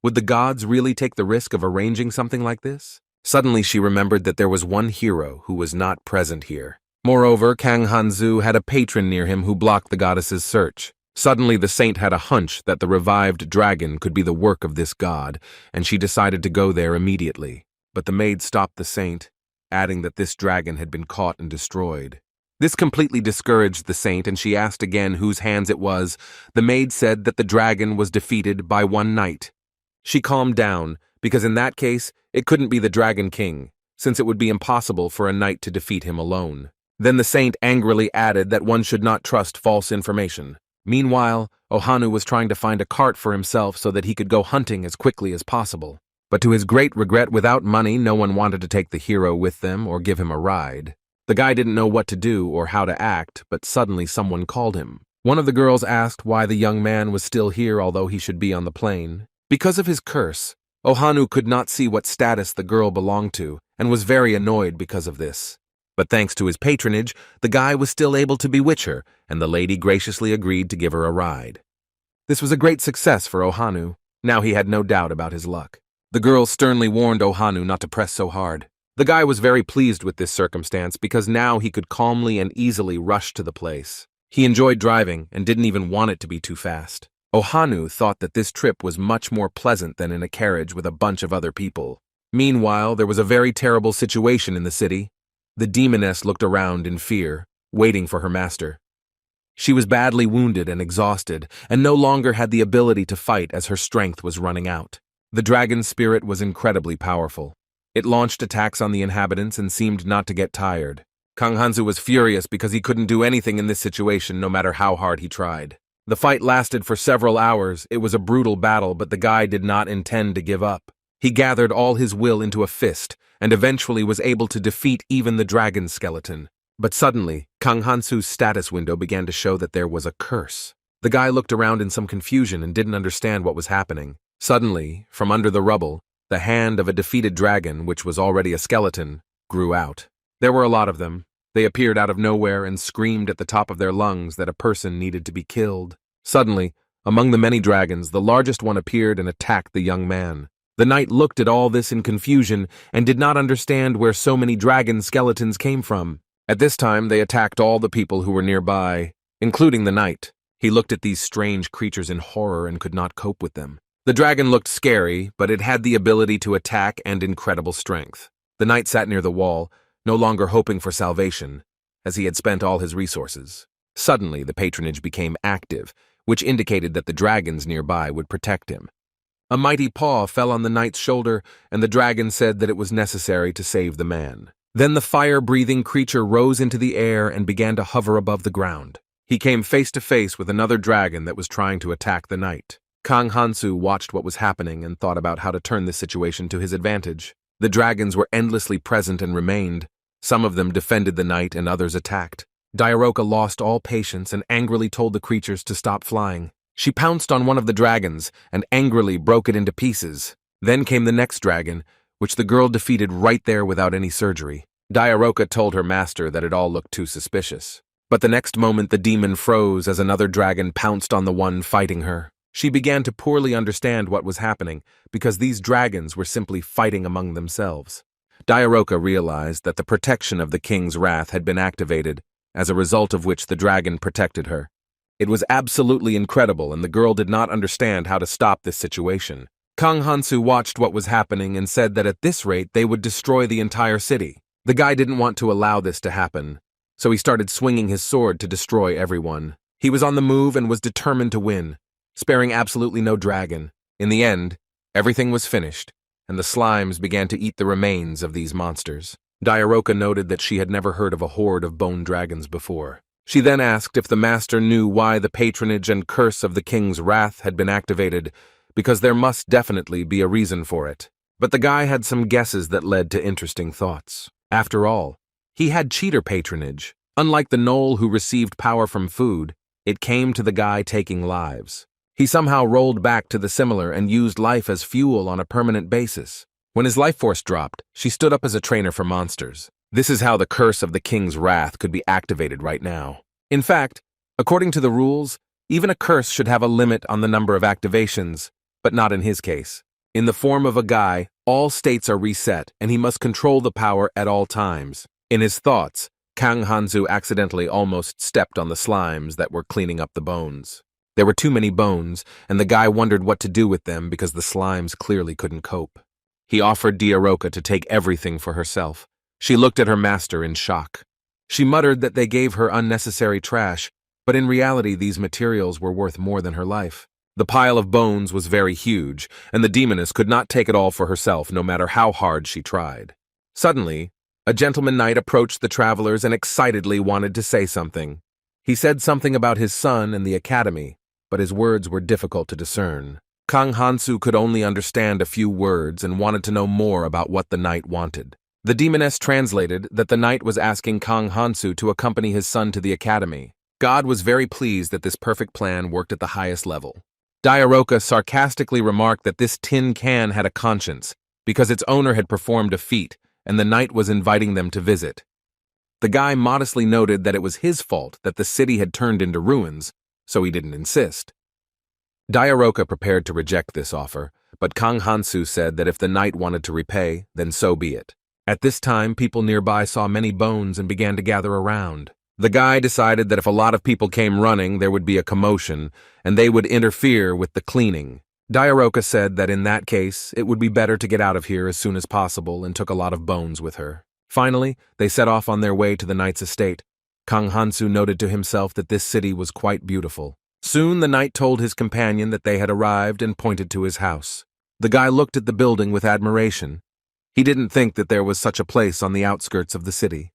Would the gods really take the risk of arranging something like this? Suddenly she remembered that there was one hero who was not present here. Moreover, Kang Hanzu had a patron near him who blocked the goddess's search. Suddenly the saint had a hunch that the revived dragon could be the work of this god, and she decided to go there immediately. But the maid stopped the saint, adding that this dragon had been caught and destroyed. This completely discouraged the saint, and she asked again whose hands it was. The maid said that the dragon was defeated by one knight. She calmed down, because in that case, it couldn't be the Dragon King, since it would be impossible for a knight to defeat him alone. Then the saint angrily added that one should not trust false information. Meanwhile, Ohanu was trying to find a cart for himself so that he could go hunting as quickly as possible. But to his great regret, without money, no one wanted to take the hero with them or give him a ride. The guy didn't know what to do or how to act, but suddenly someone called him. One of the girls asked why the young man was still here although he should be on the plane. Because of his curse, Ohanu could not see what status the girl belonged to and was very annoyed because of this. But thanks to his patronage, the guy was still able to bewitch her, and the lady graciously agreed to give her a ride. This was a great success for Ohanu. Now he had no doubt about his luck. The girl sternly warned Ohanu not to press so hard. The guy was very pleased with this circumstance because now he could calmly and easily rush to the place. He enjoyed driving and didn't even want it to be too fast. Ohanu thought that this trip was much more pleasant than in a carriage with a bunch of other people. Meanwhile, there was a very terrible situation in the city. The demoness looked around in fear, waiting for her master. She was badly wounded and exhausted, and no longer had the ability to fight as her strength was running out. The dragon spirit was incredibly powerful. It launched attacks on the inhabitants and seemed not to get tired. Kang Hanzu was furious because he couldn't do anything in this situation no matter how hard he tried. The fight lasted for several hours. It was a brutal battle, but the guy did not intend to give up. He gathered all his will into a fist and eventually was able to defeat even the dragon skeleton. But suddenly, Kang Hansu's status window began to show that there was a curse. The guy looked around in some confusion and didn't understand what was happening. Suddenly, from under the rubble, the hand of a defeated dragon, which was already a skeleton, grew out. There were a lot of them. They appeared out of nowhere and screamed at the top of their lungs that a person needed to be killed. Suddenly, among the many dragons, the largest one appeared and attacked the young man. The knight looked at all this in confusion and did not understand where so many dragon skeletons came from. At this time, they attacked all the people who were nearby, including the knight. He looked at these strange creatures in horror and could not cope with them. The dragon looked scary, but it had the ability to attack and incredible strength. The knight sat near the wall, no longer hoping for salvation, as he had spent all his resources. Suddenly, the patronage became active, which indicated that the dragons nearby would protect him. A mighty paw fell on the knight's shoulder, and the dragon said that it was necessary to save the man. Then the fire-breathing creature rose into the air and began to hover above the ground. He came face to face with another dragon that was trying to attack the knight. Kang Hansu watched what was happening and thought about how to turn this situation to his advantage. The dragons were endlessly present and remained. Some of them defended the knight and others attacked. Diaroka lost all patience and angrily told the creatures to stop flying. She pounced on one of the dragons and angrily broke it into pieces. Then came the next dragon, which the girl defeated right there without any surgery. Diaroka told her master that it all looked too suspicious. But the next moment the demon froze as another dragon pounced on the one fighting her. She began to poorly understand what was happening because these dragons were simply fighting among themselves. Diaroka realized that the protection of the king's wrath had been activated, as a result of which the dragon protected her. It was absolutely incredible, and the girl did not understand how to stop this situation. Kang Hansu watched what was happening and said that at this rate they would destroy the entire city. The guy didn't want to allow this to happen, so he started swinging his sword to destroy everyone. He was on the move and was determined to win, sparing absolutely no dragon. In the end, everything was finished, and the slimes began to eat the remains of these monsters. Diaroka noted that she had never heard of a horde of bone dragons before. She then asked if the master knew why the patronage and curse of the king's wrath had been activated, because there must definitely be a reason for it. But the guy had some guesses that led to interesting thoughts. After all, he had cheater patronage. Unlike the gnoll who received power from food, it came to the guy taking lives. He somehow rolled back to the similar and used life as fuel on a permanent basis. When his life force dropped, she stood up as a trainer for monsters. This is how the curse of the king's wrath could be activated right now. In fact, according to the rules, even a curse should have a limit on the number of activations, but not in his case. In the form of a guy, all states are reset, and he must control the power at all times. In his thoughts, Kang Hansu accidentally almost stepped on the slimes that were cleaning up the bones. There were too many bones, and the guy wondered what to do with them because the slimes clearly couldn't cope. He offered Diaroka to take everything for herself. She looked at her master in shock. She muttered that they gave her unnecessary trash, but in reality these materials were worth more than her life. The pile of bones was very huge, and the demoness could not take it all for herself no matter how hard she tried. Suddenly, a gentleman knight approached the travelers and excitedly wanted to say something. He said something about his son and the academy, but his words were difficult to discern. Kang Hansu could only understand a few words and wanted to know more about what the knight wanted. The demoness translated that the knight was asking Kang Hansu to accompany his son to the academy. God was very pleased that this perfect plan worked at the highest level. Diaroka sarcastically remarked that this tin can had a conscience, because its owner had performed a feat, and the knight was inviting them to visit. The guy modestly noted that it was his fault that the city had turned into ruins, so he didn't insist. Diaroka prepared to reject this offer, but Kang Hansu said that if the knight wanted to repay, then so be it. At this time, people nearby saw many bones and began to gather around. The guy decided that if a lot of people came running, there would be a commotion, and they would interfere with the cleaning. Diaroka said that in that case, it would be better to get out of here as soon as possible and took a lot of bones with her. Finally, they set off on their way to the knight's estate. Kang Hansu noted to himself that this city was quite beautiful. Soon the knight told his companion that they had arrived and pointed to his house. The guy looked at the building with admiration. He didn't think that there was such a place on the outskirts of the city.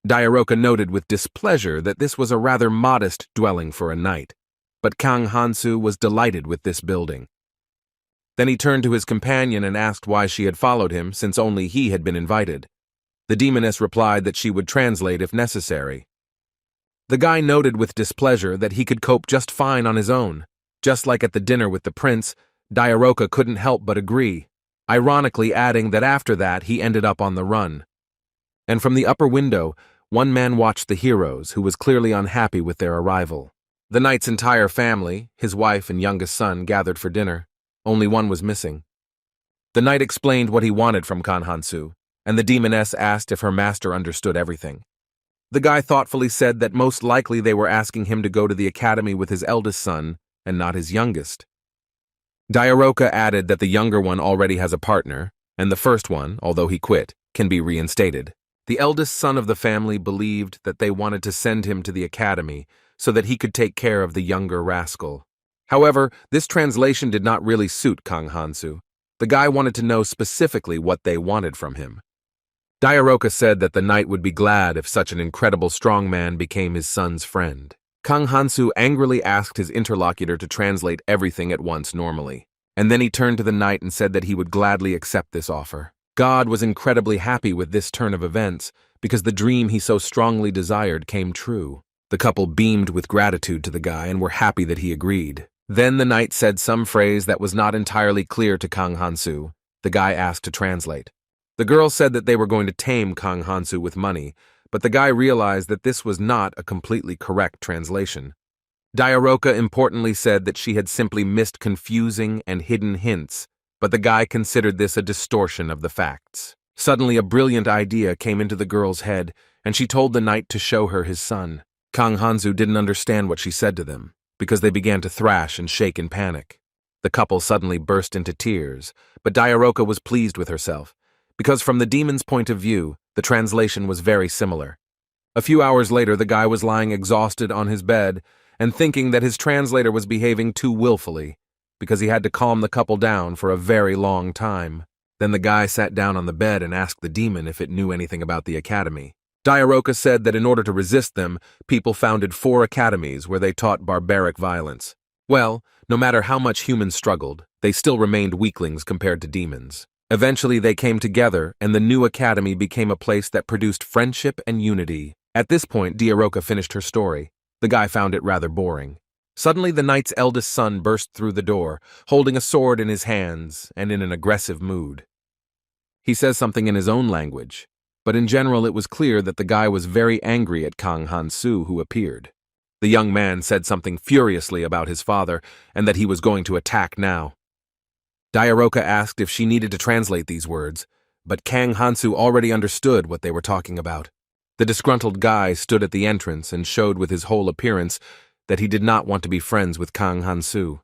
Diaroka noted with displeasure that this was a rather modest dwelling for a knight, but Kang Hansu was delighted with this building. Then he turned to his companion and asked why she had followed him, since only he had been invited. The demoness replied that she would translate if necessary. The guy noted with displeasure that he could cope just fine on his own. Just like at the dinner with the prince, Diaroka couldn't help but agree, ironically adding that after that he ended up on the run. And from the upper window, one man watched the heroes, who was clearly unhappy with their arrival. The knight's entire family, his wife and youngest son, gathered for dinner. Only one was missing. The knight explained what he wanted from Kang Hansu, and the demoness asked if her master understood everything. The guy thoughtfully said that most likely they were asking him to go to the academy with his eldest son and not his youngest. Diaroka added that the younger one already has a partner, and the first one, although he quit, can be reinstated. The eldest son of the family believed that they wanted to send him to the academy so that he could take care of the younger rascal. However, this translation did not really suit Kang Hansu. The guy wanted to know specifically what they wanted from him. Diaroka said that the knight would be glad if such an incredible strong man became his son's friend. Kang Hansu angrily asked his interlocutor to translate everything at once normally, and then he turned to the knight and said that he would gladly accept this offer. God was incredibly happy with this turn of events because the dream he so strongly desired came true. The couple beamed with gratitude to the guy and were happy that he agreed. Then the knight said some phrase that was not entirely clear to Kang Hansu. The guy asked to translate. The girl said that they were going to tame Kang Hansu with money, but the guy realized that this was not a completely correct translation. Diaroka importantly said that she had simply missed confusing and hidden hints, but the guy considered this a distortion of the facts. Suddenly a brilliant idea came into the girl's head, and she told the knight to show her his son. Kang Hansu didn't understand what she said to them, because they began to thrash and shake in panic. The couple suddenly burst into tears, but Diaroka was pleased with herself, because from the demon's point of view, the translation was very similar. A few hours later, the guy was lying exhausted on his bed and thinking that his translator was behaving too willfully, because he had to calm the couple down for a very long time. Then the guy sat down on the bed and asked the demon if it knew anything about the academy. Diaroka said that in order to resist them, people founded 4 academies where they taught barbaric violence. Well, no matter how much humans struggled, they still remained weaklings compared to demons. Eventually they came together, and the new academy became a place that produced friendship and unity. At this point, Diaroka finished her story. The guy found it rather boring. Suddenly the knight's eldest son burst through the door, holding a sword in his hands and in an aggressive mood. He says something in his own language, but in general it was clear that the guy was very angry at Kang Hansu, who appeared. The young man said something furiously about his father and that he was going to attack now. Diaroka asked if she needed to translate these words, but Kang Hansu already understood what they were talking about. The disgruntled guy stood at the entrance and showed with his whole appearance that he did not want to be friends with Kang Hansu.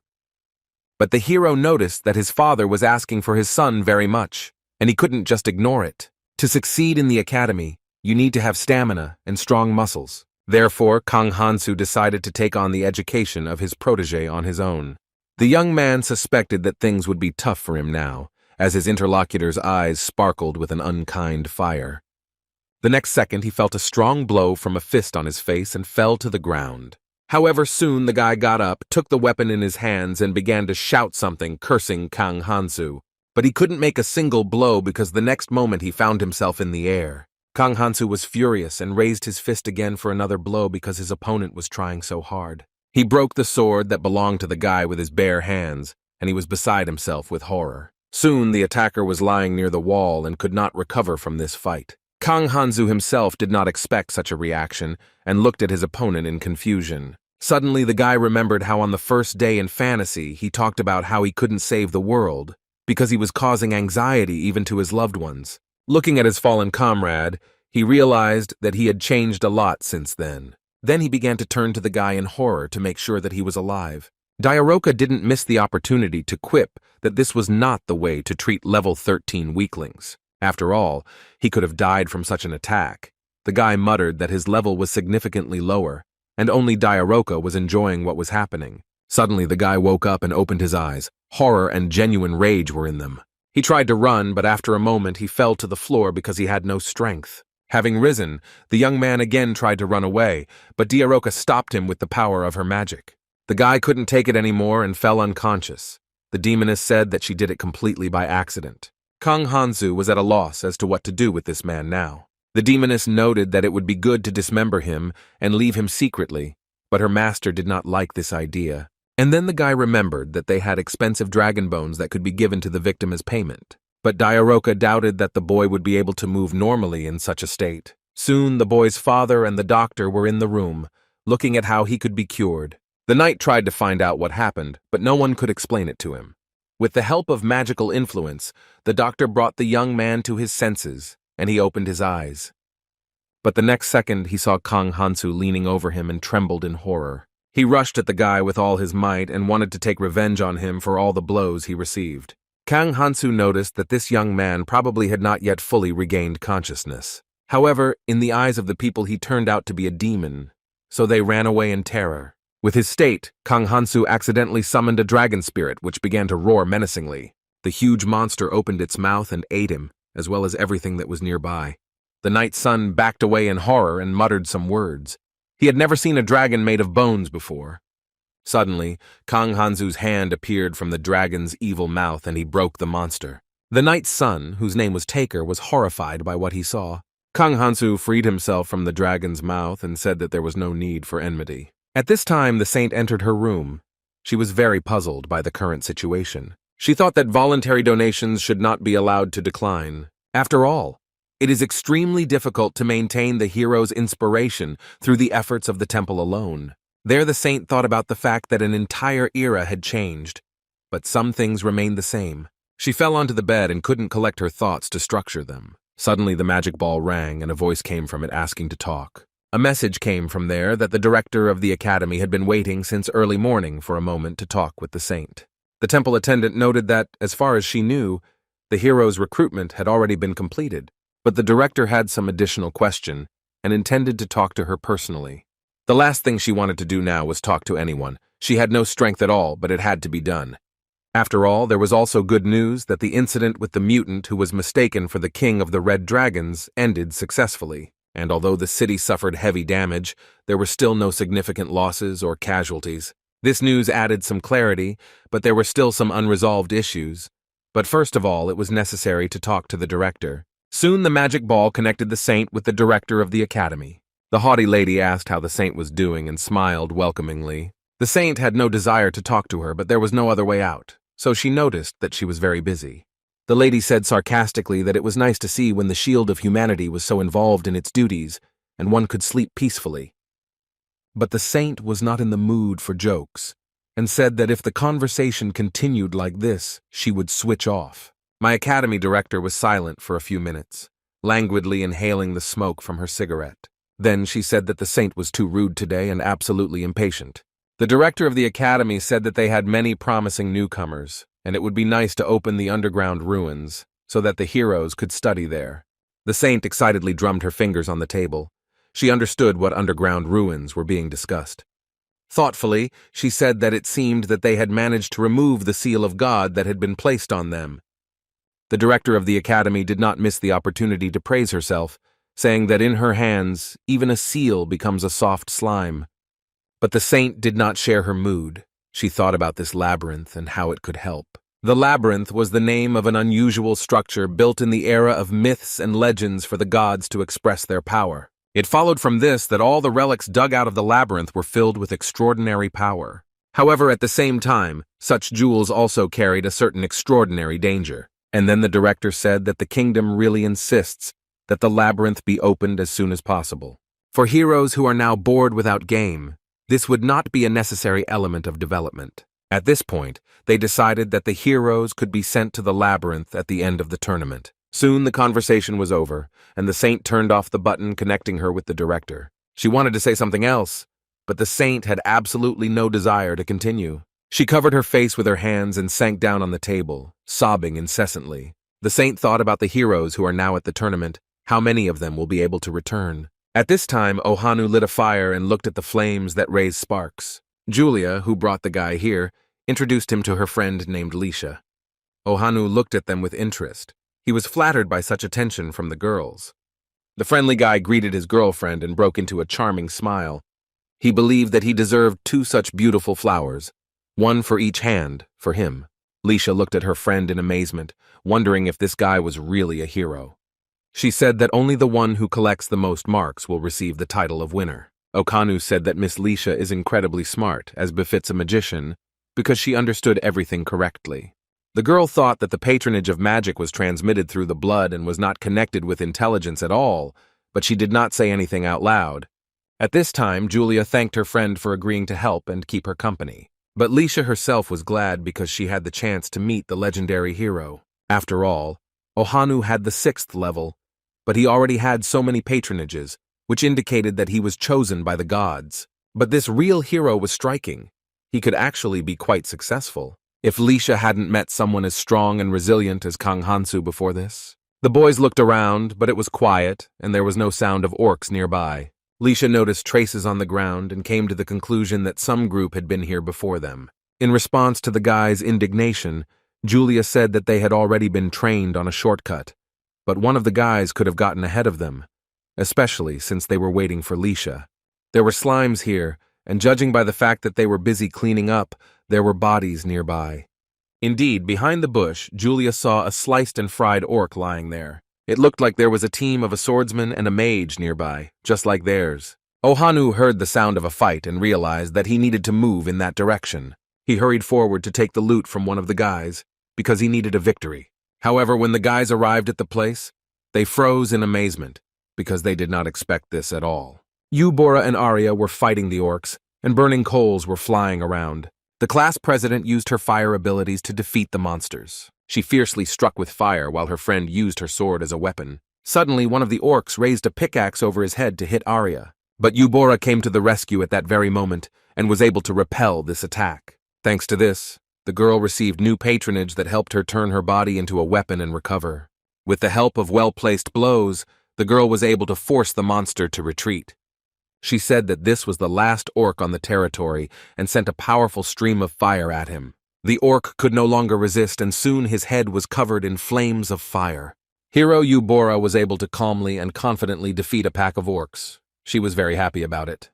But the hero noticed that his father was asking for his son very much, and he couldn't just ignore it. To succeed in the academy, you need to have stamina and strong muscles. Therefore, Kang Hansu decided to take on the education of his protege on his own. The young man suspected that things would be tough for him now, as his interlocutor's eyes sparkled with an unkind fire. The next second, he felt a strong blow from a fist on his face and fell to the ground. However, soon the guy got up, took the weapon in his hands, and began to shout something, cursing Kang Hansu. But he couldn't make a single blow because the next moment he found himself in the air. Kang Hansu was furious and raised his fist again for another blow because his opponent was trying so hard. He broke the sword that belonged to the guy with his bare hands, and he was beside himself with horror. Soon the attacker was lying near the wall and could not recover from this fight. Kang Hansu himself did not expect such a reaction and looked at his opponent in confusion. Suddenly the guy remembered how on the first day in fantasy he talked about how he couldn't save the world because he was causing anxiety even to his loved ones. Looking at his fallen comrade, he realized that he had changed a lot since then. Then he began to turn to the guy in horror to make sure that he was alive. Diaroka didn't miss the opportunity to quip that this was not the way to treat level 13 weaklings. After all, he could have died from such an attack. The guy muttered that his level was significantly lower, and only Diaroka was enjoying what was happening. Suddenly the guy woke up and opened his eyes. Horror and genuine rage were in them. He tried to run, but after a moment he fell to the floor because he had no strength. Having risen, the young man again tried to run away, but Diaroka stopped him with the power of her magic. The guy couldn't take it anymore and fell unconscious. The demoness said that she did it completely by accident. Kang Hansu was at a loss as to what to do with this man now. The demoness noted that it would be good to dismember him and leave him secretly, but her master did not like this idea. And then the guy remembered that they had expensive dragon bones that could be given to the victim as payment. But Diaroka doubted that the boy would be able to move normally in such a state. Soon the boy's father and the doctor were in the room, looking at how he could be cured. The knight tried to find out what happened, but no one could explain it to him. With the help of magical influence, the doctor brought the young man to his senses, and he opened his eyes. But the next second he saw Kang Hansu leaning over him and trembled in horror. He rushed at the guy with all his might and wanted to take revenge on him for all the blows he received. Kang Hansu noticed that this young man probably had not yet fully regained consciousness. However, in the eyes of the people he turned out to be a demon, so they ran away in terror. With his state, Kang Hansu accidentally summoned a dragon spirit which began to roar menacingly. The huge monster opened its mouth and ate him, as well as everything that was nearby. The knight's son backed away in horror and muttered some words. He had never seen a dragon made of bones before. Suddenly, Kang Hansu's hand appeared from the dragon's evil mouth and he broke the monster. The knight's son, whose name was Taker, was horrified by what he saw. Kang Hansu freed himself from the dragon's mouth and said that there was no need for enmity. At this time, the saint entered her room. She was very puzzled by the current situation. She thought that voluntary donations should not be allowed to decline. After all, it is extremely difficult to maintain the hero's inspiration through the efforts of the temple alone. There the saint thought about the fact that an entire era had changed, but some things remained the same. She fell onto the bed and couldn't collect her thoughts to structure them. Suddenly the magic ball rang and a voice came from it asking to talk. A message came from there that the director of the academy had been waiting since early morning for a moment to talk with the saint. The temple attendant noted that, as far as she knew, the hero's recruitment had already been completed, but the director had some additional question and intended to talk to her personally. The last thing she wanted to do now was talk to anyone. She had no strength at all, but it had to be done. After all, there was also good news that the incident with the mutant who was mistaken for the king of the Red Dragons ended successfully, and although the city suffered heavy damage, there were still no significant losses or casualties. This news added some clarity, but there were still some unresolved issues. But first of all, it was necessary to talk to the director. Soon the magic ball connected the saint with the director of the academy. The haughty lady asked how the saint was doing and smiled welcomingly. The saint had no desire to talk to her, but there was no other way out, so she noticed that she was very busy. The lady said sarcastically that it was nice to see when the shield of humanity was so involved in its duties, and one could sleep peacefully. But the saint was not in the mood for jokes, and said that if the conversation continued like this, she would switch off. My academy director was silent for a few minutes, languidly inhaling the smoke from her cigarette. Then she said that the saint was too rude today and absolutely impatient. The director of the academy said that they had many promising newcomers, and it would be nice to open the underground ruins so that the heroes could study there. The saint excitedly drummed her fingers on the table. She understood what underground ruins were being discussed. Thoughtfully, she said that it seemed that they had managed to remove the seal of God that had been placed on them. The director of the academy did not miss the opportunity to praise herself, saying that in her hands, even a seal becomes a soft slime. But the saint did not share her mood. She thought about this labyrinth and how it could help. The labyrinth was the name of an unusual structure built in the era of myths and legends for the gods to express their power. It followed from this that all the relics dug out of the labyrinth were filled with extraordinary power. However, at the same time, such jewels also carried a certain extraordinary danger. And then the director said that the kingdom really insists that the labyrinth be opened as soon as possible. For heroes who are now bored without game, this would not be a necessary element of development. At this point, they decided that the heroes could be sent to the labyrinth at the end of the tournament. Soon the conversation was over, and the saint turned off the button connecting her with the director. She wanted to say something else, but the saint had absolutely no desire to continue. She covered her face with her hands and sank down on the table, sobbing incessantly. The saint thought about the heroes who are now at the tournament. How many of them will be able to return? At this time, Ohanu lit a fire and looked at the flames that raised sparks. Julia, who brought the guy here, introduced him to her friend named Lisha. Ohanu looked at them with interest. He was flattered by such attention from the girls. The friendly guy greeted his girlfriend and broke into a charming smile. He believed that he deserved 2 such beautiful flowers, one for each hand, for him. Lisha looked at her friend in amazement, wondering if this guy was really a hero. She said that only the one who collects the most marks will receive the title of winner. Okanu said that Miss Lisha is incredibly smart, as befits a magician, because she understood everything correctly. The girl thought that the patronage of magic was transmitted through the blood and was not connected with intelligence at all, but she did not say anything out loud. At this time, Julia thanked her friend for agreeing to help and keep her company. But Lisha herself was glad because she had the chance to meet the legendary hero. After all, Ohanu had the 6th level, but he already had so many patronages, which indicated that he was chosen by the gods. But this real hero was striking. He could actually be quite successful. If Lisha hadn't met someone as strong and resilient as Kang Hansu before this. The boys looked around, but it was quiet, and there was no sound of orcs nearby. Lisha noticed traces on the ground and came to the conclusion that some group had been here before them. In response to the guy's indignation, Julia said that they had already been trained on a shortcut, but one of the guys could have gotten ahead of them, especially since they were waiting for Lisha. There were slimes here, and judging by the fact that they were busy cleaning up, there were bodies nearby. Indeed, behind the bush, Julia saw a sliced and fried orc lying there. It looked like there was a team of a swordsman and a mage nearby, just like theirs. Ohanu heard the sound of a fight and realized that he needed to move in that direction. He hurried forward to take the loot from one of the guys, because he needed a victory. However, when the guys arrived at the place, they froze in amazement, because they did not expect this at all. Yubora and Arya were fighting the orcs, and burning coals were flying around. The class president used her fire abilities to defeat the monsters. She fiercely struck with fire while her friend used her sword as a weapon. Suddenly, one of the orcs raised a pickaxe over his head to hit Arya. But Yubora came to the rescue at that very moment and was able to repel this attack. Thanks to this, the girl received new patronage that helped her turn her body into a weapon and recover. With the help of well-placed blows, the girl was able to force the monster to retreat. She said that this was the last orc on the territory and sent a powerful stream of fire at him. The orc could no longer resist, and soon his head was covered in flames of fire. Hero Yubora was able to calmly and confidently defeat a pack of orcs. She was very happy about it.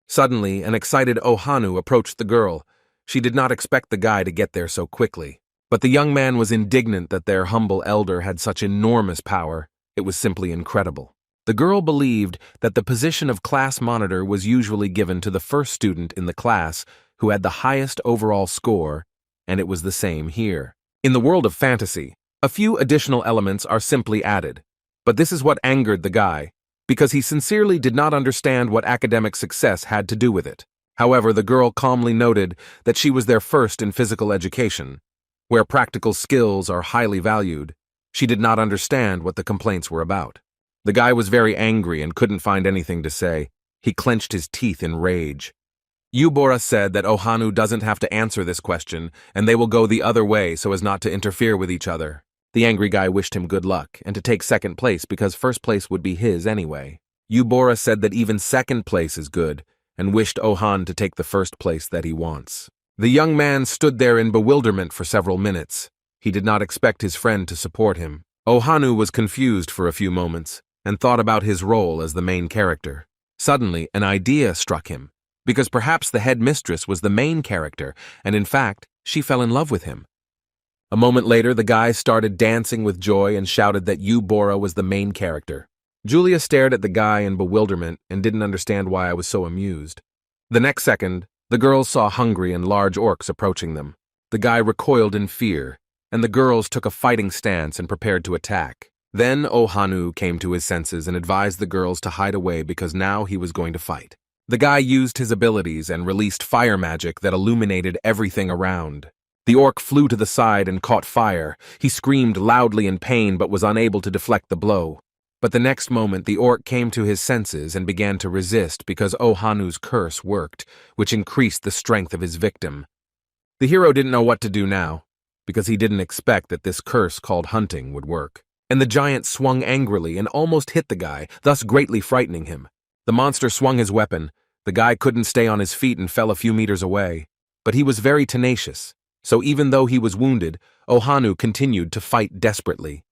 Suddenly, an excited Ohanu approached the girl. She did not expect the guy to get there so quickly. But the young man was indignant that their humble elder had such enormous power. It was simply incredible. The girl believed that the position of class monitor was usually given to the first student in the class who had the highest overall score, and it was the same here. In the world of fantasy, a few additional elements are simply added. But this is what angered the guy, because he sincerely did not understand what academic success had to do with it. However, the girl calmly noted that she was there first in physical education, where practical skills are highly valued. She did not understand what the complaints were about. The guy was very angry and couldn't find anything to say. He clenched his teeth in rage. Yubora said that Ohanu doesn't have to answer this question, and they will go the other way so as not to interfere with each other. The angry guy wished him good luck, and to take second place because first place would be his anyway. Yubora said that even second place is good, and wished Ohan to take the first place that he wants. The young man stood there in bewilderment for several minutes. He did not expect his friend to support him. Ohanu was confused for a few moments, and thought about his role as the main character. Suddenly, an idea struck him, because perhaps the headmistress was the main character, and in fact, she fell in love with him. A moment later, the guy started dancing with joy and shouted that Yubora was the main character. Julia stared at the guy in bewilderment and didn't understand why I was so amused. The next second, the girls saw hungry and large orcs approaching them. The guy recoiled in fear, and the girls took a fighting stance and prepared to attack. Then Ohanu came to his senses and advised the girls to hide away because now he was going to fight. The guy used his abilities and released fire magic that illuminated everything around. The orc flew to the side and caught fire. He screamed loudly in pain but was unable to deflect the blow. But the next moment the orc came to his senses and began to resist because Ohanu's curse worked, which increased the strength of his victim. The hero didn't know what to do now, because he didn't expect that this curse called hunting would work. And the giant swung angrily and almost hit the guy, thus greatly frightening him. The monster swung his weapon. The guy couldn't stay on his feet and fell a few meters away. But he was very tenacious, so even though he was wounded, Ohanu continued to fight desperately.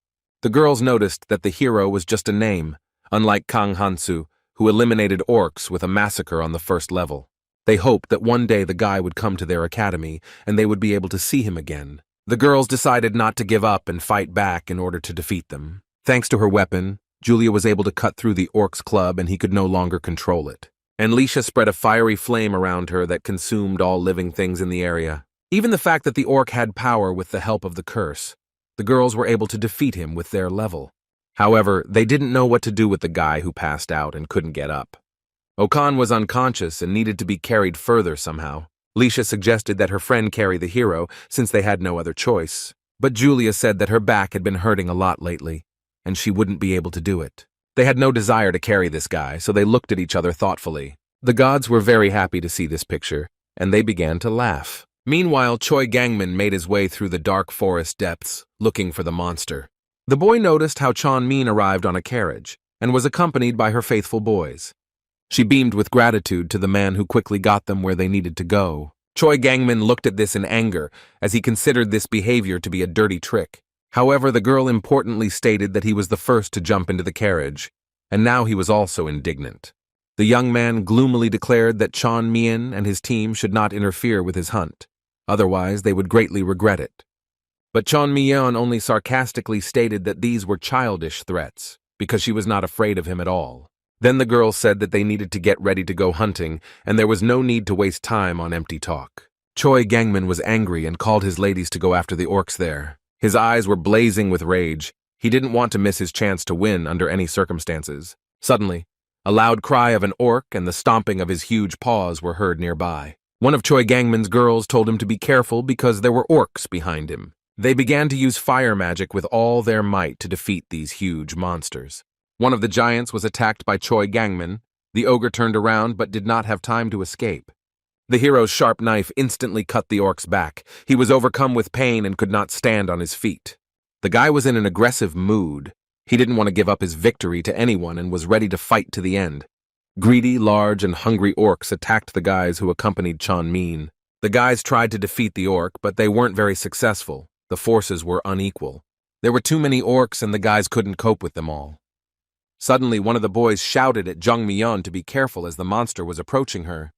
The girls noticed that the hero was just a name, unlike Kang Hansu, who eliminated orcs with a massacre on the first level. They hoped that one day the guy would come to their academy and they would be able to see him again. The girls decided not to give up and fight back in order to defeat them. Thanks to her weapon, Julia was able to cut through the orc's club and he could no longer control it. And Lisha spread a fiery flame around her that consumed all living things in the area. Even the fact that the orc had power with the help of the curse, the girls were able to defeat him with their level. However, they didn't know what to do with the guy who passed out and couldn't get up. Okan was unconscious and needed to be carried further somehow. Lisha suggested that her friend carry the hero since they had no other choice, but Julia said that her back had been hurting a lot lately, and she wouldn't be able to do it. They had no desire to carry this guy, so they looked at each other thoughtfully. The gods were very happy to see this picture, and they began to laugh. Meanwhile, Choi Gangmin made his way through the dark forest depths, looking for the monster. The boy noticed how Chan Min arrived on a carriage, and was accompanied by her faithful boys. She beamed with gratitude to the man who quickly got them where they needed to go. Choi Gangmin looked at this in anger, as he considered this behavior to be a dirty trick. However, the girl importantly stated that he was the first to jump into the carriage, and now he was also indignant. The young man gloomily declared that Chan Min and his team should not interfere with his hunt, otherwise they would greatly regret it. But Chon Mi-yeon only sarcastically stated that these were childish threats, because she was not afraid of him at all. Then the girl said that they needed to get ready to go hunting, and there was no need to waste time on empty talk. Choi Gangmin was angry and called his ladies to go after the orcs there. His eyes were blazing with rage. He didn't want to miss his chance to win under any circumstances. Suddenly, a loud cry of an orc and the stomping of his huge paws were heard nearby. One of Choi Gangmin's girls told him to be careful because there were orcs behind him. They began to use fire magic with all their might to defeat these huge monsters. One of the giants was attacked by Choi Gangmin. The ogre turned around but did not have time to escape. The hero's sharp knife instantly cut the orc's back. He was overcome with pain and could not stand on his feet. The guy was in an aggressive mood. He didn't want to give up his victory to anyone and was ready to fight to the end. Greedy, large, and hungry orcs attacked the guys who accompanied Chon Min. The guys tried to defeat the orc, but they weren't very successful. The forces were unequal. There were too many orcs and the guys couldn't cope with them all. Suddenly, one of the boys shouted at Jung Mi-yeon to be careful as the monster was approaching her.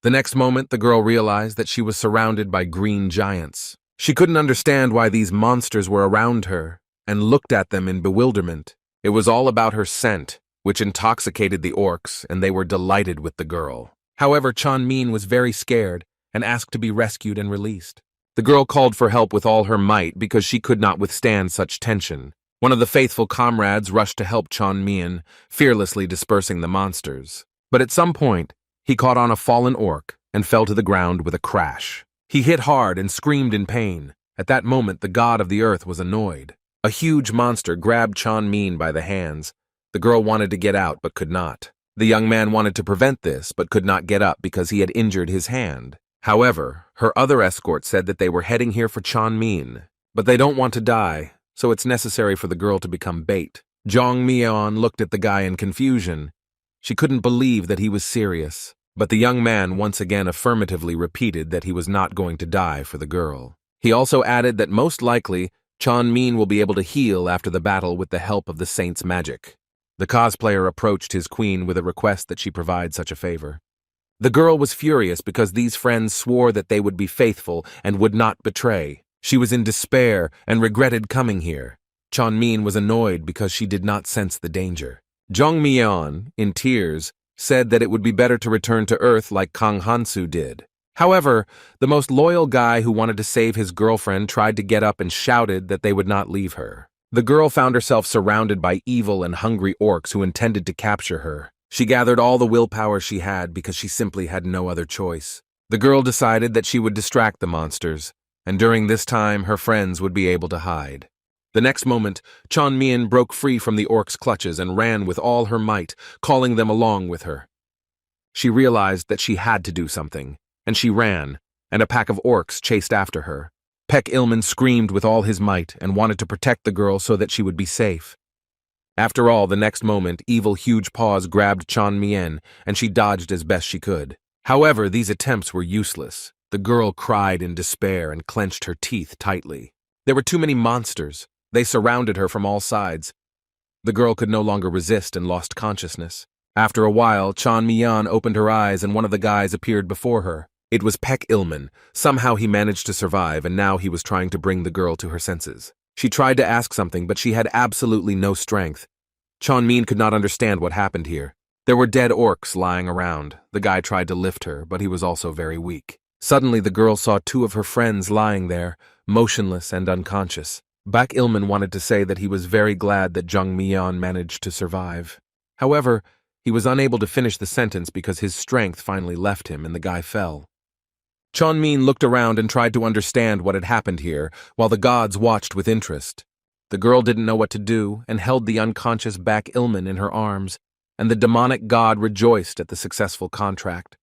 The next moment, the girl realized that she was surrounded by green giants. She couldn't understand why these monsters were around her and looked at them in bewilderment. It was all about her scent, which intoxicated the orcs, and they were delighted with the girl. However, Chon Min was very scared and asked to be rescued and released. The girl called for help with all her might because she could not withstand such tension. One of the faithful comrades rushed to help Chon Min, fearlessly dispersing the monsters. But at some point, he caught on a fallen orc and fell to the ground with a crash. He hit hard and screamed in pain. At that moment, the god of the earth was annoyed. A huge monster grabbed Chon Min by the hands. The girl wanted to get out but could not. The young man wanted to prevent this but could not get up because he had injured his hand. However, her other escort said that they were heading here for Chon Min, but they don't want to die, so it's necessary for the girl to become bait. Jung Mi-yeon looked at the guy in confusion. She couldn't believe that he was serious, but the young man once again affirmatively repeated that he was not going to die for the girl. He also added that most likely Chon Min will be able to heal after the battle with the help of the saint's magic. The cosplayer approached his queen with a request that she provide such a favor. The girl was furious because these friends swore that they would be faithful and would not betray. She was in despair and regretted coming here. Chon Min was annoyed because she did not sense the danger. Jung Mi-yeon, in tears, said that it would be better to return to Earth like Kang Han-soo did. However, the most loyal guy who wanted to save his girlfriend tried to get up and shouted that they would not leave her. The girl found herself surrounded by evil and hungry orcs who intended to capture her. She gathered all the willpower she had because she simply had no other choice. The girl decided that she would distract the monsters, and during this time her friends would be able to hide. The next moment, Chon Min broke free from the orcs' clutches and ran with all her might, calling them along with her. She realized that she had to do something, and she ran, and a pack of orcs chased after her. Pek Ilman screamed with all his might and wanted to protect the girl so that she would be safe. After all, the next moment, evil huge paws grabbed Chon Min, and she dodged as best she could. However, these attempts were useless. The girl cried in despair and clenched her teeth tightly. There were too many monsters. They surrounded her from all sides. The girl could no longer resist and lost consciousness. After a while, Chon Mi-yeon opened her eyes and one of the guys appeared before her. It was Pek Ilman. Somehow he managed to survive and now he was trying to bring the girl to her senses. She tried to ask something, but she had absolutely no strength. Chon Min could not understand what happened here. There were dead orcs lying around. The guy tried to lift her, but he was also very weak. Suddenly the girl saw two of her friends lying there, motionless and unconscious. Pek Ilman wanted to say that he was very glad that Jung Mi-yeon managed to survive. However, he was unable to finish the sentence because his strength finally left him and the guy fell. Chon Min looked around and tried to understand what had happened here, while the gods watched with interest. The girl didn't know what to do and held the unconscious Pek Ilman in her arms, and the demonic god rejoiced at the successful contract.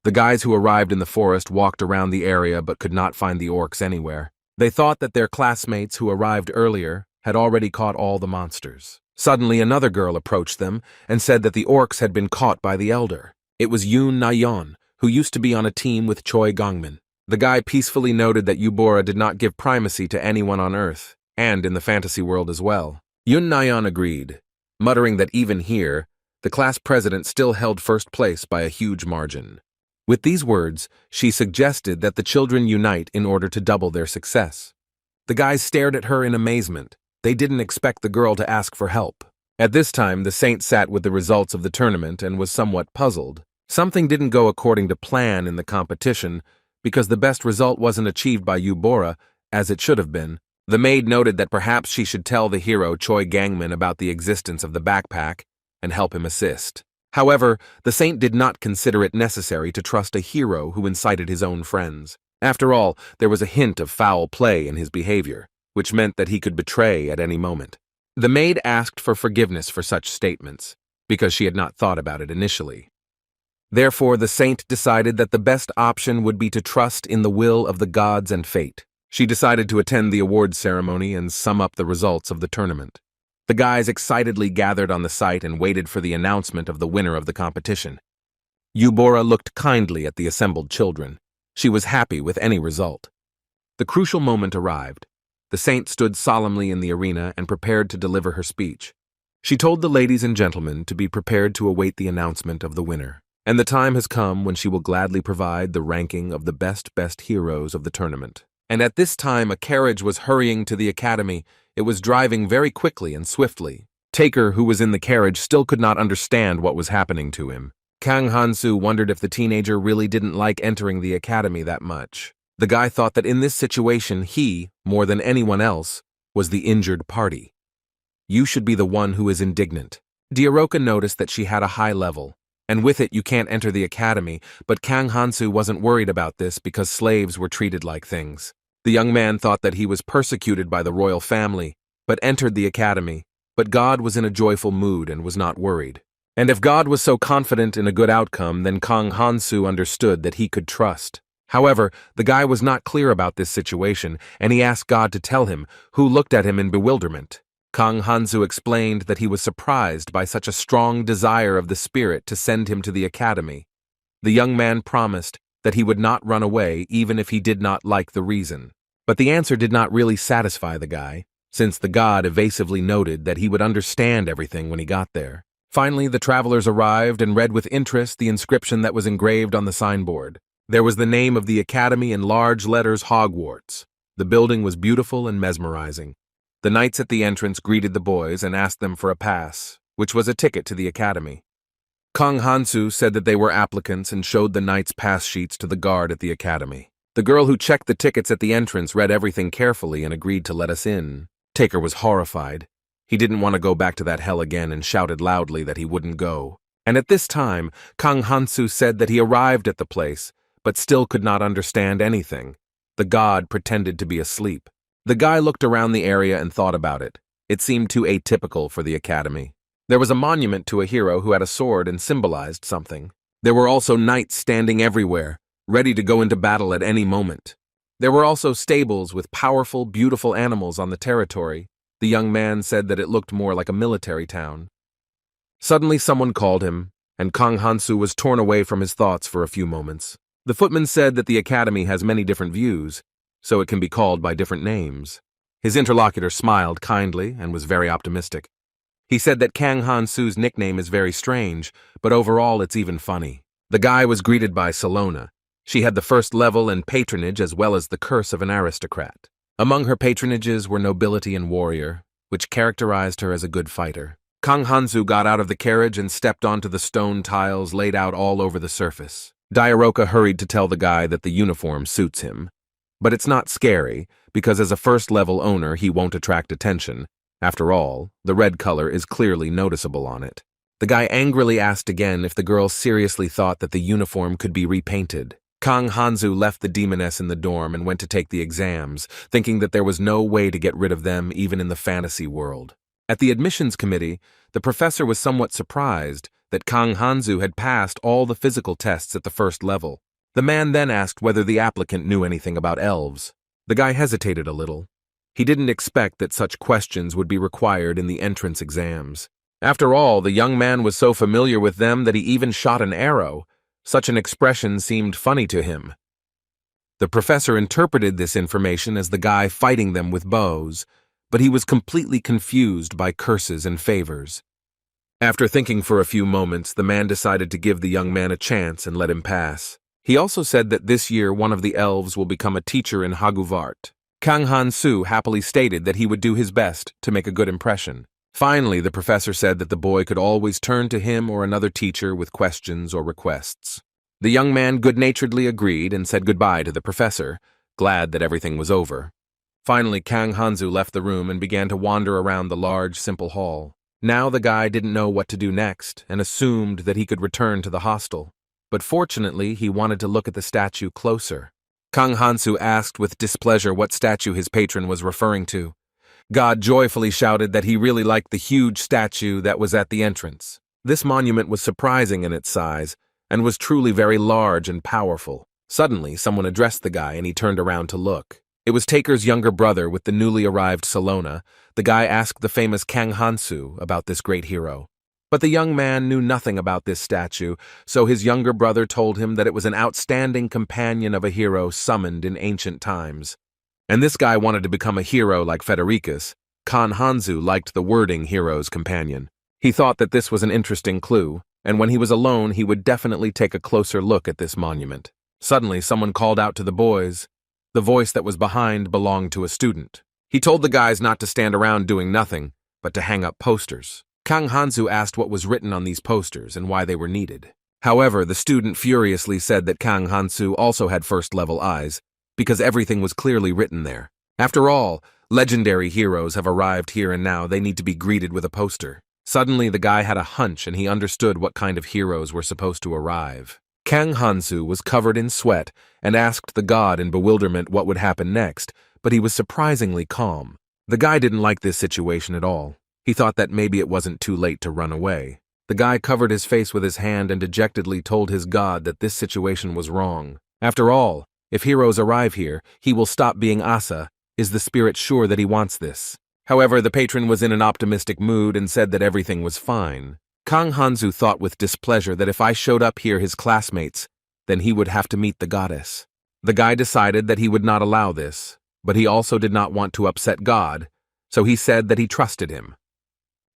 The guys who arrived in the forest walked around the area but could not find the orcs anywhere. They thought that their classmates who arrived earlier had already caught all the monsters. Suddenly another girl approached them and said that the orcs had been caught by the elder. It was Yoon Na-yeon, who used to be on a team with Choi Gangmin. The guy peacefully noted that Eubora did not give primacy to anyone on Earth, and in the fantasy world as well. Yoon Na-yeon agreed, muttering that even here, the class president still held first place by a huge margin. With these words, she suggested that the children unite in order to double their success. The guys stared at her in amazement. They didn't expect the girl to ask for help. At this time, the saint sat with the results of the tournament and was somewhat puzzled. Something didn't go according to plan in the competition because the best result wasn't achieved by Eubora as it should have been. The maid noted that perhaps she should tell the hero Choi Gangmin about the existence of the backpack and help him assist. However, the saint did not consider it necessary to trust a hero who incited his own friends. After all, there was a hint of foul play in his behavior, which meant that he could betray at any moment. The maid asked for forgiveness for such statements, because she had not thought about it initially. Therefore, the saint decided that the best option would be to trust in the will of the gods and fate. She decided to attend the awards ceremony and sum up the results of the tournament. The guys excitedly gathered on the site and waited for the announcement of the winner of the competition. Eubora looked kindly at the assembled children. She was happy with any result. The crucial moment arrived. The saint stood solemnly in the arena and prepared to deliver her speech. She told the ladies and gentlemen to be prepared to await the announcement of the winner. And the time has come when she will gladly provide the ranking of the best heroes of the tournament. And at this time a carriage was hurrying to the academy. It was driving very quickly and swiftly. Taker, who was in the carriage, still could not understand what was happening to him. Kang Hansu wondered if the teenager really didn't like entering the academy that much. The guy thought that in this situation he, more than anyone else, was the injured party. You should be the one who is indignant. Diaroka noticed that she had a high level, and with it you can't enter the academy, but Kang Hansu wasn't worried about this because slaves were treated like things. The young man thought that he was persecuted by the royal family, but entered the academy. But God was in a joyful mood and was not worried. And if God was so confident in a good outcome, then Kang Hansu understood that he could trust. However, the guy was not clear about this situation, and he asked God to tell him, who looked at him in bewilderment. Kang Hansu explained that he was surprised by such a strong desire of the spirit to send him to the academy. The young man promised that he would not run away even if he did not like the reason. But the answer did not really satisfy the guy, since the god evasively noted that he would understand everything when he got there. Finally, the travelers arrived and read with interest the inscription that was engraved on the signboard. There was the name of the academy in large letters, Hogwarts. The building was beautiful and mesmerizing. The knights at the entrance greeted the boys and asked them for a pass, which was a ticket to the academy. Kang Hansu said that they were applicants and showed the knights' pass sheets to the guard at the academy. The girl who checked the tickets at the entrance read everything carefully and agreed to let us in. Taker was horrified. He didn't want to go back to that hell again and shouted loudly that he wouldn't go. And at this time, Kang Hansu said that he arrived at the place, but still could not understand anything. The god pretended to be asleep. The guy looked around the area and thought about it. It seemed too atypical for the academy. There was a monument to a hero who had a sword and symbolized something. There were also knights standing everywhere, ready to go into battle at any moment. There were also stables with powerful, beautiful animals on the territory. The young man said that it looked more like a military town. Suddenly someone called him, and Kang Hansu was torn away from his thoughts for a few moments. The footman said that the academy has many different views, so it can be called by different names. His interlocutor smiled kindly and was very optimistic. He said that Kang Hansu's nickname is very strange, but overall it's even funny. The guy was greeted by Salona. She had the first level and patronage as well as the curse of an aristocrat. Among her patronages were nobility and warrior, which characterized her as a good fighter. Kang Hansu got out of the carriage and stepped onto the stone tiles laid out all over the surface. Diaroka hurried to tell the guy that the uniform suits him. But it's not scary, because as a first-level owner he won't attract attention. After all, the red color is clearly noticeable on it. The guy angrily asked again if the girl seriously thought that the uniform could be repainted. Kang Hansu left the demoness in the dorm and went to take the exams, thinking that there was no way to get rid of them even in the fantasy world. At the admissions committee, the professor was somewhat surprised that Kang Hansu had passed all the physical tests at the first level. The man then asked whether the applicant knew anything about elves. The guy hesitated a little. He didn't expect that such questions would be required in the entrance exams. After all, the young man was so familiar with them that he even shot an arrow. Such an expression seemed funny to him. The professor interpreted this information as the guy fighting them with bows, but he was completely confused by curses and favors. After thinking for a few moments, the man decided to give the young man a chance and let him pass. He also said that this year one of the elves will become a teacher in Haguvart. Kang Han-soo happily stated that he would do his best to make a good impression. Finally, the professor said that the boy could always turn to him or another teacher with questions or requests. The young man good-naturedly agreed and said goodbye to the professor, glad that everything was over. Finally, Kang Han-soo left the room and began to wander around the large, simple hall. Now the guy didn't know what to do next and assumed that he could return to the hostel. But fortunately, he wanted to look at the statue closer. Kang Han-soo asked with displeasure what statue his patron was referring to. God joyfully shouted that he really liked the huge statue that was at the entrance. This monument was surprising in its size and was truly very large and powerful. Suddenly, someone addressed the guy and he turned around to look. It was Taker's younger brother with the newly arrived Salona. The guy asked the famous Kang Han-soo about this great hero. But the young man knew nothing about this statue, so his younger brother told him that it was an outstanding companion of a hero summoned in ancient times. And this guy wanted to become a hero like Federicus. Kang Han-soo liked the wording hero's companion. He thought that this was an interesting clue, and when he was alone he would definitely take a closer look at this monument. Suddenly someone called out to the boys. The voice that was behind belonged to a student. He told the guys not to stand around doing nothing, but to hang up posters. Kang Han-soo asked what was written on these posters and why they were needed. However, the student furiously said that Kang Han-soo also had first-level eyes, because everything was clearly written there. After all, legendary heroes have arrived here and now they need to be greeted with a poster. Suddenly the guy had a hunch and he understood what kind of heroes were supposed to arrive. Kang Han-soo was covered in sweat and asked the god in bewilderment what would happen next, but he was surprisingly calm. The guy didn't like this situation at all. He thought that maybe it wasn't too late to run away. The guy covered his face with his hand and dejectedly told his god that this situation was wrong. After all, if heroes arrive here, he will stop being Asa. Is the spirit sure that he wants this? However, the patron was in an optimistic mood and said that everything was fine. Kang Han-soo thought with displeasure that if I showed up here his classmates, then he would have to meet the goddess. The guy decided that he would not allow this, but he also did not want to upset God, so he said that he trusted him.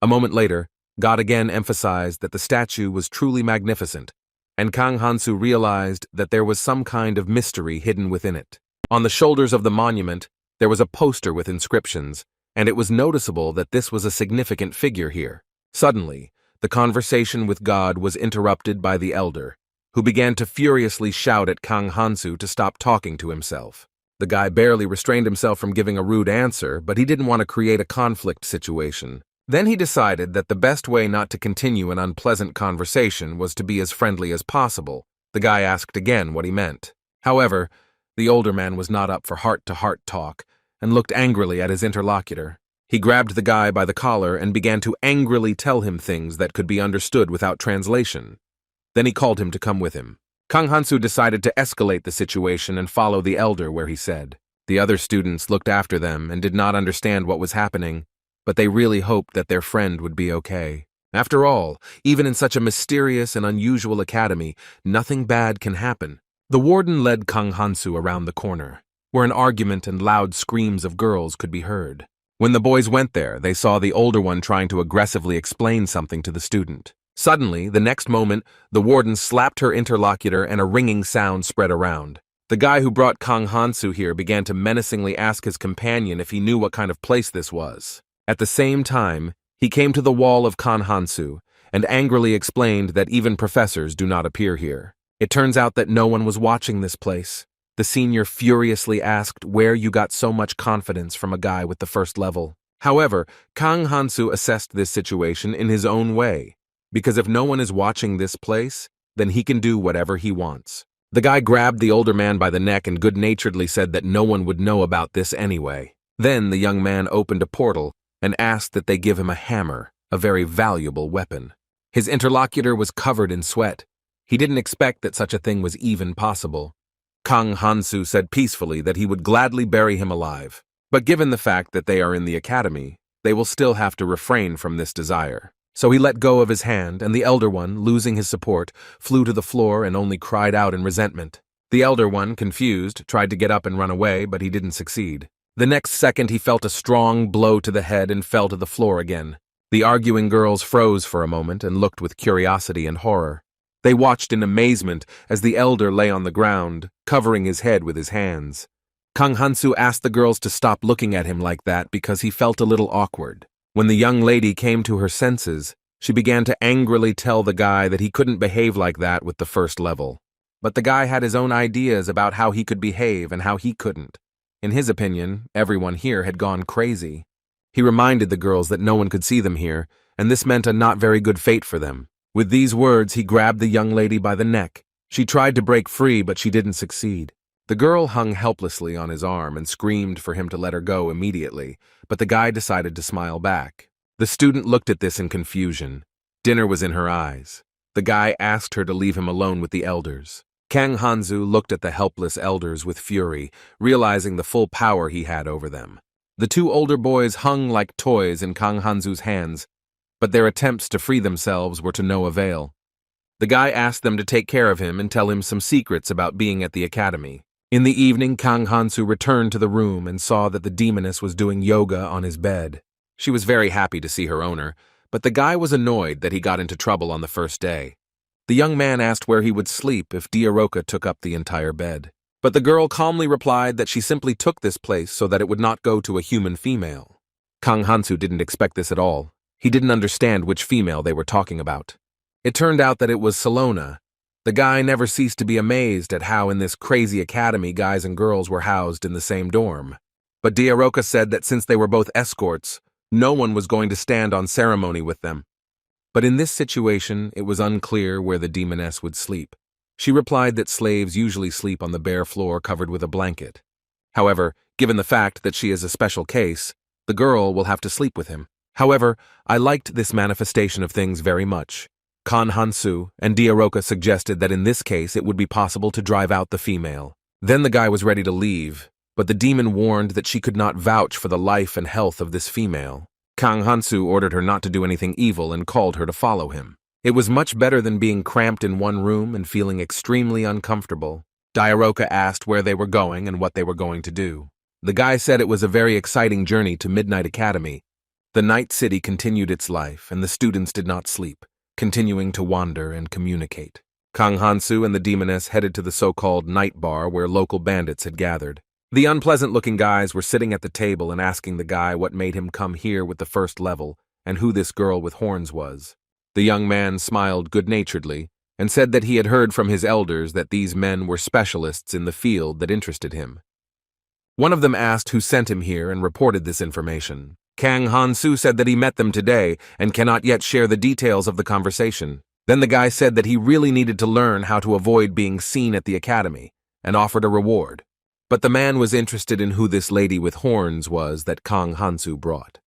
A moment later, God again emphasized that the statue was truly magnificent, and Kang Han-soo realized that there was some kind of mystery hidden within it. On the shoulders of the monument, there was a poster with inscriptions, and it was noticeable that this was a significant figure here. Suddenly, the conversation with God was interrupted by the elder, who began to furiously shout at Kang Han-soo to stop talking to himself. The guy barely restrained himself from giving a rude answer, but he didn't want to create a conflict situation. Then he decided that the best way not to continue an unpleasant conversation was to be as friendly as possible. The guy asked again what he meant. However, the older man was not up for heart-to-heart talk and looked angrily at his interlocutor. He grabbed the guy by the collar and began to angrily tell him things that could be understood without translation. Then he called him to come with him. Kang Han-soo decided to escalate the situation and follow the elder where he said. The other students looked after them and did not understand what was happening, but they really hoped that their friend would be okay. After all, even in such a mysterious and unusual academy, nothing bad can happen. The warden led Kang Han-soo around the corner, where an argument and loud screams of girls could be heard. When the boys went there, they saw the older one trying to aggressively explain something to the student. Suddenly, the next moment, the warden slapped her interlocutor and a ringing sound spread around. The guy who brought Kang Han-soo here began to menacingly ask his companion if he knew what kind of place this was. At the same time, he came to the wall of Kang Han-soo and angrily explained that even professors do not appear here. It turns out that no one was watching this place. The senior furiously asked where you got so much confidence from a guy with the first level. However, Kang Han-soo assessed this situation in his own way, because if no one is watching this place, then he can do whatever he wants. The guy grabbed the older man by the neck and good-naturedly said that no one would know about this anyway. Then the young man opened a portal and asked that they give him a hammer, a very valuable weapon. His interlocutor was covered in sweat. He didn't expect that such a thing was even possible. Kang Han-soo said peacefully that he would gladly bury him alive, but given the fact that they are in the academy, they will still have to refrain from this desire. So he let go of his hand, and the elder one, losing his support, flew to the floor and only cried out in resentment. The elder one, confused, tried to get up and run away, but he didn't succeed. The next second he felt a strong blow to the head and fell to the floor again. The arguing girls froze for a moment and looked with curiosity and horror. They watched in amazement as the elder lay on the ground, covering his head with his hands. Kang Hansu asked the girls to stop looking at him like that because he felt a little awkward. When the young lady came to her senses, she began to angrily tell the guy that he couldn't behave like that with the first level. But the guy had his own ideas about how he could behave and how he couldn't. In his opinion, everyone here had gone crazy. He reminded the girls that no one could see them here, and this meant a not very good fate for them. With these words, he grabbed the young lady by the neck. She tried to break free, but she didn't succeed. The girl hung helplessly on his arm and screamed for him to let her go immediately, but the guy decided to smile back. The student looked at this in confusion. Dinner was in her eyes. The guy asked her to leave him alone with the elders. Kang Hansu looked at the helpless elders with fury, realizing the full power he had over them. The two older boys hung like toys in Kang Hansu's hands, but their attempts to free themselves were to no avail. The guy asked them to take care of him and tell him some secrets about being at the academy. In the evening, Kang Hansu returned to the room and saw that the demoness was doing yoga on his bed. She was very happy to see her owner, but the guy was annoyed that he got into trouble on the first day. The young man asked where he would sleep if Diaroka took up the entire bed. But the girl calmly replied that she simply took this place so that it would not go to a human female. Kang Hansu didn't expect this at all. He didn't understand which female they were talking about. It turned out that it was Salona. The guy never ceased to be amazed at how in this crazy academy guys and girls were housed in the same dorm. But Diaroka said that since they were both escorts, no one was going to stand on ceremony with them. But in this situation, it was unclear where the demoness would sleep. She replied that slaves usually sleep on the bare floor covered with a blanket. However, given the fact that she is a special case, the girl will have to sleep with him. However, I liked this manifestation of things very much. Kang Hansu and Diaroka suggested that in this case it would be possible to drive out the female. Then the guy was ready to leave, but the demon warned that she could not vouch for the life and health of this female. Kang Hansu ordered her not to do anything evil and called her to follow him. It was much better than being cramped in one room and feeling extremely uncomfortable. Diaroka asked where they were going and what they were going to do. The guy said it was a very exciting journey to Midnight Academy. The night city continued its life, and the students did not sleep, continuing to wander and communicate. Kang Hansu and the demoness headed to the so-called night bar where local bandits had gathered. The unpleasant-looking guys were sitting at the table and asking the guy what made him come here with the first level and who this girl with horns was. The young man smiled good-naturedly and said that he had heard from his elders that these men were specialists in the field that interested him. One of them asked who sent him here and reported this information. Kang Hansu said that he met them today and cannot yet share the details of the conversation. Then the guy said that he really needed to learn how to avoid being seen at the academy and offered a reward. But the man was interested in who this lady with horns was that Kang Hansu brought.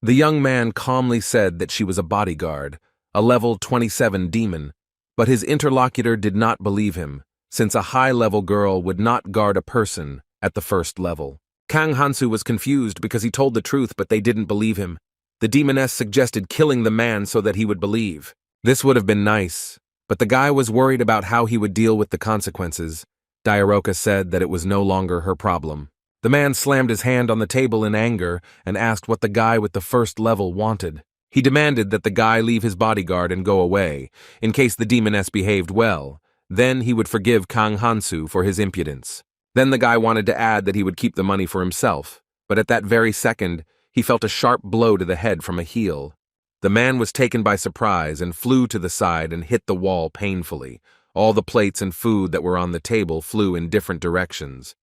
The young man calmly said that she was a bodyguard, a level 27 demon, but his interlocutor did not believe him, since a high-level girl would not guard a person at the first level. Kang Hansu was confused because he told the truth, but they didn't believe him. The demoness suggested killing the man so that he would believe. This would have been nice, but the guy was worried about how he would deal with the consequences. Diaroka said that it was no longer her problem. The man slammed his hand on the table in anger and asked what the guy with the first level wanted. He demanded that the guy leave his bodyguard and go away, in case the demoness behaved well. Then he would forgive Kang Hansu for his impudence. Then the guy wanted to add that he would keep the money for himself, but at that very second, he felt a sharp blow to the head from a heel. The man was taken by surprise and flew to the side and hit the wall painfully. All the plates and food that were on the table flew in different directions.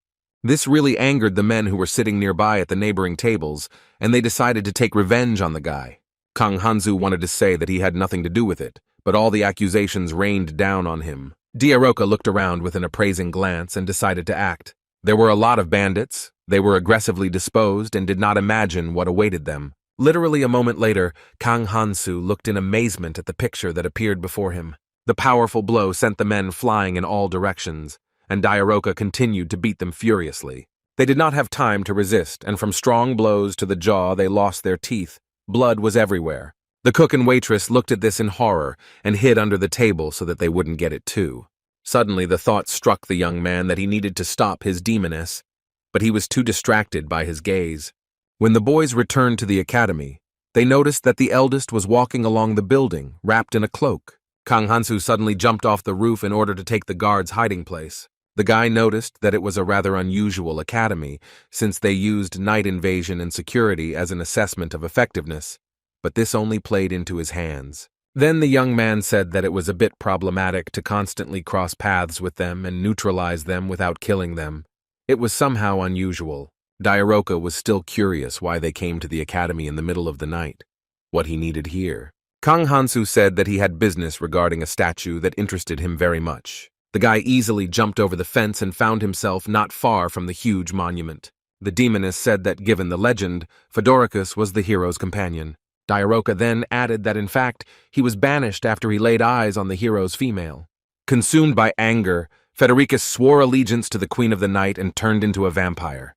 This really angered the men who were sitting nearby at the neighboring tables, and they decided to take revenge on the guy. Kang Hansu wanted to say that he had nothing to do with it, but all the accusations rained down on him. Diaroka looked around with an appraising glance and decided to act. There were a lot of bandits. They were aggressively disposed and did not imagine what awaited them. Literally a moment later, Kang Hansu looked in amazement at the picture that appeared before him. The powerful blow sent the men flying in all directions, and Diaroka continued to beat them furiously. They did not have time to resist, and from strong blows to the jaw they lost their teeth. Blood was everywhere. The cook and waitress looked at this in horror and hid under the table so that they wouldn't get it too. Suddenly the thought struck the young man that he needed to stop his demoness, but he was too distracted by his gaze. When the boys returned to the academy, they noticed that the eldest was walking along the building, wrapped in a cloak. Kang Hansu suddenly jumped off the roof in order to take the guard's hiding place. The guy noticed that it was a rather unusual academy, since they used night invasion and security as an assessment of effectiveness, but this only played into his hands. Then the young man said that it was a bit problematic to constantly cross paths with them and neutralize them without killing them. It was somehow unusual. Dairoka was still curious why they came to the academy in the middle of the night, what he needed here. Kang Hansu said that he had business regarding a statue that interested him very much. The guy easily jumped over the fence and found himself not far from the huge monument. The demoness said that given the legend, Fedoricus was the hero's companion. Dairoka then added that in fact, he was banished after he laid eyes on the hero's female. Consumed by anger, Fedoricus swore allegiance to the Queen of the Night and turned into a vampire.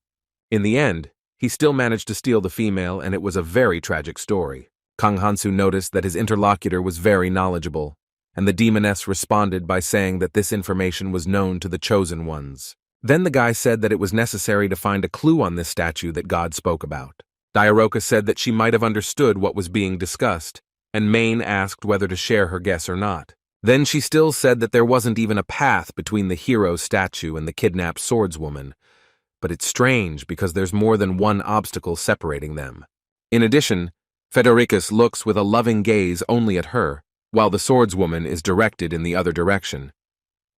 In the end, he still managed to steal the female, and it was a very tragic story. Kang Hansu noticed that his interlocutor was very knowledgeable, and the demoness responded by saying that this information was known to the chosen ones. Then the guy said that it was necessary to find a clue on this statue that God spoke about. Dairoka said that she might have understood what was being discussed, and Main asked whether to share her guess or not. Then she still said that there wasn't even a path between the hero statue and the kidnapped swordswoman, but it's strange because there's more than one obstacle separating them. In addition, Fedoricus looks with a loving gaze only at her, while the swordswoman is directed in the other direction.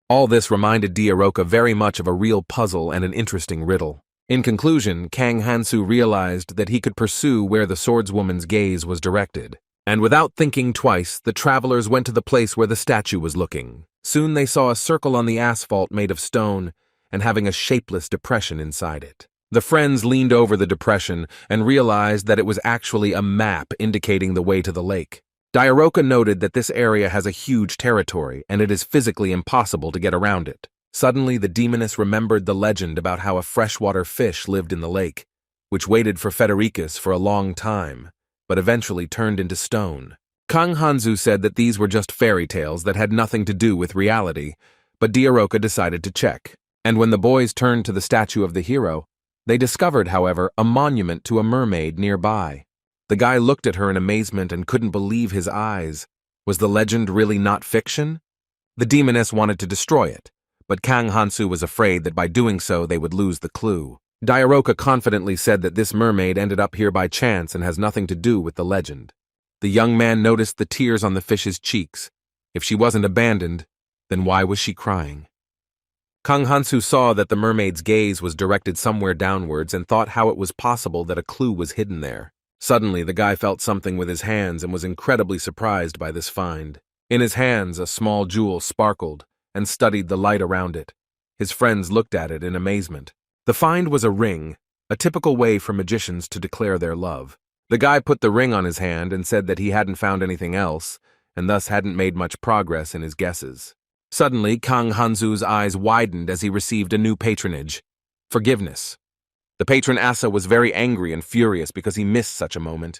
All this reminded Dairoka very much of a real puzzle and an interesting riddle. In conclusion, Kang Hansu realized that he could pursue where the swordswoman's gaze was directed. And without thinking twice, the travelers went to the place where the statue was looking. Soon they saw a circle on the asphalt made of stone and having a shapeless depression inside it. The friends leaned over the depression and realized that it was actually a map indicating the way to the lake. Dairoka noted that this area has a huge territory and it is physically impossible to get around it. Suddenly, the demoness remembered the legend about how a freshwater fish lived in the lake, which waited for Fedoricus for a long time, but eventually turned into stone. Kang Hansu said that these were just fairy tales that had nothing to do with reality, but Dairoka decided to check. And when the boys turned to the statue of the hero, they discovered, however, a monument to a mermaid nearby. The guy looked at her in amazement and couldn't believe his eyes. Was the legend really not fiction? The demoness wanted to destroy it, but Kang Hansu was afraid that by doing so they would lose the clue. Dairoka confidently said that this mermaid ended up here by chance and has nothing to do with the legend. The young man noticed the tears on the fish's cheeks. If she wasn't abandoned, then why was she crying? Kang Hansu saw that the mermaid's gaze was directed somewhere downwards and thought how it was possible that a clue was hidden there. Suddenly, the guy felt something with his hands and was incredibly surprised by this find. In his hands, a small jewel sparkled and studied the light around it. His friends looked at it in amazement. The find was a ring, a typical way for magicians to declare their love. The guy put the ring on his hand and said that he hadn't found anything else, and thus hadn't made much progress in his guesses. Suddenly, Kang Hansu's eyes widened as he received a new patronage: forgiveness. The patron Asa was very angry and furious because he missed such a moment.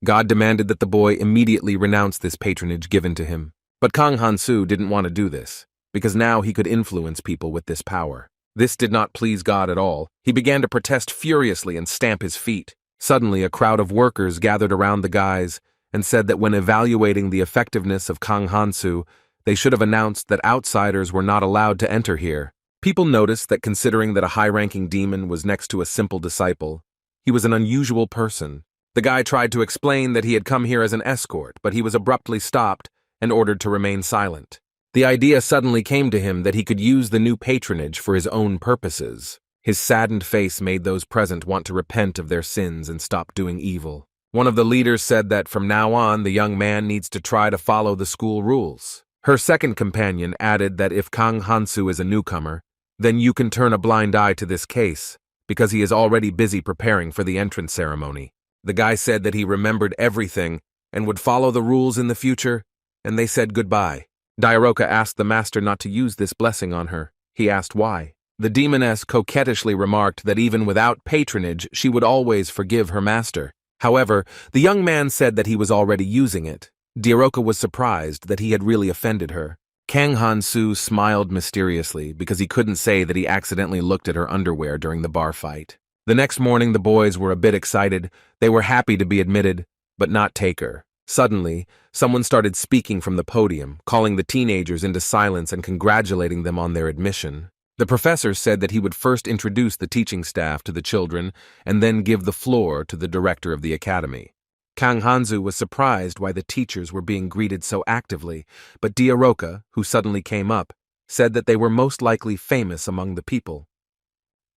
God demanded that the boy immediately renounce this patronage given to him. But Kang Hansu didn't want to do this, because now he could influence people with this power. This did not please God at all. He began to protest furiously and stamp his feet. Suddenly, a crowd of workers gathered around the guys and said that when evaluating the effectiveness of Kang Hansu, they should have announced that outsiders were not allowed to enter here. People noticed that considering that a high-ranking demon was next to a simple disciple, he was an unusual person. The guy tried to explain that he had come here as an escort, but he was abruptly stopped and ordered to remain silent. The idea suddenly came to him that he could use the new patronage for his own purposes. His saddened face made those present want to repent of their sins and stop doing evil. One of the leaders said that from now on the young man needs to try to follow the school rules. Her second companion added that if Kang Hansu is a newcomer, then you can turn a blind eye to this case, because he is already busy preparing for the entrance ceremony. The guy said that he remembered everything and would follow the rules in the future, and they said goodbye. Dairoka asked the master not to use this blessing on her. He asked why. The demoness coquettishly remarked that even without patronage, she would always forgive her master. However, the young man said that he was already using it. Dairoka was surprised that he had really offended her. Kang Hansu smiled mysteriously because he couldn't say that he accidentally looked at her underwear during the bar fight. The next morning, the boys were a bit excited. They were happy to be admitted, but not take her. Suddenly, someone started speaking from the podium, calling the teenagers into silence and congratulating them on their admission. The professor said that he would first introduce the teaching staff to the children and then give the floor to the director of the academy. Kang Hanzu was surprised why the teachers were being greeted so actively, but Diaroka, who suddenly came up, said that they were most likely famous among the people.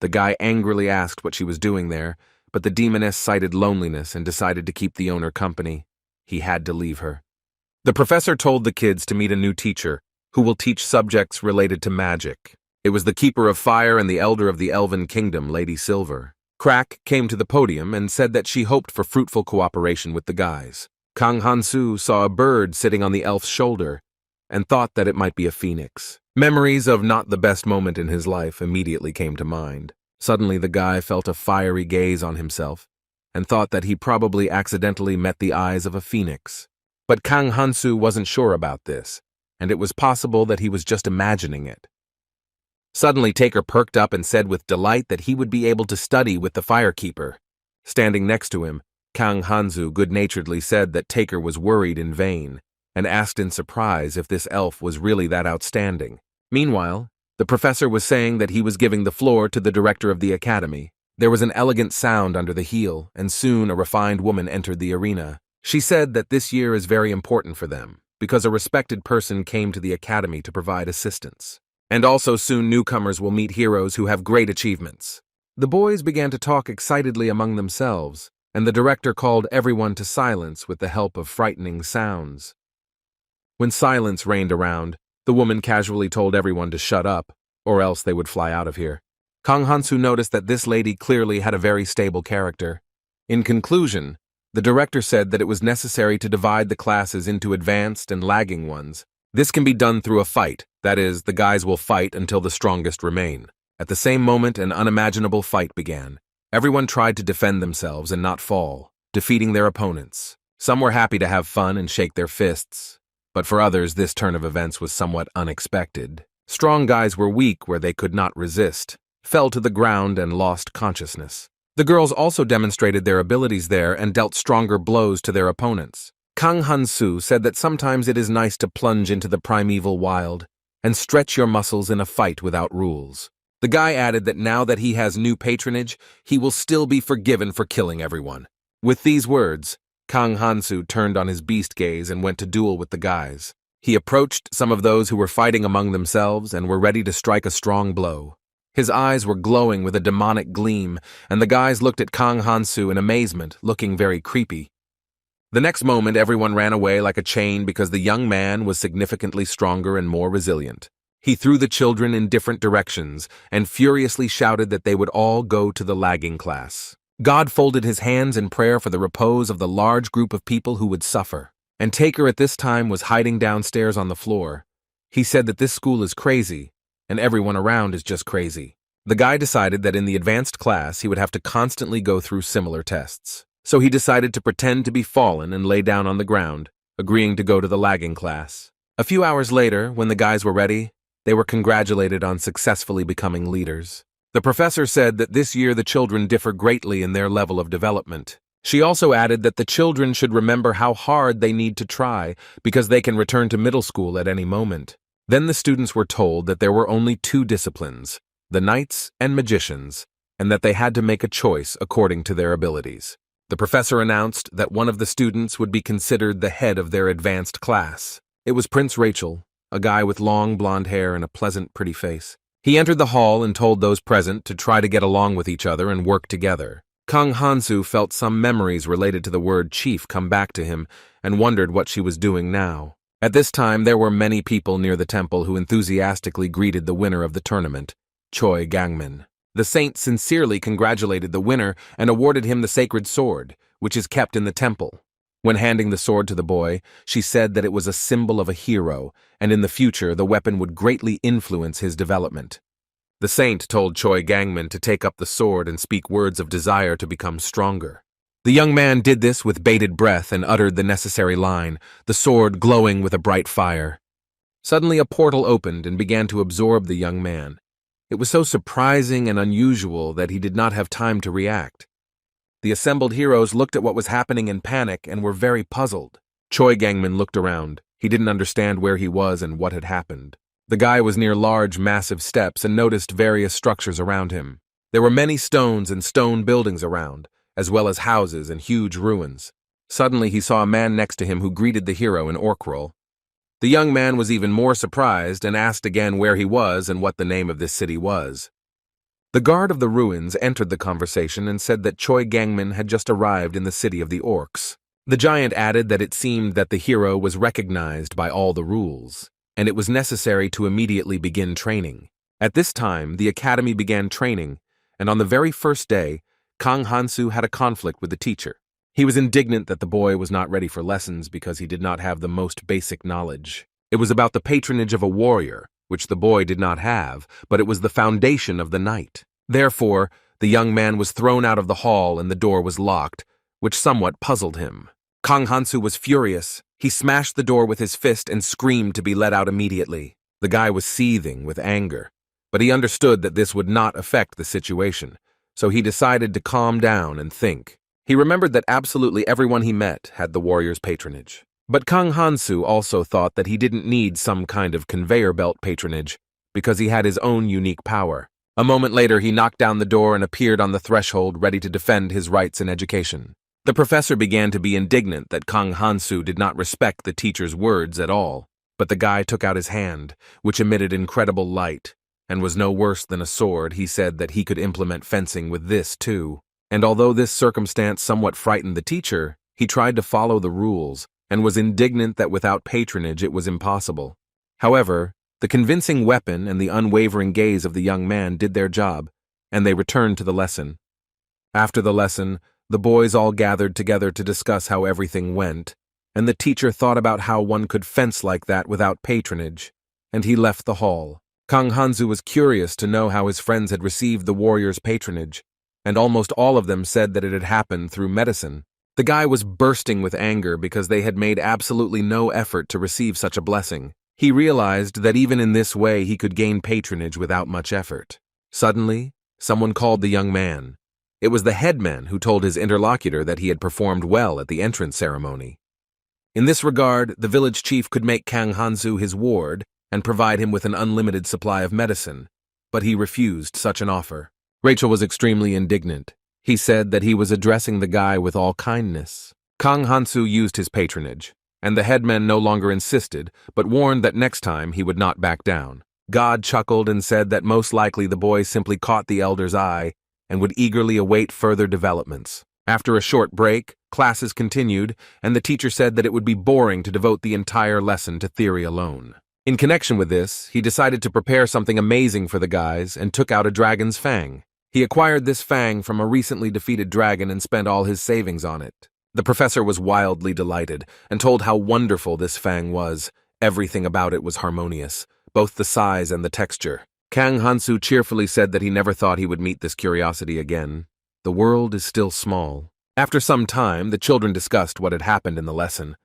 The guy angrily asked what she was doing there, but the demoness cited loneliness and decided to keep the owner company. He had to leave her. The professor told the kids to meet a new teacher, who will teach subjects related to magic. It was the Keeper of Fire and the Elder of the Elven Kingdom, Lady Silver. Crack came to the podium and said that she hoped for fruitful cooperation with the guys. Kang Hansu saw a bird sitting on the elf's shoulder and thought that it might be a phoenix. Memories of not the best moment in his life immediately came to mind. Suddenly the guy felt a fiery gaze on himself and thought that he probably accidentally met the eyes of a phoenix. But Kang Hansu wasn't sure about this, and it was possible that he was just imagining it. Suddenly Taker perked up and said with delight that he would be able to study with the firekeeper. Standing next to him, Kang Hanzu good-naturedly said that Taker was worried in vain, and asked in surprise if this elf was really that outstanding. Meanwhile, the professor was saying that he was giving the floor to the director of the academy. There was an elegant sound under the heel, and soon a refined woman entered the arena. She said that this year is very important for them, because a respected person came to the academy to provide assistance. And also soon newcomers will meet heroes who have great achievements. The boys began to talk excitedly among themselves, and the director called everyone to silence with the help of frightening sounds. When silence reigned around, the woman casually told everyone to shut up, or else they would fly out of here. Kang Hansu noticed that this lady clearly had a very stable character. In conclusion, the director said that it was necessary to divide the classes into advanced and lagging ones. This can be done through a fight, that is, the guys will fight until the strongest remain. At the same moment, an unimaginable fight began. Everyone tried to defend themselves and not fall, defeating their opponents. Some were happy to have fun and shake their fists, but for others this turn of events was somewhat unexpected. Strong guys were weak where they could not resist, fell to the ground and lost consciousness. The girls also demonstrated their abilities there and dealt stronger blows to their opponents. Kang Hansu said that sometimes it is nice to plunge into the primeval wild and stretch your muscles in a fight without rules. The guy added that now that he has new patronage, he will still be forgiven for killing everyone. With these words, Kang Hansu turned on his beast gaze and went to duel with the guys. He approached some of those who were fighting among themselves and were ready to strike a strong blow. His eyes were glowing with a demonic gleam, and the guys looked at Kang Hansu in amazement, looking very creepy. The next moment, everyone ran away like a chain because the young man was significantly stronger and more resilient. He threw the children in different directions and furiously shouted that they would all go to the lagging class. God folded his hands in prayer for the repose of the large group of people who would suffer. And Taker at this time was hiding downstairs on the floor. He said that this school is crazy, and everyone around is just crazy. The guy decided that in the advanced class he would have to constantly go through similar tests. So he decided to pretend to be fallen and lay down on the ground, agreeing to go to the lagging class. A few hours later, when the guys were ready, they were congratulated on successfully becoming leaders. The professor said that this year the children differ greatly in their level of development. She also added that the children should remember how hard they need to try because they can return to middle school at any moment. Then the students were told that there were only two disciplines, the knights and magicians, and that they had to make a choice according to their abilities. The professor announced that one of the students would be considered the head of their advanced class. It was Prince Rachel, a guy with long blonde hair and a pleasant, pretty face. He entered the hall and told those present to try to get along with each other and work together. Kang Hansu felt some memories related to the word chief come back to him and wondered what she was doing now. At this time, there were many people near the temple who enthusiastically greeted the winner of the tournament, Choi Gangmin. The saint sincerely congratulated the winner and awarded him the sacred sword, which is kept in the temple. When handing the sword to the boy, she said that it was a symbol of a hero, and in the future the weapon would greatly influence his development. The saint told Choi Gangmin to take up the sword and speak words of desire to become stronger. The young man did this with bated breath and uttered the necessary line, the sword glowing with a bright fire. Suddenly a portal opened and began to absorb the young man. It was so surprising and unusual that he did not have time to react. The assembled heroes looked at what was happening in panic and were very puzzled. Choi Gangmin looked around. He didn't understand where he was and what had happened. The guy was near large, massive steps and noticed various structures around him. There were many stones and stone buildings around, as well as houses and huge ruins. Suddenly he saw a man next to him who greeted the hero in Orkroll. The young man was even more surprised and asked again where he was and what the name of this city was. The guard of the ruins entered the conversation and said that Choi Gangmin had just arrived in the city of the orcs. The giant added that it seemed that the hero was recognized by all the rules, and it was necessary to immediately begin training. At this time, the academy began training, and on the very first day, Kang Hansu had a conflict with the teacher. He was indignant that the boy was not ready for lessons because he did not have the most basic knowledge. It was about the patronage of a warrior, which the boy did not have, but it was the foundation of the knight. Therefore, the young man was thrown out of the hall and the door was locked, which somewhat puzzled him. Kang Hansu was furious. He smashed the door with his fist and screamed to be let out immediately. The guy was seething with anger, but he understood that this would not affect the situation, so he decided to calm down and think. He remembered that absolutely everyone he met had the warrior's patronage. But Kang Hansu also thought that he didn't need some kind of conveyor belt patronage, because he had his own unique power. A moment later, he knocked down the door and appeared on the threshold ready to defend his rights in education. The professor began to be indignant that Kang Hansu did not respect the teacher's words at all, but the guy took out his hand, which emitted incredible light, and was no worse than a sword. He said that he could implement fencing with this too. And although this circumstance somewhat frightened the teacher, he tried to follow the rules, and was indignant that without patronage it was impossible. However, the convincing weapon and the unwavering gaze of the young man did their job, and they returned to the lesson. After the lesson, the boys all gathered together to discuss how everything went, and the teacher thought about how one could fence like that without patronage, and he left the hall. Kang Hansu was curious to know how his friends had received the warrior's patronage, and almost all of them said that it had happened through medicine. The guy was bursting with anger because they had made absolutely no effort to receive such a blessing. He realized that even in this way he could gain patronage without much effort. Suddenly, someone called the young man. It was the headman who told his interlocutor that he had performed well at the entrance ceremony. In this regard, the village chief could make Kang Hansu his ward and provide him with an unlimited supply of medicine, but he refused such an offer. Rachel was extremely indignant. He said that he was addressing the guy with all kindness. Kang Hansu used his patronage, and the headman no longer insisted, but warned that next time he would not back down. God chuckled and said that most likely the boy simply caught the elder's eye and would eagerly await further developments. After a short break, classes continued, and the teacher said that it would be boring to devote the entire lesson to theory alone. In connection with this, he decided to prepare something amazing for the guys and took out a dragon's fang. He acquired this fang from a recently defeated dragon and spent all his savings on it. The professor was wildly delighted and told how wonderful this fang was. Everything about it was harmonious, both the size and the texture. Kang Hansu cheerfully said that he never thought he would meet this curiosity again. The world is still small. After some time, the children discussed what had happened in the lesson.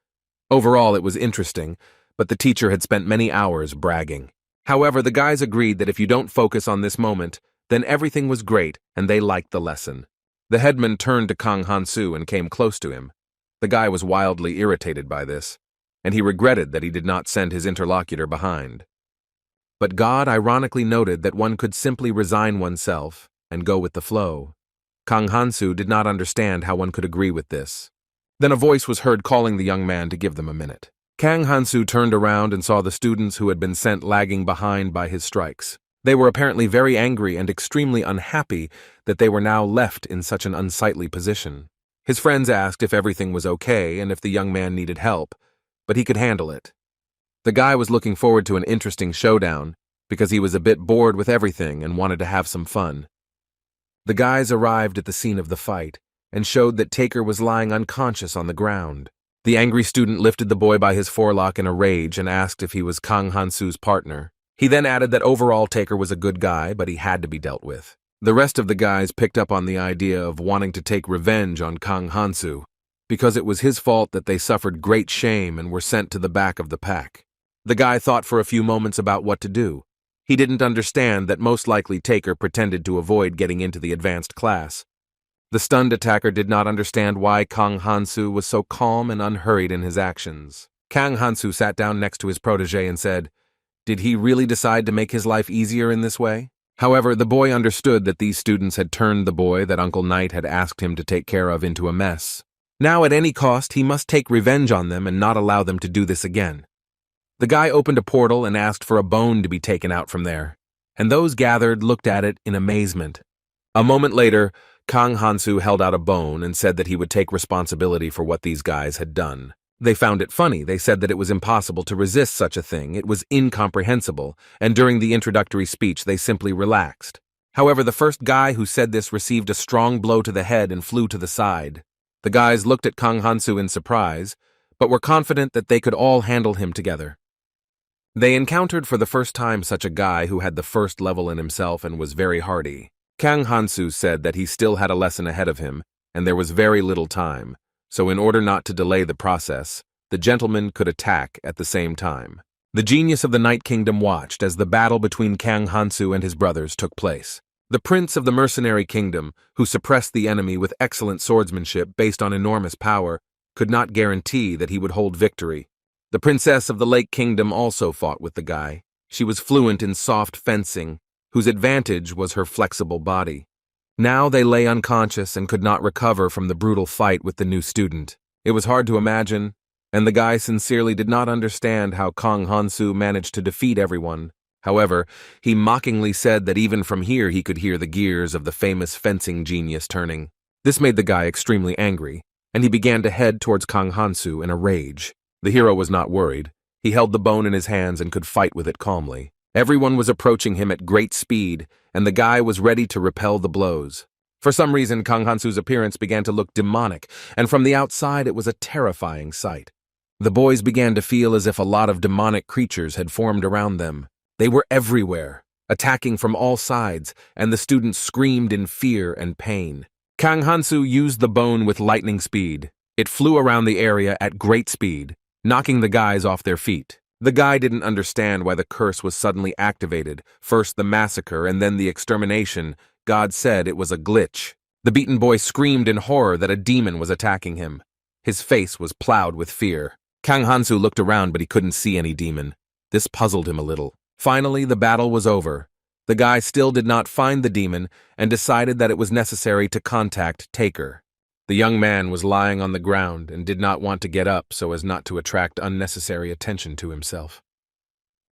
Overall, it was interesting, but the teacher had spent many hours bragging. However, the guys agreed that if you don't focus on this moment, then everything was great and they liked the lesson. The headman turned to Kang Hansu and came close to him. The guy was wildly irritated by this, and he regretted that he did not send his interlocutor behind. But God ironically noted that one could simply resign oneself and go with the flow. Kang Hansu did not understand how one could agree with this. Then a voice was heard calling the young man to give them a minute. Kang Hansu turned around and saw the students who had been sent lagging behind by his strikes. They were apparently very angry and extremely unhappy that they were now left in such an unsightly position. His friends asked if everything was okay and if the young man needed help, but he could handle it. The guy was looking forward to an interesting showdown because he was a bit bored with everything and wanted to have some fun. The guys arrived at the scene of the fight and showed that Taker was lying unconscious on the ground. The angry student lifted the boy by his forelock in a rage and asked if he was Kang Hansu's partner. He then added that overall Taker was a good guy, but he had to be dealt with. The rest of the guys picked up on the idea of wanting to take revenge on Kang Hansu, because it was his fault that they suffered great shame and were sent to the back of the pack. The guy thought for a few moments about what to do. He didn't understand that most likely Taker pretended to avoid getting into the advanced class. The stunned attacker did not understand why Kang Hansu was so calm and unhurried in his actions. Kang Hansu sat down next to his protege and said, Did he really decide to make his life easier in this way? However, the boy understood that these students had turned the boy that Uncle Knight had asked him to take care of into a mess. Now, at any cost, he must take revenge on them and not allow them to do this again. The guy opened a portal and asked for a bone to be taken out from there, and those gathered looked at it in amazement. A moment later, Kang Hansu held out a bone and said that he would take responsibility for what these guys had done. They found it funny. They said that it was impossible to resist such a thing. It was incomprehensible, and during the introductory speech they simply relaxed. However, the first guy who said this received a strong blow to the head and flew to the side. The guys looked at Kang Hansu in surprise, but were confident that they could all handle him together. They encountered for the first time such a guy who had the first level in himself and was very hardy. Kang Hansu said that he still had a lesson ahead of him, and there was very little time. So in order not to delay the process, the gentleman could attack at the same time. The genius of the Night Kingdom watched as the battle between Kang Hansu and his brothers took place. The prince of the mercenary kingdom, who suppressed the enemy with excellent swordsmanship based on enormous power, could not guarantee that he would hold victory. The princess of the Lake Kingdom also fought with the guy. She was fluent in soft fencing, whose advantage was her flexible body. Now they lay unconscious and could not recover from the brutal fight with the new student. It was hard to imagine, and the guy sincerely did not understand how Kang Hansu managed to defeat everyone. However, he mockingly said that even from here he could hear the gears of the famous fencing genius turning. This made the guy extremely angry, and he began to head towards Kang Hansu in a rage. The hero was not worried. He held the bone in his hands and could fight with it calmly. Everyone was approaching him at great speed, and the guy was ready to repel the blows. For some reason, Kang Hansu's appearance began to look demonic, and from the outside it was a terrifying sight. The boys began to feel as if a lot of demonic creatures had formed around them. They were everywhere, attacking from all sides, and the students screamed in fear and pain. Kang Hansu used the bone with lightning speed. It flew around the area at great speed, knocking the guys off their feet. The guy didn't understand why the curse was suddenly activated, first the massacre and then the extermination. God said it was a glitch. The beaten boy screamed in horror that a demon was attacking him. His face was plowed with fear. Kang Hansu looked around, but he couldn't see any demon. This puzzled him a little. Finally, the battle was over. The guy still did not find the demon and decided that it was necessary to contact Taker. The young man was lying on the ground and did not want to get up so as not to attract unnecessary attention to himself.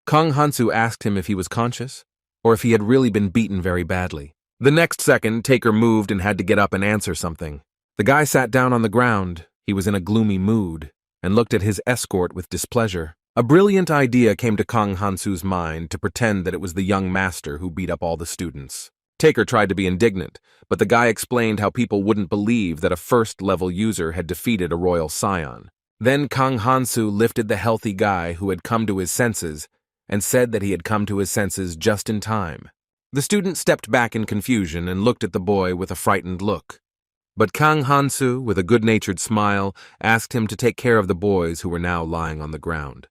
Kang Hansu asked him if he was conscious, or if he had really been beaten very badly. The next second, Taker moved and had to get up and answer something. The guy sat down on the ground. He was in a gloomy mood and looked at his escort with displeasure. A brilliant idea came to Kang Hansu's mind to pretend that it was the young master who beat up all the students. Taker tried to be indignant, but the guy explained how people wouldn't believe that a first-level user had defeated a royal scion. Then Kang Hansu lifted the healthy guy who had come to his senses and said that he had come to his senses just in time. The student stepped back in confusion and looked at the boy with a frightened look. But Kang Hansu, with a good-natured smile, asked him to take care of the boys who were now lying on the ground.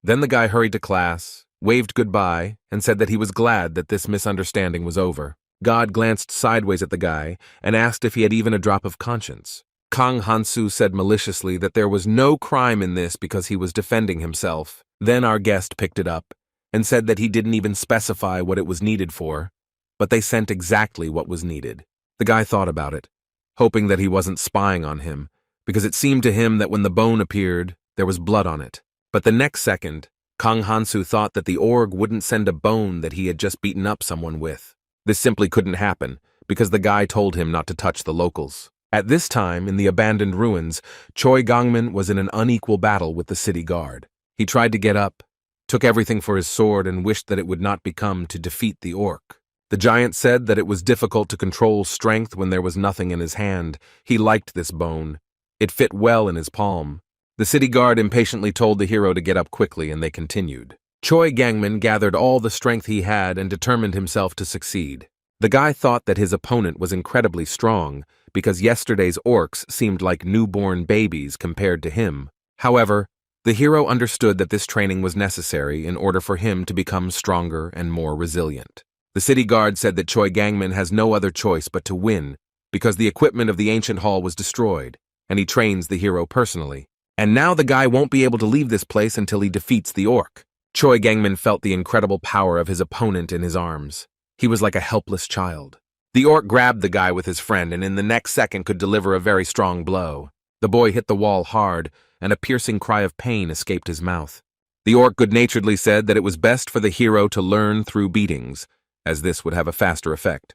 Then the guy hurried to class, waved goodbye, and said that he was glad that this misunderstanding was over. God glanced sideways at the guy and asked if he had even a drop of conscience. Kang Hansu said maliciously that there was no crime in this because he was defending himself. Then our guest picked it up and said that he didn't even specify what it was needed for, but they sent exactly what was needed. The guy thought about it, hoping that he wasn't spying on him, because it seemed to him that when the bone appeared, there was blood on it. But the next second, Kang Hansu thought that the org wouldn't send a bone that he had just beaten up someone with. This simply couldn't happen, because the guy told him not to touch the locals. At this time, in the abandoned ruins, Choi Gangmin was in an unequal battle with the city guard. He tried to get up, took everything for his sword, and wished that it would not become to defeat the orc. The giant said that it was difficult to control strength when there was nothing in his hand. He liked this bone. It fit well in his palm. The city guard impatiently told the hero to get up quickly, and they continued. Choi Gangmin gathered all the strength he had and determined himself to succeed. The guy thought that his opponent was incredibly strong, because yesterday's orcs seemed like newborn babies compared to him. However, the hero understood that this training was necessary in order for him to become stronger and more resilient. The city guard said that Choi Gangmin has no other choice but to win, because the equipment of the ancient hall was destroyed, and he trains the hero personally. And now the guy won't be able to leave this place until he defeats the orc. Choi Gangmin felt the incredible power of his opponent in his arms. He was like a helpless child. The orc grabbed the guy with his friend and in the next second could deliver a very strong blow. The boy hit the wall hard, and a piercing cry of pain escaped his mouth. The orc good-naturedly said that it was best for the hero to learn through beatings, as this would have a faster effect.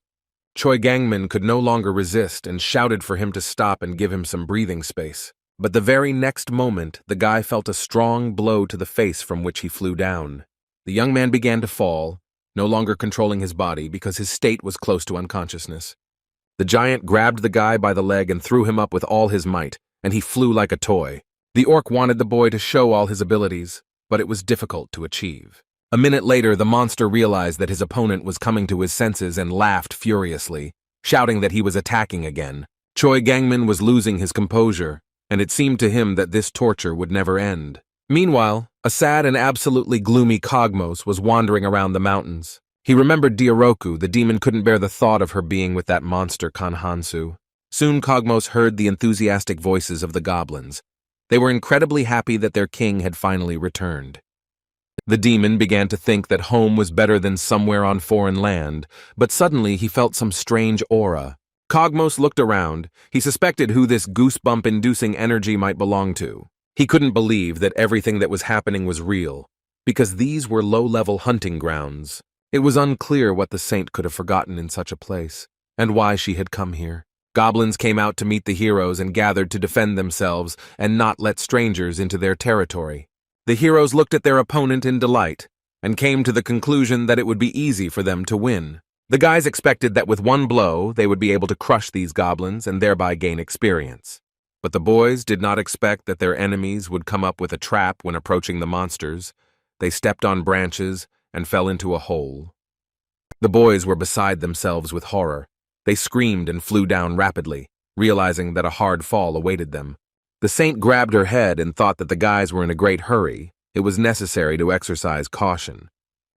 Choi Gangmin could no longer resist and shouted for him to stop and give him some breathing space. But the very next moment, the guy felt a strong blow to the face from which he flew down. The young man began to fall, no longer controlling his body because his state was close to unconsciousness. The giant grabbed the guy by the leg and threw him up with all his might, and he flew like a toy. The orc wanted the boy to show all his abilities, but it was difficult to achieve. A minute later, the monster realized that his opponent was coming to his senses and laughed furiously, shouting that he was attacking again. Choi Gangmin was losing his composure, and it seemed to him that this torture would never end. Meanwhile, a sad and absolutely gloomy Cogmos was wandering around the mountains. He remembered Diaroku. The demon couldn't bear the thought of her being with that monster Kanhansu. Soon Cogmos heard the enthusiastic voices of the goblins. They were incredibly happy that their king had finally returned. The demon began to think that home was better than somewhere on foreign land, but suddenly he felt some strange aura. Cogmos looked around. He suspected who this goosebump-inducing energy might belong to. He couldn't believe that everything that was happening was real, because these were low-level hunting grounds. It was unclear what the saint could have forgotten in such a place, and why she had come here. Goblins came out to meet the heroes and gathered to defend themselves and not let strangers into their territory. The heroes looked at their opponent in delight and came to the conclusion that it would be easy for them to win. The guys expected that with one blow they would be able to crush these goblins and thereby gain experience. But the boys did not expect that their enemies would come up with a trap when approaching the monsters. They stepped on branches and fell into a hole. The boys were beside themselves with horror. They screamed and flew down rapidly, realizing that a hard fall awaited them. The saint grabbed her head and thought that the guys were in a great hurry. It was necessary to exercise caution.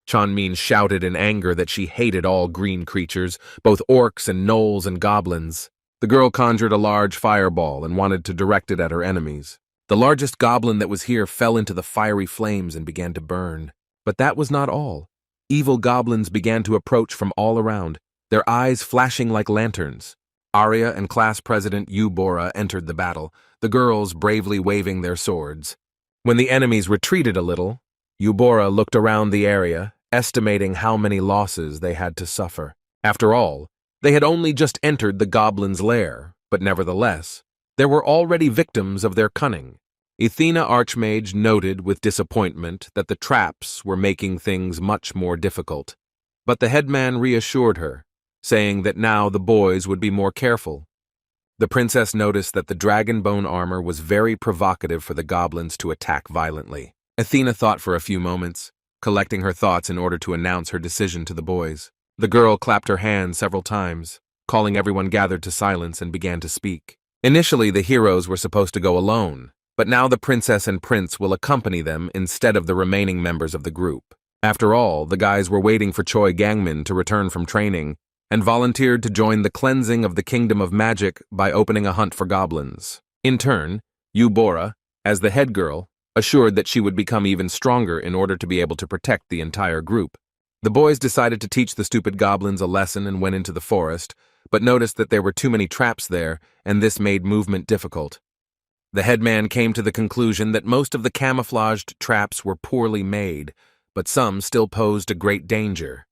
Chanmin shouted in anger that she hated all green creatures, both orcs and gnolls and goblins. The girl conjured a large fireball and wanted to direct it at her enemies. The largest goblin that was here fell into the fiery flames and began to burn. But that was not all. Evil goblins began to approach from all around, their eyes flashing like lanterns. Arya and class president Eubora entered the battle, the girls bravely waving their swords. When the enemies retreated a little, Eubora looked around the area, estimating how many losses they had to suffer. After all, they had only just entered the goblins' lair, but nevertheless, there were already victims of their cunning. Athena Archmage noted with disappointment that the traps were making things much more difficult. But the headman reassured her, saying that now the boys would be more careful. The princess noticed that the dragon bone armor was very provocative for the goblins to attack violently. Athena thought for a few moments, collecting her thoughts in order to announce her decision to the boys. The girl clapped her hands several times, calling everyone gathered to silence, and began to speak. Initially, the heroes were supposed to go alone, but now the princess and prince will accompany them instead of the remaining members of the group. After all, the guys were waiting for Choi Gangmin to return from training and volunteered to join the cleansing of the kingdom of magic by opening a hunt for goblins. In turn, Eubora, as the head girl, assured that she would become even stronger in order to be able to protect the entire group. The boys decided to teach the stupid goblins a lesson and went into the forest, but noticed that there were too many traps there, and this made movement difficult. The headman came to the conclusion that most of the camouflaged traps were poorly made, but some still posed a great danger.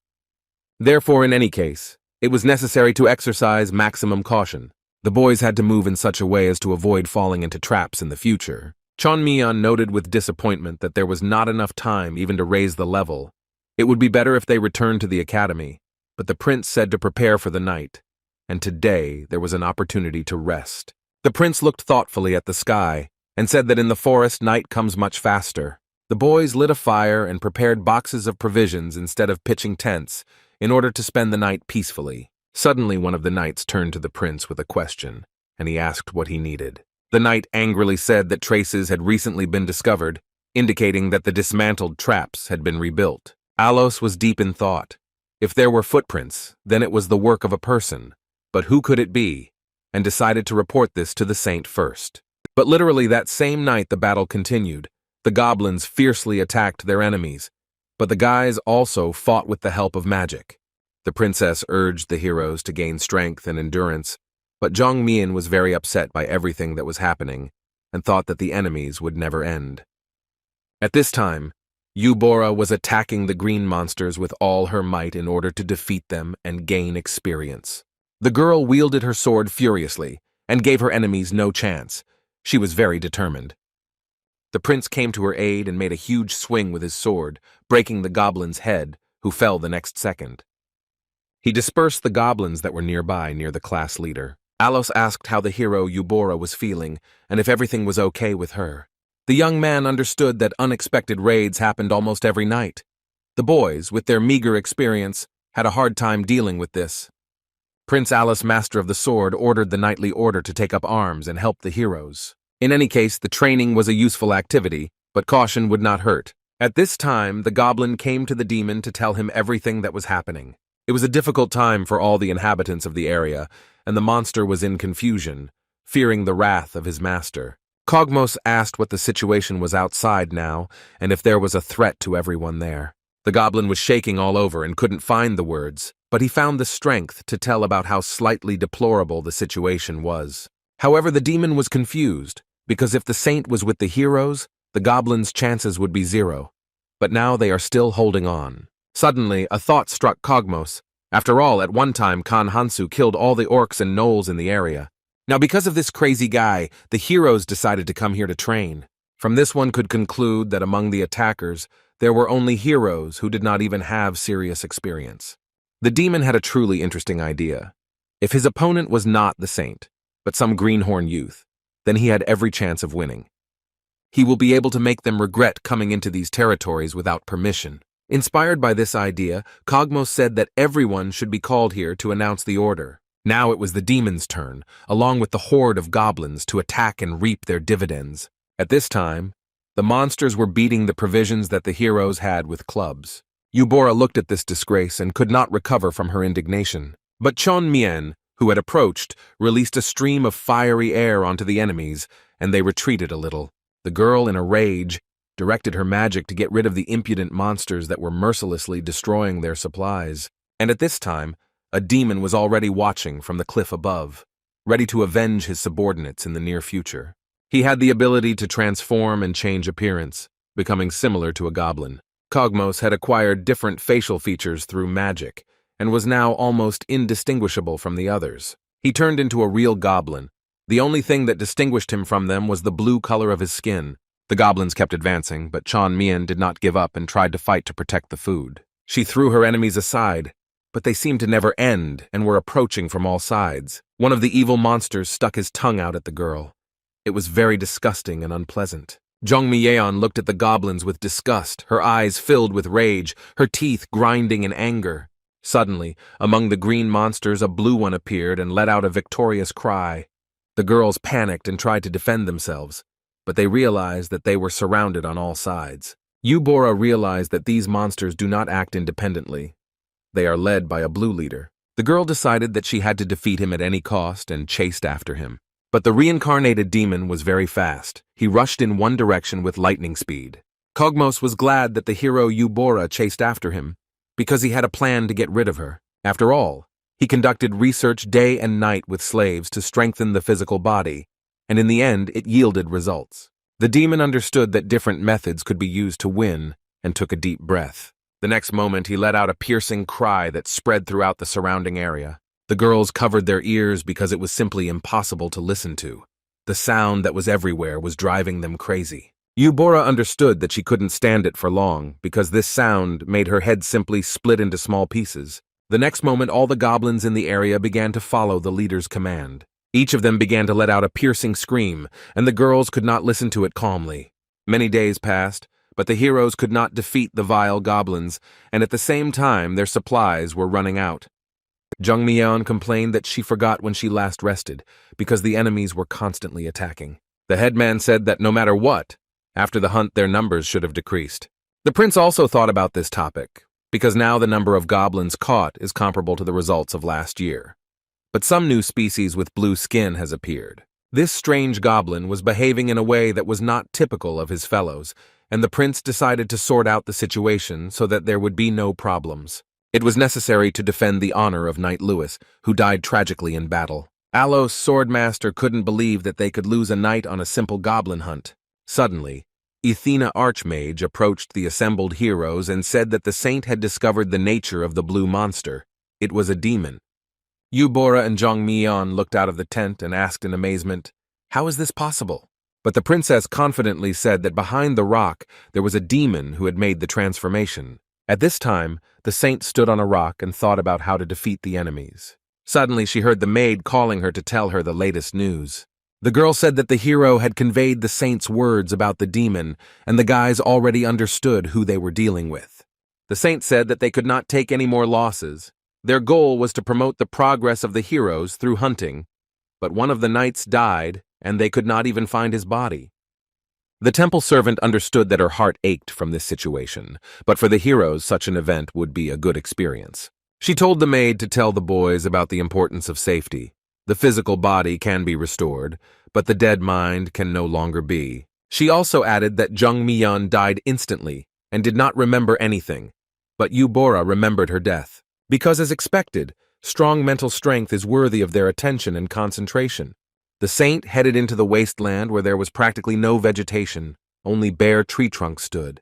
Therefore, in any case, it was necessary to exercise maximum caution. The boys had to move in such a way as to avoid falling into traps in the future. Chonmyeon noted with disappointment that there was not enough time even to raise the level. It would be better if they returned to the academy, but the prince said to prepare for the night, and today there was an opportunity to rest. The prince looked thoughtfully at the sky and said that in the forest night comes much faster. The boys lit a fire and prepared boxes of provisions instead of pitching tents in order to spend the night peacefully. Suddenly one of the knights turned to the prince with a question, and he asked what he needed. The knight angrily said that traces had recently been discovered, indicating that the dismantled traps had been rebuilt. Alos was deep in thought. If there were footprints, then it was the work of a person. But who could it be? And decided to report this to the saint first. But literally that same night the battle continued. The goblins fiercely attacked their enemies, But the guys also fought with the help of magic. The princess urged the heroes to gain strength and endurance, but Jong Mian was very upset by everything that was happening and thought that the enemies would never end. At this time, Eubora was attacking the green monsters with all her might in order to defeat them and gain experience. The girl wielded her sword furiously and gave her enemies no chance. She was very determined. The prince came to her aid and made a huge swing with his sword, breaking the goblin's head, who fell the next second. He dispersed the goblins that were nearby near the class leader. Alos asked how the hero Eubora was feeling and if everything was okay with her. The young man understood that unexpected raids happened almost every night. The boys, with their meager experience, had a hard time dealing with this. Prince Alos, master of the sword, ordered the nightly order to take up arms and help the heroes. In any case, the training was a useful activity, but caution would not hurt. At this time, the goblin came to the demon to tell him everything that was happening. It was a difficult time for all the inhabitants of the area, and the monster was in confusion, fearing the wrath of his master. Kogmos asked what the situation was outside now, and if there was a threat to everyone there. The goblin was shaking all over and couldn't find the words, but he found the strength to tell about how slightly deplorable the situation was. However, the demon was confused, because if the saint was with the heroes, the goblin's chances would be 0. But now they are still holding on. Suddenly, a thought struck Kogmos. After all, at one time, Khan Hansu killed all the orcs and gnolls in the area. Now, because of this crazy guy, the heroes decided to come here to train. From this, one could conclude that among the attackers, there were only heroes who did not even have serious experience. The demon had a truly interesting idea. If his opponent was not the saint, but some greenhorn youth, then he had every chance of winning. He will be able to make them regret coming into these territories without permission. Inspired by this idea, Kogmos said that everyone should be called here to announce the order. Now it was the demon's turn, along with the horde of goblins, to attack and reap their dividends. At this time, the monsters were beating the provisions that the heroes had with clubs. Eubora looked at this disgrace and could not recover from her indignation. But Chon Mien, who had approached, released a stream of fiery air onto the enemies, and they retreated a little. The girl, in a rage, directed her magic to get rid of the impudent monsters that were mercilessly destroying their supplies. And at this time, a demon was already watching from the cliff above, ready to avenge his subordinates in the near future. He had the ability to transform and change appearance, becoming similar to a goblin. Kogmos had acquired different facial features through magic, and was now almost indistinguishable from the others. He turned into a real goblin. The only thing that distinguished him from them was the blue color of his skin. The goblins kept advancing, but Chon Mien did not give up and tried to fight to protect the food. She threw her enemies aside, but they seemed to never end and were approaching from all sides. One of the evil monsters stuck his tongue out at the girl. It was very disgusting and unpleasant. Jong Myeon looked at the goblins with disgust, her eyes filled with rage, her teeth grinding in anger. Suddenly, among the green monsters, a blue one appeared and let out a victorious cry. The girls panicked and tried to defend themselves, but they realized that they were surrounded on all sides. Eubora realized that these monsters do not act independently. They are led by a blue leader. The girl decided that she had to defeat him at any cost and chased after him. But the reincarnated demon was very fast. He rushed in one direction with lightning speed. Kogmos was glad that the hero Eubora chased after him, because he had a plan to get rid of her. After all, he conducted research day and night with slaves to strengthen the physical body, and in the end it yielded results. The demon understood that different methods could be used to win and took a deep breath. The next moment he let out a piercing cry that spread throughout the surrounding area. The girls covered their ears because it was simply impossible to listen to. The sound that was everywhere was driving them crazy. Eubora understood that she couldn't stand it for long because this sound made her head simply split into small pieces. The next moment all the goblins in the area began to follow the leader's command. Each of them began to let out a piercing scream, and the girls could not listen to it calmly. Many days passed, but the heroes could not defeat the vile goblins, and at the same time their supplies were running out. Jung Myeon complained that she forgot when she last rested, because the enemies were constantly attacking. The headman said that no matter what, after the hunt their numbers should have decreased. The prince also thought about this topic, because now the number of goblins caught is comparable to the results of last year. But some new species with blue skin has appeared. This strange goblin was behaving in a way that was not typical of his fellows, and the prince decided to sort out the situation so that there would be no problems. It was necessary to defend the honor of Knight Lewis, who died tragically in battle. Alos Swordmaster couldn't believe that they could lose a knight on a simple goblin hunt. Suddenly, Athena Archmage approached the assembled heroes and said that the saint had discovered the nature of the blue monster. It was a demon. Eubora and Jongmyeon looked out of the tent and asked in amazement, "How is this possible?" But the princess confidently said that behind the rock there was a demon who had made the transformation. At this time, the saint stood on a rock and thought about how to defeat the enemies. Suddenly, she heard the maid calling her to tell her the latest news. The girl said that the hero had conveyed the saint's words about the demon, and the guys already understood who they were dealing with. The saint said that they could not take any more losses. Their goal was to promote the progress of the heroes through hunting, but one of the knights died, and they could not even find his body. The temple servant understood that her heart ached from this situation, but for the heroes such an event would be a good experience. She told the maid to tell the boys about the importance of safety. The physical body can be restored, but the dead mind can no longer be. She also added that Jongmyeon died instantly and did not remember anything, but Eubora remembered her death. Because as expected, strong mental strength is worthy of their attention and concentration. The saint headed into the wasteland where there was practically no vegetation, only bare tree trunks stood.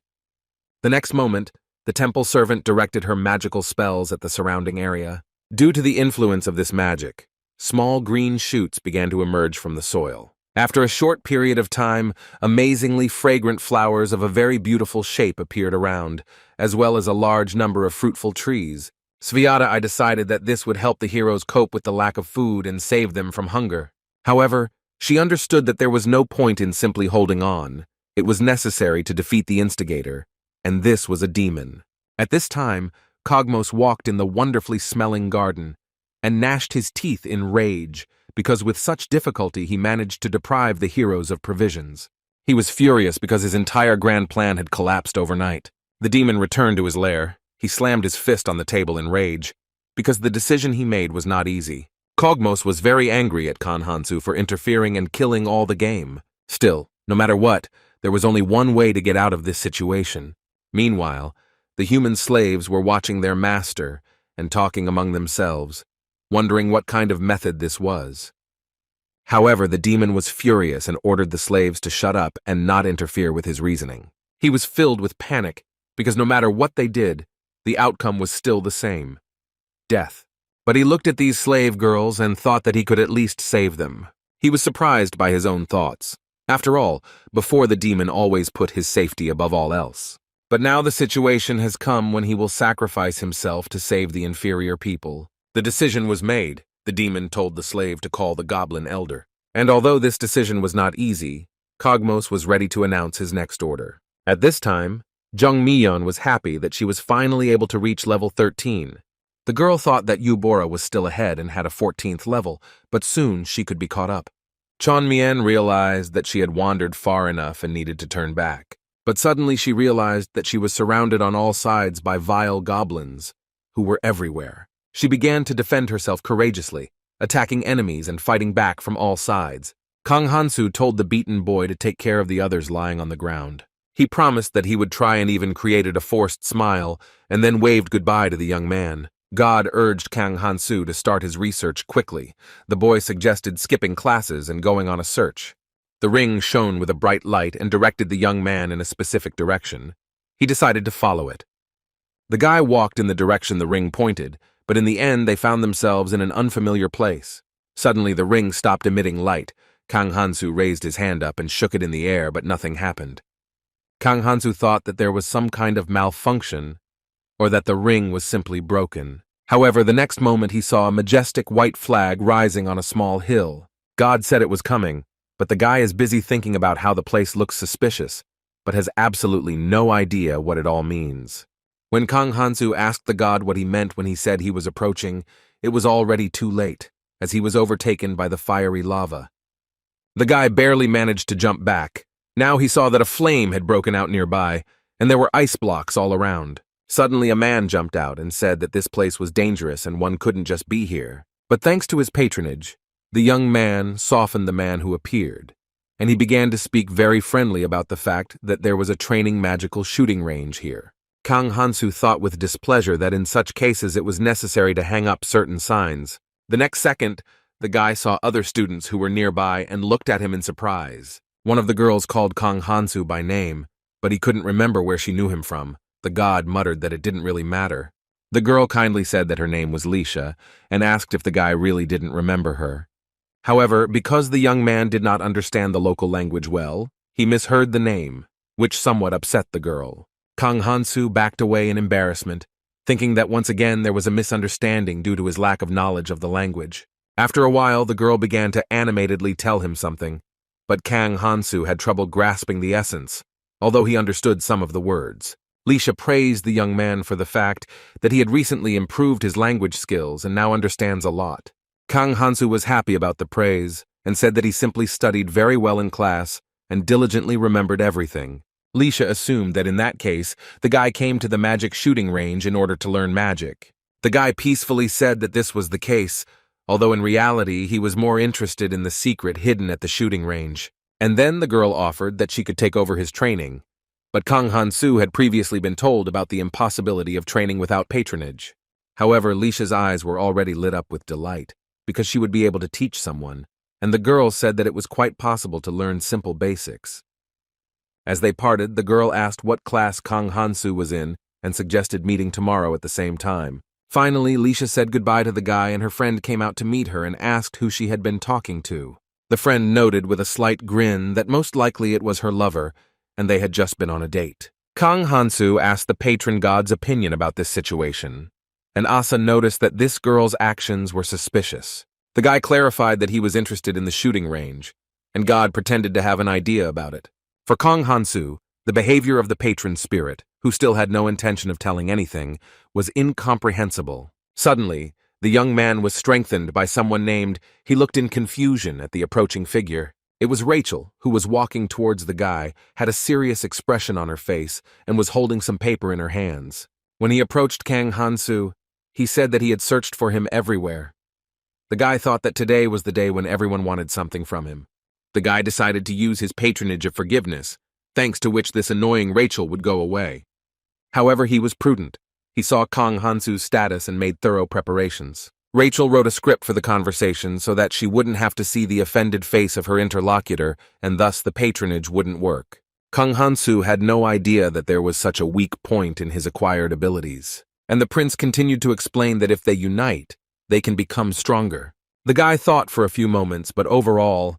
The next moment, the temple servant directed her magical spells at the surrounding area. Due to the influence of this magic, small green shoots began to emerge from the soil. After a short period of time, amazingly fragrant flowers of a very beautiful shape appeared around, as well as a large number of fruitful trees. I decided that this would help the heroes cope with the lack of food and save them from hunger. However, she understood that there was no point in simply holding on. It was necessary to defeat the instigator, and this was a demon. At this time, Cogmos walked in the wonderfully smelling garden and gnashed his teeth in rage because with such difficulty he managed to deprive the heroes of provisions. He was furious because his entire grand plan had collapsed overnight. The demon returned to his lair. He slammed his fist on the table in rage because the decision he made was not easy. Cogmos was very angry at Kanhansu for interfering and killing all the game. Still, no matter what, there was only one way to get out of this situation. Meanwhile, the human slaves were watching their master and talking among themselves, wondering what kind of method this was. However, the demon was furious and ordered the slaves to shut up and not interfere with his reasoning. He was filled with panic because no matter what they did, the outcome was still the same: death. But he looked at these slave girls and thought that he could at least save them. He was surprised by his own thoughts. After all, before the demon always put his safety above all else. But now the situation has come when he will sacrifice himself to save the inferior people. The decision was made. The demon told the slave to call the goblin elder. And although this decision was not easy, Cogmos was ready to announce his next order. At this time, Jongmyeon was happy that she was finally able to reach level 13. The girl thought that Eubora was still ahead and had a 14th level, but soon she could be caught up. Chonmien realized that she had wandered far enough and needed to turn back. But suddenly she realized that she was surrounded on all sides by vile goblins, who were everywhere. She began to defend herself courageously, attacking enemies and fighting back from all sides. Kang Hansu told the beaten boy to take care of the others lying on the ground. He promised that he would try and even created a forced smile, and then waved goodbye to the young man. God urged Kang Hansu to start his research quickly. The boy suggested skipping classes and going on a search. The ring shone with a bright light and directed the young man in a specific direction. He decided to follow it. The guy walked in the direction the ring pointed, but in the end they found themselves in an unfamiliar place. Suddenly the ring stopped emitting light. Kang Hansu raised his hand up and shook it in the air, but nothing happened. Kang Hansu thought that there was some kind of malfunction, or that the ring was simply broken. However, the next moment he saw a majestic white flag rising on a small hill. God said it was coming, but the guy is busy thinking about how the place looks suspicious, but has absolutely no idea what it all means. When Kang Hansu asked the god what he meant when he said he was approaching, it was already too late, as he was overtaken by the fiery lava. The guy barely managed to jump back. Now he saw that a flame had broken out nearby, and there were ice blocks all around. Suddenly a man jumped out and said that this place was dangerous and one couldn't just be here. But thanks to his patronage, the young man softened the man who appeared, and he began to speak very friendly about the fact that there was a training magical shooting range here. Kang Hansu thought with displeasure that in such cases it was necessary to hang up certain signs. The next second, the guy saw other students who were nearby and looked at him in surprise. One of the girls called Kang Hansu by name, but he couldn't remember where she knew him from. The god muttered that it didn't really matter. The girl kindly said that her name was Lisha, and asked if the guy really didn't remember her. However, because the young man did not understand the local language well, he misheard the name, which somewhat upset the girl. Kang Hansu backed away in embarrassment, thinking that once again there was a misunderstanding due to his lack of knowledge of the language. After a while, the girl began to animatedly tell him something, but Kang Hansu had trouble grasping the essence, although he understood some of the words. Lisha praised the young man for the fact that he had recently improved his language skills and now understands a lot. Kang Hansu was happy about the praise and said that he simply studied very well in class and diligently remembered everything. Lisha assumed that in that case, the guy came to the magic shooting range in order to learn magic. The guy peacefully said that this was the case, although in reality he was more interested in the secret hidden at the shooting range. And then the girl offered that she could take over his training. But Kang Hansu had previously been told about the impossibility of training without patronage. However, Lisha's eyes were already lit up with delight, because she would be able to teach someone, and the girl said that it was quite possible to learn simple basics. As they parted, the girl asked what class Kang Hansu was in and suggested meeting tomorrow at the same time. Finally, Lisha said goodbye to the guy, and her friend came out to meet her and asked who she had been talking to. The friend noted with a slight grin that most likely it was her lover, and they had just been on a date. Kang Hansu asked the patron god's opinion about this situation, and Asa noticed that this girl's actions were suspicious. The guy clarified that he was interested in the shooting range, and God pretended to have an idea about it. For Kang Hansu, the behavior of the patron spirit, who still had no intention of telling anything, was incomprehensible. Suddenly, the young man was strengthened by someone named. He looked in confusion at the approaching figure. It was Rachel, who was walking towards the guy, had a serious expression on her face, and was holding some paper in her hands. When he approached Kang Hansu, he said that he had searched for him everywhere. The guy thought that today was the day when everyone wanted something from him. The guy decided to use his patronage of forgiveness, thanks to which this annoying Rachel would go away. However, he was prudent. He saw Kang Hansu's status and made thorough preparations. Rachel wrote a script for the conversation so that she wouldn't have to see the offended face of her interlocutor, and thus the patronage wouldn't work. Kang Hansu had no idea that there was such a weak point in his acquired abilities, and the prince continued to explain that if they unite, they can become stronger. The guy thought for a few moments, but overall,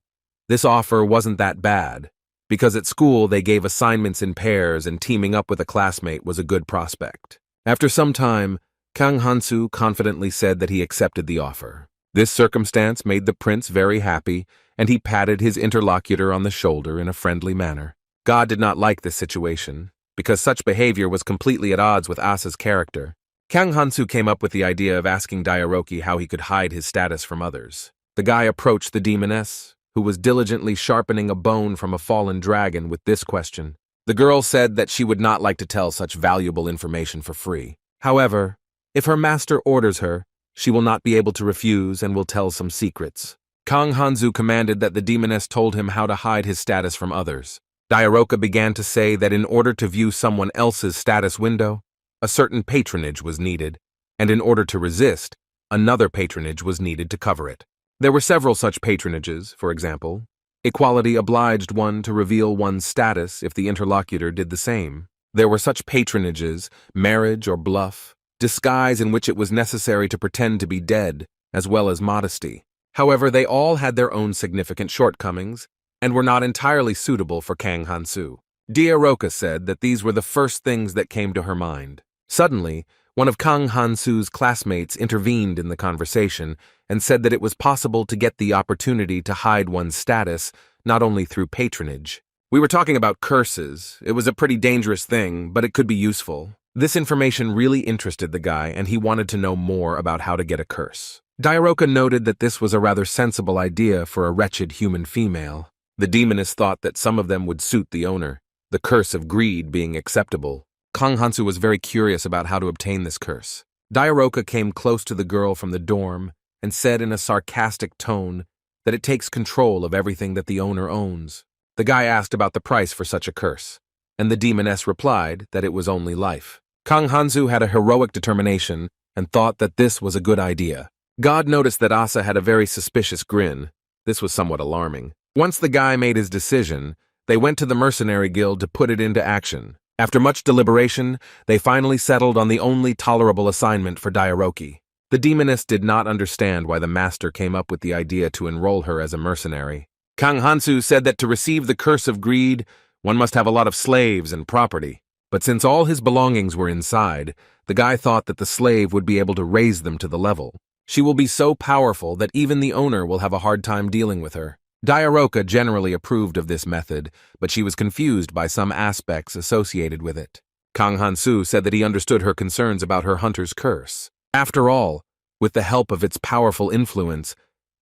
this offer wasn't that bad, because at school they gave assignments in pairs and teaming up with a classmate was a good prospect. After some time, Kang Hansu confidently said that he accepted the offer. This circumstance made the prince very happy, and he patted his interlocutor on the shoulder in a friendly manner. God did not like this situation, because such behavior was completely at odds with Asa's character. Kang Hansu came up with the idea of asking Dairoki how he could hide his status from others. The guy approached the demoness, who was diligently sharpening a bone from a fallen dragon, with this question. The girl said that she would not like to tell such valuable information for free. However, if her master orders her, she will not be able to refuse and will tell some secrets. Kang Hansu commanded that the demoness told him how to hide his status from others. Dairoka began to say that in order to view someone else's status window, a certain patronage was needed, and in order to resist, another patronage was needed to cover it. There were several such patronages, for example. Equality obliged one to reveal one's status if the interlocutor did the same. There were such patronages, marriage or bluff, disguise in which it was necessary to pretend to be dead, as well as modesty. However, they all had their own significant shortcomings, and were not entirely suitable for Kang Hansu. Dairoka said that these were the first things that came to her mind. Suddenly, one of Kang Hansu's classmates intervened in the conversation and said that it was possible to get the opportunity to hide one's status, not only through patronage. We were talking about curses. It was a pretty dangerous thing, but it could be useful. This information really interested the guy, and he wanted to know more about how to get a curse. Dairoka noted that this was a rather sensible idea for a wretched human female. The demoness thought that some of them would suit the owner, the curse of greed being acceptable. Kang Hansu was very curious about how to obtain this curse. Dairoka came close to the girl from the dorm and said in a sarcastic tone that it takes control of everything that the owner owns. The guy asked about the price for such a curse, and the demoness replied that it was only life. Kang Hansu had a heroic determination and thought that this was a good idea. God noticed that Asa had a very suspicious grin. This was somewhat alarming. Once the guy made his decision, they went to the mercenary guild to put it into action. After much deliberation, they finally settled on the only tolerable assignment for Dairoki. The demoness did not understand why the master came up with the idea to enroll her as a mercenary. Kang Hansu said that to receive the curse of greed, one must have a lot of slaves and property. But since all his belongings were inside, the guy thought that the slave would be able to raise them to the level. She will be so powerful that even the owner will have a hard time dealing with her. Dairoka generally approved of this method, but she was confused by some aspects associated with it. Kang Hansu said that he understood her concerns about her hunter's curse. After all, with the help of its powerful influence,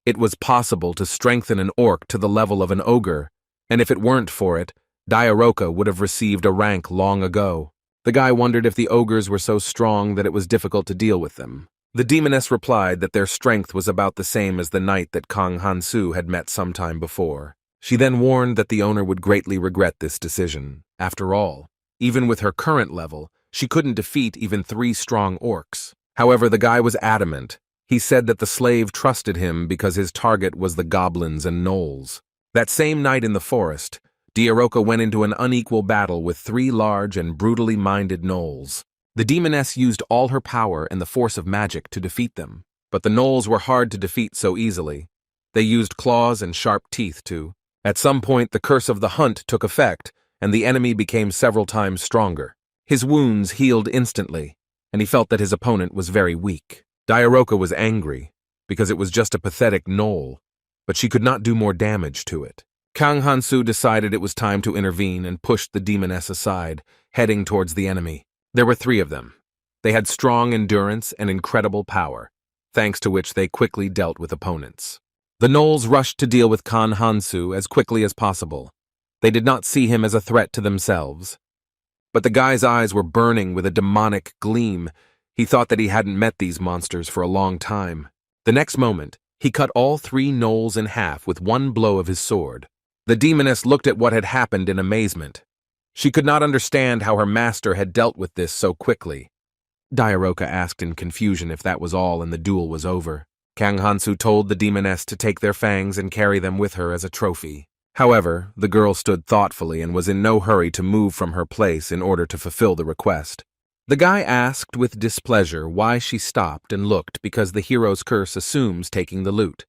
it was possible to strengthen an orc to the level of an ogre, and if it weren't for it, Dairoka would have received a rank long ago. The guy wondered if the ogres were so strong that it was difficult to deal with them. The demoness replied that their strength was about the same as the knight that Kang Hansu had met some time before. She then warned that the owner would greatly regret this decision. After all, even with her current level, she couldn't defeat even 3 strong orcs. However, the guy was adamant. He said that the slave trusted him because his target was the goblins and gnolls. That same night in the forest, Dairoka went into an unequal battle with 3 large and brutally minded gnolls. The demoness used all her power and the force of magic to defeat them, but the gnolls were hard to defeat so easily. They used claws and sharp teeth too. At some point, the curse of the hunt took effect, and the enemy became several times stronger. His wounds healed instantly, and he felt that his opponent was very weak. Dairoka was angry, because it was just a pathetic gnoll, but she could not do more damage to it. Kang Hansu decided it was time to intervene and pushed the demoness aside, heading towards the enemy. There were 3 of them. They had strong endurance and incredible power, thanks to which they quickly dealt with opponents. The gnolls rushed to deal with Kang Hansu as quickly as possible. They did not see him as a threat to themselves. But the guy's eyes were burning with a demonic gleam. He thought that he hadn't met these monsters for a long time. The next moment, he cut all 3 gnolls in half with one blow of his sword. The demoness looked at what had happened in amazement. She could not understand how her master had dealt with this so quickly. Dairoka asked in confusion if that was all and the duel was over. Kang Hansu told the demoness to take their fangs and carry them with her as a trophy. However, the girl stood thoughtfully and was in no hurry to move from her place in order to fulfill the request. The guy asked with displeasure why she stopped and looked because the hero's curse assumes taking the loot.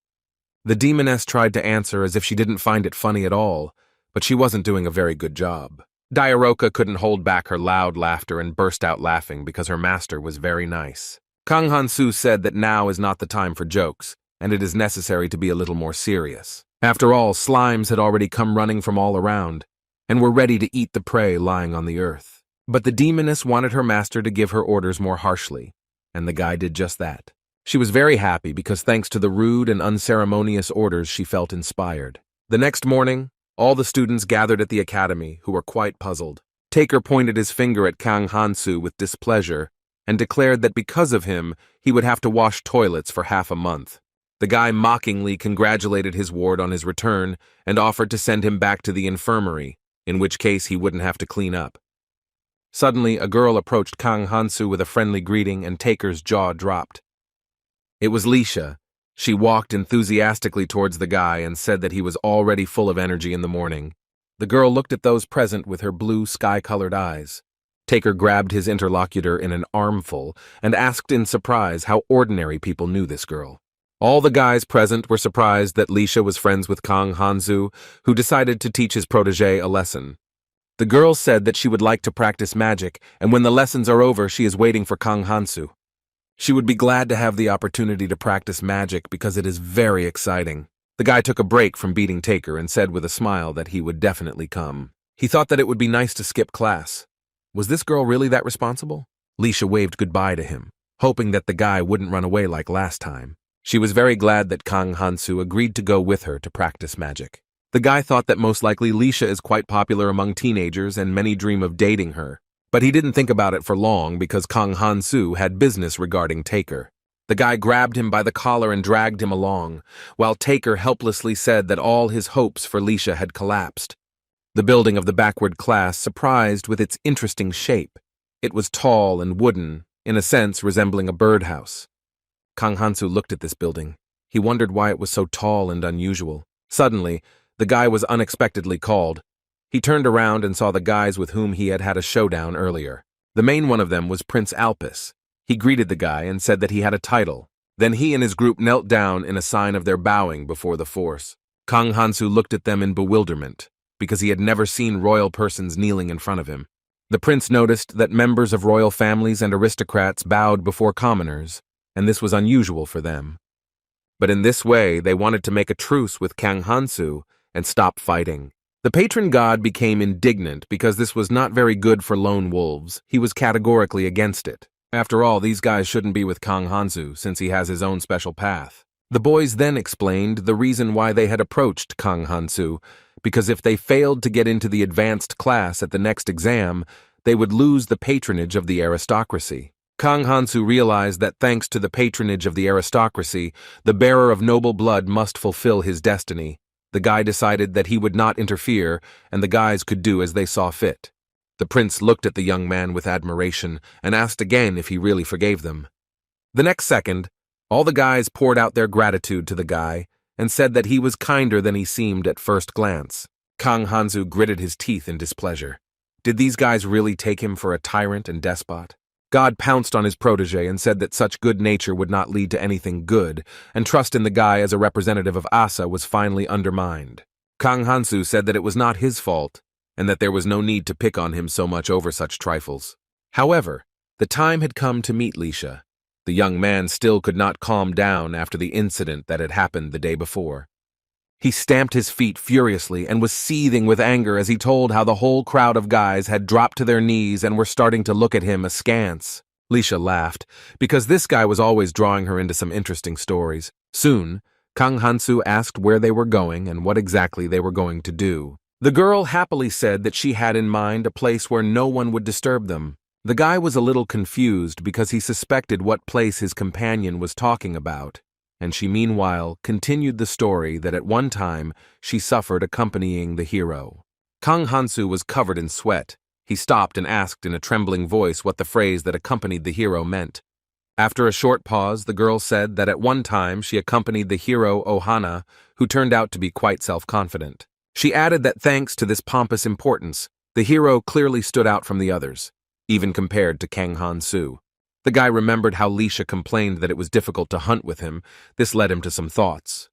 The demoness tried to answer as if she didn't find it funny at all, but she wasn't doing a very good job. Dairoka couldn't hold back her loud laughter and burst out laughing because her master was very nice. Kang Hansu said that now is not the time for jokes, and it is necessary to be a little more serious. After all, slimes had already come running from all around, and were ready to eat the prey lying on the earth. But the demoness wanted her master to give her orders more harshly, and the guy did just that. She was very happy because thanks to the rude and unceremonious orders she felt inspired. The next morning, all the students gathered at the academy who were quite puzzled. Taker pointed his finger at Kang Hansu with displeasure and declared that because of him, he would have to wash toilets for half a month. The guy mockingly congratulated his ward on his return and offered to send him back to the infirmary, in which case he wouldn't have to clean up. Suddenly, a girl approached Kang Hansu with a friendly greeting and Taker's jaw dropped. It was Lisha. She walked enthusiastically towards the guy and said that he was already full of energy in the morning. The girl looked at those present with her blue sky-colored eyes. Taker grabbed his interlocutor in an armful and asked in surprise how ordinary people knew this girl. All the guys present were surprised that Lisha was friends with Kang Hansu, who decided to teach his protege a lesson. The girl said that she would like to practice magic, and when the lessons are over, she is waiting for Kang Hansu. She would be glad to have the opportunity to practice magic because it is very exciting. The guy took a break from beating Taker and said with a smile that he would definitely come. He thought that it would be nice to skip class. Was this girl really that responsible? Lisha waved goodbye to him, hoping that the guy wouldn't run away like last time. She was very glad that Kang Hansu agreed to go with her to practice magic. The guy thought that most likely Lisha is quite popular among teenagers and many dream of dating her. But he didn't think about it for long because Kang Hansu had business regarding Taker. The guy grabbed him by the collar and dragged him along, while Taker helplessly said that all his hopes for Lisha had collapsed. The building of the backward class surprised with its interesting shape. It was tall and wooden, in a sense resembling a birdhouse. Kang Hansu looked at this building. He wondered why it was so tall and unusual. Suddenly, the guy was unexpectedly called. He turned around and saw the guys with whom he had had a showdown earlier. The main one of them was Prince Alpus. He greeted the guy and said that he had a title. Then he and his group knelt down in a sign of their bowing before the force. Kang Hansu looked at them in bewilderment, because he had never seen royal persons kneeling in front of him. The prince noticed that members of royal families and aristocrats bowed before commoners, and this was unusual for them. But in this way, they wanted to make a truce with Kang Hansu and stop fighting. The patron god became indignant because this was not very good for lone wolves. He was categorically against it. After all, these guys shouldn't be with Kang Hansu since he has his own special path. The boys then explained the reason why they had approached Kang Hansu, because if they failed to get into the advanced class at the next exam, they would lose the patronage of the aristocracy. Kang Hansu realized that thanks to the patronage of the aristocracy, the bearer of noble blood must fulfill his destiny. The guy decided that he would not interfere, and the guys could do as they saw fit. The prince looked at the young man with admiration and asked again if he really forgave them. The next second, all the guys poured out their gratitude to the guy and said that he was kinder than he seemed at first glance. Kang Hansu gritted his teeth in displeasure. Did these guys really take him for a tyrant and despot? God pounced on his protege and said that such good nature would not lead to anything good, and trust in the guy as a representative of Asa was finally undermined. Kang Hansu said that it was not his fault, and that there was no need to pick on him so much over such trifles. However, the time had come to meet Lisha. The young man still could not calm down after the incident that had happened the day before. He stamped his feet furiously and was seething with anger as he told how the whole crowd of guys had dropped to their knees and were starting to look at him askance. Lisha laughed, because this guy was always drawing her into some interesting stories. Soon, Kang Hansu asked where they were going and what exactly they were going to do. The girl happily said that she had in mind a place where no one would disturb them. The guy was a little confused because he suspected what place his companion was talking about, and she meanwhile continued the story that at one time she suffered accompanying the hero. Kang Hansu was covered in sweat. He stopped and asked in a trembling voice what the phrase that accompanied the hero meant. After a short pause, the girl said that at one time she accompanied the hero Ohana, who turned out to be quite self-confident. She added that thanks to this pompous importance, the hero clearly stood out from the others, even compared to Kang Hansu. The guy remembered how Lisha complained that it was difficult to hunt with him. This led him to some thoughts.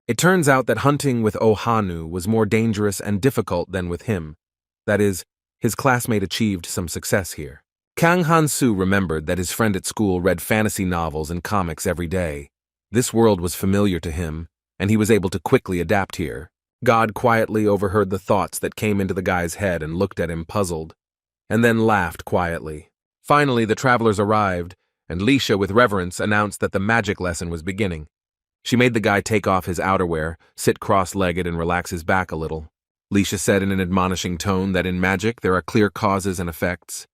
It turns out that hunting with Ohanu was more dangerous and difficult than with him. That is, his classmate achieved some success here. Kang Hansu remembered that his friend at school read fantasy novels and comics every day. This world was familiar to him, and he was able to quickly adapt here. God quietly overheard the thoughts that came into the guy's head and looked at him puzzled, and then laughed quietly. Finally, the travelers arrived, and Lisha, with reverence, announced that the magic lesson was beginning. She made the guy take off his outerwear, sit cross-legged, and relax his back a little. Lisha said in an admonishing tone that in magic there are clear causes and effects.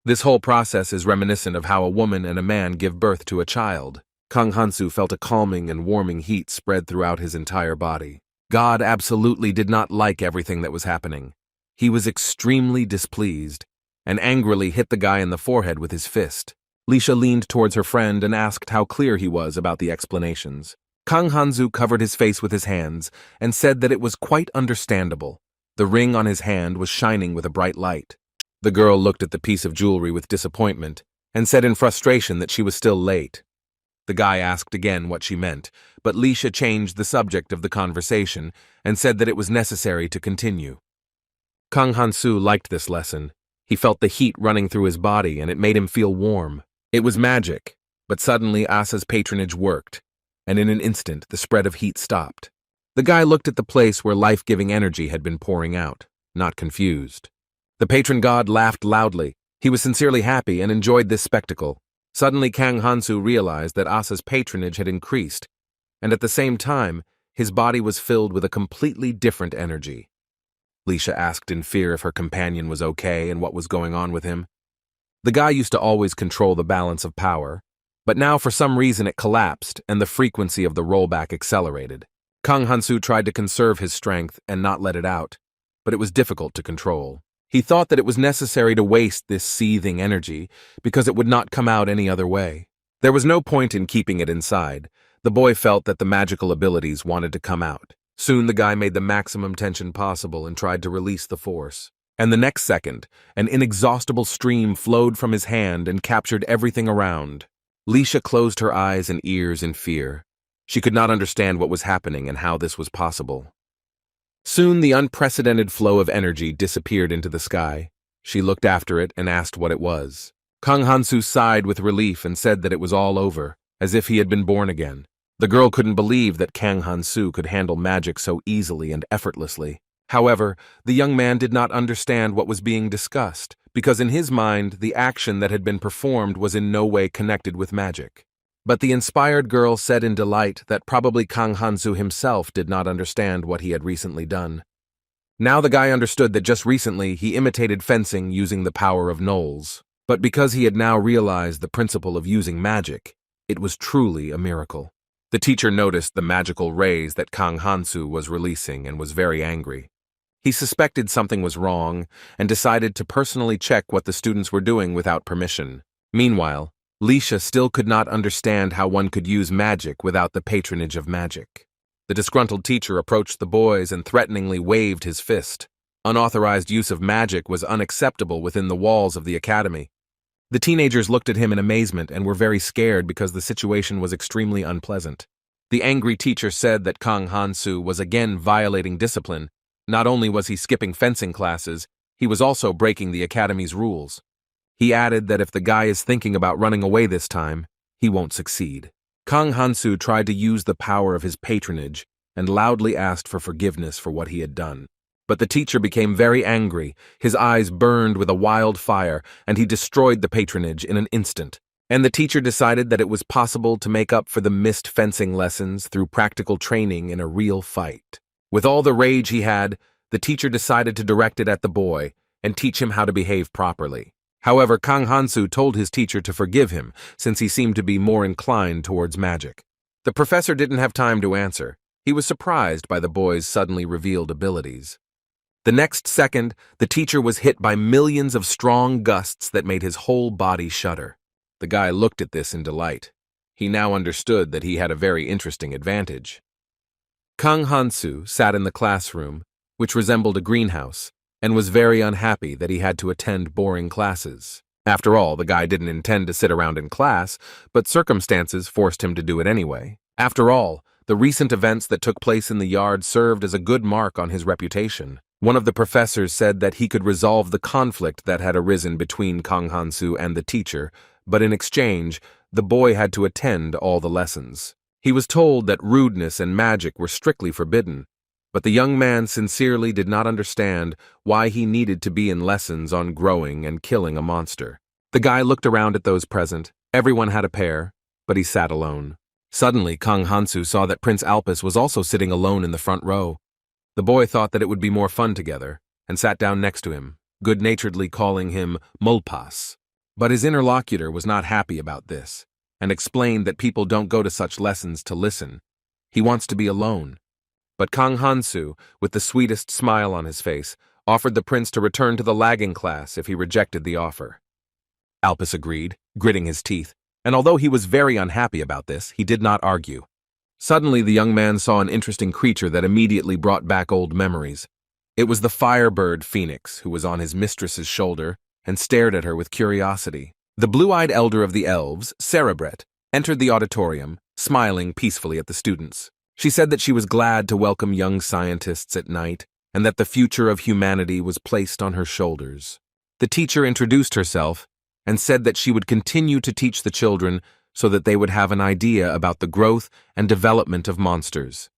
This whole process is reminiscent of how a woman and a man give birth to a child. Kang Hansu felt a calming and warming heat spread throughout his entire body. God absolutely did not like everything that was happening. He was extremely displeased, and angrily hit the guy in the forehead with his fist. Lisha leaned towards her friend and asked how clear he was about the explanations. Kang Hansu covered his face with his hands and said that it was quite understandable. The ring on his hand was shining with a bright light. The girl looked at the piece of jewelry with disappointment and said in frustration that she was still late. The guy asked again what she meant, but Lisha changed the subject of the conversation and said that it was necessary to continue. Kang Hansu liked this lesson. He felt the heat running through his body, and it made him feel warm. It was magic, but suddenly Asa's patronage worked, and in an instant the spread of heat stopped. The guy looked at the place where life-giving energy had been pouring out, not confused. The patron god laughed loudly. He was sincerely happy and enjoyed this spectacle. Suddenly Kang Hansu realized that Asa's patronage had increased, and at the same time, his body was filled with a completely different energy. Lisha asked in fear if her companion was okay and what was going on with him. The guy used to always control the balance of power, but now for some reason it collapsed and the frequency of the rollback accelerated. Kang Hansu tried to conserve his strength and not let it out. but it was difficult to control. He thought that it was necessary to waste this seething energy because it would not come out any other way. There was no point in keeping it inside. The boy felt that the magical abilities wanted to come out. Soon the guy made the maximum tension possible and tried to release the force. And the next second, an inexhaustible stream flowed from his hand and captured everything around. Leisha closed her eyes and ears in fear. She could not understand what was happening and how this was possible. Soon the unprecedented flow of energy disappeared into the sky. She looked after it and asked what it was. Kang Hansu sighed with relief and said that it was all over, as if he had been born again. The girl couldn't believe that Kang Hansu could handle magic so easily and effortlessly. However, the young man did not understand what was being discussed, because in his mind the action that had been performed was in no way connected with magic. But the inspired girl said in delight that probably Kang Hansu himself did not understand what he had recently done. Now the guy understood that just recently he imitated fencing using the power of gnolls. But because he had now realized the principle of using magic, it was truly a miracle. The teacher noticed the magical rays that Kang Hansu was releasing and was very angry. He suspected something was wrong and decided to personally check what the students were doing without permission. Meanwhile, Leisha still could not understand how one could use magic without the patronage of magic. The disgruntled teacher approached the boys and threateningly waved his fist. Unauthorized use of magic was unacceptable within the walls of the academy. The teenagers looked at him in amazement and were very scared because the situation was extremely unpleasant. The angry teacher said that Kang Hansu was again violating discipline. Not only was he skipping fencing classes, he was also breaking the academy's rules. He added that if the guy is thinking about running away this time, he won't succeed. Kang Hansu tried to use the power of his patronage and loudly asked for forgiveness for what he had done. But the teacher became very angry, his eyes burned with a wild fire, and he destroyed the patronage in an instant. And the teacher decided that it was possible to make up for the missed fencing lessons through practical training in a real fight. With all the rage he had, the teacher decided to direct it at the boy and teach him how to behave properly. However, Kang Hansu told his teacher to forgive him since he seemed to be more inclined towards magic. The professor didn't have time to answer. He was surprised by the boy's suddenly revealed abilities. The next second, the teacher was hit by millions of strong gusts that made his whole body shudder. The guy looked at this in delight. He now understood that he had a very interesting advantage. Kang Hansu sat in the classroom, which resembled a greenhouse, and was very unhappy that he had to attend boring classes. After all, the guy didn't intend to sit around in class, but circumstances forced him to do it anyway. After all, the recent events that took place in the yard served as a good mark on his reputation. One of the professors said that he could resolve the conflict that had arisen between Kang Hansu and the teacher, but in exchange, the boy had to attend all the lessons. He was told that rudeness and magic were strictly forbidden, but the young man sincerely did not understand why he needed to be in lessons on growing and killing a monster. The guy looked around at those present. Everyone had a pair, but he sat alone. Suddenly, Kang Hansu saw that Prince Alpus was also sitting alone in the front row. The boy thought that it would be more fun together, and sat down next to him, good-naturedly calling him Mulpas. But his interlocutor was not happy about this, and explained that people don't go to such lessons to listen. He wants to be alone. But Kang Hansu, with the sweetest smile on his face, offered the prince to return to the lagging class if he rejected the offer. Alpus agreed, gritting his teeth, and although he was very unhappy about this, he did not argue. Suddenly the young man saw an interesting creature that immediately brought back old memories. It was the firebird Phoenix, who was on his mistress's shoulder and stared at her with curiosity. The blue-eyed elder of the elves, Cerebret, entered the auditorium, smiling peacefully at the students. She said that she was glad to welcome young scientists at night, and that the future of humanity was placed on her shoulders. The teacher introduced herself and said that she would continue to teach the children so that they would have an idea about the growth and development of monsters.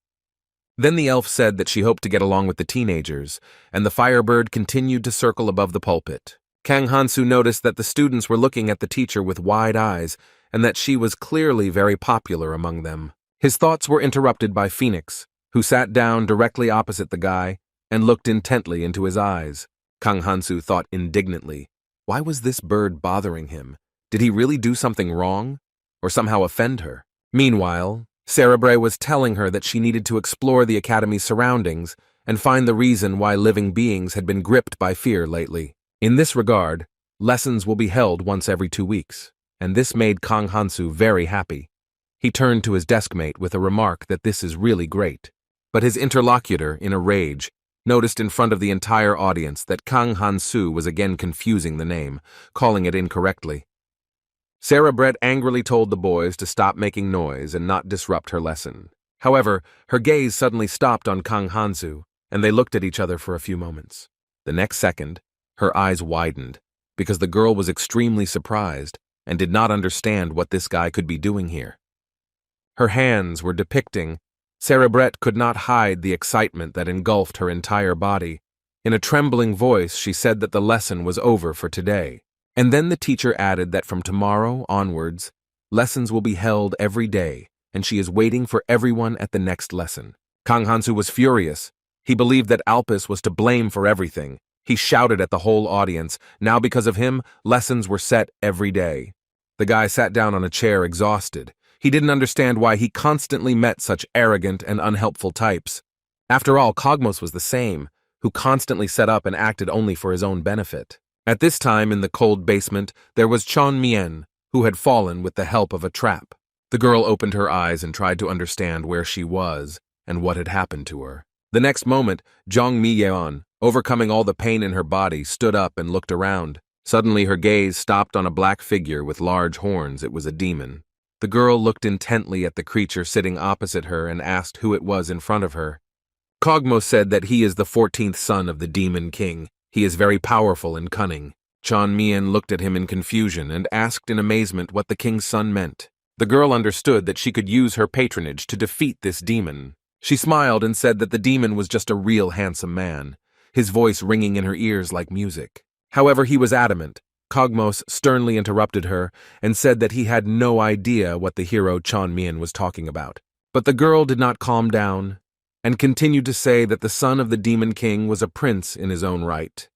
Then the elf said that she hoped to get along with the teenagers, and the firebird continued to circle above the pulpit. Kang Hansu noticed that the students were looking at the teacher with wide eyes, and that she was clearly very popular among them. His thoughts were interrupted by Phoenix, who sat down directly opposite the guy and looked intently into his eyes. Kang Hansu thought indignantly, why was this bird bothering him? Did he really do something wrong? Or somehow offend her? Meanwhile, Cerebre was telling her that she needed to explore the academy's surroundings and find the reason why living beings had been gripped by fear lately. In this regard, lessons will be held once every 2 weeks, and this made Kang Hansu very happy. He turned to his deskmate with a remark that this is really great. But his interlocutor, in a rage, noticed in front of the entire audience that Kang Hansu was again confusing the name, calling it incorrectly. Sarah Brett angrily told the boys to stop making noise and not disrupt her lesson. However, her gaze suddenly stopped on Kang Hansu, and they looked at each other for a few moments. The next second, her eyes widened, because the girl was extremely surprised and did not understand what this guy could be doing here. Her hands were depicting. Sarah Brett could not hide the excitement that engulfed her entire body. In a trembling voice, she said that the lesson was over for today. And then the teacher added that from tomorrow onwards, lessons will be held every day, and she is waiting for everyone at the next lesson. Kang Hansu was furious. He believed that Alpus was to blame for everything. He shouted at the whole audience. Now because of him, lessons were set every day. The guy sat down on a chair exhausted. He didn't understand why he constantly met such arrogant and unhelpful types. After all, Cogmos was the same, who constantly set up and acted only for his own benefit. At this time in the cold basement, there was Chon Mien, who had fallen with the help of a trap. The girl opened her eyes and tried to understand where she was and what had happened to her. The next moment, Jong Mi-yeon, overcoming all the pain in her body, stood up and looked around. Suddenly her gaze stopped on a black figure with large horns. It was a demon. The girl looked intently at the creature sitting opposite her and asked who it was in front of her. Cogmos said that he is the 14th son of the Demon King. He is very powerful and cunning. Chon Mien looked at him in confusion and asked in amazement what the king's son meant. The girl understood that she could use her patronage to defeat this demon. She smiled and said that the demon was just a real handsome man, his voice ringing in her ears like music. However, he was adamant. Cogmos sternly interrupted her and said that he had no idea what the hero Chon Mien was talking about. But the girl did not calm down and continued to say that the son of the Demon King was a prince in his own right,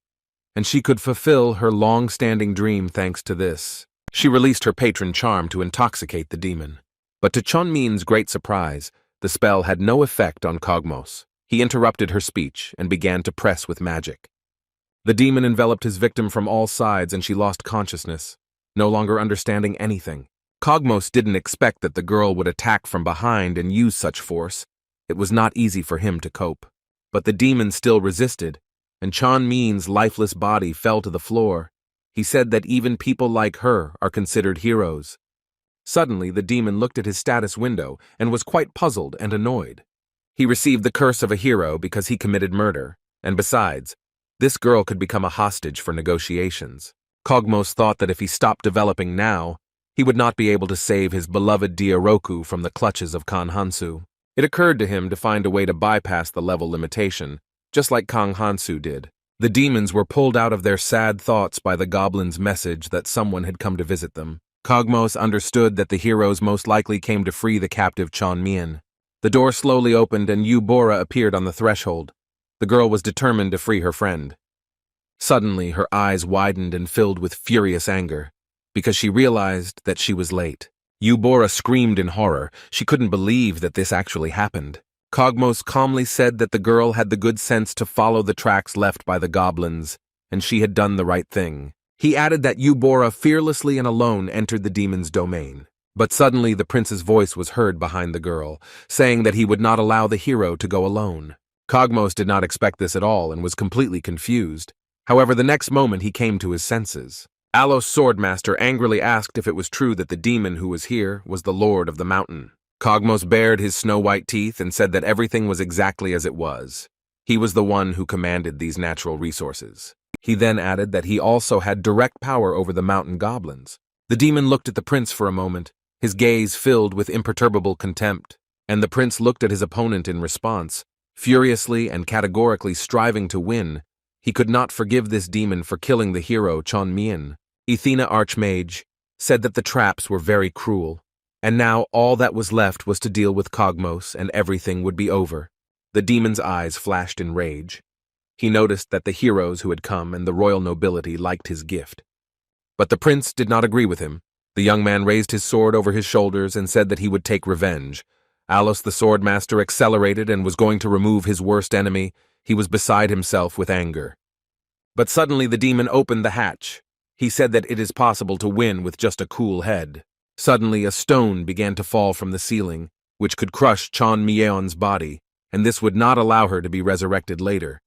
and she could fulfill her long-standing dream thanks to this. She released her patron charm to intoxicate the demon. But to Chon Mien's great surprise, the spell had no effect on Cogmos. He interrupted her speech and began to press with magic. The demon enveloped his victim from all sides and she lost consciousness, no longer understanding anything. Cogmos didn't expect that the girl would attack from behind and use such force. It was not easy for him to cope. But the demon still resisted, and Chon Mien's lifeless body fell to the floor. He said that even people like her are considered heroes. Suddenly, the demon looked at his status window and was quite puzzled and annoyed. He received the curse of a hero because he committed murder, and besides, this girl could become a hostage for negotiations. Cogmos thought that if he stopped developing now, he would not be able to save his beloved Diaroku from the clutches of Kang Hansu. It occurred to him to find a way to bypass the level limitation, just like Kang Hansu did. The demons were pulled out of their sad thoughts by the goblin's message that someone had come to visit them. Cogmos understood that the heroes most likely came to free the captive Chon Mien. The door slowly opened and Yu Bora appeared on the threshold. The girl was determined to free her friend. Suddenly, her eyes widened and filled with furious anger, because she realized that she was late. Yu Bora screamed in horror. She couldn't believe that this actually happened. Cogmos calmly said that the girl had the good sense to follow the tracks left by the goblins, and she had done the right thing. He added that Yu Bora fearlessly and alone entered the demon's domain. But suddenly the prince's voice was heard behind the girl, saying that he would not allow the hero to go alone. Cogmos did not expect this at all and was completely confused. However, the next moment he came to his senses. Alos Swordmaster angrily asked if it was true that the demon who was here was the lord of the mountain. Cogmos bared his snow-white teeth and said that everything was exactly as it was. He was the one who commanded these natural resources. He then added that he also had direct power over the mountain goblins. The demon looked at the prince for a moment, his gaze filled with imperturbable contempt, and the prince looked at his opponent in response, furiously and categorically striving to win. He could not forgive this demon for killing the hero Chon Mien. Athena Archmage said that the traps were very cruel, and now all that was left was to deal with Cogmos and everything would be over. The demon's eyes flashed in rage. He noticed that the heroes who had come and the royal nobility liked his gift. But the prince did not agree with him. The young man raised his sword over his shoulders and said that he would take revenge. Alos the swordmaster accelerated and was going to remove his worst enemy. He was beside himself with anger. But suddenly the demon opened the hatch. He said that it is possible to win with just a cool head. Suddenly a stone began to fall from the ceiling, which could crush Chon Myeon's body, and this would not allow her to be resurrected later.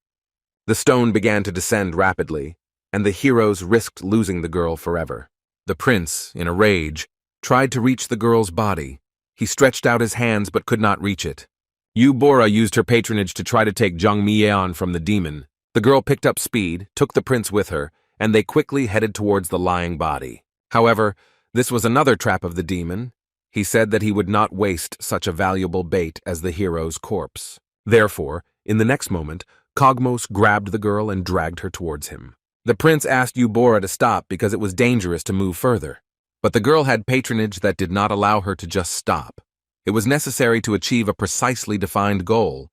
The stone began to descend rapidly, and the heroes risked losing the girl forever. The prince, in a rage, tried to reach the girl's body. He stretched out his hands but could not reach it. Bora used her patronage to try to take Jung Myeon from the demon. The girl picked up speed, took the prince with her, and they quickly headed towards the lying body. However, this was another trap of the demon. He said that he would not waste such a valuable bait as the hero's corpse. Therefore, in the next moment, Kogmos grabbed the girl and dragged her towards him. The prince asked Bora to stop because it was dangerous to move further. But the girl had patronage that did not allow her to just stop. It was necessary to achieve a precisely defined goal.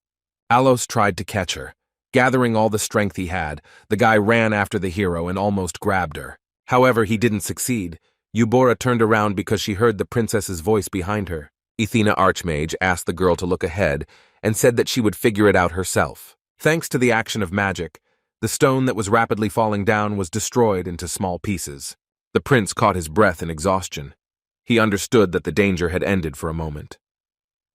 Alos tried to catch her. Gathering all the strength he had, the guy ran after the hero and almost grabbed her. However, he didn't succeed. Bora turned around because she heard the princess's voice behind her. Athena Archmage asked the girl to look ahead and said that she would figure it out herself. Thanks to the action of magic, the stone that was rapidly falling down was destroyed into small pieces. The prince caught his breath in exhaustion. He understood that the danger had ended for a moment.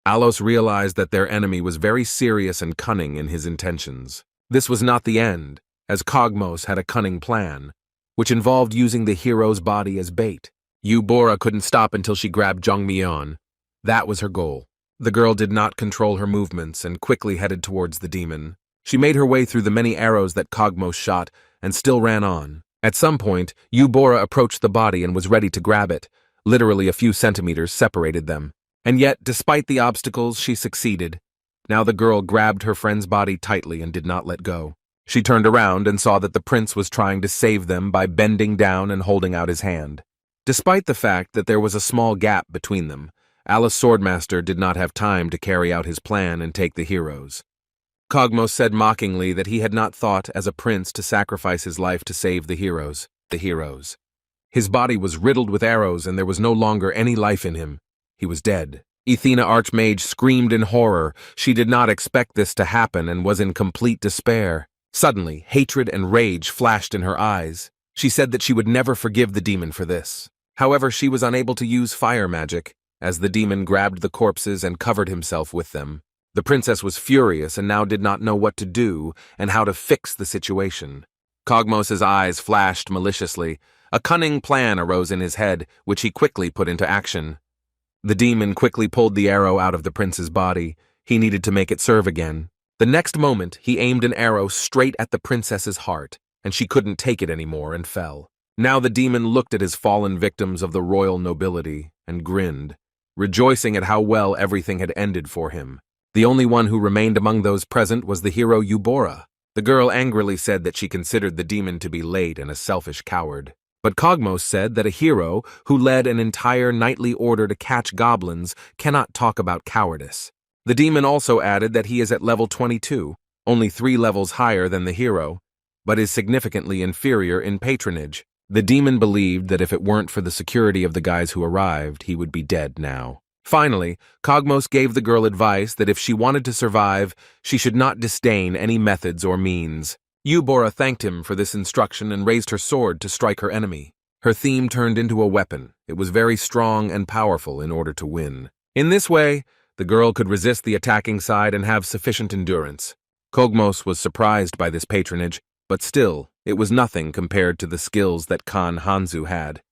Alos realized that their enemy was very serious and cunning in his intentions. This was not the end, as Kogmos had a cunning plan, which involved using the hero's body as bait. Bora couldn't stop until she grabbed Jung Myeon. That was her goal. The girl did not control her movements and quickly headed towards the demon. She made her way through the many arrows that Kogmos shot and still ran on. At some point, Bora approached the body and was ready to grab it. Literally a few centimeters separated them. And yet, despite the obstacles, she succeeded. Now the girl grabbed her friend's body tightly and did not let go. She turned around and saw that the prince was trying to save them by bending down and holding out his hand. Despite the fact that there was a small gap between them, Alos Swordmaster did not have time to carry out his plan and take the heroes. Kogmos said mockingly that he had not thought as a prince to sacrifice his life to save the heroes. His body was riddled with arrows and there was no longer any life in him. He was dead. Athena Archmage screamed in horror. She did not expect this to happen and was in complete despair. Suddenly, hatred and rage flashed in her eyes. She said that she would never forgive the demon for this. However, she was unable to use fire magic, as the demon grabbed the corpses and covered himself with them. The princess was furious and now did not know what to do and how to fix the situation. Kogmos's eyes flashed maliciously. A cunning plan arose in his head, which he quickly put into action. The demon quickly pulled the arrow out of the prince's body. He needed to make it serve again. The next moment, he aimed an arrow straight at the princess's heart, and she couldn't take it anymore and fell. Now the demon looked at his fallen victims of the royal nobility and grinned, rejoicing at how well everything had ended for him. The only one who remained among those present was the hero Bora. The girl angrily said that she considered the demon to be late and a selfish coward. But Kogmos said that a hero who led an entire knightly order to catch goblins cannot talk about cowardice. The demon also added that he is at level 22, only 3 levels higher than the hero, but is significantly inferior in patronage. The demon believed that if it weren't for the security of the guys who arrived, he would be dead now. Finally, Kogmos gave the girl advice that if she wanted to survive, she should not disdain any methods or means. Bora thanked him for this instruction and raised her sword to strike her enemy. Her theme turned into a weapon. It was very strong and powerful in order to win. In this way, the girl could resist the attacking side and have sufficient endurance. Kogmos was surprised by this patronage, but still, it was nothing compared to the skills that Khan Hanzu had.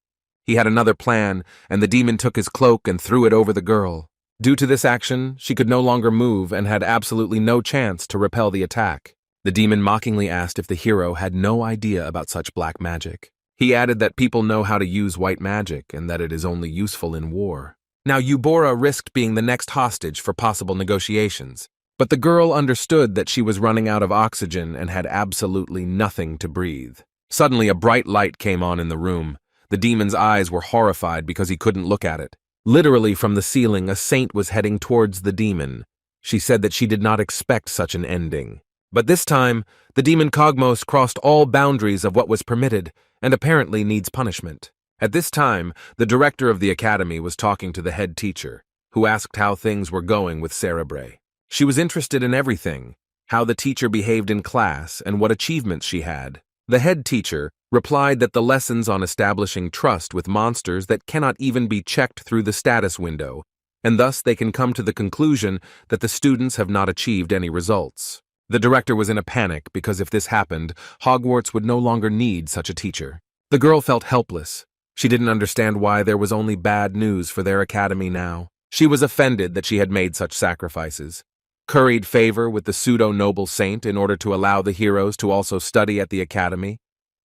He had another plan, and the demon took his cloak and threw it over the girl. Due to this action, she could no longer move and had absolutely no chance to repel the attack. The demon mockingly asked if the hero had no idea about such black magic. He added that people know how to use white magic and that it is only useful in war. Now Bora risked being the next hostage for possible negotiations, but the girl understood that she was running out of oxygen and had absolutely nothing to breathe. Suddenly a bright light came on in the room. The demon's eyes were horrified because he couldn't look at it. Literally from the ceiling, a saint was heading towards the demon. She said that she did not expect such an ending. But this time, the demon Kogmos crossed all boundaries of what was permitted and apparently needs punishment. At this time, the director of the academy was talking to the head teacher, who asked how things were going with Cerebre. She was interested in everything. how the teacher behaved in class, and what achievements she had. The head teacher replied that the lessons on establishing trust with monsters that cannot even be checked through the status window, and thus they can come to the conclusion that the students have not achieved any results. The director was in a panic because if this happened, Hogwarts would no longer need such a teacher. The girl felt helpless. She didn't understand why there was only bad news for their academy now. She was offended that she had made such sacrifices, curried favor with the pseudo-noble saint in order to allow the heroes to also study at the academy,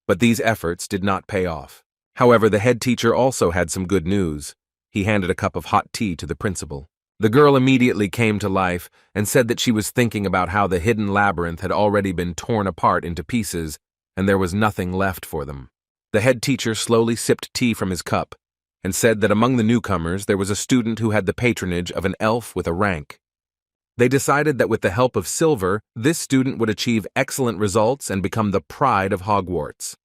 but these efforts did not pay off. However, the head teacher also had some good news. He handed a cup of hot tea to the principal. The girl immediately came to life and said that she was thinking about how the hidden labyrinth had already been torn apart into pieces and there was nothing left for them. The head teacher slowly sipped tea from his cup and said that among the newcomers there was a student who had the patronage of an elf with a rank. They decided that with the help of Silver, this student would achieve excellent results and become the pride of Hogwarts.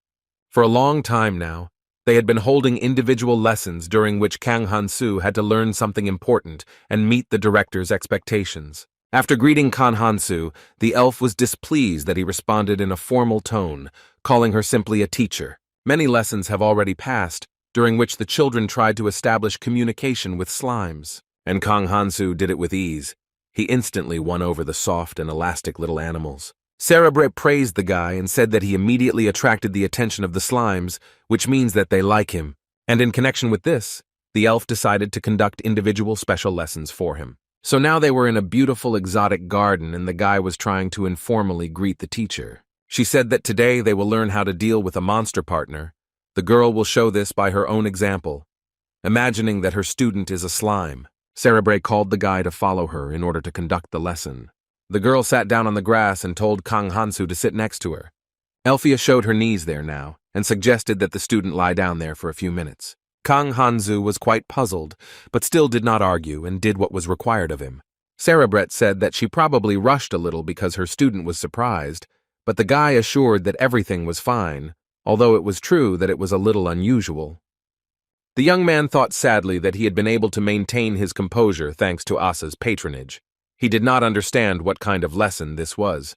For a long time now, they had been holding individual lessons during which Kang Han-soo had to learn something important and meet the director's expectations. After greeting Kang Han-soo, the elf was displeased that he responded in a formal tone, calling her simply a teacher. Many lessons have already passed, during which the children tried to establish communication with slimes, and Kang Han-soo did it with ease. He instantly won over the soft and elastic little animals. Cerebre praised the guy and said that he immediately attracted the attention of the slimes, which means that they like him. And in connection with this, the elf decided to conduct individual special lessons for him. So now they were in a beautiful exotic garden and the guy was trying to informally greet the teacher. She said that today they will learn how to deal with a monster partner. The girl will show this by her own example, imagining that her student is a slime. Cerebre called the guy to follow her in order to conduct the lesson. The girl sat down on the grass and told Kang Han-soo to sit next to her. Elphia showed her knees there now and suggested that the student lie down there for a few minutes. Kang Han-soo was quite puzzled, but still did not argue and did what was required of him. Cerebret said that she probably rushed a little because her student was surprised, but the guy assured that everything was fine, although it was true that it was a little unusual. The young man thought sadly that he had been able to maintain his composure thanks to Asa's patronage. He did not understand what kind of lesson this was.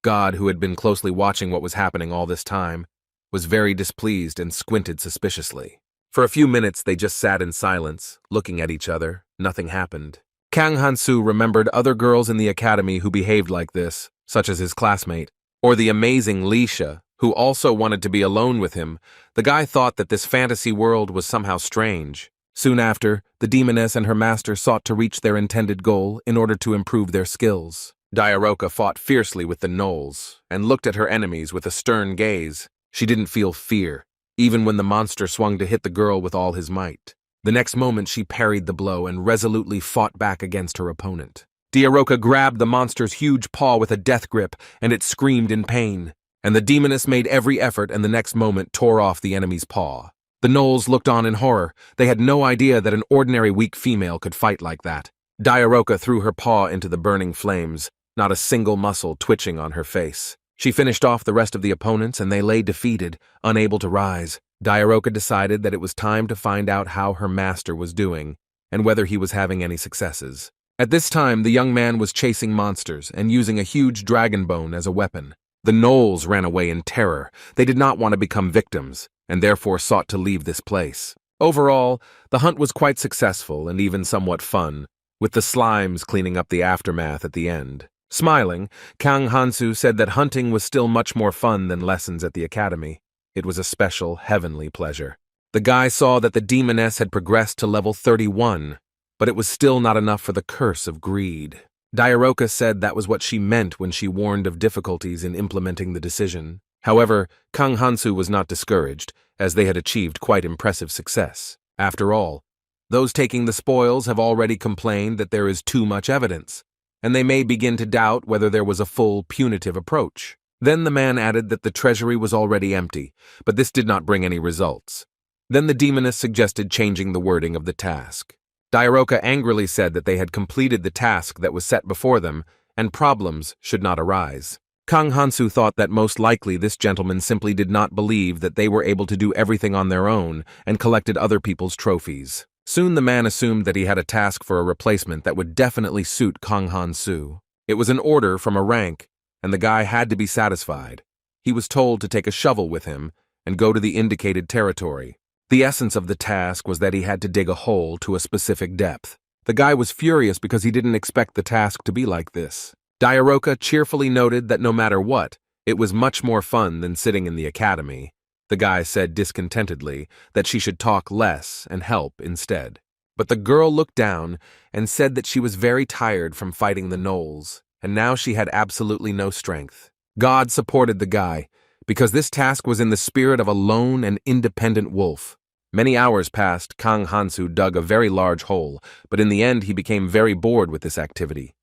God, who had been closely watching what was happening all this time, was very displeased and squinted suspiciously. For a few minutes they just sat in silence, looking at each other. Nothing happened. Kang Han-soo remembered other girls in the academy who behaved like this, such as his classmate, or the amazing Lisha, who also wanted to be alone with him. The guy thought that this fantasy world was somehow strange. Soon after, the demoness and her master sought to reach their intended goal in order to improve their skills. Diaroka fought fiercely with the gnolls and looked at her enemies with a stern gaze. She didn't feel fear, even when the monster swung to hit the girl with all his might. The next moment she parried the blow and resolutely fought back against her opponent. Diaroka grabbed the monster's huge paw with a death grip, and it screamed in pain. And the demoness made every effort and the next moment tore off the enemy's paw. The gnolls looked on in horror. They had no idea that an ordinary weak female could fight like that. Diaroka threw her paw into the burning flames, not a single muscle twitching on her face. She finished off the rest of the opponents and they lay defeated, unable to rise. Diaroka decided that it was time to find out how her master was doing and whether he was having any successes. At this time, the young man was chasing monsters and using a huge dragon bone as a weapon. The gnolls ran away in terror. They did not want to become victims, and therefore sought to leave this place. Overall, the hunt was quite successful and even somewhat fun, with the slimes cleaning up the aftermath at the end. Smiling, Kang Han-soo said that hunting was still much more fun than lessons at the academy. It was a special, heavenly pleasure. The guy saw that the demoness had progressed to level 31, but it was still not enough for the curse of greed. Diaroka said that was what she meant when she warned of difficulties in implementing the decision. However, Kang Han-soo was not discouraged, as they had achieved quite impressive success. After all, those taking the spoils have already complained that there is too much evidence, and they may begin to doubt whether there was a full punitive approach. Then the man added that the treasury was already empty, but this did not bring any results. Then the demoness suggested changing the wording of the task. Diaroka angrily said that they had completed the task that was set before them, and problems should not arise. Kang Han-soo thought that most likely this gentleman simply did not believe that they were able to do everything on their own and collected other people's trophies. Soon the man assumed that he had a task for a replacement that would definitely suit Kang Han-soo. It was an order from a rank, and the guy had to be satisfied. He was told to take a shovel with him and go to the indicated territory. The essence of the task was that he had to dig a hole to a specific depth. The guy was furious because he didn't expect the task to be like this. Diaroka cheerfully noted that no matter what, it was much more fun than sitting in the academy. The guy said discontentedly that she should talk less and help instead. But the girl looked down and said that she was very tired from fighting the gnolls, and now she had absolutely no strength. God supported the guy, because this task was in the spirit of a lone and independent wolf. Many hours passed. Kang Hansu dug a very large hole, but in the end he became very bored with this activity.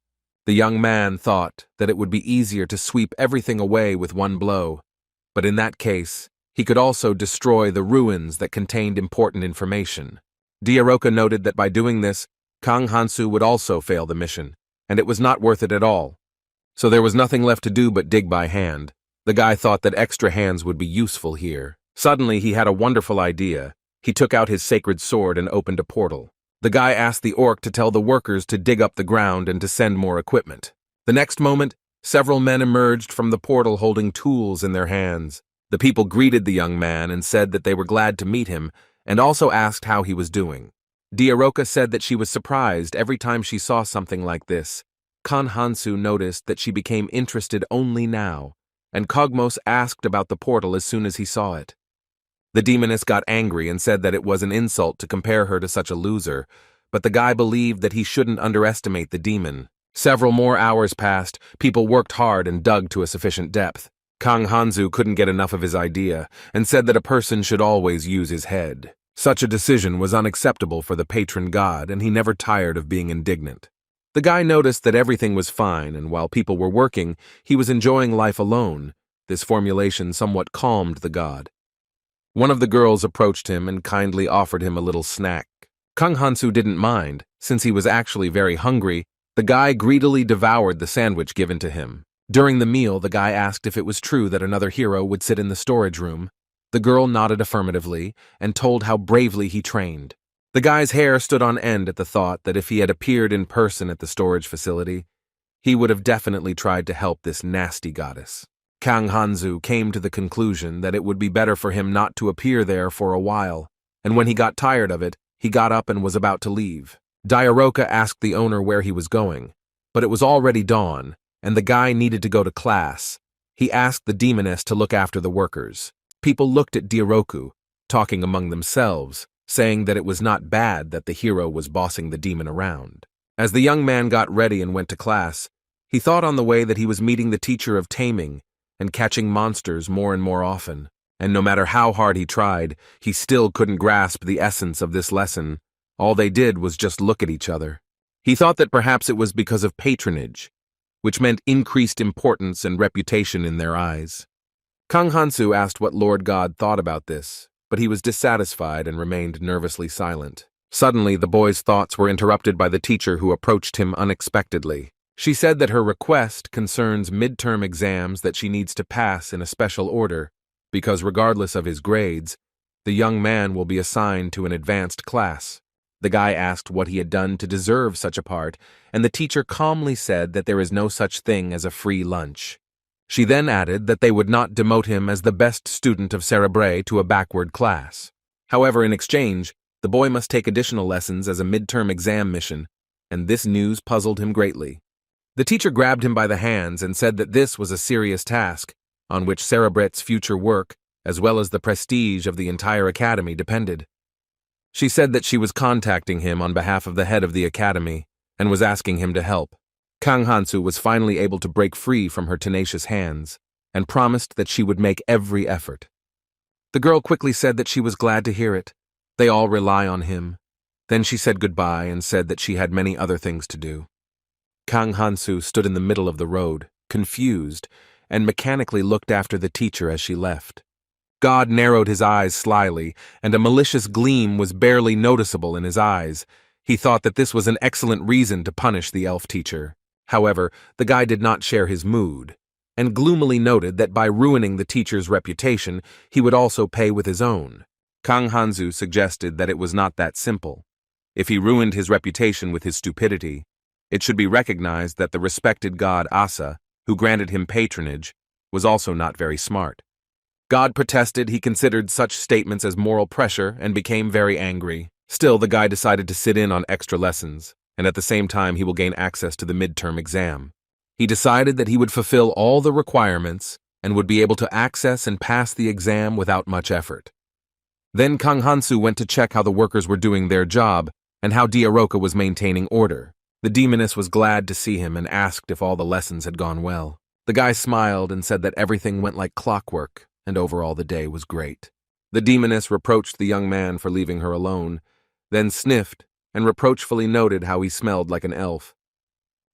The young man thought that it would be easier to sweep everything away with one blow, but in that case, he could also destroy the ruins that contained important information. Diaroka noted that by doing this, Kang Hansu would also fail the mission, and it was not worth it at all. So there was nothing left to do but dig by hand. The guy thought that extra hands would be useful here. Suddenly he had a wonderful idea. He took out his sacred sword and opened a portal. The guy asked the orc to tell the workers to dig up the ground and to send more equipment. The next moment, several men emerged from the portal holding tools in their hands. The people greeted the young man and said that they were glad to meet him, and also asked how he was doing. Diaroka said that she was surprised every time she saw something like this. Kang Hansu noticed that she became interested only now, and Kogmos asked about the portal as soon as he saw it. The demoness got angry and said that it was an insult to compare her to such a loser, but the guy believed that he shouldn't underestimate the demon. Several more hours passed. People worked hard and dug to a sufficient depth. Kang Hansu couldn't get enough of his idea and said that a person should always use his head. Such a decision was unacceptable for the patron god, and he never tired of being indignant. The guy noticed that everything was fine, and while people were working, he was enjoying life alone. This formulation somewhat calmed the god. One of the girls approached him and kindly offered him a little snack. Kang Hansu didn't mind. Since he was actually very hungry, the guy greedily devoured the sandwich given to him. During the meal, the guy asked if it was true that another hero would sit in the storage room. The girl nodded affirmatively and told how bravely he trained. The guy's hair stood on end at the thought that if he had appeared in person at the storage facility, he would have definitely tried to help this nasty goddess. Kang Hansu came to the conclusion that it would be better for him not to appear there for a while, and when he got tired of it, he got up and was about to leave. Diaroka asked the owner where he was going, but it was already dawn, and the guy needed to go to class. He asked the demoness to look after the workers. People looked at Diaroku, talking among themselves, saying that it was not bad that the hero was bossing the demon around. As the young man got ready and went to class, he thought on the way that he was meeting the teacher of taming and catching monsters more and more often, and no matter how hard he tried, he still couldn't grasp the essence of this lesson. All they did was just look at each other. He thought that perhaps it was because of patronage, which meant increased importance and reputation in their eyes. Kang Hansu asked what Lord God thought about this, but he was dissatisfied and remained nervously silent. Suddenly, the boy's thoughts were interrupted by the teacher who approached him unexpectedly. She said that her request concerns midterm exams that she needs to pass in a special order, because regardless of his grades, the young man will be assigned to an advanced class. The guy asked what he had done to deserve such a part, and the teacher calmly said that there is no such thing as a free lunch. She then added that they would not demote him as the best student of Cerebre to a backward class. However, in exchange, the boy must take additional lessons as a midterm exam mission, and this news puzzled him greatly. The teacher grabbed him by the hands and said that this was a serious task, on which Cerebret's future work, as well as the prestige of the entire academy, depended. She said that she was contacting him on behalf of the head of the academy, and was asking him to help. Kang Hansu was finally able to break free from her tenacious hands, and promised that she would make every effort. The girl quickly said that she was glad to hear it. They all rely on him. Then she said goodbye and said that she had many other things to do. Kang Hansu stood in the middle of the road, confused, and mechanically looked after the teacher as she left. God narrowed his eyes slyly, and a malicious gleam was barely noticeable in his eyes. He thought that this was an excellent reason to punish the elf teacher. However, the guy did not share his mood, and gloomily noted that by ruining the teacher's reputation, he would also pay with his own. Kang Hansu suggested that it was not that simple. If he ruined his reputation with his stupidity, it should be recognized that the respected god Asa who granted him patronage, was also not very smart. God protested he considered such statements as moral pressure and became very angry. Still, the guy decided to sit in on extra lessons, and at the same time he will gain access to the midterm exam. He decided that he would fulfill all the requirements and would be able to access and pass the exam without much effort. Then Kang Hansu went to check how the workers were doing their job and how Diaroka was maintaining order. The demoness was glad to see him and asked if all the lessons had gone well. The guy smiled and said that everything went like clockwork, and overall the day was great. The demoness reproached the young man for leaving her alone, then sniffed and reproachfully noted how he smelled like an elf.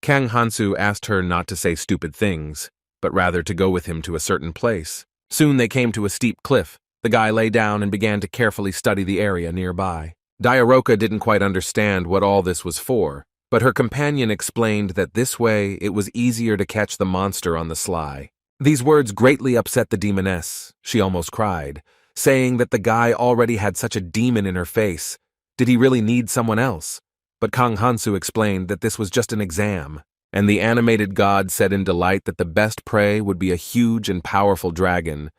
Kang Hansu asked her not to say stupid things, but rather to go with him to a certain place. Soon they came to a steep cliff. The guy lay down and began to carefully study the area nearby. Diaroka didn't quite understand what all this was for, but her companion explained that this way it was easier to catch the monster on the sly. These words greatly upset the demoness. She almost cried, saying that the guy already had such a demon in her face. Did he really need someone else? But Kang Hansu explained that this was just an exam, and the animated god said in delight that the best prey would be a huge and powerful dragon,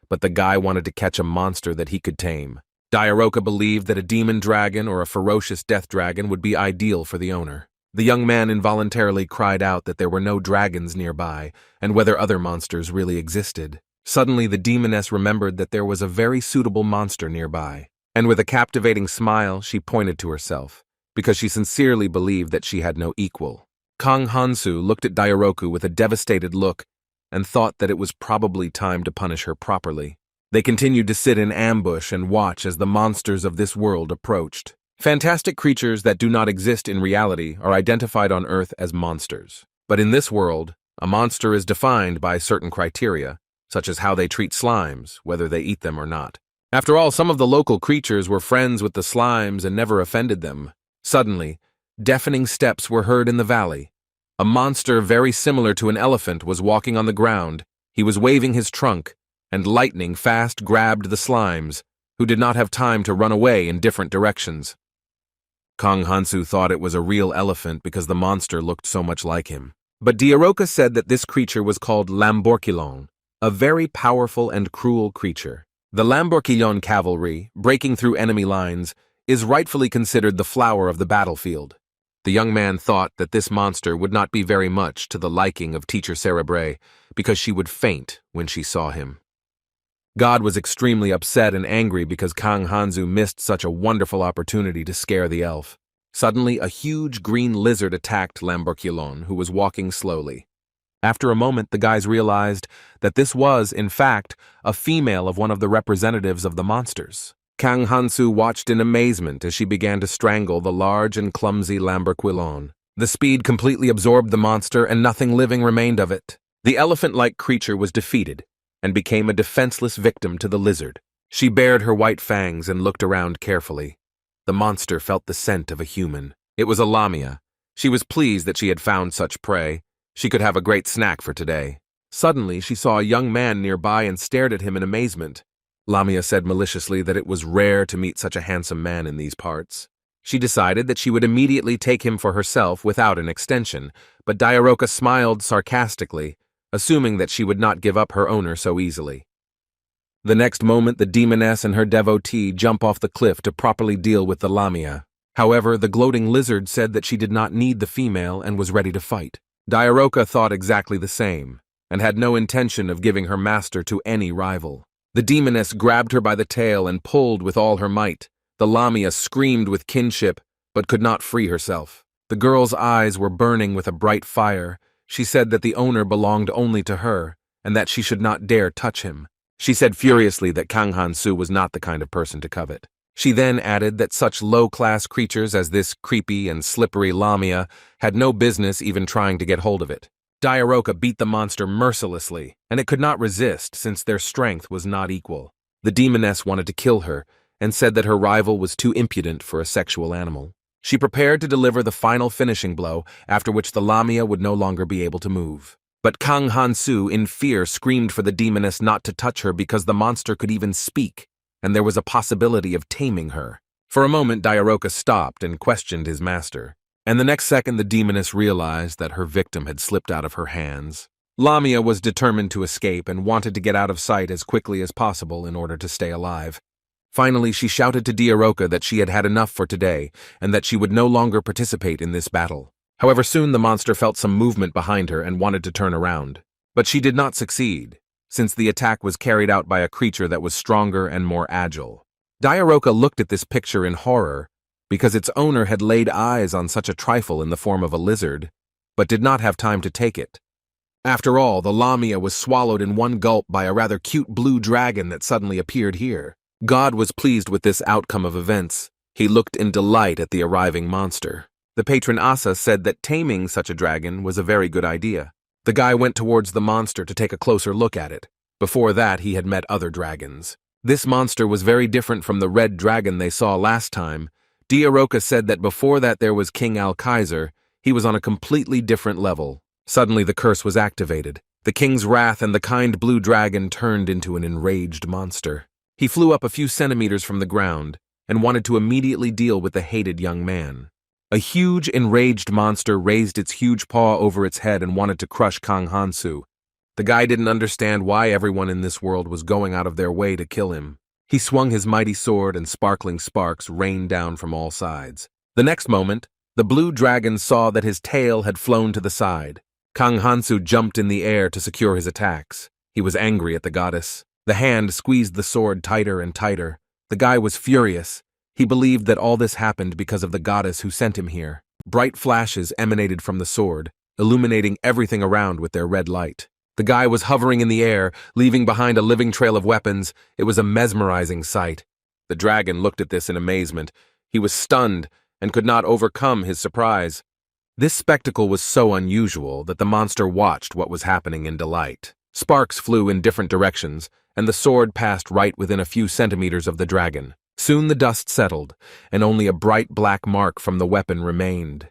but the guy wanted to catch a monster that he could tame. Diaroka believed that a demon dragon or a ferocious death dragon would be ideal for the owner. The young man involuntarily cried out that there were no dragons nearby, and whether other monsters really existed. Suddenly the demoness remembered that there was a very suitable monster nearby, and with a captivating smile she pointed to herself, because she sincerely believed that she had no equal. Kang Hansu looked at Diaroku with a devastated look and thought that it was probably time to punish her properly. They continued to sit in ambush and watch as the monsters of this world approached. Fantastic creatures that do not exist in reality are identified on Earth as monsters. But in this world, a monster is defined by certain criteria, such as how they treat slimes, whether they eat them or not. After all, some of the local creatures were friends with the slimes and never offended them. Suddenly, deafening steps were heard in the valley. A monster very similar to an elephant was walking on the ground. He was waving his trunk, and lightning fast grabbed the slimes, who did not have time to run away in different directions. Kang Hansu thought it was a real elephant because the monster looked so much like him. But Diaroka said that this creature was called Lamborquillon, a very powerful and cruel creature. The Lamborquillon cavalry, breaking through enemy lines, is rightfully considered the flower of the battlefield. The young man thought that this monster would not be very much to the liking of Teacher Cerebre because she would faint when she saw him. God was extremely upset and angry because Kang Hansu missed such a wonderful opportunity to scare the elf. Suddenly, a huge green lizard attacked Lamborquillon, who was walking slowly. After a moment, the guys realized that this was, in fact, a female of one of the representatives of the monsters. Kang Hansu watched in amazement as she began to strangle the large and clumsy Lamborquillon. The speed completely absorbed the monster and nothing living remained of it. The elephant-like creature was defeated and became a defenseless victim to the lizard. She bared her white fangs and looked around carefully. The monster felt the scent of a human. It was a lamia. She was pleased that she had found such prey. She could have a great snack for today. Suddenly, she saw a young man nearby and stared at him in amazement. Lamia said maliciously that it was rare to meet such a handsome man in these parts. She decided that she would immediately take him for herself without an extension, but Diaroka smiled sarcastically, assuming that she would not give up her owner so easily. The next moment, the demoness and her devotee jump off the cliff to properly deal with the lamia. However, the gloating lizard said that she did not need the female and was ready to fight. Diaroka thought exactly the same, and had no intention of giving her master to any rival. The demoness grabbed her by the tail and pulled with all her might. The lamia screamed with kinship, but could not free herself. The girl's eyes were burning with a bright fire. She said that the owner belonged only to her, and that she should not dare touch him. She said furiously that Kang Hansu was not the kind of person to covet. She then added that such low-class creatures as this creepy and slippery lamia had no business even trying to get hold of it. Diaroka beat the monster mercilessly, and it could not resist since their strength was not equal. The demoness wanted to kill her, and said that her rival was too impudent for a sexual animal. She prepared to deliver the final finishing blow, after which the lamia would no longer be able to move. But Kang Hansu, in fear, screamed for the demoness not to touch her because the monster could even speak, and there was a possibility of taming her. For a moment, Diaroka stopped and questioned his master, and the next second the demoness realized that her victim had slipped out of her hands. Lamia was determined to escape and wanted to get out of sight as quickly as possible in order to stay alive. Finally, she shouted to Diaroka that she had had enough for today and that she would no longer participate in this battle. However, soon the monster felt some movement behind her and wanted to turn around. But she did not succeed, since the attack was carried out by a creature that was stronger and more agile. Diaroka looked at this picture in horror, because its owner had laid eyes on such a trifle in the form of a lizard, but did not have time to take it. After all, the Lamia was swallowed in one gulp by a rather cute blue dragon that suddenly appeared here. God was pleased with this outcome of events. He looked in delight at the arriving monster. The patron Asa said that taming such a dragon was a very good idea. The guy went towards the monster to take a closer look at it. Before that, he had met other dragons. This monster was very different from the red dragon they saw last time. Diaroka said that before that there was King Al-Kaiser. He was on a completely different level. Suddenly the curse was activated. The king's wrath and the kind blue dragon turned into an enraged monster. He flew up a few centimeters from the ground and wanted to immediately deal with the hated young man. A huge, enraged monster raised its huge paw over its head and wanted to crush Kang Hansu. The guy didn't understand why everyone in this world was going out of their way to kill him. He swung his mighty sword and sparkling sparks rained down from all sides. The next moment, the blue dragon saw that his tail had flown to the side. Kang Hansu jumped in the air to secure his attacks. He was angry at the goddess. The hand squeezed the sword tighter and tighter. The guy was furious. He believed that all this happened because of the goddess who sent him here. Bright flashes emanated from the sword, illuminating everything around with their red light. The guy was hovering in the air, leaving behind a living trail of weapons. It was a mesmerizing sight. The dragon looked at this in amazement. He was stunned and could not overcome his surprise. This spectacle was so unusual that the monster watched what was happening in delight. Sparks flew in different directions, and the sword passed right within a few centimeters of the dragon. Soon the dust settled, and only a bright black mark from the weapon remained.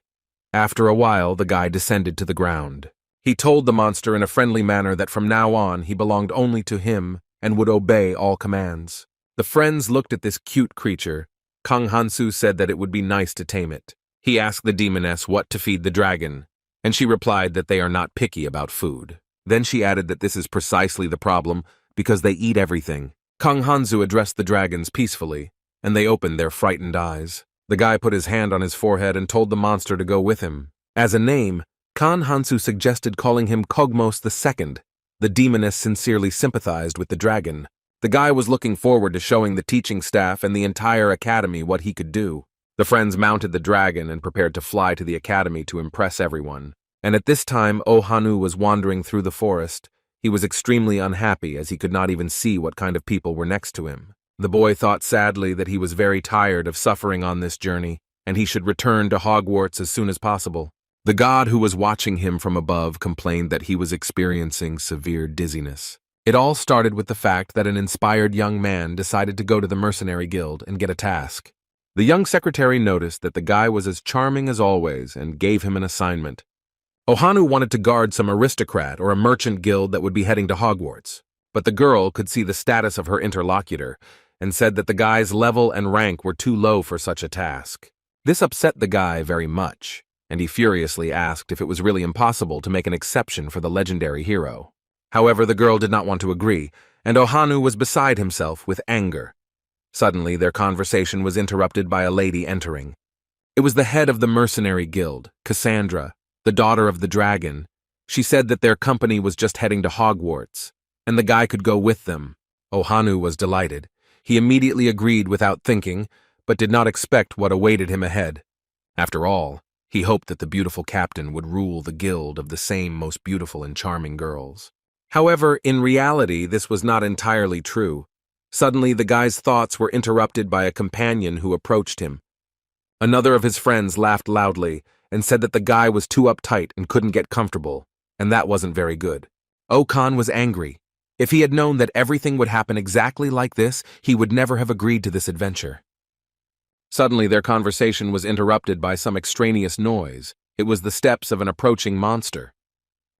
After a while, the guy descended to the ground. He told the monster in a friendly manner that from now on he belonged only to him and would obey all commands. The friends looked at this cute creature. Kang Hansu said that it would be nice to tame it. He asked the demoness what to feed the dragon, and she replied that they are not picky about food. Then she added that this is precisely the problem, because they eat everything. Kang Hansu addressed the dragons peacefully, and they opened their frightened eyes. The guy put his hand on his forehead and told the monster to go with him. As a name, Kang Hansu suggested calling him Kogmos II. The demoness sincerely sympathized with the dragon. The guy was looking forward to showing the teaching staff and the entire academy what he could do. The friends mounted the dragon and prepared to fly to the academy to impress everyone. And at this time, Ohanu was wandering through the forest. He was extremely unhappy as he could not even see what kind of people were next to him. The boy thought sadly that he was very tired of suffering on this journey, and he should return to Hogwarts as soon as possible. The god who was watching him from above complained that he was experiencing severe dizziness. It all started with the fact that an inspired young man decided to go to the mercenary guild and get a task. The young secretary noticed that the guy was as charming as always and gave him an assignment. Ohanu wanted to guard some aristocrat or a merchant guild that would be heading to Hogwarts, but the girl could see the status of her interlocutor and said that the guy's level and rank were too low for such a task. This upset the guy very much, and he furiously asked if it was really impossible to make an exception for the legendary hero. However, the girl did not want to agree, and Ohanu was beside himself with anger. Suddenly, their conversation was interrupted by a lady entering. It was the head of the mercenary guild, Cassandra, the daughter of the dragon. She said that their company was just heading to Hogwarts, and the guy could go with them. Ohanu was delighted. He immediately agreed without thinking, but did not expect what awaited him ahead. After all, he hoped that the beautiful captain would rule the guild of the same most beautiful and charming girls. However, in reality, this was not entirely true. Suddenly, the guy's thoughts were interrupted by a companion who approached him. Another of his friends laughed loudly and said that the guy was too uptight and couldn't get comfortable, and that wasn't very good. Okan was angry. If he had known that everything would happen exactly like this, he would never have agreed to this adventure. Suddenly, their conversation was interrupted by some extraneous noise. It was the steps of an approaching monster.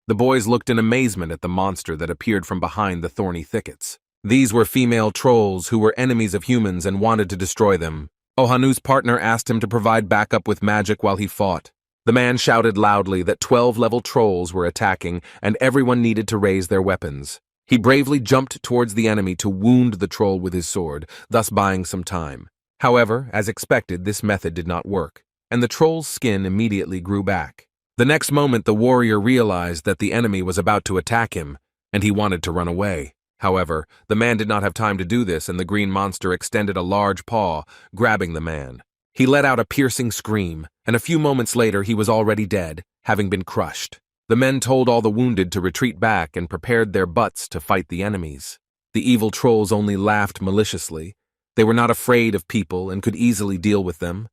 The boys looked in amazement at the monster that appeared from behind the thorny thickets. These were female trolls who were enemies of humans and wanted to destroy them. Ohanu's partner asked him to provide backup with magic while he fought. The man shouted loudly that 12-level trolls were attacking and everyone needed to raise their weapons. He bravely jumped towards the enemy to wound the troll with his sword, thus buying some time. However, as expected, this method did not work, and the troll's skin immediately grew back. The next moment, the warrior realized that the enemy was about to attack him, and he wanted to run away. However, the man did not have time to do this, and the green monster extended a large paw, grabbing the man. He let out a piercing scream, and a few moments later he was already dead, having been crushed. The men told all the wounded to retreat back and prepared their butts to fight the enemies. The evil trolls only laughed maliciously. They were not afraid of people and could easily deal with them.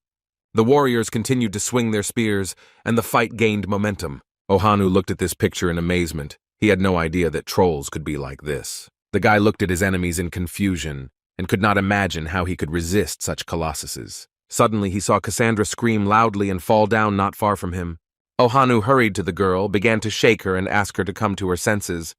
The warriors continued to swing their spears, and the fight gained momentum. Ohanu looked at this picture in amazement. He had no idea that trolls could be like this. The guy looked at his enemies in confusion and could not imagine how he could resist such colossuses. Suddenly he saw Cassandra scream loudly and fall down not far from him. Ohanu hurried to the girl, began to shake her and ask her to come to her senses.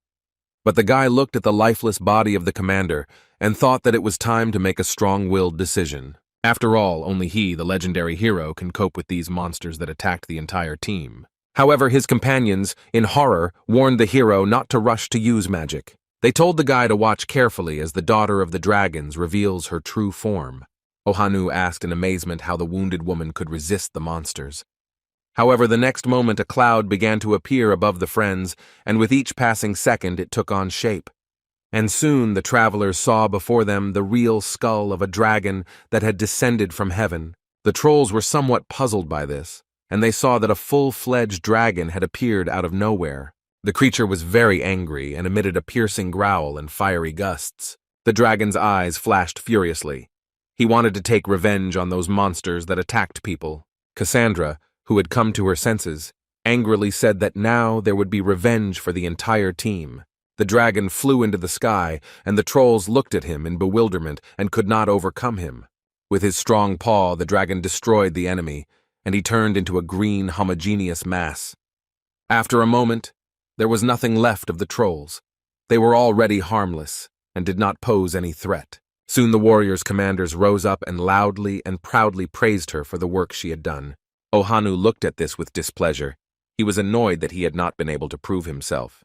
But the guy looked at the lifeless body of the commander and thought that it was time to make a strong-willed decision. After all, only he, the legendary hero, can cope with these monsters that attacked the entire team. However, his companions, in horror, warned the hero not to rush to use magic. They told the guy to watch carefully as the daughter of the dragons reveals her true form. Ohanu asked in amazement how the wounded woman could resist the monsters. However, the next moment a cloud began to appear above the friends, and with each passing second it took on shape. And soon the travelers saw before them the real skull of a dragon that had descended from heaven. The trolls were somewhat puzzled by this, and they saw that a full-fledged dragon had appeared out of nowhere. The creature was very angry and emitted a piercing growl and fiery gusts. The dragon's eyes flashed furiously. He wanted to take revenge on those monsters that attacked people. Cassandra, who had come to her senses, angrily said that now there would be revenge for the entire team. The dragon flew into the sky, and the trolls looked at him in bewilderment and could not overcome him. With his strong paw, the dragon destroyed the enemy, and he turned into a green, homogeneous mass. After a moment, there was nothing left of the trolls. They were already harmless and did not pose any threat. Soon the warriors' commanders rose up and loudly and proudly praised her for the work she had done. Ohanu looked at this with displeasure. He was annoyed that he had not been able to prove himself.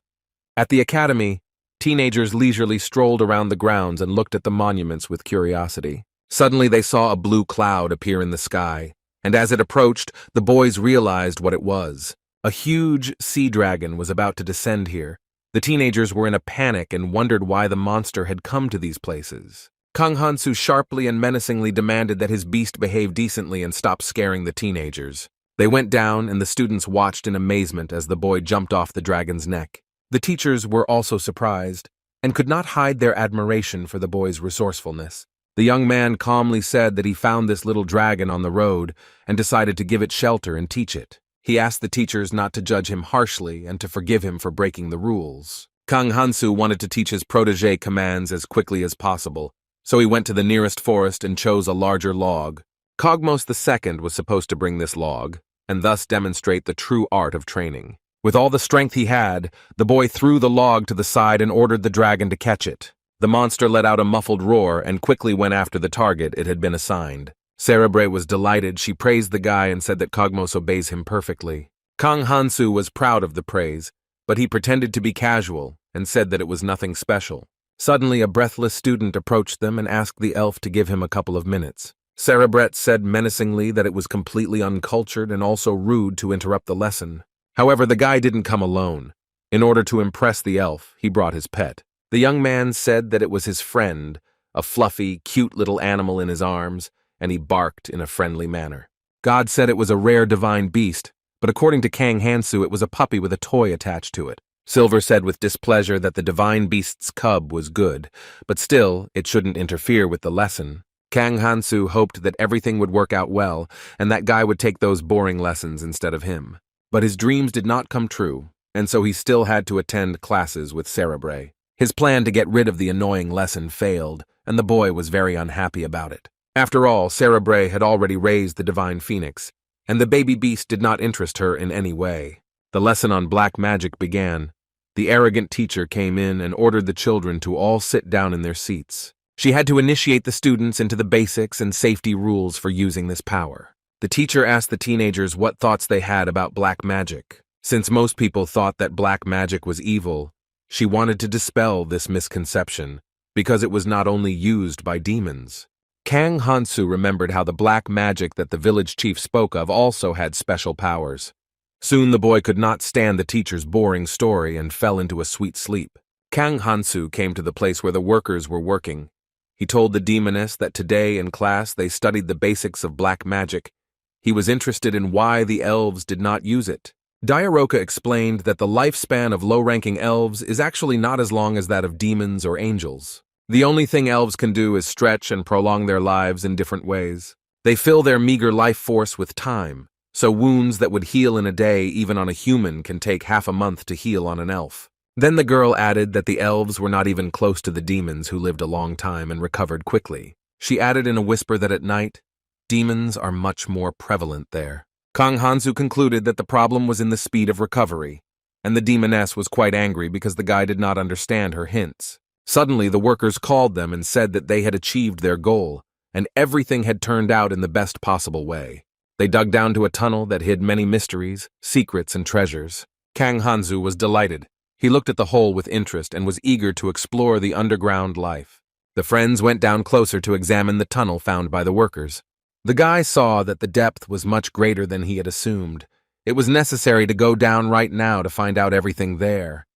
At the academy, teenagers leisurely strolled around the grounds and looked at the monuments with curiosity. Suddenly they saw a blue cloud appear in the sky, and as it approached, the boys realized what it was. A huge sea dragon was about to descend here. The teenagers were in a panic and wondered why the monster had come to these places. Kang Hansu sharply and menacingly demanded that his beast behave decently and stop scaring the teenagers. They went down, and the students watched in amazement as the boy jumped off the dragon's neck. The teachers were also surprised, and could not hide their admiration for the boy's resourcefulness. The young man calmly said that he found this little dragon on the road and decided to give it shelter and teach it. He asked the teachers not to judge him harshly and to forgive him for breaking the rules. Kang Hansu wanted to teach his protege commands as quickly as possible, so he went to the nearest forest and chose a larger log. Cogmos II was supposed to bring this log, and thus demonstrate the true art of training. With all the strength he had, the boy threw the log to the side and ordered the dragon to catch it. The monster let out a muffled roar and quickly went after the target it had been assigned. Cerebre was delighted. She praised the guy and said that Cogmos obeys him perfectly. Kang Hansu was proud of the praise, but he pretended to be casual and said that it was nothing special. Suddenly, a breathless student approached them and asked the elf to give him a couple of minutes. Cerebret said menacingly that it was completely uncultured and also rude to interrupt the lesson. However, the guy didn't come alone. In order to impress the elf, he brought his pet. The young man said that it was his friend, a fluffy, cute little animal in his arms, and he barked in a friendly manner. God said it was a rare divine beast, but according to Kang Hansu, it was a puppy with a toy attached to it. Silver said with displeasure that the divine beast's cub was good, but still, it shouldn't interfere with the lesson. Kang Hansu hoped that everything would work out well, and that guy would take those boring lessons instead of him. But his dreams did not come true, and so he still had to attend classes with Cerebre. His plan to get rid of the annoying lesson failed, and the boy was very unhappy about it. After all, Cerebre had already raised the divine phoenix, and the baby beast did not interest her in any way. The lesson on black magic began. The arrogant teacher came in and ordered the children to all sit down in their seats. She had to initiate the students into the basics and safety rules for using this power. The teacher asked the teenagers what thoughts they had about black magic. Since most people thought that black magic was evil, she wanted to dispel this misconception, because it was not only used by demons. Kang Hansu remembered how the black magic that the village chief spoke of also had special powers. Soon the boy could not stand the teacher's boring story and fell into a sweet sleep. Kang Hansu came to the place where the workers were working. He told the demoness that today in class they studied the basics of black magic. He was interested in why the elves did not use it. Diaroka explained that the lifespan of low-ranking elves is actually not as long as that of demons or angels. The only thing elves can do is stretch and prolong their lives in different ways. They fill their meager life force with time, so wounds that would heal in a day even on a human can take half a month to heal on an elf. Then the girl added that the elves were not even close to the demons who lived a long time and recovered quickly. She added in a whisper that at night, demons are much more prevalent there. Kang Hansu concluded that the problem was in the speed of recovery, and the demoness was quite angry because the guy did not understand her hints. Suddenly, the workers called them and said that they had achieved their goal, and everything had turned out in the best possible way. They dug down to a tunnel that hid many mysteries, secrets, and treasures. Kang Hansu was delighted. He looked at the hole with interest and was eager to explore the underground life. The friends went down closer to examine the tunnel found by the workers. The guy saw that the depth was much greater than he had assumed. It was necessary to go down right now to find out everything there.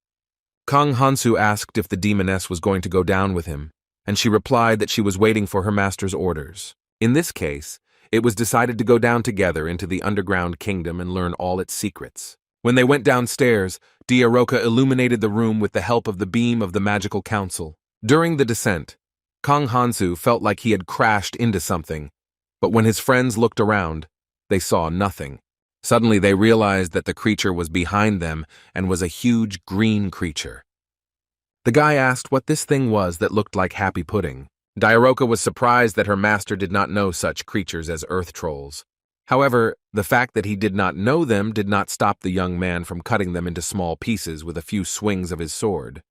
Kang Hansu asked if the demoness was going to go down with him, and she replied that she was waiting for her master's orders. In this case, it was decided to go down together into the underground kingdom and learn all its secrets. When they went downstairs, Diaroka illuminated the room with the help of the beam of the magical council. During the descent, Kang Hansu felt like he had crashed into something, but when his friends looked around, they saw nothing. Suddenly they realized that the creature was behind them and was a huge green creature. The guy asked what this thing was that looked like happy pudding. Diaroka was surprised that her master did not know such creatures as earth trolls. However, the fact that he did not know them did not stop the young man from cutting them into small pieces with a few swings of his sword.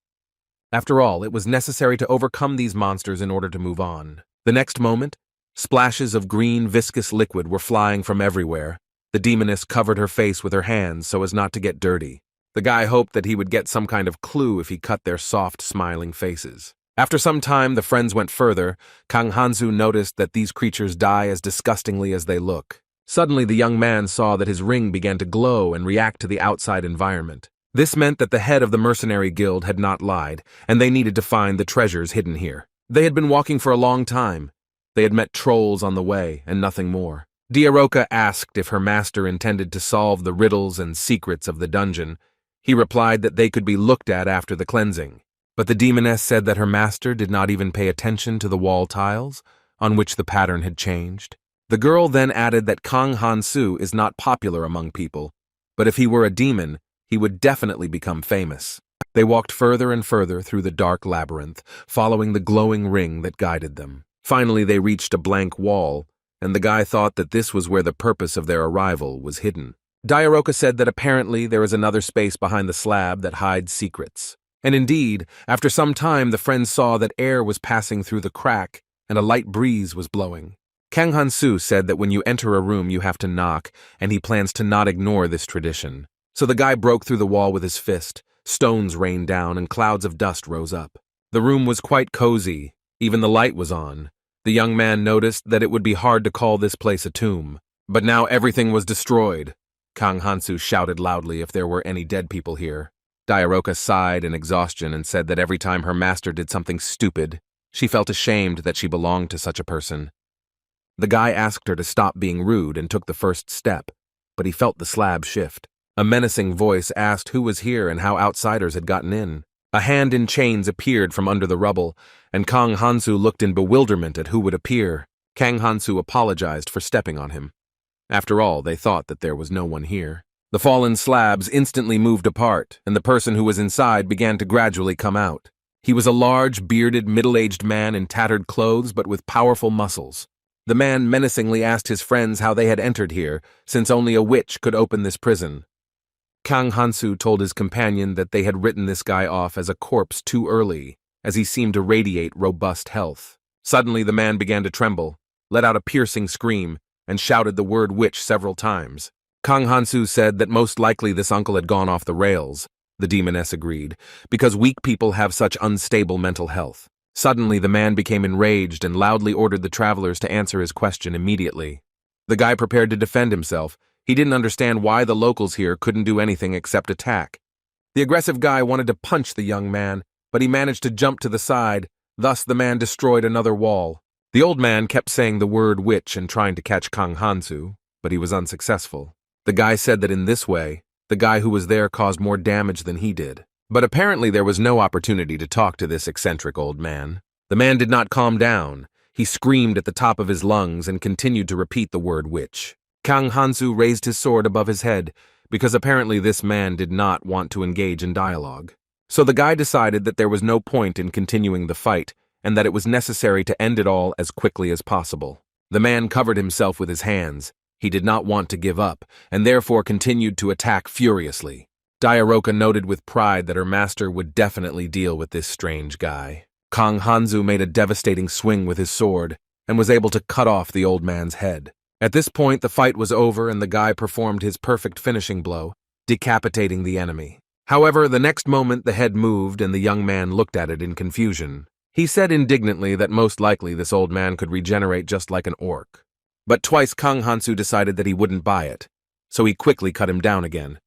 After all, it was necessary to overcome these monsters in order to move on. The next moment, splashes of green viscous liquid were flying from everywhere. The demoness covered her face with her hands so as not to get dirty. The guy hoped that he would get some kind of clue if he cut their soft, smiling faces. After some time, the friends went further. Kang Hansu noticed that these creatures die as disgustingly as they look. Suddenly, the young man saw that his ring began to glow and react to the outside environment. This meant that the head of the mercenary guild had not lied, and they needed to find the treasures hidden here. They had been walking for a long time. They had met trolls on the way, and nothing more. Diaroka asked if her master intended to solve the riddles and secrets of the dungeon. He replied that they could be looked at after the cleansing. But the demoness said that her master did not even pay attention to the wall tiles, on which the pattern had changed. The girl then added that Kang Hansu is not popular among people, but if he were a demon, he would definitely become famous. They walked further and further through the dark labyrinth, following the glowing ring that guided them. Finally, they reached a blank wall, and the guy thought that this was where the purpose of their arrival was hidden. Diaroka said that apparently there is another space behind the slab that hides secrets. And indeed, after some time the friends saw that air was passing through the crack and a light breeze was blowing. Kang Hansu said that when you enter a room you have to knock, and he plans to not ignore this tradition. So the guy broke through the wall with his fist. Stones rained down and clouds of dust rose up. The room was quite cozy. Even the light was on. The young man noticed that it would be hard to call this place a tomb. But now everything was destroyed. Kang Hansu shouted loudly if there were any dead people here. Diaroka sighed in exhaustion and said that every time her master did something stupid, she felt ashamed that she belonged to such a person. The guy asked her to stop being rude and took the first step, but he felt the slab shift. A menacing voice asked who was here and how outsiders had gotten in. A hand in chains appeared from under the rubble, and Kang Hansu looked in bewilderment at who would appear. Kang Hansu apologized for stepping on him. After all, they thought that there was no one here. The fallen slabs instantly moved apart, and the person who was inside began to gradually come out. He was a large, bearded, middle-aged man in tattered clothes but with powerful muscles. The man menacingly asked his friends how they had entered here, since only a witch could open this prison. Kang Hansu told his companion that they had written this guy off as a corpse too early, as he seemed to radiate robust health. Suddenly the man began to tremble, let out a piercing scream, and shouted the word witch several times. Kang Hansu said that most likely this uncle had gone off the rails. The demoness agreed, because weak people have such unstable mental health. Suddenly, the man became enraged and loudly ordered the travelers to answer his question immediately. The guy prepared to defend himself. He didn't understand why the locals here couldn't do anything except attack. The aggressive guy wanted to punch the young man, but he managed to jump to the side. Thus, the man destroyed another wall. The old man kept saying the word witch and trying to catch Kang Hansu, but he was unsuccessful. The guy said that in this way, the guy who was there caused more damage than he did. But apparently there was no opportunity to talk to this eccentric old man. The man did not calm down. He screamed at the top of his lungs and continued to repeat the word witch. Kang Hansu raised his sword above his head, because apparently this man did not want to engage in dialogue. So the guy decided that there was no point in continuing the fight, and that it was necessary to end it all as quickly as possible. The man covered himself with his hands. He did not want to give up, and therefore continued to attack furiously. Diaroka noted with pride that her master would definitely deal with this strange guy. Kang Hansu made a devastating swing with his sword, and was able to cut off the old man's head. At this point, the fight was over and the guy performed his perfect finishing blow, decapitating the enemy. However, the next moment the head moved and the young man looked at it in confusion. He said indignantly that most likely this old man could regenerate just like an orc. But twice Kang Hansu decided that he wouldn't buy it, so he quickly cut him down again.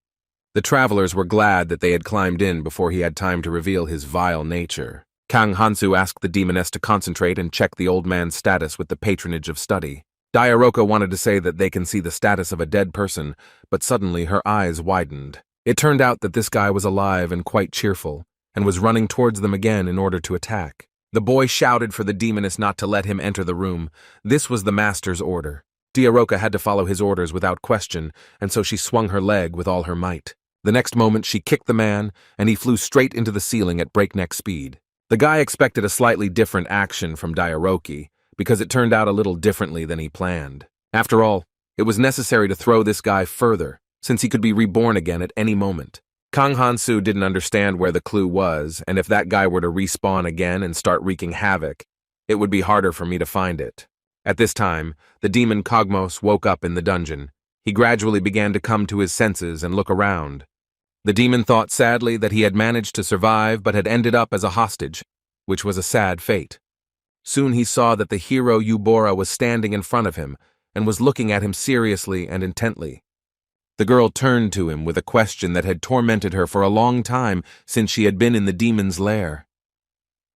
The travelers were glad that they had climbed in before he had time to reveal his vile nature. Kang Hansu asked the demoness to concentrate and check the old man's status with the patronage of study. Diaroka wanted to say that they can see the status of a dead person, but suddenly her eyes widened. It turned out that this guy was alive and quite cheerful, and was running towards them again in order to attack. The boy shouted for the demoness not to let him enter the room. This was the master's order. Diaroka had to follow his orders without question, and so she swung her leg with all her might. The next moment she kicked the man, and he flew straight into the ceiling at breakneck speed. The guy expected a slightly different action from Diaroki, because it turned out a little differently than he planned. After all, it was necessary to throw this guy further, since he could be reborn again at any moment. Kang Hansu didn't understand where the clue was, and if that guy were to respawn again and start wreaking havoc, it would be harder for me to find it. At this time, the demon Kogmos woke up in the dungeon. He gradually began to come to his senses and look around. The demon thought sadly that he had managed to survive but had ended up as a hostage, which was a sad fate. Soon he saw that the hero Yubora was standing in front of him and was looking at him seriously and intently. The girl turned to him with a question that had tormented her for a long time since she had been in the demon's lair.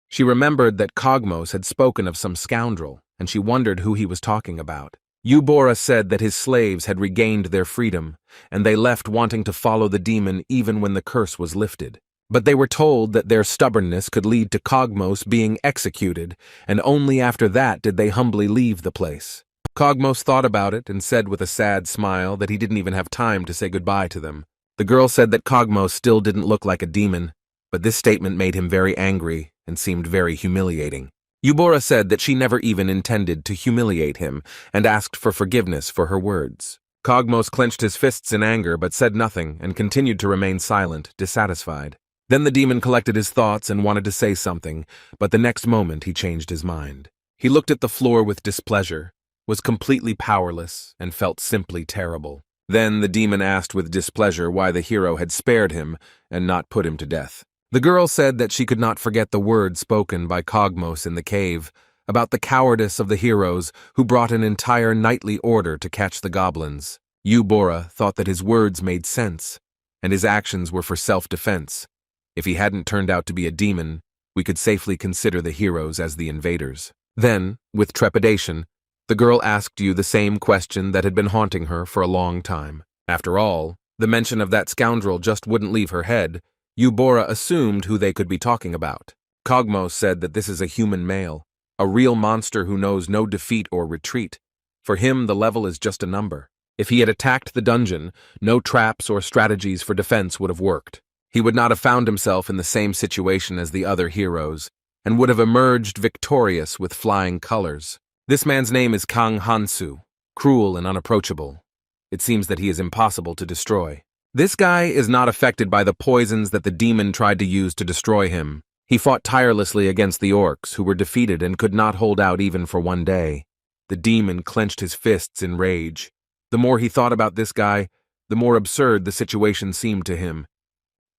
She remembered that Kogmos had spoken of some scoundrel, and she wondered who he was talking about. Yubora said that his slaves had regained their freedom, and they left wanting to follow the demon even when the curse was lifted. But they were told that their stubbornness could lead to Kogmos being executed, and only after that did they humbly leave the place. Kogmos thought about it and said with a sad smile that he didn't even have time to say goodbye to them. The girl said that Kogmos still didn't look like a demon, but this statement made him very angry and seemed very humiliating. Yubora said that she never even intended to humiliate him and asked for forgiveness for her words. Kogmos clenched his fists in anger but said nothing and continued to remain silent, dissatisfied. Then the demon collected his thoughts and wanted to say something, but the next moment he changed his mind. He looked at the floor with displeasure, was completely powerless, and felt simply terrible. Then the demon asked with displeasure why the hero had spared him and not put him to death. The girl said that she could not forget the words spoken by Kogmos in the cave about the cowardice of the heroes who brought an entire knightly order to catch the goblins. Yubora thought that his words made sense, and his actions were for self-defense. If he hadn't turned out to be a demon, we could safely consider the heroes as the invaders. Then, with trepidation, the girl asked you the same question that had been haunting her for a long time. After all, the mention of that scoundrel just wouldn't leave her head. Yubora assumed who they could be talking about. Kogmos said that this is a human male, a real monster who knows no defeat or retreat. For him, the level is just a number. If he had attacked the dungeon, no traps or strategies for defense would have worked. He would not have found himself in the same situation as the other heroes, and would have emerged victorious with flying colors. This man's name is Kang Hansu, cruel and unapproachable. It seems that he is impossible to destroy. This guy is not affected by the poisons that the demon tried to use to destroy him. He fought tirelessly against the orcs, who were defeated and could not hold out even for one day. The demon clenched his fists in rage. The more he thought about this guy, the more absurd the situation seemed to him.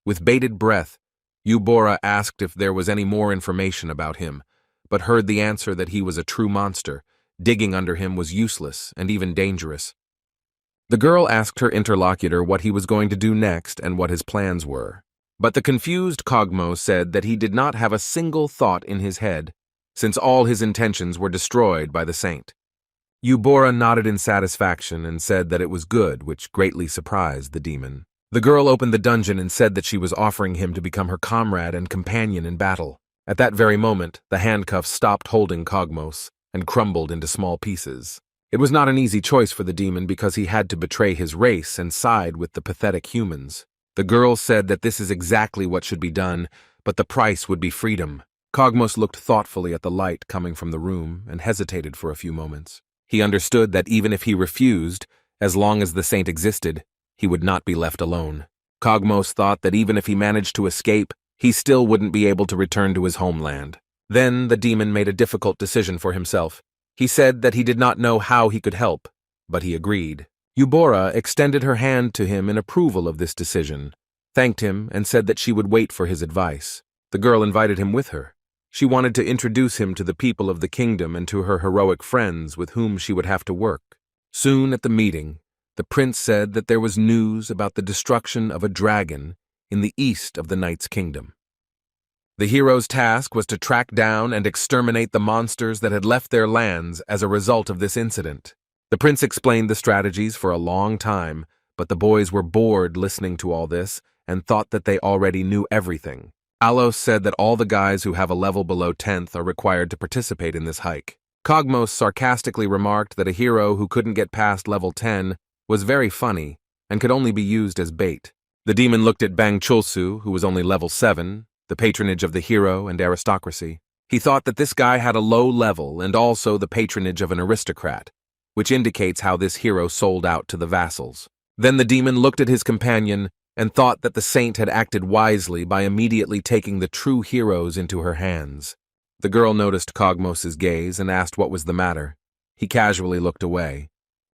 With bated breath, Yubora asked if there was any more information about him, but heard the answer that he was a true monster. Digging under him was useless and even dangerous. The girl asked her interlocutor what he was going to do next and what his plans were. But the confused Kogmo said that he did not have a single thought in his head, since all his intentions were destroyed by the saint. Yubora nodded in satisfaction and said that it was good, which greatly surprised the demon. The girl opened the dungeon and said that she was offering him to become her comrade and companion in battle. At that very moment, the handcuffs stopped holding Kogmos and crumbled into small pieces. It was not an easy choice for the demon because he had to betray his race and side with the pathetic humans. The girl said that this is exactly what should be done, but the price would be freedom. Kogmos looked thoughtfully at the light coming from the room and hesitated for a few moments. He understood that even if he refused, as long as the saint existed, he would not be left alone. Kogmos thought that even if he managed to escape, he still wouldn't be able to return to his homeland. Then the demon made a difficult decision for himself. He said that he did not know how he could help, but he agreed. Yubora extended her hand to him in approval of this decision, thanked him, and said that she would wait for his advice. The girl invited him with her. She wanted to introduce him to the people of the kingdom and to her heroic friends with whom she would have to work. Soon at the meeting, the prince said that there was news about the destruction of a dragon in the east of the knight's kingdom. The hero's task was to track down and exterminate the monsters that had left their lands as a result of this incident. The prince explained the strategies for a long time, but the boys were bored listening to all this and thought that they already knew everything. Alos said that all the guys who have a level below 10th are required to participate in this hike. Kogmos sarcastically remarked that a hero who couldn't get past level 10 was very funny and could only be used as bait. The demon looked at Bang Chulsu, who was only level 7, the patronage of the hero and aristocracy. He thought that this guy had a low level and also the patronage of an aristocrat, which indicates how this hero sold out to the vassals. Then the demon looked at his companion and thought that the saint had acted wisely by immediately taking the true heroes into her hands. The girl noticed Kogmos's gaze and asked what was the matter. He casually looked away.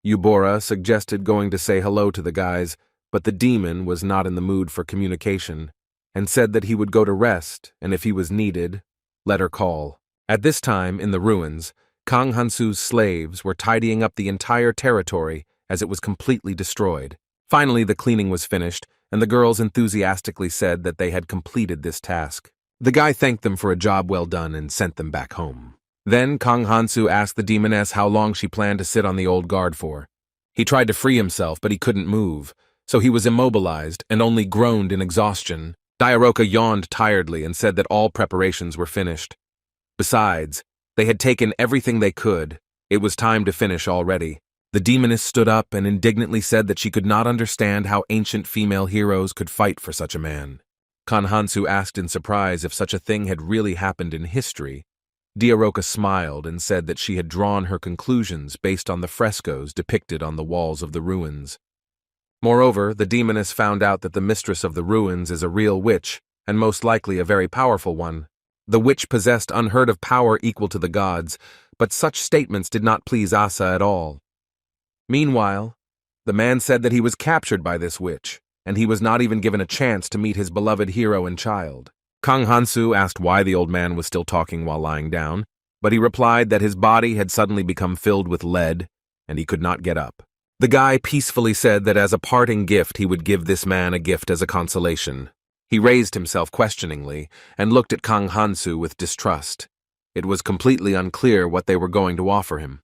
Yubora suggested going to say hello to the guys, but the demon was not in the mood for communication and said that he would go to rest and if he was needed, let her call. At this time, in the ruins, Kang Hansu's slaves were tidying up the entire territory as it was completely destroyed. Finally, the cleaning was finished, and the girls enthusiastically said that they had completed this task. The guy thanked them for a job well done and sent them back home. Then Kang Hansu asked the demoness how long she planned to sit on the old guard for. He tried to free himself, but he couldn't move, so he was immobilized and only groaned in exhaustion. Diaroka yawned tiredly and said that all preparations were finished. Besides, they had taken everything they could. It was time to finish already. The demoness stood up and indignantly said that she could not understand how ancient female heroes could fight for such a man. Kan Hansu asked in surprise if such a thing had really happened in history. Diaroka smiled and said that she had drawn her conclusions based on the frescoes depicted on the walls of the ruins. Moreover, the demoness found out that the mistress of the ruins is a real witch, and most likely a very powerful one. The witch possessed unheard of power equal to the gods, but such statements did not please Asa at all. Meanwhile, the man said that he was captured by this witch, and he was not even given a chance to meet his beloved hero and child. Kang Hansu asked why the old man was still talking while lying down, but he replied that his body had suddenly become filled with lead, and he could not get up. The guy peacefully said that as a parting gift he would give this man a gift as a consolation. He raised himself questioningly and looked at Kang Hansu with distrust. It was completely unclear what they were going to offer him.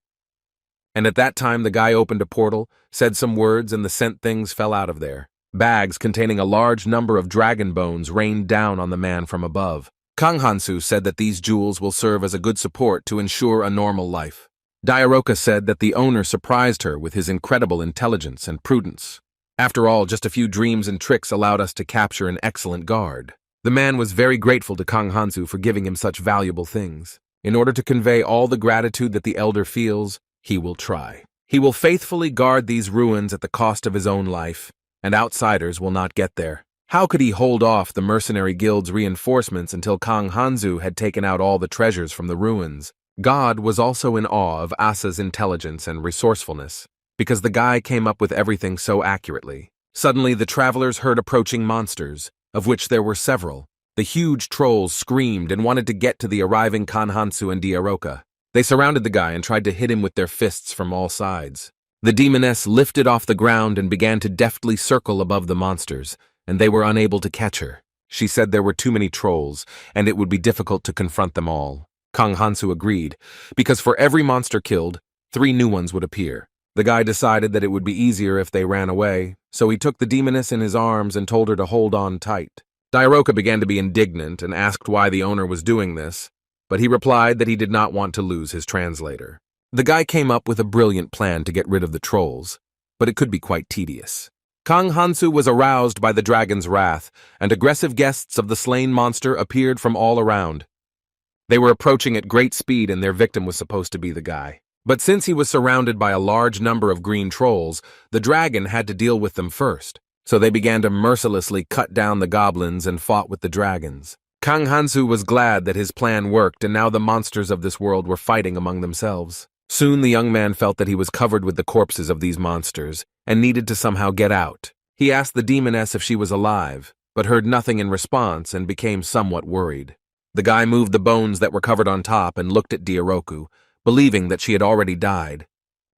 And at that time the guy opened a portal, said some words, and the sent things fell out of there. Bags containing a large number of dragon bones rained down on the man from above. Kang Hansu said that these jewels will serve as a good support to ensure a normal life. Diaroka said that the owner surprised her with his incredible intelligence and prudence. After all, just a few dreams and tricks allowed us to capture an excellent guard. The man was very grateful to Kang Hansu for giving him such valuable things. In order to convey all the gratitude that the elder feels, he will try. He will faithfully guard these ruins at the cost of his own life, and outsiders will not get there. How could he hold off the mercenary guild's reinforcements until Kang Hansu had taken out all the treasures from the ruins? God was also in awe of Asa's intelligence and resourcefulness, because the guy came up with everything so accurately. Suddenly, the travelers heard approaching monsters, of which there were several. The huge trolls screamed and wanted to get to the arriving Kanhansu and Diaroka. They surrounded the guy and tried to hit him with their fists from all sides. The demoness lifted off the ground and began to deftly circle above the monsters, and they were unable to catch her. She said there were too many trolls, and it would be difficult to confront them all. Kang Hansu agreed, because for every monster killed, 3 new ones would appear. The guy decided that it would be easier if they ran away, so he took the demoness in his arms and told her to hold on tight. Diaroka began to be indignant and asked why the owner was doing this, but he replied that he did not want to lose his translator. The guy came up with a brilliant plan to get rid of the trolls, but it could be quite tedious. Kang Hansu was aroused by the dragon's wrath, and aggressive guests of the slain monster appeared from all around. They were approaching at great speed, and their victim was supposed to be the guy. But since he was surrounded by a large number of green trolls, the dragon had to deal with them first, so they began to mercilessly cut down the goblins and fought with the dragons. Kang Hansu was glad that his plan worked, and now the monsters of this world were fighting among themselves. Soon the young man felt that he was covered with the corpses of these monsters, and needed to somehow get out. He asked the demoness if she was alive, but heard nothing in response and became somewhat worried. The guy moved the bones that were covered on top and looked at Diaroku, believing that she had already died.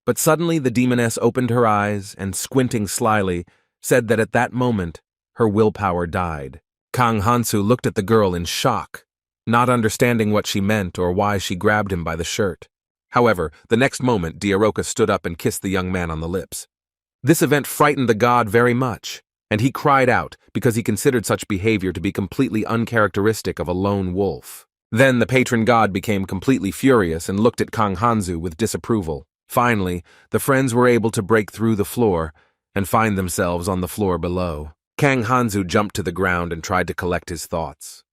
But suddenly the demoness opened her eyes and, squinting slyly, said that at that moment her willpower died. Kang Hansu looked at the girl in shock, not understanding what she meant or why she grabbed him by the shirt. However, the next moment Diaroka stood up and kissed the young man on the lips. This event frightened the god very much, and he cried out because he considered such behavior to be completely uncharacteristic of a lone wolf. Then the patron god became completely furious and looked at Kang Hansu with disapproval. Finally, the friends were able to break through the floor and find themselves on the floor below. Kang Hansu jumped to the ground and tried to collect his thoughts.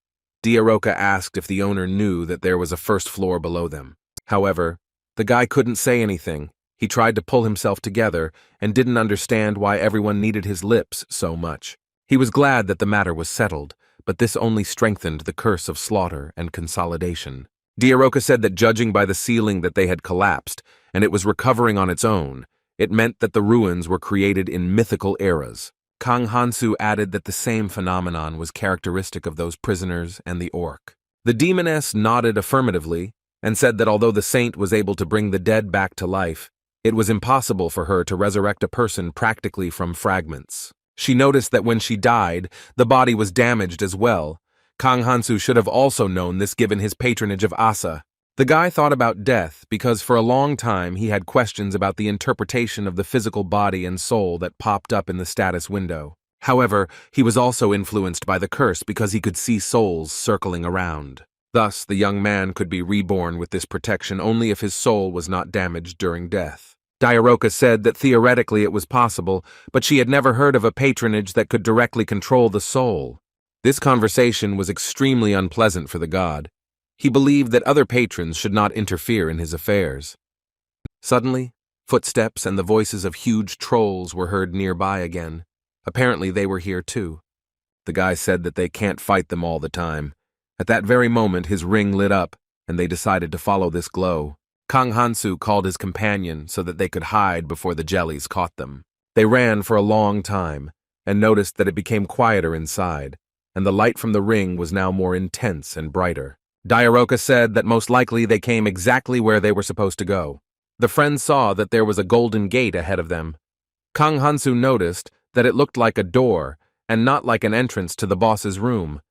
Diaroka asked if the owner knew that there was a first floor below them. However, the guy couldn't say anything. He tried to pull himself together and didn't understand why everyone needed his lips so much. He was glad that the matter was settled, but this only strengthened the curse of slaughter and consolidation. Diaroka said that judging by the ceiling that they had collapsed, and it was recovering on its own, it meant that the ruins were created in mythical eras. Kang Hansu added that the same phenomenon was characteristic of those prisoners and the orc. The demoness nodded affirmatively and said that although the saint was able to bring the dead back to life, it was impossible for her to resurrect a person practically from fragments. She noticed that when she died, the body was damaged as well. Kang Hansu should have also known this given his patronage of Asa. The guy thought about death because for a long time he had questions about the interpretation of the physical body and soul that popped up in the status window. However, he was also influenced by the curse because he could see souls circling around. Thus, the young man could be reborn with this protection only if his soul was not damaged during death. Diaroka said that theoretically it was possible, but she had never heard of a patronage that could directly control the soul. This conversation was extremely unpleasant for the god. He believed that other patrons should not interfere in his affairs. Suddenly, footsteps and the voices of huge trolls were heard nearby again. Apparently they were here too. The guy said that they can't fight them all the time. At that very moment his ring lit up, and they decided to follow this glow. Kang Hansu called his companion so that they could hide before the jellies caught them. They ran for a long time, and noticed that it became quieter inside, and the light from the ring was now more intense and brighter. Diaroka said that most likely they came exactly where they were supposed to go. The friends saw that there was a golden gate ahead of them. Kang Hansu noticed that it looked like a door, and not like an entrance to the boss's room.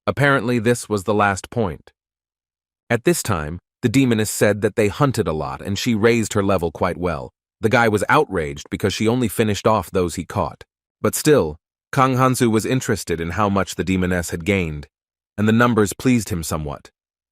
Apparently this was the last point. At this time, the demoness said that they hunted a lot and she raised her level quite well. The guy was outraged because she only finished off those he caught. But still, Kang Hansu was interested in how much the demoness had gained, and the numbers pleased him somewhat,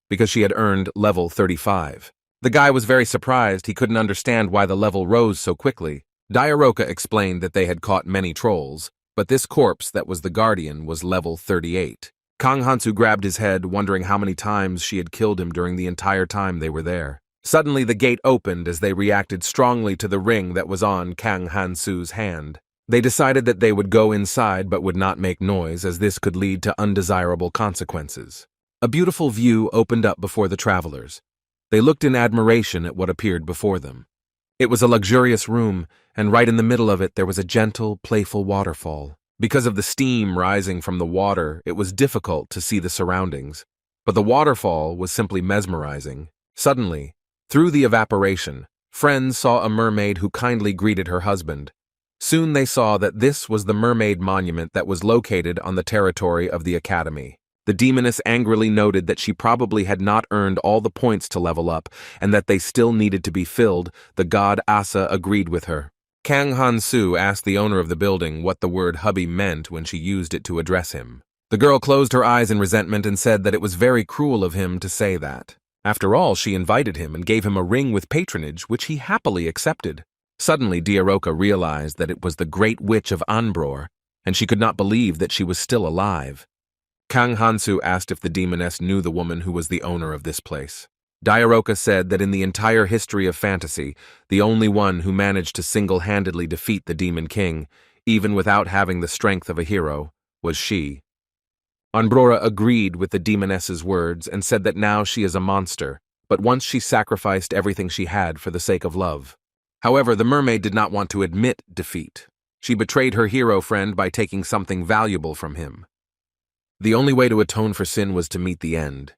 because she had earned level 35. The guy was very surprised he couldn't understand why the level rose so quickly. Diaroka explained that they had caught many trolls, but this corpse that was the guardian was level 38. Kang Hansu grabbed his head, wondering how many times she had killed him during the entire time they were there. Suddenly the gate opened as they reacted strongly to the ring that was on Kang Hansu's hand. They decided that they would go inside but would not make noise, as this could lead to undesirable consequences. A beautiful view opened up before the travelers. They looked in admiration at what appeared before them. It was a luxurious room, and right in the middle of it there was a gentle, playful waterfall. Because of the steam rising from the water, it was difficult to see the surroundings, but the waterfall was simply mesmerizing. Suddenly, through the evaporation, friends saw a mermaid who kindly greeted her husband. Soon they saw that this was the mermaid monument that was located on the territory of the academy. The demoness angrily noted that she probably had not earned all the points to level up, and that they still needed to be filled. The god Asa agreed with her. Kang Han-soo asked the owner of the building what the word hubby meant when she used it to address him. The girl closed her eyes in resentment and said that it was very cruel of him to say that. After all, she invited him and gave him a ring with patronage, which he happily accepted. Suddenly, Diaroka realized that it was the great witch of Anbror, and she could not believe that she was still alive. Kang Han-soo asked if the demoness knew the woman who was the owner of this place. Diaroka said that in the entire history of fantasy, the only one who managed to single-handedly defeat the Demon King, even without having the strength of a hero, was she. Anbrora agreed with the demoness's words and said that now she is a monster, but once she sacrificed everything she had for the sake of love. However, the mermaid did not want to admit defeat. She betrayed her hero friend by taking something valuable from him. The only way to atone for sin was to meet the end,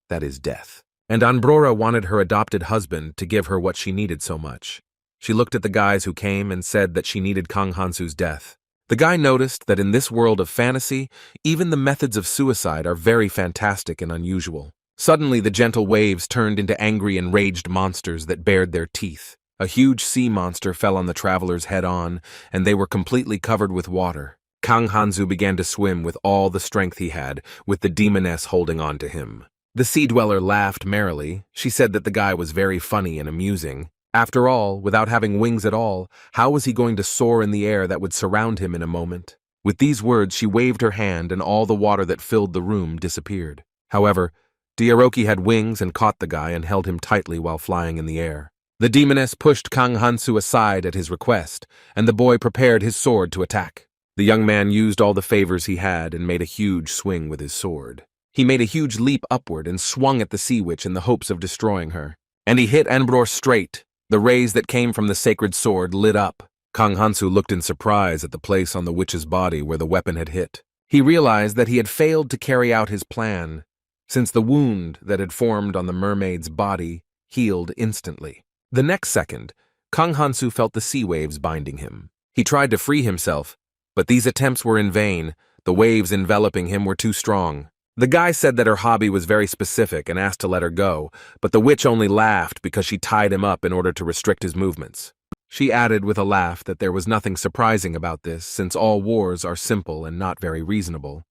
that is death. And Anbrora wanted her adopted husband to give her what she needed so much. She looked at the guys who came and said that she needed Kang Han-soo's death. The guy noticed that in this world of fantasy, even the methods of suicide are very fantastic and unusual. Suddenly, the gentle waves turned into angry, enraged monsters that bared their teeth. A huge sea monster fell on the travelers head-on, and they were completely covered with water. Kang Han-soo began to swim with all the strength he had, with the demoness holding on to him. The sea dweller laughed merrily. She said that the guy was very funny and amusing. After all, without having wings at all, how was he going to soar in the air that would surround him in a moment? With these words, she waved her hand and all the water that filled the room disappeared. However, Diaroki had wings and caught the guy and held him tightly while flying in the air. The demoness pushed Kang Han-soo aside at his request, and the boy prepared his sword to attack. The young man used all the favors he had and made a huge swing with his sword. He made a huge leap upward and swung at the sea witch in the hopes of destroying her. And he hit Anbror straight. The rays that came from the sacred sword lit up. Kang Han-soo looked in surprise at the place on the witch's body where the weapon had hit. He realized that he had failed to carry out his plan, since the wound that had formed on the mermaid's body healed instantly. The next second, Kang Han-soo felt the sea waves binding him. He tried to free himself, but these attempts were in vain. The waves enveloping him were too strong. The guy said that her hobby was very specific and asked to let her go, but the witch only laughed because she tied him up in order to restrict his movements. She added with a laugh that there was nothing surprising about this, since all wars are simple and not very reasonable.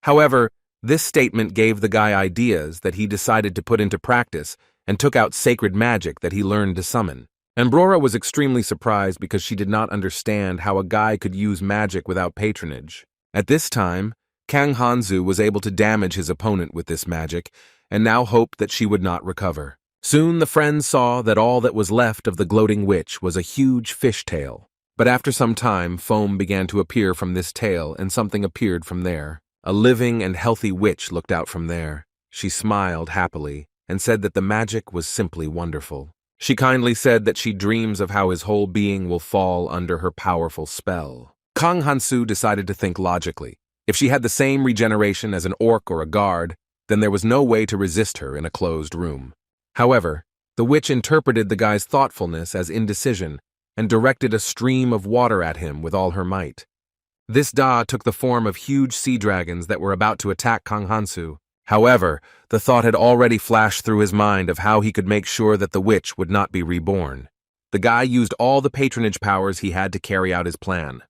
However, this statement gave the guy ideas that he decided to put into practice and took out sacred magic that he learned to summon. Anbrora was extremely surprised because she did not understand how a guy could use magic without patronage. At this time, Kang Han-soo was able to damage his opponent with this magic, and now hoped that she would not recover. Soon the friends saw that all that was left of the gloating witch was a huge fish tail. But after some time, foam began to appear from this tail, and something appeared from there. A living and healthy witch looked out from there. She smiled happily, and said that the magic was simply wonderful. She kindly said that she dreams of how his whole being will fall under her powerful spell. Kang Han-soo decided to think logically. If she had the same regeneration as an orc or a guard, then there was no way to resist her in a closed room. However, the witch interpreted the guy's thoughtfulness as indecision and directed a stream of water at him with all her might. This Da took the form of huge sea dragons that were about to attack Kang Han-soo. However, the thought had already flashed through his mind of how he could make sure that the witch would not be reborn. The guy used all the patronage powers he had to carry out his plan.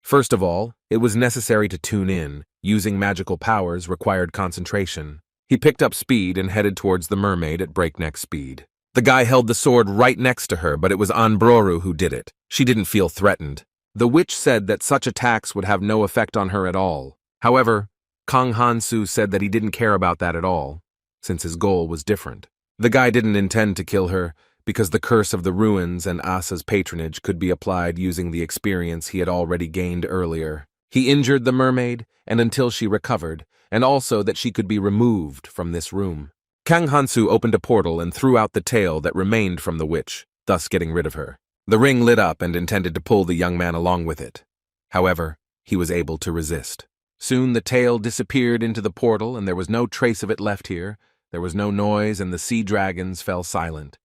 First of all, it was necessary to tune in. Using magical powers required concentration. He picked up speed and headed towards the mermaid at breakneck speed. The guy held the sword right next to her, but it was Anbroru who did it. She didn't feel threatened. The witch said that such attacks would have no effect on her at all. However, Kang Han-soo said that he didn't care about that at all, since his goal was different. The guy didn't intend to kill her, because the curse of the ruins and Asa's patronage could be applied using the experience he had already gained earlier. He injured the mermaid, and until she recovered, and also that she could be removed from this room. Kang Hansu opened a portal and threw out the tail that remained from the witch, thus getting rid of her. The ring lit up and intended to pull the young man along with it. However, he was able to resist. Soon the tail disappeared into the portal and there was no trace of it left here. There was no noise and the sea dragons fell silent.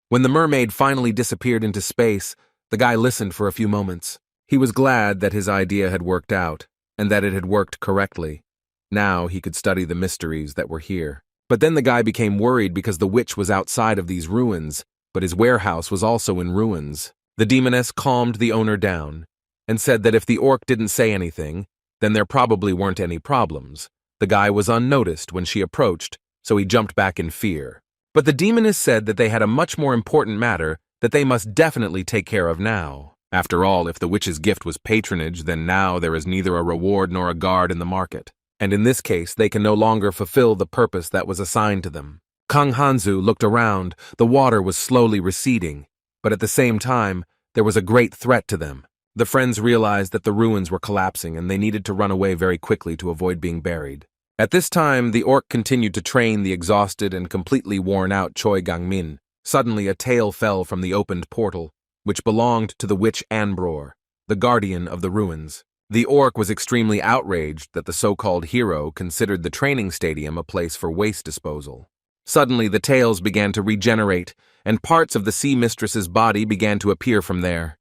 When the mermaid finally disappeared into space, the guy listened for a few moments. He was glad that his idea had worked out, and that it had worked correctly. Now he could study the mysteries that were here. But then the guy became worried because the witch was outside of these ruins, but his warehouse was also in ruins. The demoness calmed the owner down, and said that if the orc didn't say anything, then there probably weren't any problems. The guy was unnoticed when she approached, so he jumped back in fear. But the demoness said that they had a much more important matter that they must definitely take care of now. After all, if the witch's gift was patronage, then now there is neither a reward nor a guard in the market. And in this case, they can no longer fulfill the purpose that was assigned to them. Kang Hansu looked around. The water was slowly receding, but at the same time, there was a great threat to them. The friends realized that the ruins were collapsing and they needed to run away very quickly to avoid being buried. At this time, the orc continued to train the exhausted and completely worn-out Choi Gangmin. Suddenly, a tail fell from the opened portal, which belonged to the witch Anbror, the guardian of the ruins. The orc was extremely outraged that the so-called hero considered the training stadium a place for waste disposal. Suddenly, the tails began to regenerate, and parts of the sea mistress's body began to appear from there.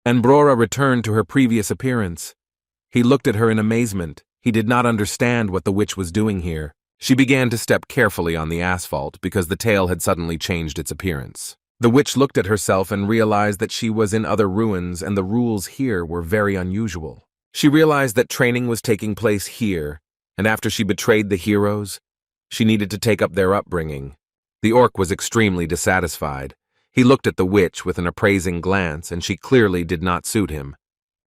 Anbrora returned to her previous appearance. He looked at her in amazement. He did not understand what the witch was doing here. She began to step carefully on the asphalt because the tail had suddenly changed its appearance. The witch looked at herself and realized that she was in other ruins and the rules here were very unusual. She realized that training was taking place here, and after she betrayed the heroes, she needed to take up their upbringing. The orc was extremely dissatisfied. He looked at the witch with an appraising glance, and she clearly did not suit him.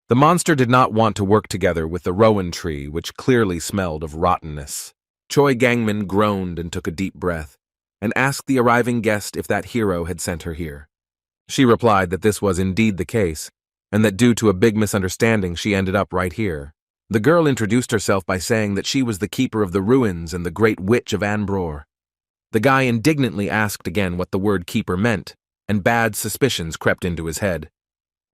The monster did not want to work together with the rowan tree, which clearly smelled of rottenness. Choi Gangmin groaned and took a deep breath, and asked the arriving guest if that hero had sent her here. She replied that this was indeed the case, and that due to a big misunderstanding she ended up right here. The girl introduced herself by saying that she was the keeper of the ruins and the great witch of Anbror. The guy indignantly asked again what the word keeper meant, and bad suspicions crept into his head.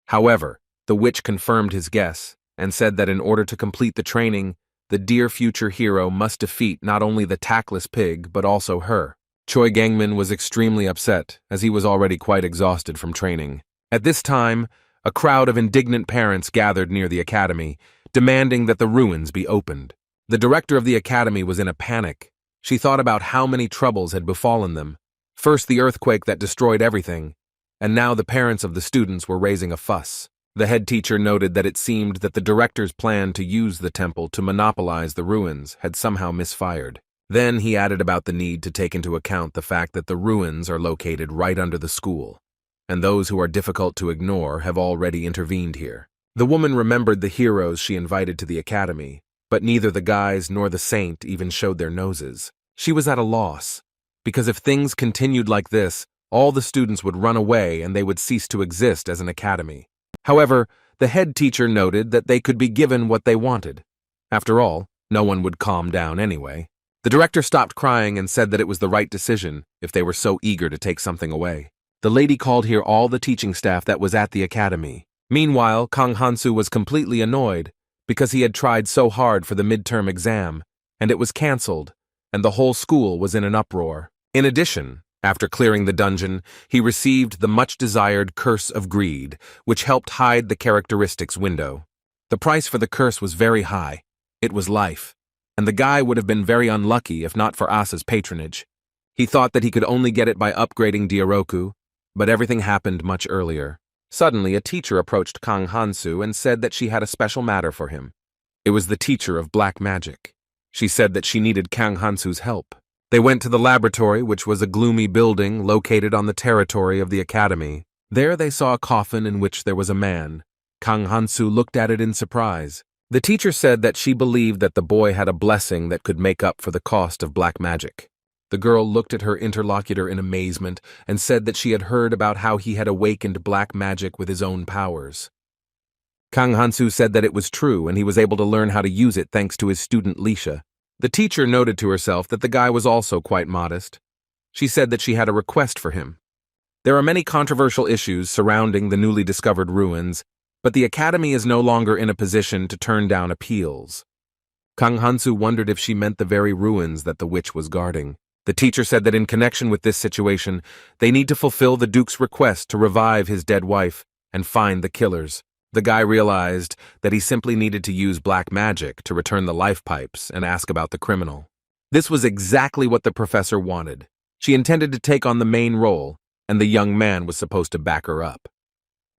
However, the witch confirmed his guess, and said that in order to complete the training, the dear future hero must defeat not only the tactless pig, but also her. Choi Gangmin was extremely upset, as he was already quite exhausted from training. At this time, a crowd of indignant parents gathered near the academy, demanding that the ruins be opened. The director of the academy was in a panic. She thought about how many troubles had befallen them. First the earthquake that destroyed everything, and now the parents of the students were raising a fuss. The head teacher noted that it seemed that the director's plan to use the temple to monopolize the ruins had somehow misfired. Then he added about the need to take into account the fact that the ruins are located right under the school, and those who are difficult to ignore have already intervened here. The woman remembered the heroes she invited to the academy, but neither the guys nor the saint even showed their noses. She was at a loss, because if things continued like this, all the students would run away and they would cease to exist as an academy. However, the head teacher noted that they could be given what they wanted. After all, no one would calm down anyway. The director stopped crying and said that it was the right decision if they were so eager to take something away. The lady called here all the teaching staff that was at the academy. Meanwhile, Kang Hansu was completely annoyed because he had tried so hard for the midterm exam, and it was cancelled, and the whole school was in an uproar. In addition, after clearing the dungeon, he received the much-desired Curse of Greed, which helped hide the characteristics window. The price for the curse was very high. It was life, and the guy would have been very unlucky if not for Asa's patronage. He thought that he could only get it by upgrading Diaroku, but everything happened much earlier. Suddenly, a teacher approached Kang Hansu and said that she had a special matter for him. It was the teacher of black magic. She said that she needed Kang Hansu's help. They went to the laboratory, which was a gloomy building located on the territory of the academy. There they saw a coffin in which there was a man. Kang Hansu looked at it in surprise. The teacher said that she believed that the boy had a blessing that could make up for the cost of black magic. The girl looked at her interlocutor in amazement and said that she had heard about how he had awakened black magic with his own powers. Kang Hansu said that it was true and he was able to learn how to use it thanks to his student Lisha. The teacher noted to herself that the guy was also quite modest. She said that she had a request for him. There are many controversial issues surrounding the newly discovered ruins, but the academy is no longer in a position to turn down appeals. Kang Hansu wondered if she meant the very ruins that the witch was guarding. The teacher said that in connection with this situation, they need to fulfill the Duke's request to revive his dead wife and find the killers. The guy realized that he simply needed to use black magic to return the life pipes and ask about the criminal. This was exactly what the professor wanted. She intended to take on the main role, and the young man was supposed to back her up.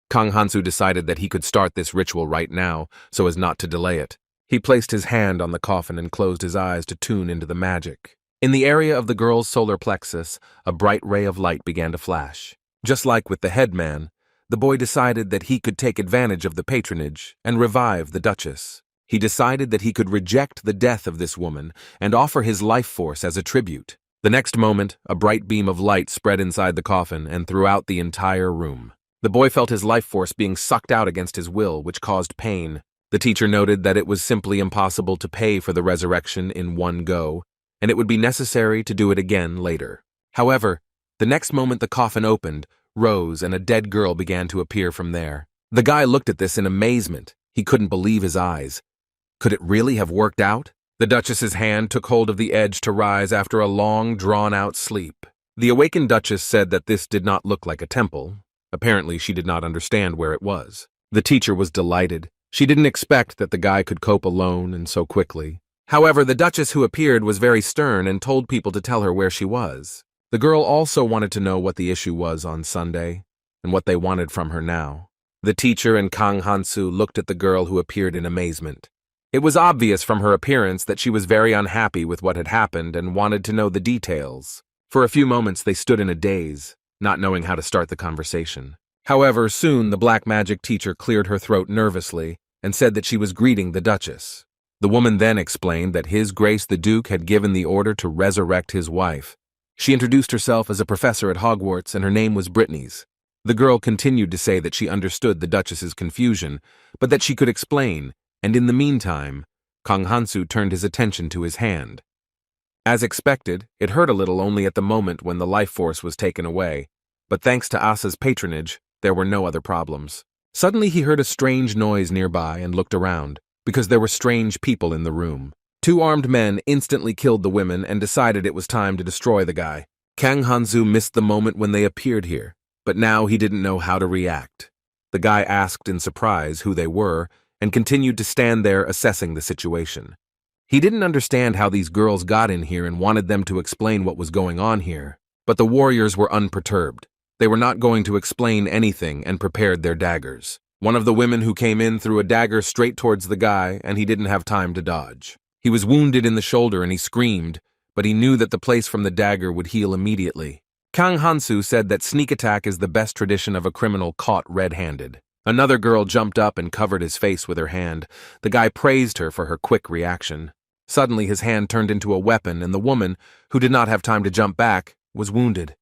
Kang Hansu decided that he could start this ritual right now so as not to delay it. He placed his hand on the coffin and closed his eyes to tune into the magic. In the area of the girl's solar plexus, a bright ray of light began to flash. Just like with the headman, the boy decided that he could take advantage of the patronage and revive the Duchess. He decided that he could reject the death of this woman and offer his life force as a tribute. The next moment, a bright beam of light spread inside the coffin and throughout the entire room. The boy felt his life force being sucked out against his will, which caused pain. The teacher noted that it was simply impossible to pay for the resurrection in one go, and it would be necessary to do it again later. However, the next moment the coffin opened, rose, and a dead girl began to appear from there. The guy looked at this in amazement. He couldn't believe his eyes. Could it really have worked out? The Duchess's hand took hold of the edge to rise after a long, drawn-out sleep. The awakened Duchess said that this did not look like a temple. Apparently, she did not understand where it was. The teacher was delighted. She didn't expect that the guy could cope alone and so quickly. However, the Duchess who appeared was very stern and told people to tell her where she was. The girl also wanted to know what the issue was on Sunday and what they wanted from her now. The teacher and Kang Hansu looked at the girl who appeared in amazement. It was obvious from her appearance that she was very unhappy with what had happened and wanted to know the details. For a few moments they stood in a daze, not knowing how to start the conversation. However, soon the black magic teacher cleared her throat nervously and said that she was greeting the Duchess. The woman then explained that His Grace the Duke had given the order to resurrect his wife. She introduced herself as a professor at Hogwarts and her name was Brittany's. The girl continued to say that she understood the Duchess's confusion, but that she could explain, and in the meantime, Kang Hansu turned his attention to his hand. As expected, it hurt a little only at the moment when the life force was taken away, but thanks to Asa's patronage, there were no other problems. Suddenly he heard a strange noise nearby and looked around, because there were strange people in the room. 2 armed men instantly killed the women and decided it was time to destroy the guy. Kang Hansu missed the moment when they appeared here, but now he didn't know how to react. The guy asked in surprise who they were and continued to stand there assessing the situation. He didn't understand how these girls got in here and wanted them to explain what was going on here, but the warriors were unperturbed. They were not going to explain anything and prepared their daggers. One of the women who came in threw a dagger straight towards the guy, and he didn't have time to dodge. He was wounded in the shoulder and he screamed, but he knew that the place from the dagger would heal immediately. Kang Hansu said that sneak attack is the best tradition of a criminal caught red-handed. Another girl jumped up and covered his face with her hand. The guy praised her for her quick reaction. Suddenly his hand turned into a weapon and the woman, who did not have time to jump back, was wounded.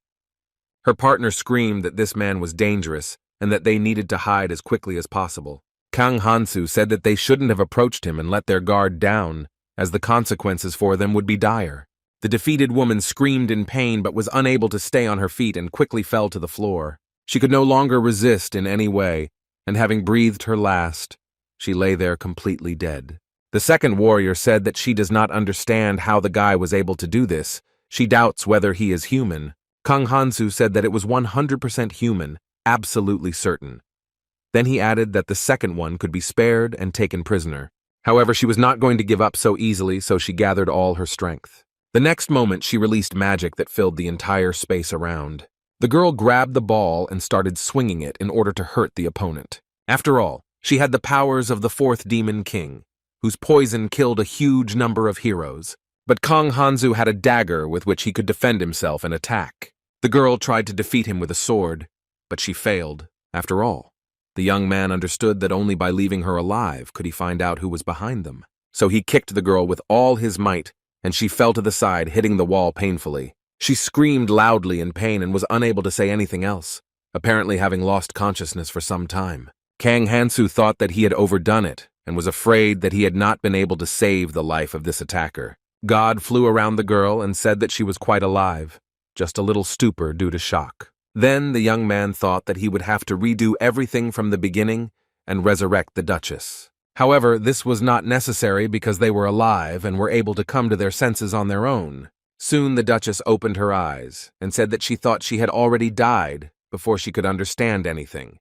Her partner screamed that this man was dangerous and that they needed to hide as quickly as possible. Kang Hansu said that they shouldn't have approached him and let their guard down, as the consequences for them would be dire. The defeated woman screamed in pain but was unable to stay on her feet and quickly fell to the floor. She could no longer resist in any way, and having breathed her last, she lay there completely dead. The second warrior said that she does not understand how the guy was able to do this. She doubts whether he is human. Kang Hansu said that it was 100% human, absolutely certain. Then he added that the second one could be spared and taken prisoner. However, she was not going to give up so easily, so she gathered all her strength. The next moment, she released magic that filled the entire space around. The girl grabbed the ball and started swinging it in order to hurt the opponent. After all, she had the powers of the 4th Demon King, whose poison killed a huge number of heroes. But Kang Hansu had a dagger with which he could defend himself and attack. The girl tried to defeat him with a sword, but she failed. After all, the young man understood that only by leaving her alive could he find out who was behind them. So he kicked the girl with all his might, and she fell to the side, hitting the wall painfully. She screamed loudly in pain and was unable to say anything else, apparently having lost consciousness for some time. Kang Hansu thought that he had overdone it and was afraid that he had not been able to save the life of this attacker. God flew around the girl and said that she was quite alive, just a little stupor due to shock. Then the young man thought that he would have to redo everything from the beginning and resurrect the Duchess. However, this was not necessary because they were alive and were able to come to their senses on their own. Soon the Duchess opened her eyes and said that she thought she had already died before she could understand anything.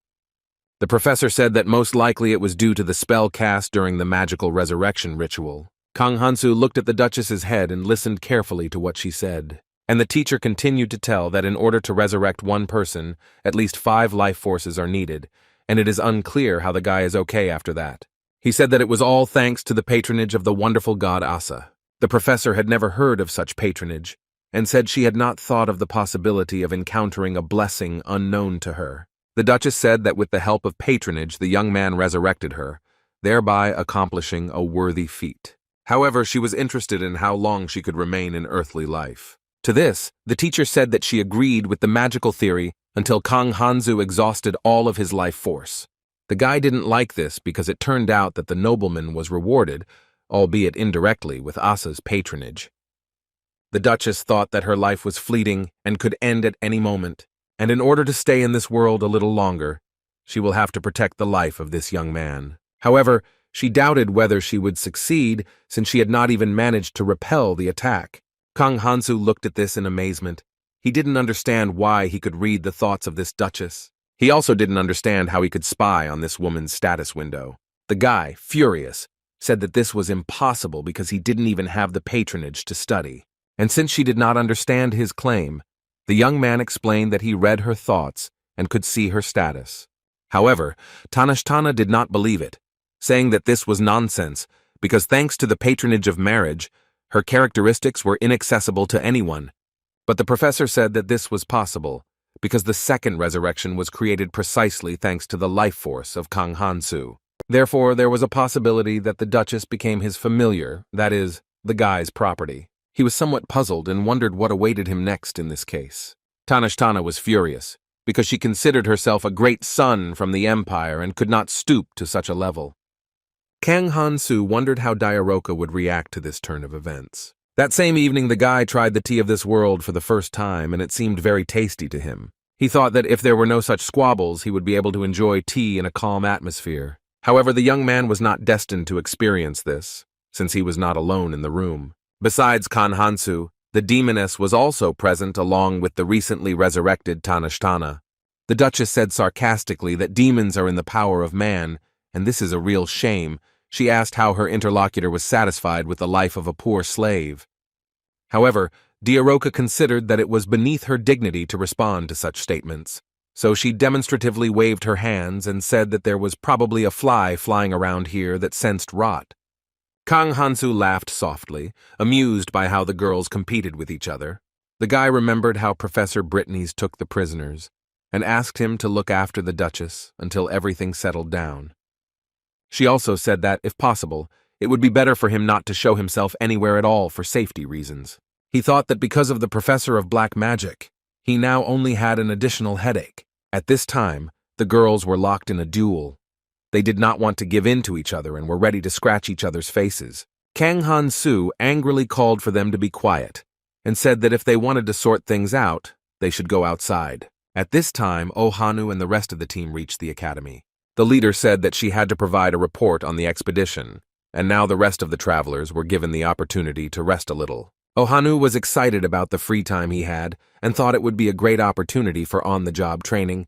The professor said that most likely it was due to the spell cast during the magical resurrection ritual. Kang Hansu looked at the Duchess's head and listened carefully to what she said. And the teacher continued to tell that in order to resurrect one person, at least 5 life forces are needed, and it is unclear how the guy is okay after that. He said that it was all thanks to the patronage of the wonderful god Asa. The professor had never heard of such patronage, and said she had not thought of the possibility of encountering a blessing unknown to her. The Duchess said that with the help of patronage the young man resurrected her, thereby accomplishing a worthy feat. However, she was interested in how long she could remain in earthly life. To this, the teacher said that she agreed with the magical theory until Kang Hansu exhausted all of his life force. The guy didn't like this because it turned out that the nobleman was rewarded, albeit indirectly, with Asa's patronage. The Duchess thought that her life was fleeting and could end at any moment, and in order to stay in this world a little longer, she will have to protect the life of this young man. However, she doubted whether she would succeed since she had not even managed to repel the attack. Kang Hansu looked at this in amazement. He didn't understand why he could read the thoughts of this Duchess. He also didn't understand how he could spy on this woman's status window. The guy, furious, said that this was impossible because he didn't even have the patronage to study. And since she did not understand his claim, the young man explained that he read her thoughts and could see her status. However, Tanashtana did not believe it, saying that this was nonsense because thanks to the patronage of marriage, her characteristics were inaccessible to anyone. But the professor said that this was possible because the second resurrection was created precisely thanks to the life force of Kang Hansu. Therefore, there was a possibility that the Duchess became his familiar, that is, the guy's property. He was somewhat puzzled and wondered what awaited him next in this case. Tanashtana was furious because she considered herself a great son from the empire and could not stoop to such a level. Kang Hansu wondered how Diaroka would react to this turn of events. That same evening, the guy tried the tea of this world for the first time, and it seemed very tasty to him. He thought that if there were no such squabbles, he would be able to enjoy tea in a calm atmosphere. However, the young man was not destined to experience this, since he was not alone in the room. Besides Kang Hansu, the demoness was also present along with the recently resurrected Tanashtana. The Duchess said sarcastically that demons are in the power of man, and this is a real shame. She asked how her interlocutor was satisfied with the life of a poor slave. However, Diaroka considered that it was beneath her dignity to respond to such statements, so she demonstratively waved her hands and said that there was probably a fly flying around here that sensed rot. Kang Hansu laughed softly, amused by how the girls competed with each other. The guy remembered how Professor Brittany's took the prisoners, and asked him to look after the Duchess until everything settled down. She also said that, if possible, it would be better for him not to show himself anywhere at all for safety reasons. He thought that because of the professor of black magic, he now only had an additional headache. At this time, the girls were locked in a duel. They did not want to give in to each other and were ready to scratch each other's faces. Kang Hansu angrily called for them to be quiet and said that if they wanted to sort things out, they should go outside. At this time, Ohanu and the rest of the team reached the academy. The leader said that she had to provide a report on the expedition, and now the rest of the travelers were given the opportunity to rest a little. Ohanu was excited about the free time he had and thought it would be a great opportunity for on-the-job training,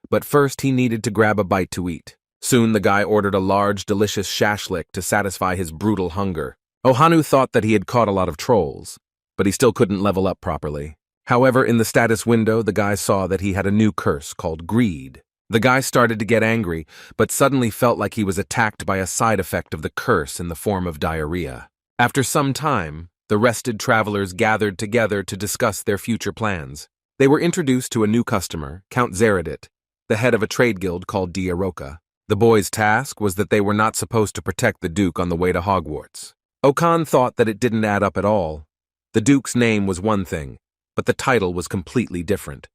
but first he needed to grab a bite to eat. Soon the guy ordered a large, delicious shashlik to satisfy his brutal hunger. Ohanu thought that he had caught a lot of trolls, but he still couldn't level up properly. However, in the status window, the guy saw that he had a new curse called greed. The guy started to get angry, but suddenly felt like he was attacked by a side effect of the curse in the form of diarrhea. After some time, the rested travelers gathered together to discuss their future plans. They were introduced to a new customer, Count Zeradit, the head of a trade guild called Diaroka. The boys' task was that they were not supposed to protect the Duke on the way to Hogwarts. Okan thought that it didn't add up at all. The Duke's name was one thing, but the title was completely different.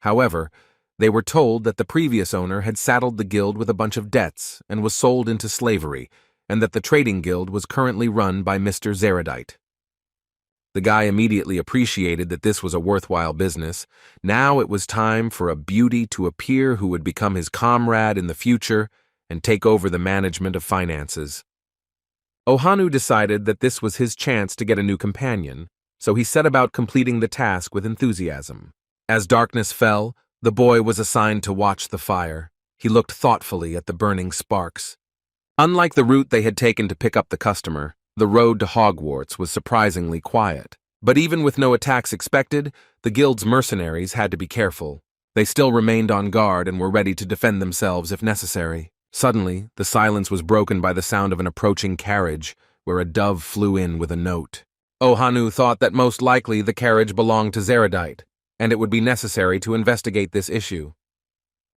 However, they were told that the previous owner had saddled the guild with a bunch of debts and was sold into slavery, and that the trading guild was currently run by Mr. Zeradite. The guy immediately appreciated that this was a worthwhile business. Now it was time for a beauty to appear who would become his comrade in the future and take over the management of finances. Ohanu decided that this was his chance to get a new companion, so he set about completing the task with enthusiasm. As darkness fell, the boy was assigned to watch the fire. He looked thoughtfully at the burning sparks. Unlike the route they had taken to pick up the customer, the road to Hogwarts was surprisingly quiet. But even with no attacks expected, the guild's mercenaries had to be careful. They still remained on guard and were ready to defend themselves if necessary. Suddenly, the silence was broken by the sound of an approaching carriage, where a dove flew in with a note. Ohanu thought that most likely the carriage belonged to Zeradite, and it would be necessary to investigate this issue.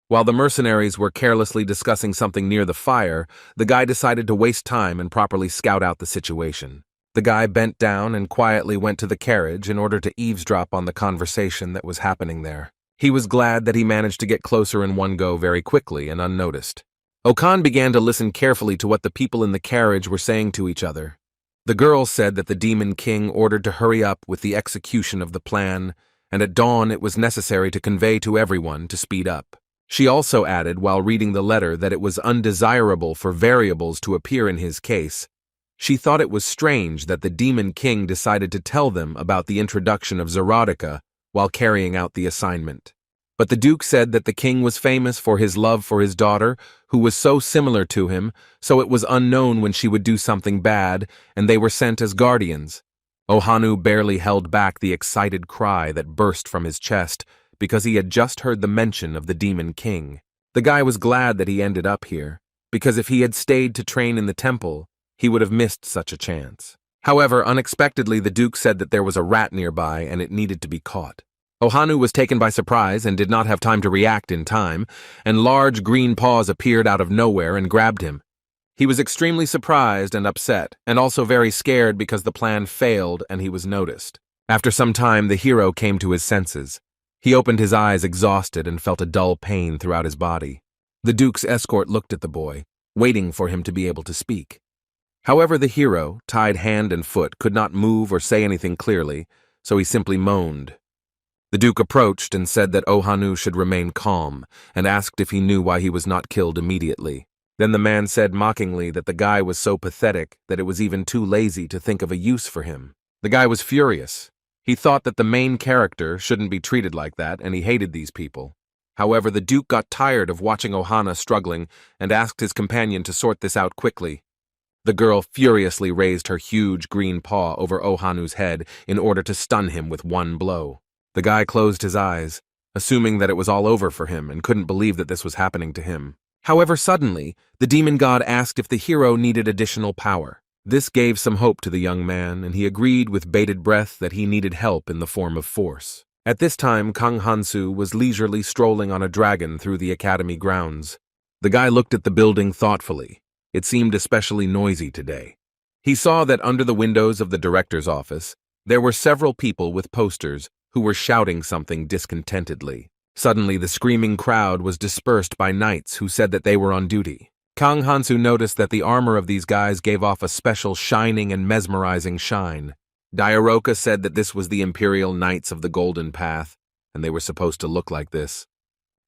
While the mercenaries were carelessly discussing something near the fire, the guy decided to waste time and properly scout out the situation. The guy bent down and quietly went to the carriage in order to eavesdrop on the conversation that was happening there. He was glad that he managed to get closer in one go very quickly and unnoticed. Okan began to listen carefully to what the people in the carriage were saying to each other. The girl said that the Demon King ordered to hurry up with the execution of the plan, and at dawn it was necessary to convey to everyone to speed up. She also added while reading the letter that it was undesirable for variables to appear in his case. She thought it was strange that the Demon King decided to tell them about the introduction of Zorotica while carrying out the assignment. But the Duke said that the king was famous for his love for his daughter, who was so similar to him, so it was unknown when she would do something bad, and they were sent as guardians. Ohanu barely held back the excited cry that burst from his chest, because he had just heard the mention of the Demon King. The guy was glad that he ended up here, because if he had stayed to train in the temple, he would have missed such a chance. However, unexpectedly the Duke said that there was a rat nearby and it needed to be caught. Ohanu was taken by surprise and did not have time to react in time, and large green paws appeared out of nowhere and grabbed him. He was extremely surprised and upset, and also very scared because the plan failed and he was noticed. After some time, the hero came to his senses. He opened his eyes exhausted and felt a dull pain throughout his body. The Duke's escort looked at the boy, waiting for him to be able to speak. However, the hero, tied hand and foot, could not move or say anything clearly, so he simply moaned. The Duke approached and said that Ohanu should remain calm, and asked if he knew why he was not killed immediately. Then the man said mockingly that the guy was so pathetic that it was even too lazy to think of a use for him. The guy was furious. He thought that the main character shouldn't be treated like that, and he hated these people. However, the Duke got tired of watching Ohana struggling and asked his companion to sort this out quickly. The girl furiously raised her huge green paw over Ohanu's head in order to stun him with one blow. The guy closed his eyes, assuming that it was all over for him and couldn't believe that this was happening to him. However, suddenly, the demon god asked if the hero needed additional power. This gave some hope to the young man, and he agreed with bated breath that he needed help in the form of force. At this time, Kang Hansu was leisurely strolling on a dragon through the academy grounds. The guy looked at the building thoughtfully. It seemed especially noisy today. He saw that under the windows of the director's office, there were several people with posters who were shouting something discontentedly. Suddenly, the screaming crowd was dispersed by knights who said that they were on duty. Kang Hansu noticed that the armor of these guys gave off a special shining and mesmerizing shine. Diaroka said that this was the Imperial Knights of the Golden Path, and they were supposed to look like this.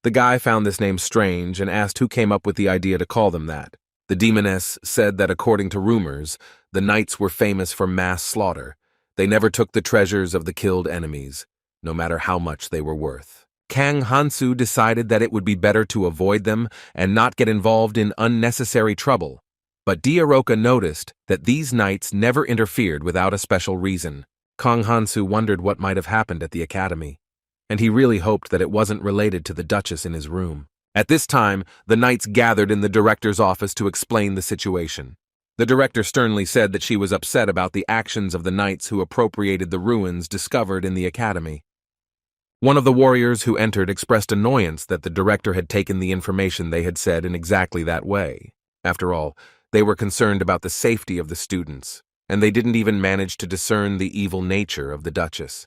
The guy found this name strange and asked who came up with the idea to call them that. The demoness said that according to rumors, the knights were famous for mass slaughter. They never took the treasures of the killed enemies, no matter how much they were worth. Kang Hansu decided that it would be better to avoid them and not get involved in unnecessary trouble. But Diaroka noticed that these knights never interfered without a special reason. Kang Hansu wondered what might have happened at the academy, and he really hoped that it wasn't related to the Duchess in his room. At this time, the knights gathered in the director's office to explain the situation. The director sternly said that she was upset about the actions of the knights who appropriated the ruins discovered in the academy. One of the warriors who entered expressed annoyance that the director had taken the information they had said in exactly that way. After all, they were concerned about the safety of the students, and they didn't even manage to discern the evil nature of the Duchess.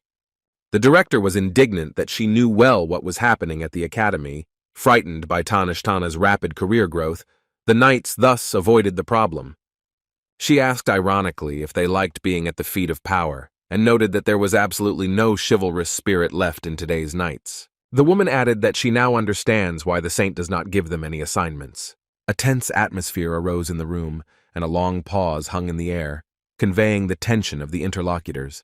The director was indignant that she knew well what was happening at the academy. Frightened by Tanishtana's rapid career growth, the knights thus avoided the problem. She asked ironically if they liked being at the feet of power. and noted that there was absolutely no chivalrous spirit left in today's knights. The woman added that she now understands why the saint does not give them any assignments. A tense atmosphere arose in the room, and a long pause hung in the air, conveying the tension of the interlocutors.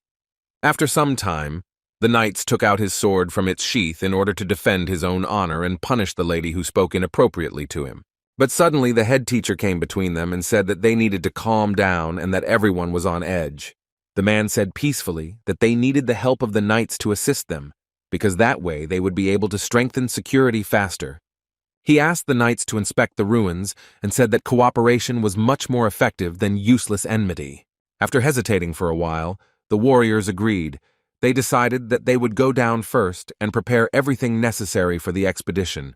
After some time, the knight took out his sword from its sheath in order to defend his own honor and punish the lady who spoke inappropriately to him. But suddenly the head teacher came between them and said that they needed to calm down and that everyone was on edge. The man said peacefully that they needed the help of the knights to assist them, because that way they would be able to strengthen security faster. He asked the knights to inspect the ruins and said that cooperation was much more effective than useless enmity. After hesitating for a while, the warriors agreed. They decided that they would go down first and prepare everything necessary for the expedition.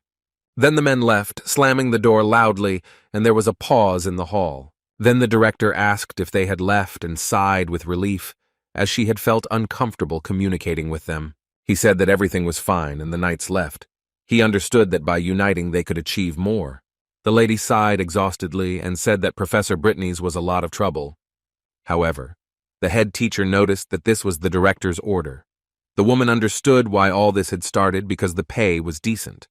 Then the men left, slamming the door loudly, and there was a pause in the hall. Then the director asked if they had left and sighed with relief, as she had felt uncomfortable communicating with them. He said that everything was fine and the knights left. He understood that by uniting they could achieve more. The lady sighed exhaustedly and said that Professor Brittany's was a lot of trouble. However, the head teacher noticed that this was the director's order. The woman understood why all this had started because the pay was decent.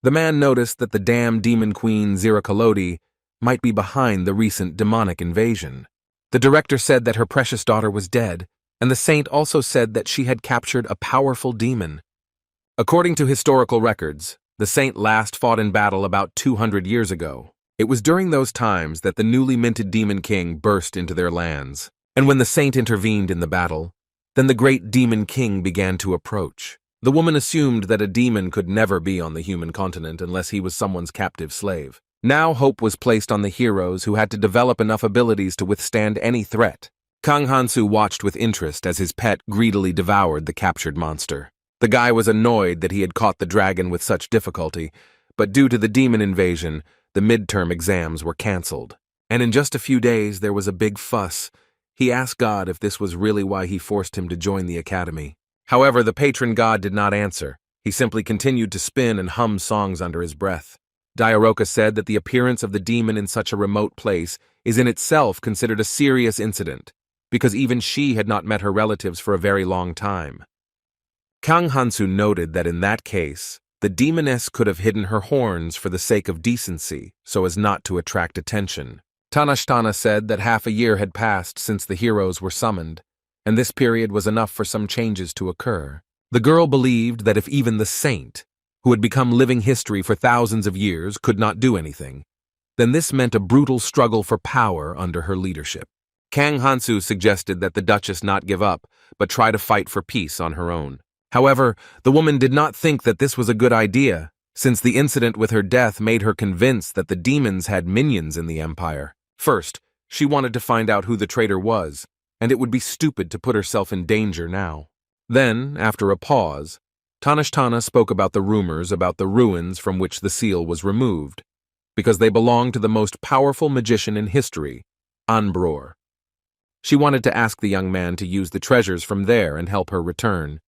The man noticed that the damned demon queen Zirakalodi might be behind the recent demonic invasion. The director said that her precious daughter was dead, and the saint also said that she had captured a powerful demon. According to historical records, the saint last fought in battle about 200 years ago. It was during those times that the newly minted demon king burst into their lands. And when the saint intervened in the battle, then the great demon king began to approach. The woman assumed that a demon could never be on the human continent unless he was someone's captive slave. Now hope was placed on the heroes who had to develop enough abilities to withstand any threat. Kang Hansu watched with interest as his pet greedily devoured the captured monster. The guy was annoyed that he had caught the dragon with such difficulty, but due to the demon invasion, the midterm exams were cancelled. And in just a few days there was a big fuss. He asked God if this was really why he forced him to join the academy. However, the patron god did not answer. He simply continued to spin and hum songs under his breath. Diaroka said that the appearance of the demon in such a remote place is in itself considered a serious incident, because even she had not met her relatives for a very long time. Kang Hansu noted that in that case, the demoness could have hidden her horns for the sake of decency, so as not to attract attention. Tanashtana said that half a year had passed since the heroes were summoned, and this period was enough for some changes to occur. The girl believed that if even the saint, who had become living history for thousands of years, could not do anything, then this meant a brutal struggle for power under her leadership. Kang Hansu suggested that the Duchess not give up, but try to fight for peace on her own. However, the woman did not think that this was a good idea, since the incident with her death made her convinced that the demons had minions in the empire. First, she wanted to find out who the traitor was, and it would be stupid to put herself in danger now. Then, after a pause, Tanashtana spoke about the rumors about the ruins from which the seal was removed, because they belonged to the most powerful magician in history, Anbror. She wanted to ask the young man to use the treasures from there and help her return.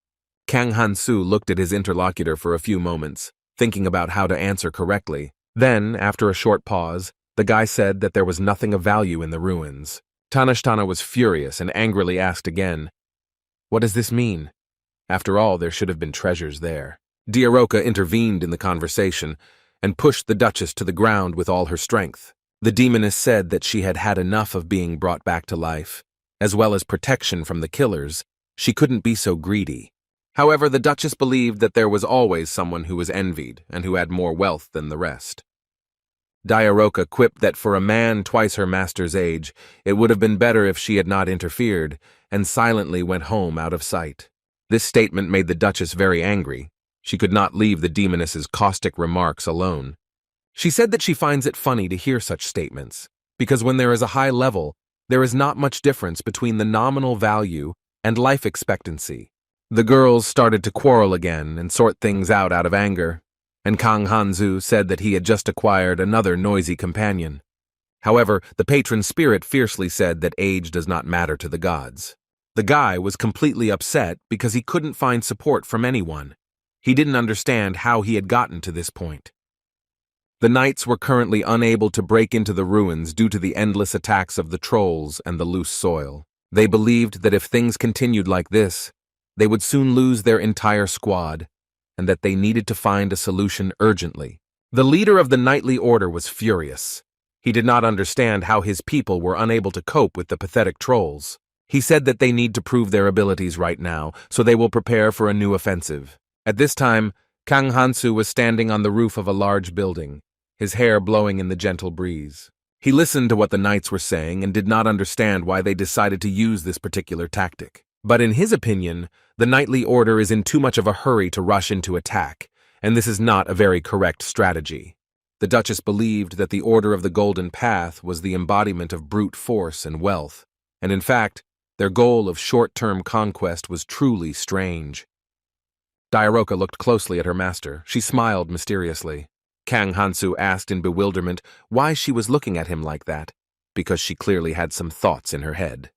Kang Hansu looked at his interlocutor for a few moments, thinking about how to answer correctly. Then, after a short pause, the guy said that there was nothing of value in the ruins. Tanashtana was furious and angrily asked again, "What does this mean? After all, there should have been treasures there." Diaroka intervened in the conversation and pushed the Duchess to the ground with all her strength. The demoness said that she had had enough of being brought back to life, as well as protection from the killers. She couldn't be so greedy. However, the Duchess believed that there was always someone who was envied and who had more wealth than the rest. Diaroka quipped that for a man twice her master's age, it would have been better if she had not interfered, and silently went home out of sight. This statement made the Duchess very angry. She could not leave the demoness's caustic remarks alone. She said that she finds it funny to hear such statements, because when there is a high level, there is not much difference between the nominal value and life expectancy. The girls started to quarrel again and sort things out of anger, and Kang Hansu said that he had just acquired another noisy companion. However, the patron spirit fiercely said that age does not matter to the gods. The guy was completely upset because he couldn't find support from anyone. He didn't understand how he had gotten to this point. The knights were currently unable to break into the ruins due to the endless attacks of the trolls and the loose soil. They believed that if things continued like this, they would soon lose their entire squad, and that they needed to find a solution urgently. The leader of the knightly order was furious. He did not understand how his people were unable to cope with the pathetic trolls. He said that they need to prove their abilities right now, so they will prepare for a new offensive. At this time, Kang Hansu was standing on the roof of a large building, his hair blowing in the gentle breeze. He listened to what the knights were saying and did not understand why they decided to use this particular tactic. But in his opinion, the knightly order is in too much of a hurry to rush into attack, and this is not a very correct strategy. The Duchess believed that the Order of the Golden Path was the embodiment of brute force and wealth, and in fact, their goal of short-term conquest was truly strange. Diaroka looked closely at her master. She smiled mysteriously. Kang Hansu asked in bewilderment why she was looking at him like that, because she clearly had some thoughts in her head.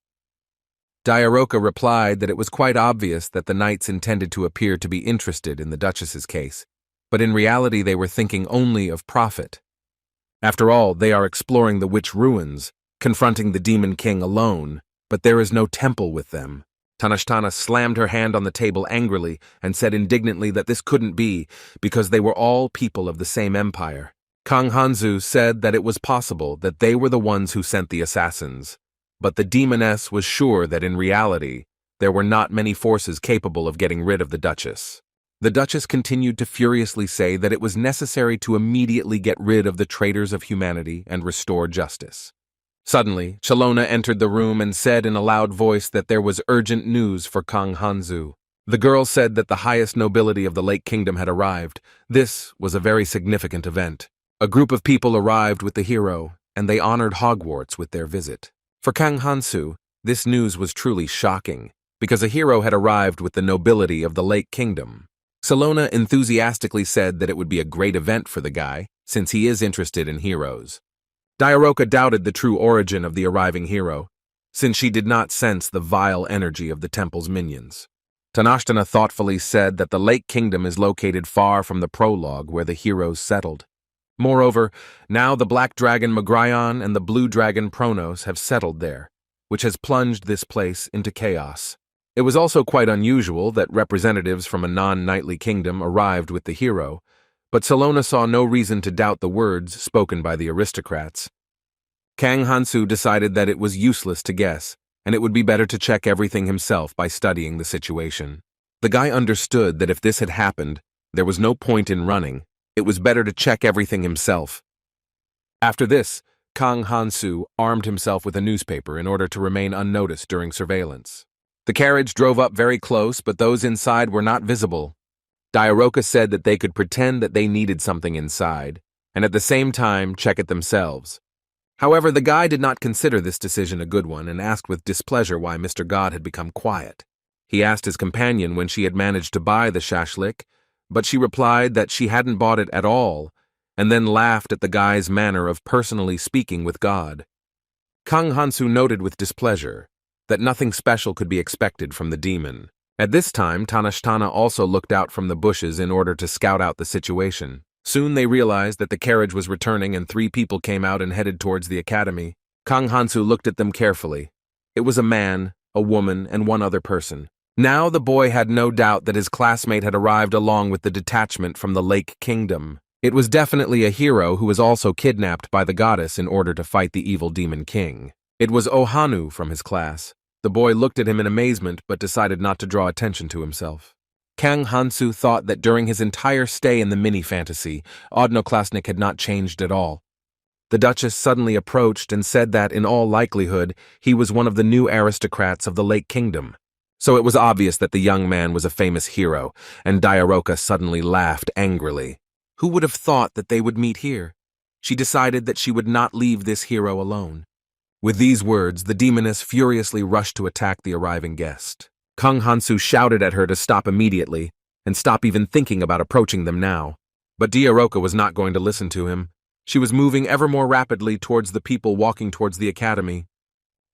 Diaroka replied that it was quite obvious that the knights intended to appear to be interested in the Duchess's case, but in reality they were thinking only of profit. After all, they are exploring the witch ruins, confronting the Demon King alone, but there is no temple with them. Tanashtana slammed her hand on the table angrily and said indignantly that this couldn't be, because they were all people of the same empire. Kang Hansu said that it was possible that they were the ones who sent the assassins, but the demoness was sure that in reality, there were not many forces capable of getting rid of the Duchess. The Duchess continued to furiously say that it was necessary to immediately get rid of the traitors of humanity and restore justice. Suddenly, Chalona entered the room and said in a loud voice that there was urgent news for Kang Hansu. The girl said that the highest nobility of the Lake Kingdom had arrived. This was a very significant event. A group of people arrived with the hero, and they honored Hogwarts with their visit. For Kang Hansu, this news was truly shocking, because a hero had arrived with the nobility of the Lake Kingdom. Chalona enthusiastically said that it would be a great event for the guy, since he is interested in heroes. Diaroka doubted the true origin of the arriving hero, since she did not sense the vile energy of the temple's minions. Tanashtana thoughtfully said that the Lake Kingdom is located far from the prologue where the heroes settled. Moreover, now the Black Dragon Magryon and the Blue Dragon Pronos have settled there, which has plunged this place into chaos. It was also quite unusual that representatives from a non-knightly kingdom arrived with the hero, but Chalona saw no reason to doubt the words spoken by the aristocrats. Kang Hansu decided that it was useless to guess, and it would be better to check everything himself by studying the situation. The guy understood that if this had happened, there was no point in running. It was better to check everything himself. After this, Kang Hansu armed himself with a newspaper in order to remain unnoticed during surveillance. The carriage drove up very close, but those inside were not visible. Diaroka said that they could pretend that they needed something inside, and at the same time check it themselves. However, the guy did not consider this decision a good one and asked with displeasure why Mr. God had become quiet. He asked his companion when she had managed to buy the shashlik, but she replied that she hadn't bought it at all, and then laughed at the guy's manner of personally speaking with God. Kang Hansu noted with displeasure that nothing special could be expected from the demon. At this time, Tanashtana also looked out from the bushes in order to scout out the situation. Soon they realized that the carriage was returning and 3 people came out and headed towards the academy. Kang Hansu looked at them carefully. It was a man, a woman, and 1 other person. Now the boy had no doubt that his classmate had arrived along with the detachment from the Lake Kingdom. It was definitely a hero who was also kidnapped by the goddess in order to fight the evil Demon King. It was Ohanu from his class. The boy looked at him in amazement but decided not to draw attention to himself. Kang Hansu thought that during his entire stay in the mini-fantasy, Odnoklassnik had not changed at all. The Duchess suddenly approached and said that, in all likelihood, he was one of the new aristocrats of the Lake Kingdom. So it was obvious that the young man was a famous hero, and Diaroka suddenly laughed angrily. Who would have thought that they would meet here? She decided that she would not leave this hero alone. With these words, the demoness furiously rushed to attack the arriving guest. Kang Hansu shouted at her to stop immediately, and stop even thinking about approaching them now. But Diaroka was not going to listen to him. She was moving ever more rapidly towards the people walking towards the academy.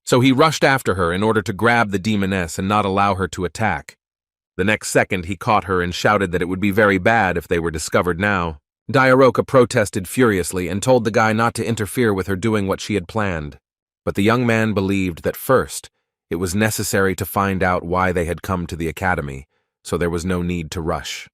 So he rushed after her in order to grab the demoness and not allow her to attack. The next second he caught her and shouted that it would be very bad if they were discovered now. Diaroka protested furiously and told the guy not to interfere with her doing what she had planned. But the young man believed that first, It was necessary to find out why they had come to the academy, so there was no need to rush.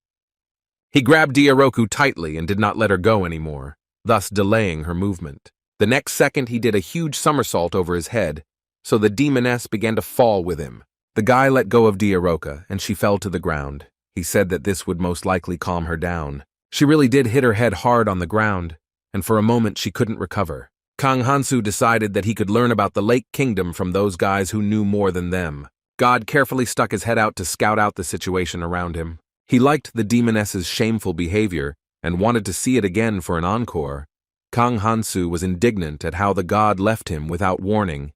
He grabbed Diaroku tightly and did not let her go anymore, thus delaying her movement. The next second he did a huge somersault over his head, so the demoness began to fall with him. The guy let go of Diaroka, and she fell to the ground. He said that this would most likely calm her down. She really did hit her head hard on the ground, and for a moment she couldn't recover. Kang Hansu decided that he could learn about the Lake Kingdom from those guys who knew more than them. God carefully stuck his head out to scout out the situation around him. He liked the demoness's shameful behavior and wanted to see it again for an encore. Kang Hansu was indignant at how the god left him without warning,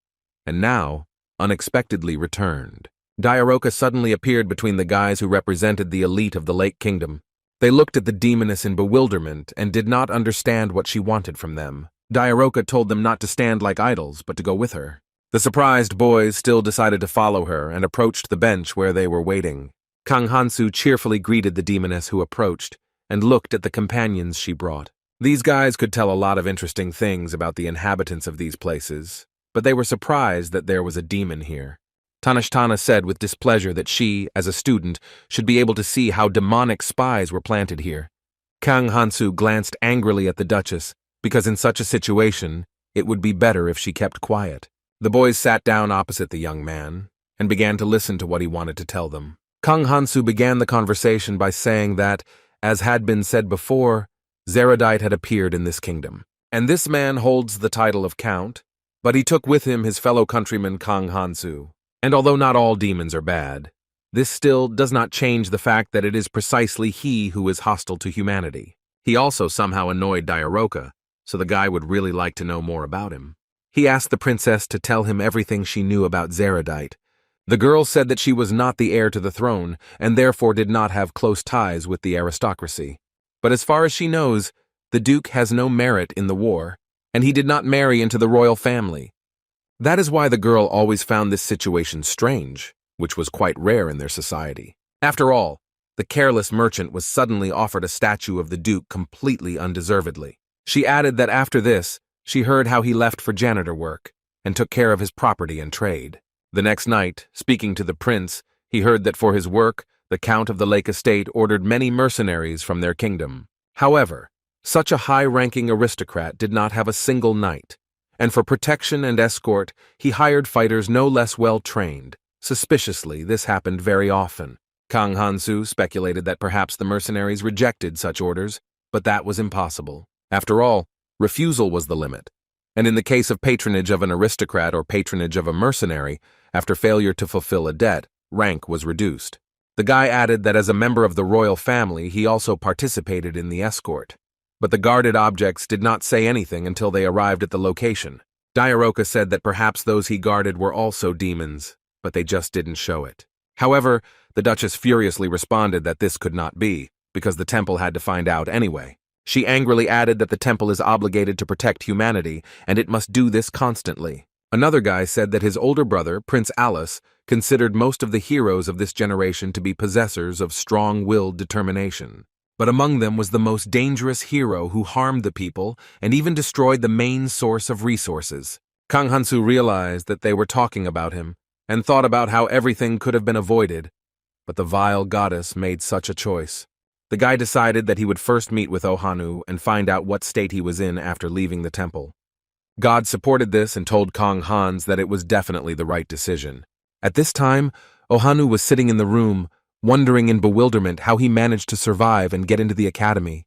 and now unexpectedly returned. Diaroka suddenly appeared between the guys who represented the elite of the Lake Kingdom. They looked at the demoness in bewilderment and did not understand what she wanted from them. Diaroka told them not to stand like idols, but to go with her. The surprised boys still decided to follow her and approached the bench where they were waiting. Kang Hansu cheerfully greeted the demoness who approached and looked at the companions she brought. These guys could tell a lot of interesting things about the inhabitants of these places, but they were surprised that there was a demon here. Tanashtana said with displeasure that she, as a student, should be able to see how demonic spies were planted here. Kang Hansu glanced angrily at the Duchess, because in such a situation, it would be better if she kept quiet. The boys sat down opposite the young man and began to listen to what he wanted to tell them. Kang Hansu began the conversation by saying that, as had been said before, Zerodite had appeared in this kingdom. And this man holds the title of Count, but he took with him his fellow countryman Kang Hansu. And although not all demons are bad, this still does not change the fact that it is precisely he who is hostile to humanity. He also somehow annoyed Diaroka, so the guy would really like to know more about him. He asked the princess to tell him everything she knew about Zerodite. The girl said that she was not the heir to the throne, and therefore did not have close ties with the aristocracy. But as far as she knows, the Duke has no merit in the war, and he did not marry into the royal family. That is why the girl always found this situation strange, which was quite rare in their society. After all, the careless merchant was suddenly offered a statue of the Duke completely undeservedly. She added that after this, she heard how he left for janitor work and took care of his property and trade. The next night, speaking to the prince, he heard that for his work, the Count of the Lake Estate ordered many mercenaries from their kingdom. However, such a high-ranking aristocrat did not have a single knight, and for protection and escort, he hired fighters no less well-trained. Suspiciously, this happened very often. Kang Hansu speculated that perhaps the mercenaries rejected such orders, but that was impossible. After all, refusal was the limit, and in the case of patronage of an aristocrat or patronage of a mercenary, after failure to fulfill a debt, rank was reduced. The guy added that as a member of the royal family, he also participated in the escort. But the guarded objects did not say anything until they arrived at the location. Diaroka said that perhaps those he guarded were also demons, but they just didn't show it. However, the Duchess furiously responded that this could not be, because the temple had to find out anyway. She angrily added that the temple is obligated to protect humanity, and it must do this constantly. Another guy said that his older brother, Prince Alice, considered most of the heroes of this generation to be possessors of strong-willed determination. But among them was the most dangerous hero who harmed the people and even destroyed the main source of resources. Kang Hansu realized that they were talking about him and thought about how everything could have been avoided, but the vile goddess made such a choice. The guy decided that he would first meet with Ohanu and find out what state he was in after leaving the temple. God supported this and told Kang Hans that it was definitely the right decision. At this time, Ohanu was sitting in the room, wondering in bewilderment how he managed to survive and get into the academy.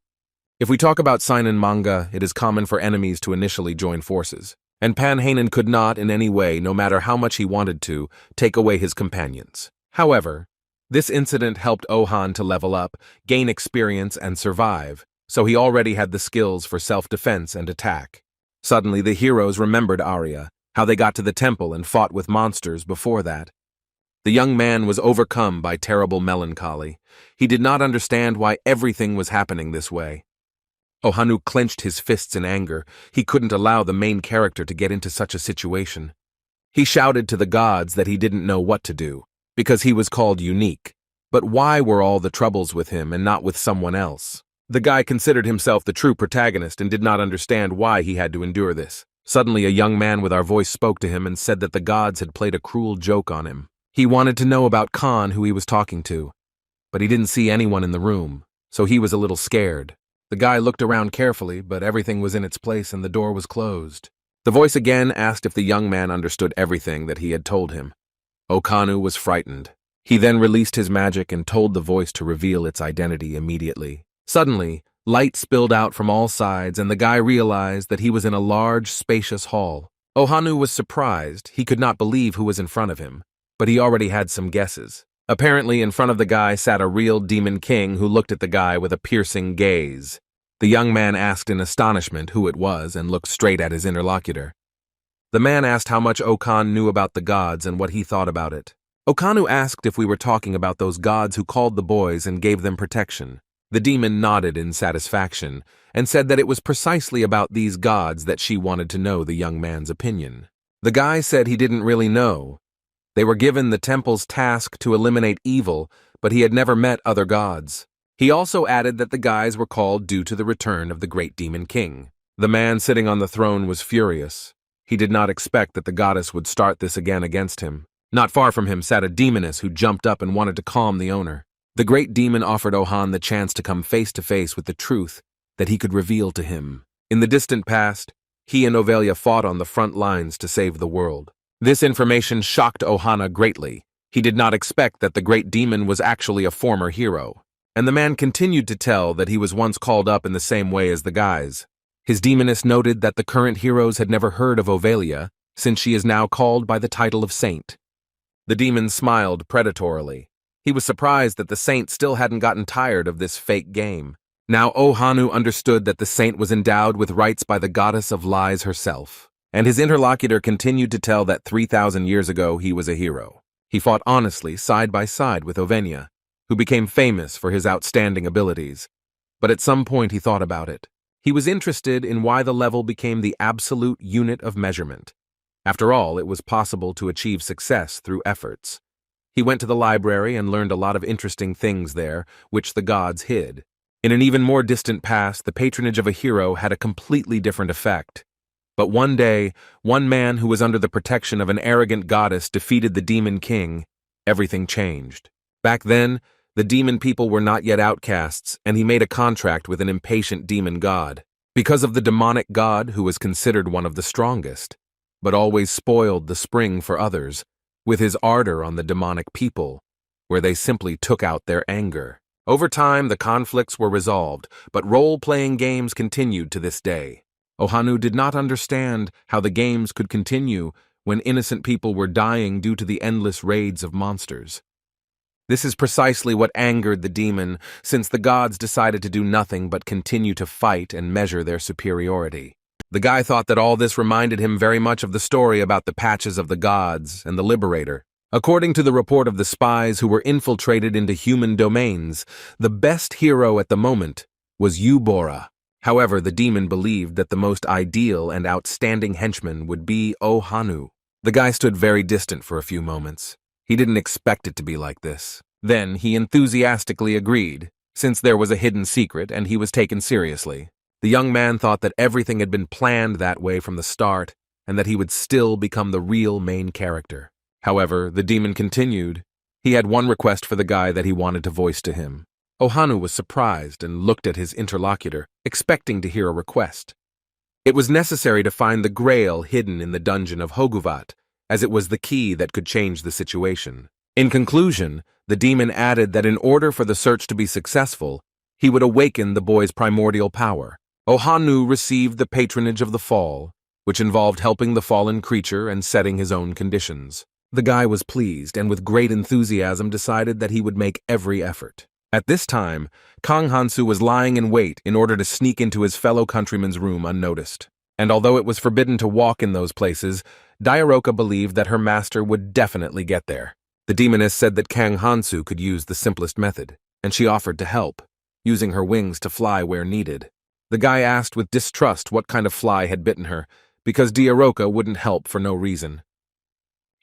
If we talk about seinen manga, it is common for enemies to initially join forces, and Panhanen could not in any way, no matter how much he wanted to, take away his companions. However, this incident helped Ohan to level up, gain experience, and survive, so he already had the skills for self-defense and attack. Suddenly, the heroes remembered Arya, how they got to the temple and fought with monsters before that. The young man was overcome by terrible melancholy. He did not understand why everything was happening this way. Ohanu clenched his fists in anger. He couldn't allow the main character to get into such a situation. He shouted to the gods that he didn't know what to do, because he was called unique. But why were all the troubles with him and not with someone else? The guy considered himself the true protagonist and did not understand why he had to endure this. Suddenly, a young man with our voice spoke to him and said that the gods had played a cruel joke on him. He wanted to know about Khan, who he was talking to, but he didn't see anyone in the room, so he was a little scared. The guy looked around carefully, but everything was in its place and the door was closed. The voice again asked if the young man understood everything that he had told him. Okanu was frightened. He then released his magic and told the voice to reveal its identity immediately. Suddenly, light spilled out from all sides, and the guy realized that he was in a large, spacious hall. Ohanu was surprised. He could not believe who was in front of him, but he already had some guesses. Apparently, in front of the guy sat a real demon king who looked at the guy with a piercing gaze. The young man asked in astonishment who it was and looked straight at his interlocutor. The man asked how much Okan knew about the gods and what he thought about it. Okanu asked if we were talking about those gods who called the boys and gave them protection. The demon nodded in satisfaction and said that it was precisely about these gods that she wanted to know the young man's opinion. The guy said he didn't really know. They were given the temple's task to eliminate evil, but he had never met other gods. He also added that the guys were called due to the return of the great demon king. The man sitting on the throne was furious. He did not expect that the goddess would start this again against him. Not far from him sat a demoness who jumped up and wanted to calm the owner. The great demon offered Ohan the chance to come face to face with the truth that he could reveal to him. In the distant past, he and Ovelia fought on the front lines to save the world. This information shocked Ohana greatly. He did not expect that the great demon was actually a former hero. And the man continued to tell that he was once called up in the same way as the guys. His demoness noted that the current heroes had never heard of Ovelia, since she is now called by the title of saint. The demon smiled predatorily. He was surprised that the saint still hadn't gotten tired of this fake game. Now Ohanu understood that the saint was endowed with rights by the goddess of lies herself, and his interlocutor continued to tell that 3,000 years ago he was a hero. He fought honestly side by side with Ovenia, who became famous for his outstanding abilities. But at some point he thought about it. He was interested in why the level became the absolute unit of measurement. After all, it was possible to achieve success through efforts. He went to the library and learned a lot of interesting things there, which the gods hid. In an even more distant past, the patronage of a hero had a completely different effect. But one day, one man who was under the protection of an arrogant goddess defeated the demon king. Everything changed. Back then, the demon people were not yet outcasts, and he made a contract with an impatient demon god. Because of the demonic god, who was considered one of the strongest, but always spoiled the spring for others, with his ardor on the demonic people, where they simply took out their anger. Over time, the conflicts were resolved, but role-playing games continued to this day. Ohanu did not understand how the games could continue when innocent people were dying due to the endless raids of monsters. This is precisely what angered the demon, since the gods decided to do nothing but continue to fight and measure their superiority. The guy thought that all this reminded him very much of the story about the patches of the gods and the liberator. According to the report of the spies who were infiltrated into human domains, the best hero at the moment was Eubora. However, the demon believed that the most ideal and outstanding henchman would be Ohanu. The guy stood very distant for a few moments. He didn't expect it to be like this. Then he enthusiastically agreed, since there was a hidden secret and he was taken seriously. The young man thought that everything had been planned that way from the start, and that he would still become the real main character. However, the demon continued. He had one request for the guy that he wanted to voice to him. Ohanu was surprised and looked at his interlocutor, expecting to hear a request. It was necessary to find the grail hidden in the dungeon of Hoguvat, as it was the key that could change the situation. In conclusion, the demon added that in order for the search to be successful, he would awaken the boy's primordial power. Ohanu received the patronage of the fall, which involved helping the fallen creature and setting his own conditions. The guy was pleased and with great enthusiasm decided that he would make every effort. At this time, Kang Hansu was lying in wait in order to sneak into his fellow countryman's room unnoticed. And although it was forbidden to walk in those places, Diaroka believed that her master would definitely get there. The demoness said that Kang Hansu could use the simplest method, and she offered to help, using her wings to fly where needed. The guy asked with distrust what kind of fly had bitten her, because Diaroka wouldn't help for no reason.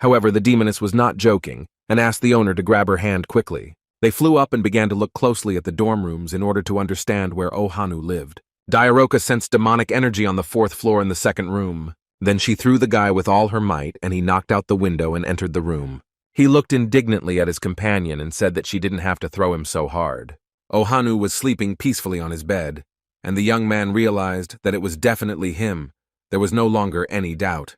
However, the demoness was not joking, and asked the owner to grab her hand quickly. They flew up and began to look closely at the dorm rooms in order to understand where Ohanu lived. Diaroka sensed demonic energy on the 4th floor in the 2nd room. Then she threw the guy with all her might, and he knocked out the window and entered the room. He looked indignantly at his companion and said that she didn't have to throw him so hard. Ohanu was sleeping peacefully on his bed, and the young man realized that it was definitely him. There was no longer any doubt.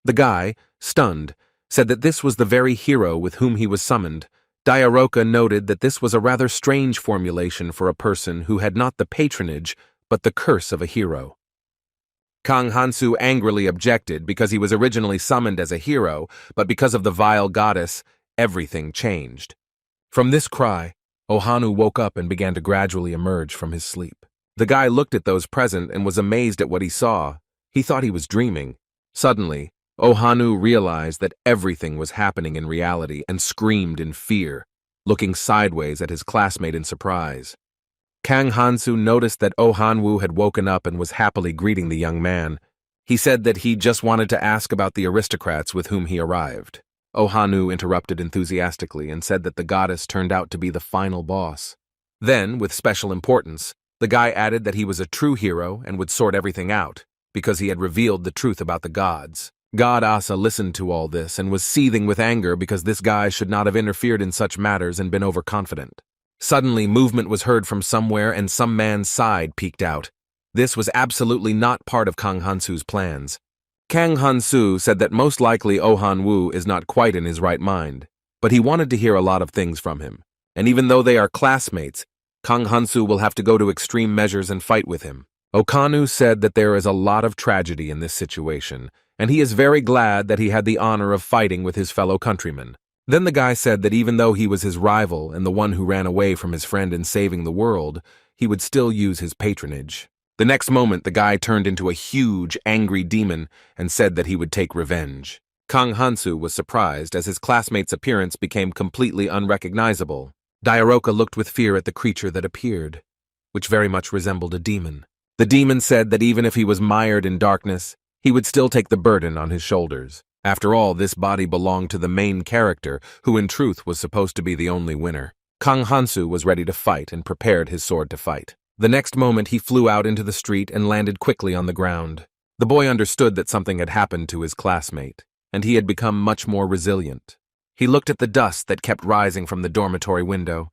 The guy, stunned, said that this was the very hero with whom he was summoned. Diaroka noted that this was a rather strange formulation for a person who had not the patronage but the curse of a hero. Kang Hansu angrily objected because he was originally summoned as a hero, but because of the vile goddess, everything changed. From this cry, Ohanu woke up and began to gradually emerge from his sleep. The guy looked at those present and was amazed at what he saw. He thought he was dreaming. Suddenly, Ohanu realized that everything was happening in reality and screamed in fear, looking sideways at his classmate in surprise. Kang Hansu noticed that Ohanwoo had woken up and was happily greeting the young man. He said that he just wanted to ask about the aristocrats with whom he arrived. Ohanu interrupted enthusiastically and said that the goddess turned out to be the final boss. Then, with special importance, the guy added that he was a true hero and would sort everything out, because he had revealed the truth about the gods. God Asa listened to all this and was seething with anger because this guy should not have interfered in such matters and been overconfident. Suddenly, movement was heard from somewhere and some man's side peeked out. This was absolutely not part of Kang Hansu's plans. Kang Hansu said that most likely Ohan Woo is not quite in his right mind, but he wanted to hear a lot of things from him. And even though they are classmates, Kang Hansu will have to go to extreme measures and fight with him. Okanu said that there is a lot of tragedy in this situation, and he is very glad that he had the honor of fighting with his fellow countrymen. Then the guy said that even though he was his rival and the one who ran away from his friend in saving the world, he would still use his patronage. The next moment, the guy turned into a huge, angry demon and said that he would take revenge. Kang Hansu was surprised as his classmate's appearance became completely unrecognizable. Diaroka looked with fear at the creature that appeared, which very much resembled a demon. The demon said that even if he was mired in darkness, he would still take the burden on his shoulders. After all, this body belonged to the main character, who in truth was supposed to be the only winner. Kang Hansu was ready to fight and prepared his sword to fight. The next moment he flew out into the street and landed quickly on the ground. The boy understood that something had happened to his classmate, and he had become much more resilient. He looked at the dust that kept rising from the dormitory window.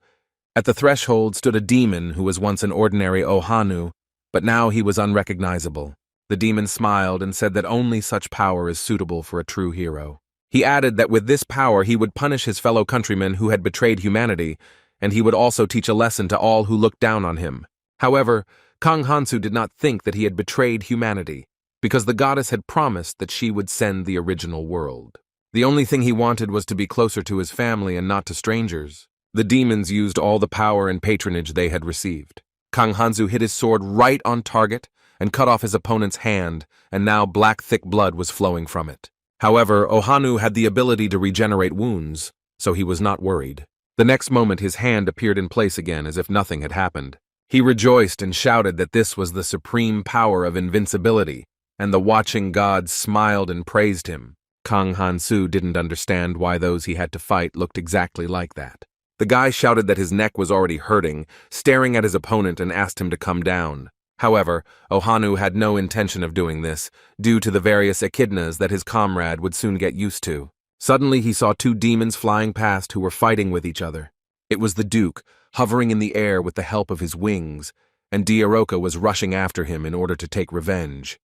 At the threshold stood a demon who was once an ordinary Ohanu, but now he was unrecognizable. The demon smiled and said that only such power is suitable for a true hero. He added that with this power he would punish his fellow countrymen who had betrayed humanity, and he would also teach a lesson to all who looked down on him. However, Kang Hansu did not think that he had betrayed humanity, because the goddess had promised that she would send the original world. The only thing he wanted was to be closer to his family and not to strangers. The demons used all the power and patronage they had received. Kang Hansu hit his sword right on target and cut off his opponent's hand, and now black thick blood was flowing from it. However, Ohanu had the ability to regenerate wounds, so he was not worried. The next moment his hand appeared in place again as if nothing had happened. He rejoiced and shouted that this was the supreme power of invincibility, and the watching gods smiled and praised him. Kang Hansu didn't understand why those he had to fight looked exactly like that. The guy shouted that his neck was already hurting, staring at his opponent, and asked him to come down. However, Ohanu had no intention of doing this, due to the various echidnas that his comrade would soon get used to. Suddenly he saw two demons flying past who were fighting with each other. It was the Duke, hovering in the air with the help of his wings, and Diaroka was rushing after him in order to take revenge.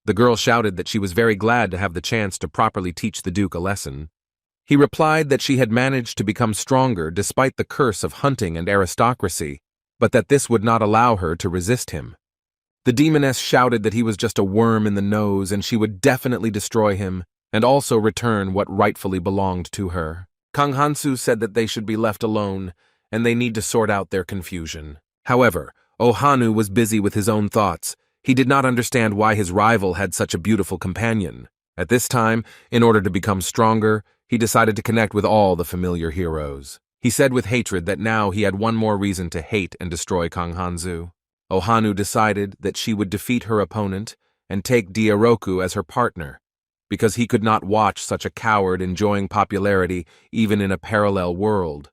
The girl shouted that she was very glad to have the chance to properly teach the Duke a lesson. He replied that she had managed to become stronger despite the curse of hunting and aristocracy, but that this would not allow her to resist him. The demoness shouted that he was just a worm in the nose and she would definitely destroy him and also return what rightfully belonged to her. Kang Hansu said that they should be left alone and they need to sort out their confusion. However, Ohanu was busy with his own thoughts. He did not understand why his rival had such a beautiful companion. At this time, in order to become stronger, he decided to connect with all the familiar heroes. He said with hatred that now he had one more reason to hate and destroy Kang Hansu. Ohanu decided that she would defeat her opponent and take Diaroku as her partner, because he could not watch such a coward enjoying popularity even in a parallel world.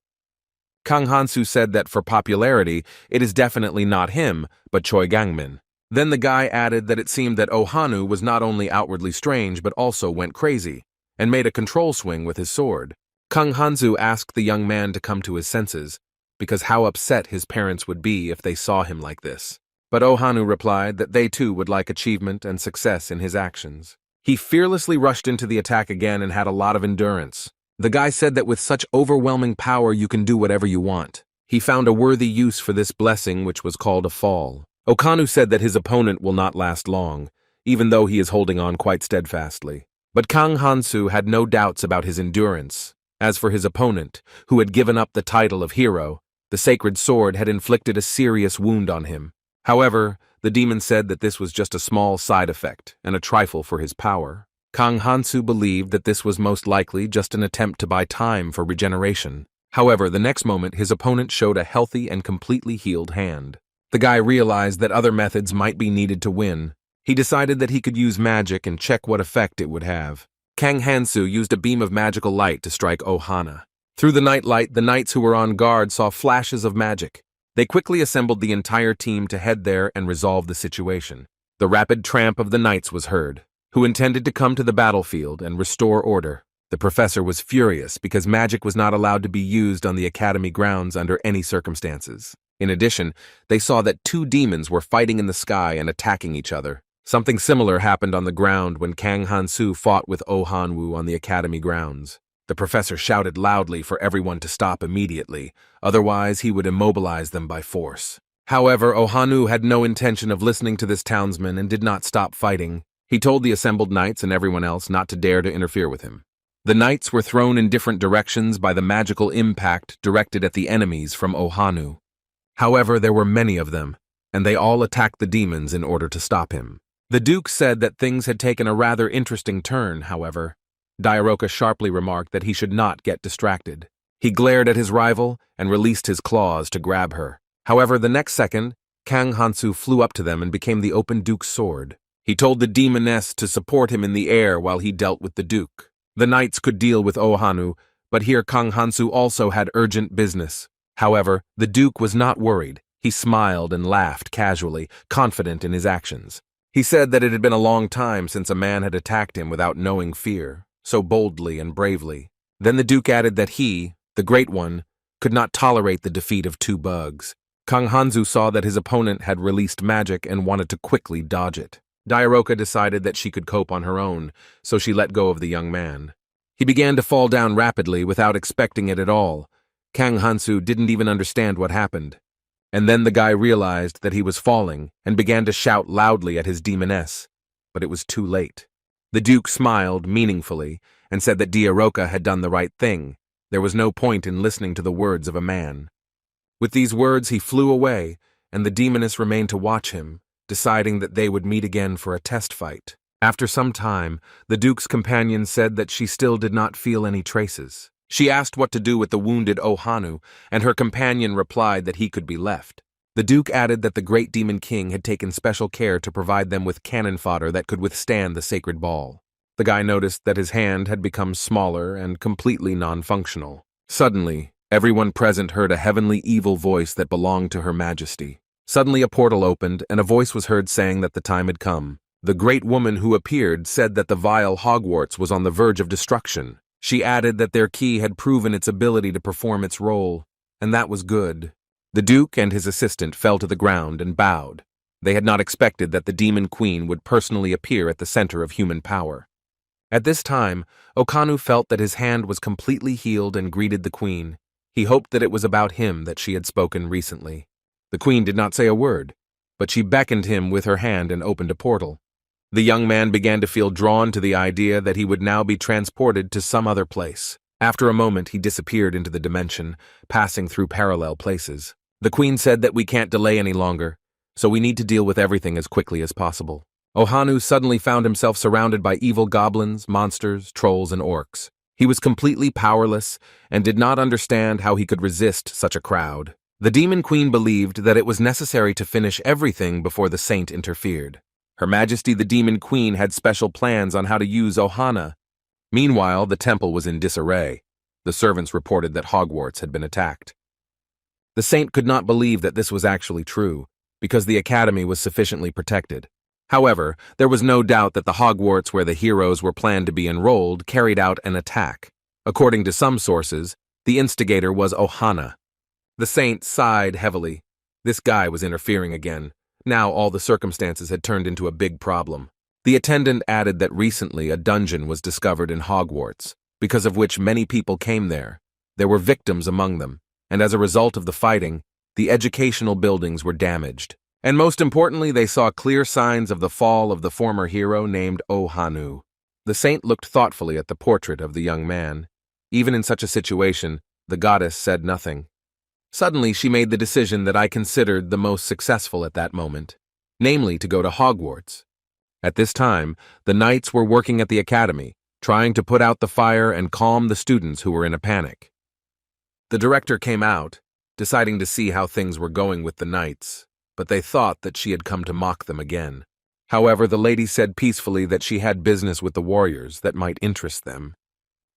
Kang Hansu said that for popularity, it is definitely not him, but Choi Gangmin. Then the guy added that it seemed that Ohanu was not only outwardly strange but also went crazy, and made a control swing with his sword. Kang Hansu asked the young man to come to his senses, because how upset his parents would be if they saw him like this. But Ohanu replied that they too would like achievement and success in his actions. He fearlessly rushed into the attack again and had a lot of endurance. The guy said that with such overwhelming power you can do whatever you want. He found a worthy use for this blessing, which was called a fall. Okanu said that his opponent will not last long, even though he is holding on quite steadfastly. But Kang Hansu had no doubts about his endurance. As for his opponent, who had given up the title of hero, the sacred sword had inflicted a serious wound on him. However, the demon said that this was just a small side effect and a trifle for his power. Kang Hansu believed that this was most likely just an attempt to buy time for regeneration. However, the next moment his opponent showed a healthy and completely healed hand. The guy realized that other methods might be needed to win. He decided that he could use magic and check what effect it would have. Kang Hansu used a beam of magical light to strike Ohana. Through the nightlight, the knights who were on guard saw flashes of magic. They quickly assembled the entire team to head there and resolve the situation. The rapid tramp of the knights was heard, who intended to come to the battlefield and restore order. The professor was furious because magic was not allowed to be used on the academy grounds under any circumstances. In addition, they saw that two demons were fighting in the sky and attacking each other. Something similar happened on the ground when Kang Hansu fought with Oh Hanwoo on the academy grounds. The professor shouted loudly for everyone to stop immediately, otherwise he would immobilize them by force. However, Ohanu had no intention of listening to this townsman and did not stop fighting. He told the assembled knights and everyone else not to dare to interfere with him. The knights were thrown in different directions by the magical impact directed at the enemies from Ohanu. However, there were many of them, and they all attacked the demons in order to stop him. The Duke said that things had taken a rather interesting turn, however. Dairoka sharply remarked that he should not get distracted. He glared at his rival and released his claws to grab her. However, the next second, Kang Hansu flew up to them and became the open Duke's sword. He told the demoness to support him in the air while he dealt with the Duke. The knights could deal with Ohanu, but here Kang Hansu also had urgent business. However, the Duke was not worried. He smiled and laughed casually, confident in his actions. He said that it had been a long time since a man had attacked him without knowing fear, so boldly and bravely. Then the Duke added that he, the Great One, could not tolerate the defeat of two bugs. Kang Hansu saw that his opponent had released magic and wanted to quickly dodge it. Dairoka decided that she could cope on her own, so she let go of the young man. He began to fall down rapidly without expecting it at all. Kang Hansu didn't even understand what happened. And then the guy realized that he was falling and began to shout loudly at his demoness. But it was too late. The Duke smiled meaningfully and said that Dairoka had done the right thing. There was no point in listening to the words of a man. With these words he flew away, and the demoness remained to watch him, deciding that they would meet again for a test fight. After some time, the Duke's companion said that she still did not feel any traces. She asked what to do with the wounded Ohanu, and her companion replied that he could be left. The Duke added that the Great Demon King had taken special care to provide them with cannon fodder that could withstand the sacred ball. The guy noticed that his hand had become smaller and completely non-functional. Suddenly, everyone present heard a heavenly evil voice that belonged to Her Majesty. Suddenly a portal opened, and a voice was heard saying that the time had come. The great woman who appeared said that the vile Hogwarts was on the verge of destruction. She added that their key had proven its ability to perform its role, and that was good. The Duke and his assistant fell to the ground and bowed. They had not expected that the Demon Queen would personally appear at the center of human power. At this time, Okanu felt that his hand was completely healed and greeted the Queen. He hoped that it was about him that she had spoken recently. The Queen did not say a word, but she beckoned him with her hand and opened a portal. The young man began to feel drawn to the idea that he would now be transported to some other place. After a moment, he disappeared into the dimension, passing through parallel places. The Queen said that we can't delay any longer, so we need to deal with everything as quickly as possible. Ohanu suddenly found himself surrounded by evil goblins, monsters, trolls, and orcs. He was completely powerless and did not understand how he could resist such a crowd. The Demon Queen believed that it was necessary to finish everything before the saint interfered. Her Majesty the Demon Queen had special plans on how to use Ohana. Meanwhile, the temple was in disarray. The servants reported that Hogwarts had been attacked. The saint could not believe that this was actually true, because the academy was sufficiently protected. However, there was no doubt that the Hogwarts where the heroes were planned to be enrolled carried out an attack. According to some sources, the instigator was Ohana. The saint sighed heavily. This guy was interfering again. Now all the circumstances had turned into a big problem. The attendant added that recently a dungeon was discovered in Hogwarts, because of which many people came there. There were victims among them, and as a result of the fighting, the educational buildings were damaged. And most importantly, they saw clear signs of the fall of the former hero named Ohanu. The saint looked thoughtfully at the portrait of the young man. Even in such a situation, the goddess said nothing. Suddenly, she made the decision that I considered the most successful at that moment, namely to go to Hogwarts. At this time, the knights were working at the academy, trying to put out the fire and calm the students who were in a panic. The director came out, deciding to see how things were going with the knights, but they thought that she had come to mock them again. However, the lady said peacefully that she had business with the warriors that might interest them.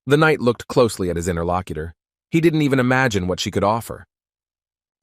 The knight looked closely at his interlocutor. He didn't even imagine what she could offer.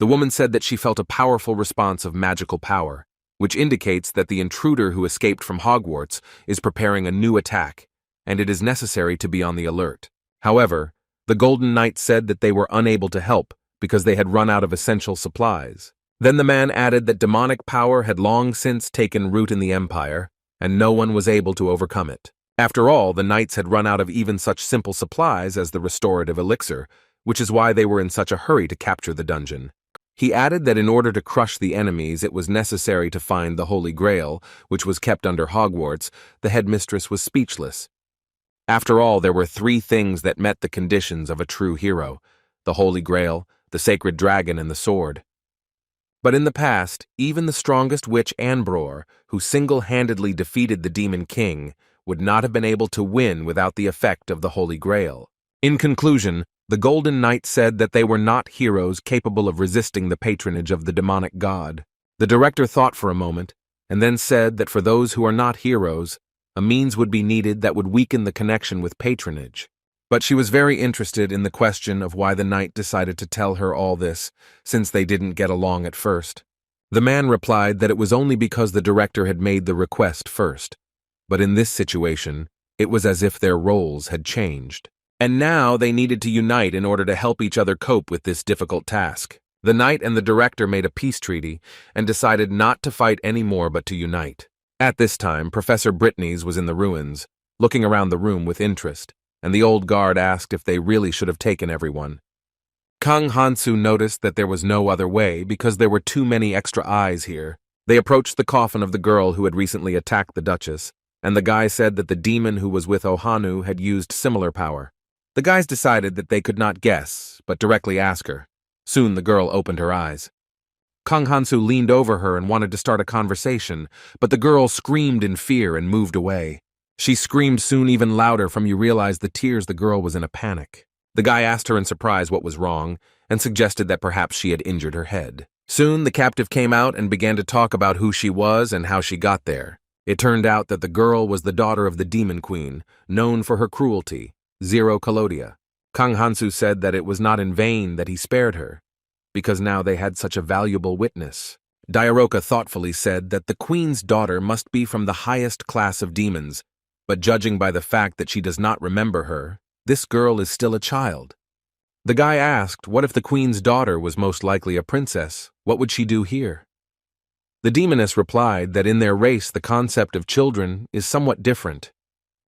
The woman said that she felt a powerful response of magical power, which indicates that the intruder who escaped from Hogwarts is preparing a new attack, and it is necessary to be on the alert. However, the Golden Knight said that they were unable to help because they had run out of essential supplies. Then the man added that demonic power had long since taken root in the Empire, and no one was able to overcome it. After all, the knights had run out of even such simple supplies as the restorative elixir, which is why they were in such a hurry to capture the dungeon. He added that in order to crush the enemies, it was necessary to find the Holy Grail, which was kept under Hogwarts. The headmistress was speechless. After all, there were 3 things that met the conditions of a true hero: the Holy Grail, the sacred dragon, and the sword. But in the past, even the strongest witch Anbror, who single-handedly defeated the Demon King, would not have been able to win without the effect of the Holy Grail. In conclusion, the Golden Knight said that they were not heroes capable of resisting the patronage of the demonic god. The director thought for a moment, and then said that for those who are not heroes, a means would be needed that would weaken the connection with patronage. But she was very interested in the question of why the knight decided to tell her all this, since they didn't get along at first. The man replied that it was only because the director had made the request first. But in this situation, it was as if their roles had changed. And now they needed to unite in order to help each other cope with this difficult task. The knight and the director made a peace treaty and decided not to fight anymore but to unite. At this time, Professor Brittany's was in the ruins, looking around the room with interest, and the old guard asked if they really should have taken everyone. Kang Hansu noticed that there was no other way because there were too many extra eyes here. They approached the coffin of the girl who had recently attacked the Duchess, and the guy said that the demon who was with Ohanu had used similar power. The guys decided that they could not guess, but directly ask her. Soon the girl opened her eyes. Kang Hansu leaned over her and wanted to start a conversation, but the girl screamed in fear and moved away. She screamed soon even louder from you realized the tears the girl was in a panic. The guy asked her in surprise what was wrong and suggested that perhaps she had injured her head. Soon the captive came out and began to talk about who she was and how she got there. It turned out that the girl was the daughter of the Demon Queen, known for her cruelty, Zero Calodia. Kang Hansu said that it was not in vain that he spared her, because now they had such a valuable witness. Diaroka thoughtfully said that the queen's daughter must be from the highest class of demons, but judging by the fact that she does not remember her, this girl is still a child. The guy asked, what if the queen's daughter was most likely a princess? What would she do here? The demoness replied that in their race the concept of children is somewhat different.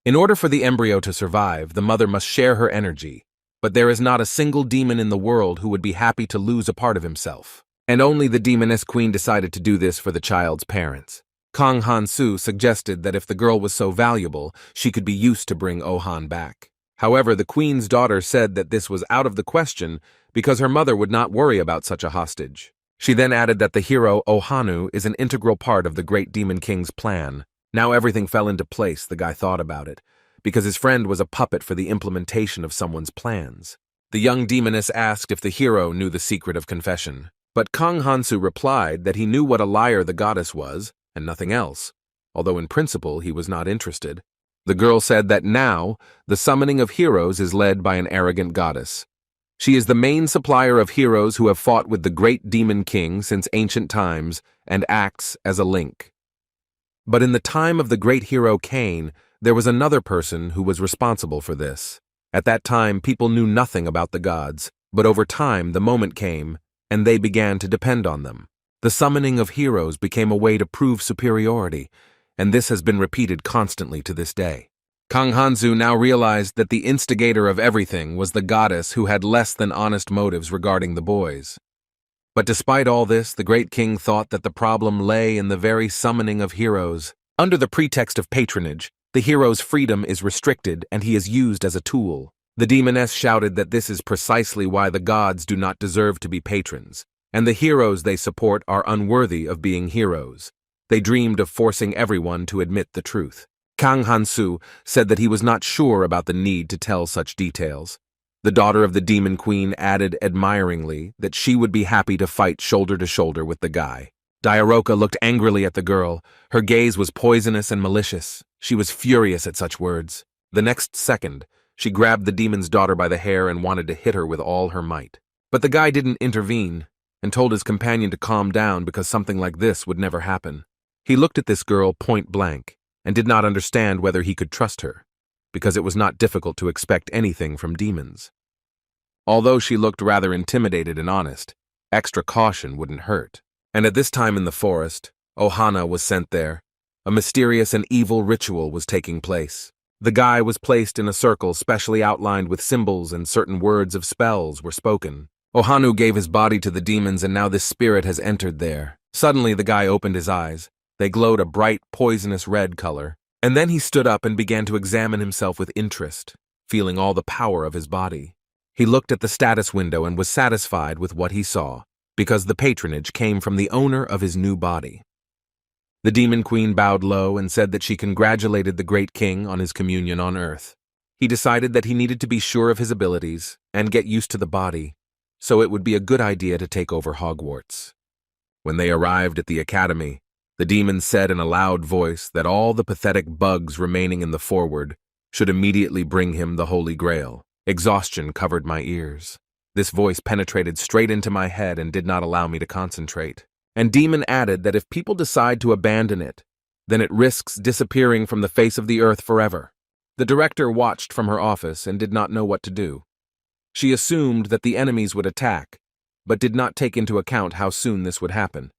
In order for the embryo to survive, the mother must share her energy, but there is not a single demon in the world who would be happy to lose a part of himself. And only the demoness queen decided to do this for the child's parents. Kang Hansu suggested that if the girl was so valuable, she could be used to bring Ohan back. However, the queen's daughter said that this was out of the question because her mother would not worry about such a hostage. She then added that the hero, Ohanu, is an integral part of the Great Demon King's plan. Now everything fell into place, the guy thought about it, because his friend was a puppet for the implementation of someone's plans. The young demoness asked if the hero knew the secret of confession, but Kang Hansu replied that he knew what a liar the goddess was, and nothing else, although in principle he was not interested. The girl said that now, the summoning of heroes is led by an arrogant goddess. She is the main supplier of heroes who have fought with the great demon king since ancient times and acts as a link. But in the time of the great hero Cain, there was another person who was responsible for this. At that time, people knew nothing about the gods, but over time the moment came, and they began to depend on them. The summoning of heroes became a way to prove superiority, and this has been repeated constantly to this day. Kang Hanzu now realized that the instigator of everything was the goddess who had less than honest motives regarding the boys. But despite all this, the great king thought that the problem lay in the very summoning of heroes. Under the pretext of patronage, the hero's freedom is restricted and he is used as a tool. The demoness shouted that this is precisely why the gods do not deserve to be patrons, and the heroes they support are unworthy of being heroes. They dreamed of forcing everyone to admit the truth. Kang Hansu said that he was not sure about the need to tell such details. The daughter of the demon queen added admiringly that she would be happy to fight shoulder to shoulder with the guy. Diaroka looked angrily at the girl. Her gaze was poisonous and malicious. She was furious at such words. The next second, she grabbed the demon's daughter by the hair and wanted to hit her with all her might. But the guy didn't intervene and told his companion to calm down because something like this would never happen. He looked at this girl point blank and did not understand whether he could trust her, because it was not difficult to expect anything from demons. Although she looked rather intimidated and honest, extra caution wouldn't hurt. And at this time in the forest, Ohana was sent there. A mysterious and evil ritual was taking place. The guy was placed in a circle specially outlined with symbols, and certain words of spells were spoken. Ohanu gave his body to the demons, and now this spirit has entered there. Suddenly the guy opened his eyes. They glowed a bright, poisonous red color. And then he stood up and began to examine himself with interest, feeling all the power of his body. He looked at the status window and was satisfied with what he saw, because the patronage came from the owner of his new body. The demon queen bowed low and said that she congratulated the great king on his communion on earth. He decided that he needed to be sure of his abilities and get used to the body, so it would be a good idea to take over Hogwarts. When they arrived at the academy, the demon said in a loud voice that all the pathetic bugs remaining in the forward should immediately bring him the Holy Grail. Exhaustion covered my ears. This voice penetrated straight into my head and did not allow me to concentrate. And Demon added that if people decide to abandon it, then it risks disappearing from the face of the earth forever. The director watched from her office and did not know what to do. She assumed that the enemies would attack, but did not take into account how soon this would happen.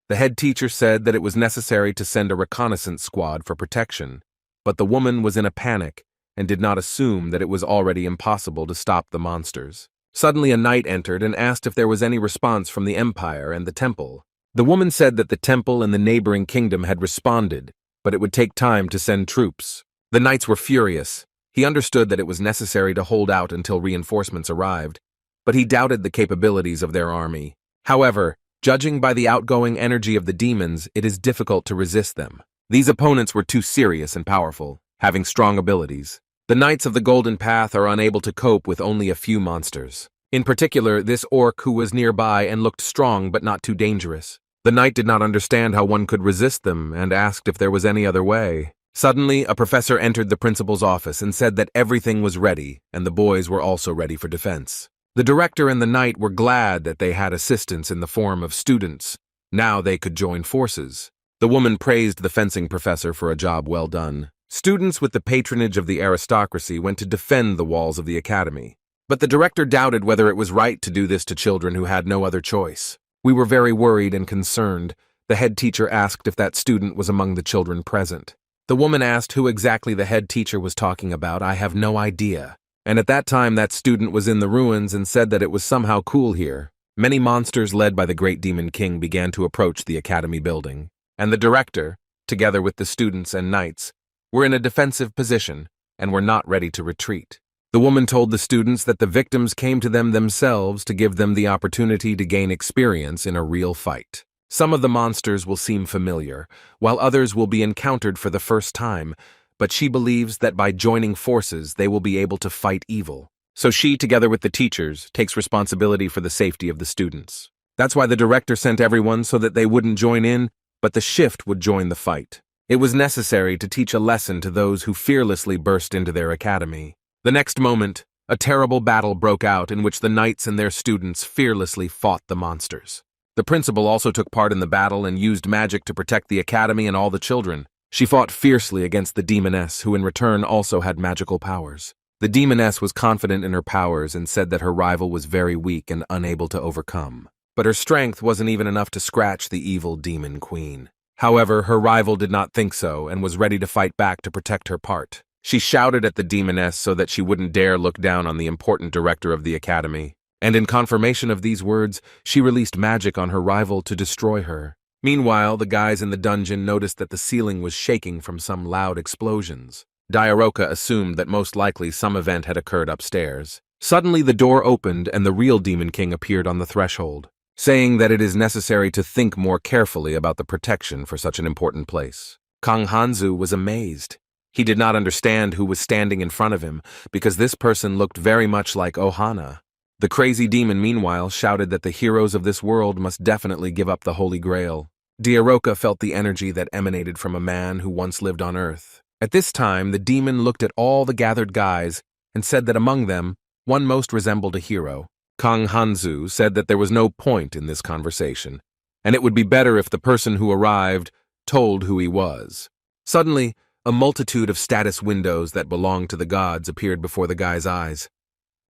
The head teacher said that it was necessary to send a reconnaissance squad for protection, but the woman was in a panic and did not assume that it was already impossible to stop the monsters. Suddenly a knight entered and asked if there was any response from the Empire and the temple. The woman said that the temple and the neighboring kingdom had responded, but it would take time to send troops. The knights were furious. He understood that it was necessary to hold out until reinforcements arrived, but he doubted the capabilities of their army. However, judging by the outgoing energy of the demons, it is difficult to resist them. These opponents were too serious and powerful, having strong abilities. The Knights of the Golden Path are unable to cope with only a few monsters. In particular, this orc who was nearby and looked strong but not too dangerous. The knight did not understand how one could resist them and asked if there was any other way. Suddenly, a professor entered the principal's office and said that everything was ready and the boys were also ready for defense. The director and the knight were glad that they had assistance in the form of students. Now they could join forces. The woman praised the fencing professor for a job well done. Students with the patronage of the aristocracy went to defend the walls of the academy. But the director doubted whether it was right to do this to children who had no other choice. We were very worried and concerned. The head teacher asked if that student was among the children present. The woman asked who exactly the head teacher was talking about. I have no idea. And at that time that student was in the ruins and said that it was somehow cool here. Many monsters led by the great demon king began to approach the academy building. And the director, together with the students and knights, were in a defensive position and were not ready to retreat. The woman told the students that the victims came to them themselves to give them the opportunity to gain experience in a real fight. Some of the monsters will seem familiar, while others will be encountered for the first time, but she believes that by joining forces they will be able to fight evil. So she, together with the teachers, takes responsibility for the safety of the students. That's why the director sent everyone so that they wouldn't join in, but the shift would join the fight. It was necessary to teach a lesson to those who fearlessly burst into their academy. The next moment, A terrible battle broke out in which the knights and their students fearlessly fought the monsters. The principal also took part in the battle and used magic to protect the academy and all the children. She fought fiercely against the demoness, who in return also had magical powers. The demoness was confident in her powers and said that her rival was very weak and unable to overcome. But her strength wasn't even enough to scratch the evil demon queen. However, her rival did not think so and was ready to fight back to protect her part. She shouted at the demoness so that she wouldn't dare look down on the important director of the academy. And in confirmation of these words, she released magic on her rival to destroy her. Meanwhile, the guys in the dungeon noticed that the ceiling was shaking from some loud explosions. Diaroka assumed that most likely some event had occurred upstairs. Suddenly the door opened and the real Demon King appeared on the threshold, saying that it is necessary to think more carefully about the protection for such an important place. Kang Hanzu was amazed. He did not understand who was standing in front of him, because this person looked very much like Ohana. The crazy demon, meanwhile, shouted that the heroes of this world must definitely give up the Holy Grail. Diaroka felt the energy that emanated from a man who once lived on Earth. At this time, the demon looked at all the gathered guys and said that among them, one most resembled a hero. Kang Hanzu said that there was no point in this conversation, and it would be better if the person who arrived told who he was. Suddenly, a multitude of status windows that belonged to the gods appeared before the guy's eyes.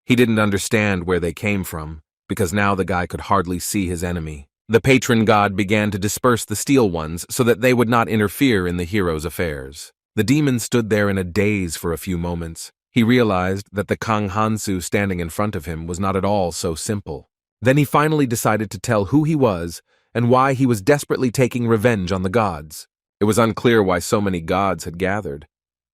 He didn't understand where they came from, because now the guy could hardly see his enemy. The patron god began to disperse the steel ones so that they would not interfere in the hero's affairs. The demon stood there in a daze for a few moments. He realized that the Kang Hansu standing in front of him was not at all so simple. Then he finally decided to tell who he was and why he was desperately taking revenge on the gods. It was unclear why so many gods had gathered.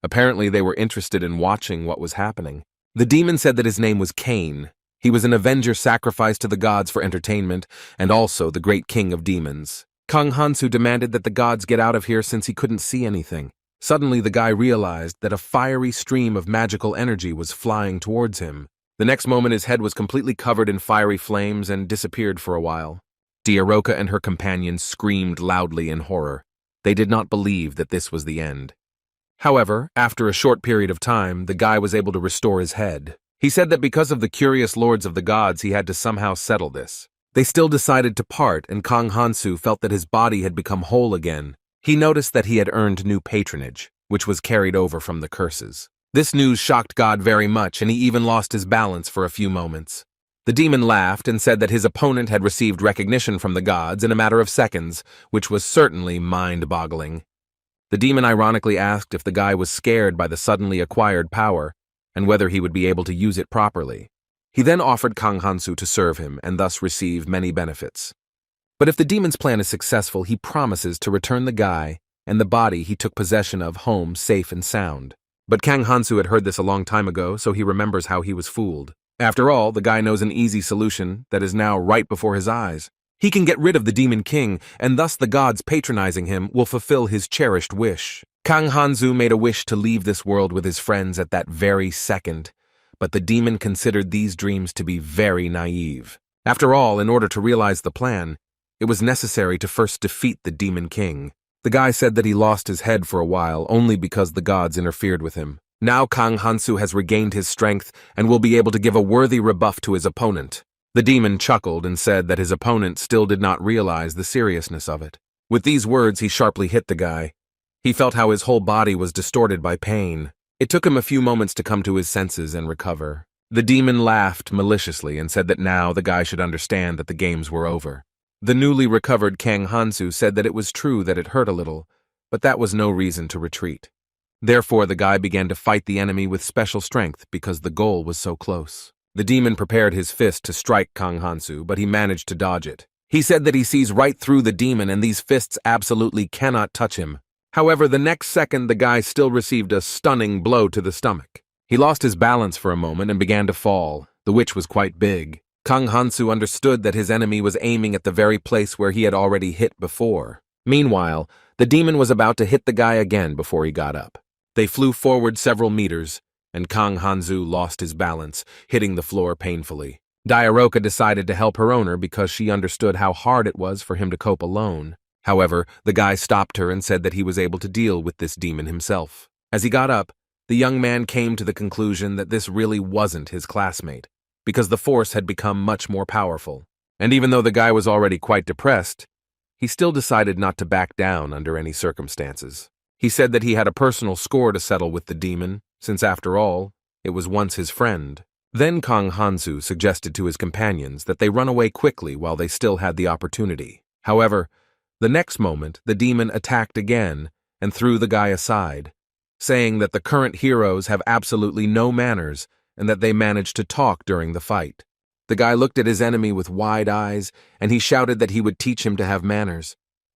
Apparently they were interested in watching what was happening. The demon said that his name was Cain. He was an avenger sacrificed to the gods for entertainment, and also the great king of demons. Kang Hansu demanded that the gods get out of here since he couldn't see anything. Suddenly the guy realized that a fiery stream of magical energy was flying towards him. The next moment his head was completely covered in fiery flames and disappeared for a while. Diaroka and her companions screamed loudly in horror. They did not believe that this was the end. However, after a short period of time, the guy was able to restore his head. He said that because of the curious lords of the gods, he had to somehow settle this. They still decided to part, and Kang Hansu felt that his body had become whole again. He noticed that he had earned new patronage, which was carried over from the curses. This news shocked God very much, and he even lost his balance for a few moments. The demon laughed and said that his opponent had received recognition from the gods in a matter of seconds, which was certainly mind-boggling. The demon ironically asked if the guy was scared by the suddenly acquired power, and whether he would be able to use it properly. He then offered Kang Hansu to serve him and thus receive many benefits. But if the demon's plan is successful, he promises to return the guy and the body he took possession of home safe and sound. But Kang Hansu had heard this a long time ago, so he remembers how he was fooled. After all, the guy knows an easy solution that is now right before his eyes. He can get rid of the Demon King, and thus the gods patronizing him will fulfill his cherished wish. Kang Hanzu made a wish to leave this world with his friends at that very second, but the demon considered these dreams to be very naive. After all, in order to realize the plan, it was necessary to first defeat the Demon King. The guy said that he lost his head for a while only because the gods interfered with him. Now Kang Hansu has regained his strength and will be able to give a worthy rebuff to his opponent. The demon chuckled and said that his opponent still did not realize the seriousness of it. With these words, he sharply hit the guy. He felt how his whole body was distorted by pain. It took him a few moments to come to his senses and recover. The demon laughed maliciously and said that now the guy should understand that the games were over. The newly recovered Kang Hansu said that it was true that it hurt a little, but that was no reason to retreat. Therefore, the guy began to fight the enemy with special strength because the goal was so close. The demon prepared his fist to strike Kang Hansu, but he managed to dodge it. He said that he sees right through the demon and these fists absolutely cannot touch him. However, the next second the guy still received a stunning blow to the stomach. He lost his balance for a moment and began to fall, which was quite big. Kang Hansu understood that his enemy was aiming at the very place where he had already hit before. Meanwhile, the demon was about to hit the guy again before he got up. They flew forward several meters, and Kang Hanzu lost his balance, hitting the floor painfully. Diaroka decided to help her owner because she understood how hard it was for him to cope alone. However, the guy stopped her and said that he was able to deal with this demon himself. As he got up, The young man came to the conclusion that this really wasn't his classmate, because the force had become much more powerful. And even though the guy was already quite depressed, he still decided not to back down under any circumstances. He said that he had a personal score to settle with the demon, since after all, it was once his friend. Then Kang Hansu suggested to his companions that they run away quickly while they still had the opportunity. However, the next moment, the demon attacked again and threw the guy aside, saying that the current heroes have absolutely no manners and that they managed to talk during the fight. The guy looked at his enemy with wide eyes, and he shouted that he would teach him to have manners.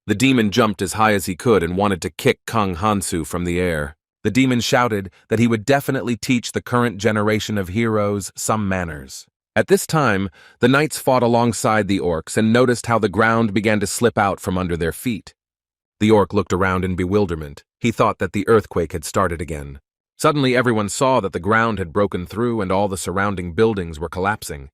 The demon jumped as high as he could and wanted to kick Kang Hansu from the air. The demon shouted that he would definitely teach the current generation of heroes some manners. At this time, the knights fought alongside the orcs and noticed how the ground began to slip out from under their feet. The orc looked around in bewilderment. He thought that the earthquake had started again. Suddenly, everyone saw that the ground had broken through and all the surrounding buildings were collapsing.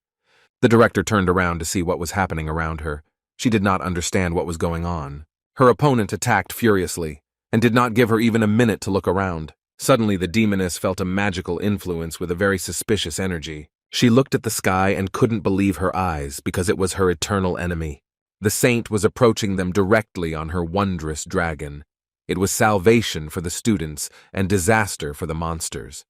The director turned around to see what was happening around her. She did not understand what was going on. Her opponent attacked furiously and did not give her even a minute to look around. Suddenly, the demoness felt a magical influence with a very suspicious energy. She looked at the sky and couldn't believe her eyes because it was her eternal enemy. The saint was approaching them directly on her wondrous dragon. It was salvation for the students and disaster for the monsters.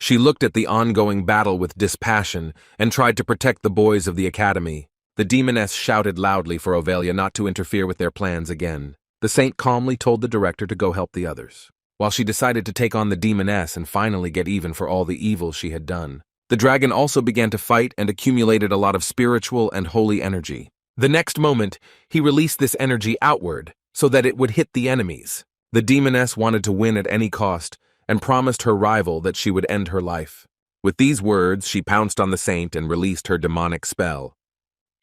She looked at the ongoing battle with dispassion and tried to protect the boys of the academy. The demoness shouted loudly for Ovelia not to interfere with their plans again. The saint calmly told the director to go help the others, while she decided to take on the demoness and finally get even for all the evil she had done. The dragon also began to fight and accumulated a lot of spiritual and holy energy. The next moment, he released this energy outward so that it would hit the enemies. The demoness wanted to win at any cost and promised her rival that she would end her life. With these words, she pounced on the saint and released her demonic spell.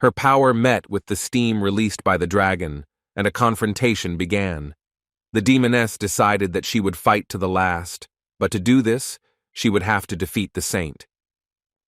Her power met with the steam released by the dragon, and a confrontation began. The demoness decided that she would fight to the last, but to do this, she would have to defeat the saint.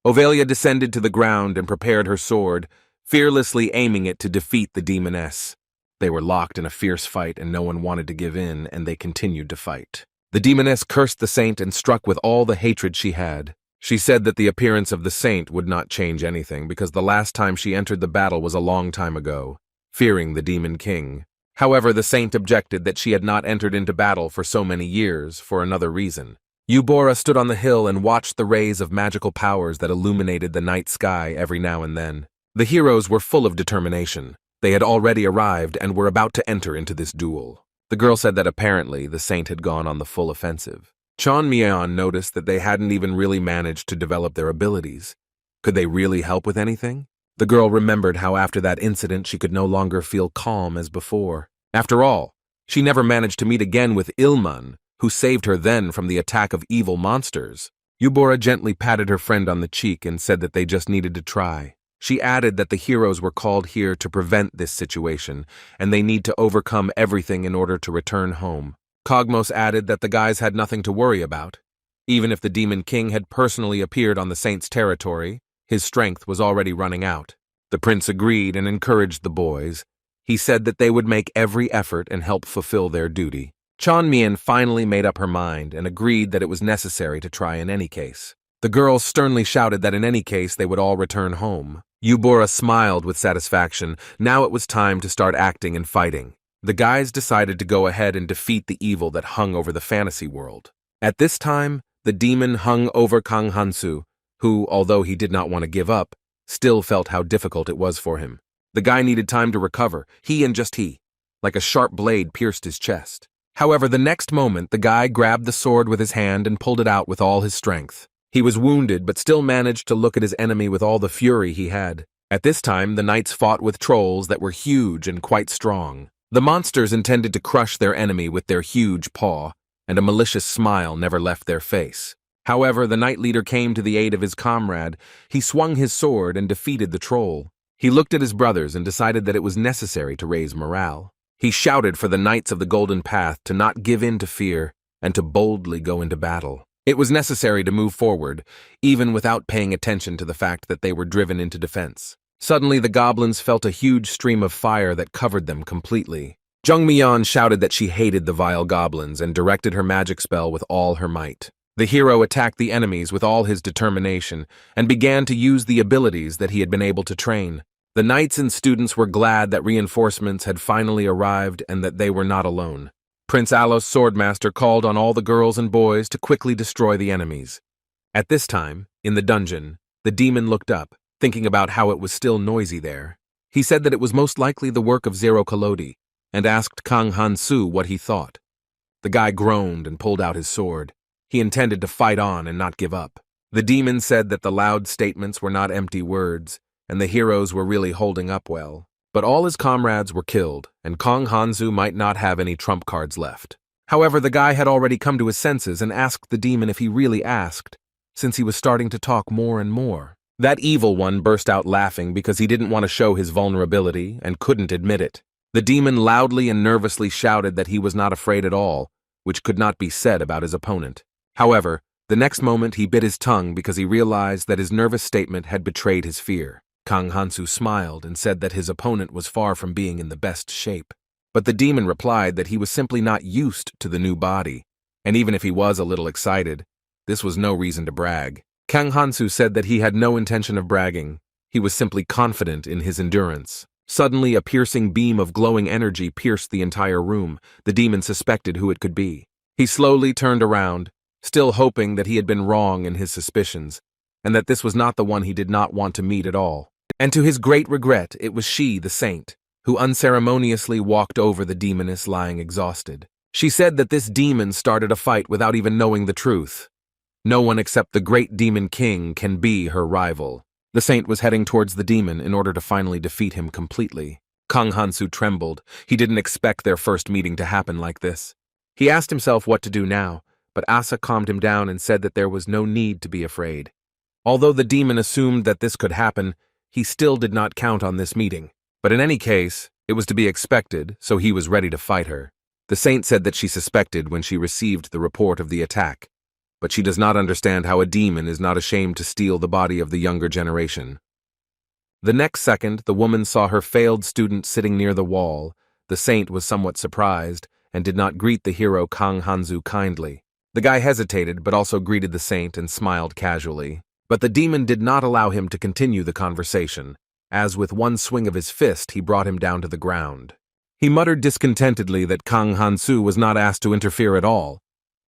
Ovelia descended to the ground and prepared her sword, fearlessly aiming it to defeat the demoness. They were locked in a fierce fight and no one wanted to give in, and they continued to fight. The demoness cursed the saint and struck with all the hatred she had. She said that the appearance of the saint would not change anything because the last time she entered the battle was a long time ago, fearing the demon king. However, the saint objected that she had not entered into battle for so many years for another reason. Eubora stood on the hill and watched the rays of magical powers that illuminated the night sky every now and then. The heroes were full of determination. They had already arrived and were about to enter into this duel. The girl said that apparently the saint had gone on the full offensive. Chon Myeon noticed that they hadn't even really managed to develop their abilities. Could they really help with anything? The girl remembered how after that incident she could no longer feel calm as before. After all, she never managed to meet again with Ilman, who saved her then from the attack of evil monsters. Eubora gently patted her friend on the cheek and said that they just needed to try. She added that the heroes were called here to prevent this situation, and they need to overcome everything in order to return home. Cogmos added that the guys had nothing to worry about. Even if the Demon King had personally appeared on the Saint's territory, his strength was already running out. The prince agreed and encouraged the boys. He said that they would make every effort and help fulfill their duty. Chonmien finally made up her mind and agreed that it was necessary to try in any case. The girls sternly shouted that in any case they would all return home. Eubora smiled with satisfaction. Now it was time to start acting and fighting. The guys decided to go ahead and defeat the evil that hung over the fantasy world. At this time, the demon hung over Kang Hansu, who, although he did not want to give up, still felt how difficult it was for him. The guy needed time to recover, he and just he. Like a sharp blade pierced his chest. However, the next moment, the guy grabbed the sword with his hand and pulled it out with all his strength. He was wounded, but still managed to look at his enemy with all the fury he had. At this time, the knights fought with trolls that were huge and quite strong. The monsters intended to crush their enemy with their huge paw, and a malicious smile never left their face. However, the knight leader came to the aid of his comrade. He swung his sword and defeated the troll. He looked at his brothers and decided that it was necessary to raise morale. He shouted for the knights of the Golden Path to not give in to fear and to boldly go into battle. It was necessary to move forward, even without paying attention to the fact that they were driven into defense. Suddenly, the goblins felt a huge stream of fire that covered them completely. Jungmyeon shouted that she hated the vile goblins and directed her magic spell with all her might. The hero attacked the enemies with all his determination and began to use the abilities that he had been able to train. The knights and students were glad that reinforcements had finally arrived and that they were not alone. Prince Alos Swordmaster called on all the girls and boys to quickly destroy the enemies. At this time, in the dungeon, the demon looked up, thinking about how it was still noisy there. He said that it was most likely the work of Zero Kolodi, and asked Kang Han-soo what he thought. The guy groaned and pulled out his sword. He intended to fight on and not give up. The demon said that the loud statements were not empty words, and the heroes were really holding up well. But all his comrades were killed, and Kang Han-soo might not have any trump cards left. However, the guy had already come to his senses and asked the demon if he really asked, since he was starting to talk more and more. That evil one burst out laughing because he didn't want to show his vulnerability and couldn't admit it. The demon loudly and nervously shouted that he was not afraid at all, which could not be said about his opponent. However, the next moment he bit his tongue because he realized that his nervous statement had betrayed his fear. Kang Han-soo smiled and said that his opponent was far from being in the best shape. But the demon replied that he was simply not used to the new body, and even if he was a little excited, this was no reason to brag. Kang Han-soo said that he had no intention of bragging. He was simply confident in his endurance. Suddenly, a piercing beam of glowing energy pierced the entire room. The demon suspected who it could be. He slowly turned around, still hoping that he had been wrong in his suspicions, and that this was not the one he did not want to meet at all. And to his great regret, it was she, the saint, who unceremoniously walked over the demoness lying exhausted. She said that this demon started a fight without even knowing the truth. No one except the great demon king can be her rival. The saint was heading towards the demon in order to finally defeat him completely. Kang Han-soo trembled. He didn't expect their first meeting to happen like this. He asked himself what to do now, but Asa calmed him down and said that there was no need to be afraid. Although the demon assumed that this could happen, he still did not count on this meeting. But in any case, it was to be expected, so he was ready to fight her. The saint said that she suspected when she received the report of the attack, but she does not understand how a demon is not ashamed to steal the body of the younger generation. The next second, the woman saw her failed student sitting near the wall. The saint was somewhat surprised and did not greet the hero Kang Han-soo kindly. The guy hesitated but also greeted the saint and smiled casually. But the demon did not allow him to continue the conversation, as with one swing of his fist he brought him down to the ground. He muttered discontentedly that Kang Han-soo was not asked to interfere at all,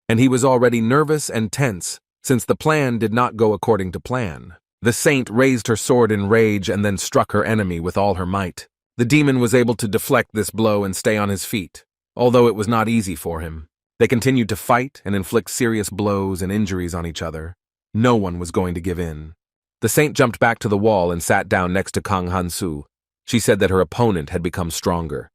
and he was already nervous and tense since the plan did not go according to plan. The saint raised her sword in rage and then struck her enemy with all her might. The demon was able to deflect this blow and stay on his feet, although it was not easy for him. They continued to fight and inflict serious blows and injuries on each other. No one was going to give in. The saint jumped back to the wall and sat down next to Kang Han-soo. She said that her opponent had become stronger.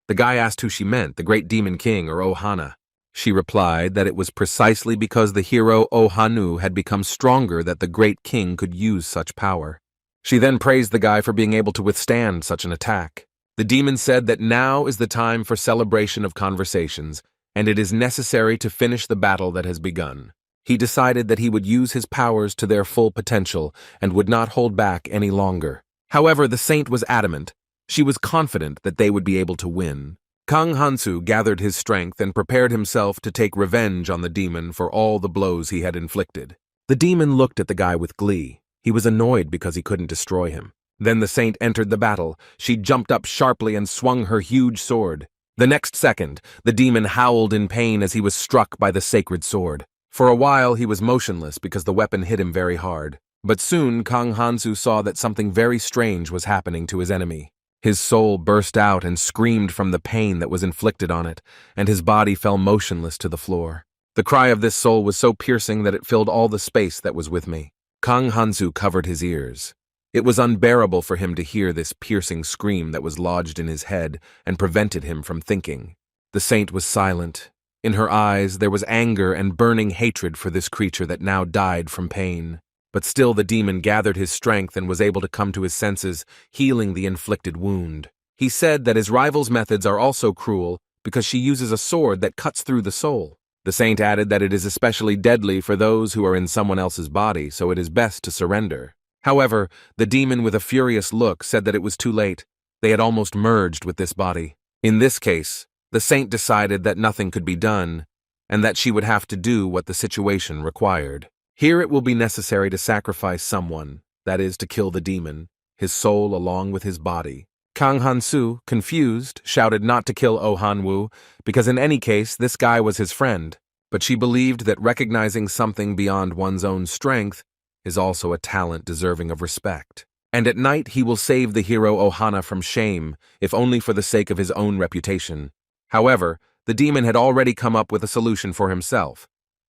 The guy asked who she meant, the great demon king or Ohana. She replied that it was precisely because the hero Ohanu had become stronger that the great king could use such power. She then praised the guy for being able to withstand such an attack. The demon said that now is the time for celebration of conversations, and it is necessary to finish the battle that has begun. He decided that he would use his powers to their full potential and would not hold back any longer. However, the saint was adamant. She was confident that they would be able to win. Kang Han-soo gathered his strength and prepared himself to take revenge on the demon for all the blows he had inflicted. The demon looked at the guy with glee. He was annoyed because he couldn't destroy him. Then the saint entered the battle. She jumped up sharply and swung her huge sword. The next second, the demon howled in pain as he was struck by the sacred sword. For a while, he was motionless because the weapon hit him very hard. But soon, Kang Han-soo saw that something very strange was happening to his enemy. His soul burst out and screamed from the pain that was inflicted on it, and his body fell motionless to the floor. The cry of this soul was so piercing that it filled all the space that was with me. Kang Han-soo covered his ears. It was unbearable for him to hear this piercing scream that was lodged in his head and prevented him from thinking. The saint was silent. In her eyes, there was anger and burning hatred for this creature that now died from pain. But still the demon gathered his strength and was able to come to his senses, healing the inflicted wound. He said that his rival's methods are also cruel because she uses a sword that cuts through the soul. The saint added that it is especially deadly for those who are in someone else's body, so it is best to surrender. However, the demon with a furious look said that it was too late. They had almost merged with this body. In this case, the saint decided that nothing could be done, and that she would have to do what the situation required. Here it will be necessary to sacrifice someone, that is, to kill the demon, his soul along with his body. Kang Han-soo, confused, shouted not to kill Oh Han-woo, because in any case this guy was his friend, but she believed that recognizing something beyond one's own strength is also a talent deserving of respect. And at night he will save the hero Ohana from shame, if only for the sake of his own reputation. However, the demon had already come up with a solution for himself.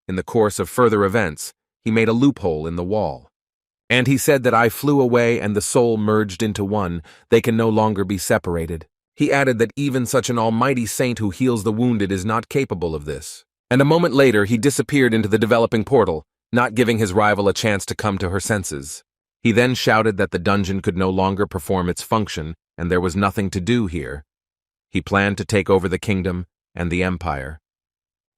In the course of further events, he made a loophole in the wall. And he said that I flew away and the soul merged into one, they can no longer be separated. He added that even such an almighty saint who heals the wounded is not capable of this. And a moment later he disappeared into the developing portal, not giving his rival a chance to come to her senses. He then shouted that the dungeon could no longer perform its function and there was nothing to do here. He planned to take over the kingdom and the empire.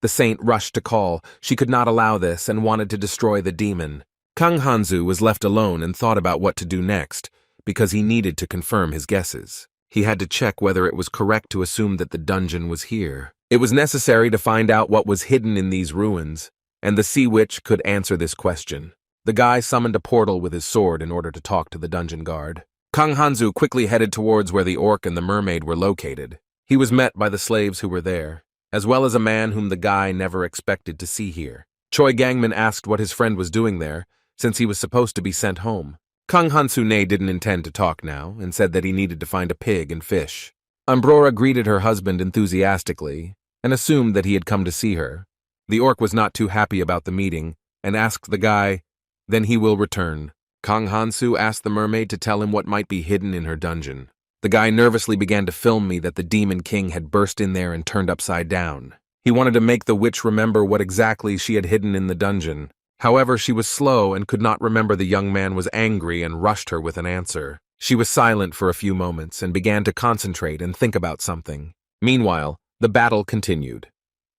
The saint rushed to call. She could not allow this and wanted to destroy the demon. Kang Han-soo was left alone and thought about what to do next, because he needed to confirm his guesses. He had to check whether it was correct to assume that the dungeon was here. It was necessary to find out what was hidden in these ruins, and the sea witch could answer this question. The guy summoned a portal with his sword in order to talk to the dungeon guard. Kang Han-soo quickly headed towards where the orc and the mermaid were located. He was met by the slaves who were there, as well as a man whom the guy never expected to see here. Choi Gangman asked what his friend was doing there, since he was supposed to be sent home. Kang Han-soo didn't intend to talk now, and said that he needed to find a pig and fish. Ambrora greeted her husband enthusiastically, and assumed that he had come to see her. The orc was not too happy about the meeting, and asked the guy, "Then he will return." Kang Han-soo asked the mermaid to tell him what might be hidden in her dungeon. The guy nervously began to film me that the Demon King had burst in there and turned upside down. He wanted to make the witch remember what exactly she had hidden in the dungeon. However, she was slow and could not remember the young man was angry and rushed her with an answer. She was silent for a few moments and began to concentrate and think about something. Meanwhile, the battle continued.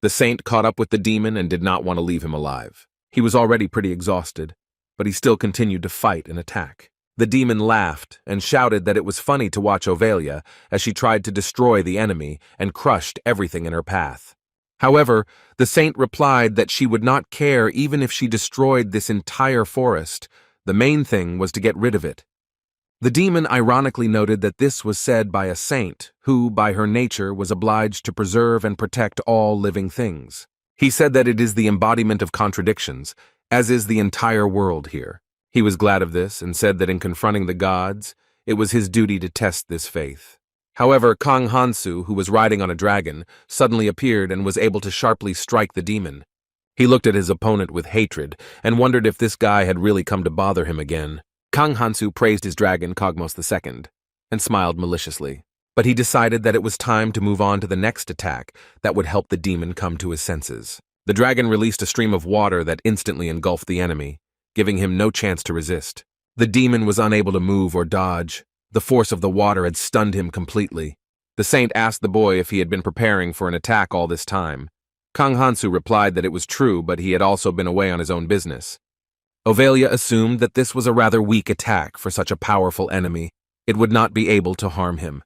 The saint caught up with the demon and did not want to leave him alive. He was already pretty exhausted, but he still continued to fight and attack. The demon laughed and shouted that it was funny to watch Ovelia as she tried to destroy the enemy and crushed everything in her path. However, the saint replied that she would not care even if she destroyed this entire forest. The main thing was to get rid of it. The demon ironically noted that this was said by a saint who, by her nature, was obliged to preserve and protect all living things. He said that it is the embodiment of contradictions, as is the entire world here. He was glad of this and said that in confronting the gods, it was his duty to test this faith. However, Kang Han-soo, who was riding on a dragon, suddenly appeared and was able to sharply strike the demon. He looked at his opponent with hatred and wondered if this guy had really come to bother him again. Kang Han-soo praised his dragon, Cogmos II, and smiled maliciously. But he decided that it was time to move on to the next attack that would help the demon come to his senses. The dragon released a stream of water that instantly engulfed the enemy, giving him no chance to resist. The demon was unable to move or dodge. The force of the water had stunned him completely. The saint asked the boy if he had been preparing for an attack all this time. Kang Han-soo replied that it was true, but he had also been away on his own business. Ovelia assumed that this was a rather weak attack for such a powerful enemy. It would not be able to harm him.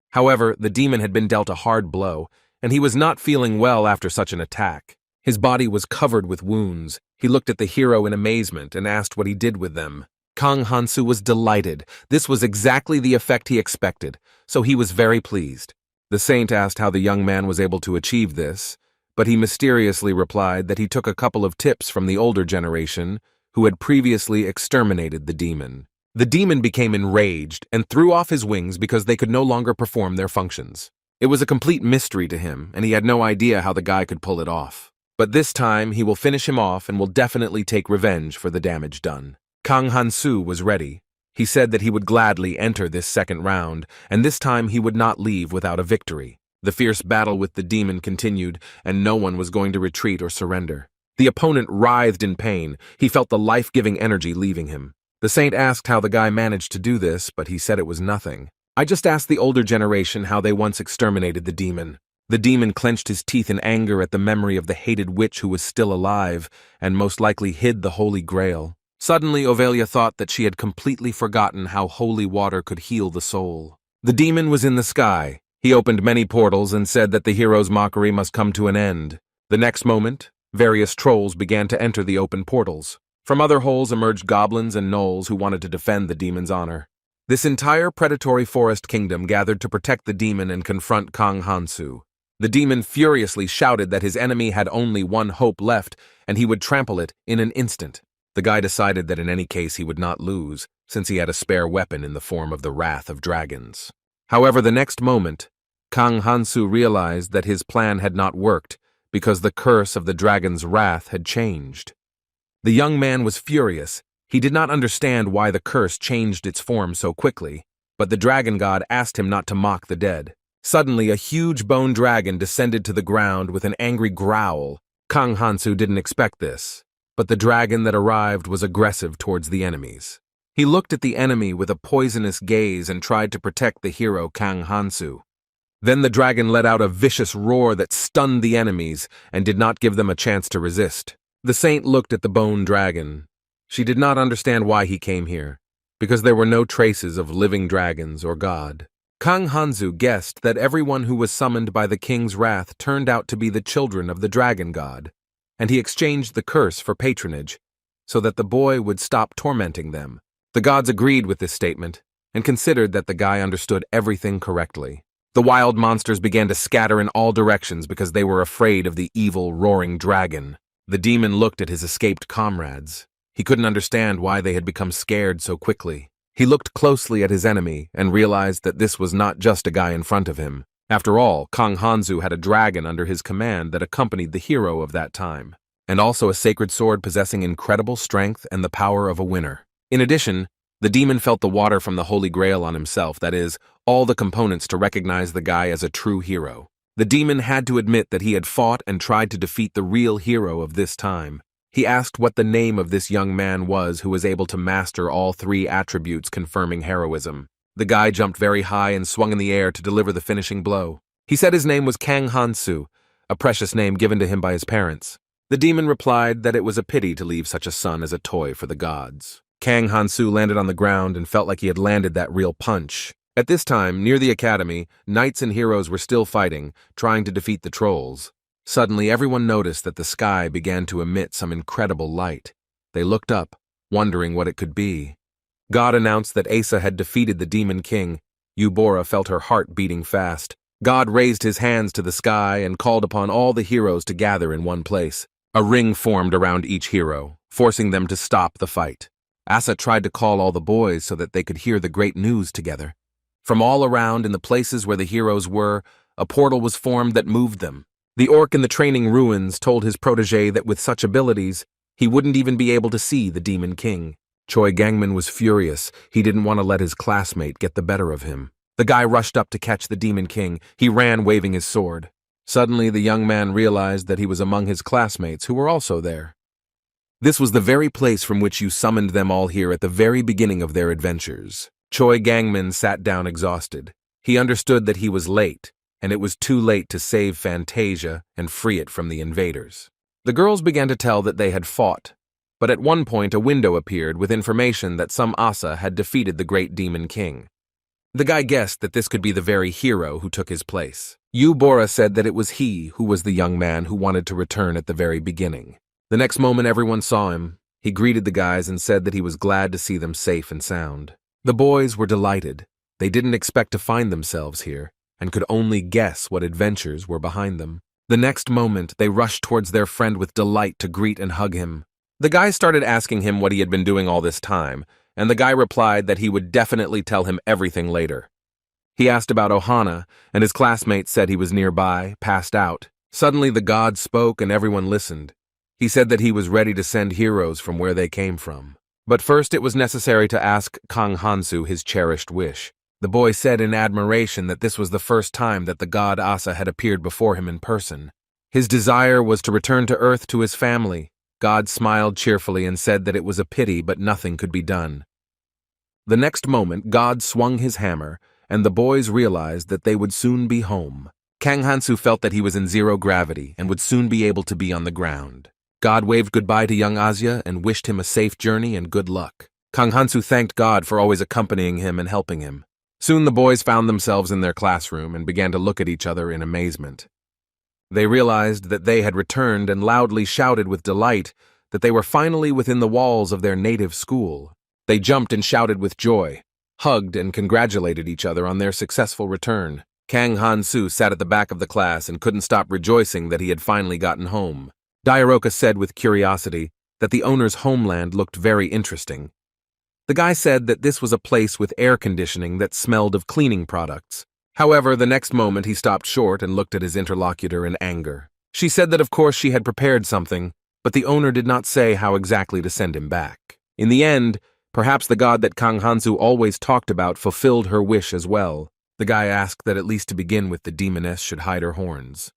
However, the demon had been dealt a hard blow, and he was not feeling well after such an attack. His body was covered with wounds. He looked at the hero in amazement and asked what he did with them. Kang Han-soo was delighted. This was exactly the effect he expected, so he was very pleased. The saint asked how the young man was able to achieve this, but he mysteriously replied that he took a couple of tips from the older generation who had previously exterminated the demon. The demon became enraged and threw off his wings because they could no longer perform their functions. It was a complete mystery to him, and he had no idea how the guy could pull it off. But this time, he will finish him off and will definitely take revenge for the damage done. Kang Han-soo was ready. He said that he would gladly enter this second round, and this time he would not leave without a victory. The fierce battle with the demon continued, and no one was going to retreat or surrender. The opponent writhed in pain. He felt the life-giving energy leaving him. The saint asked how the guy managed to do this, but he said it was nothing. I just asked the older generation how they once exterminated the demon. The demon clenched his teeth in anger at the memory of the hated witch who was still alive, and most likely hid the Holy Grail. Suddenly, Ovelia thought that she had completely forgotten how holy water could heal the soul. The demon was in the sky. He opened many portals and said that the hero's mockery must come to an end. The next moment, various trolls began to enter the open portals. From other holes emerged goblins and gnolls who wanted to defend the demon's honor. This entire predatory forest kingdom gathered to protect the demon and confront Kang Hansu. The demon furiously shouted that his enemy had only one hope left, and he would trample it in an instant. The guy decided that in any case he would not lose, since he had a spare weapon in the form of the wrath of dragons. However, the next moment, Kang Hansu realized that his plan had not worked, because the curse of the dragon's wrath had changed. The young man was furious. He did not understand why the curse changed its form so quickly, but the dragon god asked him not to mock the dead. Suddenly, a huge bone dragon descended to the ground with an angry growl. Kang Hansu didn't expect this, but the dragon that arrived was aggressive towards the enemies. He looked at the enemy with a poisonous gaze and tried to protect the hero Kang Hansu. Then the dragon let out a vicious roar that stunned the enemies and did not give them a chance to resist. The saint looked at the bone dragon. She did not understand why he came here, because there were no traces of living dragons or god. Kang Hansu guessed that everyone who was summoned by the king's wrath turned out to be the children of the dragon god, and he exchanged the curse for patronage, so that the boy would stop tormenting them. The gods agreed with this statement, and considered that the guy understood everything correctly. The wild monsters began to scatter in all directions because they were afraid of the evil, roaring dragon. The demon looked at his escaped comrades. He couldn't understand why they had become scared so quickly. He looked closely at his enemy and realized that this was not just a guy in front of him. After all, Kang Hansu had a dragon under his command that accompanied the hero of that time, and also a sacred sword possessing incredible strength and the power of a winner. In addition, the demon felt the water from the Holy Grail on himself, that is, all the components to recognize the guy as a true hero. The demon had to admit that he had fought and tried to defeat the real hero of this time. He asked what the name of this young man was who was able to master all three attributes confirming heroism. The guy jumped very high and swung in the air to deliver the finishing blow. He said his name was Kang Hansu, a precious name given to him by his parents. The demon replied that it was a pity to leave such a son as a toy for the gods. Kang Hansu landed on the ground and felt like he had landed that real punch. At this time, near the academy, knights and heroes were still fighting, trying to defeat the trolls. Suddenly, everyone noticed that the sky began to emit some incredible light. They looked up, wondering what it could be. God announced that Asa had defeated the demon king. Eubora felt her heart beating fast. God raised his hands to the sky and called upon all the heroes to gather in one place. A ring formed around each hero, forcing them to stop the fight. Asa tried to call all the boys so that they could hear the great news together. From all around, in the places where the heroes were, a portal was formed that moved them. The orc in the training ruins told his protege that with such abilities, he wouldn't even be able to see the demon king. Choi Gangmin was furious. He didn't want to let his classmate get the better of him. The guy rushed up to catch the demon king. He ran waving his sword. Suddenly, the young man realized that he was among his classmates who were also there. This was the very place from which you summoned them all here at the very beginning of their adventures. Choi Gangmin sat down exhausted. He understood that he was late, and it was too late to save Fantasia and free it from the invaders. The girls began to tell that they had fought, but at one point a window appeared with information that some Asa had defeated the great demon king. The guy guessed that this could be the very hero who took his place. Eubora said that it was he who was the young man who wanted to return at the very beginning. The next moment everyone saw him. He greeted the guys and said that he was glad to see them safe and sound. The boys were delighted. They didn't expect to find themselves here, and could only guess what adventures were behind them. The next moment, they rushed towards their friend with delight to greet and hug him. The guy started asking him what he had been doing all this time, and the guy replied that he would definitely tell him everything later. He asked about Ohana, and his classmates said he was nearby, passed out. Suddenly the god spoke and everyone listened. He said that he was ready to send heroes from where they came from. But first it was necessary to ask Kang Hansu his cherished wish. The boy said in admiration that this was the first time that the god Asa had appeared before him in person. His desire was to return to Earth to his family. God smiled cheerfully and said that it was a pity, but nothing could be done. The next moment, God swung his hammer, and the boys realized that they would soon be home. Kang Hansu felt that he was in zero gravity and would soon be able to be on the ground. God waved goodbye to young Asya and wished him a safe journey and good luck. Kang Hansu thanked God for always accompanying him and helping him. Soon the boys found themselves in their classroom and began to look at each other in amazement. They realized that they had returned and loudly shouted with delight that they were finally within the walls of their native school. They jumped and shouted with joy, hugged and congratulated each other on their successful return. Kang Han-soo sat at the back of the class and couldn't stop rejoicing that he had finally gotten home. Diaroka said with curiosity that the owner's homeland looked very interesting. The guy said that this was a place with air conditioning that smelled of cleaning products. However, the next moment he stopped short and looked at his interlocutor in anger. She said that of course she had prepared something, but the owner did not say how exactly to send him back. In the end, perhaps the god that Kang Han-soo always talked about fulfilled her wish as well. The guy asked that at least to begin with the demoness should hide her horns.